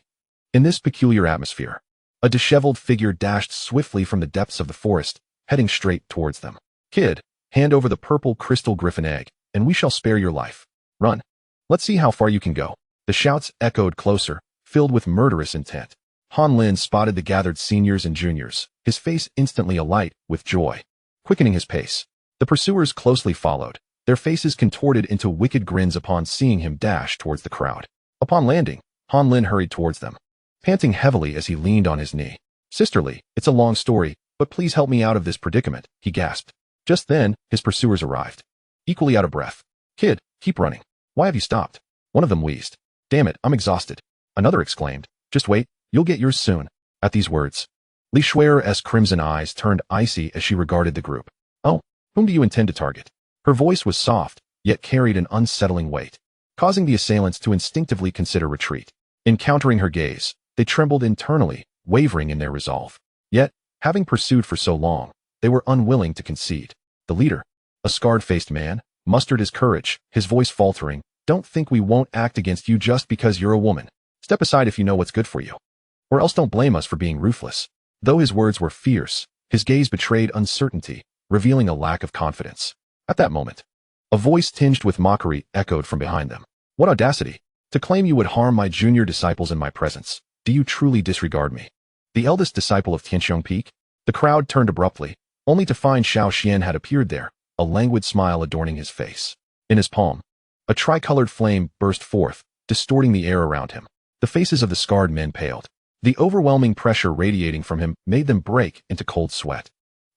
In this peculiar atmosphere, a disheveled figure dashed swiftly from the depths of the forest, heading straight towards them. Kid, hand over the purple crystal griffin egg, and we shall spare your life. Run. Let's see how far you can go. The shouts echoed closer, filled with murderous intent. Han Lin spotted the gathered seniors and juniors, his face instantly alight with joy, quickening his pace. The pursuers closely followed, their faces contorted into wicked grins upon seeing him dash towards the crowd. Upon landing, Han Lin hurried towards them, panting heavily as he leaned on his knee. Sisterly, it's a long story, but please help me out of this predicament, he gasped. Just then, his pursuers arrived, equally out of breath. Kid, keep running. Why have you stopped? One of them wheezed. Damn it, I'm exhausted. Another exclaimed. Just wait, you'll get yours soon. At these words, Li Shuer's crimson eyes turned icy as she regarded the group. Oh, whom do you intend to target? Her voice was soft, yet carried an unsettling weight, causing the assailants to instinctively consider retreat. Encountering her gaze, they trembled internally, wavering in their resolve. Yet, having pursued for so long, they were unwilling to concede. The leader, a scarred-faced man, mustered his courage, his voice faltering. "Don't think we won't act against you just because you're a woman. Step aside if you know what's good for you. Or else don't blame us for being ruthless." Though his words were fierce, his gaze betrayed uncertainty, revealing a lack of confidence. At that moment, a voice tinged with mockery echoed from behind them. "What audacity! To claim you would harm my junior disciples in my presence. Do you truly disregard me?" The eldest disciple of Sky Qiong Peak? The crowd turned abruptly, only to find Xiao Xian had appeared there, a languid smile adorning his face. In his palm, a tricolored flame burst forth, distorting the air around him. The faces of the scarred men paled. The overwhelming pressure radiating from him made them break into cold sweat.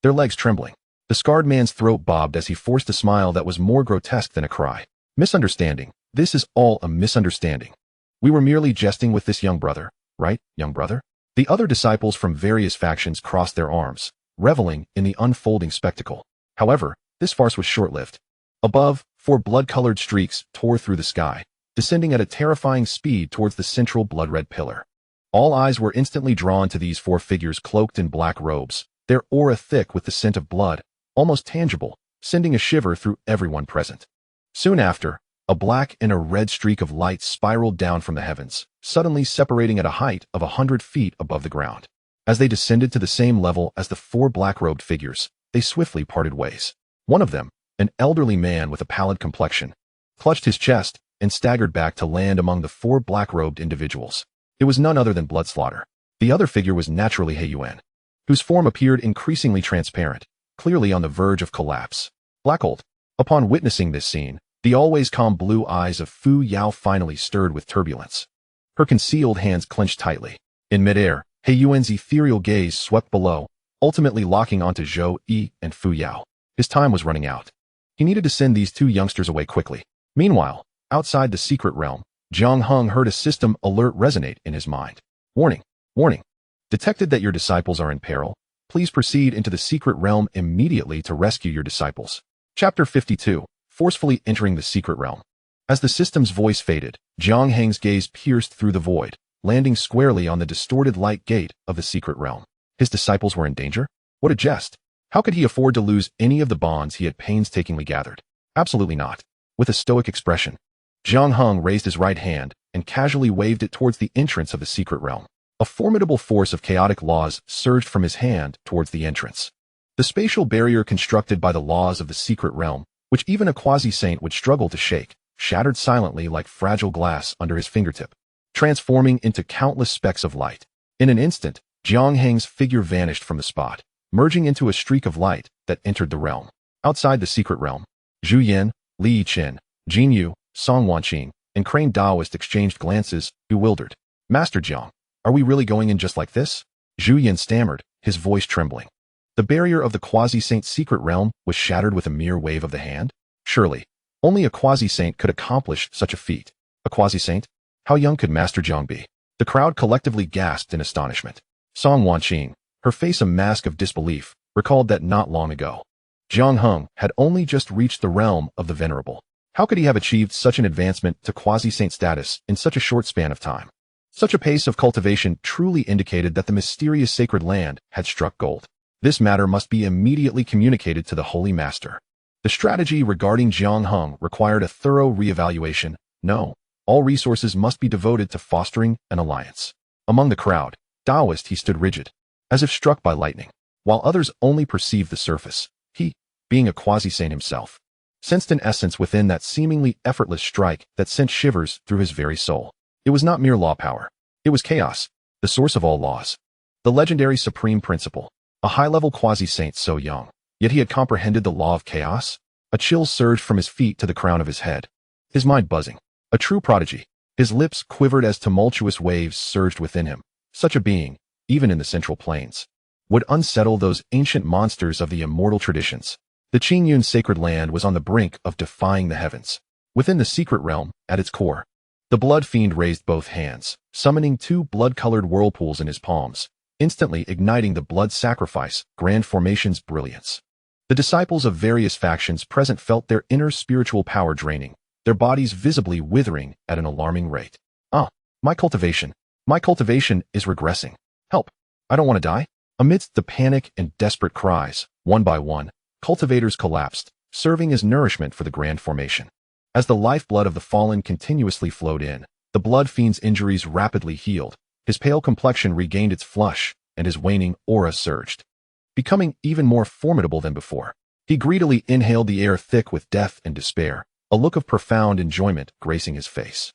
Their legs trembling. The scarred man's throat bobbed as he forced a smile that was more grotesque than a cry. "Misunderstanding. This is all a misunderstanding. We were merely jesting with this young brother, right, young brother?" The other disciples from various factions crossed their arms, reveling in the unfolding spectacle. However, this farce was short-lived. Above, 4 blood-colored streaks tore through the sky, descending at a terrifying speed towards the central blood-red pillar. All eyes were instantly drawn to these 4 figures cloaked in black robes, their aura thick with the scent of blood, almost tangible, sending a shiver through everyone present. Soon after, a black and a red streak of light spiraled down from the heavens, suddenly separating at a height of 100 feet above the ground. As they descended to the same level as the 4 black-robed figures, they swiftly parted ways. One of them, an elderly man with a pallid complexion, clutched his chest and staggered back to land among the 4 black-robed individuals. It was none other than Bloodslaughter. The other figure was naturally He Yuan, whose form appeared increasingly transparent, clearly on the verge of collapse. Blackold. Upon witnessing this scene, the always calm blue eyes of Fu Yao finally stirred with turbulence. Her concealed hands clenched tightly. In midair, He Yuan's ethereal gaze swept below, ultimately locking onto Zhou Yi and Fu Yao. His time was running out. He needed to send these 2 youngsters away quickly. Meanwhile, outside the secret realm, Jiang Heng heard a system alert resonate in his mind. "Warning! Warning! Detected that your disciples are in peril. Please proceed into the secret realm immediately to rescue your disciples." Chapter 52. Forcefully entering the secret realm. As the system's voice faded, Jiang Heng's gaze pierced through the void, landing squarely on the distorted light gate of the secret realm. His disciples were in danger? What a jest! How could he afford to lose any of the bonds he had painstakingly gathered? Absolutely not. With a stoic expression, Jiang Heng raised his right hand and casually waved it towards the entrance of the secret realm. A formidable force of chaotic laws surged from his hand towards the entrance. The spatial barrier constructed by the laws of the secret realm, which even a quasi-saint would struggle to shake, shattered silently like fragile glass under his fingertip, transforming into countless specks of light. In an instant, Jiang Heng's figure vanished from the spot, merging into a streak of light that entered the realm. Outside the secret realm, Zhu Yan, Li Yichen, Jin Yu, Song Wanqing, and Crane Daoist exchanged glances, bewildered. "Master Jiang, are we really going in just like this?" Zhu Yan stammered, his voice trembling. The barrier of the quasi-saint's secret realm was shattered with a mere wave of the hand? Surely, only a quasi-saint could accomplish such a feat. A quasi-saint? How young could Master Jiang be? The crowd collectively gasped in astonishment. Song Wanqing, her face a mask of disbelief, recalled that not long ago, Jiang Heng had only just reached the realm of the venerable. How could he have achieved such an advancement to quasi-saint status in such a short span of time? Such a pace of cultivation truly indicated that the mysterious sacred land had struck gold. This matter must be immediately communicated to the Holy Master. The strategy regarding Jiang Heng required a thorough re-evaluation. No, all resources must be devoted to fostering an alliance. Among the crowd, Daoist he stood rigid, as if struck by lightning, while others only perceived the surface. He, being a quasi-saint himself, sensed an essence within that seemingly effortless strike that sent shivers through his very soul. It was not mere law power. It was chaos, the source of all laws. The legendary supreme principle. A high-level quasi-saint so young, yet he had comprehended the law of chaos? A chill surged from his feet to the crown of his head, his mind buzzing. A true prodigy. His lips quivered as tumultuous waves surged within him. Such a being, even in the central plains, would unsettle those ancient monsters of the immortal traditions. The Qingyun sacred land was on the brink of defying the heavens. Within the secret realm, at its core, the blood fiend raised both hands, summoning 2 blood-colored whirlpools in his palms, instantly igniting the blood sacrifice grand formation's brilliance. The disciples of various factions present felt their inner spiritual power draining, their bodies visibly withering at an alarming rate. Ah, my cultivation is regressing. Help, I don't want to die. Amidst the panic and desperate cries, one by one, cultivators collapsed, serving as nourishment for the grand formation. As the lifeblood of the fallen continuously flowed in, the blood fiend's injuries rapidly healed, his pale complexion regained its flush, and his waning aura surged. Becoming even more formidable than before, he greedily inhaled the air thick with death and despair, a look of profound enjoyment gracing his face.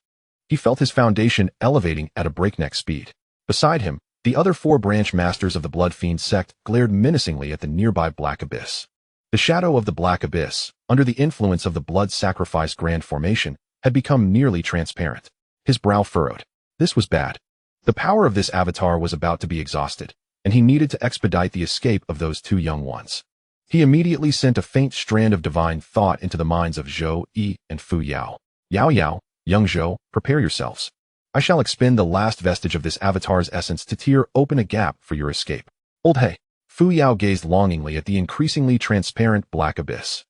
He felt his foundation elevating at a breakneck speed. Beside him, the other 4 branch masters of the Blood Fiend sect glared menacingly at the nearby Black Abyss. The shadow of the Black Abyss, under the influence of the blood sacrifice grand formation, had become nearly transparent. His brow furrowed. This was bad. The power of this avatar was about to be exhausted, and he needed to expedite the escape of those 2 young ones. He immediately sent a faint strand of divine thought into the minds of Zhou Yi and Fu Yao. Yao Yao, young Zhou, prepare yourselves. I shall expend the last vestige of this avatar's essence to tear open a gap for your escape. Old He. Fu Yao gazed longingly at the increasingly transparent Black Abyss.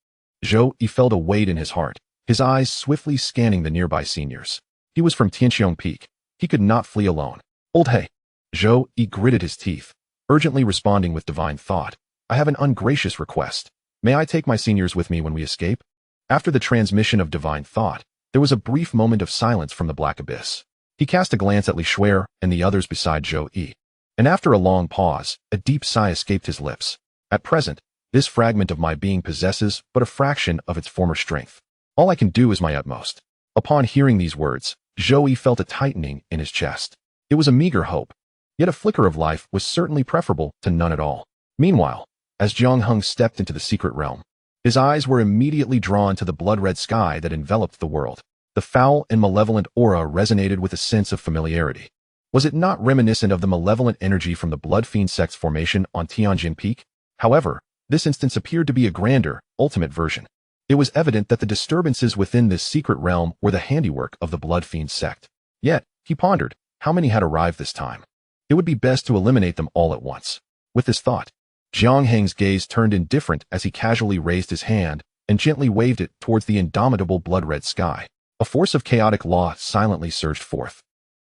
Zhou Yi felt a weight in his heart, his eyes swiftly scanning the nearby seniors. He was from Sky Qiong Peak. He could not flee alone. Old He. Zhou Yi gritted his teeth, urgently responding with divine thought. I have an ungracious request. May I take my seniors with me when we escape? After the transmission of divine thought, there was a brief moment of silence from the Black Abyss. He cast a glance at Li Shuer and the others beside Zhou Yi. And after a long pause, a deep sigh escaped his lips. At present, this fragment of my being possesses but a fraction of its former strength. All I can do is my utmost. Upon hearing these words, Zhou Yi felt a tightening in his chest. It was a meager hope, yet a flicker of life was certainly preferable to none at all. Meanwhile, as Jiang Heng stepped into the secret realm, his eyes were immediately drawn to the blood-red sky that enveloped the world. The foul and malevolent aura resonated with a sense of familiarity. Was it not reminiscent of the malevolent energy from the Blood Fiend sect's formation on Tianjin Peak? However, this instance appeared to be a grander, ultimate version. It was evident that the disturbances within this secret realm were the handiwork of the Blood Fiend sect. Yet, he pondered, how many had arrived this time? It would be best to eliminate them all at once. With this thought, Jiang Heng's gaze turned indifferent as he casually raised his hand and gently waved it towards the indomitable blood-red sky. A force of chaotic law silently surged forth.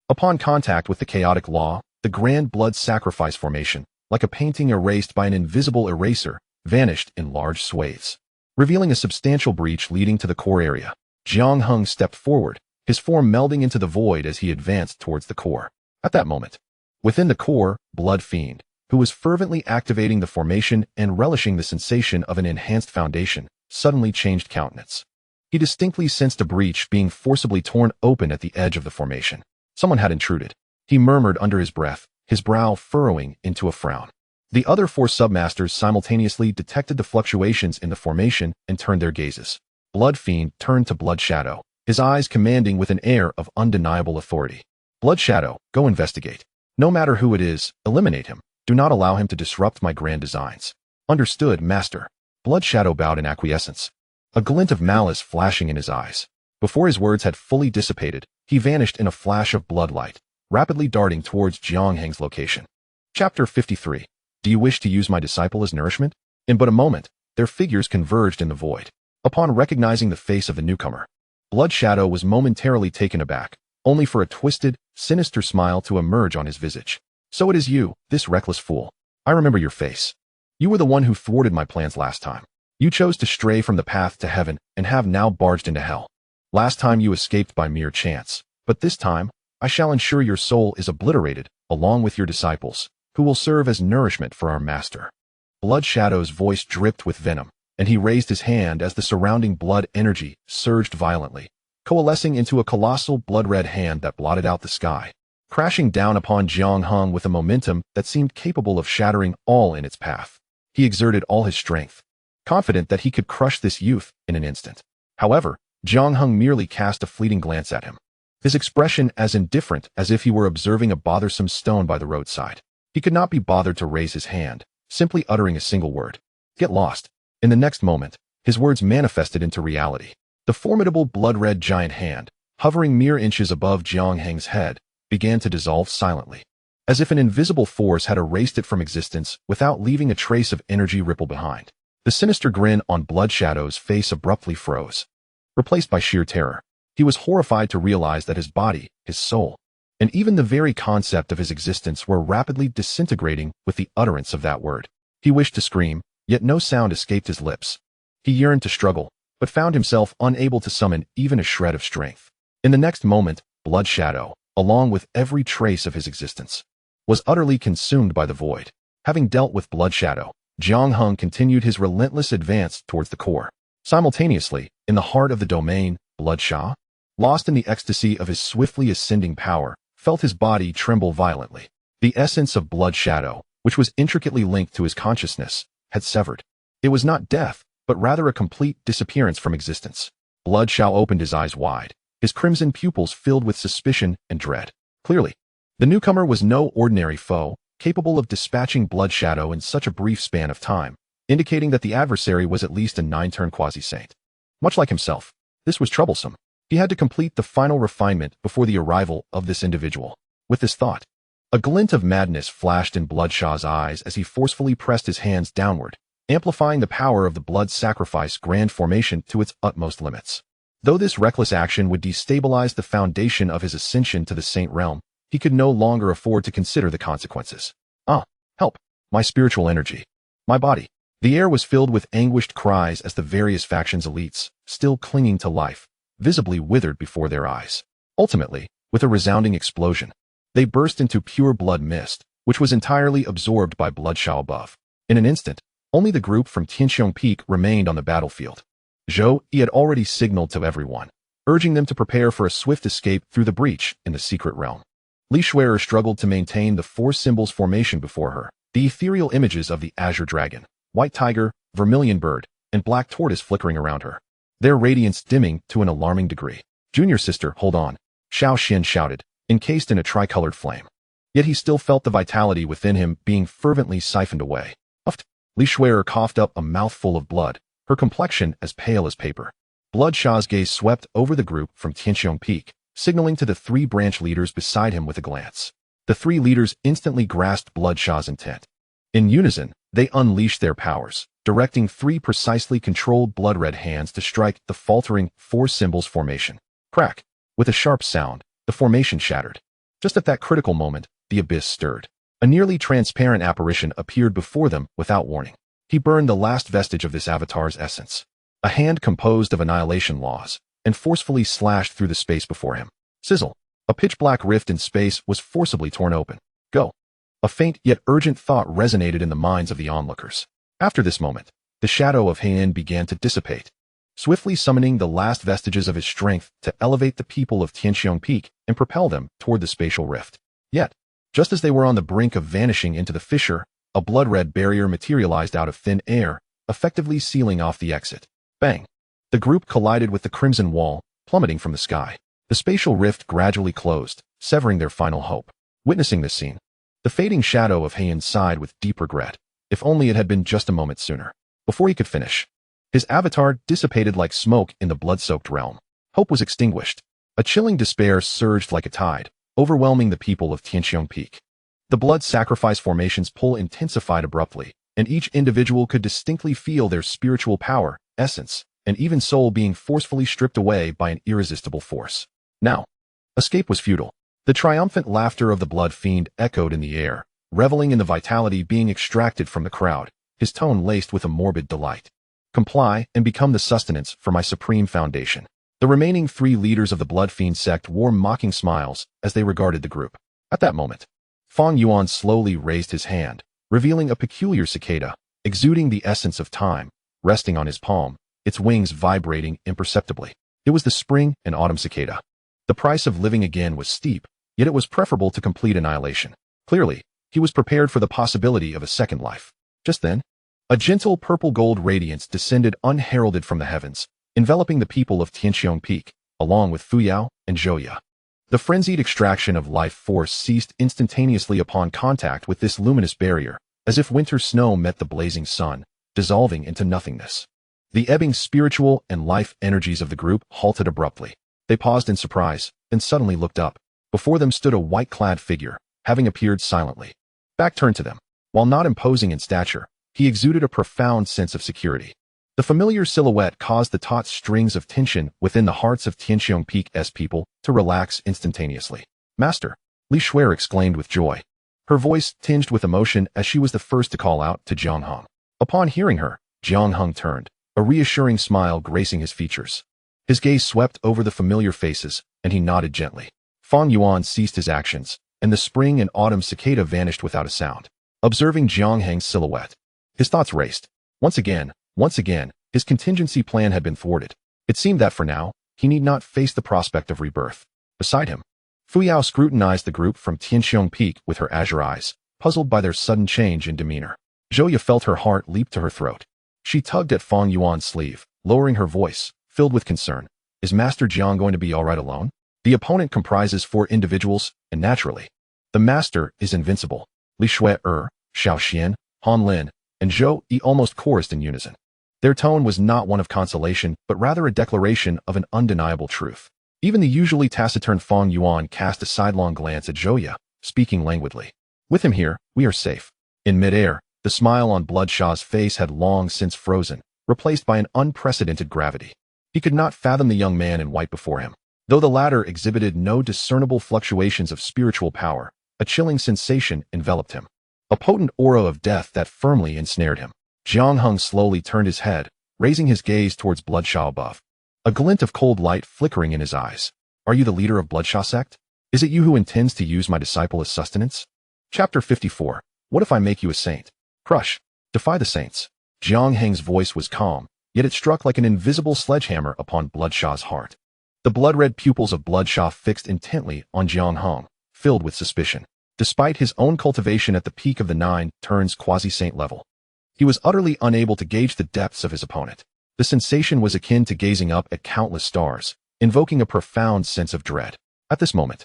Upon contact with the chaotic law, the grand blood sacrifice formation, like a painting erased by an invisible eraser, vanished in large swathes, revealing a substantial breach leading to the core area. Jiang Heng stepped forward, his form melding into the void as he advanced towards the core. At that moment, within the core, Blood Fiend, who was fervently activating the formation and relishing the sensation of an enhanced foundation, suddenly changed countenance. He distinctly sensed a breach being forcibly torn open at the edge of the formation. Someone had intruded. He murmured under his breath, his brow furrowing into a frown. The other 4 submasters simultaneously detected the fluctuations in the formation and turned their gazes. Blood Fiend turned to Blood Shadow, his eyes commanding with an air of undeniable authority. Blood Shadow, go investigate. No matter who it is, eliminate him. Do not allow him to disrupt my grand designs. Understood, Master. Blood Shadow bowed in acquiescence, a glint of malice flashing in his eyes. Before his words had fully dissipated, he vanished in a flash of bloodlight, rapidly darting towards Jiang Heng's location. Chapter 53. Do you wish to use my disciple as nourishment? In but a moment, their figures converged in the void. Upon recognizing the face of the newcomer, Blood Shadow was momentarily taken aback, only for a twisted, sinister smile to emerge on his visage. So it is you, this reckless fool. I remember your face. You were the one who thwarted my plans last time. You chose to stray from the path to heaven and have now barged into hell. Last time you escaped by mere chance, but this time, I shall ensure your soul is obliterated, along with your disciples, who will serve as nourishment for our master. Blood Shadow's voice dripped with venom, and he raised his hand as the surrounding blood energy surged violently, coalescing into a colossal blood-red hand that blotted out the sky, crashing down upon Jiang Heng with a momentum that seemed capable of shattering all in its path. He exerted all his strength, confident that he could crush this youth in an instant. However, Jiang Heng merely cast a fleeting glance at him, his expression as indifferent as if he were observing a bothersome stone by the roadside. He could not be bothered to raise his hand, simply uttering a single word. Get lost. In the next moment, his words manifested into reality. The formidable blood-red giant hand, hovering mere inches above Jiang Heng's head, began to dissolve silently, as if an invisible force had erased it from existence without leaving a trace of energy ripple behind. The sinister grin on Bloodshadow's face abruptly froze, replaced by sheer terror. He was horrified to realize that his body, his soul, and even the very concept of his existence were rapidly disintegrating with the utterance of that word. He wished to scream, yet no sound escaped his lips. He yearned to struggle, but found himself unable to summon even a shred of strength. In the next moment, Bloodshadow, along with every trace of his existence, was utterly consumed by the void. Having dealt with Bloodshadow, Jiang Heng continued his relentless advance towards the core. Simultaneously, in the heart of the domain, Bloodshaw, lost in the ecstasy of his swiftly ascending power, felt his body tremble violently. The essence of Bloodshadow, which was intricately linked to his consciousness, had severed. It was not death, but rather a complete disappearance from existence. Bloodshaw opened his eyes wide, his crimson pupils filled with suspicion and dread. Clearly, the newcomer was no ordinary foe, capable of dispatching Bloodshadow in such a brief span of time, indicating that the adversary was at least a 9-turn quasi-saint. Much like himself, this was troublesome. He had to complete the final refinement before the arrival of this individual. With this thought, a glint of madness flashed in Bloodshaw's eyes as he forcefully pressed his hands downward, amplifying the power of the blood sacrifice grand formation to its utmost limits. Though this reckless action would destabilize the foundation of his ascension to the saint realm, he could no longer afford to consider the consequences. Help! My spiritual energy. My body. The air was filled with anguished cries as the various factions' elites, still clinging to life, visibly withered before their eyes. Ultimately, with a resounding explosion, they burst into pure blood mist, which was entirely absorbed by Bloodshaw above. In an instant, only the group from Sky Qiong Peak remained on the battlefield. He had already signaled to everyone, urging them to prepare for a swift escape through the breach in the secret realm. Li Shui'er struggled to maintain the 4 symbols formation before her, the ethereal images of the Azure Dragon, White Tiger, Vermilion Bird, and Black Tortoise flickering around her, their radiance dimming to an alarming degree. Junior sister, hold on, Xiao Xin shouted, encased in a tricolored flame. Yet he still felt the vitality within him being fervently siphoned away. Huffed. Li Shui'er coughed up a mouthful of blood, her complexion as pale as paper. Bloodshaw's gaze swept over the group from Sky Qiong Peak, signaling to the 3 branch leaders beside him with a glance. The 3 leaders instantly grasped Bloodshaw's intent. In unison, they unleashed their powers, directing 3 precisely controlled blood-red hands to strike the faltering 4 symbols formation. Crack! With a sharp sound, the formation shattered. Just at that critical moment, the abyss stirred. A nearly transparent apparition appeared before them without warning. He burned the last vestige of this avatar's essence. A hand composed of annihilation laws, and forcefully slashed through the space before him. Sizzle! A pitch-black rift in space was forcibly torn open. Go! A faint yet urgent thought resonated in the minds of the onlookers. After this moment, the shadow of Heng began to dissipate, swiftly summoning the last vestiges of his strength to elevate the people of Sky Qiong Peak and propel them toward the spatial rift. Yet, just as they were on the brink of vanishing into the fissure, a blood-red barrier materialized out of thin air, effectively sealing off the exit. Bang! The group collided with the crimson wall, plummeting from the sky. The spatial rift gradually closed, severing their final hope. Witnessing this scene, the fading shadow of Heng sighed with deep regret. If only it had been just a moment sooner. Before he could finish, his avatar dissipated like smoke in the blood-soaked realm. Hope was extinguished. A chilling despair surged like a tide, overwhelming the people of Sky Qiong Peak. The blood sacrifice formation's pull intensified abruptly, and each individual could distinctly feel their spiritual power, essence, and even soul being forcefully stripped away by an irresistible force. Now, escape was futile. The triumphant laughter of the blood fiend echoed in the air, reveling in the vitality being extracted from the crowd, his tone laced with a morbid delight. Comply and become the sustenance for my supreme foundation. The remaining 3 leaders of the blood fiend sect wore mocking smiles as they regarded the group. At that moment, Fang Yuan slowly raised his hand, revealing a peculiar cicada, exuding the essence of time, resting on his palm, its wings vibrating imperceptibly. It was the spring and autumn cicada. The price of living again was steep, yet it was preferable to complete annihilation. Clearly, he was prepared for the possibility of a second life. Just then, a gentle purple-gold radiance descended unheralded from the heavens, enveloping the people of Sky Qiong Peak, along with Fuyao and Zhouya. The frenzied extraction of life force ceased instantaneously upon contact with this luminous barrier, as if winter snow met the blazing sun, dissolving into nothingness. The ebbing spiritual and life energies of the group halted abruptly. They paused in surprise, then suddenly looked up. Before them stood a white-clad figure, having appeared silently. Back turned to them. While not imposing in stature, he exuded a profound sense of security. The familiar silhouette caused the taut strings of tension within the hearts of Sky Qiong Peak's people to relax instantaneously. "Master!" Li Shuai exclaimed with joy. Her voice tinged with emotion as she was the first to call out to Jiang Heng. Upon hearing her, Jiang Heng turned, a reassuring smile gracing his features. His gaze swept over the familiar faces, and he nodded gently. Fang Yuan ceased his actions, and the spring and autumn cicada vanished without a sound. Observing Jiang Heng's silhouette, his thoughts raced. Once again, his contingency plan had been thwarted. It seemed that for now, he need not face the prospect of rebirth. Beside him, Fuyao scrutinized the group from Sky Qiong Peak with her azure eyes, puzzled by their sudden change in demeanor. Zhouya felt her heart leap to her throat. She tugged at Fang Yuan's sleeve, lowering her voice, filled with concern. Is Master Jiang going to be all right alone? The opponent comprises 4 individuals, and naturally, the master is invincible. Li Shuai, Xiao Xian, Han Lin, and Zhou Yi almost chorused in unison. Their tone was not one of consolation, but rather a declaration of an undeniable truth. Even the usually taciturn Fang Yuan cast a sidelong glance at Zhouya, speaking languidly. With him here, we are safe. In midair, the smile on Bloodshaw's face had long since frozen, replaced by an unprecedented gravity. He could not fathom the young man in white before him. Though the latter exhibited no discernible fluctuations of spiritual power, a chilling sensation enveloped him. A potent aura of death that firmly ensnared him. Jiang Heng slowly turned his head, raising his gaze towards Bloodshaw above. A glint of cold light flickering in his eyes. Are you the leader of Bloodshaw sect? Is it you who intends to use my disciple as sustenance? Chapter 54. What if I make you a saint? Crush. Defy the saints. Jiang Heng's voice was calm, yet it struck like an invisible sledgehammer upon Bloodshaw's heart. The blood-red pupils of Bloodshaw fixed intently on Jiang Heng, filled with suspicion. Despite his own cultivation at the peak of the 9 turns quasi-saint level, he was utterly unable to gauge the depths of his opponent. The sensation was akin to gazing up at countless stars, invoking a profound sense of dread. At this moment,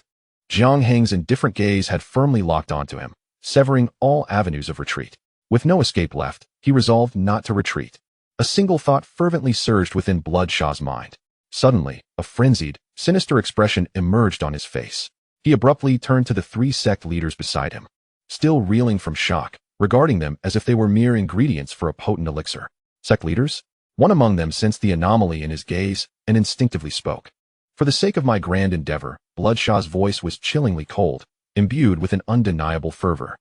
Jiang Heng's indifferent gaze had firmly locked onto him, severing all avenues of retreat. With no escape left, he resolved not to retreat. A single thought fervently surged within Bloodshaw's mind. Suddenly, a frenzied, sinister expression emerged on his face. He abruptly turned to the 3 sect leaders beside him, still reeling from shock, regarding them as if they were mere ingredients for a potent elixir. Sect leaders? One among them sensed the anomaly in his gaze and instinctively spoke. For the sake of my grand endeavor, Bloodshaw's voice was chillingly cold, imbued with an undeniable fervor.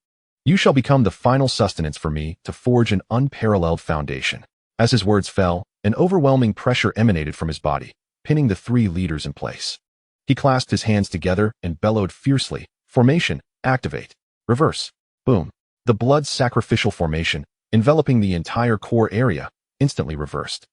You shall become the final sustenance for me to forge an unparalleled foundation. As his words fell, an overwhelming pressure emanated from his body, pinning the 3 leaders in place. He clasped his hands together and bellowed fiercely, formation, activate, reverse, boom. The blood sacrificial formation, enveloping the entire core area, instantly reversed.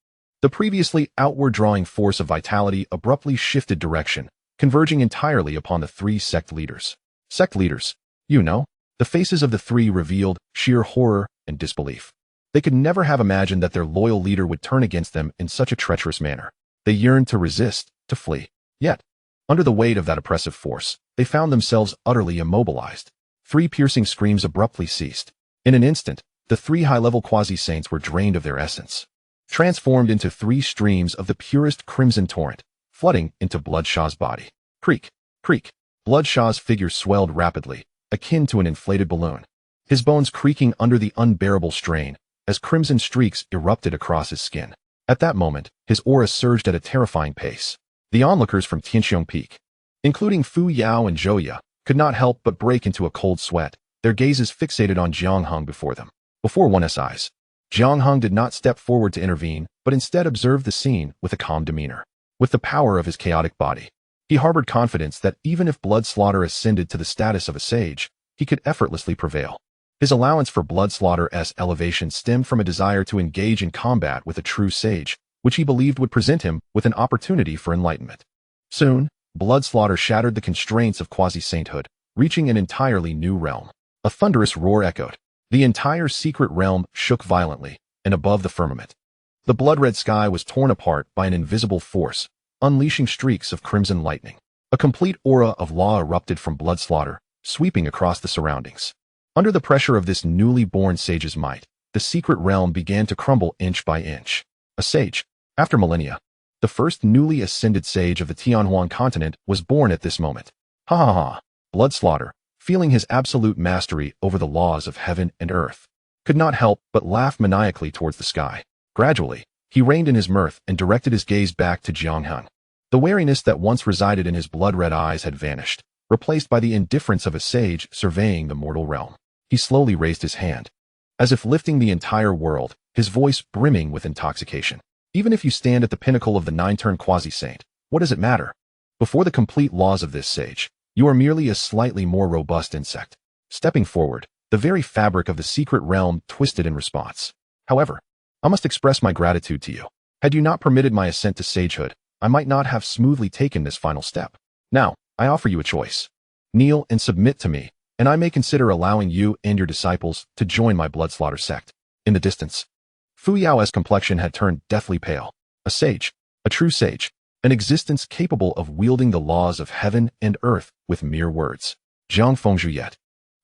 The previously outward-drawing force of vitality abruptly shifted direction, converging entirely upon the 3 sect leaders. Sect leaders, you know, the faces of the 3 revealed sheer horror and disbelief. They could never have imagined that their loyal leader would turn against them in such a treacherous manner. They yearned to resist, to flee. Yet, under the weight of that oppressive force, they found themselves utterly immobilized. 3 piercing screams abruptly ceased. In an instant, the 3 high-level quasi-saints were drained of their essence, transformed into 3 streams of the purest crimson torrent, flooding into Bloodshaw's body. Creak, creak. Bloodshaw's figure swelled rapidly, akin to an inflated balloon, his bones creaking under the unbearable strain, as crimson streaks erupted across his skin. At that moment, his aura surged at a terrifying pace. The onlookers from Sky Qiong Peak, including Fu Yao and Zhouya, could not help but break into a cold sweat, their gazes fixated on Jiang Heng before them. Before one's eyes, Jiang Heng did not step forward to intervene, but instead observed the scene with a calm demeanor. With the power of his chaotic body, he harbored confidence that even if blood slaughter ascended to the status of a sage, he could effortlessly prevail. His allowance for blood slaughter's elevation stemmed from a desire to engage in combat with a true sage, which he believed would present him with an opportunity for enlightenment. Soon, blood slaughter shattered the constraints of quasi-sainthood, reaching an entirely new realm. A thunderous roar echoed. The entire secret realm shook violently, and above the firmament, the blood-red sky was torn apart by an invisible force, unleashing streaks of crimson lightning. A complete aura of law erupted from blood slaughter, sweeping across the surroundings. Under the pressure of this newly born sage's might, the secret realm began to crumble inch by inch. A sage, after millennia, the first newly ascended sage of the Tianhuan continent, was born at this moment. Ha ha ha. Blood slaughter, feeling his absolute mastery over the laws of heaven and earth, could not help but laugh maniacally towards the sky. Gradually, he reined in his mirth and directed his gaze back to Jiang Heng. The wariness that once resided in his blood-red eyes had vanished, replaced by the indifference of a sage surveying the mortal realm. He slowly raised his hand, as if lifting the entire world, his voice brimming with intoxication. Even if you stand at the pinnacle of the nine-turn quasi-saint, what does it matter? Before the complete laws of this sage, you are merely a slightly more robust insect. Stepping forward, the very fabric of the secret realm twisted in response. However, I must express my gratitude to you. Had you not permitted my ascent to sagehood, I might not have smoothly taken this final step. Now, I offer you a choice. Kneel and submit to me, and I may consider allowing you and your disciples to join my bloodslaughter sect. In the distance, Fu Yao's complexion had turned deathly pale. A sage, a true sage, an existence capable of wielding the laws of heaven and earth with mere words. Zhang Fengzhu yet.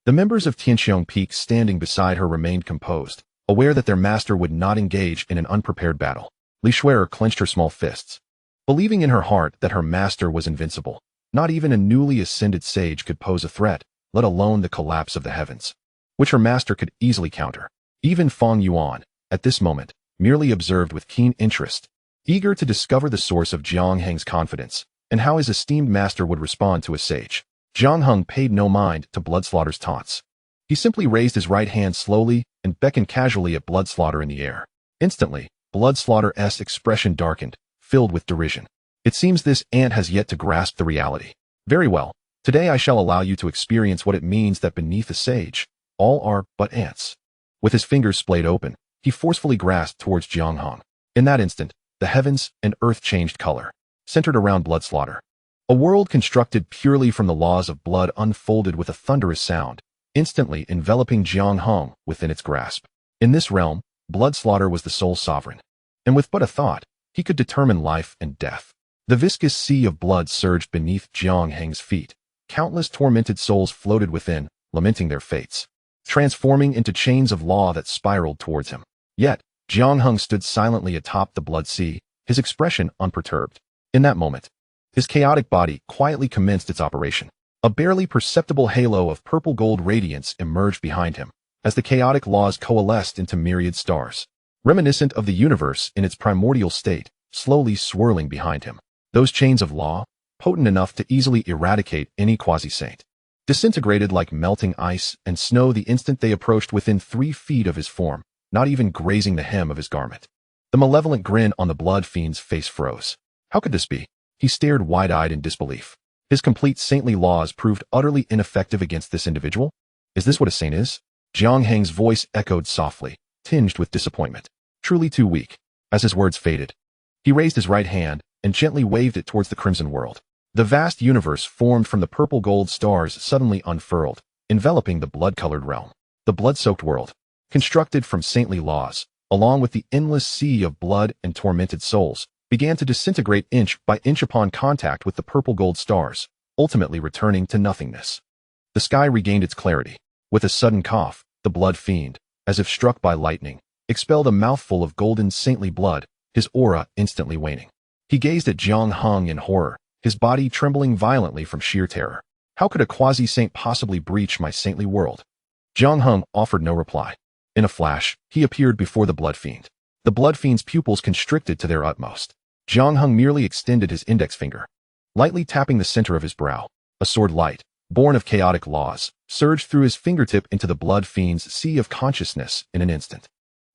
The members of Sky Qiong Peak standing beside her remained composed, aware that their master would not engage in an unprepared battle. Li Shuer clenched her small fists, believing in her heart that her master was invincible. Not even a newly ascended sage could pose a threat, let alone the collapse of the heavens, which her master could easily counter. Even Feng Yuan, at this moment, merely observed with keen interest, eager to discover the source of Jiang Heng's confidence and how his esteemed master would respond to a sage. Jiang Heng paid no mind to Bloodslaughter's taunts. He simply raised his right hand slowly and beckoned casually at Bloodslaughter in the air. Instantly, Bloodslaughter's expression darkened, filled with derision. It seems this ant has yet to grasp the reality. Very well, today I shall allow you to experience what it means that beneath a sage, all are but ants. With his fingers splayed open, he forcefully grasped towards Jiang Heng. In that instant, the heavens and earth changed color, centered around Bloodslaughter. A world constructed purely from the laws of blood unfolded with a thunderous sound, instantly enveloping Jiang Heng within its grasp. In this realm, Bloodslaughter was the sole sovereign, and with but a thought, he could determine life and death. The viscous sea of blood surged beneath Jiang Heng's feet. Countless tormented souls floated within, lamenting their fates, transforming into chains of law that spiraled towards him. Yet, Jiang Heng stood silently atop the blood sea, his expression unperturbed. In that moment, his chaotic body quietly commenced its operation. A barely perceptible halo of purple-gold radiance emerged behind him, as the chaotic laws coalesced into myriad stars, reminiscent of the universe in its primordial state, slowly swirling behind him. Those chains of law, potent enough to easily eradicate any quasi-saint, disintegrated like melting ice and snow the instant they approached within 3 feet of his form, not even grazing the hem of his garment. The malevolent grin on the blood fiend's face froze. How could this be? He stared wide-eyed in disbelief. His complete saintly laws proved utterly ineffective against this individual? Is this what a saint is? Jiang Heng's voice echoed softly, tinged with disappointment. Truly too weak. As his words faded, he raised his right hand and gently waved it towards the crimson world. The vast universe formed from the purple-gold stars suddenly unfurled, enveloping the blood-colored realm. The blood-soaked world, constructed from saintly laws, along with the endless sea of blood and tormented souls, began to disintegrate inch by inch upon contact with the purple-gold stars, ultimately returning to nothingness. The sky regained its clarity. With a sudden cough, the blood fiend, as if struck by lightning, expelled a mouthful of golden saintly blood, his aura instantly waning. He gazed at Jiang Heng in horror, his body trembling violently from sheer terror. How could a quasi-saint possibly breach my saintly world? Jiang Heng offered no reply. In a flash, he appeared before the blood fiend. The blood fiend's pupils constricted to their utmost. Jiang Heng merely extended his index finger, lightly tapping the center of his brow. A sword light, born of chaotic laws, surged through his fingertip into the blood fiend's sea of consciousness in an instant.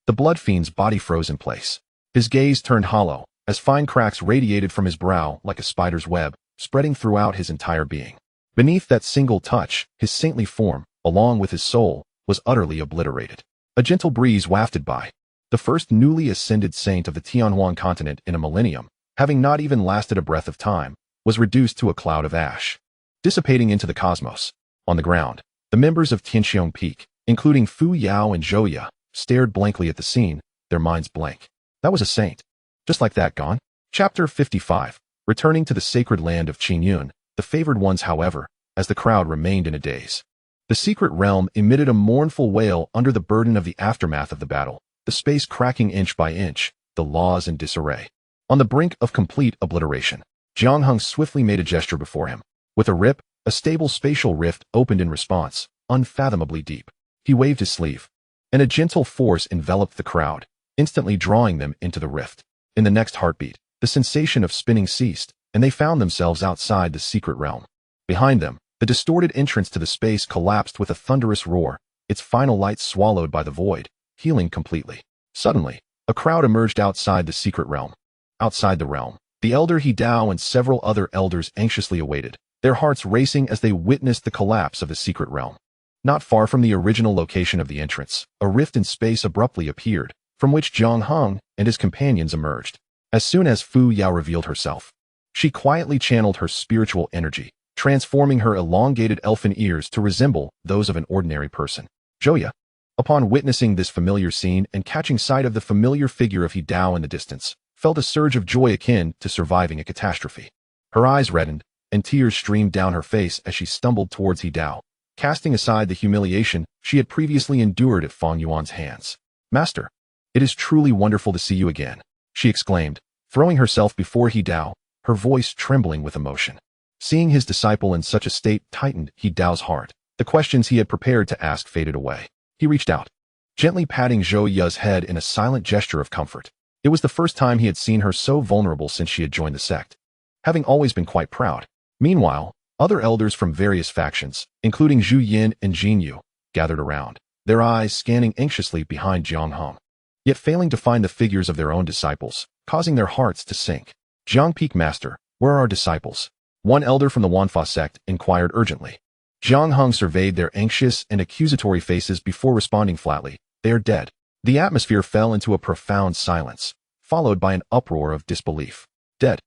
The blood fiend's body froze in place. His gaze turned hollow, as fine cracks radiated from his brow like a spider's web, spreading throughout his entire being. Beneath that single touch, his saintly form, along with his soul, was utterly obliterated. A gentle breeze wafted by. The first newly ascended saint of the Tianhuan continent in a millennium, having not even lasted a breath of time, was reduced to a cloud of ash, dissipating into the cosmos. On the ground, the members of Sky Qiong Peak, including Fu Yao and Zhouya, stared blankly at the scene, their minds blank. That was a saint. Just like that, gone. Chapter 55. Returning to the sacred land of Qingyun, the favored ones, however, as the crowd remained in a daze. The secret realm emitted a mournful wail under the burden of the aftermath of the battle, the space cracking inch by inch, the laws in disarray. On the brink of complete obliteration, Jiang Heng swiftly made a gesture before him. With a rip, a stable spatial rift opened in response, unfathomably deep. He waved his sleeve, and a gentle force enveloped the crowd, instantly drawing them into the rift. In the next heartbeat, the sensation of spinning ceased, and they found themselves outside the secret realm. Behind them, the distorted entrance to the space collapsed with a thunderous roar, its final light swallowed by the void, healing completely. Suddenly, a crowd emerged outside the secret realm. Outside the realm, the elder He Dao and several other elders anxiously awaited, their hearts racing as they witnessed the collapse of the secret realm. Not far from the original location of the entrance, a rift in space abruptly appeared, from which Jiang Heng and his companions emerged. As soon as Fu Yao revealed herself, she quietly channeled her spiritual energy, transforming her elongated elfin ears to resemble those of an ordinary person. Joya, upon witnessing this familiar scene and catching sight of the familiar figure of He Dao in the distance, felt a surge of joy akin to surviving a catastrophe. Her eyes reddened, and tears streamed down her face as she stumbled towards He Dao, casting aside the humiliation she had previously endured at Feng Yuan's hands. "Master, it is truly wonderful to see you again," she exclaimed, throwing herself before He Dao, her voice trembling with emotion. Seeing his disciple in such a state tightened He Dao's heart. The questions he had prepared to ask faded away. He reached out, gently patting Zhou Ya's head in a silent gesture of comfort. It was the first time he had seen her so vulnerable since she had joined the sect, having always been quite proud. Meanwhile, other elders from various factions, including Zhu Yin and Jin Yu, gathered around, their eyes scanning anxiously behind Jiang Heng, yet failing to find the figures of their own disciples, causing their hearts to sink. "Qiong Peak Master, where are our disciples?" One elder from the Wanfa sect inquired urgently. Jiang Heng surveyed their anxious and accusatory faces before responding flatly, "They are dead." The atmosphere fell into a profound silence, followed by an uproar of disbelief. "Dead?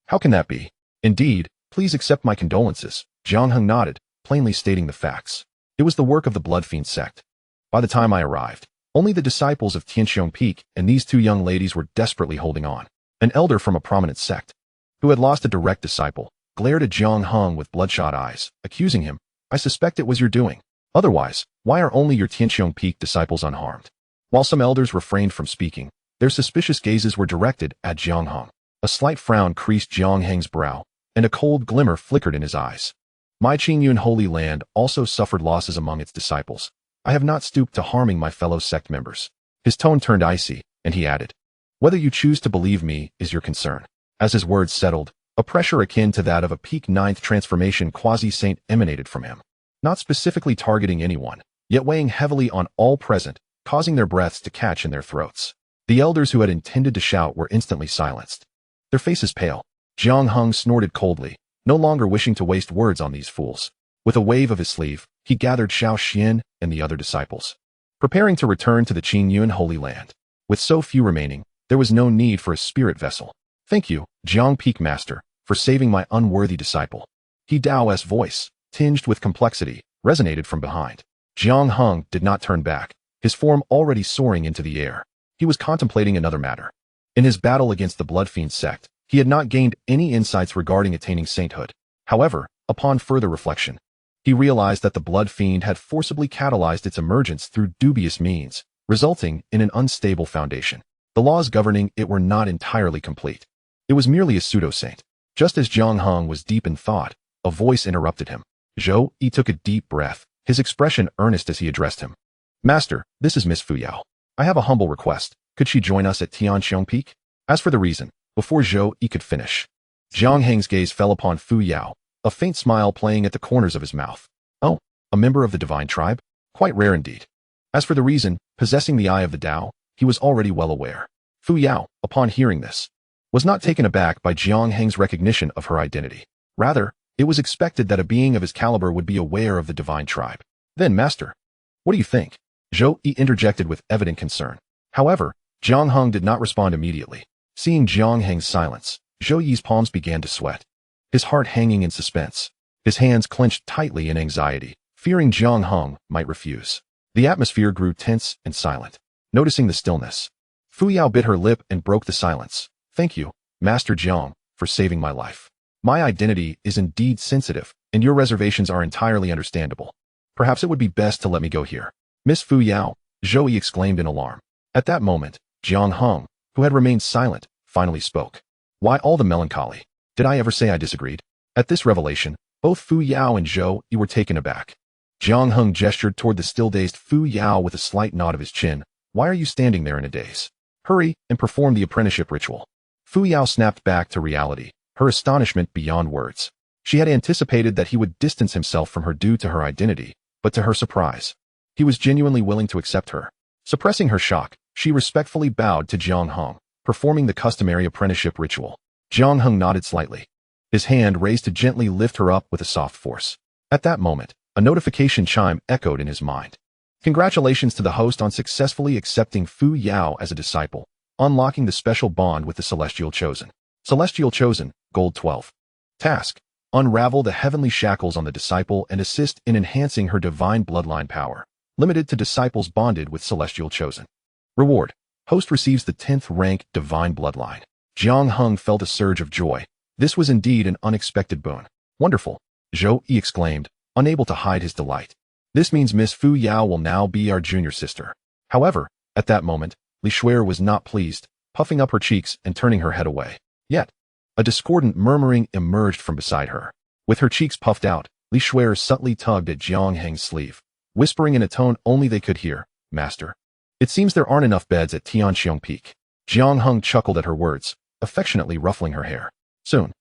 How can that be?" "Indeed, please accept my condolences." Jiang Heng nodded, plainly stating the facts. It was the work of the Blood Fiend sect. By the time I arrived, only the disciples of Sky Qiong Peak and these two young ladies were desperately holding on. An elder from a prominent sect, who had lost a direct disciple, glared at Jiang Heng with bloodshot eyes, accusing him. "I suspect it was your doing. Otherwise, why are only your Sky Qiong Peak disciples unharmed?" While some elders refrained from speaking, their suspicious gazes were directed at Jiang Heng. A slight frown creased Jiang Heng's brow, and a cold glimmer flickered in his eyes. "My Qingyun Holy Land also suffered losses among its disciples. I have not stooped to harming my fellow sect members." His tone turned icy, and he added, "Whether you choose to believe me is your concern." As his words settled, a pressure akin to that of a peak ninth transformation quasi-saint emanated from him, not specifically targeting anyone, yet weighing heavily on all present, causing their breaths to catch in their throats. The elders who had intended to shout were instantly silenced, their faces pale. Jiang Heng snorted coldly, no longer wishing to waste words on these fools. With a wave of his sleeve, he gathered Xiao Xian and the other disciples, preparing to return to the Qingyun Holy Land. With so few remaining, there was no need for a spirit vessel. "Thank you, Qiong Peak Master, for saving my unworthy disciple." He Dao's voice, tinged with complexity, resonated from behind. Jiang Heng did not turn back, his form already soaring into the air. He was contemplating another matter. In his battle against the Blood Fiend sect, he had not gained any insights regarding attaining sainthood. However, upon further reflection, he realized that the Blood Fiend had forcibly catalyzed its emergence through dubious means, resulting in an unstable foundation. The laws governing it were not entirely complete. It was merely a pseudo-saint. Just as Jiang Heng was deep in thought, a voice interrupted him. Zhou Yi took a deep breath, his expression earnest as he addressed him. "Master, this is Miss Fu Yao. I have a humble request. Could she join us at Sky Qiong Peak?" As for the reason, before Zhou Yi could finish, Jiang Heng's gaze fell upon Fu Yao, a faint smile playing at the corners of his mouth. "Oh, a member of the Divine Tribe? Quite rare indeed." As for the reason, possessing the eye of the Tao, he was already well aware. Fu Yao, upon hearing this, was not taken aback by Jiang Heng's recognition of her identity. Rather, it was expected that a being of his caliber would be aware of the Divine Tribe. "Then, Master, what do you think?" Zhou Yi interjected with evident concern. However, Jiang Heng did not respond immediately. Seeing Jiang Heng's silence, Zhou Yi's palms began to sweat, his heart hanging in suspense. His hands clenched tightly in anxiety, fearing Jiang Heng might refuse. The atmosphere grew tense and silent. Noticing the stillness, Fu Yao bit her lip and broke the silence. "Thank you, Master Jiang, for saving my life. My identity is indeed sensitive, and your reservations are entirely understandable. Perhaps it would be best to let me go here." "Miss Fu Yao," Zhou Yi exclaimed in alarm. At that moment, Jiang Heng, who had remained silent, finally spoke. "Why all the melancholy? Did I ever say I disagreed?" At this revelation, both Fu Yao and Zhou Yi were taken aback. Jiang Heng gestured toward the still-dazed Fu Yao with a slight nod of his chin. Why are you standing there in a daze? Hurry and perform the apprenticeship ritual. Fu Yao snapped back to reality, her astonishment beyond words. She had anticipated that he would distance himself from her due to her identity, but to her surprise, he was genuinely willing to accept her. Suppressing her shock, she respectfully bowed to Jiang Heng, performing the customary apprenticeship ritual. Jiang Heng nodded slightly, his hand raised to gently lift her up with a soft force. At that moment, a notification chime echoed in his mind. Congratulations to the host on successfully accepting Fu Yao as a disciple, unlocking the special bond with the Celestial Chosen. Celestial Chosen, Gold 12. Task: unravel the heavenly shackles on the disciple and assist in enhancing her divine bloodline power. Limited to disciples bonded with Celestial Chosen. Reward: host receives the 10th rank Divine Bloodline. Jiang Heng felt a surge of joy. This was indeed an unexpected boon. Wonderful, Zhou Yi exclaimed, unable to hide his delight. This means Miss Fu Yao will now be our junior sister. However, at that moment, Li Shuer was not pleased, puffing up her cheeks and turning her head away. Yet, a discordant murmuring emerged from beside her. With her cheeks puffed out, Li Shuer subtly tugged at Jiang Heng's sleeve, whispering in a tone only they could hear, Master. It seems there aren't enough beds at Sky Qiong Peak. Jiang Heng chuckled at her words, affectionately ruffling her hair. Soon,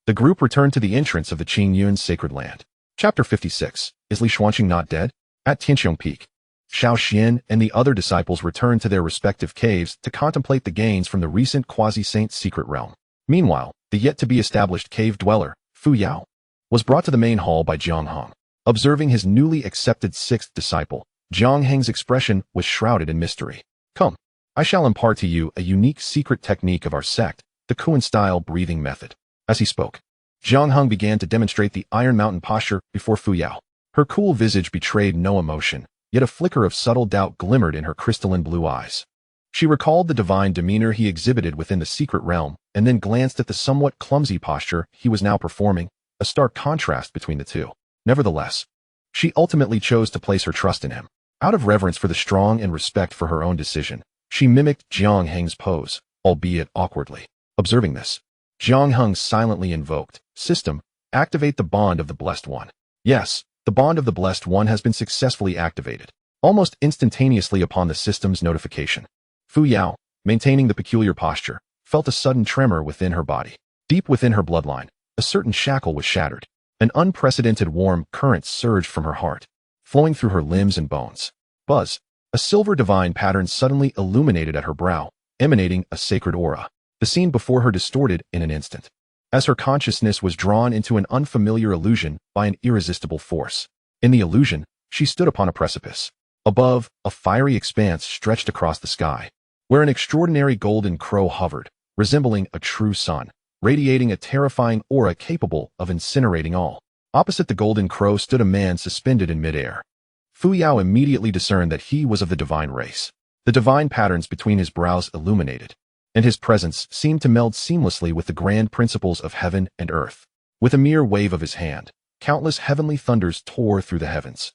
the group returned to the entrance of the Qingyun's sacred land. Chapter 56. Is Li Xuanqing not dead? At Tianqiong Peak, Xiao Xian and the other disciples returned to their respective caves to contemplate the gains from the recent quasi-saint's secret realm. Meanwhile, the yet-to-be-established cave dweller, Fu Yao, was brought to the main hall by Jiang Heng. Observing his newly accepted 6th disciple, Jiang Heng's expression was shrouded in mystery. Come, I shall impart to you a unique secret technique of our sect, the Kuan-style breathing method. As he spoke, Jiang Heng began to demonstrate the Iron Mountain posture before Fu Yao. Her cool visage betrayed no emotion, yet a flicker of subtle doubt glimmered in her crystalline blue eyes. She recalled the divine demeanor he exhibited within the secret realm, and then glanced at the somewhat clumsy posture he was now performing, a stark contrast between the two. Nevertheless, she ultimately chose to place her trust in him. Out of reverence for the strong and respect for her own decision, she mimicked Jiang Heng's pose, albeit awkwardly. Observing this, Jiang Heng silently invoked, System, activate the bond of the Blessed One. Yes, the bond of the Blessed One has been successfully activated. Almost instantaneously upon the system's notification, Fu Yao, maintaining the peculiar posture, felt a sudden tremor within her body. Deep within her bloodline, a certain shackle was shattered. An unprecedented warm current surged from her heart, flowing through her limbs and bones. Buzz, a silver divine pattern suddenly illuminated at her brow, emanating a sacred aura. The scene before her distorted in an instant, as her consciousness was drawn into an unfamiliar illusion by an irresistible force. In the illusion, she stood upon a precipice. Above, a fiery expanse stretched across the sky, where an extraordinary golden crow hovered, resembling a true sun, radiating a terrifying aura capable of incinerating all. Opposite the golden crow stood a man suspended in midair. Fu Yao immediately discerned that he was of the divine race. The divine patterns between his brows illuminated, and his presence seemed to meld seamlessly with the grand principles of heaven and earth. With a mere wave of his hand, countless heavenly thunders tore through the heavens,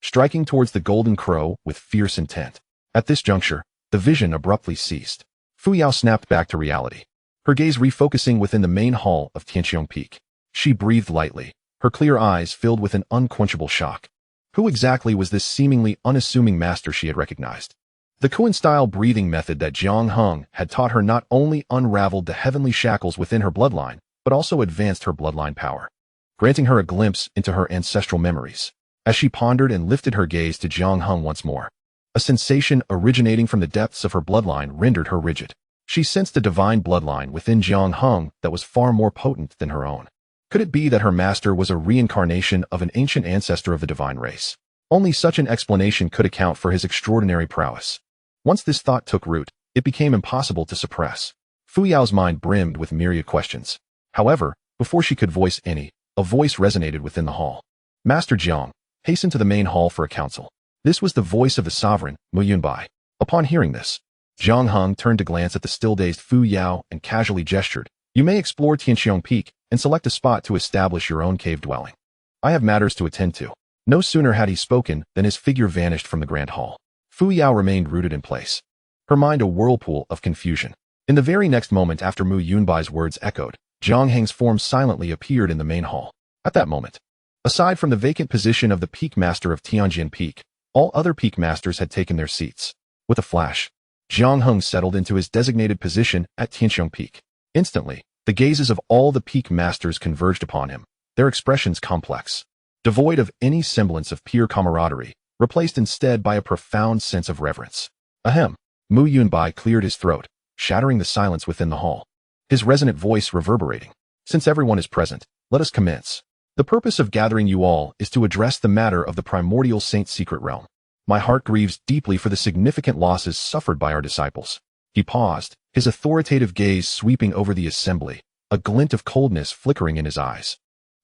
striking towards the golden crow with fierce intent. At this juncture, the vision abruptly ceased. Fu Yao snapped back to reality, her gaze refocusing within the main hall of Tianqiong Peak. She breathed lightly, her clear eyes filled with an unquenchable shock. Who exactly was this seemingly unassuming master she had recognized? The Kuan-style breathing method that Jiang Heng had taught her not only unraveled the heavenly shackles within her bloodline, but also advanced her bloodline power, granting her a glimpse into her ancestral memories. As she pondered and lifted her gaze to Jiang Heng once more, a sensation originating from the depths of her bloodline rendered her rigid. She sensed a divine bloodline within Jiang Heng that was far more potent than her own. Could it be that her master was a reincarnation of an ancient ancestor of the divine race? Only such an explanation could account for his extraordinary prowess. Once this thought took root, it became impossible to suppress. Fu Yao's mind brimmed with myriad questions. However, before she could voice any, a voice resonated within the hall. Master Jiang, hasten to the main hall for a council. This was the voice of the sovereign, Mu Yunbai. Upon hearing this, Jiang Heng turned to glance at the still-dazed Fu Yao and casually gestured. You may explore Tianqiong Peak and select a spot to establish your own cave dwelling. I have matters to attend to. No sooner had he spoken than his figure vanished from the grand hall. Fu Yao remained rooted in place, her mind a whirlpool of confusion. In the very next moment after Mu Yunbai's words echoed, Jiang Heng's form silently appeared in the main hall. At that moment, Aside from the vacant position of the Peak Master of Qiong Peak, all other Peak Masters had taken their seats. With a flash, Jiang Heng settled into his designated position at Qiong Peak. Instantly, the gazes of all the Peak Masters converged upon him, their expressions complex, devoid of any semblance of pure camaraderie, replaced instead by a profound sense of reverence. Ahem. Mu Yunbai cleared his throat, shattering the silence within the hall. His resonant voice reverberating. Since everyone is present, let us commence. The purpose of gathering you all is to address the matter of the primordial saint's secret realm. My heart grieves deeply for the significant losses suffered by our disciples. He paused, his authoritative gaze sweeping over the assembly, a glint of coldness flickering in his eyes.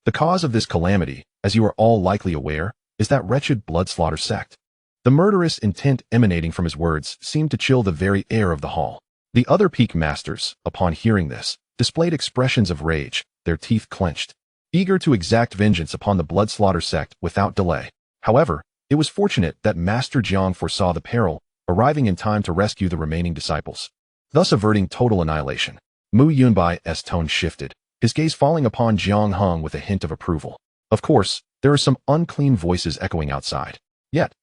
The cause of this calamity, as you are all likely aware, is that wretched blood slaughter sect. The murderous intent emanating from his words seemed to chill the very air of the hall. The other Peak Masters, upon hearing this, displayed expressions of rage, their teeth clenched, eager to exact vengeance upon the blood slaughter sect without delay. However, it was fortunate that Master Jiang foresaw the peril, arriving in time to rescue the remaining disciples, thus averting total annihilation. Mu Yunbai's tone shifted, his gaze falling upon Jiang Heng with a hint of approval. Of course, there are some unclean voices echoing outside. Yet,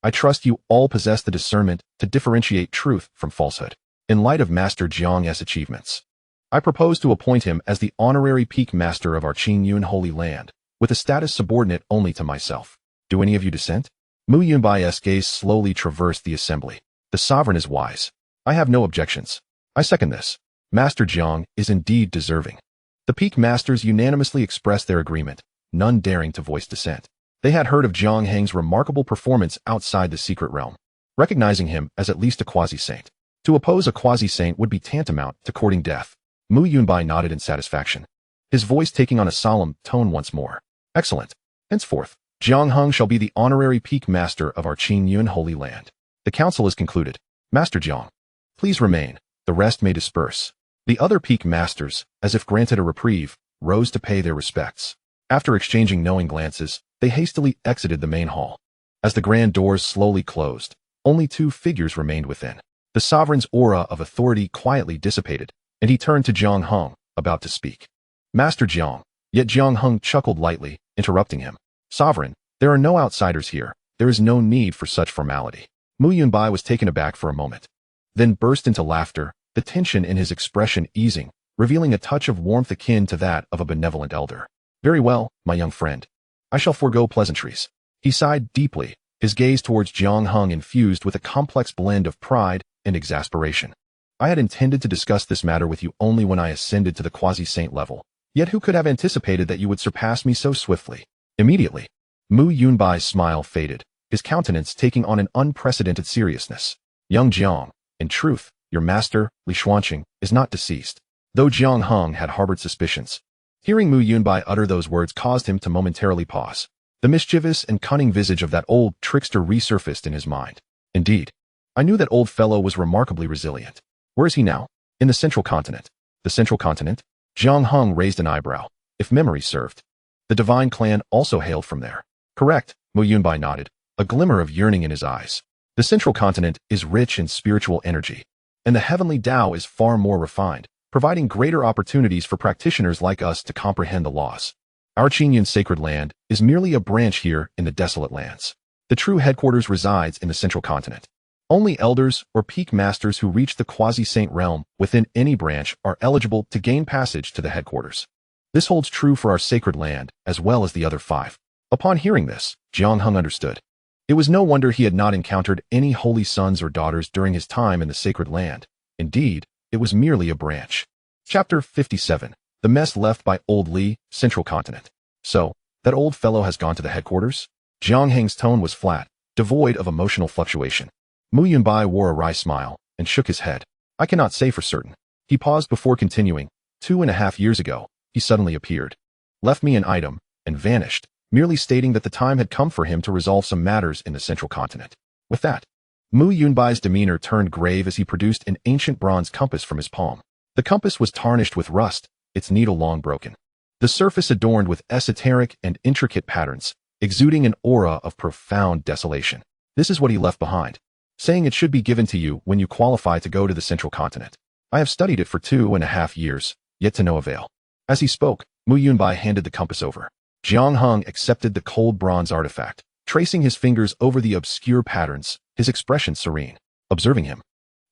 I trust you all possess the discernment to differentiate truth from falsehood. In light of Master Jiang's achievements, I propose to appoint him as the honorary Peak Master of our Qiong Holy Land, with a status subordinate only to myself. Do any of you dissent? Mu Yunbai's gaze slowly traversed the assembly. The sovereign is wise. I have no objections. I second this. Master Jiang is indeed deserving. The Peak Masters unanimously expressed their agreement, none daring to voice dissent. They had heard of Jiang Heng's remarkable performance outside the secret realm, recognizing him as at least a quasi-saint. To oppose a quasi-saint would be tantamount to courting death. Mu Yunbai nodded in satisfaction, his voice taking on a solemn tone once more. Excellent. Henceforth, Jiang Heng shall be the honorary Peak Master of our Qiong Holy Land. The council is concluded. Master Jiang, please remain. The rest may disperse. The other Peak Masters, as if granted a reprieve, rose to pay their respects. After exchanging knowing glances, they hastily exited the main hall. As the grand doors slowly closed, only two figures remained within. The sovereign's aura of authority quietly dissipated, and he turned to Jiang Heng, about to speak. Master Jiang, yet Jiang Heng chuckled lightly, interrupting him. Sovereign, there are no outsiders here. There is no need for such formality. Mu Yunbai was taken aback for a moment, then burst into laughter, the tension in his expression easing, revealing a touch of warmth akin to that of a benevolent elder. Very well, my young friend. I shall forego pleasantries. He sighed deeply, his gaze towards Jiang Heng infused with a complex blend of pride and exasperation. I had intended to discuss this matter with you only when I ascended to the quasi-saint level, yet who could have anticipated that you would surpass me so swiftly? Immediately, Mu Yunbai's smile faded, his countenance taking on an unprecedented seriousness. Young Jiang, in truth, your master, Li Xuanqing, is not deceased. Though Jiang Heng had harbored suspicions, hearing Mu Yunbai utter those words caused him to momentarily pause. The mischievous and cunning visage of that old trickster resurfaced in his mind. Indeed, I knew that old fellow was remarkably resilient. Where is he now? In the central continent. The central continent? Jiang Heng raised an eyebrow. If memory served, the Divine clan also hailed from there. Correct, Mu Yunbai nodded, a glimmer of yearning in his eyes. The central continent is rich in spiritual energy, and the heavenly Tao is far more refined, providing greater opportunities for practitioners like us to comprehend the laws. Our Qiong sacred land is merely a branch here in the desolate lands. The true headquarters resides in the central continent. Only elders or Peak Masters who reach the quasi-saint realm within any branch are eligible to gain passage to the headquarters. This holds true for our sacred land as well as the other 5. Upon hearing this, Jiang Heng understood. It was no wonder he had not encountered any holy sons or daughters during his time in the sacred land. Indeed, it was merely a branch. Chapter 57. The mess left by Old Li, Central Continent. So, that old fellow has gone to the headquarters? Jiang Heng's tone was flat, devoid of emotional fluctuation. Mu Yunbai wore a wry smile, and shook his head. I cannot say for certain. He paused before continuing. 2.5 years ago, he suddenly appeared, left me an item, and vanished, merely stating that the time had come for him to resolve some matters in the Central Continent. With that, Mu Yunbai's demeanor turned grave as he produced an ancient bronze compass from his palm. The compass was tarnished with rust, its needle long broken. The surface adorned with esoteric and intricate patterns, exuding an aura of profound desolation. This is what he left behind, saying it should be given to you when you qualify to go to the Central Continent. I have studied it for 2.5 years, yet to no avail. As he spoke, Mu Yunbai handed the compass over. Jiang Heng accepted the cold bronze artifact, tracing his fingers over the obscure patterns, his expression serene. Observing him,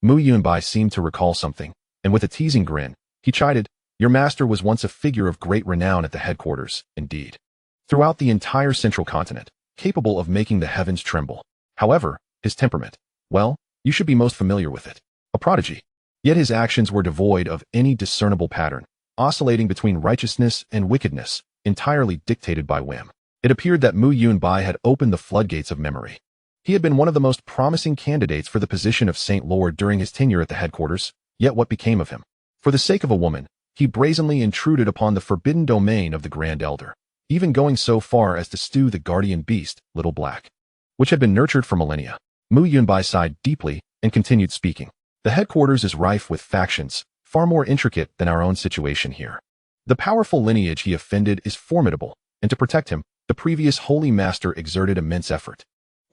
Mu Yunbai seemed to recall something, and with a teasing grin, he chided, "Your master was once a figure of great renown at the headquarters, indeed. Throughout the entire central continent, capable of making the heavens tremble. However, his temperament, well, you should be most familiar with it. A prodigy. Yet his actions were devoid of any discernible pattern, oscillating between righteousness and wickedness, entirely dictated by whim." It appeared that Mu Yunbai had opened the floodgates of memory. He had been one of the most promising candidates for the position of Saint Lord during his tenure at the headquarters, yet what became of him? For the sake of a woman, he brazenly intruded upon the forbidden domain of the Grand Elder, even going so far as to stew the guardian beast, Little Black, which had been nurtured for millennia. Mu Yunbai sighed deeply and continued speaking. The headquarters is rife with factions, far more intricate than our own situation here. The powerful lineage he offended is formidable, and to protect him, the previous Holy Master exerted immense effort,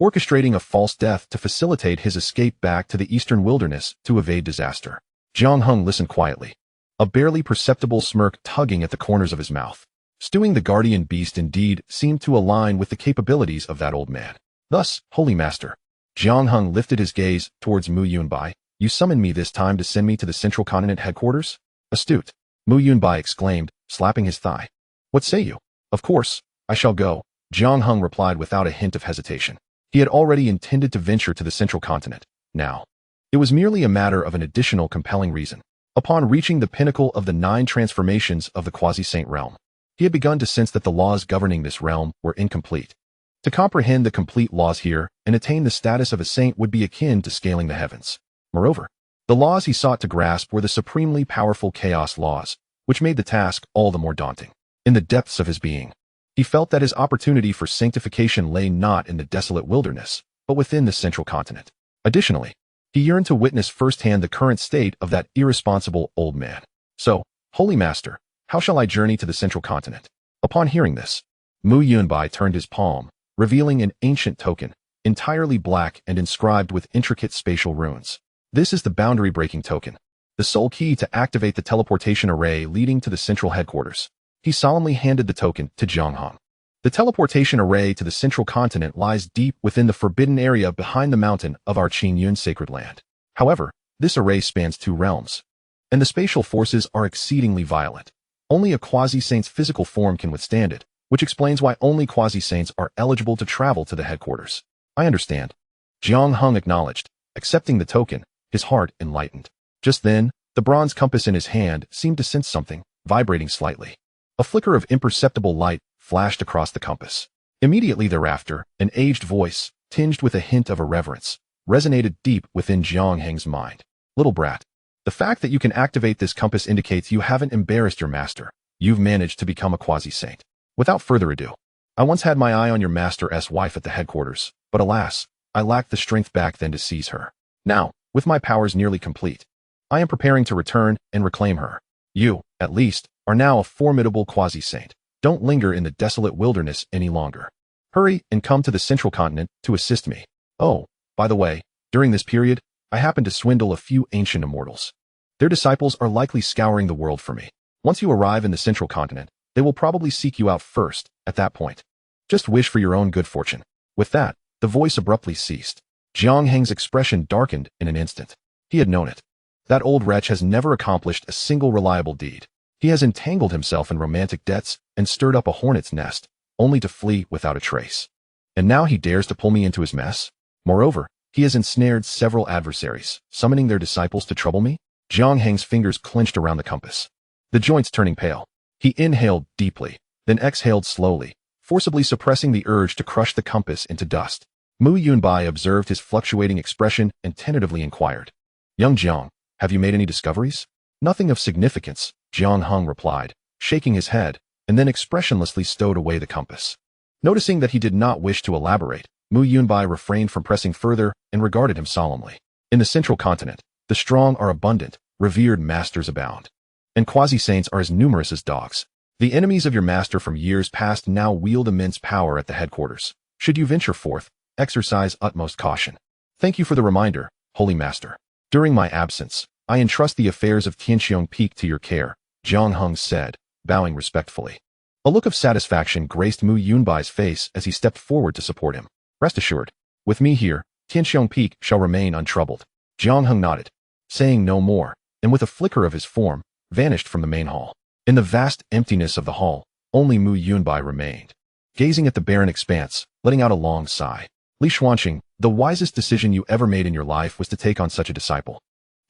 orchestrating a false death to facilitate his escape back to the eastern wilderness to evade disaster. Jiang Heng listened quietly, a barely perceptible smirk tugging at the corners of his mouth. Stewing the guardian beast indeed seemed to align with the capabilities of that old man. Thus, Holy Master, Jiang Heng lifted his gaze towards Mu Yunbai. You summoned me this time to send me to the Central Continent headquarters? Astute, Mu Yunbai exclaimed, slapping his thigh. What say you? Of course, I shall go, Jiang Heng replied without a hint of hesitation. He had already intended to venture to the Central Continent. Now, it was merely a matter of an additional compelling reason. Upon reaching the pinnacle of the 9 transformations of the quasi-saint realm, he had begun to sense that the laws governing this realm were incomplete. To comprehend the complete laws here and attain the status of a saint would be akin to scaling the heavens. Moreover, the laws he sought to grasp were the supremely powerful chaos laws, which made the task all the more daunting. In the depths of his being, he felt that his opportunity for sanctification lay not in the desolate wilderness, but within the Central Continent. Additionally, he yearned to witness firsthand the current state of that irresponsible old man. So, Holy Master, how shall I journey to the Central Continent? Upon hearing this, Mu Yunbai turned his palm, revealing an ancient token, entirely black and inscribed with intricate spatial runes. This is the boundary-breaking token, the sole key to activate the teleportation array leading to the central headquarters. He solemnly handed the token to Jiang Heng. The teleportation array to the Central Continent lies deep within the forbidden area behind the mountain of our Qingyun sacred land. However, this array spans 2 realms, and the spatial forces are exceedingly violent. Only a quasi-saint's physical form can withstand it, which explains why only quasi-saints are eligible to travel to the headquarters. I understand. Jiang Heng acknowledged, accepting the token, his heart enlightened. Just then, the bronze compass in his hand seemed to sense something, vibrating slightly. A flicker of imperceptible light flashed across the compass. Immediately thereafter, an aged voice, tinged with a hint of irreverence, resonated deep within Jiang Heng's mind. Little brat, the fact that you can activate this compass indicates you haven't embarrassed your master. You've managed to become a quasi-saint. Without further ado, I once had my eye on your master's wife at the headquarters, but alas, I lacked the strength back then to seize her. Now, with my powers nearly complete, I am preparing to return and reclaim her. You, at least, are now a formidable quasi-saint. Don't linger in the desolate wilderness any longer. Hurry and come to the Central Continent to assist me. Oh, by the way, during this period, I happen to swindle a few ancient immortals. Their disciples are likely scouring the world for me. Once you arrive in the Central Continent, they will probably seek you out first. At that point, just wish for your own good fortune. With that, the voice abruptly ceased. Jiang Heng's expression darkened in an instant. He had known it. That old wretch has never accomplished a single reliable deed. He has entangled himself in romantic debts and stirred up a hornet's nest, only to flee without a trace. And now he dares to pull me into his mess? Moreover, he has ensnared several adversaries, summoning their disciples to trouble me? Jiang Heng's fingers clenched around the compass, the joints turning pale. He inhaled deeply, then exhaled slowly, forcibly suppressing the urge to crush the compass into dust. Mu Yunbai observed his fluctuating expression and tentatively inquired, Young Jiang, have you made any discoveries? Nothing of significance, Jiang Heng replied, shaking his head, and then expressionlessly stowed away the compass. Noticing that he did not wish to elaborate, Mu Yunbai refrained from pressing further and regarded him solemnly. In the Central Continent, the strong are abundant, revered masters abound, and quasi-saints are as numerous as dogs. The enemies of your master from years past now wield immense power at the headquarters. Should you venture forth, exercise utmost caution. Thank you for the reminder, Holy Master. During my absence, I entrust the affairs of Sky Qiong Peak to your care, Jiang Heng said, bowing respectfully. A look of satisfaction graced Mu Yunbai's face as he stepped forward to support him. Rest assured, with me here, Sky Qiong Peak shall remain untroubled. Jiang Heng nodded, saying no more, and with a flicker of his form, vanished from the main hall. In the vast emptiness of the hall, only Mu Yunbai remained, gazing at the barren expanse, letting out a long sigh. Li Xuanqing, the wisest decision you ever made in your life was to take on such a disciple.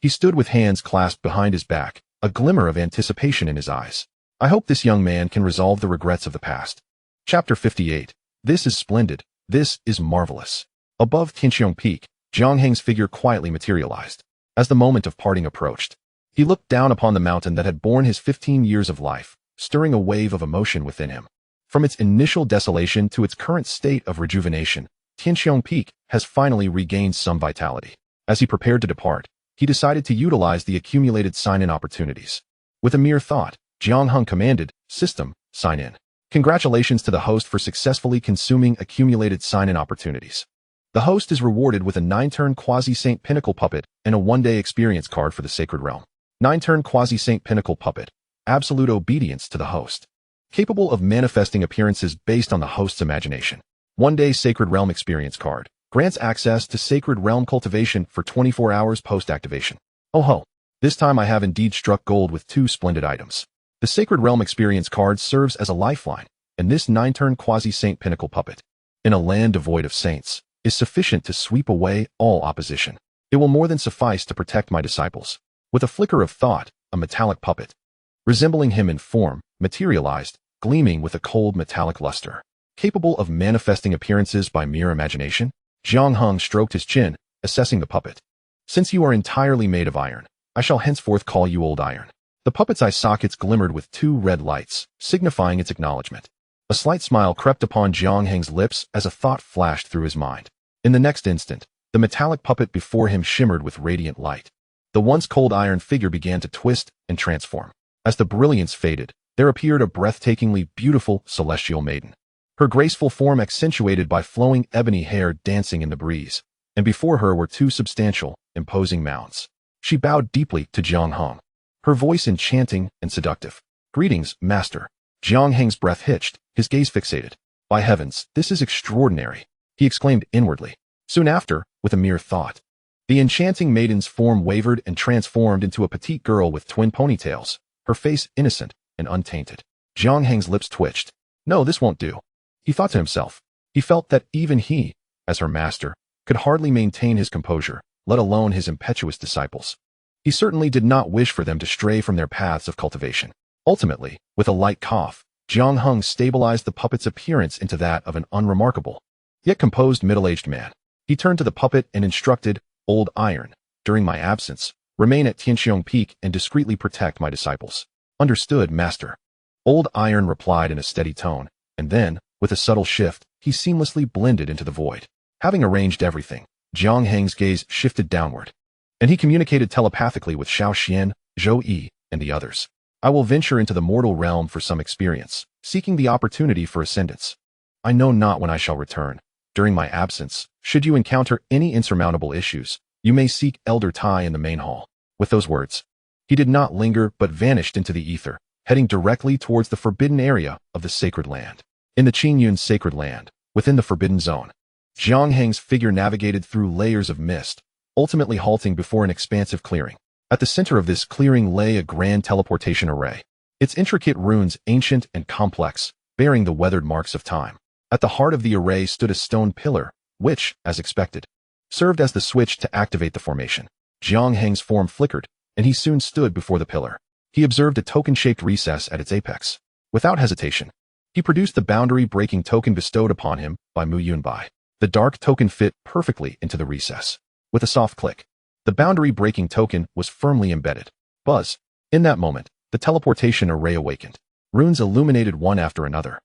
He stood with hands clasped behind his back, a glimmer of anticipation in his eyes. I hope this young man can resolve the regrets of the past. Chapter 58. This is splendid. This is marvelous. Above Sky Qiong Peak, Jiang Heng's figure quietly materialized. As the moment of parting approached, he looked down upon the mountain that had borne his 15 years of life, stirring a wave of emotion within him. From its initial desolation to its current state of rejuvenation, Sky Qiong Peak has finally regained some vitality. As he prepared to depart, he decided to utilize the accumulated sign-in opportunities. With a mere thought, Jiang Heng commanded, "System, sign in." Congratulations to the host for successfully consuming accumulated sign-in opportunities. The host is rewarded with a 9-turn Quasi-Saint Pinnacle Puppet and a 1-day experience card for the Sacred Realm. 9-turn Quasi-Saint Pinnacle Puppet. Absolute obedience to the host. Capable of manifesting appearances based on the host's imagination. 1-day Sacred Realm experience card. Grants access to Sacred Realm cultivation for 24 hours post-activation. Oh ho! This time I have indeed struck gold with 2 splendid items. The Sacred Realm experience card serves as a lifeline, and this 9-turn Quasi-Saint Pinnacle Puppet, in a land devoid of saints, is sufficient to sweep away all opposition. It will more than suffice to protect my disciples. With a flicker of thought, a metallic puppet, resembling him in form, materialized, gleaming with a cold metallic luster. Capable of manifesting appearances by mere imagination, Jiang Heng stroked his chin, assessing the puppet. Since you are entirely made of iron, I shall henceforth call you Old Iron. The puppet's eye sockets glimmered with 2 red lights, signifying its acknowledgement. A slight smile crept upon Jiang Heng's lips as a thought flashed through his mind. In the next instant, the metallic puppet before him shimmered with radiant light. The once cold iron figure began to twist and transform. As the brilliance faded, there appeared a breathtakingly beautiful celestial maiden. Her graceful form accentuated by flowing ebony hair dancing in the breeze, and before her were 2 substantial, imposing mounds. She bowed deeply to Jiang Heng, her voice enchanting and seductive. "Greetings, master." Jiang Heng's breath hitched, his gaze fixated. "By heavens, this is extraordinary," he exclaimed inwardly. Soon after, with a mere thought, the enchanting maiden's form wavered and transformed into a petite girl with twin ponytails, her face innocent and untainted. Jiang Heng's lips twitched. No, this won't do, he thought to himself. He felt that even he, as her master, could hardly maintain his composure, let alone his impetuous disciples. He certainly did not wish for them to stray from their paths of cultivation. Ultimately, with a light cough, Jiang Heng stabilized the puppet's appearance into that of an unremarkable, yet composed middle-aged man. He turned to the puppet and instructed, "Old Iron, during my absence, remain at Sky Qiong Peak and discreetly protect my disciples." "Understood, master." Old Iron replied in a steady tone, and then, with a subtle shift, he seamlessly blended into the void. Having arranged everything, Jiang Heng's gaze shifted downward, and he communicated telepathically with Xiao Xian, Zhou Yi, and the others. "I will venture into the mortal realm for some experience, seeking the opportunity for ascendance. I know not when I shall return. During my absence, should you encounter any insurmountable issues, you may seek Elder Tai in the main hall." With those words, he did not linger but vanished into the ether, heading directly towards the forbidden area of the Sacred Land. In the Qingyun Sacred Land, within the Forbidden Zone, Jiang Heng's figure navigated through layers of mist, ultimately halting before an expansive clearing. At the center of this clearing lay a grand teleportation array, its intricate runes ancient and complex, bearing the weathered marks of time. At the heart of the array stood a stone pillar, which, as expected, served as the switch to activate the formation. Jiang Heng's form flickered, and he soon stood before the pillar. He observed a token-shaped recess at its apex. Without hesitation, he produced the boundary-breaking token bestowed upon him by Mu Yunbai. The dark token fit perfectly into the recess. With a soft click, the boundary-breaking token was firmly embedded. Buzz. In that moment, the teleportation array awakened. Runes illuminated one after another.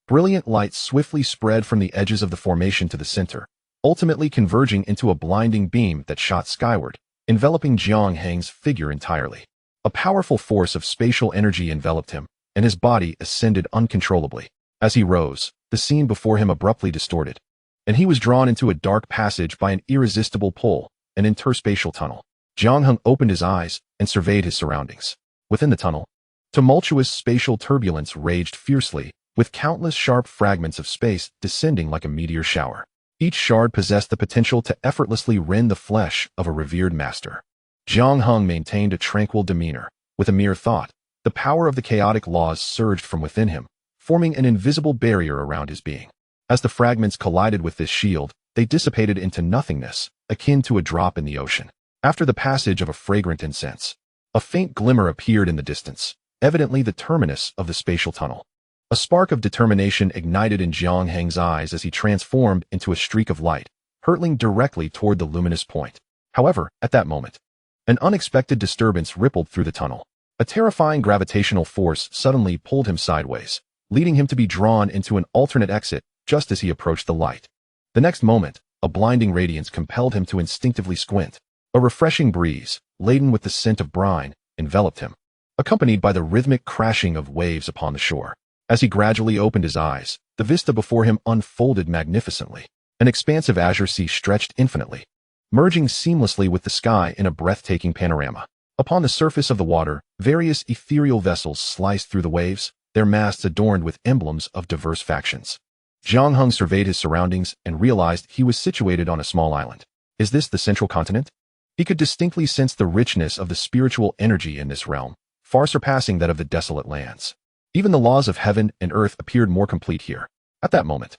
Brilliant light swiftly spread from the edges of the formation to the center, ultimately converging into a blinding beam that shot skyward, enveloping Jiang Heng's figure entirely. A powerful force of spatial energy enveloped him, and his body ascended uncontrollably. As he rose, the scene before him abruptly distorted, and he was drawn into a dark passage by an irresistible pull, an interspatial tunnel. Jiang Heng opened his eyes and surveyed his surroundings. Within the tunnel, Tumultuous spatial turbulence raged fiercely, with countless sharp fragments of space descending like a meteor shower. Each shard possessed the potential to effortlessly rend the flesh of a revered master. Jiang Heng maintained a tranquil demeanor. With a mere thought, the power of the chaotic laws surged from within him, forming an invisible barrier around his being. As the fragments collided with this shield, they dissipated into nothingness, akin to a drop in the ocean. After the passage of a fragrant incense, a faint glimmer appeared in the distance, evidently the terminus of the spatial tunnel. A spark of determination ignited in Jiang Heng's eyes as he transformed into a streak of light, hurtling directly toward the luminous point. However, at that moment, an unexpected disturbance rippled through the tunnel. A terrifying gravitational force suddenly pulled him sideways, leading him to be drawn into an alternate exit just as he approached the light. The next moment, a blinding radiance compelled him to instinctively squint. A refreshing breeze, laden with the scent of brine, enveloped him, accompanied by the rhythmic crashing of waves upon the shore. As he gradually opened his eyes, the vista before him unfolded magnificently. An expansive azure sea stretched infinitely, merging seamlessly with the sky in a breathtaking panorama. Upon the surface of the water, various ethereal vessels sliced through the waves, their masts adorned with emblems of diverse factions. Jiang Heng surveyed his surroundings and realized he was situated on a small island. Is this the central continent? He could distinctly sense the richness of the spiritual energy in this realm, far surpassing that of the desolate lands. Even the laws of heaven and earth appeared more complete here. At that moment,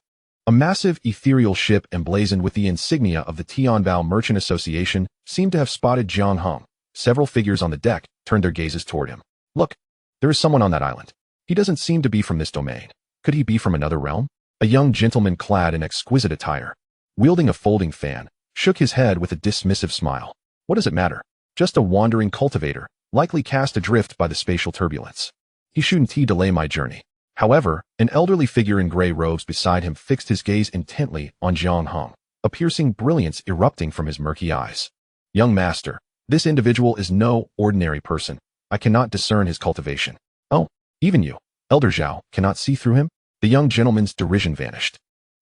a massive ethereal ship emblazoned with the insignia of the Tianbao Merchant Association seemed to have spotted Jiang Heng. Several figures on the deck turned their gazes toward him. Look, there is someone on that island. He doesn't seem to be from this domain. Could he be from another realm? A young gentleman clad in exquisite attire, wielding a folding fan, shook his head with a dismissive smile. What does it matter? Just a wandering cultivator, likely cast adrift by the spatial turbulence. He shouldn't delay my journey. However, an elderly figure in gray robes beside him fixed his gaze intently on Jiang Heng, a piercing brilliance erupting from his murky eyes. Young master, this individual is no ordinary person. I cannot discern his cultivation. Oh, even you, Elder Zhao, cannot see through him? The young gentleman's derision vanished,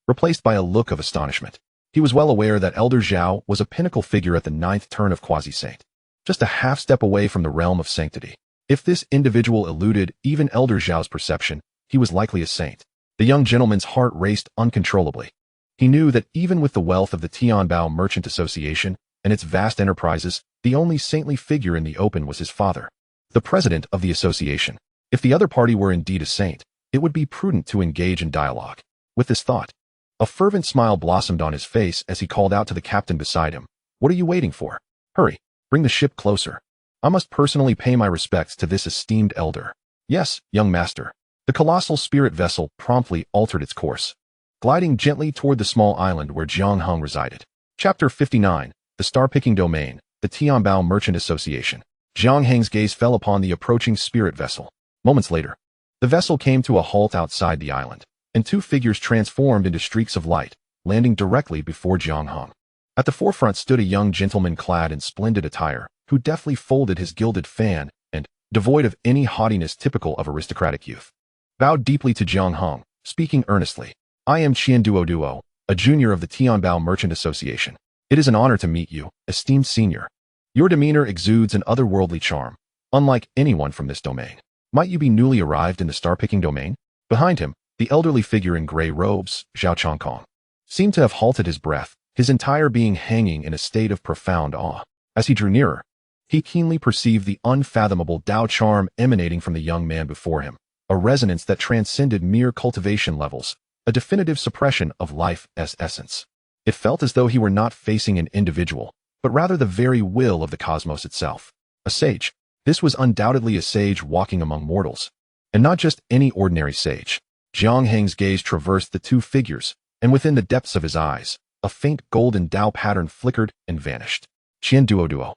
replaced by a look of astonishment. He was well aware that Elder Zhao was a pinnacle figure at the 9th turn of quasi-saint, just a half step away from the realm of sanctity. If this individual eluded even Elder Zhao's perception, he was likely a saint. The young gentleman's heart raced uncontrollably. He knew that even with the wealth of the Tianbao Merchant Association and its vast enterprises, the only saintly figure in the open was his father, the president of the association. If the other party were indeed a saint, it would be prudent to engage in dialogue. With this thought, a fervent smile blossomed on his face as he called out to the captain beside him. What are you waiting for? Hurry, bring the ship closer. I must personally pay my respects to this esteemed elder. Yes, young master. The colossal spirit vessel promptly altered its course, gliding gently toward the small island where Jiang Heng resided. Chapter 59, The Star-Picking Domain, the Tianbao Merchant Association. Jiang Heng's gaze fell upon the approaching spirit vessel. Moments later, the vessel came to a halt outside the island, and two figures transformed into streaks of light, landing directly before Jiang Heng. At the forefront stood a young gentleman clad in splendid attire, who deftly folded his gilded fan and, devoid of any haughtiness typical of aristocratic youth, bowed deeply to Jiang Heng, speaking earnestly. I am Qian Duo, a junior of the Tianbao Merchant Association. It is an honor to meet you, esteemed senior. Your demeanor exudes an otherworldly charm, unlike anyone from this domain. Might you be newly arrived in the star-picking domain? Behind him, the elderly figure in gray robes, Zhao Changkong, seemed to have halted his breath, his entire being hanging in a state of profound awe. As he drew nearer, he keenly perceived the unfathomable Dao charm emanating from the young man before him, a resonance that transcended mere cultivation levels, a definitive suppression of life's essence. It felt as though he were not facing an individual, but rather the very will of the cosmos itself. A sage. This was undoubtedly a sage walking among mortals, and not just any ordinary sage. Jiang Heng's gaze traversed the two figures, and within the depths of his eyes, a faint golden Dao pattern flickered and vanished. Qian Duo.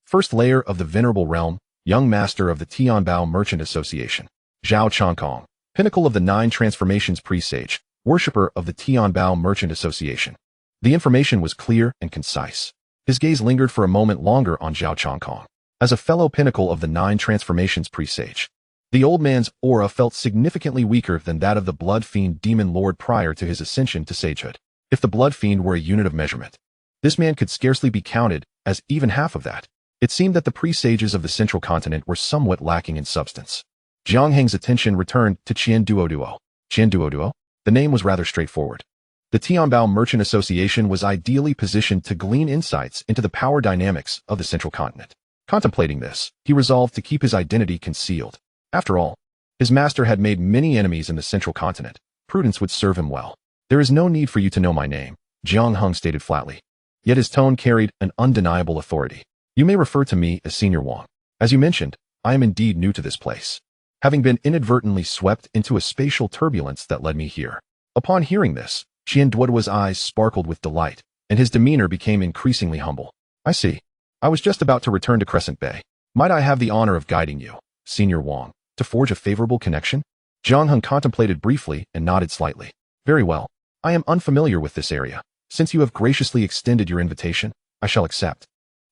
First layer of the venerable realm, young master of the Tianbao Merchant Association. Zhao Changkong, pinnacle of the 9 transformations presage, worshipper of the Tianbao Merchant Association. The information was clear and concise. His gaze lingered for a moment longer on Zhao Changkong. As a fellow pinnacle of the 9 transformations presage, the old man's aura felt significantly weaker than that of the blood fiend demon lord prior to his ascension to sagehood. If the blood fiend were a unit of measurement, this man could scarcely be counted as even half of that. It seemed that the presages of the central continent were somewhat lacking in substance. Jiang Heng's attention returned to Qian Duo. Qian Duo? The name was rather straightforward. The Tianbao Merchant Association was ideally positioned to glean insights into the power dynamics of the central continent. Contemplating this, he resolved to keep his identity concealed. After all, his master had made many enemies in the central continent. Prudence would serve him well. There is no need for you to know my name, Jiang Heng stated flatly. Yet his tone carried an undeniable authority. You may refer to me as Senior Wang. As you mentioned, I am indeed new to this place, having been inadvertently swept into a spatial turbulence that led me here. Upon hearing this, Qian Duoduo's eyes sparkled with delight, and his demeanor became increasingly humble. I see. I was just about to return to Crescent Bay. Might I have the honor of guiding you, Senior Wang, to forge a favorable connection? Jiang Heng contemplated briefly and nodded slightly. Very well. I am unfamiliar with this area. Since you have graciously extended your invitation, I shall accept.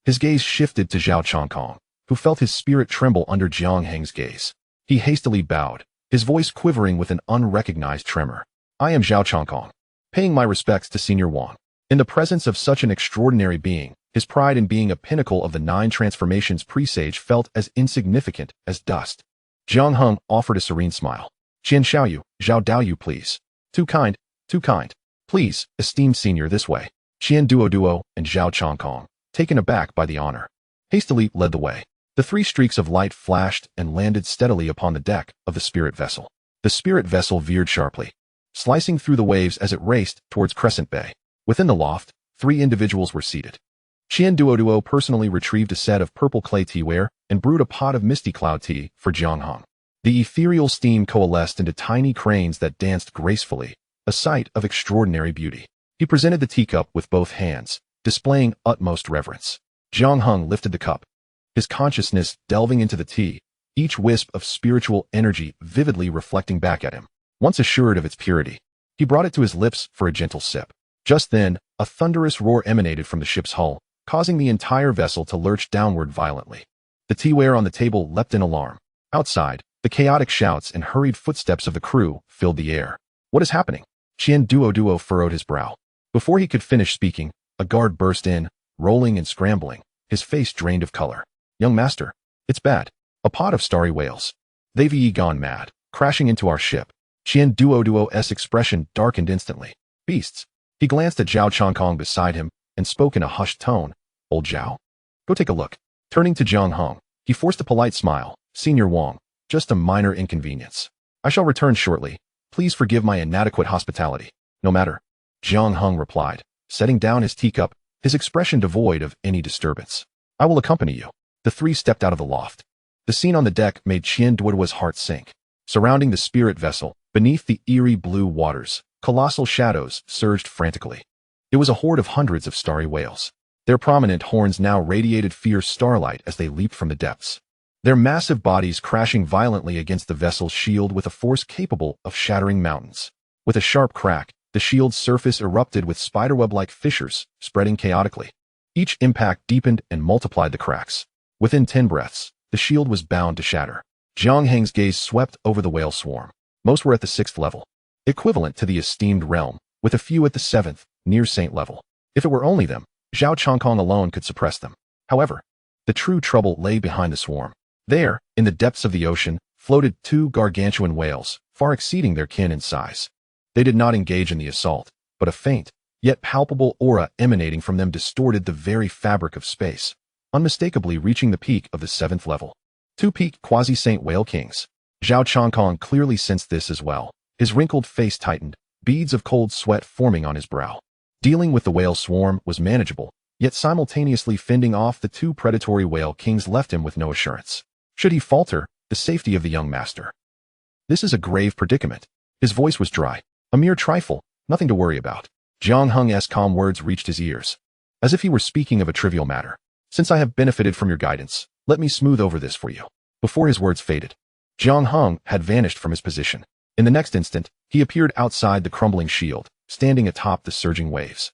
His gaze shifted to Zhao Changkong, who felt his spirit tremble under Jiang Heng's gaze. He hastily bowed, his voice quivering with an unrecognized tremor. I am Zhao Changkong, paying my respects to Senior Wang. In the presence of such an extraordinary being, his pride in being a pinnacle of the 9 transformations presage felt as insignificant as dust. Jiang Heng offered a serene smile. Qian Xiaoyu, Zhao Daoyu, please. Too kind, too kind. Please, esteemed senior, this way. Qian Duo and Zhao Changkong, taken aback by the honor, hastily led the way. The 3 streaks of light flashed and landed steadily upon the deck of the spirit vessel. The spirit vessel veered sharply, slicing through the waves as it raced towards Crescent Bay. Within the loft, 3 individuals were seated. Qian Duo personally retrieved a set of purple clay teaware and brewed a pot of misty cloud tea for Jiang Heng. The ethereal steam coalesced into tiny cranes that danced gracefully, a sight of extraordinary beauty. He presented the teacup with both hands, displaying utmost reverence. Jiang Heng lifted the cup, his consciousness delving into the tea, each wisp of spiritual energy vividly reflecting back at him. Once assured of its purity, he brought it to his lips for a gentle sip. Just then, a thunderous roar emanated from the ship's hull, causing the entire vessel to lurch downward violently. The teaware on the table leapt in alarm. Outside, the chaotic shouts and hurried footsteps of the crew filled the air. What is happening? Qian Duo furrowed his brow. Before he could finish speaking, a guard burst in, rolling and scrambling, his face drained of color. Young master, it's bad. A pod of starry whales. They've gone mad, crashing into our ship. Qian Duo's expression darkened instantly. Beasts. He glanced at Zhao Changkong beside him and spoke in a hushed tone. Old Zhao? Go take a look. Turning to Jiang Heng, he forced a polite smile. Senior Wang, just a minor inconvenience. I shall return shortly. Please forgive my inadequate hospitality. No matter. Jiang Heng replied, setting down his teacup, his expression devoid of any disturbance. I will accompany you. The 3 stepped out of the loft. The scene on the deck made Qian Duoduo's heart sink. Surrounding the spirit vessel, beneath the eerie blue waters, colossal shadows surged frantically. It was a horde of hundreds of starry whales. Their prominent horns now radiated fierce starlight as they leaped from the depths, their massive bodies crashing violently against the vessel's shield with a force capable of shattering mountains. With a sharp crack, the shield's surface erupted with spiderweb-like fissures, spreading chaotically. Each impact deepened and multiplied the cracks. Within 10 breaths, the shield was bound to shatter. Jiang Heng's gaze swept over the whale swarm. Most were at the 6th level, equivalent to the esteemed realm, with a few at the 7th, near saint level. If it were only them, Zhao Changkong alone could suppress them. However, the true trouble lay behind the swarm. There, in the depths of the ocean, floated 2 gargantuan whales, far exceeding their kin in size. They did not engage in the assault, but a faint, yet palpable aura emanating from them distorted the very fabric of space, unmistakably reaching the peak of the 7th level. 2 peak quasi-saint whale kings. Zhao Changkong clearly sensed this as well. His wrinkled face tightened, beads of cold sweat forming on his brow. Dealing with the whale swarm was manageable, yet simultaneously fending off the 2 predatory whale kings left him with no assurance. Should he falter, the safety of the young master. This is a grave predicament. His voice was dry. A mere trifle, nothing to worry about. Jiang Heng's calm words reached his ears, as if he were speaking of a trivial matter. Since I have benefited from your guidance, let me smooth over this for you. Before his words faded, Jiang Heng had vanished from his position. In the next instant, he appeared outside the crumbling shield, standing atop the surging waves.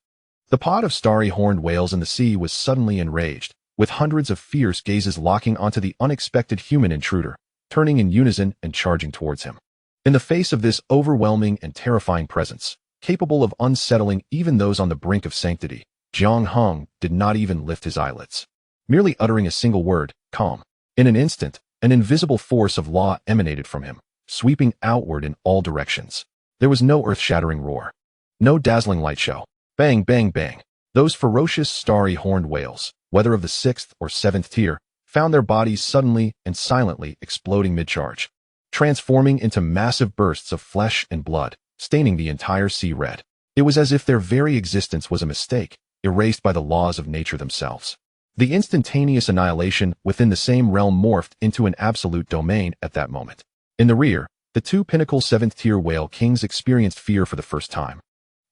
The pod of starry horned whales in the sea was suddenly enraged, with hundreds of fierce gazes locking onto the unexpected human intruder, turning in unison and charging towards him. In the face of this overwhelming and terrifying presence, capable of unsettling even those on the brink of sanctity, Jiang Heng did not even lift his eyelids. Merely uttering a single word, calm. In an instant, An invisible force of law emanated from him, sweeping outward in all directions. There was no earth-shattering roar. No dazzling light show. Bang, bang, bang. Those ferocious, starry horned whales, whether of the 6th or 7th tier, found their bodies suddenly and silently exploding mid-charge, transforming into massive bursts of flesh and blood, staining the entire sea red. It was as if their very existence was a mistake, erased by the laws of nature themselves. The instantaneous annihilation within the same realm morphed into an absolute domain at that moment. In the rear, the 2 pinnacle 7th tier whale kings experienced fear for the first time,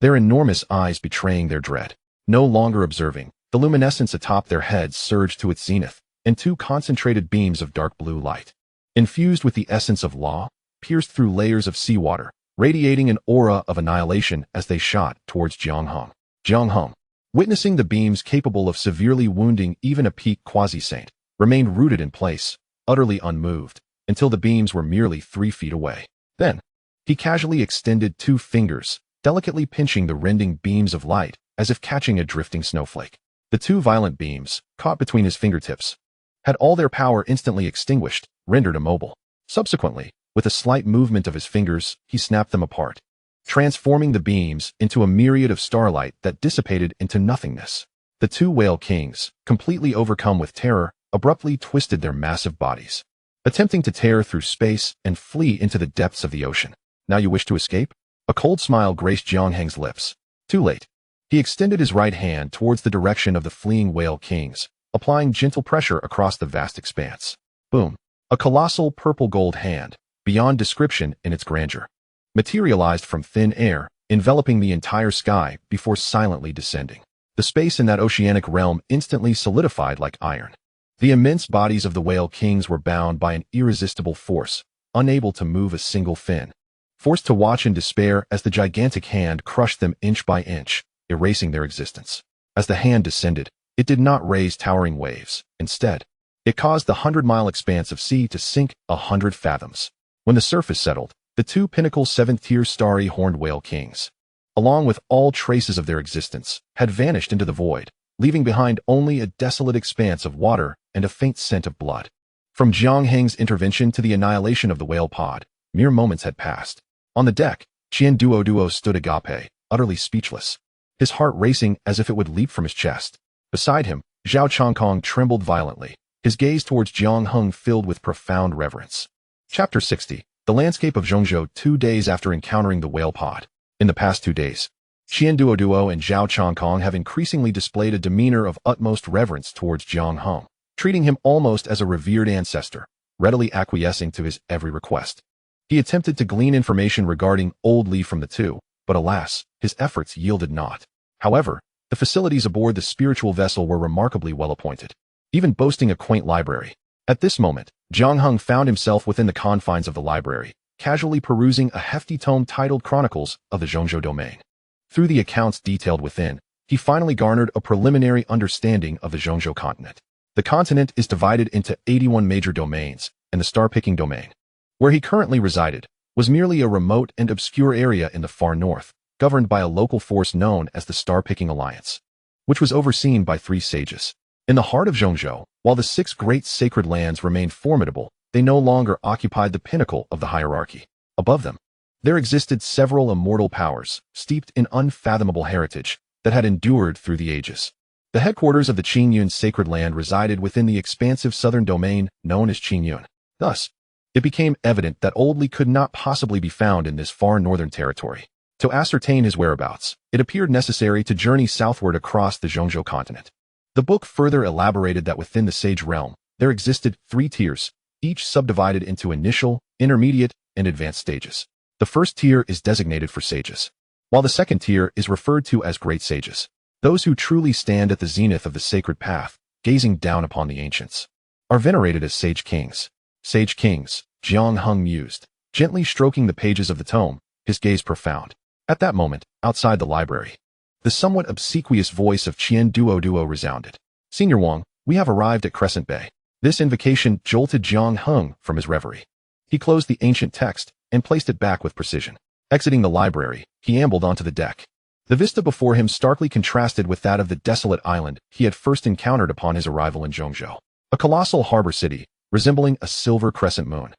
their enormous eyes betraying their dread. No longer observing, the luminescence atop their heads surged to its zenith, and 2 concentrated beams of dark blue light, infused with the essence of law, pierced through layers of seawater, radiating an aura of annihilation as they shot towards Jiang Heng. Jiang Heng, witnessing the beams capable of severely wounding even a peak quasi-saint, remained rooted in place, utterly unmoved, until the beams were merely 3 feet away. Then, he casually extended 2 fingers, delicately pinching the rending beams of light, as if catching a drifting snowflake. The 2 violent beams, caught between his fingertips, had all their power instantly extinguished, rendered immobile. Subsequently, with a slight movement of his fingers, he snapped them apart, transforming the beams into a myriad of starlight that dissipated into nothingness. The 2 whale kings, completely overcome with terror, abruptly twisted their massive bodies, attempting to tear through space and flee into the depths of the ocean. Now you wish to escape? A cold smile graced Jiang Heng's lips. Too late. He extended his right hand towards the direction of the fleeing whale kings, applying gentle pressure across the vast expanse. Boom. A colossal purple-gold hand, beyond description in its grandeur, materialized from thin air, enveloping the entire sky before silently descending. The space in that oceanic realm instantly solidified like iron. The immense bodies of the whale kings were bound by an irresistible force, unable to move a single fin, forced to watch in despair as the gigantic hand crushed them inch by inch, erasing their existence. As the hand descended, it did not raise towering waves. Instead, it caused the 100-mile expanse of sea to sink 100 fathoms. When the surface settled, the 2 pinnacle 7th-tier starry horned whale kings, along with all traces of their existence, had vanished into the void, leaving behind only a desolate expanse of water and a faint scent of blood. From Jiang Heng's intervention to the annihilation of the whale pod, mere moments had passed. On the deck, Qian Duo stood agape, utterly speechless, his heart racing as if it would leap from his chest. Beside him, Zhao Changkong trembled violently, his gaze towards Jiang Heng filled with profound reverence. Chapter 60. The landscape of Zhongzhou 2 days after encountering the whale pod. In the past 2 days, Qian Duo and Zhao Changkong have increasingly displayed a demeanor of utmost reverence towards Jiang Heng, treating him almost as a revered ancestor, readily acquiescing to his every request. He attempted to glean information regarding Old Li from the 2, but alas, his efforts yielded naught. However, the facilities aboard the spiritual vessel were remarkably well appointed, even boasting a quaint library. At this moment, Jiang Heng found himself within the confines of the library, casually perusing a hefty tome titled Chronicles of the Zhongzhou Domain. Through the accounts detailed within, he finally garnered a preliminary understanding of the Zhongzhou continent. The continent is divided into 81 major domains, and the star-picking domain, where he currently resided, was merely a remote and obscure area in the far north, governed by a local force known as the Star-Picking Alliance, which was overseen by 3 sages. In the heart of Zhongzhou, while the 6 great sacred lands remained formidable, they no longer occupied the pinnacle of the hierarchy. Above them, there existed several immortal powers, steeped in unfathomable heritage, that had endured through the ages. The headquarters of the Qingyun sacred land resided within the expansive southern domain known as Qingyun. Thus, it became evident that Old Li could not possibly be found in this far northern territory. To ascertain his whereabouts, it appeared necessary to journey southward across the Zhongzhou continent. The book further elaborated that within the sage realm, there existed 3 tiers, each subdivided into initial, intermediate, and advanced stages. The first tier is designated for sages, while the second tier is referred to as great sages, those who truly stand at the zenith of the sacred path, gazing down upon the ancients, are venerated as sage kings. Sage kings, Jiang Heng mused, gently stroking the pages of the tome, his gaze profound. At that moment, outside the library, the somewhat obsequious voice of Qian Duo resounded. Senior Wang, we have arrived at Crescent Bay. This invocation jolted Jiang Heng from his reverie. He closed the ancient text and placed it back with precision. Exiting the library, he ambled onto the deck. The vista before him starkly contrasted with that of the desolate island he had first encountered upon his arrival in Zhongzhou. A colossal harbor city, resembling a silver crescent moon,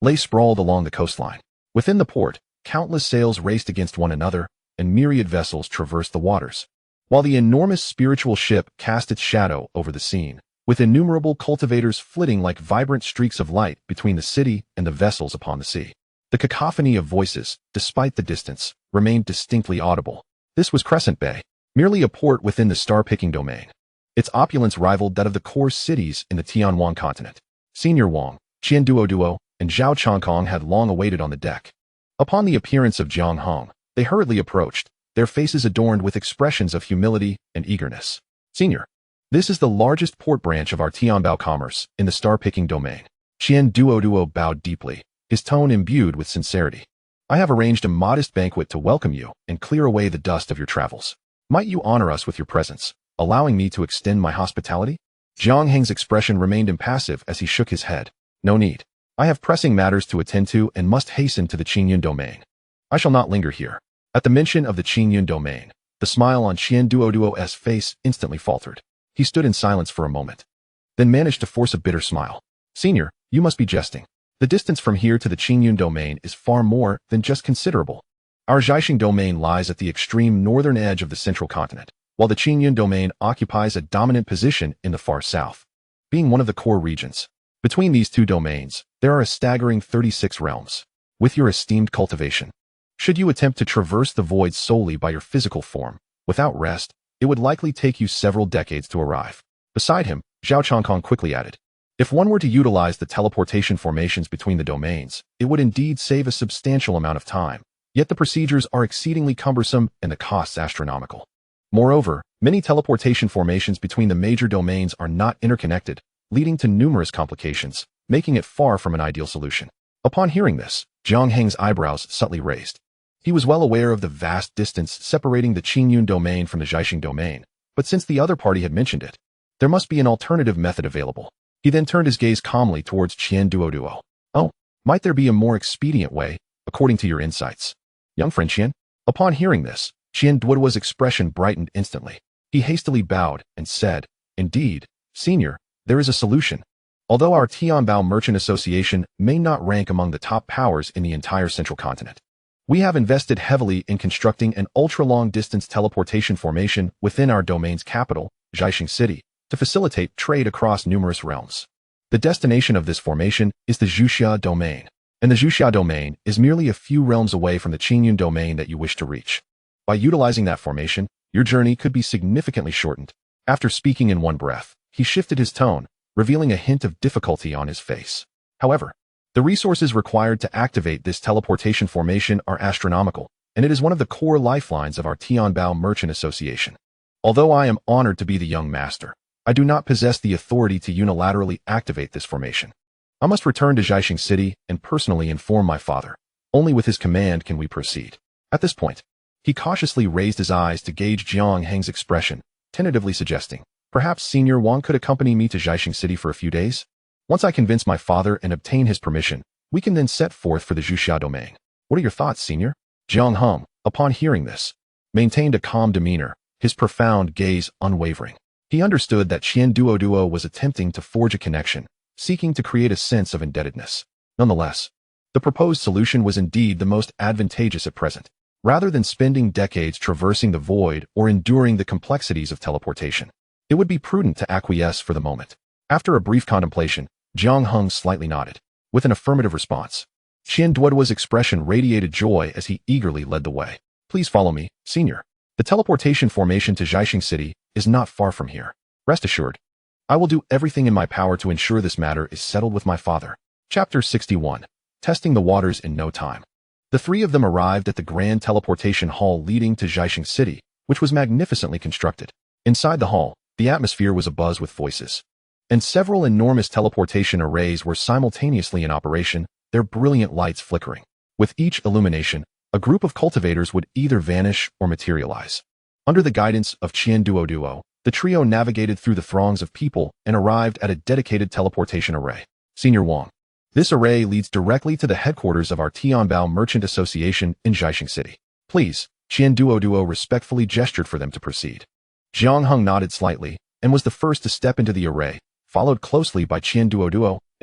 lay sprawled along the coastline. Within the port, countless sails raced against one another, and myriad vessels traversed the waters, while the enormous spiritual ship cast its shadow over the scene, with innumerable cultivators flitting like vibrant streaks of light between the city and the vessels upon the sea. The cacophony of voices, despite the distance, remained distinctly audible. This was Crescent Bay, merely a port within the star-picking domain. Its opulence rivaled that of the core cities in the Tianwan continent. Senior Wang, Qian Duo, and Zhao Changkong had long awaited on the deck. Upon the appearance of Jiang Heng, they hurriedly approached, their faces adorned with expressions of humility and eagerness. Senior, this is the largest port branch of our Tianbao commerce in the star-picking domain. Qian Duo bowed deeply, his tone imbued with sincerity. I have arranged a modest banquet to welcome you and clear away the dust of your travels. Might you honor us with your presence, allowing me to extend my hospitality? Jiang Heng's expression remained impassive as he shook his head. No need. I have pressing matters to attend to and must hasten to the Qingyun domain. I shall not linger here. At the mention of the Qingyun domain, the smile on Qian Duo's face instantly faltered. He stood in silence for a moment, then managed to force a bitter smile. Senior, you must be jesting. The distance from here to the Qingyun domain is far more than just considerable. Our Jiaxing domain lies at the extreme northern edge of the central continent, while the Qingyun domain occupies a dominant position in the far south, being one of the core regions. Between these two domains, there are a staggering 36 realms. With your esteemed cultivation, should you attempt to traverse the void solely by your physical form, without rest, it would likely take you several decades to arrive. Beside him, Zhao Changkong quickly added, if one were to utilize the teleportation formations between the domains, it would indeed save a substantial amount of time, yet the procedures are exceedingly cumbersome and the costs astronomical. Moreover, many teleportation formations between the major domains are not interconnected, leading to numerous complications, making it far from an ideal solution. Upon hearing this, Jiang Heng's eyebrows subtly raised. He was well aware of the vast distance separating the Qingyun domain from the Jiaxing domain, but since the other party had mentioned it, there must be an alternative method available. He then turned his gaze calmly towards Qian Duo. Oh, might there be a more expedient way, according to your insights? Young friend Qian? Upon hearing this, Qian Duo's expression brightened instantly. He hastily bowed and said, indeed, senior, there is a solution. Although our Tianbao Merchant Association may not rank among the top powers in the entire central continent, we have invested heavily in constructing an ultra-long-distance teleportation formation within our domain's capital, Jiaxing City, to facilitate trade across numerous realms. The destination of this formation is the Zhuxia domain, and the Zhuxia domain is merely a few realms away from the Qingyun domain that you wish to reach. By utilizing that formation, your journey could be significantly shortened. After speaking in one breath, he shifted his tone, revealing a hint of difficulty on his face. However, the resources required to activate this teleportation formation are astronomical, and it is one of the core lifelines of our Tianbao Merchant Association. Although I am honored to be the young master, I do not possess the authority to unilaterally activate this formation. I must return to Jiaxing City and personally inform my father. Only with his command can we proceed. At this point, he cautiously raised his eyes to gauge Jiang Heng's expression, tentatively suggesting, perhaps Senior Wang could accompany me to Jiaxing City for a few days? Once I convince my father and obtain his permission, we can then set forth for the Zhuxia domain. What are your thoughts, Senior? Jiang Heng, upon hearing this, maintained a calm demeanor, his profound gaze unwavering. He understood that Qian Duo was attempting to forge a connection, seeking to create a sense of indebtedness. Nonetheless, the proposed solution was indeed the most advantageous at present. Rather than spending decades traversing the void or enduring the complexities of teleportation, it would be prudent to acquiesce for the moment. After a brief contemplation, Jiang Heng slightly nodded, with an affirmative response. Qian Duo's expression radiated joy as he eagerly led the way. Please follow me, Senior. The teleportation formation to Jiaxing City is not far from here. Rest assured, I will do everything in my power to ensure this matter is settled with my father. Chapter 61. Testing the waters in no time. The three of them arrived at the grand teleportation hall leading to Jiaxing City, which was magnificently constructed. Inside the hall, the atmosphere was abuzz with voices, and several enormous teleportation arrays were simultaneously in operation, their brilliant lights flickering. With each illumination, a group of cultivators would either vanish or materialize. Under the guidance of Qian Duo, the trio navigated through the throngs of people and arrived at a dedicated teleportation array. Senior Wang. This array leads directly to the headquarters of our Tianbao Merchant Association in Jiaxing City. Please, Qian Duo respectfully gestured for them to proceed. Jiang Heng nodded slightly and was the first to step into the array, followed closely by Qian Duo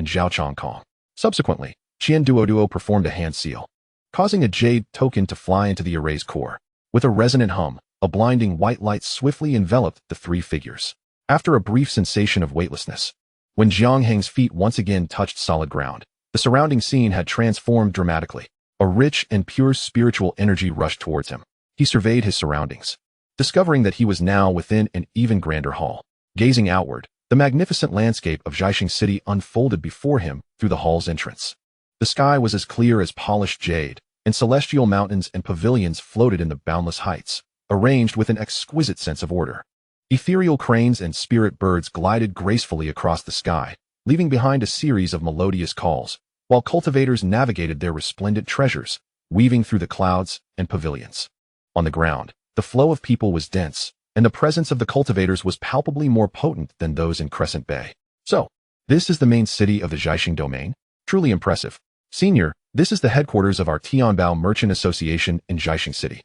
and Zhao Chongkong. Subsequently, Qian Duoduo performed a hand seal, causing a jade token to fly into the array's core. With a resonant hum, a blinding white light swiftly enveloped the three figures. After a brief sensation of weightlessness, when Jiang Heng's feet once again touched solid ground, the surrounding scene had transformed dramatically. A rich and pure spiritual energy rushed towards him. He surveyed his surroundings, discovering that he was now within an even grander hall. Gazing outward, the magnificent landscape of Jiaxing City unfolded before him through the hall's entrance. The sky was as clear as polished jade, and celestial mountains and pavilions floated in the boundless heights, arranged with an exquisite sense of order. Ethereal cranes and spirit birds glided gracefully across the sky, leaving behind a series of melodious calls, while cultivators navigated their resplendent treasures, weaving through the clouds and pavilions. On the ground, the flow of people was dense, and the presence of the cultivators was palpably more potent than those in Crescent Bay. So, this is the main city of the Jiaxing domain? Truly impressive. Senior, this is the headquarters of our Tianbao Merchant Association in Jiaxing City.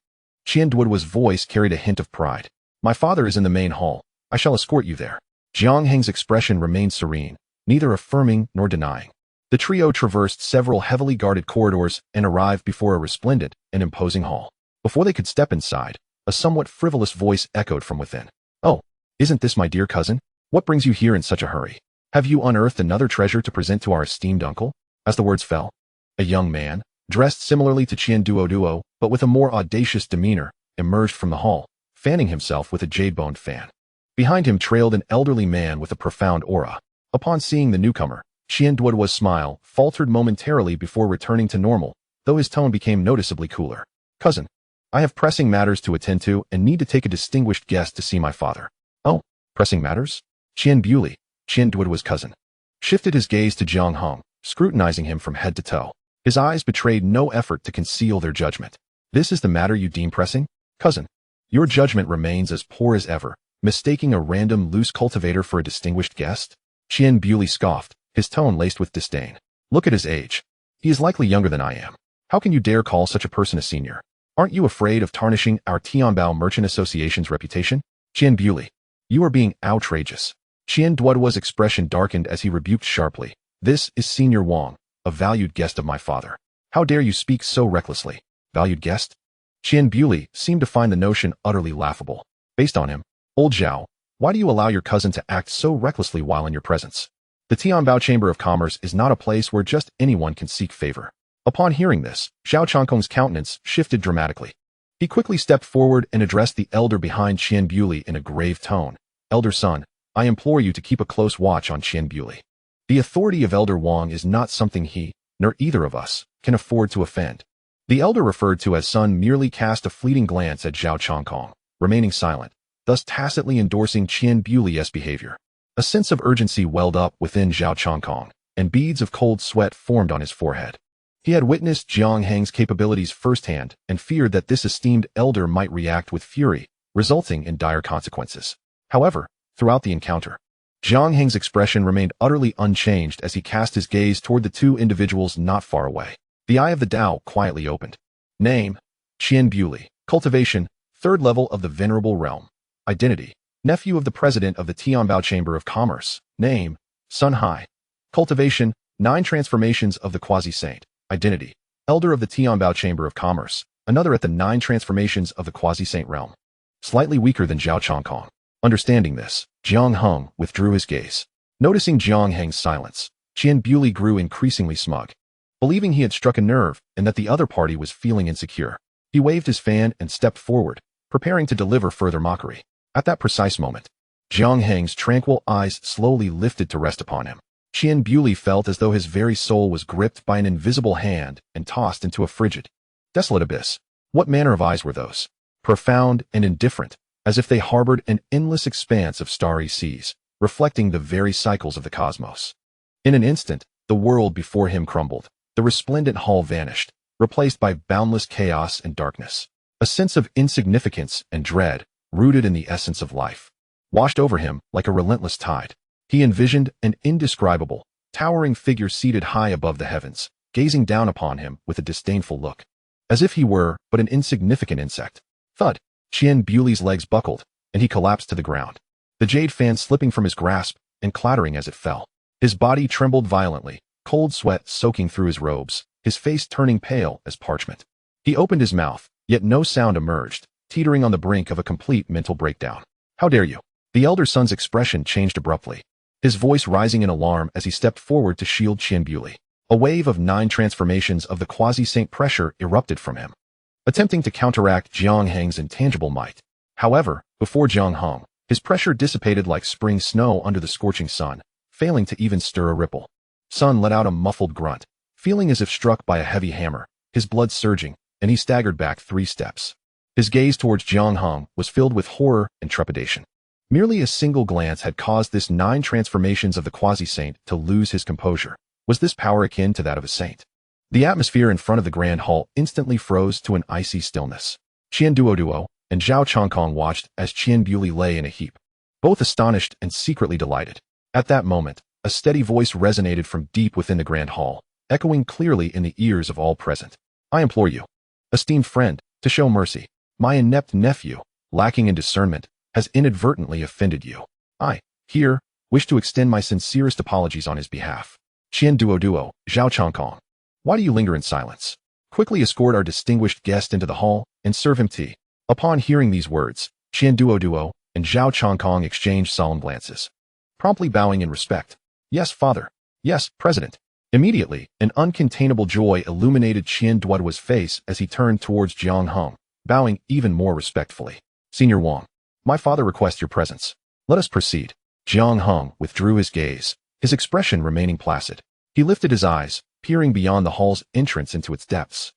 Qian Duoduo's voice carried a hint of pride. My father is in the main hall. I shall escort you there. Jiang Heng's expression remained serene, neither affirming nor denying. The trio traversed several heavily guarded corridors and arrived before a resplendent and imposing hall. Before they could step inside, a somewhat frivolous voice echoed from within. Oh, isn't this my dear cousin? What brings you here in such a hurry? Have you unearthed another treasure to present to our esteemed uncle? As the words fell, a young man, dressed similarly to Qian Duoduo, but with a more audacious demeanor, emerged from the hall, fanning himself with a jade-boned fan. Behind him trailed an elderly man with a profound aura. Upon seeing the newcomer, Qian Duoduo's smile faltered momentarily before returning to normal, though his tone became noticeably cooler. Cousin, I have pressing matters to attend to and need to take a distinguished guest to see my father. Oh, pressing matters? Qian Bulei, Qian Duoduo's cousin, shifted his gaze to Jiang Heng, scrutinizing him from head to toe. His eyes betrayed no effort to conceal their judgment. This is the matter you deem pressing? Cousin, your judgment remains as poor as ever, mistaking a random loose cultivator for a distinguished guest? Qian Bulei scoffed, his tone laced with disdain. Look at his age. He is likely younger than I am. How can you dare call such a person a senior? Aren't you afraid of tarnishing our Tianbao Merchant Association's reputation? Qian Bulei, you are being outrageous. Qian Duoduo's expression darkened as he rebuked sharply. This is Senior Wang, a valued guest of my father. How dare you speak so recklessly? Valued guest? Qian Bulei seemed to find the notion utterly laughable. Based on him, old Zhao, why do you allow your cousin to act so recklessly while in your presence? The Tianbao Chamber of Commerce is not a place where just anyone can seek favor. Upon hearing this, Zhao Chongkong's countenance shifted dramatically. He quickly stepped forward and addressed the elder behind Qian Bulei in a grave tone. Elder son, I implore you to keep a close watch on Qian Bulei. The authority of Elder Wang is not something he, nor either of us, can afford to offend. The elder referred to as son merely cast a fleeting glance at Zhao Chongkong, remaining silent, thus tacitly endorsing Qian Bulei's behavior. A sense of urgency welled up within Zhao Chongkong, and beads of cold sweat formed on his forehead. He had witnessed Jiang Heng's capabilities firsthand and feared that this esteemed elder might react with fury, resulting in dire consequences. However, throughout the encounter, Jiang Heng's expression remained utterly unchanged as he cast his gaze toward the two individuals not far away. The eye of the Tao quietly opened. Name, Qian Bulei. Cultivation, 3rd level of the Venerable Realm. Identity, nephew of the president of the Tianbao Chamber of Commerce. Name, Sun Hai. Cultivation, 9 transformations of the Quasi-Saint. Identity, elder of the Tianbao Chamber of Commerce, another at the 9 transformations of the Quasi-Saint realm. Slightly weaker than Zhao Chongkong. Understanding this, Jiang Heng withdrew his gaze. Noticing Jiang Heng's silence, Qian Bulei grew increasingly smug. Believing he had struck a nerve and that the other party was feeling insecure, he waved his fan and stepped forward, preparing to deliver further mockery. At that precise moment, Jiang Heng's tranquil eyes slowly lifted to rest upon him. Qian Bulei felt as though his very soul was gripped by an invisible hand and tossed into a frigid, desolate abyss. What manner of eyes were those? Profound and indifferent, as if they harbored an endless expanse of starry seas, reflecting the very cycles of the cosmos. In an instant, the world before him crumbled. The resplendent hall vanished, replaced by boundless chaos and darkness. A sense of insignificance and dread, rooted in the essence of life, washed over him like a relentless tide. He envisioned an indescribable, towering figure seated high above the heavens, gazing down upon him with a disdainful look, as if he were but an insignificant insect. Thud! Qian Bulei's legs buckled, and he collapsed to the ground, the jade fan slipping from his grasp and clattering as it fell. His body trembled violently, cold sweat soaking through his robes, his face turning pale as parchment. He opened his mouth, yet no sound emerged, teetering on the brink of a complete mental breakdown. How dare you? The elder son's expression changed abruptly, his voice rising in alarm as he stepped forward to shield Qian Buli. A wave of 9 transformations of the quasi-saint pressure erupted from him, attempting to counteract Jiang Heng's intangible might. However, before Jiang Heng, his pressure dissipated like spring snow under the scorching sun, failing to even stir a ripple. Sun let out a muffled grunt, feeling as if struck by a heavy hammer, his blood surging, and he staggered back 3 steps. His gaze towards Jiang Heng was filled with horror and trepidation. Merely a single glance had caused this 9 transformations of the quasi-saint to lose his composure. Was this power akin to that of a saint? The atmosphere in front of the grand hall instantly froze to an icy stillness. Qian Duoduo and Zhao Changkong watched as Qian Buli lay in a heap, both astonished and secretly delighted. At that moment, a steady voice resonated from deep within the grand hall, echoing clearly in the ears of all present. I implore you, esteemed friend, to show mercy. My inept nephew, lacking in discernment, has inadvertently offended you. I, here, wish to extend my sincerest apologies on his behalf. Qian Duoduo, Zhao Changkong. Why do you linger in silence? Quickly escort our distinguished guest into the hall and serve him tea. Upon hearing these words, Qian Duoduo and Zhao Changkong exchanged solemn glances, promptly bowing in respect. Yes, father. Yes, president. Immediately, an uncontainable joy illuminated Qian Duoduo's face as he turned towards Jiang Heng, bowing even more respectfully. Senior Wang, my father requests your presence. Let us proceed. Jiang Heng withdrew his gaze, his expression remaining placid. He lifted his eyes, peering beyond the hall's entrance into its depths.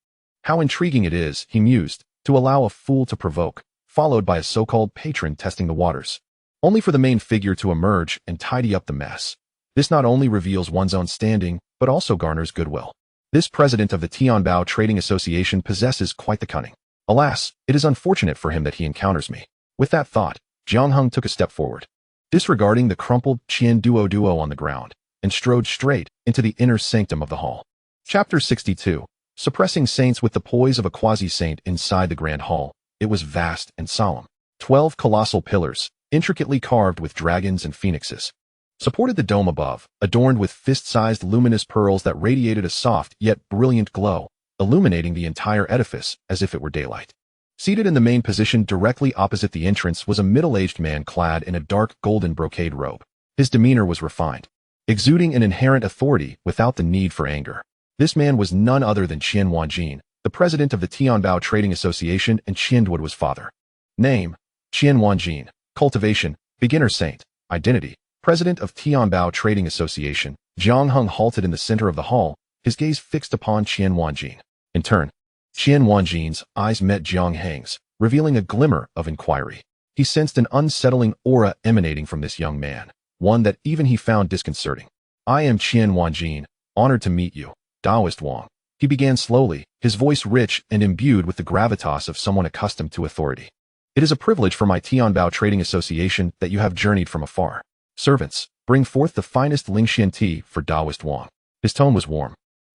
How intriguing it is, he mused, to allow a fool to provoke, followed by a so-called patron testing the waters, only for the main figure to emerge and tidy up the mess. This not only reveals one's own standing, but also garners goodwill. This president of the Tianbao Trading Association possesses quite the cunning. Alas, it is unfortunate for him that he encounters me. With that thought, Jiang Heng took a step forward, disregarding the crumpled Qian Duoduo on the ground, and strode straight into the inner sanctum of the hall. Chapter 62. Suppressing saints with the poise of a quasi-saint inside the grand hall. It was vast and solemn. 12 colossal pillars, intricately carved with dragons and phoenixes, supported the dome above, adorned with fist-sized luminous pearls that radiated a soft yet brilliant glow, illuminating the entire edifice as if it were daylight. Seated in the main position directly opposite the entrance was a middle-aged man clad in a dark golden brocade robe. His demeanor was refined, exuding an inherent authority without the need for anger. This man was none other than Qian Wanjin, the president of the Tianbao Trading Association and Qian Duoduo's father. Name: Qian Wanjin. Cultivation: beginner saint. Identity: president of Tianbao Trading Association. Jiang Heng halted in the center of the hall, his gaze fixed upon Qian Wanjin. In turn, Qian Wanjin's eyes met Jiang Heng's, revealing a glimmer of inquiry. He sensed an unsettling aura emanating from this young man, one that even he found disconcerting. I am Qian Wanjin, honored to meet you, Taoist Wang. He began slowly, his voice rich and imbued with the gravitas of someone accustomed to authority. It is a privilege for my Tianbao Trading Association that you have journeyed from afar. Servants, bring forth the finest Lingxian tea for Taoist Wang. His tone was warm,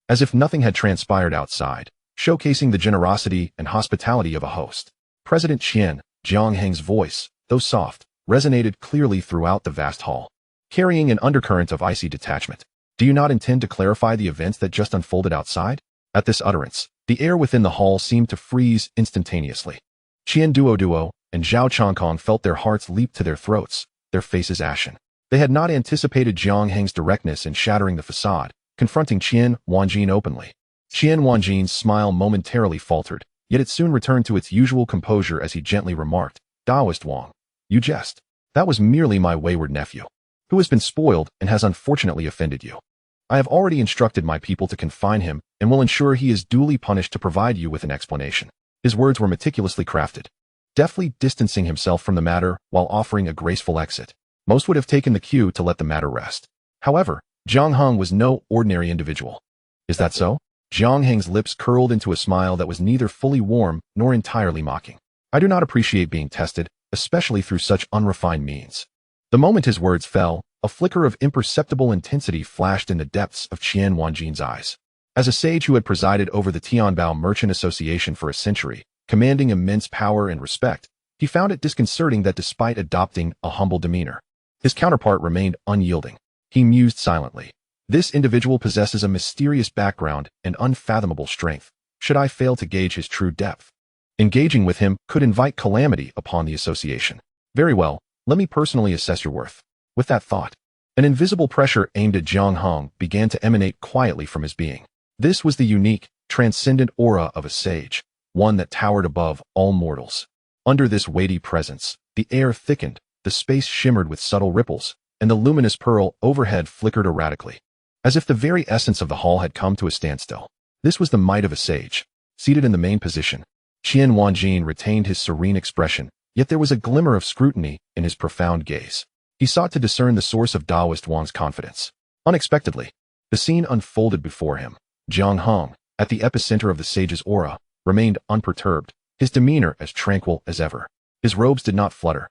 as if nothing had transpired outside, showcasing the generosity and hospitality of a host. President Qian, Jiang Heng's voice, though soft, resonated clearly throughout the vast hall, carrying an undercurrent of icy detachment. Do you not intend to clarify the events that just unfolded outside? At this utterance, the air within the hall seemed to freeze instantaneously. Qian Duoduo and Zhao Changkong felt their hearts leap to their throats, their faces ashen. They had not anticipated Jiang Heng's directness in shattering the facade, confronting Qian Wanjin openly. Qian Wanjin's smile momentarily faltered, yet it soon returned to its usual composure as he gently remarked, Taoist Wang, you jest. That was merely my wayward nephew, who has been spoiled and has unfortunately offended you. I have already instructed my people to confine him and will ensure he is duly punished to provide you with an explanation. His words were meticulously crafted, deftly distancing himself from the matter while offering a graceful exit. Most would have taken the cue to let the matter rest. However, Jiang Heng was no ordinary individual. Is that so? Jiang Heng's lips curled into a smile that was neither fully warm nor entirely mocking. I do not appreciate being tested, especially through such unrefined means. The moment his words fell, a flicker of imperceptible intensity flashed in the depths of Qian Wanjin's eyes. As a sage who had presided over the Tianbao Merchant Association for a century, commanding immense power and respect, he found it disconcerting that despite adopting a humble demeanor, his counterpart remained unyielding. He mused silently. This individual possesses a mysterious background and unfathomable strength. Should I fail to gauge his true depth? Engaging with him could invite calamity upon the association. Very well, let me personally assess your worth. With that thought, an invisible pressure aimed at Jiang Heng began to emanate quietly from his being. This was the unique, transcendent aura of a sage, one that towered above all mortals. Under this weighty presence, the air thickened, the space shimmered with subtle ripples, and the luminous pearl overhead flickered erratically, as if the very essence of the hall had come to a standstill. This was the might of a sage. Seated in the main position, Qian Wanjin retained his serene expression, yet there was a glimmer of scrutiny in his profound gaze. He sought to discern the source of Daoist Wang's confidence. Unexpectedly, the scene unfolded before him. Jiang Heng, at the epicenter of the sage's aura, remained unperturbed, his demeanor as tranquil as ever. His robes did not flutter,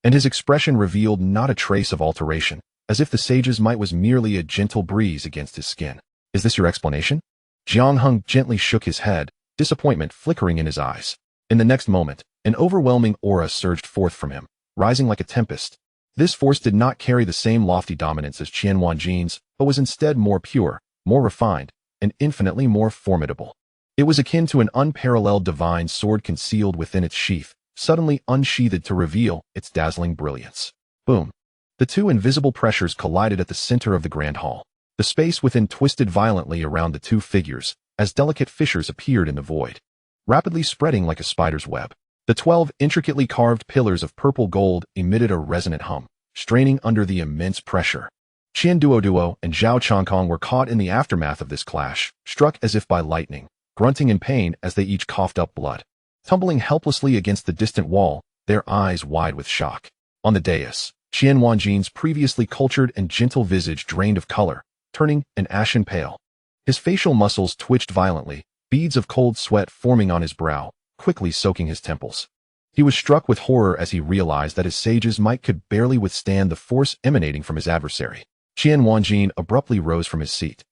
and his expression revealed not a trace of alteration, as if the sage's might was merely a gentle breeze against his skin. Is this your explanation? Jiang Heng gently shook his head, disappointment flickering in his eyes. In the next moment, an overwhelming aura surged forth from him, rising like a tempest. This force did not carry the same lofty dominance as Qian Wanjin's, but was instead more pure, more refined, and infinitely more formidable. It was akin to an unparalleled divine sword concealed within its sheath, suddenly unsheathed to reveal its dazzling brilliance. Boom! The two invisible pressures collided at the center of the grand hall. The space within twisted violently around the two figures, as delicate fissures appeared in the void, rapidly spreading like a spider's web. The 12 intricately carved pillars of purple gold emitted a resonant hum, straining under the immense pressure. Qian Duoduo and Zhao Changkong were caught in the aftermath of this clash, struck as if by lightning, grunting in pain as they each coughed up blood. Tumbling helplessly against the distant wall, their eyes wide with shock. On the dais, Qian Wanjin's previously cultured and gentle visage drained of color, turning an ashen pale. His facial muscles twitched violently, beads of cold sweat forming on his brow, quickly soaking his temples. He was struck with horror as he realized that his sage's might could barely withstand the force emanating from his adversary. Qian Wanjin abruptly rose from his seat,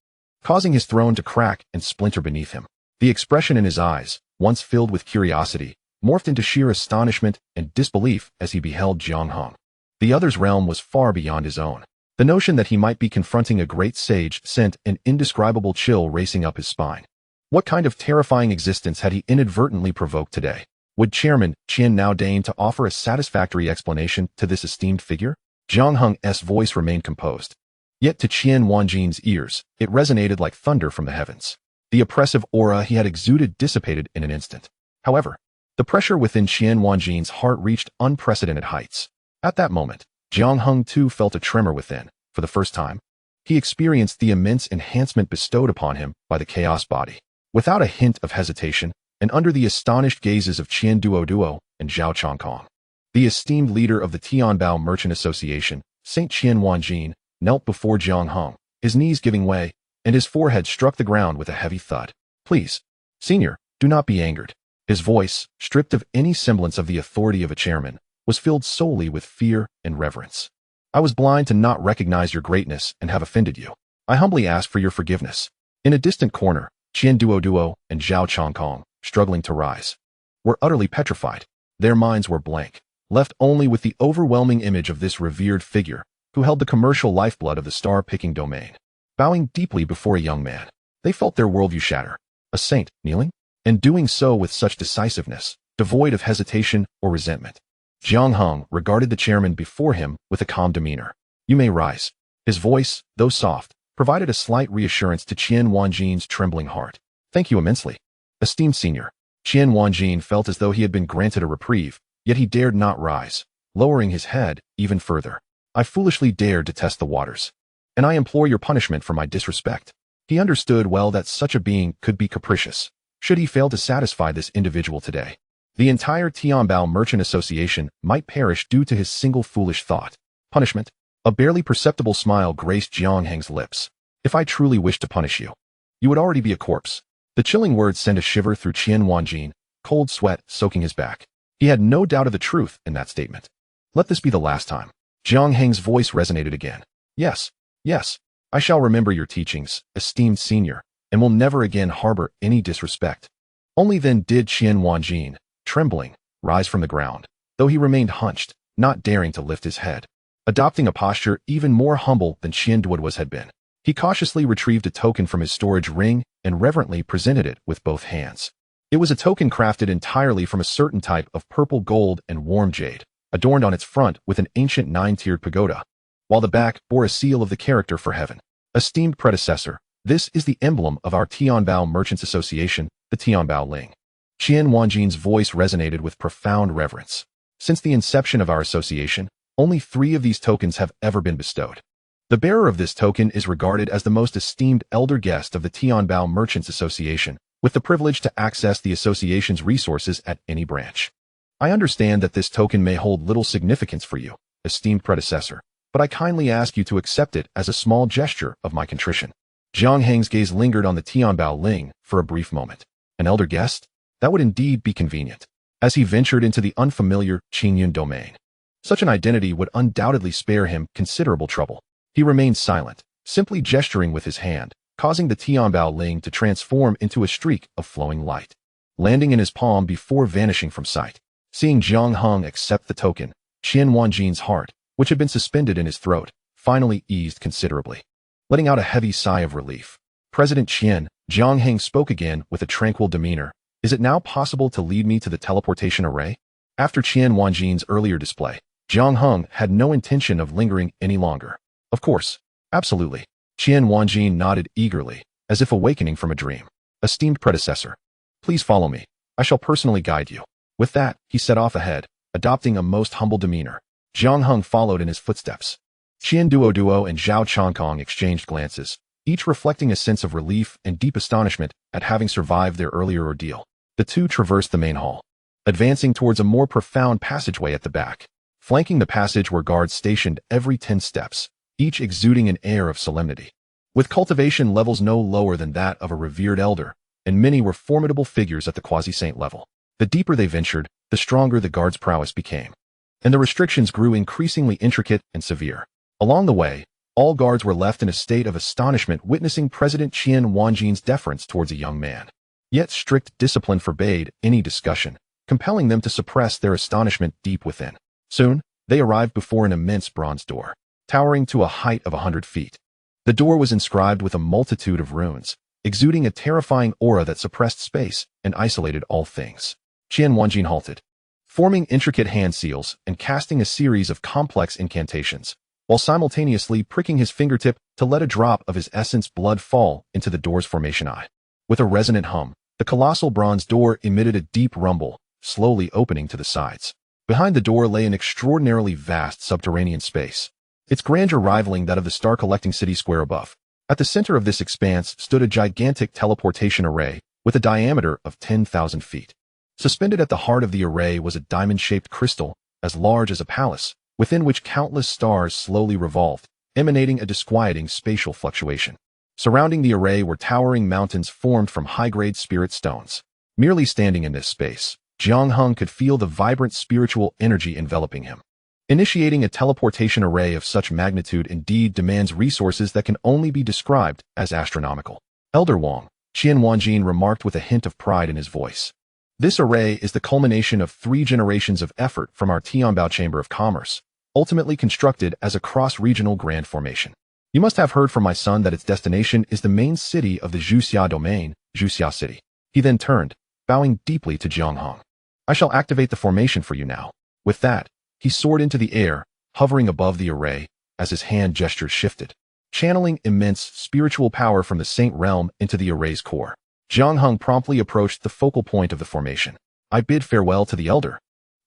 causing his throne to crack and splinter beneath him. The expression in his eyes, once filled with curiosity, morphed into sheer astonishment and disbelief as he beheld Jiang Heng. The other's realm was far beyond his own. The notion that he might be confronting a great sage sent an indescribable chill racing up his spine. What kind of terrifying existence had he inadvertently provoked today? Would Chairman Qian now deign to offer a satisfactory explanation to this esteemed figure? Jiang Heng's voice remained composed. Yet to Qian Wanjin's ears, it resonated like thunder from the heavens. The oppressive aura he had exuded dissipated in an instant. However, the pressure within Qian Wanjin's heart reached unprecedented heights. At that moment, Jiang Heng too felt a tremor within. For the first time, he experienced the immense enhancement bestowed upon him by the chaos body. Without a hint of hesitation, and under the astonished gazes of Qian Duoduo and Zhao Changkong, the esteemed leader of the Tianbao Merchant Association, Saint Qian Wanjin, knelt before Jiang Heng, his knees giving way, and his forehead struck the ground with a heavy thud. Please, Senior, do not be angered. His voice, stripped of any semblance of the authority of a chairman, was filled solely with fear and reverence. I was blind to not recognize your greatness and have offended you. I humbly ask for your forgiveness. In a distant corner, Qian Duoduo and Zhao Changkong, struggling to rise, were utterly petrified. Their minds were blank, left only with the overwhelming image of this revered figure who held the commercial lifeblood of the star-picking domain. Bowing deeply before a young man, they felt their worldview shatter. A saint, kneeling? And doing so with such decisiveness, devoid of hesitation or resentment. Jiang Heng regarded the chairman before him with a calm demeanor. You may rise. His voice, though soft, provided a slight reassurance to Qian Wanjin's trembling heart. Thank you immensely. Esteemed senior. Qian Wanjin felt as though he had been granted a reprieve, yet he dared not rise, lowering his head even further. I foolishly dared to test the waters, and I implore your punishment for my disrespect. He understood well that such a being could be capricious, should he fail to satisfy this individual today. The entire Tianbao Merchant Association might perish due to his single foolish thought. Punishment? A barely perceptible smile graced Jiang Heng's lips. If I truly wished to punish you, you would already be a corpse. The chilling words sent a shiver through Qian Wanjin, cold sweat soaking his back. He had no doubt of the truth in that statement. Let this be the last time. Jiang Heng's voice resonated again. Yes, yes, I shall remember your teachings, esteemed senior, and will never again harbor any disrespect. Only then did Qian Wanjin, trembling, rise from the ground, though he remained hunched, not daring to lift his head. Adopting a posture even more humble than Qian Duoduo's had been, he cautiously retrieved a token from his storage ring and reverently presented it with both hands. It was a token crafted entirely from a certain type of purple gold and warm jade, adorned on its front with an ancient 9-tiered pagoda, while the back bore a seal of the character for heaven. Esteemed predecessor, this is the emblem of our Tianbao Merchants Association, the Tianbao Ling. Qian Wanjin's voice resonated with profound reverence. Since the inception of our association, only 3 of these tokens have ever been bestowed. The bearer of this token is regarded as the most esteemed elder guest of the Tianbao Merchants Association, with the privilege to access the association's resources at any branch. I understand that this token may hold little significance for you, esteemed predecessor, but I kindly ask you to accept it as a small gesture of my contrition. Jiang Heng's gaze lingered on the Tianbao Ling for a brief moment. An elder guest? That would indeed be convenient, as he ventured into the unfamiliar Qingyun domain. Such an identity would undoubtedly spare him considerable trouble. He remained silent, simply gesturing with his hand, causing the Tianbao Ling to transform into a streak of flowing light, landing in his palm before vanishing from sight. Seeing Jiang Heng accept the token, Qian Wanjin's heart, which had been suspended in his throat, finally eased considerably. Letting out a heavy sigh of relief, President Qian, Jiang Heng spoke again with a tranquil demeanor. Is it now possible to lead me to the teleportation array? After Qian Wanjin's earlier display, Jiang Heng had no intention of lingering any longer. Of course, absolutely. Qian Wanjin nodded eagerly, as if awakening from a dream. Esteemed predecessor, please follow me. I shall personally guide you. With that, he set off ahead, adopting a most humble demeanor. Jiang Heng followed in his footsteps. Qian Duoduo and Zhao Changkong exchanged glances, each reflecting a sense of relief and deep astonishment at having survived their earlier ordeal. The two traversed the main hall, advancing towards a more profound passageway at the back. Flanking the passage were guards stationed every 10 steps, each exuding an air of solemnity. With cultivation levels no lower than that of a revered elder, and many were formidable figures at the quasi-saint level. The deeper they ventured, the stronger the guards' prowess became, and the restrictions grew increasingly intricate and severe. Along the way, all guards were left in a state of astonishment witnessing President Qian Wanjin's deference towards a young man. Yet strict discipline forbade any discussion, compelling them to suppress their astonishment deep within. Soon, they arrived before an immense bronze door, towering to a height of 100 feet. The door was inscribed with a multitude of runes, exuding a terrifying aura that suppressed space and isolated all things. Qian Wanjin halted, forming intricate hand seals and casting a series of complex incantations, while simultaneously pricking his fingertip to let a drop of his essence blood fall into the door's formation eye. With a resonant hum, the colossal bronze door emitted a deep rumble, slowly opening to the sides. Behind the door lay an extraordinarily vast subterranean space, its grandeur rivaling that of the star-collecting city square above. At the center of this expanse stood a gigantic teleportation array with a diameter of 10,000 feet. Suspended at the heart of the array was a diamond-shaped crystal, as large as a palace, within which countless stars slowly revolved, emanating a disquieting spatial fluctuation. Surrounding the array were towering mountains formed from high-grade spirit stones. Merely standing in this space, Jiang Heng could feel the vibrant spiritual energy enveloping him. Initiating a teleportation array of such magnitude indeed demands resources that can only be described as astronomical. Elder Wang, Qian Wanjin remarked with a hint of pride in his voice. This array is the culmination of 3 generations of effort from our Tianbao Chamber of Commerce, ultimately constructed as a cross-regional grand formation. You must have heard from my son that its destination is the main city of the Zhuxia domain, Zhuxia City. He then turned, bowing deeply to Jiang Heng. I shall activate the formation for you now. With that, he soared into the air, hovering above the array, as his hand gestures shifted, channeling immense spiritual power from the saint realm into the array's core. Jiang Heng promptly approached the focal point of the formation. I bid farewell to the elder.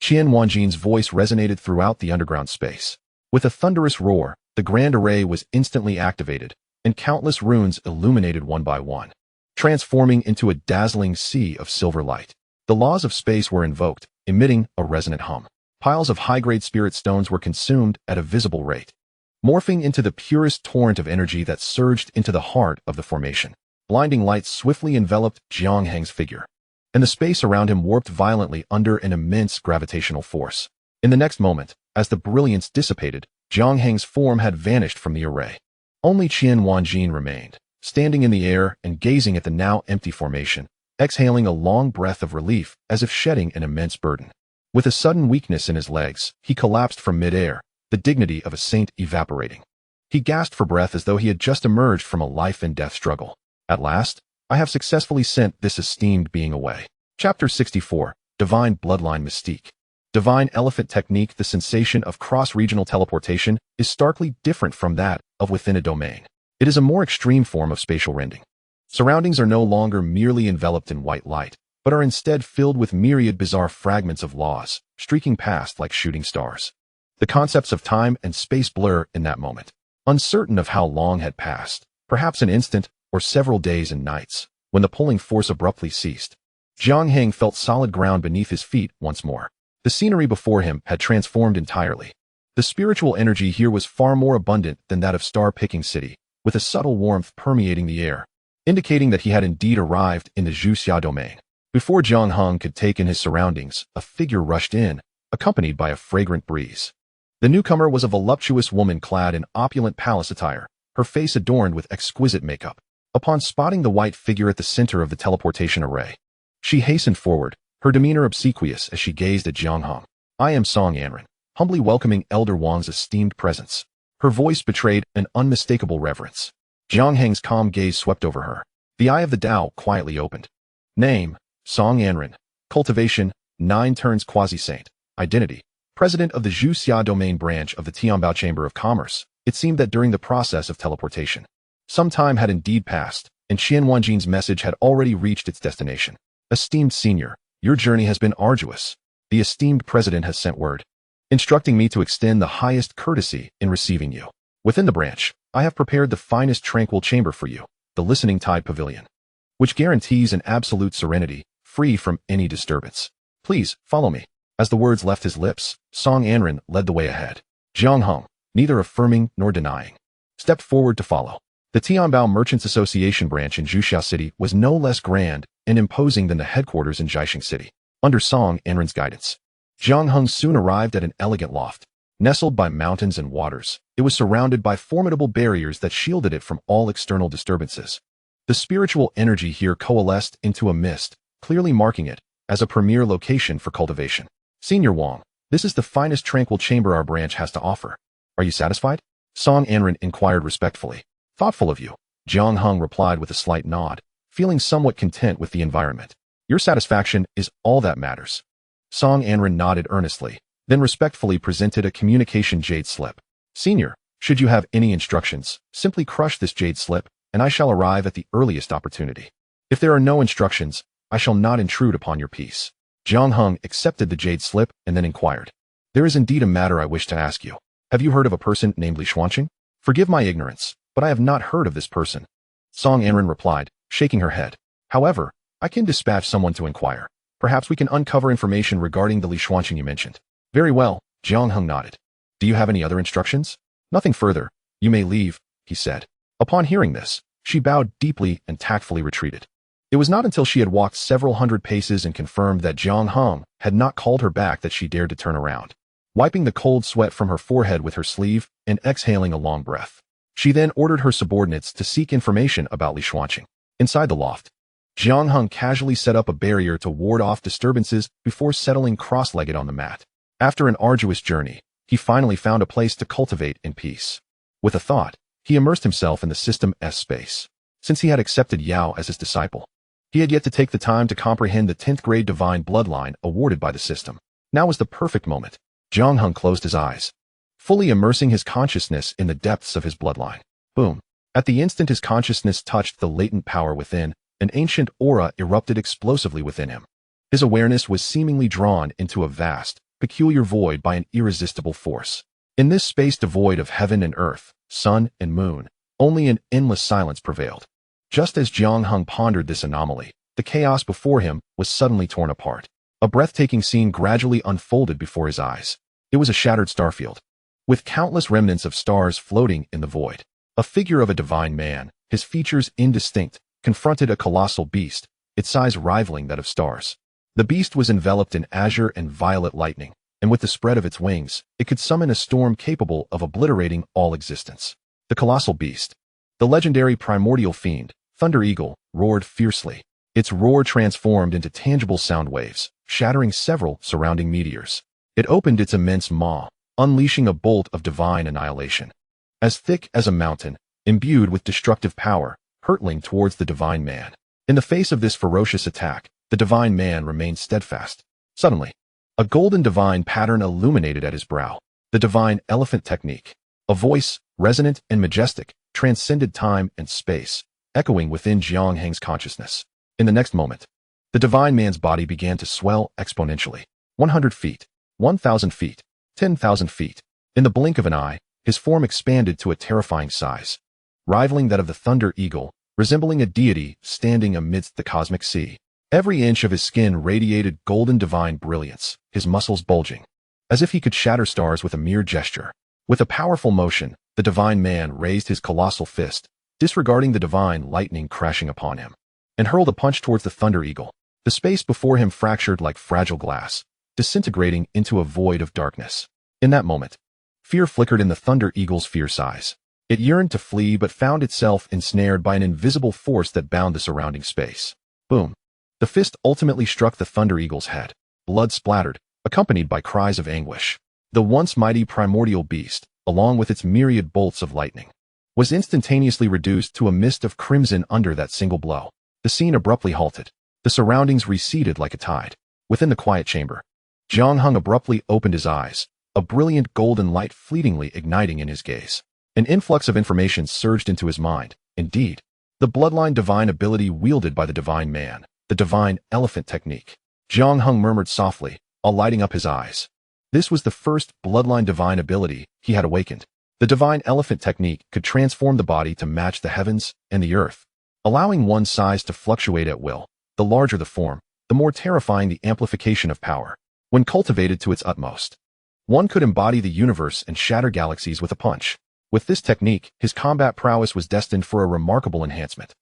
Qian Wanjin's voice resonated throughout the underground space. With a thunderous roar, the grand array was instantly activated, and countless runes illuminated one by one, transforming into a dazzling sea of silver light. The laws of space were invoked, emitting a resonant hum. Piles of high-grade spirit stones were consumed at a visible rate, morphing into the purest torrent of energy that surged into the heart of the formation. Blinding light swiftly enveloped Jiang Heng's figure, and the space around him warped violently under an immense gravitational force. In the next moment, as the brilliance dissipated, Jiang Heng's form had vanished from the array. Only Qian Wanjin remained, standing in the air and gazing at the now empty formation, exhaling a long breath of relief as if shedding an immense burden. With a sudden weakness in his legs, he collapsed from mid-air, the dignity of a saint evaporating. He gasped for breath as though he had just emerged from a life-and-death struggle. At last, I have successfully sent this esteemed being away. Chapter 64, Divine Bloodline Mystique. Divine Elephant Technique. The sensation of cross-regional teleportation is starkly different from that of within a domain. It is a more extreme form of spatial rending. Surroundings are no longer merely enveloped in white light, but are instead filled with myriad bizarre fragments of laws, streaking past like shooting stars. The concepts of time and space blur in that moment. Uncertain of how long had passed, perhaps an instant or several days and nights, when the pulling force abruptly ceased, Jiang Heng felt solid ground beneath his feet once more. The scenery before him had transformed entirely. The spiritual energy here was far more abundant than that of star-picking city, with a subtle warmth permeating the air, indicating that he had indeed arrived in the Zhuxia domain. Before Jiang Heng could take in his surroundings, a figure rushed in, accompanied by a fragrant breeze. The newcomer was a voluptuous woman clad in opulent palace attire, her face adorned with exquisite makeup. Upon spotting the white figure at the center of the teleportation array, she hastened forward, her demeanor obsequious as she gazed at Jiang Heng. "I am Song Anren," humbly welcoming Elder Wang's esteemed presence. Her voice betrayed an unmistakable reverence. Jiang Heng's calm gaze swept over her. The eye of the Tao quietly opened. Name, Song Anren. Cultivation, 9 turns quasi-saint. Identity, president of the Zhuxia domain branch of the Tianbao Chamber of Commerce. It seemed that during the process of teleportation, some time had indeed passed, and Qian Wanjin's message had already reached its destination. "Esteemed senior, your journey has been arduous. The esteemed president has sent word, instructing me to extend the highest courtesy in receiving you. Within the branch, I have prepared the finest tranquil chamber for you, the Listening Tide Pavilion, which guarantees an absolute serenity, free from any disturbance. Please, follow me." As the words left his lips, Song Anren led the way ahead. Jiang Heng, neither affirming nor denying, stepped forward to follow. The Tianbao Merchants Association branch in Zhuxia City was no less grand and imposing than the headquarters in Jiaxing City. Under Song Anren's guidance, Jiang Heng soon arrived at an elegant loft. Nestled by mountains and waters, it was surrounded by formidable barriers that shielded it from all external disturbances. The spiritual energy here coalesced into a mist, clearly marking it as a premier location for cultivation. "Senior Wang, this is the finest tranquil chamber our branch has to offer. Are you satisfied?" Song Anren inquired respectfully. "Thoughtful of you," Jiang Heng replied with a slight nod, feeling somewhat content with the environment. "Your satisfaction is all that matters." Song Anren nodded earnestly, then respectfully presented a communication jade slip. "Senior, should you have any instructions, simply crush this jade slip, and I shall arrive at the earliest opportunity. If there are no instructions, I shall not intrude upon your peace." Jiang Heng accepted the jade slip and then inquired, "There is indeed a matter I wish to ask you. Have you heard of a person named Li Xuanqing?" "Forgive my ignorance, but I have not heard of this person," Song Anren replied, shaking her head. "However, I can dispatch someone to inquire. Perhaps we can uncover information regarding the Li Xuanqing you mentioned." "Very well," Jiang Heng nodded. "Do you have any other instructions?" "Nothing further. You may leave," he said. Upon hearing this, she bowed deeply and tactfully retreated. It was not until she had walked several hundred paces and confirmed that Jiang Heng had not called her back that she dared to turn around. Wiping the cold sweat from her forehead with her sleeve and exhaling a long breath, she then ordered her subordinates to seek information about Li Xuanqing. Inside the loft, Jiang Heng casually set up a barrier to ward off disturbances before settling cross-legged on the mat. After an arduous journey, he finally found a place to cultivate in peace. With a thought, he immersed himself in the System S space. Since he had accepted Yao as his disciple, he had yet to take the time to comprehend the 10th grade Divine Bloodline awarded by the system. Now was the perfect moment. Jiang Heng closed his eyes, fully immersing his consciousness in the depths of his bloodline. Boom. At the instant his consciousness touched the latent power within, an ancient aura erupted explosively within him. His awareness was seemingly drawn into a vast, peculiar void by an irresistible force. In this space devoid of heaven and earth, sun and moon, only an endless silence prevailed. Just as Jiang Heng pondered this anomaly, the chaos before him was suddenly torn apart. A breathtaking scene gradually unfolded before his eyes. It was a shattered starfield, with countless remnants of stars floating in the void. A figure of a divine man, his features indistinct, confronted a colossal beast, its size rivaling that of stars. The beast was enveloped in azure and violet lightning, and with the spread of its wings, it could summon a storm capable of obliterating all existence. The colossal beast, the legendary primordial fiend, Thunder Eagle, roared fiercely. Its roar transformed into tangible sound waves, shattering several surrounding meteors. It opened its immense maw, unleashing a bolt of divine annihilation. As thick as a mountain, imbued with destructive power, hurtling towards the divine man. In the face of this ferocious attack, the divine man remained steadfast. Suddenly, a golden divine pattern illuminated at his brow. The divine elephant technique. A voice, resonant and majestic, transcended time and space, echoing within Jiang Heng's consciousness. In the next moment, the divine man's body began to swell exponentially. 100 feet, 1,000 feet, 10,000 feet. In the blink of an eye, his form expanded to a terrifying size, rivaling that of the thunder eagle, resembling a deity standing amidst the cosmic sea. Every inch of his skin radiated golden divine brilliance, his muscles bulging, as if he could shatter stars with a mere gesture. With a powerful motion, the divine man raised his colossal fist, disregarding the divine lightning crashing upon him, and hurled a punch towards the thunder eagle. The space before him fractured like fragile glass, disintegrating into a void of darkness. In that moment, fear flickered in the thunder eagle's fierce eyes. It yearned to flee but found itself ensnared by an invisible force that bound the surrounding space. Boom. The fist ultimately struck the thunder eagle's head. Blood splattered, accompanied by cries of anguish. The once mighty primordial beast, along with its myriad bolts of lightning, was instantaneously reduced to a mist of crimson under that single blow. The scene abruptly halted. The surroundings receded like a tide. Within the quiet chamber, Jiang Heng abruptly opened his eyes, a brilliant golden light fleetingly igniting in his gaze. An influx of information surged into his mind. Indeed, the bloodline divine ability wielded by the divine man, the divine elephant technique. Jiang Heng murmured softly, while lighting up his eyes. This was the first bloodline divine ability he had awakened. The divine elephant technique could transform the body to match the heavens and the earth, allowing one's size to fluctuate at will. The larger the form, the more terrifying the amplification of power. When cultivated to its utmost, one could embody the universe and shatter galaxies with a punch. With this technique, his combat prowess was destined for a remarkable enhancement.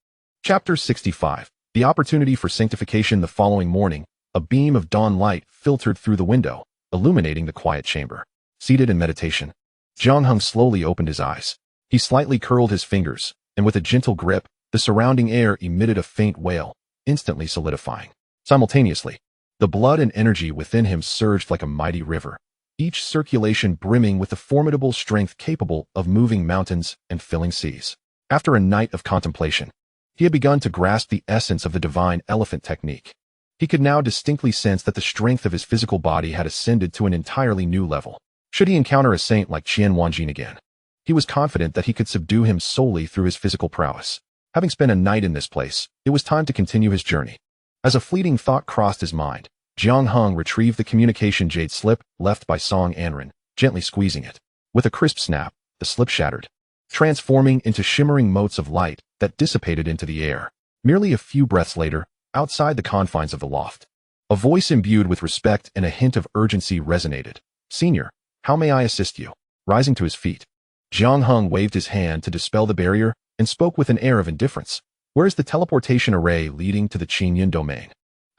Chapter 65. The opportunity for sanctification. The following morning, a beam of dawn light filtered through the window, illuminating the quiet chamber. Seated in meditation, Jiang Heng slowly opened his eyes. He slightly curled his fingers, and with a gentle grip, the surrounding air emitted a faint wail, instantly solidifying. Simultaneously, the blood and energy within him surged like a mighty river, each circulation brimming with the formidable strength capable of moving mountains and filling seas. After a night of contemplation, he had begun to grasp the essence of the divine elephant technique. He could now distinctly sense that the strength of his physical body had ascended to an entirely new level. Should he encounter a saint like Qian Wanjin again, he was confident that he could subdue him solely through his physical prowess. Having spent a night in this place, it was time to continue his journey. As a fleeting thought crossed his mind, Jiang Heng retrieved the communication jade slip left by Song Anren, gently squeezing it. With a crisp snap, the slip shattered, transforming into shimmering motes of light that dissipated into the air. Merely a few breaths later, outside the confines of the loft, a voice imbued with respect and a hint of urgency resonated. "Senior, how may I assist you?" Rising to his feet, Jiang Heng waved his hand to dispel the barrier and spoke with an air of indifference. "Where is the teleportation array leading to the Qingyun domain?"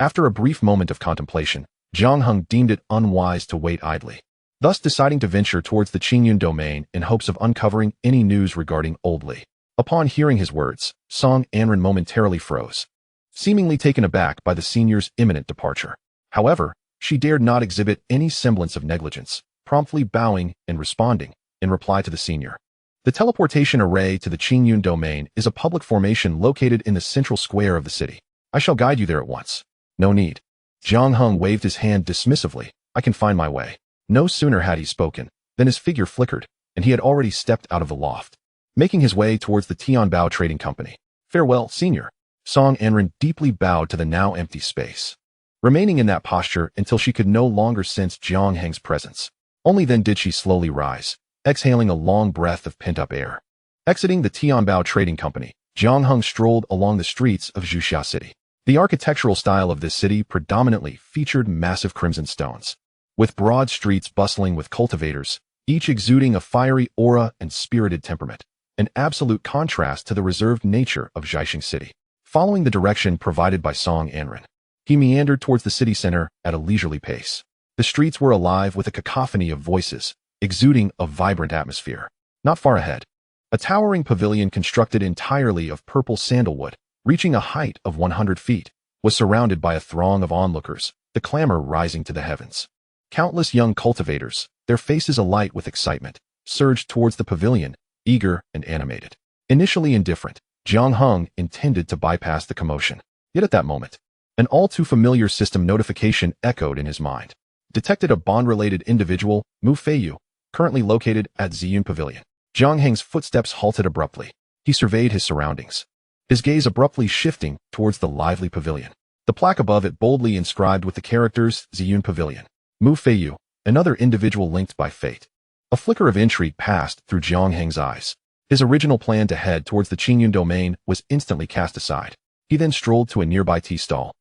After a brief moment of contemplation, Jiang Heng deemed it unwise to wait idly, thus deciding to venture towards the Qingyun domain in hopes of uncovering any news regarding Old Li. Upon hearing his words, Song Anren momentarily froze, seemingly taken aback by the senior's imminent departure. However, she dared not exhibit any semblance of negligence, promptly bowing and responding, in reply to the senior. "The teleportation array to the Qingyun domain is a public formation located in the central square of the city. I shall guide you there at once." "No need." Jiang Heng waved his hand dismissively. "I can find my way." No sooner had he spoken, than his figure flickered, and he had already stepped out of the loft, making his way towards the Tianbao Trading Company. "Farewell, senior." Song Anren deeply bowed to the now empty space, remaining in that posture until she could no longer sense Jiang Heng's presence. Only then did she slowly rise, exhaling a long breath of pent-up air. Exiting the Tianbao Trading Company, Jiang Heng strolled along the streets of Zhuxia City. The architectural style of this city predominantly featured massive crimson stones, with broad streets bustling with cultivators, each exuding a fiery aura and spirited temperament, an absolute contrast to the reserved nature of Jiaxing City. Following the direction provided by Song Anren, he meandered towards the city center at a leisurely pace. The streets were alive with a cacophony of voices, exuding a vibrant atmosphere. Not far ahead, a towering pavilion constructed entirely of purple sandalwood, reaching a height of 100 feet, was surrounded by a throng of onlookers, the clamor rising to the heavens. Countless young cultivators, their faces alight with excitement, surged towards the pavilion, eager and animated. Initially indifferent, Jiang Heng intended to bypass the commotion. Yet at that moment, an all-too-familiar system notification echoed in his mind. Detected a bond-related individual, Mu Feiyu, currently located at Ziyun Pavilion. Jiang Heng's footsteps halted abruptly. He surveyed his surroundings, his gaze abruptly shifting towards the lively pavilion. The plaque above it boldly inscribed with the characters Ziyun Pavilion. Mu Feiyu, another individual linked by fate. A flicker of intrigue passed through Jiang Heng's eyes. His original plan to head towards the Qingyun domain was instantly cast aside. He then strolled to a nearby tea stall,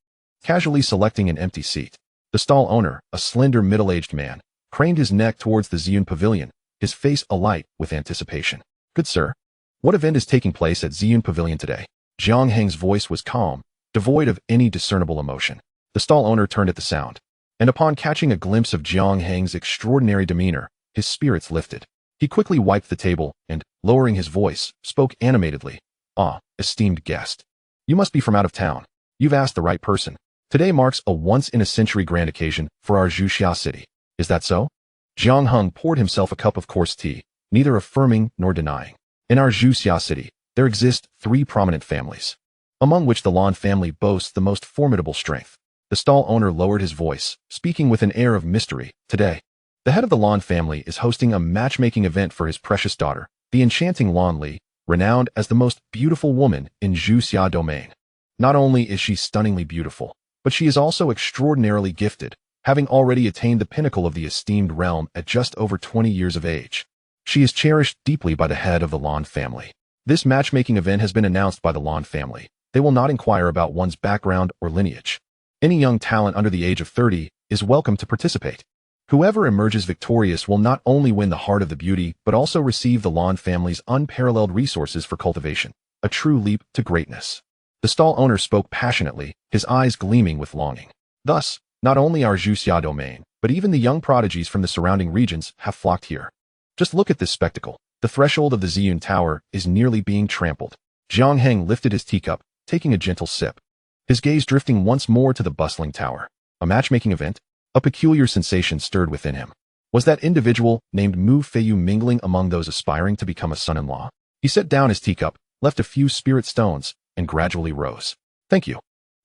casually selecting an empty seat. The stall owner, a slender middle-aged man, craned his neck towards the Ziyun Pavilion, his face alight with anticipation. "Good sir, what event is taking place at Ziyun Pavilion today?" Jiang Heng's voice was calm, devoid of any discernible emotion. The stall owner turned at the sound, and upon catching a glimpse of Jiang Heng's extraordinary demeanor, his spirits lifted. He quickly wiped the table and, lowering his voice, spoke animatedly. "Ah, esteemed guest. You must be from out of town. You've asked the right person. Today marks a once-in-a-century grand occasion for our Zhuxia city. Is that so?" Jiang Heng poured himself a cup of coarse tea, neither affirming nor denying. "In our Zhuxia city, there exist 3 prominent families, among which the Lan family boasts the most formidable strength." The stall owner lowered his voice, speaking with an air of mystery. "Today, the head of the Lan family is hosting a matchmaking event for his precious daughter, the enchanting Lan Li, renowned as the most beautiful woman in Zhuxia domain. Not only is she stunningly beautiful, but she is also extraordinarily gifted, having already attained the pinnacle of the esteemed realm at just over 20 years of age. She is cherished deeply by the head of the Lan family. This matchmaking event has been announced by the Lan family. They will not inquire about one's background or lineage. Any young talent under the age of 30 is welcome to participate. Whoever emerges victorious will not only win the heart of the beauty, but also receive the Lan family's unparalleled resources for cultivation, a true leap to greatness." The stall owner spoke passionately, his eyes gleaming with longing. "Thus, not only our Zhuxia domain, but even the young prodigies from the surrounding regions have flocked here. Just look at this spectacle. The threshold of the Ziyun Tower is nearly being trampled." Jiang Heng lifted his teacup, taking a gentle sip, his gaze drifting once more to the bustling tower. A matchmaking event? A peculiar sensation stirred within him. Was that individual named Mu Feiyu mingling among those aspiring to become a son-in-law? He set down his teacup, left a few spirit stones, and gradually rose. "Thank you."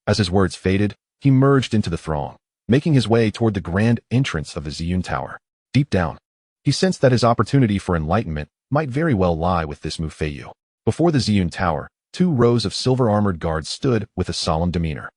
As his words faded, he merged into the throng, making his way toward the grand entrance of the Ziyun Tower. Deep down, he sensed that his opportunity for enlightenment might very well lie with this Mu Feiyu. Before the Ziyun Tower, 2 rows of silver-armored guards stood with a solemn demeanor,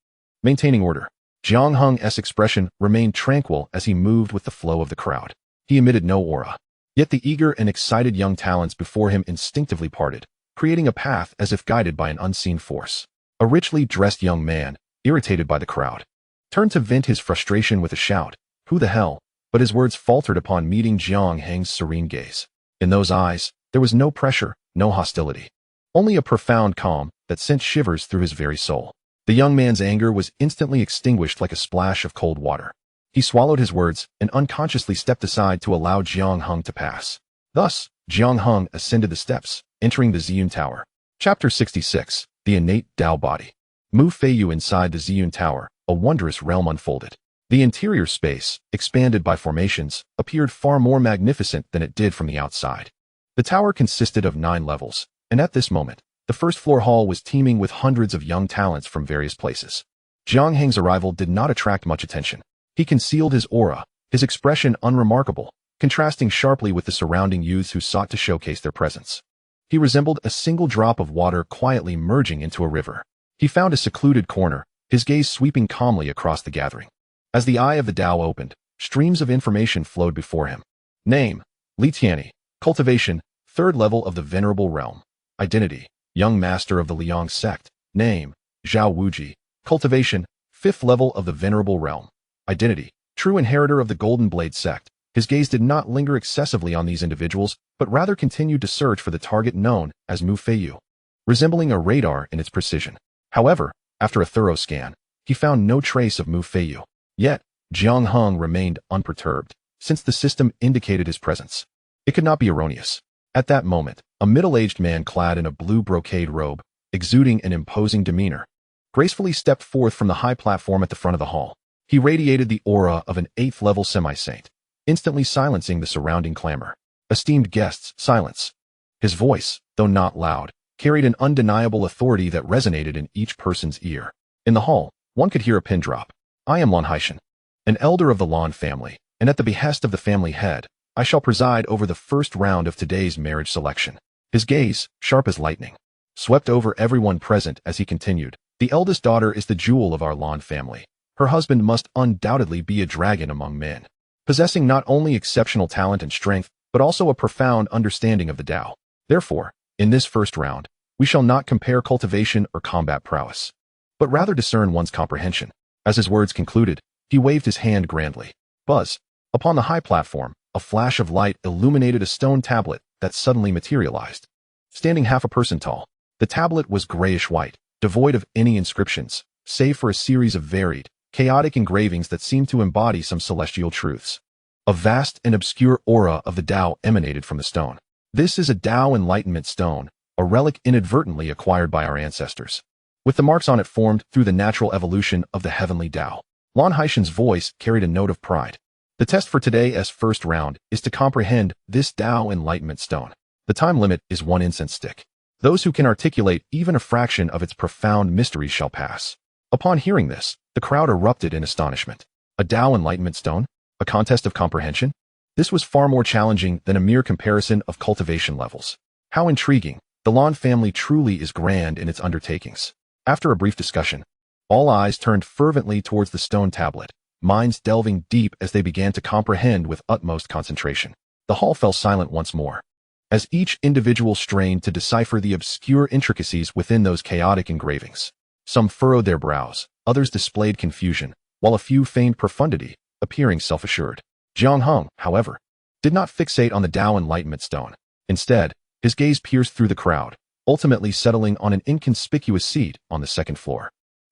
maintaining order. Jiang Heng's expression remained tranquil as he moved with the flow of the crowd. He emitted no aura. Yet the eager and excited young talents before him instinctively parted, creating a path as if guided by an unseen force. A richly dressed young man, irritated by the crowd, turned to vent his frustration with a shout. "Who the hell?" But his words faltered upon meeting Jiang Heng's serene gaze. In those eyes, there was no pressure, no hostility, only a profound calm that sent shivers through his very soul. The young man's anger was instantly extinguished like a splash of cold water. He swallowed his words and unconsciously stepped aside to allow Jiang Heng to pass. Thus, Jiang Heng ascended the steps, entering the Ziyun Tower. Chapter 66. The Innate Tao Body. Mu Feiyu inside the Ziyun Tower, a wondrous realm unfolded. The interior space, expanded by formations, appeared far more magnificent than it did from the outside. The tower consisted of 9 levels, and at this moment, the first-floor hall was teeming with hundreds of young talents from various places. Jiang Heng's arrival did not attract much attention. He concealed his aura, his expression unremarkable, contrasting sharply with the surrounding youths who sought to showcase their presence. He resembled a single drop of water quietly merging into a river. He found a secluded corner, his gaze sweeping calmly across the gathering. As the eye of the Tao opened, streams of information flowed before him. Name: Li Tianyi. Cultivation: 3rd level of the Venerable Realm. Identity: Young Master of the Liang Sect. Name: Zhao Wuji. Cultivation: 5th level of the Venerable Realm. Identity: True Inheritor of the Golden Blade Sect. His gaze did not linger excessively on these individuals, but rather continued to search for the target known as Mu Feiyu, resembling a radar in its precision. However, after a thorough scan, he found no trace of Mu Feiyu. Yet, Jiang Heng remained unperturbed, since the system indicated his presence. It could not be erroneous. At that moment, a middle-aged man clad in a blue brocade robe, exuding an imposing demeanor, gracefully stepped forth from the high platform at the front of the hall. He radiated the aura of an 8th-level semi-saint, instantly silencing the surrounding clamor. Esteemed guests, silence. His voice, though not loud, carried an undeniable authority that resonated in each person's ear. In the hall, one could hear a pin drop. I am Lan Haishan, an elder of the Lan family, and at the behest of the family head, I shall preside over the first round of today's marriage selection. His gaze, sharp as lightning, swept over everyone present as he continued. The eldest daughter is the jewel of our Lan family. Her husband must undoubtedly be a dragon among men, possessing not only exceptional talent and strength, but also a profound understanding of the Tao. Therefore, in this first round, we shall not compare cultivation or combat prowess, but rather discern one's comprehension. As his words concluded, he waved his hand grandly. Buzz. Upon the high platform, a flash of light illuminated a stone tablet that suddenly materialized. Standing half a person tall, the tablet was grayish-white, devoid of any inscriptions, save for a series of varied, chaotic engravings that seemed to embody some celestial truths. A vast and obscure aura of the Tao emanated from the stone. This is a Tao enlightenment stone, a relic inadvertently acquired by our ancestors, with the marks on it formed through the natural evolution of the heavenly Tao. Lan Haishan's voice carried a note of pride. The test for today's first round is to comprehend this Tao enlightenment stone. The time limit is 1 incense stick. Those who can articulate even a fraction of its profound mysteries shall pass. Upon hearing this, the crowd erupted in astonishment. A Tao enlightenment stone? A contest of comprehension? This was far more challenging than a mere comparison of cultivation levels. How intriguing! The Lan family truly is grand in its undertakings. After a brief discussion, all eyes turned fervently towards the stone tablet, minds delving deep as they began to comprehend with utmost concentration. The hall fell silent once more, as each individual strained to decipher the obscure intricacies within those chaotic engravings. Some furrowed their brows, others displayed confusion, while a few feigned profundity, appearing self-assured. Jiang Heng, however, did not fixate on the Tao enlightenment stone. Instead, his gaze pierced through the crowd, ultimately settling on an inconspicuous seat on the second floor.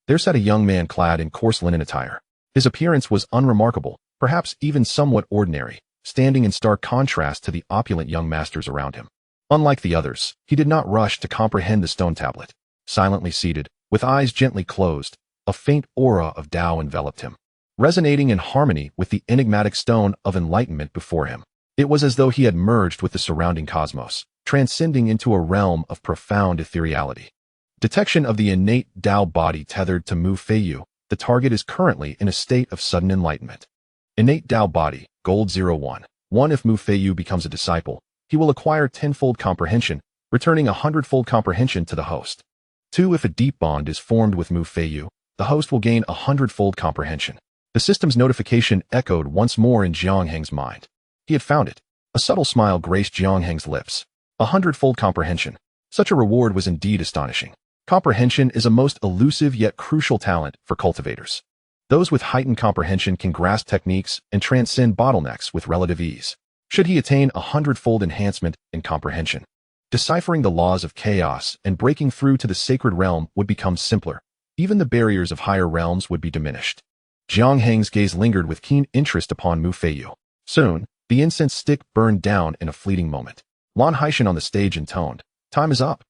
There sat a young man clad in coarse linen attire. His appearance was unremarkable, perhaps even somewhat ordinary, standing in stark contrast to the opulent young masters around him. Unlike the others, he did not rush to comprehend the stone tablet. Silently seated, with eyes gently closed, a faint aura of Tao enveloped him, resonating in harmony with the enigmatic stone of enlightenment before him. It was as though he had merged with the surrounding cosmos, transcending into a realm of profound ethereality. Detection of the innate Tao body tethered to Mu Feiyu. The target is currently in a state of sudden enlightenment. Innate Tao body, Gold 01. 1. If Mu Feiyu becomes a disciple, he will acquire 10-fold comprehension, returning 100-fold comprehension to the host. 2. If a deep bond is formed with Mu Feiyu, the host will gain 100-fold comprehension. The system's notification echoed once more in Jiang Heng's mind. He had found it. A subtle smile graced Jiang Heng's lips. 100-fold comprehension. Such a reward was indeed astonishing. Comprehension is a most elusive yet crucial talent for cultivators. Those with heightened comprehension can grasp techniques and transcend bottlenecks with relative ease. Should he attain 100-fold enhancement in comprehension, deciphering the laws of chaos and breaking through to the sacred realm would become simpler. Even the barriers of higher realms would be diminished. Jiang Heng's gaze lingered with keen interest upon Mu Feiyu. Soon, the incense stick burned down in a fleeting moment. Lan Haishan on the stage intoned, "Time is up."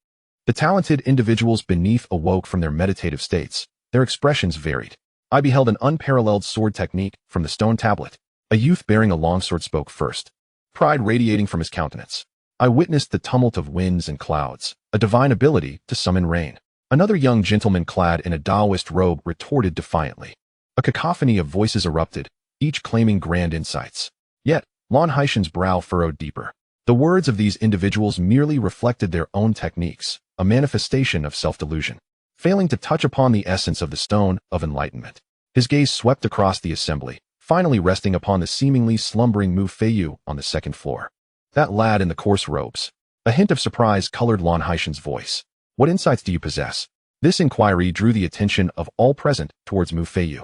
The talented individuals beneath awoke from their meditative states. Their expressions varied. I beheld an unparalleled sword technique from the stone tablet. A youth bearing a longsword spoke first, pride radiating from his countenance. I witnessed the tumult of winds and clouds, a divine ability to summon rain. Another young gentleman clad in a Taoist robe retorted defiantly. A cacophony of voices erupted, each claiming grand insights. Yet, Lan Haishan's brow furrowed deeper. The words of these individuals merely reflected their own techniques, a manifestation of self-delusion, failing to touch upon the essence of the stone of enlightenment. His gaze swept across the assembly, finally resting upon the seemingly slumbering Mu Feiyu on the second floor. That lad in the coarse robes. A hint of surprise colored Lan Haishan's voice. What insights do you possess? This inquiry drew the attention of all present towards Mu Feiyu.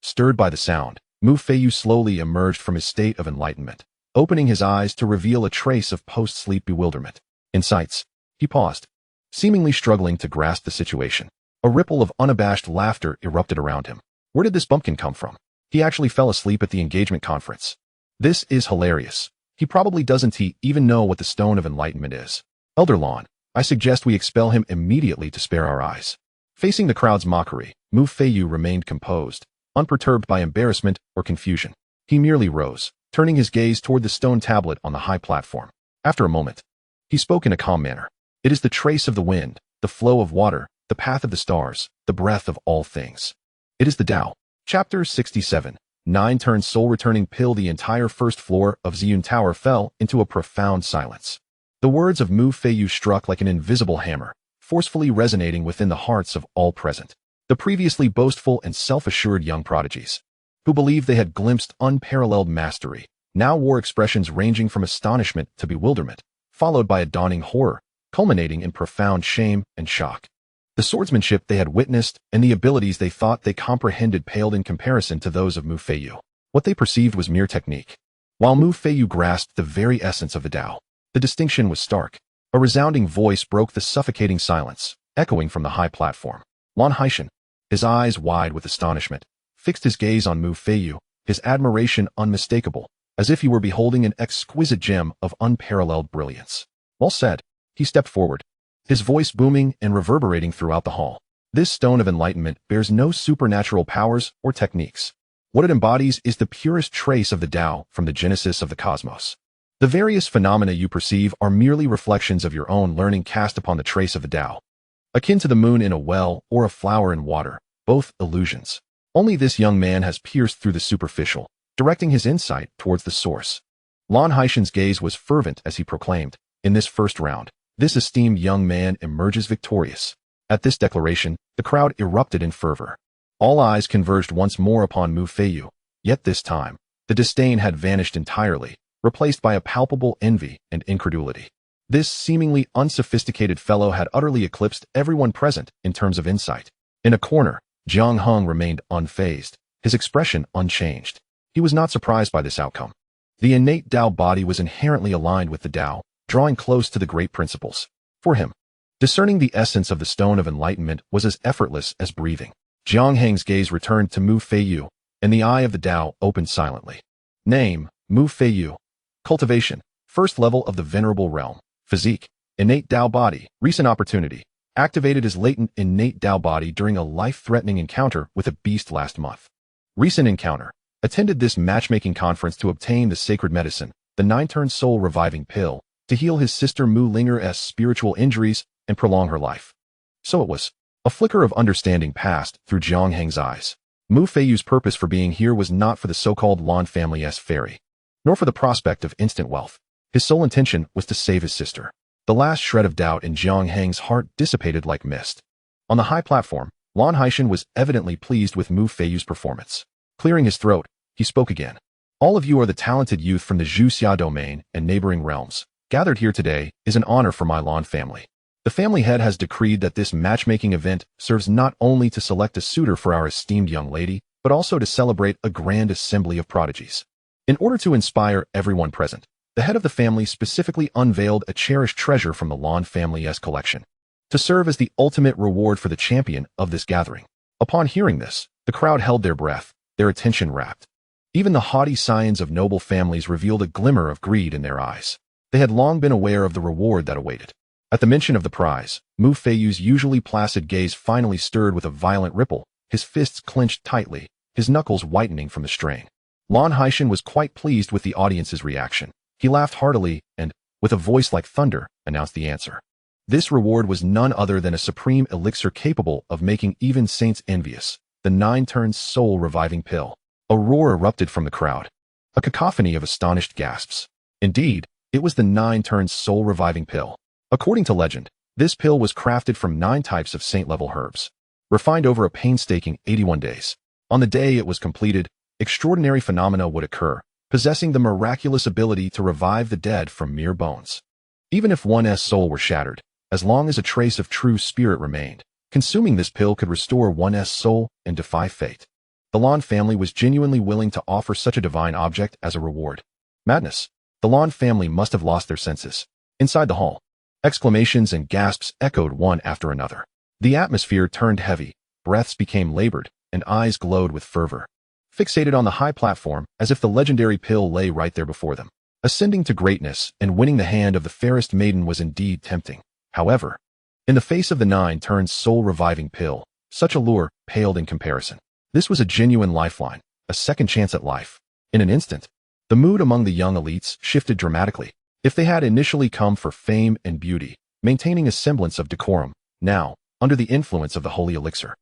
Stirred by the sound, Mu Feiyu slowly emerged from his state of enlightenment, opening his eyes to reveal a trace of post-sleep bewilderment. Insights. He paused, seemingly struggling to grasp the situation. A ripple of unabashed laughter erupted around him. Where did this bumpkin come from? He actually fell asleep at the engagement conference. This is hilarious. He probably doesn't even know what the stone of enlightenment is. Elder Lan, I suggest we expel him immediately to spare our eyes. Facing the crowd's mockery, Mu Feiyu remained composed, unperturbed by embarrassment or confusion. He merely rose, turning his gaze toward the stone tablet on the high platform. After a moment, he spoke in a calm manner. It is the trace of the wind, the flow of water, the path of the stars, the breath of all things. It is the Tao. Chapter 67. 9 turned soul-returning pill. The entire first floor of Ziyun Tower fell into a profound silence. The words of Mu Feiyu struck like an invisible hammer, forcefully resonating within the hearts of all present. The previously boastful and self-assured young prodigies, who believed they had glimpsed unparalleled mastery, now wore expressions ranging from astonishment to bewilderment, followed by a dawning horror, culminating in profound shame and shock. The swordsmanship they had witnessed and the abilities they thought they comprehended paled in comparison to those of Mu Feiyu. What they perceived was mere technique, while Mu Feiyu grasped the very essence of the Tao. The distinction was stark. A resounding voice broke the suffocating silence, echoing from the high platform. Lan Haishan, his eyes wide with astonishment, fixed his gaze on Mu Feiyu, his admiration unmistakable, as if he were beholding an exquisite gem of unparalleled brilliance. Well said. He stepped forward, his voice booming and reverberating throughout the hall. This stone of enlightenment bears no supernatural powers or techniques. What it embodies is the purest trace of the Tao from the genesis of the cosmos. The various phenomena you perceive are merely reflections of your own learning cast upon the trace of the Tao. Akin to the moon in a well or a flower in water, both illusions. Only this young man has pierced through the superficial, directing his insight towards the source. Lan Haishan's gaze was fervent as he proclaimed, in this first round, this esteemed young man emerges victorious. At this declaration, the crowd erupted in fervor. All eyes converged once more upon Mu Feiyu, yet this time, the disdain had vanished entirely, replaced by a palpable envy and incredulity. This seemingly unsophisticated fellow had utterly eclipsed everyone present in terms of insight. In a corner, Jiang Heng remained unfazed, his expression unchanged. He was not surprised by this outcome. The innate Tao body was inherently aligned with the Tao, drawing close to the great principles. For him, discerning the essence of the stone of enlightenment was as effortless as breathing. Jiang Heng's gaze returned to Mu Feiyu, and the eye of the Tao opened silently. Name, Mu Feiyu. Cultivation, first level of the venerable realm. Physique, innate Tao body. Recent opportunity, activated his latent innate Tao body during a life-threatening encounter with a beast last month. Recent encounter, attended this matchmaking conference to obtain the sacred medicine, the 9-turn soul reviving pill, to heal his sister Mu Linger's spiritual injuries and prolong her life. So it was. A flicker of understanding passed through Jiang Heng's eyes. Mu Feiyu's purpose for being here was not for the so-called Lan family's fairy, nor for the prospect of instant wealth. His sole intention was to save his sister. The last shred of doubt in Jiang Heng's heart dissipated like mist. On the high platform, Lan Haishan was evidently pleased with Mu Feiyu's performance. Clearing his throat, he spoke again. All of you are the talented youth from the Zhuxia domain and neighboring realms. Gathered here today is an honor for my Lan family. The family head has decreed that this matchmaking event serves not only to select a suitor for our esteemed young lady, but also to celebrate a grand assembly of prodigies. In order to inspire everyone present, the head of the family specifically unveiled a cherished treasure from the Lan family's collection, to serve as the ultimate reward for the champion of this gathering. Upon hearing this, the crowd held their breath, their attention rapt. Even the haughty scions of noble families revealed a glimmer of greed in their eyes. They had long been aware of the reward that awaited. At the mention of the prize, Mu Feiyu's usually placid gaze finally stirred with a violent ripple, his fists clenched tightly, his knuckles whitening from the strain. Lan Haishan was quite pleased with the audience's reaction. He laughed heartily and, with a voice like thunder, announced the answer. This reward was none other than a supreme elixir capable of making even saints envious, the 9-turn soul reviving pill. A roar erupted from the crowd, a cacophony of astonished gasps. Indeed, it was the 9-turn soul reviving pill. According to legend, this pill was crafted from 9 types of saint-level herbs, refined over a painstaking 81 days. On the day it was completed, extraordinary phenomena would occur, possessing the miraculous ability to revive the dead from mere bones. Even if one's soul were shattered, as long as a trace of true spirit remained, consuming this pill could restore one's soul and defy fate. The Lan family was genuinely willing to offer such a divine object as a reward. Madness. The Lan family must have lost their senses. Inside the hall, exclamations and gasps echoed one after another. The atmosphere turned heavy, breaths became labored, and eyes glowed with fervor. Fixated on the high platform as if the legendary pill lay right there before them. Ascending to greatness and winning the hand of the fairest maiden was indeed tempting. However, in the face of the 9-turn soul-reviving pill, such allure paled in comparison. This was a genuine lifeline, a second chance at life. In an instant, The mood among the young elites shifted dramatically. If they had initially come for fame and beauty, maintaining a semblance of decorum, now, under the influence of the holy elixir,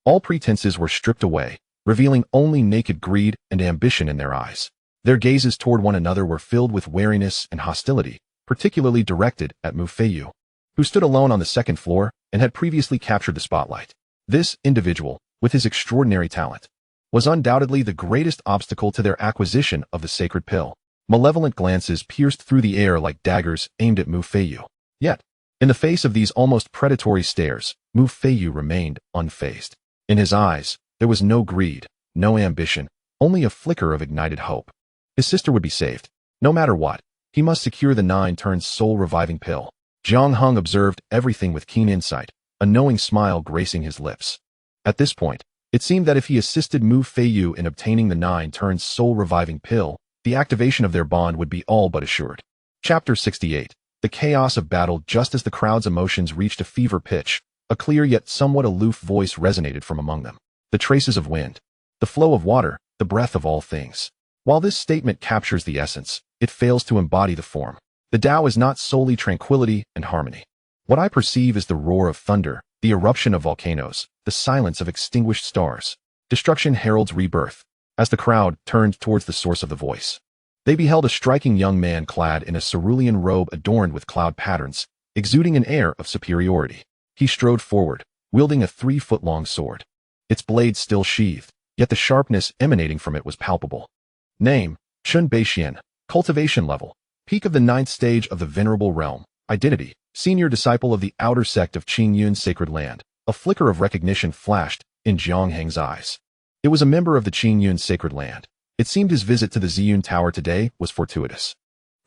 all pretenses were stripped away, revealing only naked greed and ambition in their eyes. Their gazes toward one another were filled with wariness and hostility, particularly directed at Mu Feiyu, who stood alone on the second floor and had previously captured the spotlight. This individual, with his extraordinary talent, was undoubtedly the greatest obstacle to their acquisition of the sacred pill. Malevolent glances pierced through the air like daggers aimed at Mu Feiyu. Yet, in the face of these almost predatory stares, Mu Feiyu remained unfazed. In his eyes, there was no greed, no ambition, only a flicker of ignited hope. His sister would be saved. No matter what, he must secure the 9-turn soul-reviving pill. Jiang Heng observed everything with keen insight, a knowing smile gracing his lips. At this point, it seemed that if he assisted Mu Feiyu in obtaining the 9-turn soul-reviving pill, the activation of their bond would be all but assured. Chapter 68. The chaos of battle. Just as the crowd's emotions reached a fever pitch, a clear yet somewhat aloof voice resonated from among them. The traces of wind, the flow of water, the breath of all things. While this statement captures the essence, it fails to embody the form. The Tao is not solely tranquility and harmony. What I perceive is the roar of thunder, the eruption of volcanoes, the silence of extinguished stars. Destruction heralds rebirth. As the crowd turned towards the source of the voice, they beheld a striking young man clad in a cerulean robe adorned with cloud patterns, exuding an air of superiority. He strode forward, wielding a 3-foot-long sword. Its blade still sheathed, yet the sharpness emanating from it was palpable. Name: Chun Beixian. Cultivation level: peak of the 9th stage of the Venerable Realm. Identity: senior disciple of the outer sect of Qingyun's Sacred Land. A flicker of recognition flashed in Jiang Heng's eyes. It was a member of the Qingyun's Sacred Land. It seemed his visit to the Ziyun Tower today was fortuitous.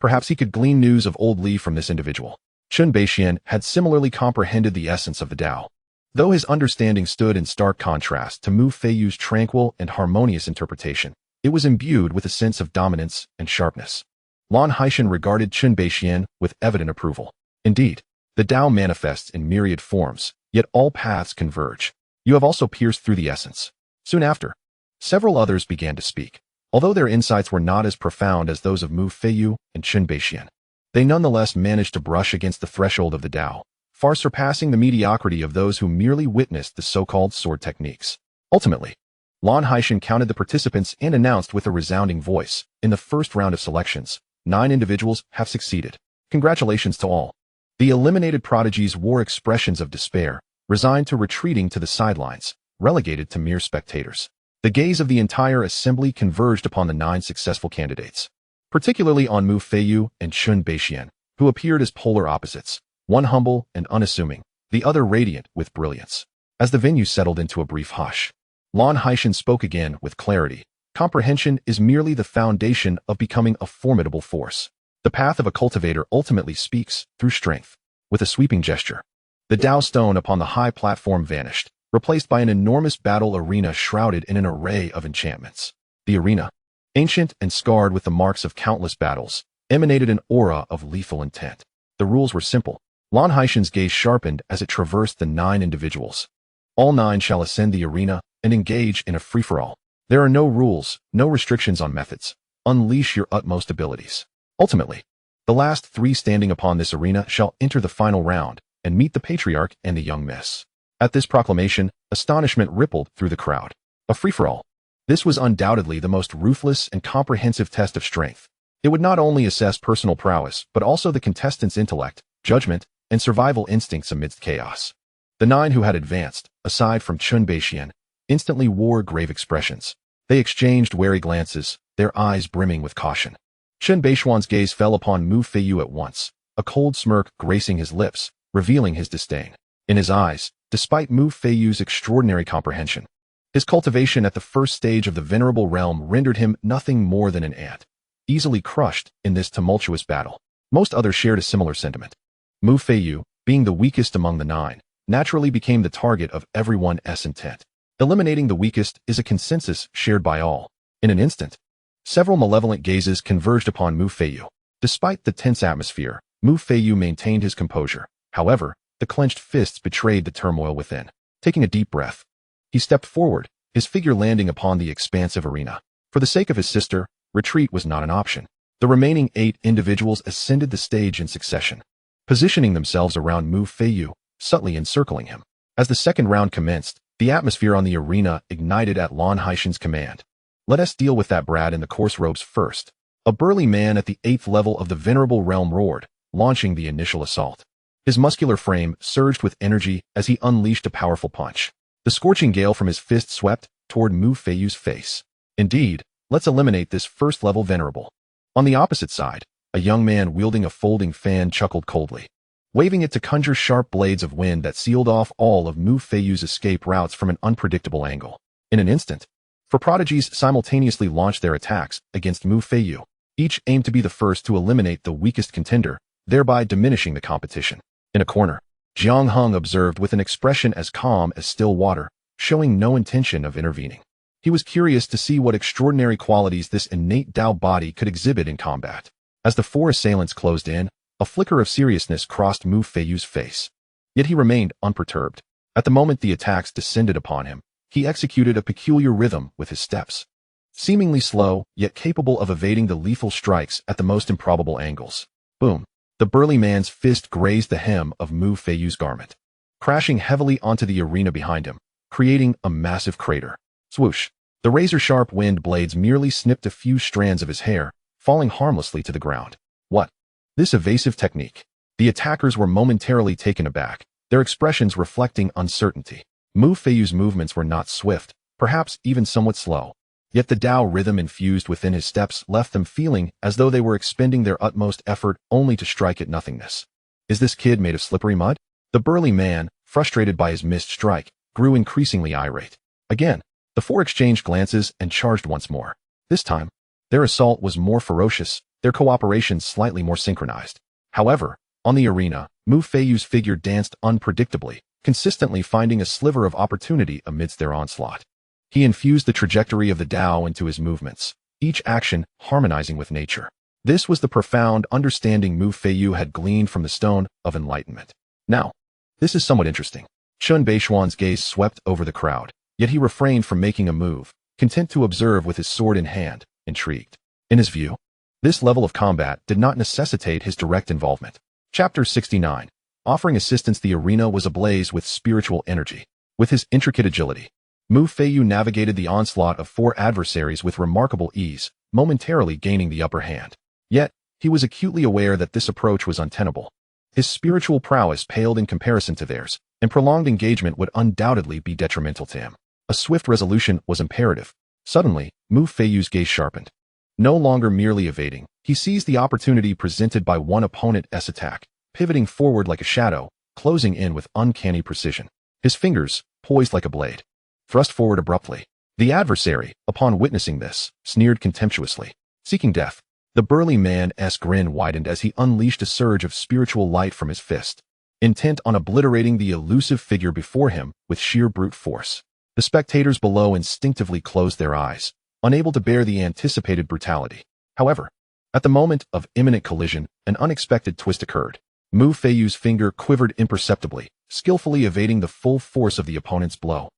Perhaps he could glean news of old Li from this individual. Chun Beixian had similarly comprehended the essence of the Tao. Though his understanding stood in stark contrast to Mu Feiyu's tranquil and harmonious interpretation, it was imbued with a sense of dominance and sharpness. Lan Haishan regarded Chun Beixian with evident approval. Indeed, the Tao manifests in myriad forms, yet all paths converge. You have also pierced through the essence. Soon after, several others began to speak. Although their insights were not as profound as those of Mu Feiyu and Chun Beixian, they nonetheless managed to brush against the threshold of the Tao, far surpassing the mediocrity of those who merely witnessed the so-called sword techniques. Ultimately, Lan Haishan counted the participants and announced with a resounding voice, in the first round of selections, 9 individuals have succeeded. Congratulations to all. The eliminated prodigies wore expressions of despair, resigned to retreating to the sidelines, relegated to mere spectators. The gaze of the entire assembly converged upon the 9 successful candidates, particularly on Mu Feiyu and Chun Beixian, who appeared as polar opposites, one humble and unassuming, the other radiant with brilliance. As the venue settled into a brief hush, Lan Haishan spoke again with clarity. Comprehension is merely the foundation of becoming a formidable force. The path of a cultivator ultimately speaks through strength. With a sweeping gesture, the Tao stone upon the high platform vanished, replaced by an enormous battle arena shrouded in an array of enchantments. The arena, ancient and scarred with the marks of countless battles, emanated an aura of lethal intent. The rules were simple. Lan Haishan's gaze sharpened as it traversed the 9 individuals. All 9 shall ascend the arena and engage in a free-for-all. There are no rules, no restrictions on methods. Unleash your utmost abilities. Ultimately, the last 3 standing upon this arena shall enter the final round and meet the patriarch and the young miss. At this proclamation, astonishment rippled through the crowd. A free-for-all. This was undoubtedly the most ruthless and comprehensive test of strength. It would not only assess personal prowess, but also the contestants' intellect, judgment, and survival instincts amidst chaos. The 9 who had advanced, aside from Chun Beixian, instantly wore grave expressions. They exchanged wary glances, their eyes brimming with caution. Chun Beixian's gaze fell upon Mu Feiyu at once, a cold smirk gracing his lips, revealing his disdain. In his eyes, despite Mu Feiyu's extraordinary comprehension, his cultivation at the first stage of the Venerable Realm rendered him nothing more than an ant, easily crushed in this tumultuous battle. Most others shared a similar sentiment. Mu Feiyu, being the weakest among the 9, naturally became the target of everyone's intent. Eliminating the weakest is a consensus shared by all. In an instant, several malevolent gazes converged upon Mu Feiyu. Despite the tense atmosphere, Mu Feiyu maintained his composure. However, the clenched fists betrayed the turmoil within. Taking a deep breath, he stepped forward, his figure landing upon the expansive arena. For the sake of his sister, retreat was not an option. The remaining 8 individuals ascended the stage in succession, positioning themselves around Mu Feiyu, subtly encircling him. As the second round commenced, the atmosphere on the arena ignited at Lan Haishan's command. "Let us deal with that brat in the coarse robes first." A burly man at the 8th level of the venerable realm roared, launching the initial assault. His muscular frame surged with energy as he unleashed a powerful punch. The scorching gale from his fist swept toward Mu Feiyu's face. "Indeed, let's eliminate this first-level venerable." On the opposite side, a young man wielding a folding fan chuckled coldly, waving it to conjure sharp blades of wind that sealed off all of Mu Feiyu's escape routes from an unpredictable angle. In an instant, 4 prodigies simultaneously launched their attacks against Mu Feiyu. Each aimed to be the first to eliminate the weakest contender, thereby diminishing the competition. In a corner, Jiang Heng observed with an expression as calm as still water, showing no intention of intervening. He was curious to see what extraordinary qualities this innate Dao body could exhibit in combat. As the 4 assailants closed in, a flicker of seriousness crossed Mu Feiyu's face. Yet he remained unperturbed. At the moment the attacks descended upon him, he executed a peculiar rhythm with his steps. Seemingly slow, yet capable of evading the lethal strikes at the most improbable angles. Boom! The burly man's fist grazed the hem of Mu Feiyu's garment, crashing heavily onto the arena behind him, creating a massive crater. Swoosh! The razor-sharp wind blades merely snipped a few strands of his hair, falling harmlessly to the ground. What? This evasive technique. The attackers were momentarily taken aback, their expressions reflecting uncertainty. Mu Feiyu's movements were not swift, perhaps even somewhat slow. Yet the Dao rhythm infused within his steps left them feeling as though they were expending their utmost effort only to strike at nothingness. Is this kid made of slippery mud? The burly man, frustrated by his missed strike, grew increasingly irate. Again, the 4 exchanged glances and charged once more. This time, their assault was more ferocious, their cooperation slightly more synchronized. However, on the arena, Mu Feiyu's figure danced unpredictably, consistently finding a sliver of opportunity amidst their onslaught. He infused the trajectory of the Dao into his movements, each action harmonizing with nature. This was the profound understanding Mu Feiyu had gleaned from the Stone of Enlightenment. Now, this is somewhat interesting. Chun Beishuan's gaze swept over the crowd, yet he refrained from making a move, content to observe with his sword in hand, intrigued. In his view, this level of combat did not necessitate his direct involvement. Chapter 69. Offering assistance. The arena was ablaze with spiritual energy. With his intricate agility, Mu Feiyu navigated the onslaught of 4 adversaries with remarkable ease, momentarily gaining the upper hand. Yet, he was acutely aware that this approach was untenable. His spiritual prowess paled in comparison to theirs, and prolonged engagement would undoubtedly be detrimental to him. A swift resolution was imperative. Suddenly, Mu Feiyu's gaze sharpened. No longer merely evading, he seized the opportunity presented by one opponent's attack, pivoting forward like a shadow, closing in with uncanny precision. His fingers, poised like a blade, thrust forward abruptly. The adversary, upon witnessing this, sneered contemptuously. Seeking death, the burly man's grin widened as he unleashed a surge of spiritual light from his fist, intent on obliterating the elusive figure before him with sheer brute force. The spectators below instinctively closed their eyes, unable to bear the anticipated brutality. However, at the moment of imminent collision, an unexpected twist occurred. Mu Feiyu's finger quivered imperceptibly, skillfully evading the full force of the opponent's blow,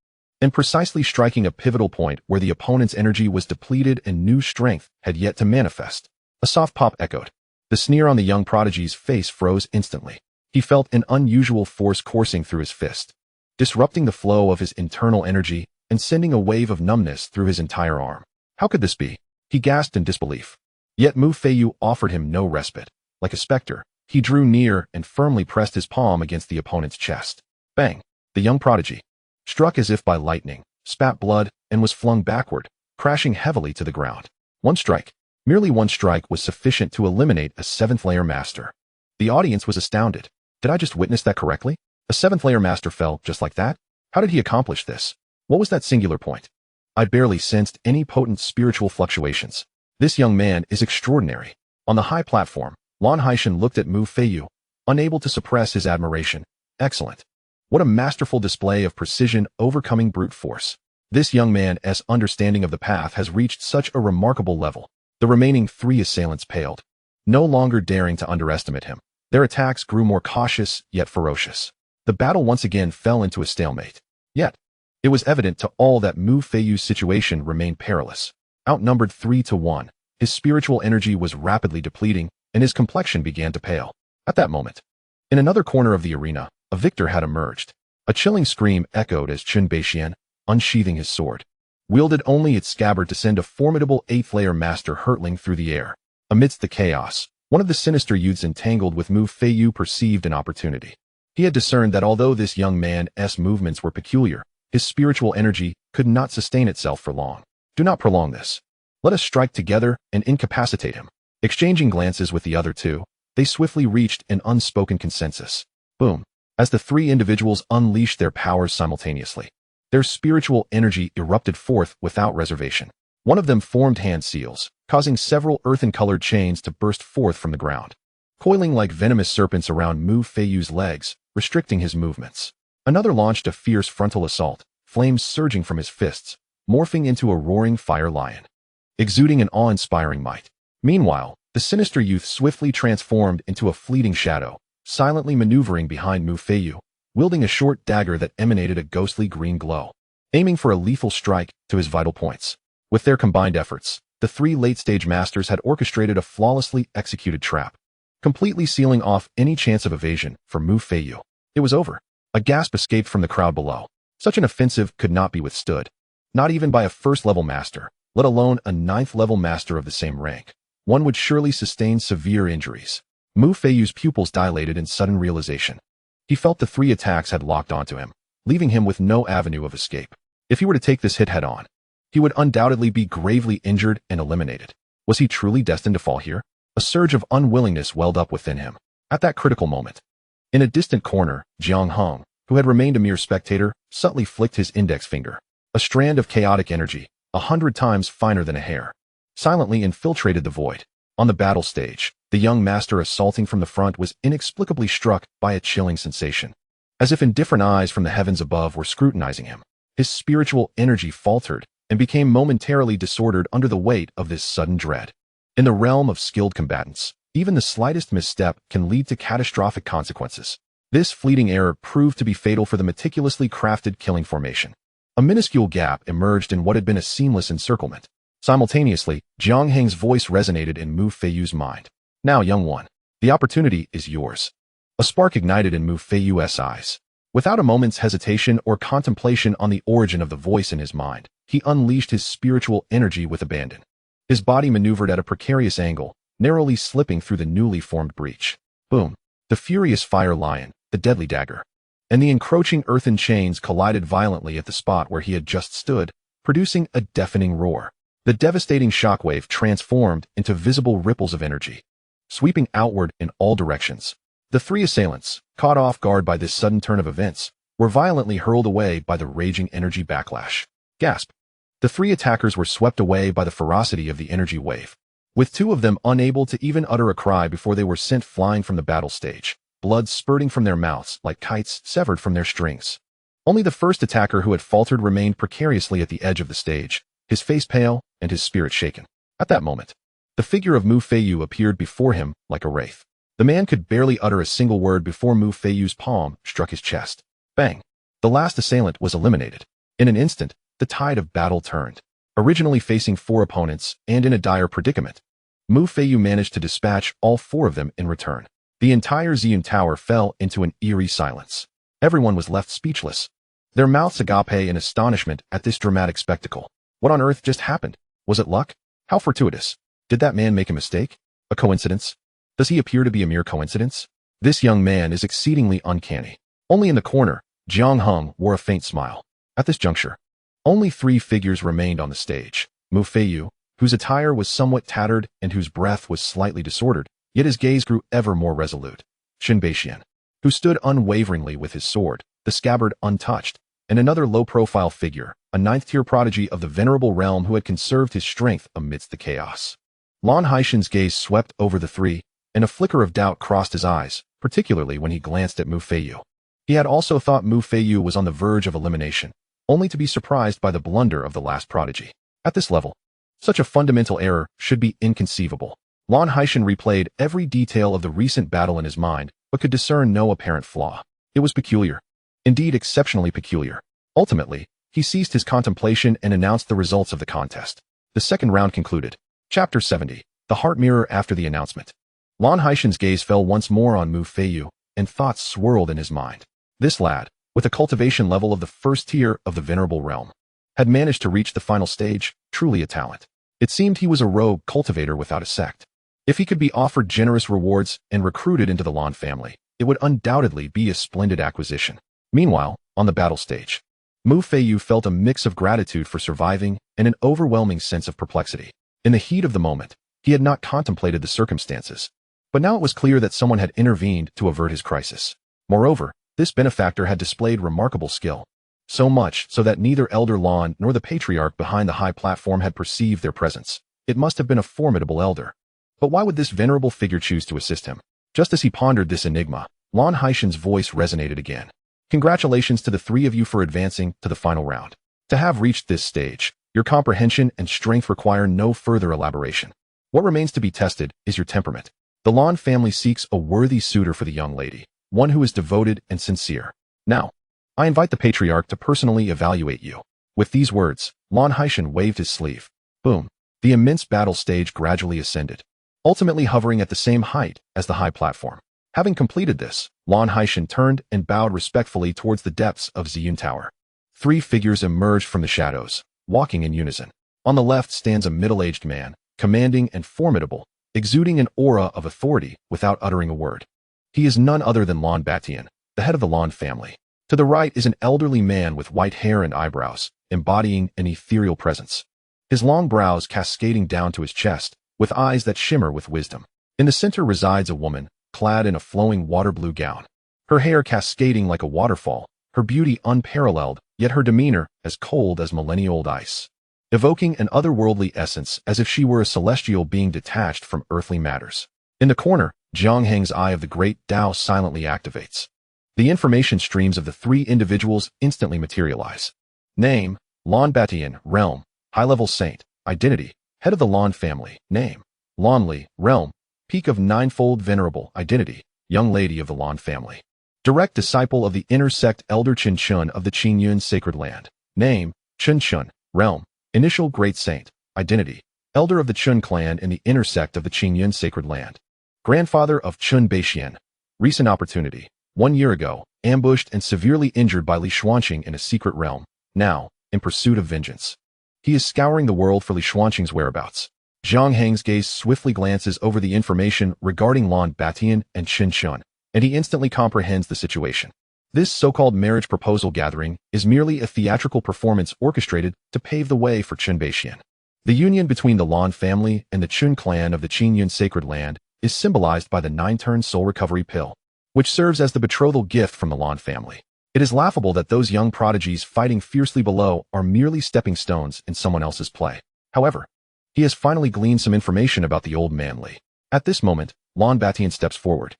and precisely striking a pivotal point where the opponent's energy was depleted and new strength had yet to manifest. A soft pop echoed. The sneer on the young prodigy's face froze instantly. He felt an unusual force coursing through his fist, disrupting the flow of his internal energy and sending a wave of numbness through his entire arm. How could this be? He gasped in disbelief. Yet Mu Feiyu offered him no respite. Like a specter, he drew near and firmly pressed his palm against the opponent's chest. Bang! The young prodigy, struck as if by lightning, spat blood and was flung backward, crashing heavily to the ground. One strike. Merely one strike was sufficient to eliminate a 7th-layer master. The audience was astounded. Did I just witness that correctly? A 7th-layer master fell just like that? How did he accomplish this? What was that singular point? I barely sensed any potent spiritual fluctuations. This young man is extraordinary. On the high platform, Lan Haishan looked at Mu Feiyu, unable to suppress his admiration. Excellent. What a masterful display of precision overcoming brute force. This young man's understanding of the path has reached such a remarkable level. The remaining 3 assailants paled, no longer daring to underestimate him. Their attacks grew more cautious yet ferocious. The battle once again fell into a stalemate. Yet, it was evident to all that Mu Feiyu's situation remained perilous. Outnumbered 3-1, His spiritual energy was rapidly depleting, and his complexion began to pale. At that moment, in another corner of the arena, a victor had emerged. A chilling scream echoed as Chun Beixian, unsheathing his sword, wielded only its scabbard to send a formidable 8th-layer master hurtling through the air. Amidst the chaos, one of the sinister youths entangled with Mu Feiyu perceived an opportunity. He had discerned that although this young man's movements were peculiar, his spiritual energy could not sustain itself for long. Do not prolong this. Let us strike together and incapacitate him. Exchanging glances with the other two, they swiftly reached an unspoken consensus. Boom. As the three individuals unleashed their powers simultaneously, their spiritual energy erupted forth without reservation. One of them formed hand seals, causing several earthen-colored chains to burst forth from the ground, coiling like venomous serpents around Mu Feiyu's legs, restricting his movements. Another launched a fierce frontal assault, flames surging from his fists, morphing into a roaring fire lion, exuding an awe-inspiring might. Meanwhile, the sinister youth swiftly transformed into a fleeting shadow, silently maneuvering behind Mu Feiyu, wielding a short dagger that emanated a ghostly green glow, aiming for a lethal strike to his vital points. With their combined efforts, the three late-stage masters had orchestrated a flawlessly executed trap, completely sealing off any chance of evasion for Mu Feiyu. It was over. A gasp escaped from the crowd below. Such an offensive could not be withstood, not even by a first-level master, let alone a 9th-level master of the same rank. One would surely sustain severe injuries. Mu Feiyu's pupils dilated in sudden realization. He felt the three attacks had locked onto him, leaving him with no avenue of escape. If he were to take this hit head-on, he would undoubtedly be gravely injured and eliminated. Was he truly destined to fall here? A surge of unwillingness welled up within him. At that critical moment, in a distant corner, Jiang Heng, who had remained a mere spectator, subtly flicked his index finger. A strand of chaotic energy, 100 times finer than a hair, silently infiltrated the void. On the battle stage, the young master assaulting from the front was inexplicably struck by a chilling sensation. As if indifferent eyes from the heavens above were scrutinizing him, his spiritual energy faltered and became momentarily disordered under the weight of this sudden dread. In the realm of skilled combatants, even the slightest misstep can lead to catastrophic consequences. This fleeting error proved to be fatal for the meticulously crafted killing formation. A minuscule gap emerged in what had been a seamless encirclement. Simultaneously, Jiang Heng's voice resonated in Mu Feiyu's mind. Now, young one, the opportunity is yours. A spark ignited in Mu Feiyu's eyes. Without a moment's hesitation or contemplation on the origin of the voice in his mind, he unleashed his spiritual energy with abandon. His body maneuvered at a precarious angle, narrowly slipping through the newly formed breach. Boom! The furious fire lion, the deadly dagger, and the encroaching earthen chains collided violently at the spot where he had just stood, producing a deafening roar. The devastating shockwave transformed into visible ripples of energy, sweeping outward in all directions. The three assailants, caught off guard by this sudden turn of events, were violently hurled away by the raging energy backlash. Gasp! The three attackers were swept away by the ferocity of the energy wave, with two of them unable to even utter a cry before they were sent flying from the battle stage, blood spurting from their mouths like kites severed from their strings. Only the first attacker who had faltered remained precariously at the edge of the stage, his face pale and his spirit shaken. At that moment, the figure of Mu Feiyu appeared before him like a wraith. The man could barely utter a single word before Mu Feiyu's palm struck his chest. Bang! The last assailant was eliminated. In an instant, the tide of battle turned. Originally facing four opponents and in a dire predicament, Mu Feiyu managed to dispatch all four of them in return. The entire Ziyun Tower fell into an eerie silence. Everyone was left speechless, their mouths agape in astonishment at this dramatic spectacle. What on earth just happened? Was it luck? How fortuitous? Did that man make a mistake? A coincidence? Does he appear to be a mere coincidence? This young man is exceedingly uncanny. Only in the corner, Jiang Heng wore a faint smile. At this juncture, only three figures remained on the stage. Mu Feiyu, whose attire was somewhat tattered and whose breath was slightly disordered, yet his gaze grew ever more resolute. Chun Beixian, who stood unwaveringly with his sword, the scabbard untouched, and another low-profile figure, a 9th-tier prodigy of the venerable realm who had conserved his strength amidst the chaos. Lan Haishan's gaze swept over the three, and a flicker of doubt crossed his eyes, particularly when he glanced at Mu Feiyu. He had also thought Mu Feiyu was on the verge of elimination, only to be surprised by the blunder of the last prodigy. At this level, such a fundamental error should be inconceivable. Lan Haishan replayed every detail of the recent battle in his mind, but could discern no apparent flaw. It was peculiar. Indeed, exceptionally peculiar. Ultimately, he ceased his contemplation and announced the results of the contest. The second round concluded. Chapter 70. The Heart Mirror After the Announcement. Lan Haishan's gaze fell once more on Mu Feiyu, and thoughts swirled in his mind. This lad, with a cultivation level of the first tier of the Venerable Realm, had managed to reach the final stage, truly a talent. It seemed he was a rogue cultivator without a sect. If he could be offered generous rewards and recruited into the Lan family, it would undoubtedly be a splendid acquisition. Meanwhile, on the battle stage, Mu Feiyu felt a mix of gratitude for surviving and an overwhelming sense of perplexity. In the heat of the moment, he had not contemplated the circumstances, but now it was clear that someone had intervened to avert his crisis. Moreover, this benefactor had displayed remarkable skill, so much so that neither Elder Lan nor the patriarch behind the high platform had perceived their presence. It must have been a formidable elder. But why would this venerable figure choose to assist him? Just as he pondered this enigma, Lan Haishan's voice resonated again. Congratulations to the three of you for advancing to the final round. To have reached this stage, your comprehension and strength require no further elaboration. What remains to be tested is your temperament. The Lan family seeks a worthy suitor for the young lady, one who is devoted and sincere. Now, I invite the patriarch to personally evaluate you. With these words, Lan Haishan waved his sleeve. Boom. The immense battle stage gradually ascended, ultimately hovering at the same height as the high platform. Having completed this, Lan Haishan turned and bowed respectfully towards the depths of Ziyun Tower. Three figures emerged from the shadows, walking in unison. On the left stands a middle-aged man, commanding and formidable, exuding an aura of authority without uttering a word. He is none other than Lan Batian, the head of the Lan family. To the right is an elderly man with white hair and eyebrows, embodying an ethereal presence. His long brows cascading down to his chest, with eyes that shimmer with wisdom. In the center resides a woman, clad in a flowing water-blue gown. Her hair cascading like a waterfall, her beauty unparalleled, yet her demeanor as cold as millennia-old ice, evoking an otherworldly essence as if she were a celestial being detached from earthly matters. In the corner, Jiang Heng's Eye of the Great Tao silently activates. The information streams of the three individuals instantly materialize. Name: Lan Batian, Realm, High-Level Saint, Identity, Head of the Lan family. Name: Lanli, Realm, Peak of Ninefold Venerable, Identity, Young Lady of the Lan family. Direct disciple of the inner sect Elder Chen Chun of the Qingyun Sacred Land. Name: Chen Chun, Realm, Initial Great Saint, Identity, Elder of the Chun clan in the inner sect of the Qingyun Sacred Land. Grandfather of Chun Beixian. Recent opportunity: 1 year ago, ambushed and severely injured by Li Xuanqing in a secret realm, now, in pursuit of vengeance. He is scouring the world for Li Xuanqing's whereabouts. Jiang Heng's gaze swiftly glances over the information regarding Lan Batian and Chen Chun, and he instantly comprehends the situation. This so-called marriage proposal gathering is merely a theatrical performance orchestrated to pave the way for Chun Beixian. The union between the Lan family and the Chun clan of the Qingyun Sacred Land is symbolized by the 9-turn soul recovery pill, which serves as the betrothal gift from the Lan family. It is laughable that those young prodigies fighting fiercely below are merely stepping stones in someone else's play. However, he has finally gleaned some information about the old man Li. At this moment, Lan Batian steps forward,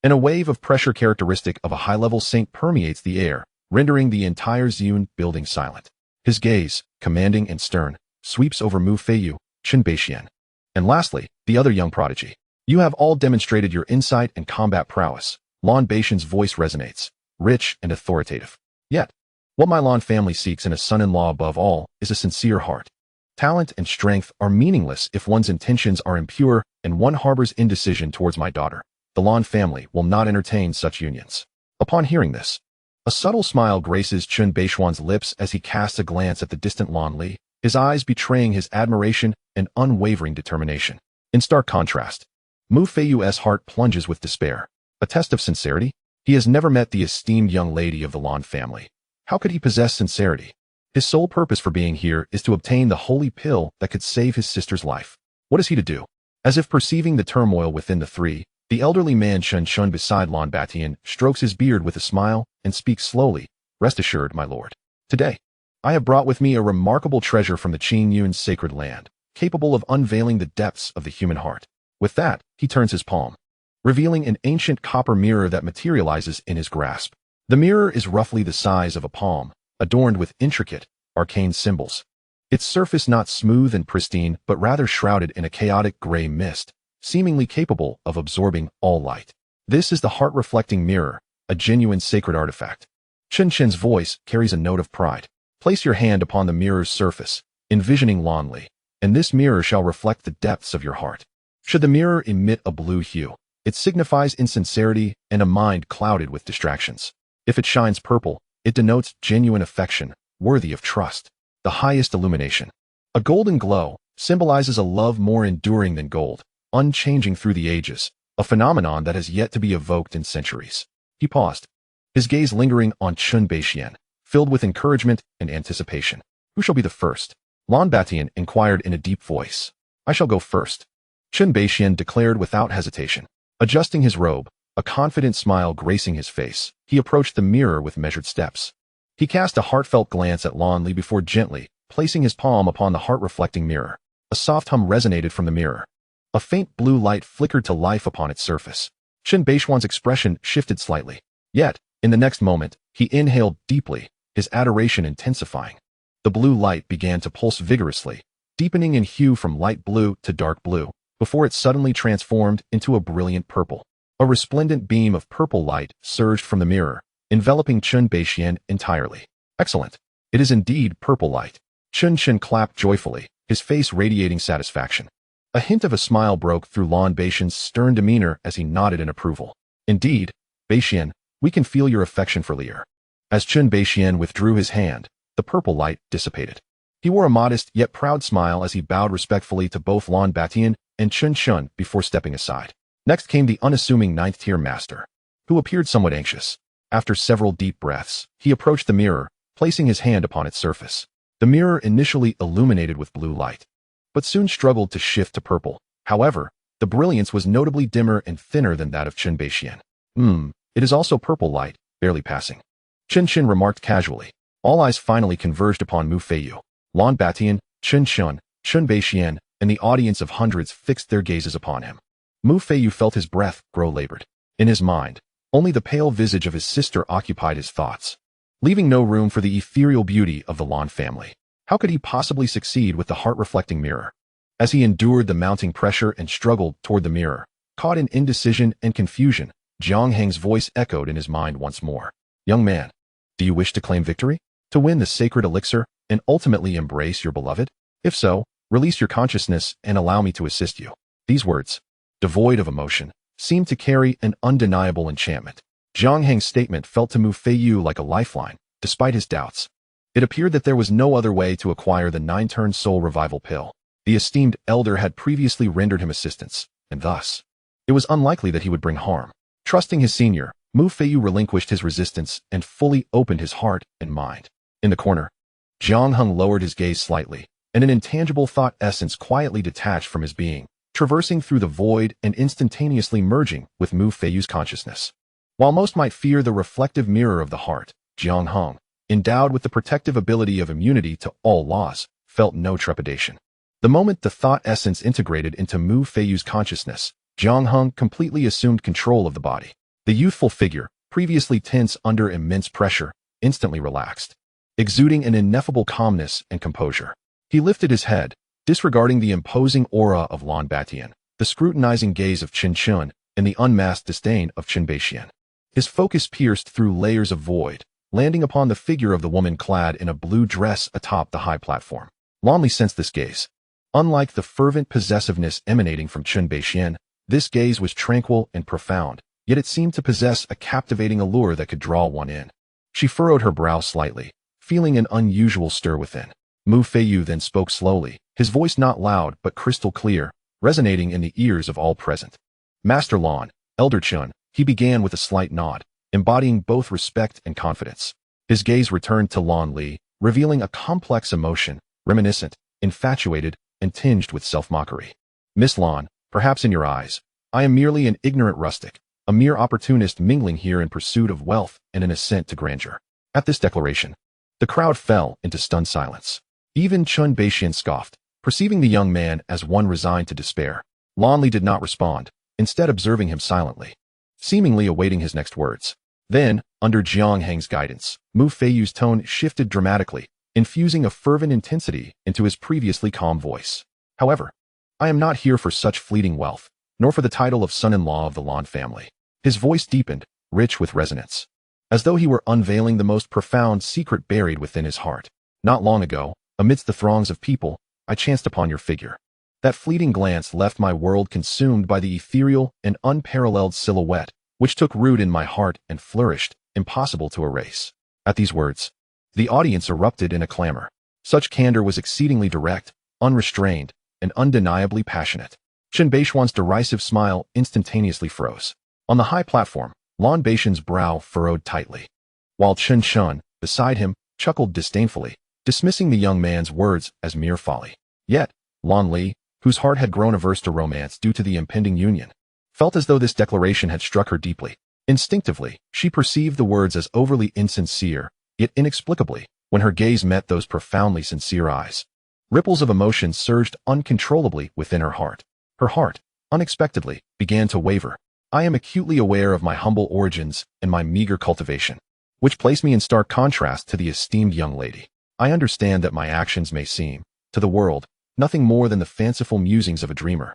and a wave of pressure characteristic of a high-level saint permeates the air, rendering the entire Ziyun building silent. His gaze, commanding and stern, sweeps over Mu Feiyu, Chun Beixian, and lastly, the other young prodigy. You have all demonstrated your insight and combat prowess. Lan Beixian's voice resonates, rich and authoritative. Yet, what my Lan family seeks in a son-in-law above all is a sincere heart. Talent and strength are meaningless if one's intentions are impure and one harbors indecision towards my daughter. The Lan family will not entertain such unions. Upon hearing this, a subtle smile graces Chun Beixian's lips as he casts a glance at the distant Lan Li, his eyes betraying his admiration and unwavering determination. In stark contrast, Mu Feiyu's heart plunges with despair. A test of sincerity? He has never met the esteemed young lady of the Lan family. How could he possess sincerity? His sole purpose for being here is to obtain the holy pill that could save his sister's life. What is he to do? As if perceiving the turmoil within the three, the elderly man Chen Chun beside Lan Batian strokes his beard with a smile and speaks slowly. Rest assured, my lord. Today, I have brought with me a remarkable treasure from the Qingyun Sacred Land, capable of unveiling the depths of the human heart. With that, he turns his palm, revealing an ancient copper mirror that materializes in his grasp. The mirror is roughly the size of a palm, adorned with intricate, arcane symbols. Its surface not smooth and pristine, but rather shrouded in a chaotic gray mist, seemingly capable of absorbing all light. This is the heart-reflecting mirror, a genuine sacred artifact. Chen Chen's voice carries a note of pride. Place your hand upon the mirror's surface, envisioning Lan Li, and this mirror shall reflect the depths of your heart. Should the mirror emit a blue hue, it signifies insincerity and a mind clouded with distractions. If it shines purple, it denotes genuine affection, worthy of trust, the highest illumination. A golden glow symbolizes a love more enduring than gold, unchanging through the ages, a phenomenon that has yet to be evoked in centuries. He paused, his gaze lingering on Chun Beixian, filled with encouragement and anticipation. Who shall be the first? Lan Batian inquired in a deep voice. I shall go first, Chun Beixian declared without hesitation. Adjusting his robe, a confident smile gracing his face, he approached the mirror with measured steps. He cast a heartfelt glance at Lan Li before gently placing his palm upon the heart-reflecting mirror. A soft hum resonated from the mirror. A faint blue light flickered to life upon its surface. Chun Beixian's expression shifted slightly. Yet, in the next moment, he inhaled deeply, his adoration intensifying. The blue light began to pulse vigorously, deepening in hue from light blue to dark blue, before it suddenly transformed into a brilliant purple. A resplendent beam of purple light surged from the mirror, enveloping Chun Beixian entirely. Excellent. It is indeed purple light. Chun clapped joyfully, his face radiating satisfaction. A hint of a smile broke through Lan Beixian's stern demeanor as he nodded in approval. Indeed, Beixian, we can feel your affection for Lear. As Chun Beixian withdrew his hand, the purple light dissipated. He wore a modest yet proud smile as he bowed respectfully to both Lan Batian and Chun before stepping aside. Next came the unassuming ninth-tier master, who appeared somewhat anxious. After several deep breaths, he approached the mirror, placing his hand upon its surface. The mirror initially illuminated with blue light, but soon struggled to shift to purple. However, the brilliance was notably dimmer and thinner than that of Chun Beixian. It is also purple light, barely passing, Chun remarked casually. All eyes finally converged upon Mu Feiyu. Lan Batian, Chun Beixian, and the audience of hundreds fixed their gazes upon him. Mu Feiyu felt his breath grow labored. In his mind, only the pale visage of his sister occupied his thoughts, leaving no room for the ethereal beauty of the Lan family. How could he possibly succeed with the heart-reflecting mirror? As he endured the mounting pressure and struggled toward the mirror, caught in indecision and confusion, Jiang Heng's voice echoed in his mind once more. Young man, do you wish to claim victory? To win the sacred elixir and ultimately embrace your beloved? If so, release your consciousness and allow me to assist you. These words, devoid of emotion, seemed to carry an undeniable enchantment. Jiang Heng's statement felt to Mu Feiyu like a lifeline, despite his doubts. It appeared that there was no other way to acquire the 9-turn soul revival pill. The esteemed elder had previously rendered him assistance, and thus, it was unlikely that he would bring harm. Trusting his senior, Mu Feiyu relinquished his resistance and fully opened his heart and mind. In the corner, Jiang Heng lowered his gaze slightly, and an intangible thought essence quietly detached from his being, traversing through the void and instantaneously merging with Mu Feiyu's consciousness. While most might fear the reflective mirror of the heart, Jiang Heng, endowed with the protective ability of immunity to all laws, felt no trepidation. The moment the thought essence integrated into Mu Feiyu's consciousness, Jiang Heng completely assumed control of the body. The youthful figure, previously tense under immense pressure, instantly relaxed, exuding an ineffable calmness and composure. He lifted his head, disregarding the imposing aura of Lan Batian, the scrutinizing gaze of Chun, and the unmasked disdain of Chun Beixian. His focus pierced through layers of void, landing upon the figure of the woman clad in a blue dress atop the high platform. Lan Li sensed this gaze. Unlike the fervent possessiveness emanating from Chun Beixian, this gaze was tranquil and profound, yet it seemed to possess a captivating allure that could draw one in. She furrowed her brow slightly, feeling an unusual stir within. Mu Feiyu then spoke slowly, his voice not loud but crystal clear, resonating in the ears of all present. Master Lan, Elder Chun, he began with a slight nod, embodying both respect and confidence. His gaze returned to Lan Li, revealing a complex emotion, reminiscent, infatuated, and tinged with self-mockery. Miss Lan, perhaps in your eyes, I am merely an ignorant rustic, a mere opportunist mingling here in pursuit of wealth and an ascent to grandeur. At this declaration, the crowd fell into stunned silence. Even Chun Beixian scoffed, perceiving the young man as one resigned to despair. Lan Li did not respond, instead observing him silently, seemingly awaiting his next words. Then, under Jiang Heng's guidance, Mu Feiyu's tone shifted dramatically, infusing a fervent intensity into his previously calm voice. However, I am not here for such fleeting wealth, nor for the title of son-in-law of the Lan family. His voice deepened, rich with resonance, as though he were unveiling the most profound secret buried within his heart. Not long ago, amidst the throngs of people, I chanced upon your figure. That fleeting glance left my world consumed by the ethereal and unparalleled silhouette, which took root in my heart and flourished, impossible to erase. At these words, the audience erupted in a clamor. Such candor was exceedingly direct, unrestrained, and undeniably passionate. Chen Beixuan's derisive smile instantaneously froze. On the high platform, Lan Beixian's brow furrowed tightly, while Chen Shun, beside him, chuckled disdainfully, dismissing the young man's words as mere folly. Yet, Lan Li, whose heart had grown averse to romance due to the impending union, felt as though this declaration had struck her deeply. Instinctively, she perceived the words as overly insincere, yet inexplicably, when her gaze met those profoundly sincere eyes, ripples of emotion surged uncontrollably within her heart. Her heart, unexpectedly, began to waver. I am acutely aware of my humble origins and my meager cultivation, which place me in stark contrast to the esteemed young lady. I understand that my actions may seem, to the world, nothing more than the fanciful musings of a dreamer,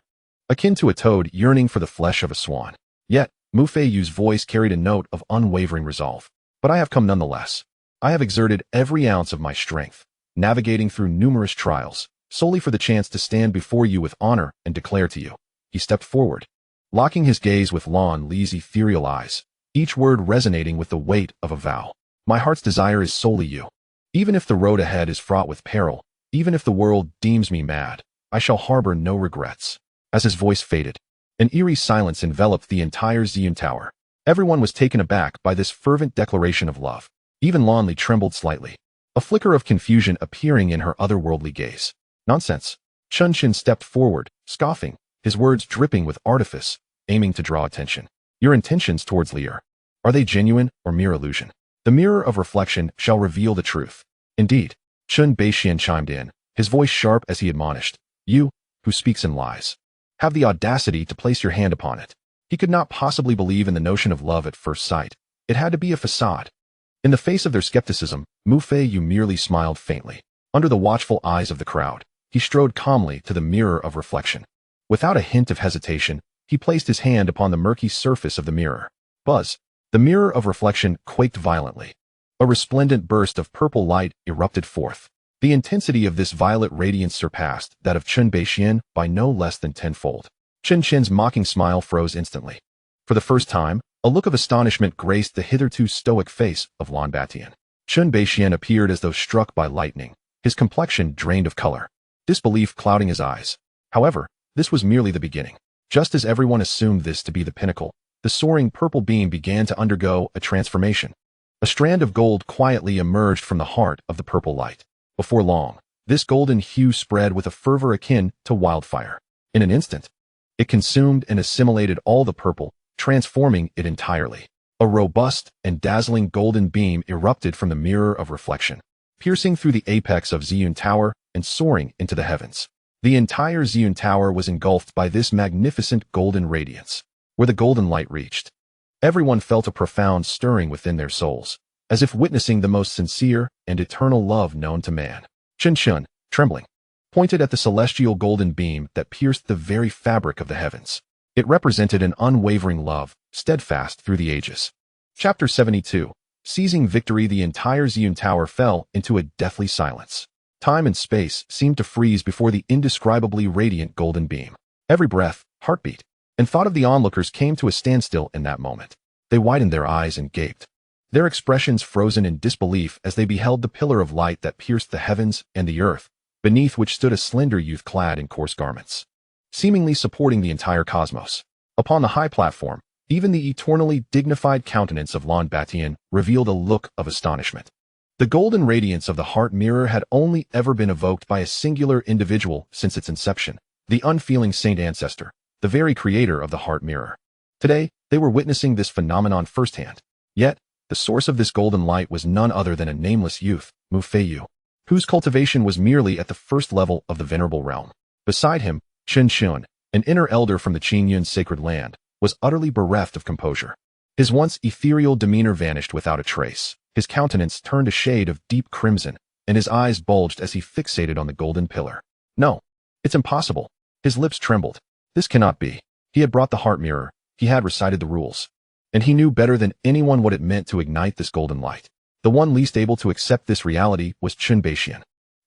akin to a toad yearning for the flesh of a swan. Yet, Mu Feiyu's voice carried a note of unwavering resolve. But I have come nonetheless. I have exerted every ounce of my strength, navigating through numerous trials, solely for the chance to stand before you with honor and declare to you. He stepped forward, locking his gaze with Lan Li's ethereal eyes, each word resonating with the weight of a vow. My heart's desire is solely you. Even if the road ahead is fraught with peril, even if the world deems me mad, I shall harbor no regrets. As his voice faded, an eerie silence enveloped the entire Ziyun Tower. Everyone was taken aback by this fervent declaration of love. Even Lan Li trembled slightly, a flicker of confusion appearing in her otherworldly gaze. Nonsense. Chen Xin stepped forward, scoffing, his words dripping with artifice, aiming to draw attention. Your intentions towards Li are they genuine or mere illusion? The mirror of reflection shall reveal the truth. Indeed, Chen Beixian chimed in, his voice sharp as he admonished. You, who speaks in lies, have the audacity to place your hand upon it. He could not possibly believe in the notion of love at first sight. It had to be a facade. In the face of their skepticism, Mu Feiyu merely smiled faintly. Under the watchful eyes of the crowd, he strode calmly to the mirror of reflection. Without a hint of hesitation, he placed his hand upon the murky surface of the mirror. Buzz! The mirror of reflection quaked violently. A resplendent burst of purple light erupted forth. The intensity of this violet radiance surpassed that of Chen Beixian by no less than tenfold. Chen Chen's mocking smile froze instantly. For the first time, a look of astonishment graced the hitherto stoic face of Lan Batian. Chen Beixian appeared as though struck by lightning, his complexion drained of color, disbelief clouding his eyes. However, this was merely the beginning. Just as everyone assumed this to be the pinnacle, the soaring purple beam began to undergo a transformation. A strand of gold quietly emerged from the heart of the purple light. Before long, this golden hue spread with a fervor akin to wildfire. In an instant, it consumed and assimilated all the purple, transforming it entirely. A robust and dazzling golden beam erupted from the mirror of reflection, piercing through the apex of Ziyun Tower and soaring into the heavens. The entire Ziyun Tower was engulfed by this magnificent golden radiance. Where the golden light reached, everyone felt a profound stirring within their souls, as if witnessing the most sincere and eternal love known to man. Chen Shun, trembling, pointed at the celestial golden beam that pierced the very fabric of the heavens. It represented an unwavering love, steadfast through the ages. Chapter 72. Seizing victory. The entire Ziyun Tower fell into a deathly silence. Time and space seemed to freeze before the indescribably radiant golden beam. Every breath, heartbeat, and thought of the onlookers came to a standstill in that moment. They widened their eyes and gaped, their expressions frozen in disbelief as they beheld the pillar of light that pierced the heavens and the earth, beneath which stood a slender youth clad in coarse garments, seemingly supporting the entire cosmos. Upon the high platform, even the eternally dignified countenance of Lan Batian revealed a look of astonishment. The golden radiance of the heart mirror had only ever been evoked by a singular individual since its inception, the unfeeling saint ancestor, the very creator of the heart mirror. Today, they were witnessing this phenomenon firsthand. Yet, the source of this golden light was none other than a nameless youth, Mu Feiyu, whose cultivation was merely at the first level of the venerable realm. Beside him, Chen Xun, an inner elder from the Qingyun sacred land, was utterly bereft of composure. His once ethereal demeanor vanished without a trace. His countenance turned a shade of deep crimson, and his eyes bulged as he fixated on the golden pillar. No, it's impossible. His lips trembled. This cannot be. He had brought the heart mirror, he had recited the rules, and he knew better than anyone what it meant to ignite this golden light. The one least able to accept this reality was Chen Beixian.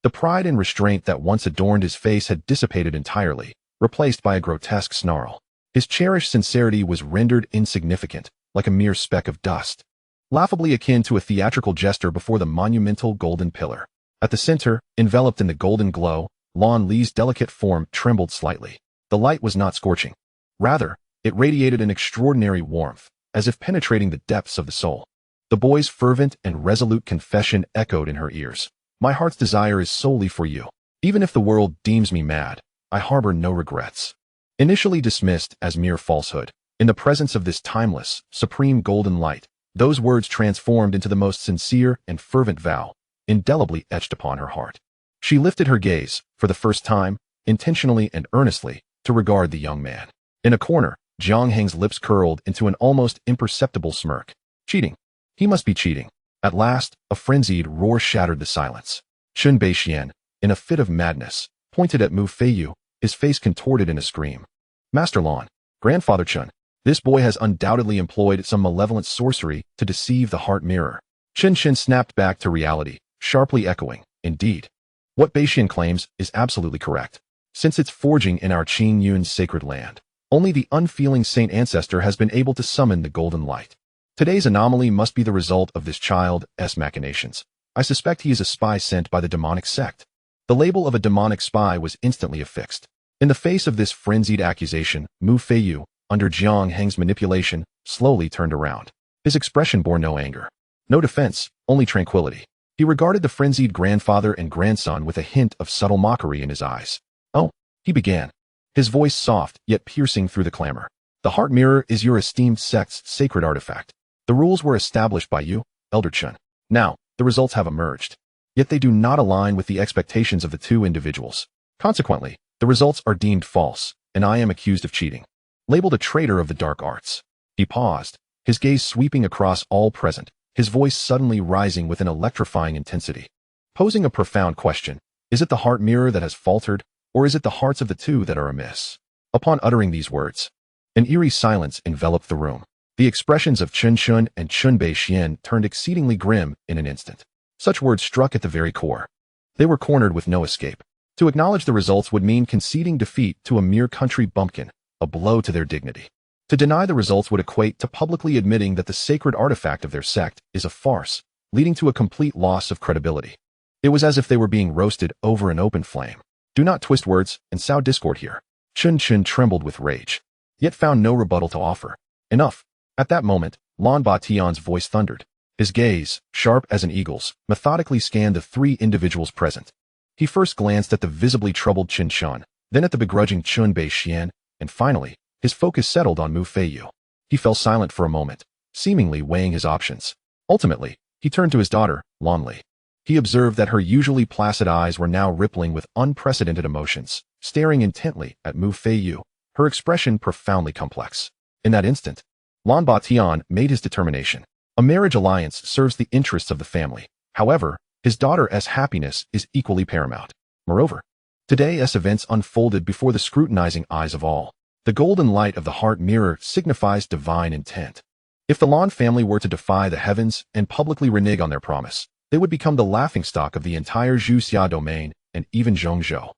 The pride and restraint that once adorned his face had dissipated entirely, replaced by a grotesque snarl. His cherished sincerity was rendered insignificant, like a mere speck of dust, laughably akin to a theatrical jester before the monumental golden pillar. At the center, enveloped in the golden glow, Lan Li's delicate form trembled slightly. The light was not scorching. Rather, it radiated an extraordinary warmth, as if penetrating the depths of the soul. The boy's fervent and resolute confession echoed in her ears. My heart's desire is solely for you. Even if the world deems me mad, I harbor no regrets. Initially dismissed as mere falsehood, in the presence of this timeless, supreme golden light, those words transformed into the most sincere and fervent vow, indelibly etched upon her heart. She lifted her gaze, for the first time, intentionally and earnestly, to regard the young man. In a corner, Jiang Heng's lips curled into an almost imperceptible smirk. Cheating. He must be cheating. At last, a frenzied roar shattered the silence. Chun Beixian, in a fit of madness, pointed at Mu Feiyu, his face contorted in a scream. Master Lan, Grandfather Chun, this boy has undoubtedly employed some malevolent sorcery to deceive the heart mirror. Chen Chen snapped back to reality, sharply echoing, indeed. What Beixian claims is absolutely correct. Since its forging in our Qing Yun's sacred land, only the unfeeling saint ancestor has been able to summon the golden light. Today's anomaly must be the result of this child's machinations. I suspect he is a spy sent by the demonic sect. The label of a demonic spy was instantly affixed. In the face of this frenzied accusation, Mu Feiyu, under Jiang Heng's manipulation, slowly turned around. His expression bore no anger, no defense, only tranquility. He regarded the frenzied grandfather and grandson with a hint of subtle mockery in his eyes. Oh, he began, his voice soft yet piercing through the clamor. The heart mirror is your esteemed sect's sacred artifact. The rules were established by you, Elder Chun. Now, the results have emerged. Yet they do not align with the expectations of the two individuals. Consequently, the results are deemed false, and I am accused of cheating. Labeled a traitor of the dark arts. He paused, his gaze sweeping across all present, his voice suddenly rising with an electrifying intensity. Posing a profound question, is it the heart mirror that has faltered, or is it the hearts of the two that are amiss? Upon uttering these words, an eerie silence enveloped the room. The expressions of Chun Chun and Chun Beixian turned exceedingly grim in an instant. Such words struck at the very core. They were cornered with no escape. To acknowledge the results would mean conceding defeat to a mere country bumpkin, a blow to their dignity. To deny the results would equate to publicly admitting that the sacred artifact of their sect is a farce, leading to a complete loss of credibility. It was as if they were being roasted over an open flame. Do not twist words and sow discord here. Chun Chun trembled with rage, yet found no rebuttal to offer. Enough. At that moment, Lan Batian's voice thundered. His gaze, sharp as an eagle's, methodically scanned the three individuals present. He first glanced at the visibly troubled Qin Shan, then at the begrudging Chun Beixian, and finally, his focus settled on Mu Feiyu. He fell silent for a moment, seemingly weighing his options. Ultimately, he turned to his daughter, Lan Li. He observed that her usually placid eyes were now rippling with unprecedented emotions, staring intently at Mu Feiyu, her expression profoundly complex. In that instant, Lan Batian made his determination. A marriage alliance serves the interests of the family. However, his daughter's happiness is equally paramount. Moreover, today's events unfolded before the scrutinizing eyes of all. The golden light of the heart mirror signifies divine intent. If the Lan family were to defy the heavens and publicly renege on their promise, they would become the laughingstock of the entire Zhuxia domain and even Zhongzhou.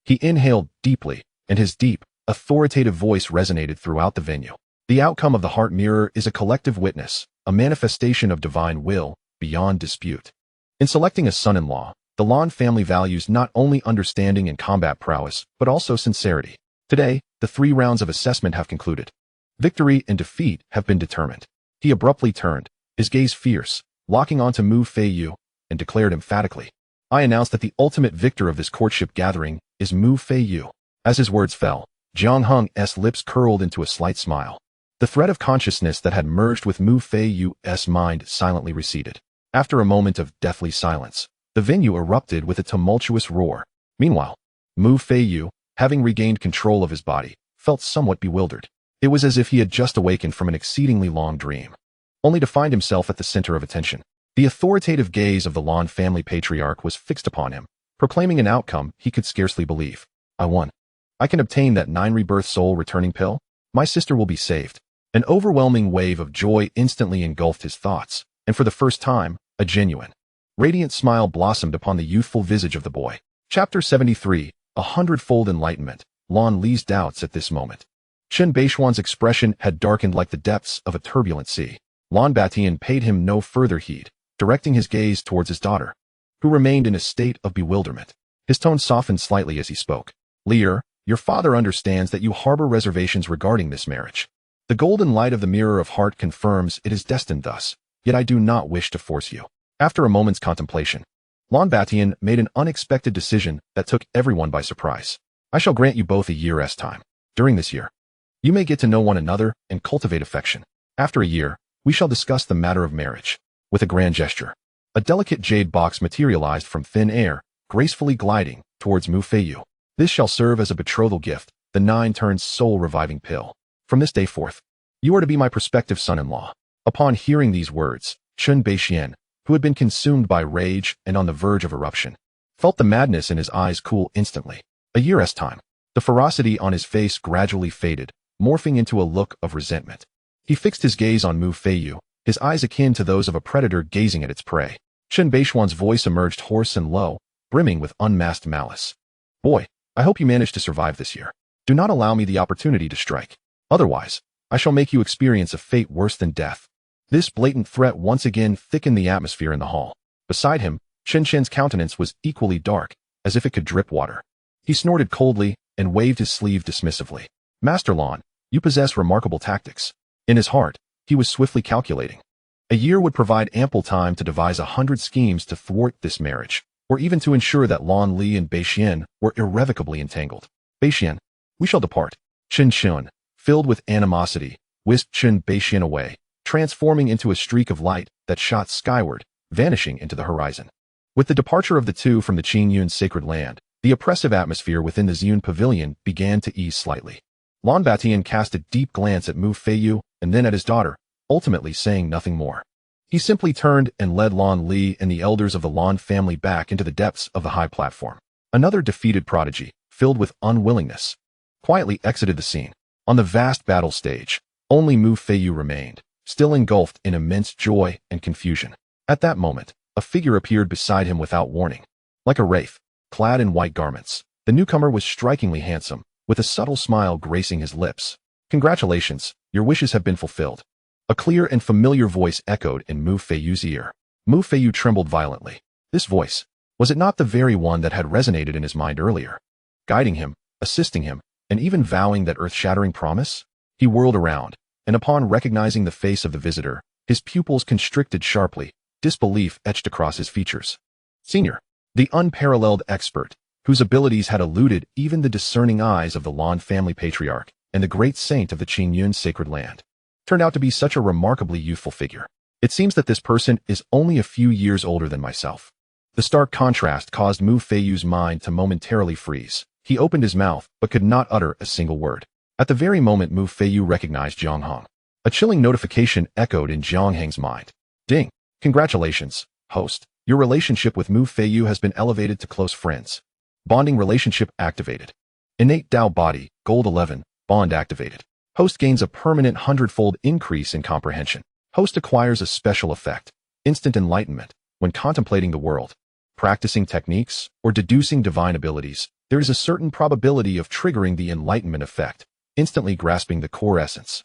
He inhaled deeply, and his deep, authoritative voice resonated throughout the venue. The outcome of the heart mirror is a collective witness, a manifestation of divine will, beyond dispute. In selecting a son-in-law, the Lan family values not only understanding and combat prowess, but also sincerity. Today, the 3 rounds of assessment have concluded. Victory and defeat have been determined. He abruptly turned, his gaze fierce, locking onto Mu Feiyu, and declared emphatically, I announce that the ultimate victor of this courtship gathering is Mu Feiyu. As his words fell, Jiang Heng's lips curled into a slight smile. The thread of consciousness that had merged with Mu Feiyu's mind silently receded. After a moment of deathly silence, the venue erupted with a tumultuous roar. Meanwhile, Mu Feiyu, having regained control of his body, felt somewhat bewildered. It was as if he had just awakened from an exceedingly long dream, only to find himself at the center of attention. The authoritative gaze of the Lan family patriarch was fixed upon him, proclaiming an outcome he could scarcely believe. I won. I can obtain that 9 rebirth soul returning pill. My sister will be saved. An overwhelming wave of joy instantly engulfed his thoughts, and for the first time, a genuine, Radiant smile blossomed upon the youthful visage of the boy. Chapter 73, A Hundredfold Enlightenment. Lan Li's doubts at this moment. Chen Beishuan's expression had darkened like the depths of a turbulent sea. Lan Batian paid him no further heed, directing his gaze towards his daughter, who remained in a state of bewilderment. His tone softened slightly as he spoke. Lear, your father understands that you harbor reservations regarding this marriage. The golden light of the mirror of heart confirms it is destined thus, yet I do not wish to force you. After a moment's contemplation, Lan Batian made an unexpected decision that took everyone by surprise. I shall grant you both a year's time. During this year, you may get to know one another and cultivate affection. After a year, we shall discuss the matter of marriage. With a grand gesture, a delicate jade box materialized from thin air, gracefully gliding towards Mu Feiyu. This shall serve as a betrothal gift, the 9 turns soul-reviving pill. From this day forth, you are to be my prospective son-in-law. Upon hearing these words, Chen Beixian, who had been consumed by rage and on the verge of eruption, felt the madness in his eyes cool instantly. A year's time. The ferocity on his face gradually faded, morphing into a look of resentment. He fixed his gaze on Mu Feiyu, his eyes akin to those of a predator gazing at its prey. Chen Beishuan's voice emerged hoarse and low, brimming with unmasked malice. Boy, I hope you manage to survive this year. Do not allow me the opportunity to strike. Otherwise, I shall make you experience a fate worse than death. This blatant threat once again thickened the atmosphere in the hall. Beside him, Chen Chen's countenance was equally dark, as if it could drip water. He snorted coldly and waved his sleeve dismissively. Master Lan, you possess remarkable tactics. In his heart, he was swiftly calculating. A year would provide ample time to devise 100 schemes to thwart this marriage, or even to ensure that Lan Li and Beixian were irrevocably entangled. Beixian, we shall depart. Chen Xun, filled with animosity, whisked Chen Beixian away, transforming into a streak of light that shot skyward, vanishing into the horizon. With the departure of the two from the Qingyun sacred land, the oppressive atmosphere within the Xiun pavilion began to ease slightly. Lan Batian cast a deep glance at Mu Feiyu and then at his daughter, ultimately saying nothing more. He simply turned and led Lan Li and the elders of the Lan family back into the depths of the high platform. Another defeated prodigy, filled with unwillingness, quietly exited the scene. On the vast battle stage, only Mu Feiyu remained, still engulfed in immense joy and confusion. At that moment, a figure appeared beside him without warning. Like a wraith, clad in white garments, the newcomer was strikingly handsome, with a subtle smile gracing his lips. Congratulations, your wishes have been fulfilled. A clear and familiar voice echoed in Mu Feiyu's ear. Mu Feiyu trembled violently. This voice, was it not the very one that had resonated in his mind earlier? Guiding him, assisting him, and even vowing that earth-shattering promise? He whirled around, and upon recognizing the face of the visitor, his pupils constricted sharply, disbelief etched across his features. Senior, the unparalleled expert, whose abilities had eluded even the discerning eyes of the Lan family patriarch and the great saint of the Qingyun sacred land, turned out to be such a remarkably youthful figure. It seems that this person is only a few years older than myself. The stark contrast caused Mu Feiyu's mind to momentarily freeze. He opened his mouth, but could not utter a single word. At the very moment Mu Feiyu recognized Jiang Heng, a chilling notification echoed in Jiang Heng's mind. Ding! Congratulations, host. Your relationship with Mu Feiyu has been elevated to close friends. Bonding relationship activated. Innate Dao body, gold 11, bond activated. Host gains a permanent 100-fold increase in comprehension. Host acquires a special effect, instant enlightenment, when contemplating the world, practicing techniques, or deducing divine abilities. There is a certain probability of triggering the enlightenment effect, instantly grasping the core essence.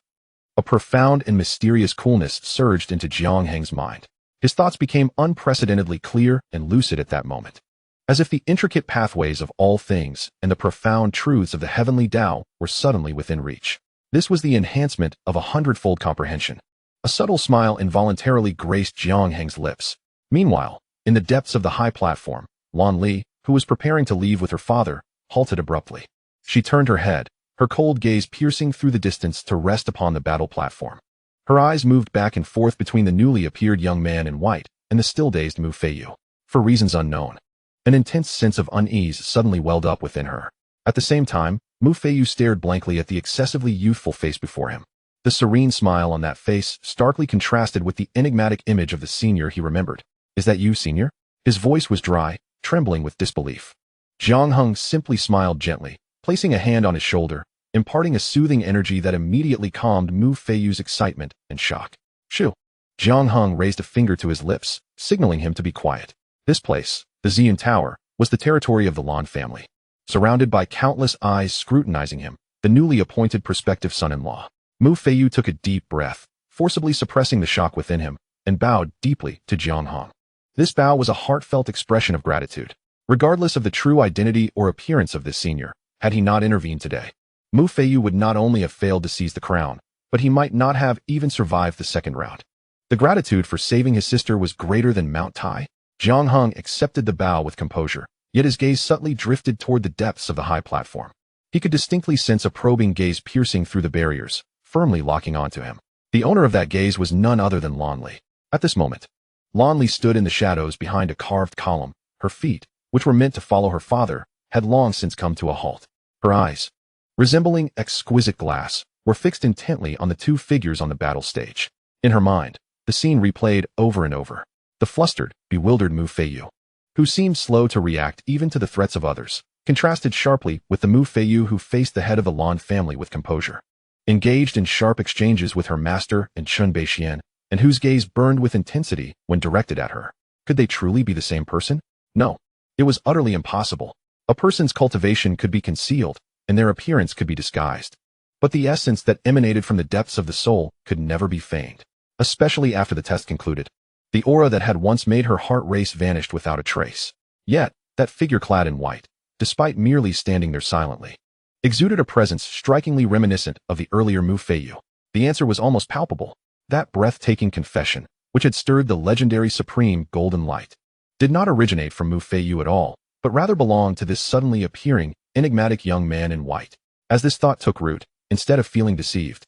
A profound and mysterious coolness surged into Jiang Heng's mind. His thoughts became unprecedentedly clear and lucid at that moment, as if the intricate pathways of all things and the profound truths of the heavenly Tao were suddenly within reach. This was the enhancement of a 100-fold comprehension. A subtle smile involuntarily graced Jiang Heng's lips. Meanwhile, in the depths of the high platform, Lan Li, who was preparing to leave with her father, halted abruptly. She turned her head, her cold gaze piercing through the distance to rest upon the battle platform. Her eyes moved back and forth between the newly appeared young man in white and the still-dazed Mu Feiyu. For reasons unknown, an intense sense of unease suddenly welled up within her. At the same time, Mu Feiyu stared blankly at the excessively youthful face before him. The serene smile on that face starkly contrasted with the enigmatic image of the senior he remembered. Is that you, senior? His voice was dry, trembling with disbelief. Jiang Heng simply smiled gently, placing a hand on his shoulder, imparting a soothing energy that immediately calmed Mu Feiyu's excitement and shock. Shoo! Jiang Heng raised a finger to his lips, signaling him to be quiet. This place, the Xian Tower, was the territory of the Lan family. Surrounded by countless eyes scrutinizing him, the newly appointed prospective son-in-law, Mu Feiyu took a deep breath, forcibly suppressing the shock within him, and bowed deeply to Jiang Heng. This bow was a heartfelt expression of gratitude. Regardless of the true identity or appearance of this senior, had he not intervened today, Mu Feiyu would not only have failed to seize the crown, but he might not have even survived the second round. The gratitude for saving his sister was greater than Mount Tai. Jiang Heng accepted the bow with composure, yet his gaze subtly drifted toward the depths of the high platform. He could distinctly sense a probing gaze piercing through the barriers, firmly locking onto him. The owner of that gaze was none other than Lan Li. At this moment, Lan Li stood in the shadows behind a carved column. Her feet, which were meant to follow her father, had long since come to a halt. Her eyes, resembling exquisite glass, were fixed intently on the two figures on the battle stage. In her mind, the scene replayed over and over. The flustered, bewildered Mu Feiyu, who seemed slow to react even to the threats of others, contrasted sharply with the Mu Feiyu who faced the head of the Lan family with composure. Engaged in sharp exchanges with her master and Chun Beixian, and whose gaze burned with intensity when directed at her. Could they truly be the same person? No. It was utterly impossible. A person's cultivation could be concealed, and their appearance could be disguised. But the essence that emanated from the depths of the soul could never be feigned, especially after the test concluded. The aura that had once made her heart race vanished without a trace. Yet, that figure clad in white, despite merely standing there silently, exuded a presence strikingly reminiscent of the earlier Mu Feiyu. The answer was almost palpable. That breathtaking confession, which had stirred the legendary supreme golden light, did not originate from Mu Feiyu at all, but rather belonged to this suddenly appearing, enigmatic young man in white. As this thought took root, instead of feeling deceived,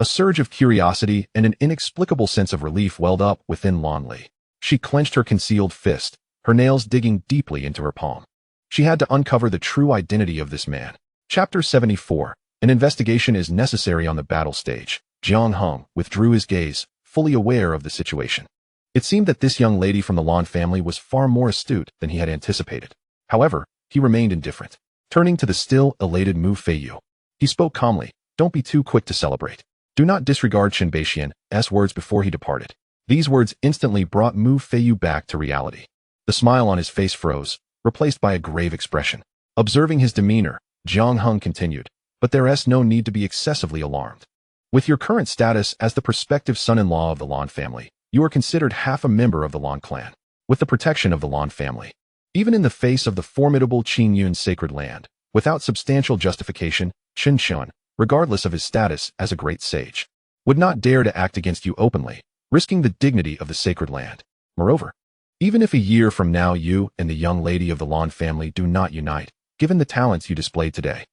a surge of curiosity and an inexplicable sense of relief welled up within Lan Li. She clenched her concealed fist, her nails digging deeply into her palm. She had to uncover the true identity of this man. Chapter 74. An investigation is necessary on the battle stage. Jiang Heng withdrew his gaze, fully aware of the situation. It seemed that this young lady from the Lan family was far more astute than he had anticipated. However, he remained indifferent. Turning to the still elated Mu Feiyu, he spoke calmly. Don't be too quick to celebrate. Do not disregard Chen Beixian's words before he departed. These words instantly brought Mu Feiyu back to reality. The smile on his face froze, replaced by a grave expression. Observing his demeanor, Jiang Heng continued, but there is no need to be excessively alarmed. With your current status as the prospective son-in-law of the Lan family, you are considered half a member of the Lan clan, with the protection of the Lan family. Even in the face of the formidable Qingyun sacred land, without substantial justification, Qin Shun, regardless of his status as a great sage, would not dare to act against you openly, risking the dignity of the sacred land. Moreover, even if a year from now you and the young lady of the Lan family do not unite, given the talents you displayed today,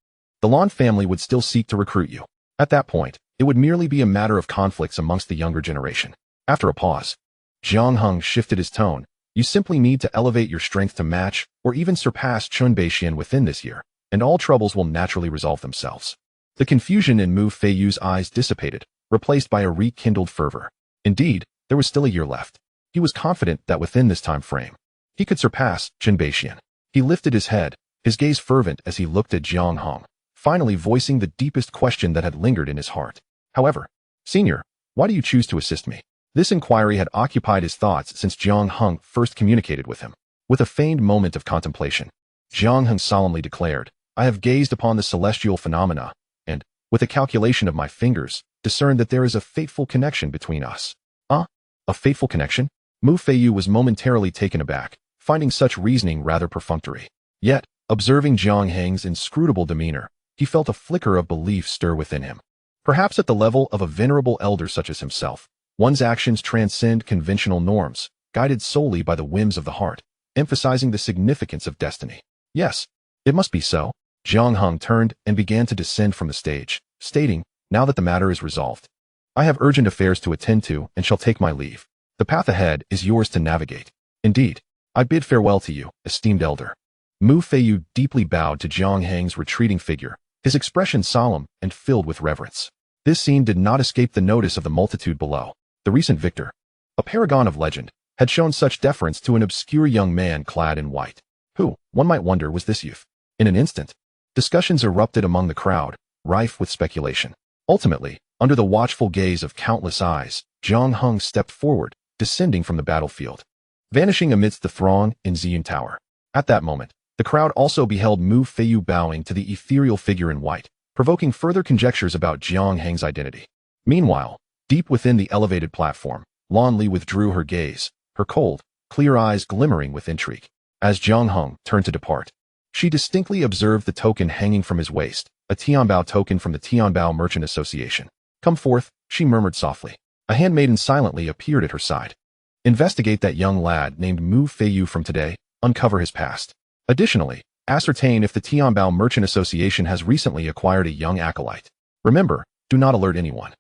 the Lan family would still seek to recruit you. At that point, it would merely be a matter of conflicts amongst the younger generation. After a pause, Jiang Heng shifted his tone. You simply need to elevate your strength to match or even surpass Chun Beixian within this year, and all troubles will naturally resolve themselves. The confusion in Mu Feiyu's eyes dissipated, replaced by a rekindled fervor. Indeed, there was still a year left. He was confident that within this time frame, he could surpass Chun Beixian. He lifted his head, his gaze fervent as he looked at Jiang Heng, finally voicing the deepest question that had lingered in his heart. However, Senior, why do you choose to assist me? This inquiry had occupied his thoughts since Jiang Heng first communicated with him. With a feigned moment of contemplation, Jiang Heng solemnly declared, I have gazed upon the celestial phenomena, and, with a calculation of my fingers, discerned that there is a fateful connection between us. A fateful connection? Mu Feiyu was momentarily taken aback, finding such reasoning rather perfunctory. Yet, observing Jiang Heng's inscrutable demeanor, he felt a flicker of belief stir within him. Perhaps at the level of a venerable elder such as himself, one's actions transcend conventional norms, guided solely by the whims of the heart, emphasizing the significance of destiny. Yes, it must be so. Jiang Heng turned and began to descend from the stage, stating, now that the matter is resolved, I have urgent affairs to attend to and shall take my leave. The path ahead is yours to navigate. Indeed, I bid farewell to you, esteemed elder. Mu Feiyu deeply bowed to Jiang Heng's retreating figure, his expression solemn and filled with reverence. This scene did not escape the notice of the multitude below. The recent victor, a paragon of legend, had shown such deference to an obscure young man clad in white. Who, one might wonder, was this youth? In an instant, discussions erupted among the crowd, rife with speculation. Ultimately, under the watchful gaze of countless eyes, Jiang Heng stepped forward, descending from the battlefield. vanishing amidst the throng in Ziyun Tower. At that moment, the crowd also beheld Mu Feiyu bowing to the ethereal figure in white, provoking further conjectures about Jiang Heng's identity. Meanwhile, deep within the elevated platform, Lan Li withdrew her gaze, her cold, clear eyes glimmering with intrigue. As Jiang Heng turned to depart, she distinctly observed the token hanging from his waist, a Tianbao token from the Tianbao Merchant Association. "Come forth," she murmured softly. A handmaiden silently appeared at her side. "Investigate that young lad named Mu Feiyu from today, uncover his past. Additionally, ascertain if the Tianbao Merchant Association has recently acquired a young acolyte. Remember, do not alert anyone."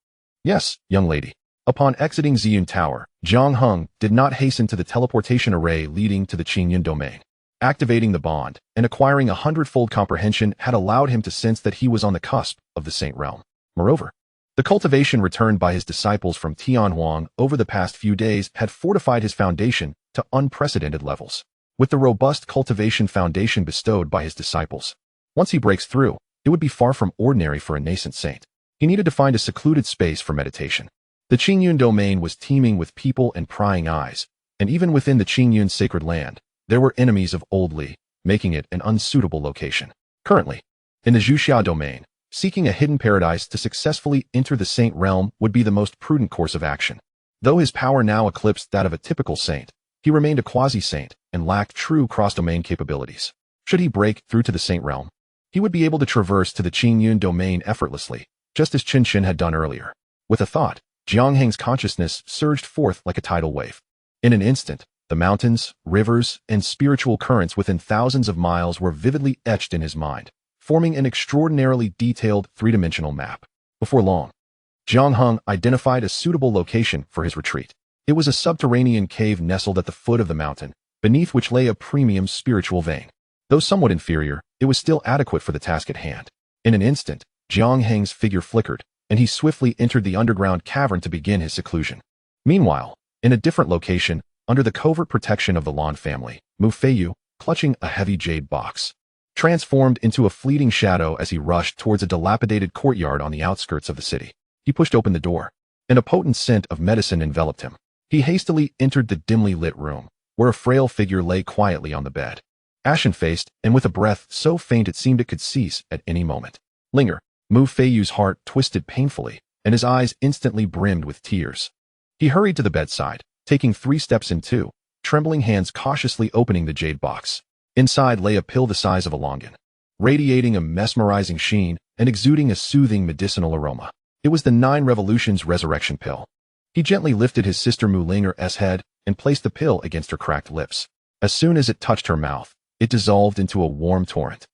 "Yes, young lady." Upon exiting Ziyun Tower, Jiang Heng did not hasten to the teleportation array leading to the Qingyun domain. Activating the bond and acquiring 100-fold comprehension had allowed him to sense that he was on the cusp of the Saint Realm. Moreover, the cultivation returned by his disciples from Tianhuang over the past few days had fortified his foundation to unprecedented levels. With the robust cultivation foundation bestowed by his disciples, once he breaks through, it would be far from ordinary for a nascent saint. He needed to find a secluded space for meditation. The Qingyun domain was teeming with people and prying eyes, and even within the Qingyun sacred land, there were enemies of Old Li, making it an unsuitable location. Currently, in the Zhuxia domain, seeking a hidden paradise to successfully enter the saint realm would be the most prudent course of action. Though his power now eclipsed that of a typical saint, he remained a quasi-saint and lacked true cross-domain capabilities. Should he break through to the saint realm, he would be able to traverse to the Qingyun domain effortlessly, just as Qin Xin had done earlier. With a thought, Jiang Heng's consciousness surged forth like a tidal wave. In an instant, the mountains, rivers, and spiritual currents within thousands of miles were vividly etched in his mind, forming an extraordinarily detailed three-dimensional map. Before long, Jiang Heng identified a suitable location for his retreat. It was a subterranean cave nestled at the foot of the mountain, beneath which lay a premium spiritual vein. Though somewhat inferior, it was still adequate for the task at hand. In an instant, Jiang Heng's figure flickered, and he swiftly entered the underground cavern to begin his seclusion. Meanwhile, in a different location, under the covert protection of the Lan family, Mu Feiyu, clutching a heavy jade box, transformed into a fleeting shadow as he rushed towards a dilapidated courtyard on the outskirts of the city. He pushed open the door, and a potent scent of medicine enveloped him. He hastily entered the dimly lit room, where a frail figure lay quietly on the bed, ashen-faced and with a breath so faint it seemed it could cease at any moment. "Linger." Mu Feiyu's heart twisted painfully, and his eyes instantly brimmed with tears. He hurried to the bedside, taking 3 steps in 2, trembling hands cautiously opening the jade box. Inside lay a pill the size of a longan, radiating a mesmerizing sheen and exuding a soothing medicinal aroma. It was the 9 Revolutions resurrection pill. He gently lifted his sister Mu Linger's head and placed the pill against her cracked lips. As soon as it touched her mouth, it dissolved into a warm torrent,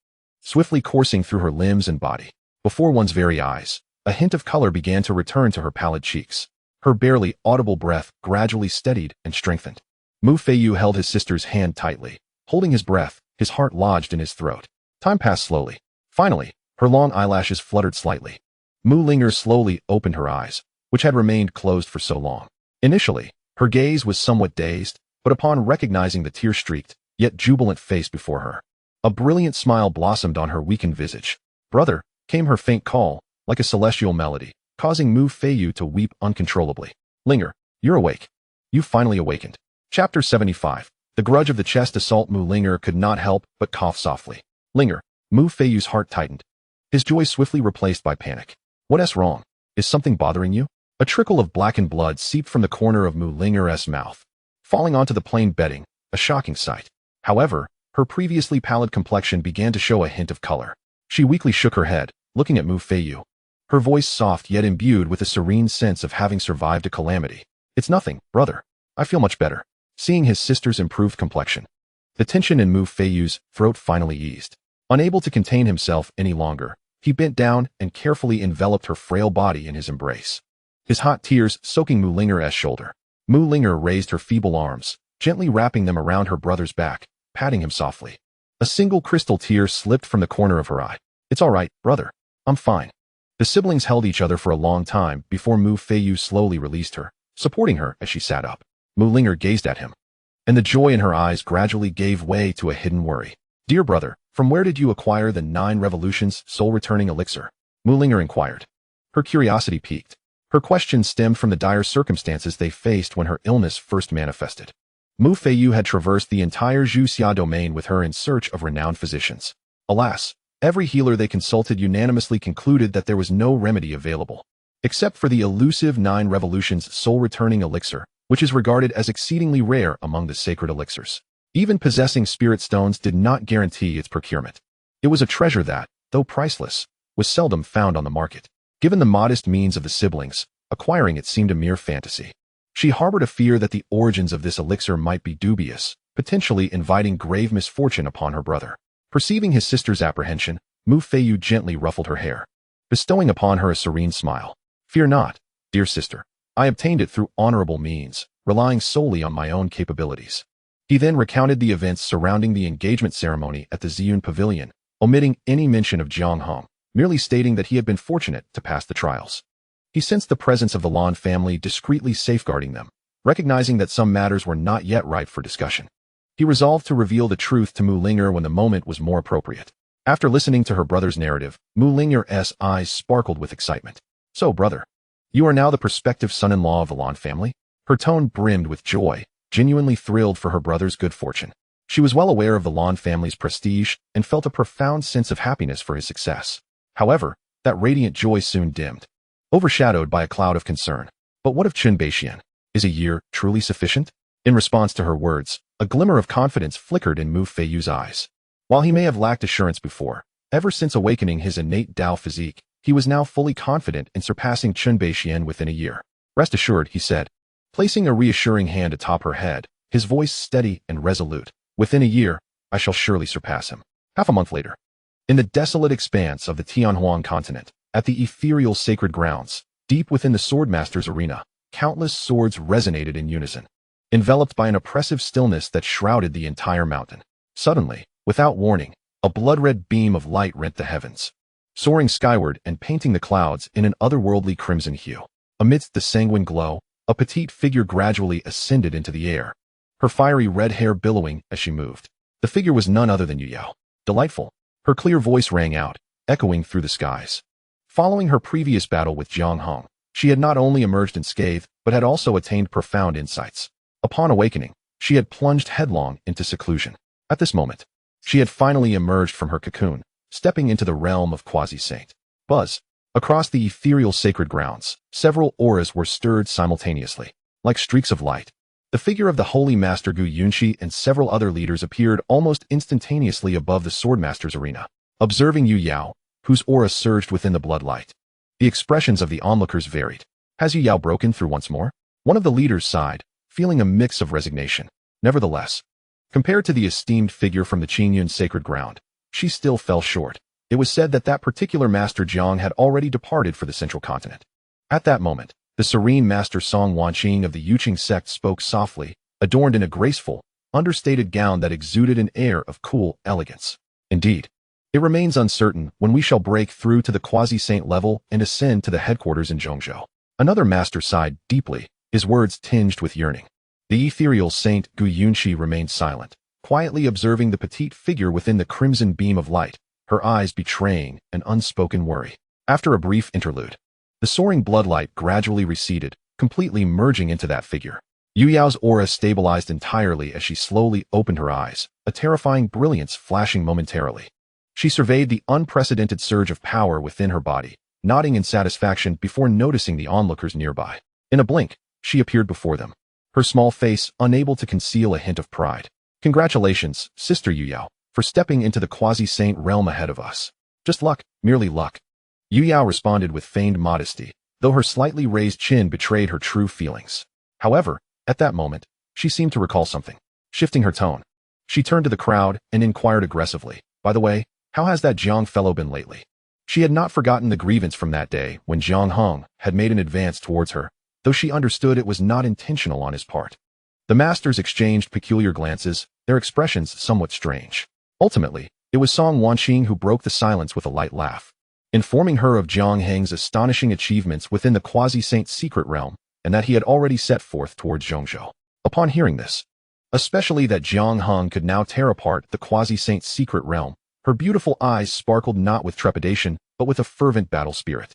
swiftly coursing through her limbs and body. Before one's very eyes, a hint of color began to return to her pallid cheeks. Her barely audible breath gradually steadied and strengthened. Mu Feiyu held his sister's hand tightly, holding his breath, his heart lodged in his throat. Time passed slowly. Finally, her long eyelashes fluttered slightly. Mu Linger slowly opened her eyes, which had remained closed for so long. Initially, her gaze was somewhat dazed, but upon recognizing the tear-streaked, yet jubilant face before her, a brilliant smile blossomed on her weakened visage. "Brother," came her faint call, like a celestial melody, causing Mu Feiyu to weep uncontrollably. "Linger, you're awake. You finally awakened." Chapter 75. The grudge of the chest assault. Mu Linger could not help but cough softly. "Linger." Mu Feiyu's heart tightened, his joy swiftly replaced by panic. "What's wrong? Is something bothering you?" A trickle of blackened blood seeped from the corner of Mu Linger's mouth, falling onto the plain bedding, a shocking sight. However, her previously pallid complexion began to show a hint of color. She weakly shook her head, looking at Mu Feiyu, her voice soft yet imbued with a serene sense of having survived a calamity. "It's nothing, brother. I feel much better." Seeing his sister's improved complexion, the tension in Mu Feiyu's throat finally eased. Unable to contain himself any longer, he bent down and carefully enveloped her frail body in his embrace, his hot tears soaking Mu Linger's shoulder. Mu Linger raised her feeble arms, gently wrapping them around her brother's back, patting him softly. A single crystal tear slipped from the corner of her eye. "It's all right, brother. I'm fine." The siblings held each other for a long time before Mu Feiyu slowly released her, supporting her as she sat up. Mu Linger gazed at him, and the joy in her eyes gradually gave way to a hidden worry. "Dear brother, from where did you acquire the 9 Revolutions soul-returning elixir?" Mu Linger inquired. Her curiosity piqued. Her question stemmed from the dire circumstances they faced when her illness first manifested. Mu Feiyu had traversed the entire Zhuxia domain with her in search of renowned physicians. Alas, every healer they consulted unanimously concluded that there was no remedy available, except for the elusive 9 Revolutions soul-returning elixir, which is regarded as exceedingly rare among the sacred elixirs. Even possessing spirit stones did not guarantee its procurement. It was a treasure that, though priceless, was seldom found on the market. Given the modest means of the siblings, acquiring it seemed a mere fantasy. She harbored a fear that the origins of this elixir might be dubious, potentially inviting grave misfortune upon her brother. Perceiving his sister's apprehension, Mu Feiyu gently ruffled her hair, bestowing upon her a serene smile. "Fear not, dear sister. I obtained it through honorable means, relying solely on my own capabilities." He then recounted the events surrounding the engagement ceremony at the Ziyun Pavilion, omitting any mention of Jiang Heng, merely stating that he had been fortunate to pass the trials. He sensed the presence of the Lan family discreetly safeguarding them, recognizing that some matters were not yet ripe for discussion. He resolved to reveal the truth to Mu Ling'er when the moment was more appropriate. After listening to her brother's narrative, Mu Ling'er's eyes sparkled with excitement. "So, brother, you are now the prospective son-in-law of the Lan family?" Her tone brimmed with joy, genuinely thrilled for her brother's good fortune. She was well aware of the Lan family's prestige and felt a profound sense of happiness for his success. However, that radiant joy soon dimmed, overshadowed by a cloud of concern. But what of Chun Beixian? Is a year truly sufficient? In response to her words, a glimmer of confidence flickered in Mu Feiyu's eyes. While he may have lacked assurance before, ever since awakening his innate Dao physique, he was now fully confident in surpassing Chun Beixian within a year. "Rest assured," he said, placing a reassuring hand atop her head, his voice steady and resolute. "Within a year, I shall surely surpass him." Half a month later, in the desolate expanse of the Tianhuang continent, at the ethereal sacred grounds, deep within the Swordmaster's arena, countless swords resonated in unison, enveloped by an oppressive stillness that shrouded the entire mountain. Suddenly, without warning, a blood-red beam of light rent the heavens, soaring skyward and painting the clouds in an otherworldly crimson hue. Amidst the sanguine glow, a petite figure gradually ascended into the air, her fiery red hair billowing as she moved. The figure was none other than Yu Yao. "Delightful." Her clear voice rang out, echoing through the skies. Following her previous battle with Jiang Heng, she had not only emerged unscathed, but had also attained profound insights. Upon awakening, she had plunged headlong into seclusion. At this moment, she had finally emerged from her cocoon, stepping into the realm of quasi-saint. Buzz. Across the ethereal sacred grounds, several auras were stirred simultaneously, like streaks of light. The figure of the Holy Master Gu Yunxi and several other leaders appeared almost instantaneously above the Swordmaster's arena. Observing Yu Yao, whose aura surged within the bloodlight, the expressions of the onlookers varied. "Has Yu Yao broken through once more?" One of the leaders sighed, feeling a mix of resignation. Nevertheless, compared to the esteemed figure from the Qingyun sacred ground, she still fell short. It was said that that particular Master Jiang had already departed for the central continent. At that moment, the serene Master Song Wanqing of the Yuqing sect spoke softly, adorned in a graceful, understated gown that exuded an air of cool elegance. "Indeed, it remains uncertain when we shall break through to the quasi-saint level and ascend to the headquarters in Zhongzhou." Another master sighed deeply, his words tinged with yearning. The ethereal saint Gu Yunxi remained silent, quietly observing the petite figure within the crimson beam of light, her eyes betraying an unspoken worry. After a brief interlude, the soaring bloodlight gradually receded, completely merging into that figure. Yu Yao's aura stabilized entirely as she slowly opened her eyes, a terrifying brilliance flashing momentarily. She surveyed the unprecedented surge of power within her body, nodding in satisfaction before noticing the onlookers nearby. In a blink, she appeared before them, her small face unable to conceal a hint of pride. "Congratulations, Sister Yu Yao, for stepping into the quasi-saint realm ahead of us. Just luck, merely luck." Yu Yao responded with feigned modesty, though her slightly raised chin betrayed her true feelings. However, at that moment, she seemed to recall something. Shifting her tone, she turned to the crowd and inquired aggressively, "By the way, how has that Jiang fellow been lately?" She had not forgotten the grievance from that day when Jiang Heng had made an advance towards her, though she understood it was not intentional on his part. The masters exchanged peculiar glances, their expressions somewhat strange. Ultimately, it was Song Wanqing who broke the silence with a light laugh, informing her of Jiang Heng's astonishing achievements within the quasi-saint secret realm, and that he had already set forth towards Zhongzhou. Upon hearing this, especially that Jiang Heng could now tear apart the quasi-saint secret realm, her beautiful eyes sparkled not with trepidation, but with a fervent battle spirit.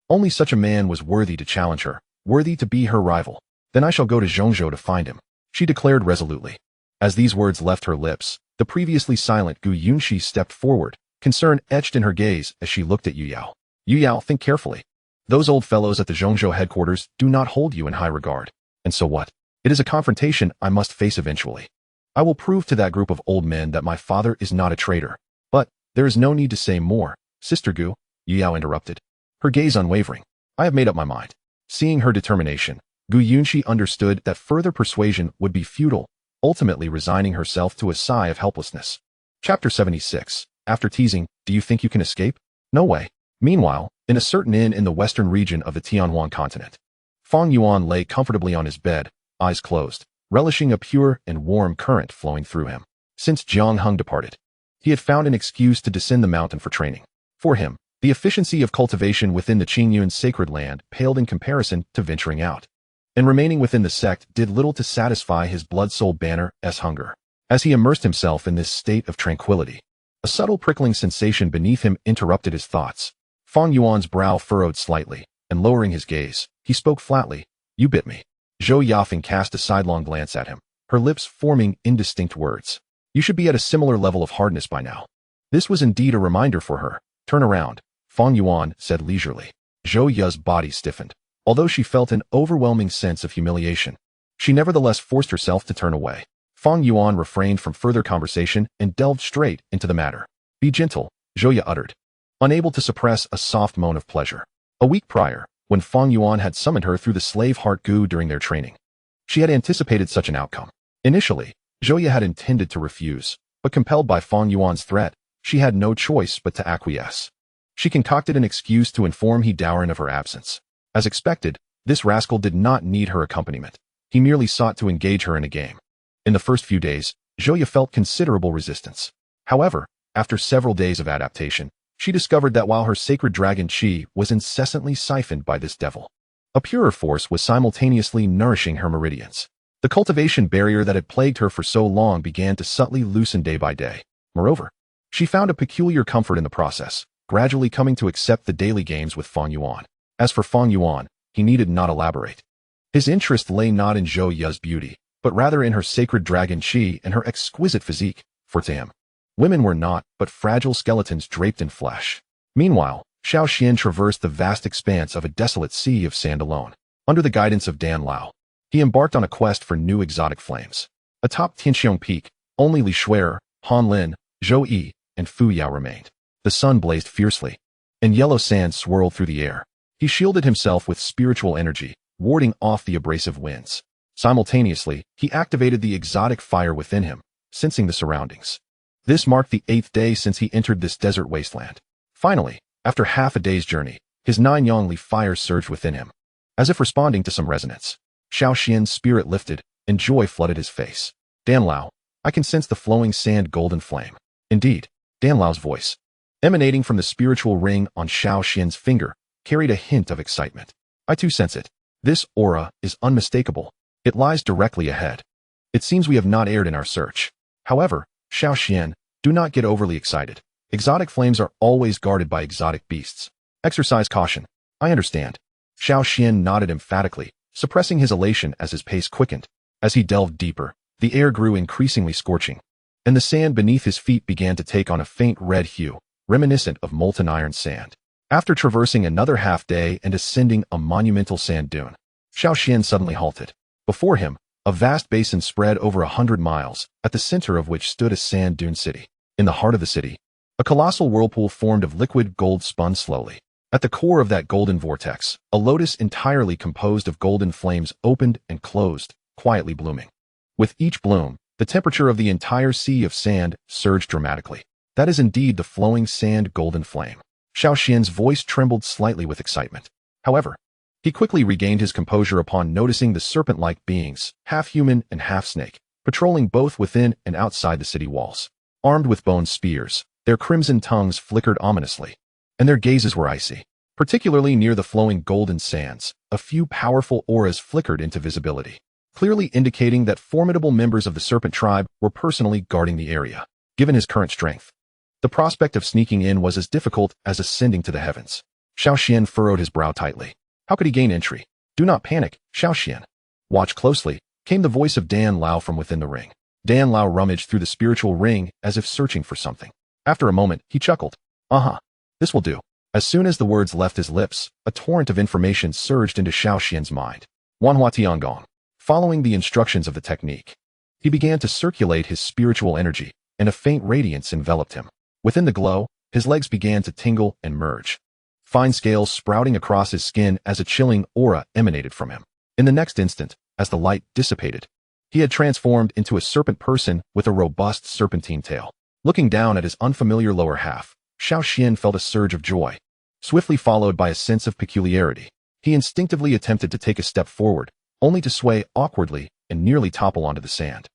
Only such a man was worthy to challenge her, worthy to be her rival. "Then I shall go to Zhongzhou to find him," she declared resolutely. As these words left her lips, the previously silent Gu Yunxi stepped forward, concern etched in her gaze as she looked at Yu Yao. Yu Yao, think carefully. Those old fellows at the Zhongzhou headquarters do not hold you in high regard. And so what? It is a confrontation I must face eventually. I will prove to that group of old men that my father is not a traitor. But there is no need to say more, Sister Gu, Yu Yao interrupted, her gaze unwavering. I have made up my mind. Seeing her determination, Gu Yunxi understood that further persuasion would be futile, ultimately resigning herself to a sigh of helplessness. Chapter 76. After teasing, do you think you can escape? No way. Meanwhile, in a certain inn in the western region of the Tianhuan continent, Fang Yuan lay comfortably on his bed, eyes closed, relishing a pure and warm current flowing through him. Since Jiang Heng departed, he had found an excuse to descend the mountain for training. For him, the efficiency of cultivation within the Qingyun sacred land paled in comparison to venturing out. And remaining within the sect did little to satisfy his blood-soul banner's hunger. As he immersed himself in this state of tranquility, a subtle prickling sensation beneath him interrupted his thoughts. Fang Yuan's brow furrowed slightly, and lowering his gaze, he spoke flatly. You bit me. Zhou Yafeng cast a sidelong glance at him, her lips forming indistinct words. You should be at a similar level of hardness by now. This was indeed a reminder for her. Turn around, Fang Yuan said leisurely. Zhou Ya's body stiffened. Although she felt an overwhelming sense of humiliation, she nevertheless forced herself to turn away. Fang Yuan refrained from further conversation and delved straight into the matter. Be gentle, Zhou Ya uttered, unable to suppress a soft moan of pleasure. A week prior, when Fang Yuan had summoned her through the slave heart gu during their training, she had anticipated such an outcome. Initially, Zhou Ya had intended to refuse, but compelled by Fang Yuan's threat, she had no choice but to acquiesce. She concocted an excuse to inform He Daoren of her absence. As expected, this rascal did not need her accompaniment. He merely sought to engage her in a game. In the first few days, Zhou Ya felt considerable resistance. However, after several days of adaptation, she discovered that while her sacred dragon qi was incessantly siphoned by this devil, a purer force was simultaneously nourishing her meridians. The cultivation barrier that had plagued her for so long began to subtly loosen day by day. Moreover, she found a peculiar comfort in the process, gradually coming to accept the daily games with Fang Yuan. As for Fang Yuan, he needed not elaborate. His interest lay not in Zhou Ya's beauty, but rather in her sacred dragon qi and her exquisite physique, for to him, women were naught but fragile skeletons draped in flesh. Meanwhile, Xiao Xian traversed the vast expanse of a desolate sea of sand alone. Under the guidance of Dan Lao, he embarked on a quest for new exotic flames. Atop Sky Qiong Peak, only Li Shuer, Han Lin, Zhou Yi, and Fu Yao remained. The sun blazed fiercely, and yellow sand swirled through the air. He shielded himself with spiritual energy, warding off the abrasive winds. Simultaneously, he activated the exotic fire within him, sensing the surroundings. This marked the 8th day since he entered this desert wasteland. Finally, after half a day's journey, his 9 Yongli fire surged within him. As if responding to some resonance, Xiao Xian's spirit lifted, and joy flooded his face. Dan Lao, I can sense the flowing sand golden flame. Indeed, Dan Lao's voice, emanating from the spiritual ring on Xiao Xian's finger, carried a hint of excitement. I too sense it. This aura is unmistakable. It lies directly ahead. It seems we have not erred in our search. However, Xiao Xian, do not get overly excited. Exotic flames are always guarded by exotic beasts. Exercise caution. I understand. Xiao Xian nodded emphatically, suppressing his elation as his pace quickened. As he delved deeper, the air grew increasingly scorching, and the sand beneath his feet began to take on a faint red hue, reminiscent of molten iron sand. After traversing another half-day and ascending a monumental sand dune, Xiao Xian suddenly halted. Before him, a vast basin spread over 100 miles, at the center of which stood a sand dune city. In the heart of the city, a colossal whirlpool formed of liquid gold spun slowly. At the core of that golden vortex, a lotus entirely composed of golden flames opened and closed, quietly blooming. With each bloom, the temperature of the entire sea of sand surged dramatically. That is indeed the flowing sand golden flame. Xiao Xian's voice trembled slightly with excitement. However, he quickly regained his composure upon noticing the serpent-like beings, half human and half snake, patrolling both within and outside the city walls. Armed with bone spears, their crimson tongues flickered ominously, and their gazes were icy. Particularly near the flowing golden sands, a few powerful auras flickered into visibility, clearly indicating that formidable members of the serpent tribe were personally guarding the area. Given his current strength, the prospect of sneaking in was as difficult as ascending to the heavens. Xiao Xian furrowed his brow tightly. How could he gain entry? Do not panic, Xiao Xian. Watch closely, came the voice of Dan Lao from within the ring. Dan Lao rummaged through the spiritual ring as if searching for something. After a moment, he chuckled. This will do. As soon as the words left his lips, a torrent of information surged into Xiao Xian's mind. Wanhua Tiangong. Following the instructions of the technique, he began to circulate his spiritual energy, and a faint radiance enveloped him. Within the glow, his legs began to tingle and merge, fine scales sprouting across his skin as a chilling aura emanated from him. In the next instant, as the light dissipated, he had transformed into a serpent person with a robust serpentine tail. Looking down at his unfamiliar lower half, Xiao Xian felt a surge of joy, swiftly followed by a sense of peculiarity. He instinctively attempted to take a step forward, only to sway awkwardly and nearly topple onto the sand.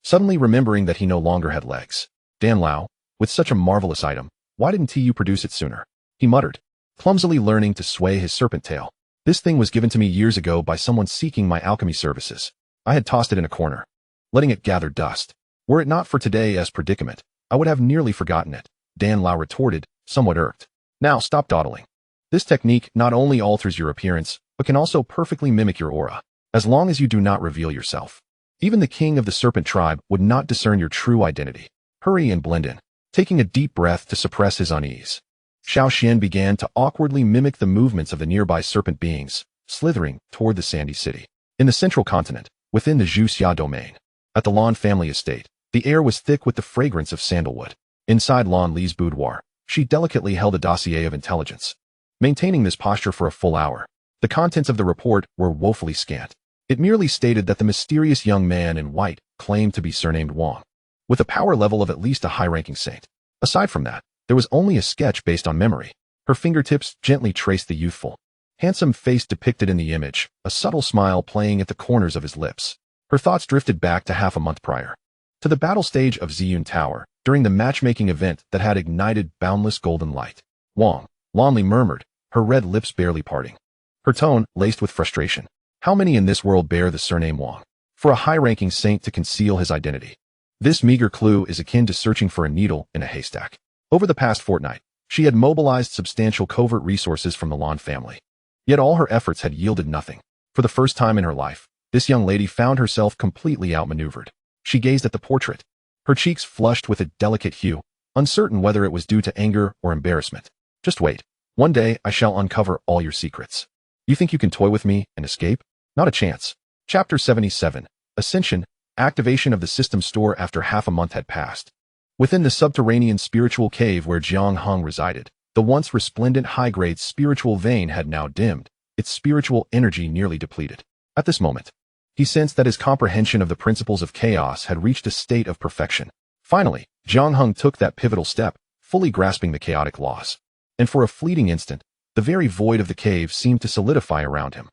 Suddenly remembering that he no longer had legs. Dan Lao, with such a marvelous item, why didn't you produce it sooner? He muttered, clumsily learning to sway his serpent tail. This thing was given to me years ago by someone seeking my alchemy services. I had tossed it in a corner, letting it gather dust. Were it not for today's predicament, I would have nearly forgotten it, Dan Lao retorted, somewhat irked. Now stop dawdling. This technique not only alters your appearance, but can also perfectly mimic your aura, as long as you do not reveal yourself. Even the king of the serpent tribe would not discern your true identity. Hurry and blend in. Taking a deep breath to suppress his unease, Xiao Xian began to awkwardly mimic the movements of the nearby serpent beings, slithering toward the sandy city. In the central continent, within the Zhuxia domain, at the Lan family estate, the air was thick with the fragrance of sandalwood. Inside Lan Li's boudoir, she delicately held a dossier of intelligence. Maintaining this posture for a full hour, the contents of the report were woefully scant. It merely stated that the mysterious young man in white claimed to be surnamed Wang, with a power level of at least a high-ranking saint. Aside from that, there was only a sketch based on memory. Her fingertips gently traced the youthful, handsome face depicted in the image, a subtle smile playing at the corners of his lips. Her thoughts drifted back to half a month prior, to the battle stage of Ziyun Tower, during the matchmaking event that had ignited boundless golden light. Wang, Lanli murmured, her red lips barely parting, her tone laced with frustration. How many in this world bear the surname Wang? For a high-ranking saint to conceal his identity, this meager clue is akin to searching for a needle in a haystack. Over the past fortnight, she had mobilized substantial covert resources from the Lan family. Yet all her efforts had yielded nothing. For the first time in her life, this young lady found herself completely outmaneuvered. She gazed at the portrait, her cheeks flushed with a delicate hue, uncertain whether it was due to anger or embarrassment. Just wait. One day I shall uncover all your secrets. You think you can toy with me and escape? Not a chance. Chapter 77. Ascension, activation of the system store after half a month had passed. Within the subterranean spiritual cave where Jiang Heng resided, the once resplendent high-grade spiritual vein had now dimmed, its spiritual energy nearly depleted. At this moment, he sensed that his comprehension of the principles of chaos had reached a state of perfection. Finally, Jiang Heng took that pivotal step, fully grasping the chaotic laws. And for a fleeting instant, the very void of the cave seemed to solidify around him.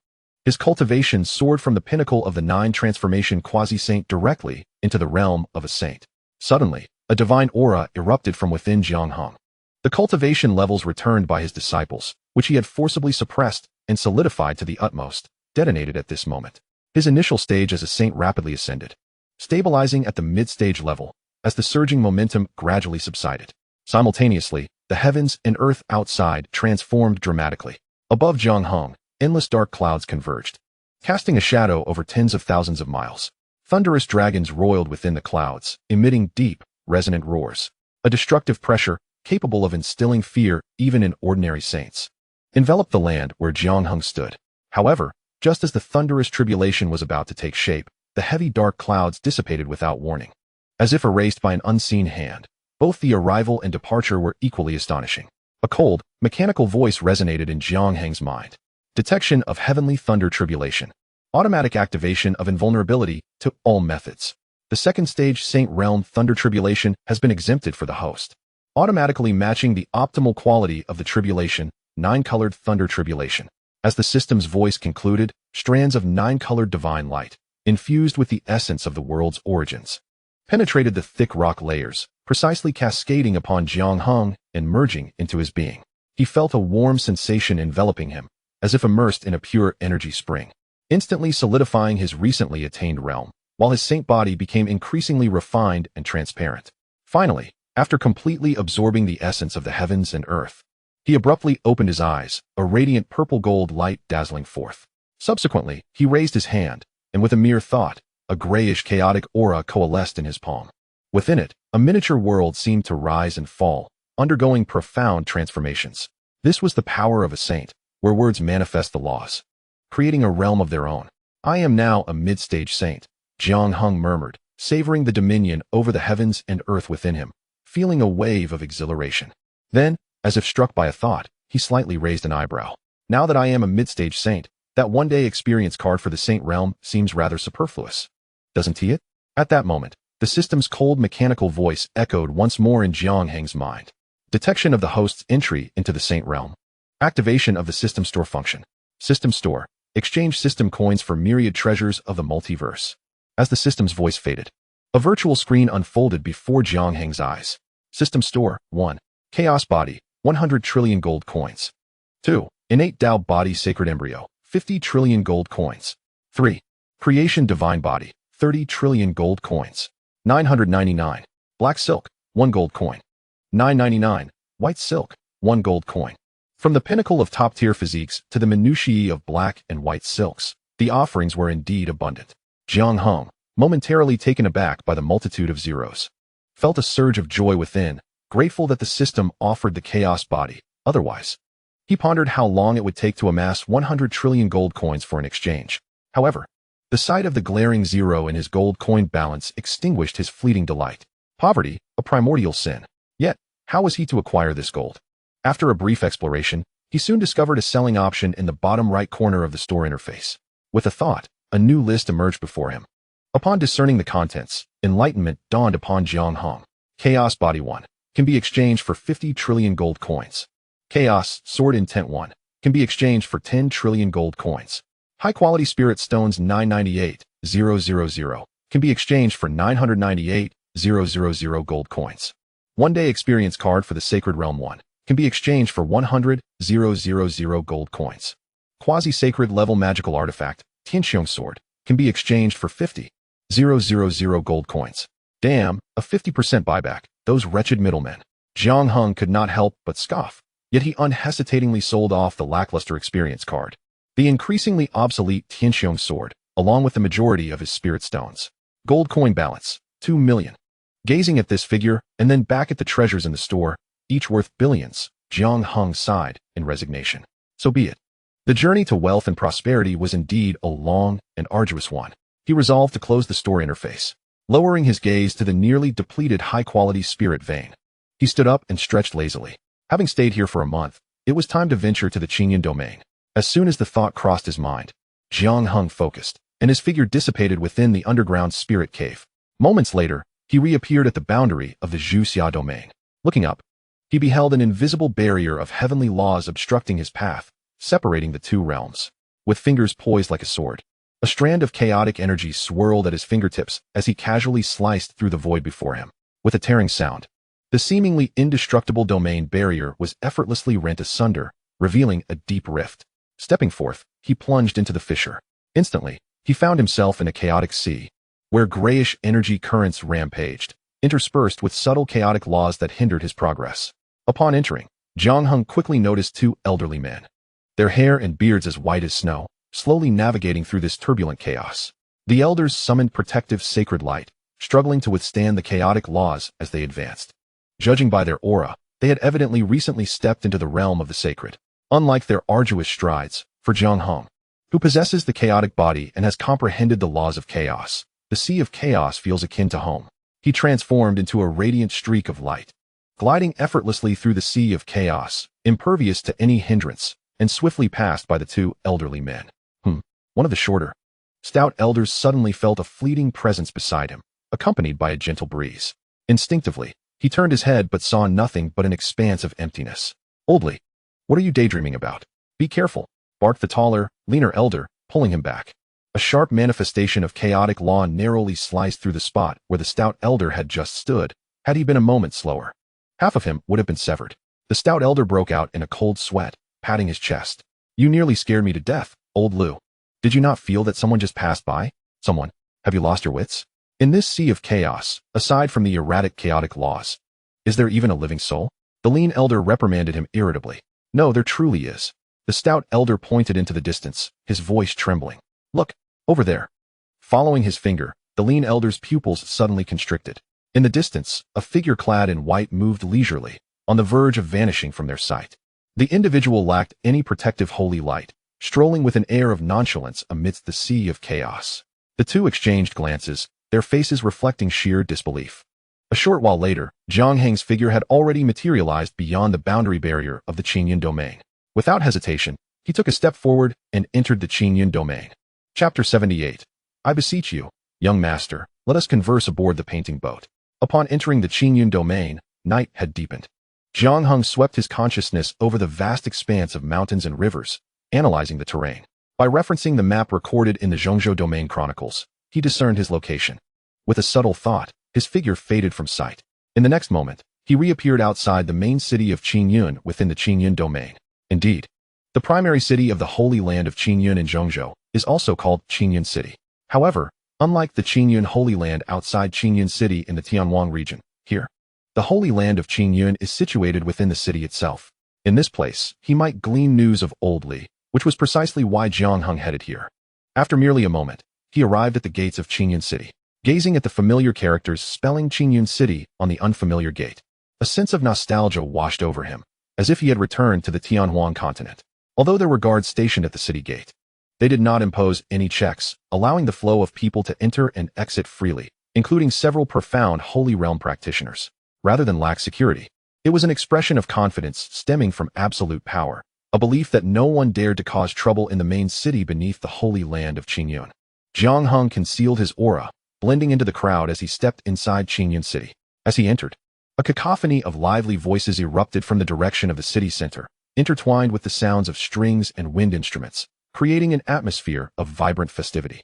His cultivation soared from the pinnacle of the 9 transformation quasi-saint directly into the realm of a saint. Suddenly, a divine aura erupted from within Jiang Heng. The cultivation levels returned by his disciples, which he had forcibly suppressed and solidified to the utmost, detonated at this moment. His initial stage as a saint rapidly ascended, stabilizing at the mid-stage level as the surging momentum gradually subsided. Simultaneously, the heavens and earth outside transformed dramatically. Above Jiang Heng, endless dark clouds converged, casting a shadow over tens of thousands of miles. Thunderous dragons roiled within the clouds, emitting deep, resonant roars. A destructive pressure, capable of instilling fear even in ordinary saints, enveloped the land where Jiang Heng stood. However, just as the thunderous tribulation was about to take shape, the heavy dark clouds dissipated without warning. As if erased by an unseen hand, both the arrival and departure were equally astonishing. A cold, mechanical voice resonated in Jiang Heng's mind. Detection of heavenly thunder tribulation. Automatic activation of invulnerability to all methods. The second stage Saint Realm Thunder Tribulation has been exempted for the host, automatically matching the optimal quality of the tribulation, 9-colored Thunder Tribulation. As the system's voice concluded, strands of 9-colored divine light, infused with the essence of the world's origins, penetrated the thick rock layers, precisely cascading upon Jiang Heng and merging into his being. He felt a warm sensation enveloping him, as if immersed in a pure energy spring, instantly solidifying his recently attained realm, while his saint body became increasingly refined and transparent. Finally, after completely absorbing the essence of the heavens and earth, he abruptly opened his eyes, a radiant purple-gold light dazzling forth. Subsequently, he raised his hand, and with a mere thought, a grayish chaotic aura coalesced in his palm. Within it, a miniature world seemed to rise and fall, undergoing profound transformations. This was the power of a saint, where words manifest the laws, creating a realm of their own. I am now a mid-stage saint, Jiang Heng murmured, savoring the dominion over the heavens and earth within him, feeling a wave of exhilaration. Then, as if struck by a thought, he slightly raised an eyebrow. Now that I am a mid-stage saint, that one-day experience card for the saint realm seems rather superfluous. Doesn't he it? At that moment, the system's cold mechanical voice echoed once more in Jiang Heng's mind. Detection of the host's entry into the saint realm. Activation of the system store function. System store. Exchange system coins for myriad treasures of the multiverse. As the system's voice faded, a virtual screen unfolded before Jiang Heng's eyes. System store. 1. Chaos body. 100 trillion gold coins. 2. Innate Tao body sacred embryo. 50 trillion gold coins. 3. Creation divine body. 30 trillion gold coins. 999. Black silk. 1 gold coin. 999. White silk. 1 gold coin. From the pinnacle of top-tier physiques to the minutiae of black and white silks, the offerings were indeed abundant. Jiang Heng, momentarily taken aback by the multitude of zeros, felt a surge of joy within, grateful that the system offered the chaos body. Otherwise, he pondered how long it would take to amass 100 trillion gold coins for an exchange. However, the sight of the glaring zero in his gold coin balance extinguished his fleeting delight. Poverty, a primordial sin. Yet, how was he to acquire this gold? After a brief exploration, he soon discovered a selling option in the bottom right corner of the store interface. With a thought, a new list emerged before him. Upon discerning the contents, enlightenment dawned upon Jiang Heng. Chaos Body 1 can be exchanged for 50 trillion gold coins. Chaos Sword Intent 1 can be exchanged for 10 trillion gold coins. High-quality Spirit Stones 998,000 can be exchanged for 998,000 gold coins. One-day experience card for the Sacred Realm 1 can be exchanged for 100,000 gold coins. Quasi-sacred level magical artifact, Tianqiong Sword, can be exchanged for 50,000 gold coins. Damn, a 50% buyback, those wretched middlemen. Jiang Heng could not help but scoff, yet he unhesitatingly sold off the lackluster experience card. The increasingly obsolete Tianqiong Sword, along with the majority of his spirit stones. Gold coin balance, 2 million. Gazing at this figure, and then back at the treasures in the store, each worth billions, Jiang Heng sighed in resignation. So be it. The journey to wealth and prosperity was indeed a long and arduous one. He resolved to close the store interface, lowering his gaze to the nearly depleted high-quality spirit vein. He stood up and stretched lazily. Having stayed here for a month, it was time to venture to the Qingyun domain. As soon as the thought crossed his mind, Jiang Heng focused, and his figure dissipated within the underground spirit cave. Moments later, he reappeared at the boundary of the Zhuxia domain. Looking up, he beheld an invisible barrier of heavenly laws obstructing his path, separating the two realms. With fingers poised like a sword, a strand of chaotic energy swirled at his fingertips as he casually sliced through the void before him. With a tearing sound, the seemingly indestructible domain barrier was effortlessly rent asunder, revealing a deep rift. Stepping forth, he plunged into the fissure. Instantly, he found himself in a chaotic sea, where grayish energy currents rampaged, interspersed with subtle chaotic laws that hindered his progress. Upon entering, Jiang Heng quickly noticed two elderly men, their hair and beards as white as snow, slowly navigating through this turbulent chaos. The elders summoned protective sacred light, struggling to withstand the chaotic laws as they advanced. Judging by their aura, they had evidently recently stepped into the realm of the sacred. Unlike their arduous strides, for Jiang Heng, who possesses the chaotic body and has comprehended the laws of chaos, the sea of chaos feels akin to home. He transformed into a radiant streak of light, gliding effortlessly through the sea of chaos, impervious to any hindrance, and swiftly passed by the two elderly men. One of the shorter, stout elders suddenly felt a fleeting presence beside him, accompanied by a gentle breeze. Instinctively, he turned his head but saw nothing but an expanse of emptiness. Oldly, what are you daydreaming about? Be careful, barked the taller, leaner elder, pulling him back. A sharp manifestation of chaotic law narrowly sliced through the spot where the stout elder had just stood. Had he been a moment slower, half of him would have been severed. The stout elder broke out in a cold sweat, patting his chest. You nearly scared me to death, old Lou. Did you not feel that someone just passed by? Someone? Have you lost your wits? In this sea of chaos, aside from the erratic chaotic laws, is there even a living soul? The lean elder reprimanded him irritably. No, there truly is. The stout elder pointed into the distance, his voice trembling. Look, over there. Following his finger, the lean elder's pupils suddenly constricted. In the distance, a figure clad in white moved leisurely, on the verge of vanishing from their sight. The individual lacked any protective holy light, strolling with an air of nonchalance amidst the sea of chaos. The two exchanged glances, their faces reflecting sheer disbelief. A short while later, Jiang Heng's figure had already materialized beyond the boundary barrier of the Qingyun domain. Without hesitation, he took a step forward and entered the Qingyun domain. Chapter 78. I beseech you, young master, let us converse aboard the painting boat. Upon entering the Qingyun domain, night had deepened. Jiang Heng swept his consciousness over the vast expanse of mountains and rivers, analyzing the terrain. By referencing the map recorded in the Zhongzhou Domain Chronicles, he discerned his location. With a subtle thought, his figure faded from sight. In the next moment, he reappeared outside the main city of Qingyun within the Qingyun domain. Indeed, the primary city of the Holy Land of Qingyun in Zhongzhou is also called Qingyun City. However, unlike the Qingyun Holy Land outside Qingyun City in the Tianhuang region, here, the Holy Land of Qingyun is situated within the city itself. In this place, he might glean news of Old Li, which was precisely why Jiang Heng headed here. After merely a moment, he arrived at the gates of Qingyun City. Gazing at the familiar characters spelling Qingyun City on the unfamiliar gate, a sense of nostalgia washed over him, as if he had returned to the Tianhuang continent. Although there were guards stationed at the city gate, they did not impose any checks, allowing the flow of people to enter and exit freely, including several profound Holy Realm practitioners. Rather than lack security, it was an expression of confidence stemming from absolute power, a belief that no one dared to cause trouble in the main city beneath the Holy Land of Qingyun. Jiang Heng concealed his aura, blending into the crowd as he stepped inside Qingyun City. As he entered, a cacophony of lively voices erupted from the direction of the city center, intertwined with the sounds of strings and wind instruments, creating an atmosphere of vibrant festivity.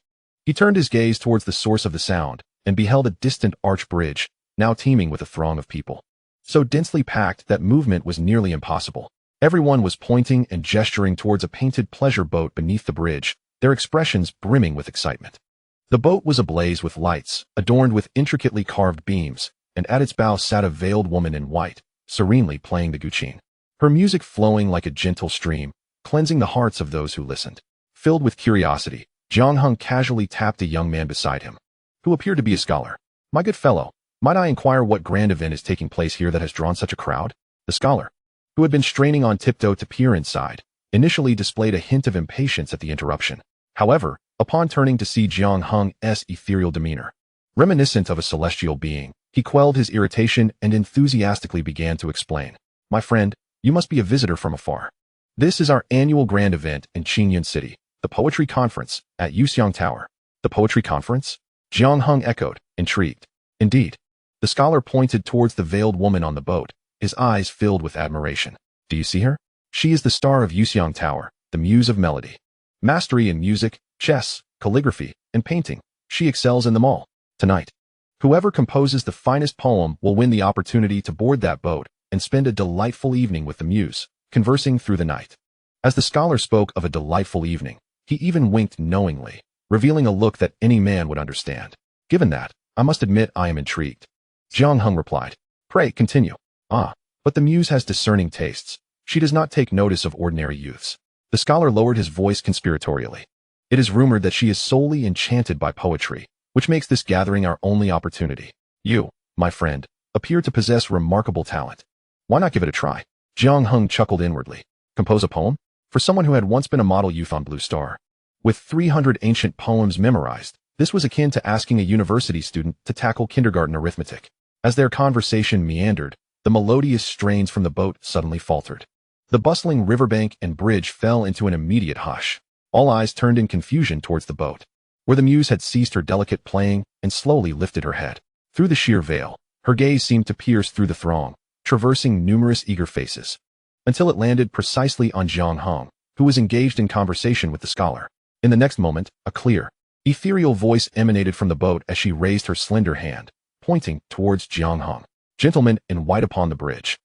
He turned his gaze towards the source of the sound and beheld a distant arch bridge, now teeming with a throng of people. So densely packed that movement was nearly impossible. Everyone was pointing and gesturing towards a painted pleasure boat beneath the bridge, their expressions brimming with excitement. The boat was ablaze with lights, adorned with intricately carved beams, and at its bow sat a veiled woman in white, serenely playing the guqin. Her music flowing like a gentle stream, cleansing the hearts of those who listened. Filled with curiosity, Jiang Heng casually tapped a young man beside him, who appeared to be a scholar. My good fellow, might I inquire what grand event is taking place here that has drawn such a crowd? The scholar, who had been straining on tiptoe to peer inside, initially displayed a hint of impatience at the interruption. However, upon turning to see Jiang Heng's ethereal demeanor, reminiscent of a celestial being, he quelled his irritation and enthusiastically began to explain. My friend, you must be a visitor from afar. This is our annual grand event in Qingyun City, the Poetry Conference, at Yuxiang Tower. The Poetry Conference? Jiang Heng echoed, intrigued. Indeed. The scholar pointed towards the veiled woman on the boat, his eyes filled with admiration. Do you see her? She is the star of Yuxiang Tower, the muse of melody. Mastery in music, chess, calligraphy, and painting. She excels in them all. Tonight, whoever composes the finest poem will win the opportunity to board that boat and spend a delightful evening with the muse, conversing through the night. As the scholar spoke of a delightful evening, he even winked knowingly, revealing a look that any man would understand. Given that, I must admit I am intrigued. Jiang Heng replied. Pray, continue. Ah, but the muse has discerning tastes. She does not take notice of ordinary youths. The scholar lowered his voice conspiratorially. It is rumored that she is solely enchanted by poetry, which makes this gathering our only opportunity. You, my friend, appear to possess remarkable talent. Why not give it a try? Jiang Heng chuckled inwardly. Compose a poem? For someone who had once been a model youth on Blue Star. With 300 ancient poems memorized, this was akin to asking a university student to tackle kindergarten arithmetic. As their conversation meandered, the melodious strains from the boat suddenly faltered. The bustling riverbank and bridge fell into an immediate hush. All eyes turned in confusion towards the boat, where the muse had ceased her delicate playing and slowly lifted her head. Through the sheer veil, her gaze seemed to pierce through the throng, traversing numerous eager faces, until it landed precisely on Jiang Heng, who was engaged in conversation with the scholar. In the next moment, a clear, ethereal voice emanated from the boat as she raised her slender hand, pointing towards Jiang Heng. Gentleman in white upon the bridge.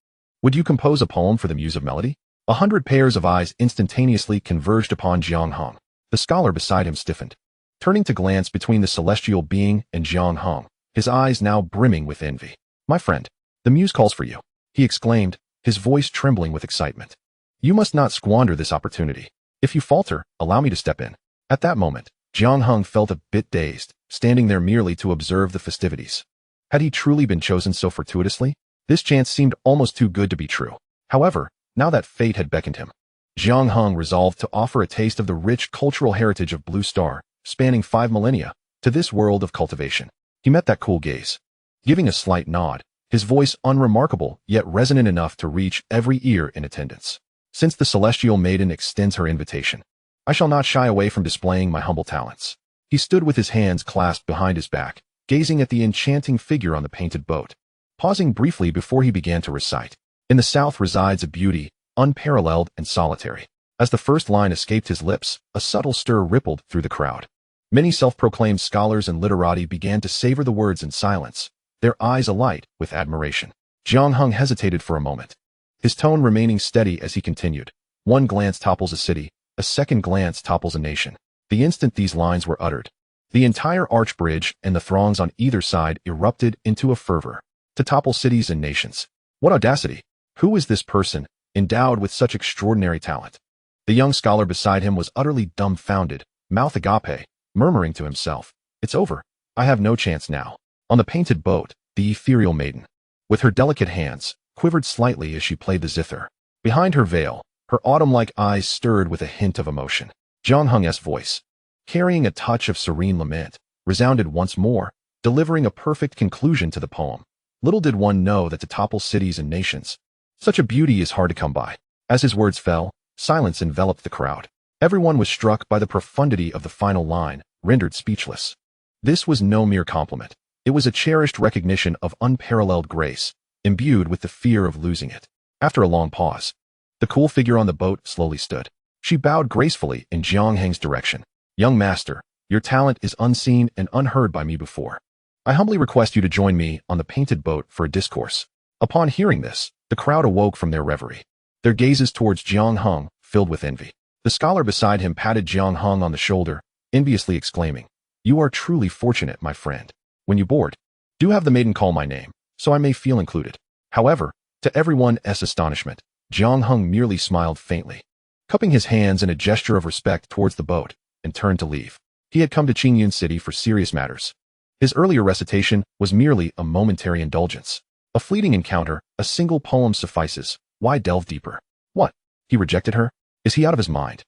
Would you compose a poem for the muse of melody? 100 pairs of eyes instantaneously converged upon Jiang Heng. The scholar beside him stiffened, turning to glance between the celestial being and Jiang Heng, his eyes now brimming with envy. My friend, the muse calls for you, he exclaimed, his voice trembling with excitement. You must not squander this opportunity. If you falter, allow me to step in. At that moment, Jiang Heng felt a bit dazed, standing there merely to observe the festivities. Had he truly been chosen so fortuitously? This chance seemed almost too good to be true. However, now that fate had beckoned him, Jiang Heng resolved to offer a taste of the rich cultural heritage of Blue Star, spanning 5 millennia, to this world of cultivation. He met that cool gaze. Giving a slight nod, his voice unremarkable yet resonant enough to reach every ear in attendance. Since the celestial maiden extends her invitation, I shall not shy away from displaying my humble talents. He stood with his hands clasped behind his back, gazing at the enchanting figure on the painted boat, pausing briefly before he began to recite. In the south resides a beauty, unparalleled and solitary. As the first line escaped his lips, a subtle stir rippled through the crowd. Many self-proclaimed scholars and literati began to savor the words in silence, their eyes alight with admiration. Jiang Heng hesitated for a moment, his tone remaining steady as he continued. One glance topples a city, a second glance topples a nation. The instant these lines were uttered, the entire arch bridge and the throngs on either side erupted into a fervor. To topple cities and nations. What audacity! Who is this person, endowed with such extraordinary talent? The young scholar beside him was utterly dumbfounded, mouth agape, murmuring to himself, "It's over. I have no chance now." On the painted boat, the ethereal maiden, with her delicate hands, quivered slightly as she played the zither. Behind her veil, her autumn-like eyes stirred with a hint of emotion. Jiang Heng's voice, carrying a touch of serene lament, resounded once more, delivering a perfect conclusion to the poem. Little did one know that to topple cities and nations, such a beauty is hard to come by. As his words fell, silence enveloped the crowd. Everyone was struck by the profundity of the final line, rendered speechless. This was no mere compliment. It was a cherished recognition of unparalleled grace, imbued with the fear of losing it. After a long pause, the cool figure on the boat slowly stood. She bowed gracefully in Jiang Heng's direction. "Young master, your talent is unseen and unheard by me before. I humbly request you to join me on the painted boat for a discourse." Upon hearing this, the crowd awoke from their reverie, their gazes towards Jiang Heng filled with envy. The scholar beside him patted Jiang Heng on the shoulder, enviously exclaiming, "You are truly fortunate, my friend. When you board, do have the maiden call my name, so I may feel included." However, to everyone's astonishment, Jiang Heng merely smiled faintly, cupping his hands in a gesture of respect towards the boat, and turned to leave. He had come to Qingyun City for serious matters. His earlier recitation was merely a momentary indulgence. A fleeting encounter, a single poem suffices. Why delve deeper? What? He rejected her? Is he out of his mind?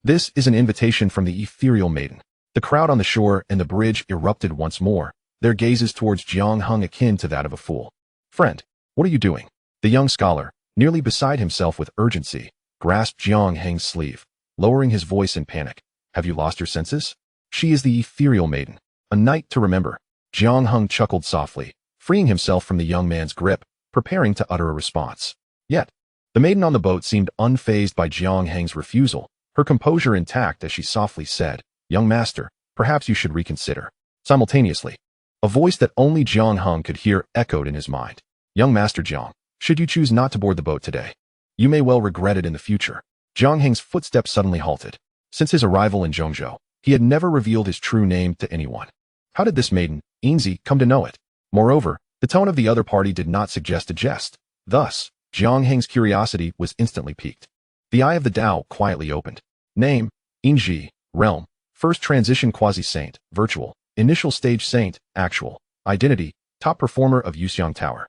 This is an invitation from the ethereal maiden. The crowd on the shore and the bridge erupted once more, their gazes towards Jiang Heng akin to that of a fool. "Friend, what are you doing?" The young scholar, nearly beside himself with urgency, grasped Jiang Heng's sleeve, lowering his voice in panic. "Have you lost your senses? She is the ethereal maiden. A night to remember." Jiang Heng chuckled softly, freeing himself from the young man's grip, preparing to utter a response. Yet, the maiden on the boat seemed unfazed by Jiang Heng's refusal, her composure intact as she softly said, "Young master, perhaps you should reconsider." Simultaneously, a voice that only Jiang Heng could hear echoed in his mind. "Young master Jiang, should you choose not to board the boat today, you may well regret it in the future." Jiang Heng's footsteps suddenly halted. Since his arrival in Zhongzhou, he had never revealed his true name to anyone. How did this maiden, Yinzi, come to know it? Moreover, the tone of the other party did not suggest a jest. Thus, Jiang Heng's curiosity was instantly piqued. The eye of the Tao quietly opened. Name, Yinzi, realm, first transition quasi-saint, virtual, initial stage saint, actual, identity, top performer of Yuxiang Tower.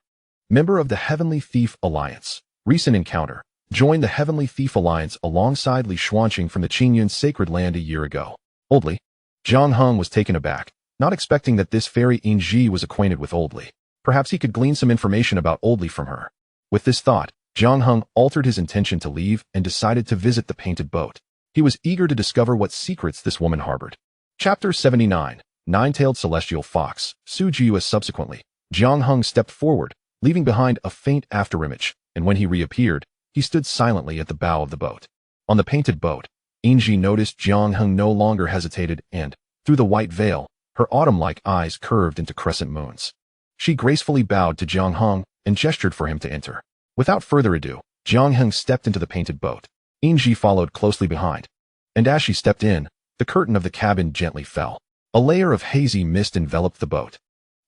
Member of the Heavenly Thief Alliance. Recent encounter. Joined the Heavenly Thief Alliance alongside Li Xuanqing from the Qingyun Sacred Land a year ago. Old Li. Jiang Heng was taken aback, not expecting that this fairy Yinzi was acquainted with Old Li. Perhaps he could glean some information about Old Li from her. With this thought, Jiang Heng altered his intention to leave and decided to visit the painted boat. He was eager to discover what secrets this woman harbored. Chapter 79. Nine-tailed Celestial Fox. Su Jiu. Subsequently, Jiang Heng stepped forward, leaving behind a faint afterimage, and when he reappeared, he stood silently at the bow of the boat. On the painted boat, Yinzi noticed Jiang Heng no longer hesitated and, through the white veil, her autumn-like eyes curved into crescent moons. She gracefully bowed to Jiang Heng and gestured for him to enter. Without further ado, Jiang Heng stepped into the painted boat. Yinzi followed closely behind, and as she stepped in, the curtain of the cabin gently fell. A layer of hazy mist enveloped the boat,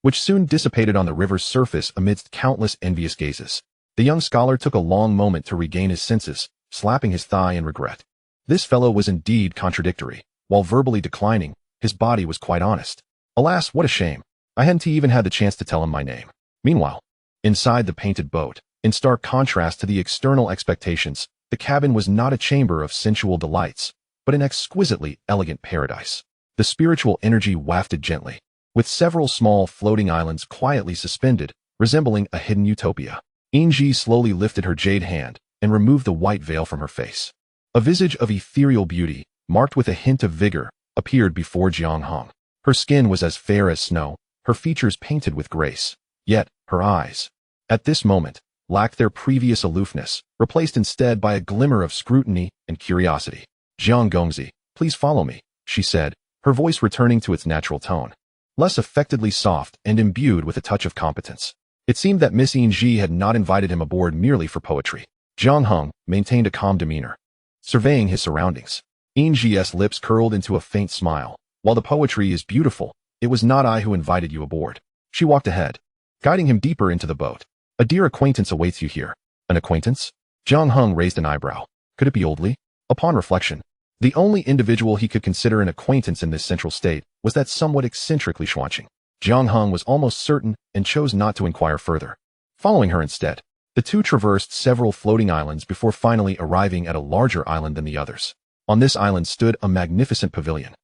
which soon dissipated on the river's surface amidst countless envious gazes. The young scholar took a long moment to regain his senses, slapping his thigh in regret. This fellow was indeed contradictory. While verbally declining, his body was quite honest. Alas, what a shame. I hadn't even had the chance to tell him my name. Meanwhile, inside the painted boat, in stark contrast to the external expectations, the cabin was not a chamber of sensual delights, but an exquisitely elegant paradise. The spiritual energy wafted gently, with several small floating islands quietly suspended, resembling a hidden utopia. Ying slowly lifted her jade hand and removed the white veil from her face. A visage of ethereal beauty, marked with a hint of vigor, appeared before Jiang Heng. Her skin was as fair as snow, her features painted with grace. Yet, her eyes, at this moment, lacked their previous aloofness, replaced instead by a glimmer of scrutiny and curiosity. "Jiang Gongzi, please follow me," she said, her voice returning to its natural tone, less affectedly soft and imbued with a touch of competence. It seemed that Miss Ying had not invited him aboard merely for poetry. Jiang Heng maintained a calm demeanor, surveying his surroundings. Ying's lips curled into a faint smile. "While the poetry is beautiful, it was not I who invited you aboard." She walked ahead, guiding him deeper into the boat. "A dear acquaintance awaits you here." "An acquaintance?" Jiang Heng raised an eyebrow. Could it be Old Li? Upon reflection, the only individual he could consider an acquaintance in this central state was that somewhat eccentric Li Xuanqing. Jiang Heng was almost certain and chose not to inquire further. Following her instead, the two traversed several floating islands before finally arriving at a larger island than the others. On this island stood a magnificent pavilion,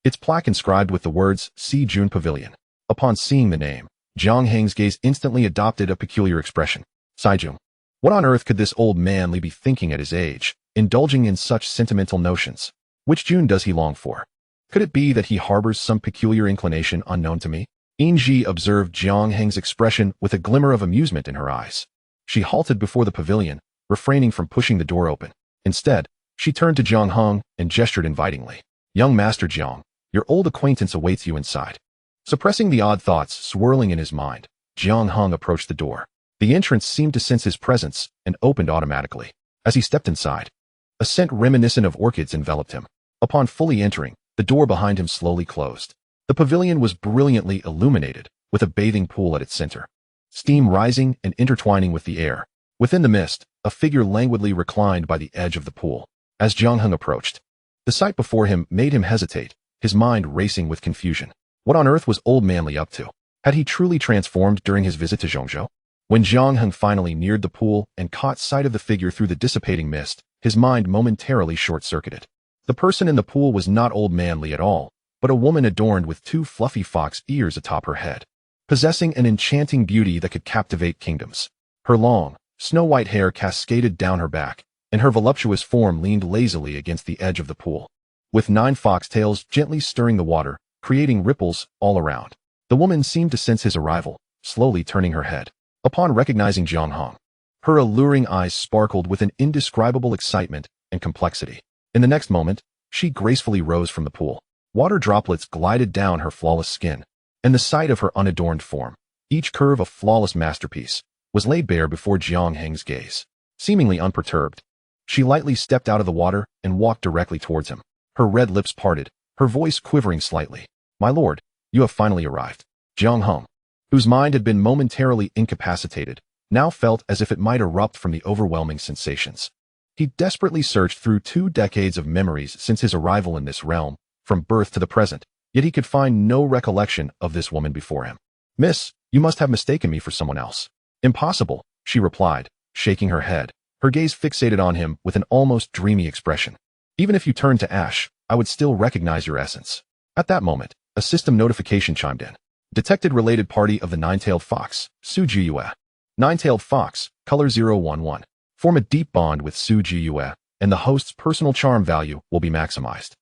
its plaque inscribed with the words Si Jun Pavilion. Upon seeing the name, Jiang Heng's gaze instantly adopted a peculiar expression. Saijun. What on earth could this old man be thinking at his age, indulging in such sentimental notions? Which June does he long for? Could it be that he harbors some peculiar inclination unknown to me? Ying observed Jiang Heng's expression with a glimmer of amusement in her eyes. She halted before the pavilion, refraining from pushing the door open. Instead, she turned to Jiang Heng and gestured invitingly. "Young Master Jiang, your old acquaintance awaits you inside." Suppressing the odd thoughts swirling in his mind, Jiang Heng approached the door. The entrance seemed to sense his presence and opened automatically. As he stepped inside, a scent reminiscent of orchids enveloped him. Upon fully entering, the door behind him slowly closed. The pavilion was brilliantly illuminated, with a bathing pool at its center, steam rising and intertwining with the air. Within the mist, a figure languidly reclined by the edge of the pool. As Jiang Heng approached, the sight before him made him hesitate, his mind racing with confusion. What on earth was old man Li up to? Had he truly transformed during his visit to Zhongzhou? When Jiang Heng finally neared the pool and caught sight of the figure through the dissipating mist, his mind momentarily short-circuited. The person in the pool was not old man Li at all, but a woman adorned with two fluffy fox ears atop her head, possessing an enchanting beauty that could captivate kingdoms. Her long, snow-white hair cascaded down her back, and her voluptuous form leaned lazily against the edge of the pool, with 9 foxtails gently stirring the water, creating ripples all around. The woman seemed to sense his arrival, slowly turning her head. Upon recognizing Jiang Heng, her alluring eyes sparkled with an indescribable excitement and complexity. In the next moment, she gracefully rose from the pool. Water droplets glided down her flawless skin, and the sight of her unadorned form, each curve a flawless masterpiece, was laid bare before Jiang Heng's gaze. Seemingly unperturbed, she lightly stepped out of the water and walked directly towards him. Her red lips parted, her voice quivering slightly. "My lord, you have finally arrived." Jiang Heng, whose mind had been momentarily incapacitated, now felt as if it might erupt from the overwhelming sensations. He desperately searched through 2 decades of memories since his arrival in this realm, from birth to the present, yet he could find no recollection of this woman before him. "Miss, you must have mistaken me for someone else." "Impossible," she replied, shaking her head, her gaze fixated on him with an almost dreamy expression. "Even if you turned to ash, I would still recognize your essence." At that moment, a system notification chimed in. Detected related party of the nine-tailed fox, Su Jiyue. Nine-tailed fox, color 011. Form a deep bond with Su Jiyue, and the host's personal charm value will be maximized.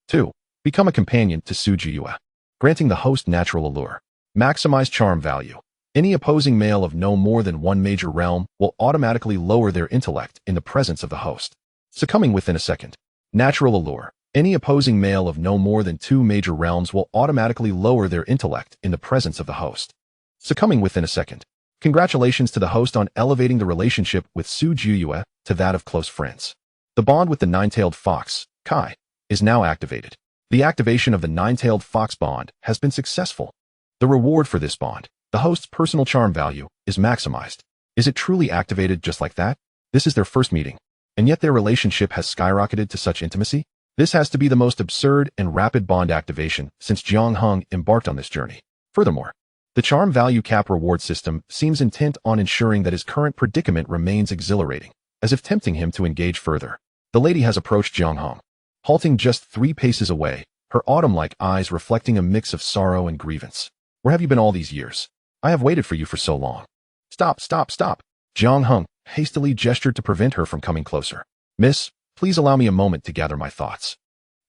2. Become a companion to Su Jiyue, granting the host natural allure. Maximize charm value. Any opposing male of no more than 1 major realm will automatically lower their intellect in the presence of the host, succumbing within a second. Natural allure. Any opposing male of no more than 2 major realms will automatically lower their intellect in the presence of the host, succumbing within a second. Congratulations to the host on elevating the relationship with Su Jiyue to that of close friends. The bond with the nine-tailed fox, Kai, is now activated. The activation of the nine-tailed fox bond has been successful. The reward for this bond, the host's personal charm value, is maximized. Is it truly activated just like that? This is their first meeting, and yet their relationship has skyrocketed to such intimacy? This has to be the most absurd and rapid bond activation since Jiang Heng embarked on this journey. Furthermore, the charm value cap reward system seems intent on ensuring that his current predicament remains exhilarating, as if tempting him to engage further. The lady has approached Jiang Heng, halting just 3 paces away, her autumn-like eyes reflecting a mix of sorrow and grievance. Where have you been all these years? I have waited for you for so long. Stop, stop, stop. Jiang Heng hastily gestured to prevent her from coming closer. Miss, please allow me a moment to gather my thoughts.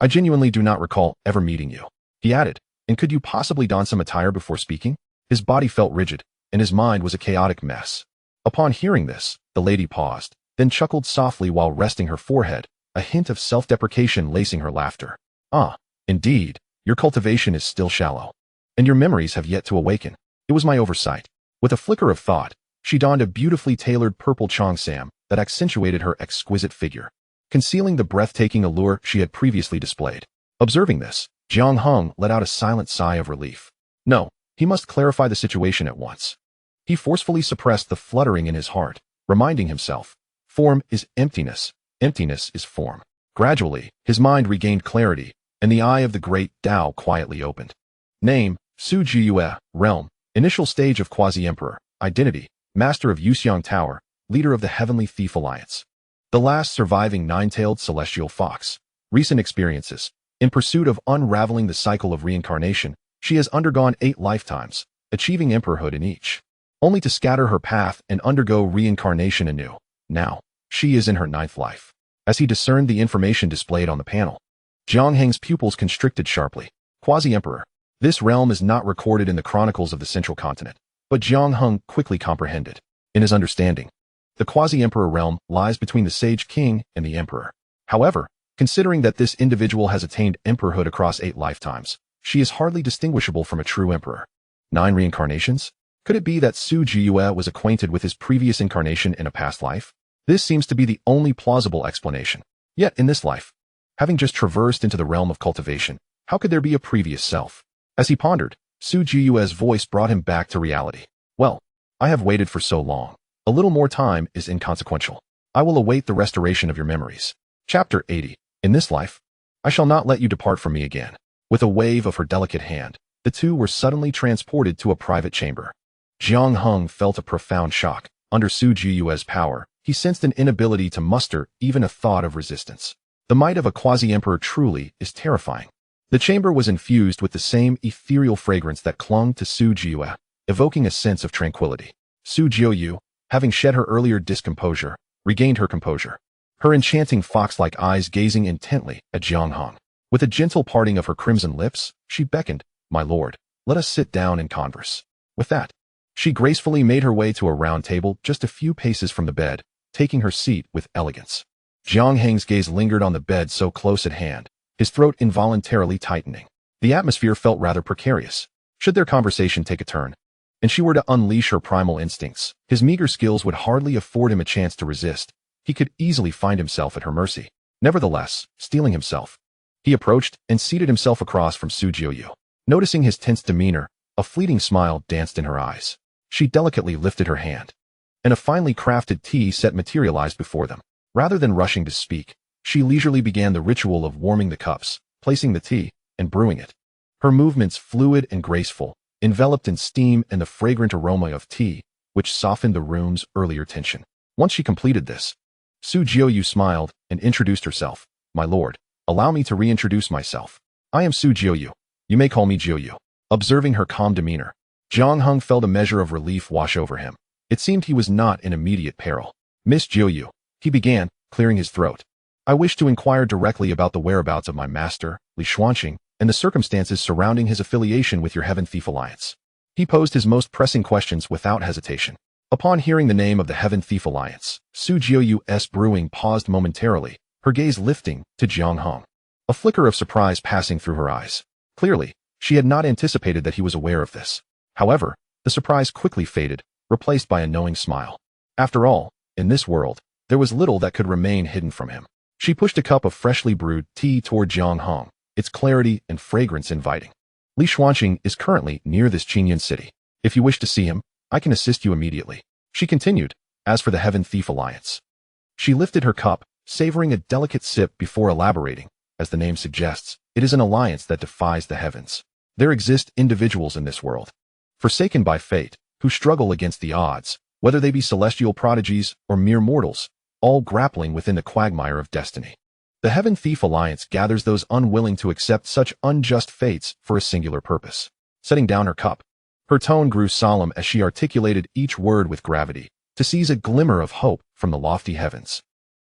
I genuinely do not recall ever meeting you, he added, and could you possibly don some attire before speaking? His body felt rigid, and his mind was a chaotic mess. Upon hearing this, the lady paused, then chuckled softly while resting her forehead, a hint of self-deprecation lacing her laughter. Ah, indeed, your cultivation is still shallow, and your memories have yet to awaken. It was my oversight. With a flicker of thought, she donned a beautifully tailored purple cheongsam that accentuated her exquisite figure, concealing the breathtaking allure she had previously displayed. Observing this, Jiang Heng let out a silent sigh of relief. No, he must clarify the situation at once. He forcefully suppressed the fluttering in his heart, reminding himself, form is emptiness, emptiness is form. Gradually, his mind regained clarity, and the eye of the great Tao quietly opened. Name, Su Jiyue, realm, initial stage of quasi-emperor, identity, master of Yuxiang Tower, leader of the Heavenly Thief Alliance. The last surviving nine-tailed celestial fox. Recent experiences. In pursuit of unraveling the cycle of reincarnation, she has undergone 8 lifetimes, achieving emperorhood in each, only to scatter her path and undergo reincarnation anew. Now, she is in her 9th life. As he discerned the information displayed on the panel, Jiang Heng's pupils constricted sharply. Quasi-emperor. This realm is not recorded in the chronicles of the central continent, but Jiang Heng quickly comprehended. In his understanding, the quasi-emperor realm lies between the sage king and the emperor. However, considering that this individual has attained emperorhood across 8 lifetimes, she is hardly distinguishable from a true emperor. 9 reincarnations? Could it be that Su Jiyue was acquainted with his previous incarnation in a past life? This seems to be the only plausible explanation. Yet in this life, having just traversed into the realm of cultivation, how could there be a previous self? As he pondered, Su Jiyue's voice brought him back to reality. Well, I have waited for so long. A little more time is inconsequential. I will await the restoration of your memories. Chapter 80. In this life, I shall not let you depart from me again. With a wave of her delicate hand, the two were suddenly transported to a private chamber. Jiang Heng felt a profound shock. Under Su Jiyue's power, he sensed an inability to muster even a thought of resistance. The might of a quasi-emperor truly is terrifying. The chamber was infused with the same ethereal fragrance that clung to Su Jiyue, evoking a sense of tranquility. Su Jiyue, having shed her earlier discomposure, regained her composure, her enchanting fox-like eyes gazing intently at Jiang Heng. With a gentle parting of her crimson lips, she beckoned, "My lord, let us sit down and converse." With that, she gracefully made her way to a round table just a few paces from the bed, taking her seat with elegance. Jiang Heng's gaze lingered on the bed so close at hand, his throat involuntarily tightening. The atmosphere felt rather precarious. Should their conversation take a turn, and she were to unleash her primal instincts, his meager skills would hardly afford him a chance to resist. He could easily find himself at her mercy. Nevertheless, steeling himself, he approached and seated himself across from Su Jiyue. Noticing his tense demeanor, a fleeting smile danced in her eyes. She delicately lifted her hand, and a finely crafted tea set materialized before them. Rather than rushing to speak, she leisurely began the ritual of warming the cups, placing the tea, and brewing it. Her movements fluid and graceful, enveloped in steam and the fragrant aroma of tea, which softened the room's earlier tension. Once she completed this, Su Jiyue smiled and introduced herself. "My lord, allow me to reintroduce myself. I am Su Jiyue. You may call me Jiyue." Observing her calm demeanor, Jiang Heng felt a measure of relief wash over him. It seemed he was not in immediate peril. "Miss Jiyue," he began, clearing his throat, "I wish to inquire directly about the whereabouts of my master, Li Xuanqing, and the circumstances surrounding his affiliation with your Heaven Thief Alliance." He posed his most pressing questions without hesitation. Upon hearing the name of the Heaven Thief Alliance, Su Jiyue's brewing paused momentarily, her gaze lifting to Jiang Heng, a flicker of surprise passing through her eyes. Clearly, she had not anticipated that he was aware of this. However, the surprise quickly faded, replaced by a knowing smile. After all, in this world, there was little that could remain hidden from him. She pushed a cup of freshly brewed tea toward Jiang Heng, its clarity and fragrance inviting. "Li Xuanqing is currently near this Qingyun city. If you wish to see him, I can assist you immediately," she continued. As for the Heaven Thief Alliance, she lifted her cup, savoring a delicate sip before elaborating. as the name suggests, it is an alliance that defies the heavens. There exist individuals in this world, forsaken by fate, who struggle against the odds, whether they be celestial prodigies or mere mortals, all grappling within the quagmire of destiny. The Heaven Thief Alliance gathers those unwilling to accept such unjust fates for a singular purpose. Setting down her cup, her tone grew solemn as she articulated each word with gravity, to seize a glimmer of hope from the lofty heavens.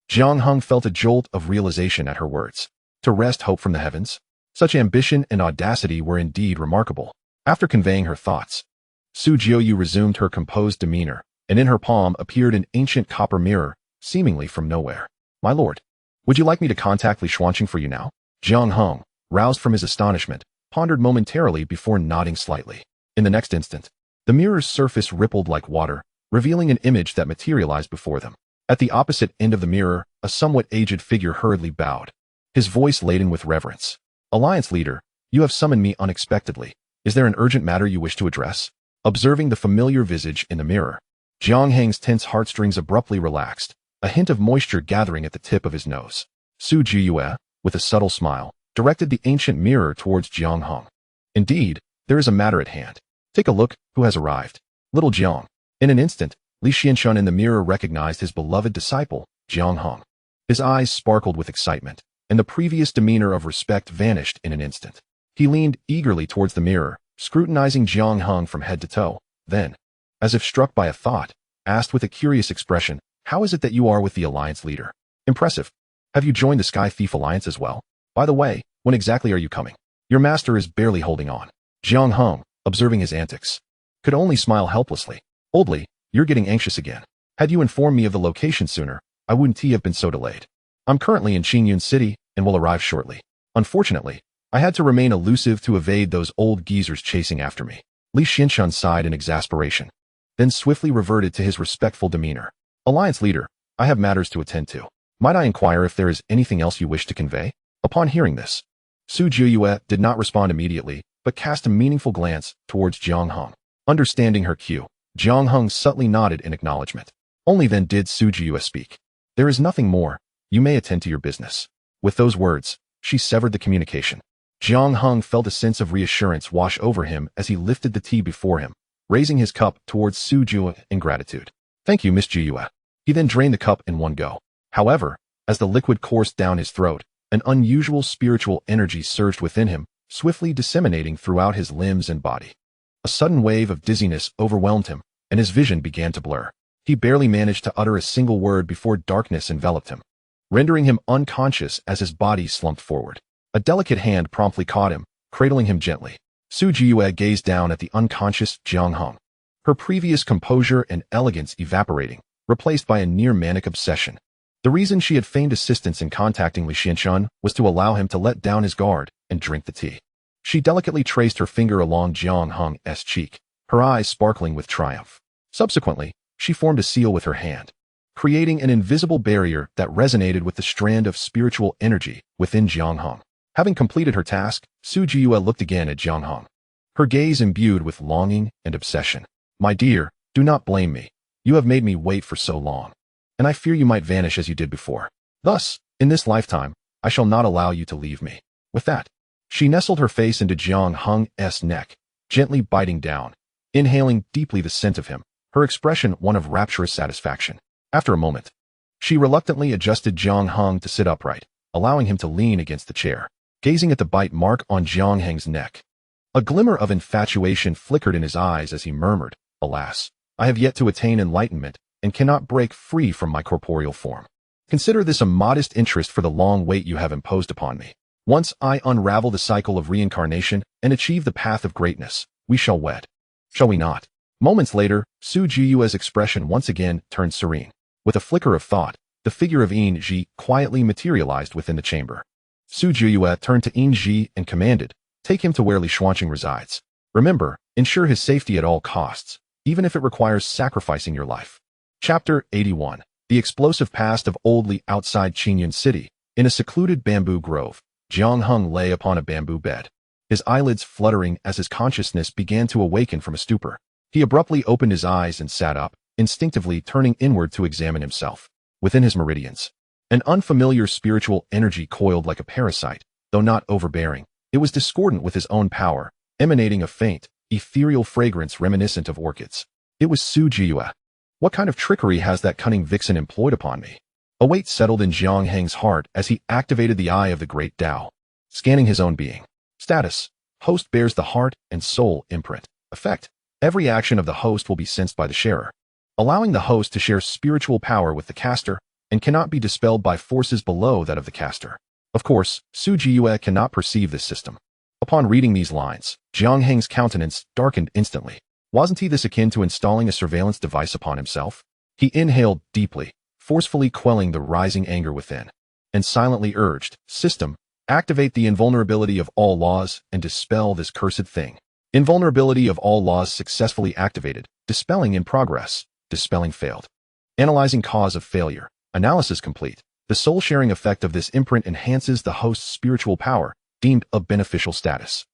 Jiang Heng felt a jolt of realization at her words. To wrest hope from the heavens? Such ambition and audacity were indeed remarkable. After conveying her thoughts, Su Jiuyu resumed her composed demeanor, and in her palm appeared an ancient copper mirror, seemingly from nowhere. My lord, would you like me to contact Li Xuanqing for you now? Jiang Heng, roused from his astonishment, pondered momentarily before nodding slightly. In the next instant, the mirror's surface rippled like water, revealing an image that materialized before them. At the opposite end of the mirror, a somewhat aged figure hurriedly bowed, his voice laden with reverence. Alliance leader, you have summoned me unexpectedly. Is there an urgent matter you wish to address? Observing the familiar visage in the mirror, Jiang Heng's tense heartstrings abruptly relaxed, a hint of moisture gathering at the tip of his nose. Su Jiyue, with a subtle smile, directed the ancient mirror towards Jiang Heng. Indeed, there is a matter at hand. Take a look, who has arrived. Little Jiang. In an instant, Li Xianxun in the mirror recognized his beloved disciple, Jiang Heng. His eyes sparkled with excitement, and the previous demeanor of respect vanished in an instant. He leaned eagerly towards the mirror, scrutinizing Jiang Heng from head to toe, then, as if struck by a thought, asked with a curious expression, how is it that you are with the Alliance leader? Impressive. Have you joined the Sky Thief Alliance as well? By the way, when exactly are you coming? Your master is barely holding on. Jiang Heng, observing his antics, could only smile helplessly. Oldly, you're getting anxious again. Had you informed me of the location sooner, I wouldn't have been so delayed. I'm currently in Qingyun City and will arrive shortly. Unfortunately, I had to remain elusive to evade those old geezers chasing after me. Li Xianxun sighed in exasperation, then swiftly reverted to his respectful demeanor. Alliance leader, I have matters to attend to. Might I inquire if there is anything else you wish to convey? Upon hearing this, Su Jiuyue did not respond immediately, but cast a meaningful glance towards Jiang Heng. Understanding her cue, Jiang Heng subtly nodded in acknowledgement. Only then did Su Jiuyue speak. There is nothing more. You may attend to your business. With those words, she severed the communication. Jiang Heng felt a sense of reassurance wash over him as he lifted the tea before him, raising his cup towards Su Jiuyue in gratitude. Thank you, Miss Jiuyue. He then drained the cup in one go. However, as the liquid coursed down his throat, an unusual spiritual energy surged within him, swiftly disseminating throughout his limbs and body. A sudden wave of dizziness overwhelmed him, and his vision began to blur. He barely managed to utter a single word before darkness enveloped him, rendering him unconscious as his body slumped forward. A delicate hand promptly caught him, cradling him gently. Su Jiuyue gazed down at the unconscious Jiang Heng, her previous composure and elegance evaporating, replaced by a near-manic obsession. The reason she had feigned assistance in contacting Li Xianxun was to allow him to let down his guard and drink the tea. She delicately traced her finger along Jiang Heng's cheek, her eyes sparkling with triumph. Subsequently, she formed a seal with her hand, creating an invisible barrier that resonated with the strand of spiritual energy within Jiang Heng. Having completed her task, Su Jiuyue looked again at Jiang Heng, her gaze imbued with longing and obsession. My dear, do not blame me. You have made me wait for so long, and I fear you might vanish as you did before. Thus, in this lifetime, I shall not allow you to leave me. With that, she nestled her face into Jiang Heng's neck, gently biting down, inhaling deeply the scent of him, her expression one of rapturous satisfaction. After a moment, she reluctantly adjusted Jiang Heng to sit upright, allowing him to lean against the chair, gazing at the bite mark on Jiang Heng's neck. A glimmer of infatuation flickered in his eyes as he murmured, Alas, I have yet to attain enlightenment and cannot break free from my corporeal form. Consider this a modest interest for the long wait you have imposed upon me. Once I unravel the cycle of reincarnation and achieve the path of greatness, we shall wed. Shall we not? Moments later, Su Jiyue's expression once again turned serene. With a flicker of thought, the figure of Yin Ji quietly materialized within the chamber. Su Jiyue turned to Yin Ji and commanded, Take him to where Li Xuanqing resides. Remember, ensure his safety at all costs, even if it requires sacrificing your life. Chapter 81. The explosive past of Old Li. Outside Qingyun City, in a secluded bamboo grove, Jiang Heng lay upon a bamboo bed, his eyelids fluttering as his consciousness began to awaken from a stupor. He abruptly opened his eyes and sat up, instinctively turning inward to examine himself. Within his meridians, an unfamiliar spiritual energy coiled like a parasite, though not overbearing. It was discordant with his own power, emanating a faint, ethereal fragrance reminiscent of orchids. It was Su Jiyue. What kind of trickery has that cunning vixen employed upon me? A weight settled in Jiang Heng's heart as he activated the eye of the great Tao, scanning his own being. Status: host bears the heart and soul imprint. Effect: every action of the host will be sensed by the sharer, allowing the host to share spiritual power with the caster and cannot be dispelled by forces below that of the caster. Of course, Su Jiyue cannot perceive this system. Upon reading these lines, Jiang Heng's countenance darkened instantly. Wasn't he this akin to installing a surveillance device upon himself? He inhaled deeply, forcefully quelling the rising anger within, and silently urged, "System, activate the invulnerability of all laws and dispel this cursed thing." Invulnerability of all laws successfully activated. Dispelling in progress. Dispelling failed. Analyzing cause of failure. Analysis complete. The soul-sharing effect of this imprint enhances the host's spiritual power, deemed a beneficial status.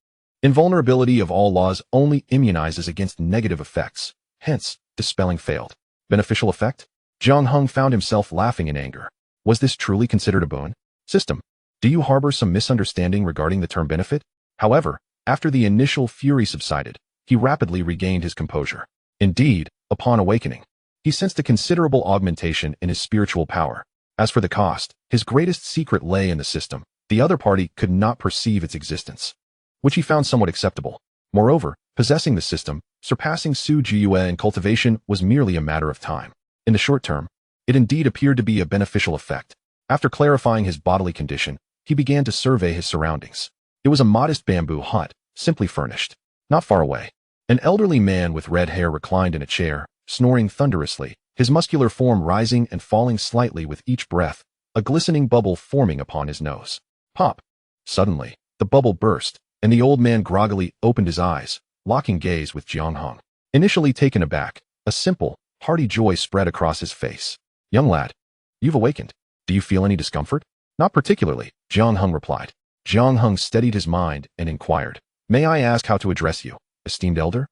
Invulnerability of all laws only immunizes against negative effects. Hence, dispelling failed. Beneficial effect? Jiang Heng found himself laughing in anger. Was this truly considered a boon? System, do you harbor some misunderstanding regarding the term benefit? However, after the initial fury subsided, he rapidly regained his composure. Indeed, upon awakening, he sensed a considerable augmentation in his spiritual power. As for the cost, his greatest secret lay in the system. The other party could not perceive its existence, which he found somewhat acceptable. Moreover, possessing the system, surpassing Su Jiyue in cultivation was merely a matter of time. In the short term, it indeed appeared to be a beneficial effect. After clarifying his bodily condition, he began to survey his surroundings. It was a modest bamboo hut, simply furnished. Not far away, an elderly man with red hair reclined in a chair, snoring thunderously, his muscular form rising and falling slightly with each breath, a glistening bubble forming upon his nose. Pop! Suddenly, the bubble burst, and the old man groggily opened his eyes, locking gaze with Jiang Heng. Initially taken aback, a simple, hearty joy spread across his face. "Young lad, you've awakened. Do you feel any discomfort?" "Not particularly," Jiang Heng replied. Jiang Heng steadied his mind and inquired, "May I ask how to address you, esteemed elder?"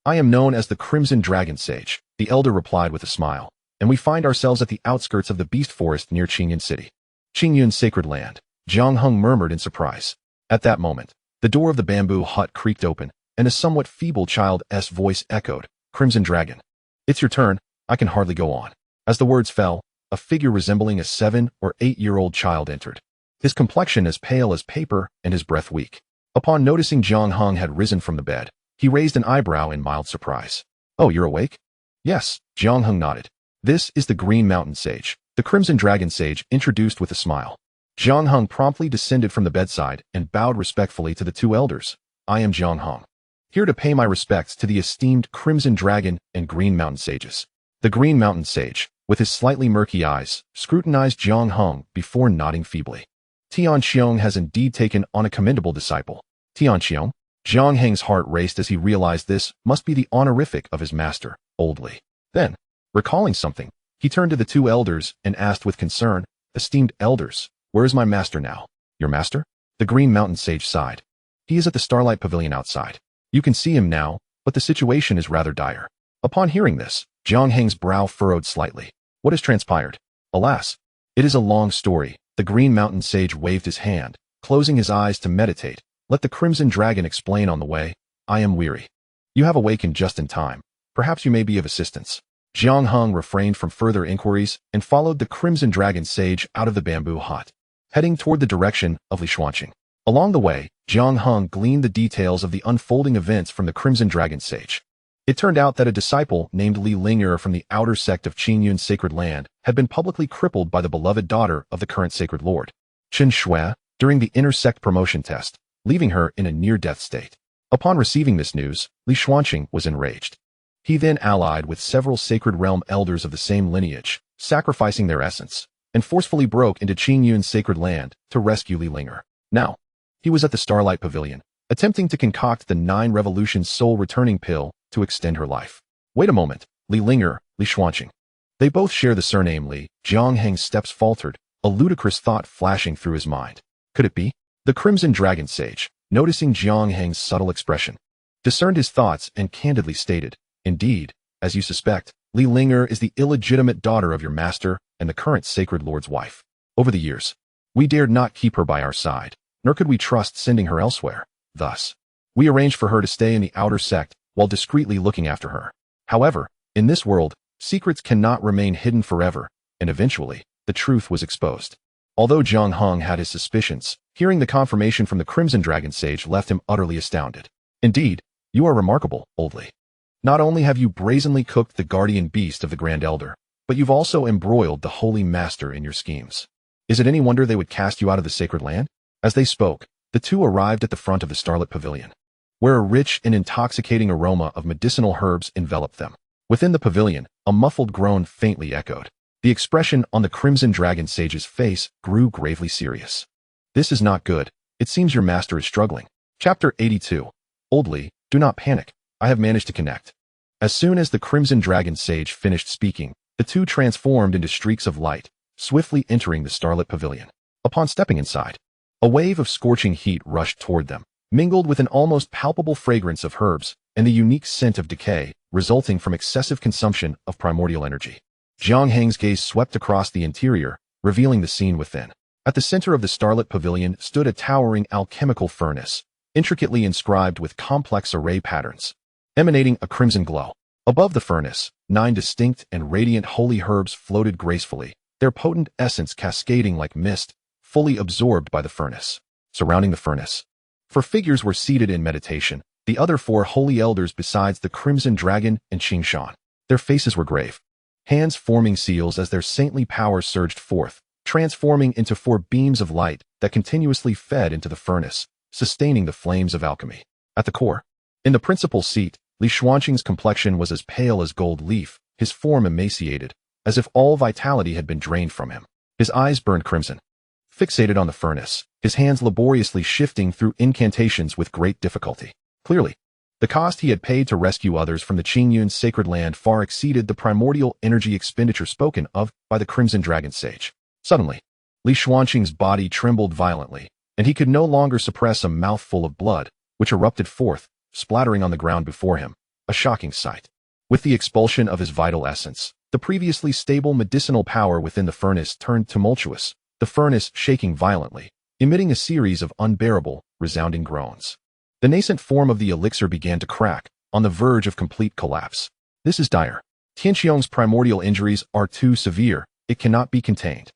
"I am known as the Crimson Dragon Sage," the elder replied with a smile, "and we find ourselves at the outskirts of the beast forest near Qingyun City." "Qingyun Sacred Land," Jiang Heng murmured in surprise. At that moment, the door of the bamboo hut creaked open, and a somewhat feeble child's voice echoed, "Crimson Dragon. It's your turn, I can hardly go on." As the words fell, a figure resembling a 7- or 8-year-old child entered. His complexion as pale as paper and his breath weak. Upon noticing Jiang Heng had risen from the bed, he raised an eyebrow in mild surprise. "Oh, you're awake?" "Yes," Jiang Heng nodded. "This is the Green Mountain Sage," the Crimson Dragon Sage introduced with a smile. Jiang Heng promptly descended from the bedside and bowed respectfully to the two elders. "I am Jiang Heng, here to pay my respects to the esteemed Crimson Dragon and Green Mountain Sages." The Green Mountain Sage, with his slightly murky eyes, scrutinized Jiang Heng before nodding feebly. "Tian Qiong has indeed taken on a commendable disciple." "Tian Qiong?" Jiang Heng's heart raced as he realized this must be the honorific of his master, Old Li. Then, recalling something, he turned to the two elders and asked with concern, "Esteemed elders, where is my master now?" "Your master?" The Green Mountain Sage sighed. "He is at the Starlight Pavilion outside. You can see him now, but the situation is rather dire." Upon hearing this, Jiang Heng's brow furrowed slightly. What has transpired? Alas, it is a long story. The Green Mountain Sage waved his hand, closing his eyes to meditate. "Let the Crimson Dragon explain on the way. I am weary." "You have awakened just in time. Perhaps you may be of assistance." Jiang Heng refrained from further inquiries and followed the Crimson Dragon Sage out of the bamboo hut, heading toward the direction of Lishuanqing. Along the way, Jiang Heng gleaned the details of the unfolding events from the Crimson Dragon Sage. It turned out that a disciple named Li Ling'er from the outer sect of Qingyun Sacred Land had been publicly crippled by the beloved daughter of the current Sacred Lord, Chen Shui, during the inner sect promotion test, leaving her in a near-death state. Upon receiving this news, Lishuanqing was enraged. He then allied with several Sacred Realm elders of the same lineage, sacrificing their essence, and forcefully broke into Qingyun Sacred Land to rescue Li Ling'er. Now, he was at the Starlight Pavilion, attempting to concoct the 9 Revolutions soul returning pill to extend her life. Wait a moment, Li Ling'er, Lishuanqing. They both share the surname Li. Jiang Heng's steps faltered, a ludicrous thought flashing through his mind. Could it be? The Crimson Dragon Sage, noticing Jiang Heng's subtle expression, discerned his thoughts and candidly stated, "Indeed, as you suspect, Li Ling'er is the illegitimate daughter of your master and the current Sacred Lord's wife. Over the years, we dared not keep her by our side, nor could we trust sending her elsewhere. Thus, we arranged for her to stay in the outer sect while discreetly looking after her. However, in this world, secrets cannot remain hidden forever, and eventually, the truth was exposed. Although Jiang Heng had his suspicions, hearing the confirmation from the Crimson Dragon Sage left him utterly astounded. Indeed, you are remarkable, Oldly. Not only have you brazenly cooked the guardian beast of the Grand Elder, but you've also embroiled the Holy Master in your schemes. Is it any wonder they would cast you out of the sacred land? As they spoke, the two arrived at the front of the starlit pavilion, where a rich and intoxicating aroma of medicinal herbs enveloped them. Within the pavilion, a muffled groan faintly echoed. The expression on the Crimson Dragon Sage's face grew gravely serious. This is not good. It seems your master is struggling. Chapter 82. Oldly, do not panic. I have managed to connect. As soon as the Crimson Dragon Sage finished speaking, the two transformed into streaks of light, swiftly entering the starlit pavilion. Upon stepping inside, a wave of scorching heat rushed toward them, mingled with an almost palpable fragrance of herbs and the unique scent of decay resulting from excessive consumption of primordial energy. Jiang Heng's gaze swept across the interior, revealing the scene within. At the center of the starlit pavilion stood a towering alchemical furnace, intricately inscribed with complex array patterns, emanating a crimson glow. Above the furnace, 9 distinct and radiant holy herbs floated gracefully, their potent essence cascading like mist, fully absorbed by the furnace. Surrounding the furnace, 4 figures were seated in meditation, the other 4 holy elders besides the Crimson Dragon and Qingshan. Their faces were grave, hands forming seals as their saintly power surged forth, transforming into 4 beams of light that continuously fed into the furnace, sustaining the flames of alchemy. At the core, in the principal seat, Li Xuanqing's complexion was as pale as gold leaf, his form emaciated, as if all vitality had been drained from him. His eyes burned crimson, fixated on the furnace, his hands laboriously shifting through incantations with great difficulty. Clearly, the cost he had paid to rescue others from the Qingyun's sacred land far exceeded the primordial energy expenditure spoken of by the Crimson Dragon Sage. Suddenly, Li Xuanqing's body trembled violently, and he could no longer suppress a mouthful of blood, which erupted forth, splattering on the ground before him, a shocking sight. With the expulsion of his vital essence, the previously stable medicinal power within the furnace turned tumultuous, the furnace shaking violently, emitting a series of unbearable, resounding groans. The nascent form of the elixir began to crack, on the verge of complete collapse. This is dire. Tianqiong's primordial injuries are too severe, it cannot be contained.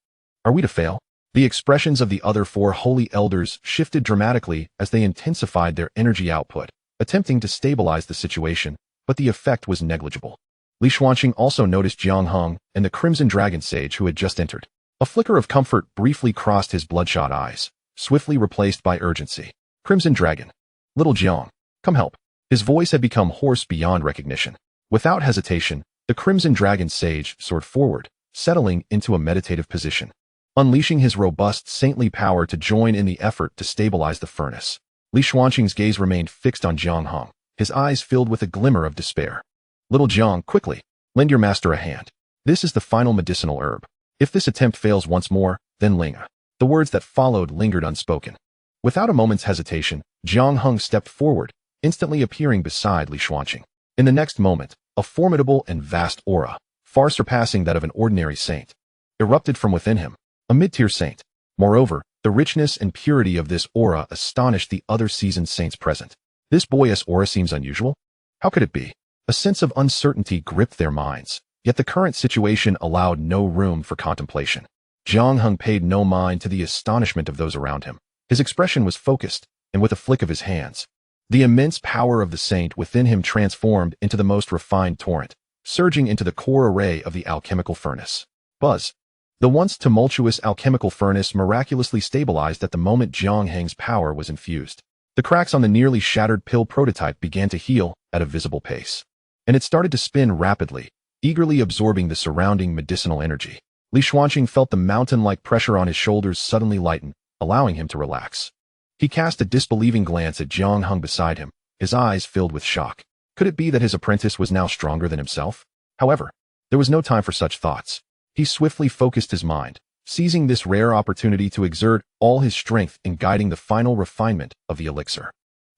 Are we to fail? The expressions of the other 4 holy elders shifted dramatically as they intensified their energy output, attempting to stabilize the situation, but the effect was negligible. Li Xuanqing also noticed Jiang Heng and the Crimson Dragon Sage who had just entered. A flicker of comfort briefly crossed his bloodshot eyes, swiftly replaced by urgency. Crimson Dragon. Little Jiang, come help. His voice had become hoarse beyond recognition. Without hesitation, the Crimson Dragon Sage soared forward, settling into a meditative position, unleashing his robust saintly power to join in the effort to stabilize the furnace. Li Xuanqing's gaze remained fixed on Jiang Heng, his eyes filled with a glimmer of despair. Little Jiang, quickly, lend your master a hand. This is the final medicinal herb. If this attempt fails once more, then Linga. The words that followed lingered unspoken. Without a moment's hesitation, Jiang Heng stepped forward, instantly appearing beside Li Xuanqing. In the next moment, a formidable and vast aura, far surpassing that of an ordinary saint, erupted from within him, a mid-tier saint. Moreover, the richness and purity of this aura astonished the other seasoned saints present. This boyish aura seems unusual. How could it be? A sense of uncertainty gripped their minds, yet the current situation allowed no room for contemplation. Jiang Heng paid no mind to the astonishment of those around him. His expression was focused, and with a flick of his hands, the immense power of the saint within him transformed into the most refined torrent, surging into the core array of the alchemical furnace. Buzz. The once tumultuous alchemical furnace miraculously stabilized at the moment Jiang Heng's power was infused. The cracks on the nearly shattered pill prototype began to heal at a visible pace, and it started to spin rapidly, eagerly absorbing the surrounding medicinal energy. Li Xuanqing felt the mountain-like pressure on his shoulders suddenly lighten, allowing him to relax. He cast a disbelieving glance at Jiang Heng beside him, his eyes filled with shock. Could it be that his apprentice was now stronger than himself? However, there was no time for such thoughts. He swiftly focused his mind, seizing this rare opportunity to exert all his strength in guiding the final refinement of the elixir.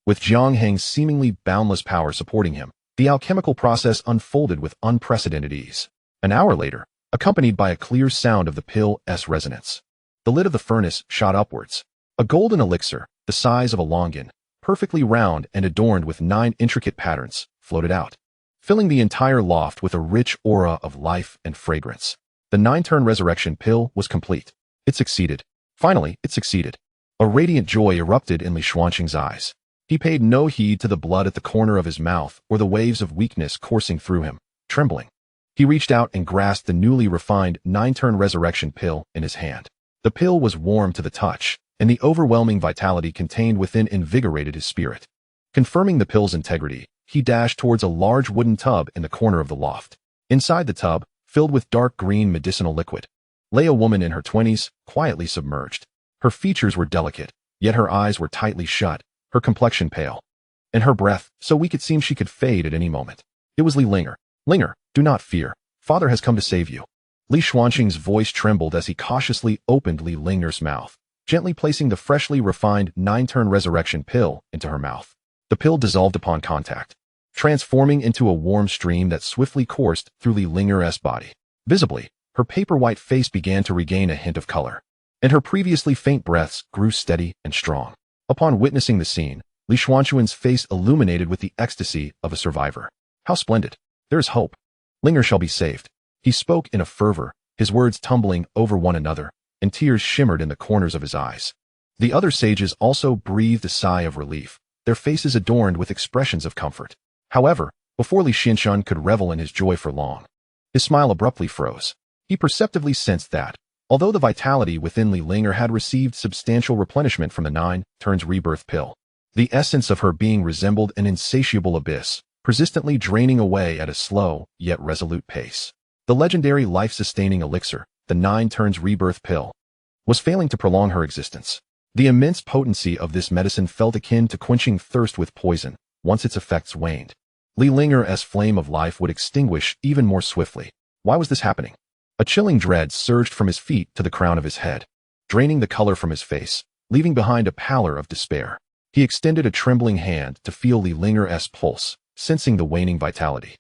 With Jiang Heng's seemingly boundless power supporting him, the alchemical process unfolded with unprecedented ease. An hour later, accompanied by a clear sound of the pill's resonance, the lid of the furnace shot upwards, A golden elixir, the size of a longan, perfectly round and adorned with 9 intricate patterns, floated out, filling the entire loft with a rich aura of life and fragrance. The 9-turn resurrection pill was complete. It succeeded. Finally, it succeeded. A radiant joy erupted in Li Xuanqing's eyes. He paid no heed to the blood at the corner of his mouth or the waves of weakness coursing through him. Trembling, he reached out and grasped the newly refined 9-turn resurrection pill in his hand. The pill was warm to the touch, and the overwhelming vitality contained within invigorated his spirit. Confirming the pill's integrity, he dashed towards a large wooden tub in the corner of the loft. Inside the tub, filled with dark green medicinal liquid, lay a woman in her 20s, quietly submerged. Her features were delicate, yet her eyes were tightly shut, her complexion pale, and her breath so weak it seemed she could fade at any moment. It was Li Linger. Linger, do not fear. Father has come to save you. Li Xuanqing's voice trembled as he cautiously opened Li Linger's mouth, gently placing the freshly refined 9-turn resurrection pill into her mouth. The pill dissolved upon contact, transforming into a warm stream that swiftly coursed through Li Linger's body. Visibly, her paper-white face began to regain a hint of color, and her previously faint breaths grew steady and strong. Upon witnessing the scene, Li Xuanqing's face illuminated with the ecstasy of a survivor. How splendid! There is hope. Linger shall be saved. He spoke in a fervor, his words tumbling over one another, and tears shimmered in the corners of his eyes. The other sages also breathed a sigh of relief, their faces adorned with expressions of comfort. However, before Li Xianxun could revel in his joy for long, his smile abruptly froze. He perceptibly sensed that, although the vitality within Li Linger had received substantial replenishment from the 9-turns rebirth pill, the essence of her being resembled an insatiable abyss, persistently draining away at a slow yet resolute pace. The legendary life-sustaining elixir, the 9-turns rebirth pill, was failing to prolong her existence. The immense potency of this medicine felt akin to quenching thirst with poison once its effects waned. Li Linger's flame of life would extinguish even more swiftly. Why was this happening? A chilling dread surged from his feet to the crown of his head, draining the color from his face, leaving behind a pallor of despair. He extended a trembling hand to feel Li Linger's pulse, sensing the waning vitality,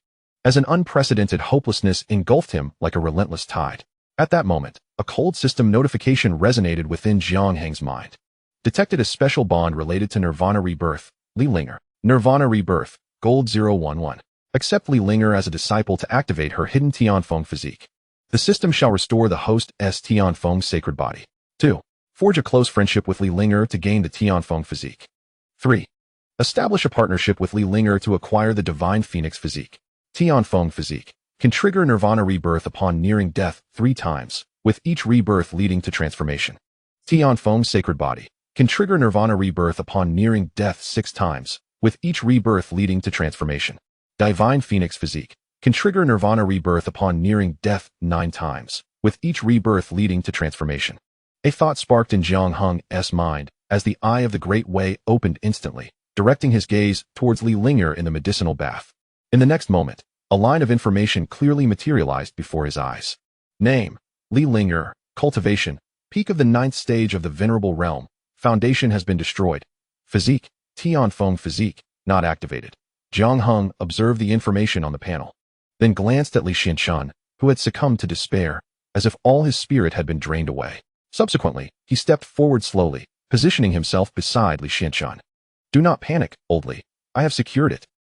as an unprecedented hopelessness engulfed him like a relentless tide. At that moment, a cold system notification resonated within Jiang Heng's mind. Detected a special bond related to Nirvana Rebirth, Li Linger. Nirvana Rebirth, Gold 011. Accept Li Linger as a disciple to activate her hidden Tianfeng physique. The system shall restore the host's Tianfeng sacred body. 2. Forge a close friendship with Li Linger to gain the Tianfeng physique. 3. Establish a partnership with Li Linger to acquire the Divine Phoenix physique. Tianfeng physique can trigger Nirvana Rebirth upon nearing death 3 times, with each rebirth leading to transformation. Tianfeng sacred body can trigger Nirvana Rebirth upon nearing death 6 times, with each rebirth leading to transformation. Divine Phoenix physique can trigger Nirvana Rebirth upon nearing death 9 times, with each rebirth leading to transformation. A thought sparked in Jiang Heng's mind as the eye of the Great Way opened instantly, directing his gaze towards Li Linger in the medicinal bath. In the next moment, a line of information clearly materialized before his eyes. Name: Li Linger. Cultivation: peak of the 9th stage of the Venerable Realm. Foundation has been destroyed. Physique: Tianfeng physique, not activated. Jiang Heng observed the information on the panel, then glanced at Li Xianxun, who had succumbed to despair, as if all his spirit had been drained away. Subsequently, he stepped forward slowly, positioning himself beside Li Xianxun. Do not panic, old Li. I have secured it.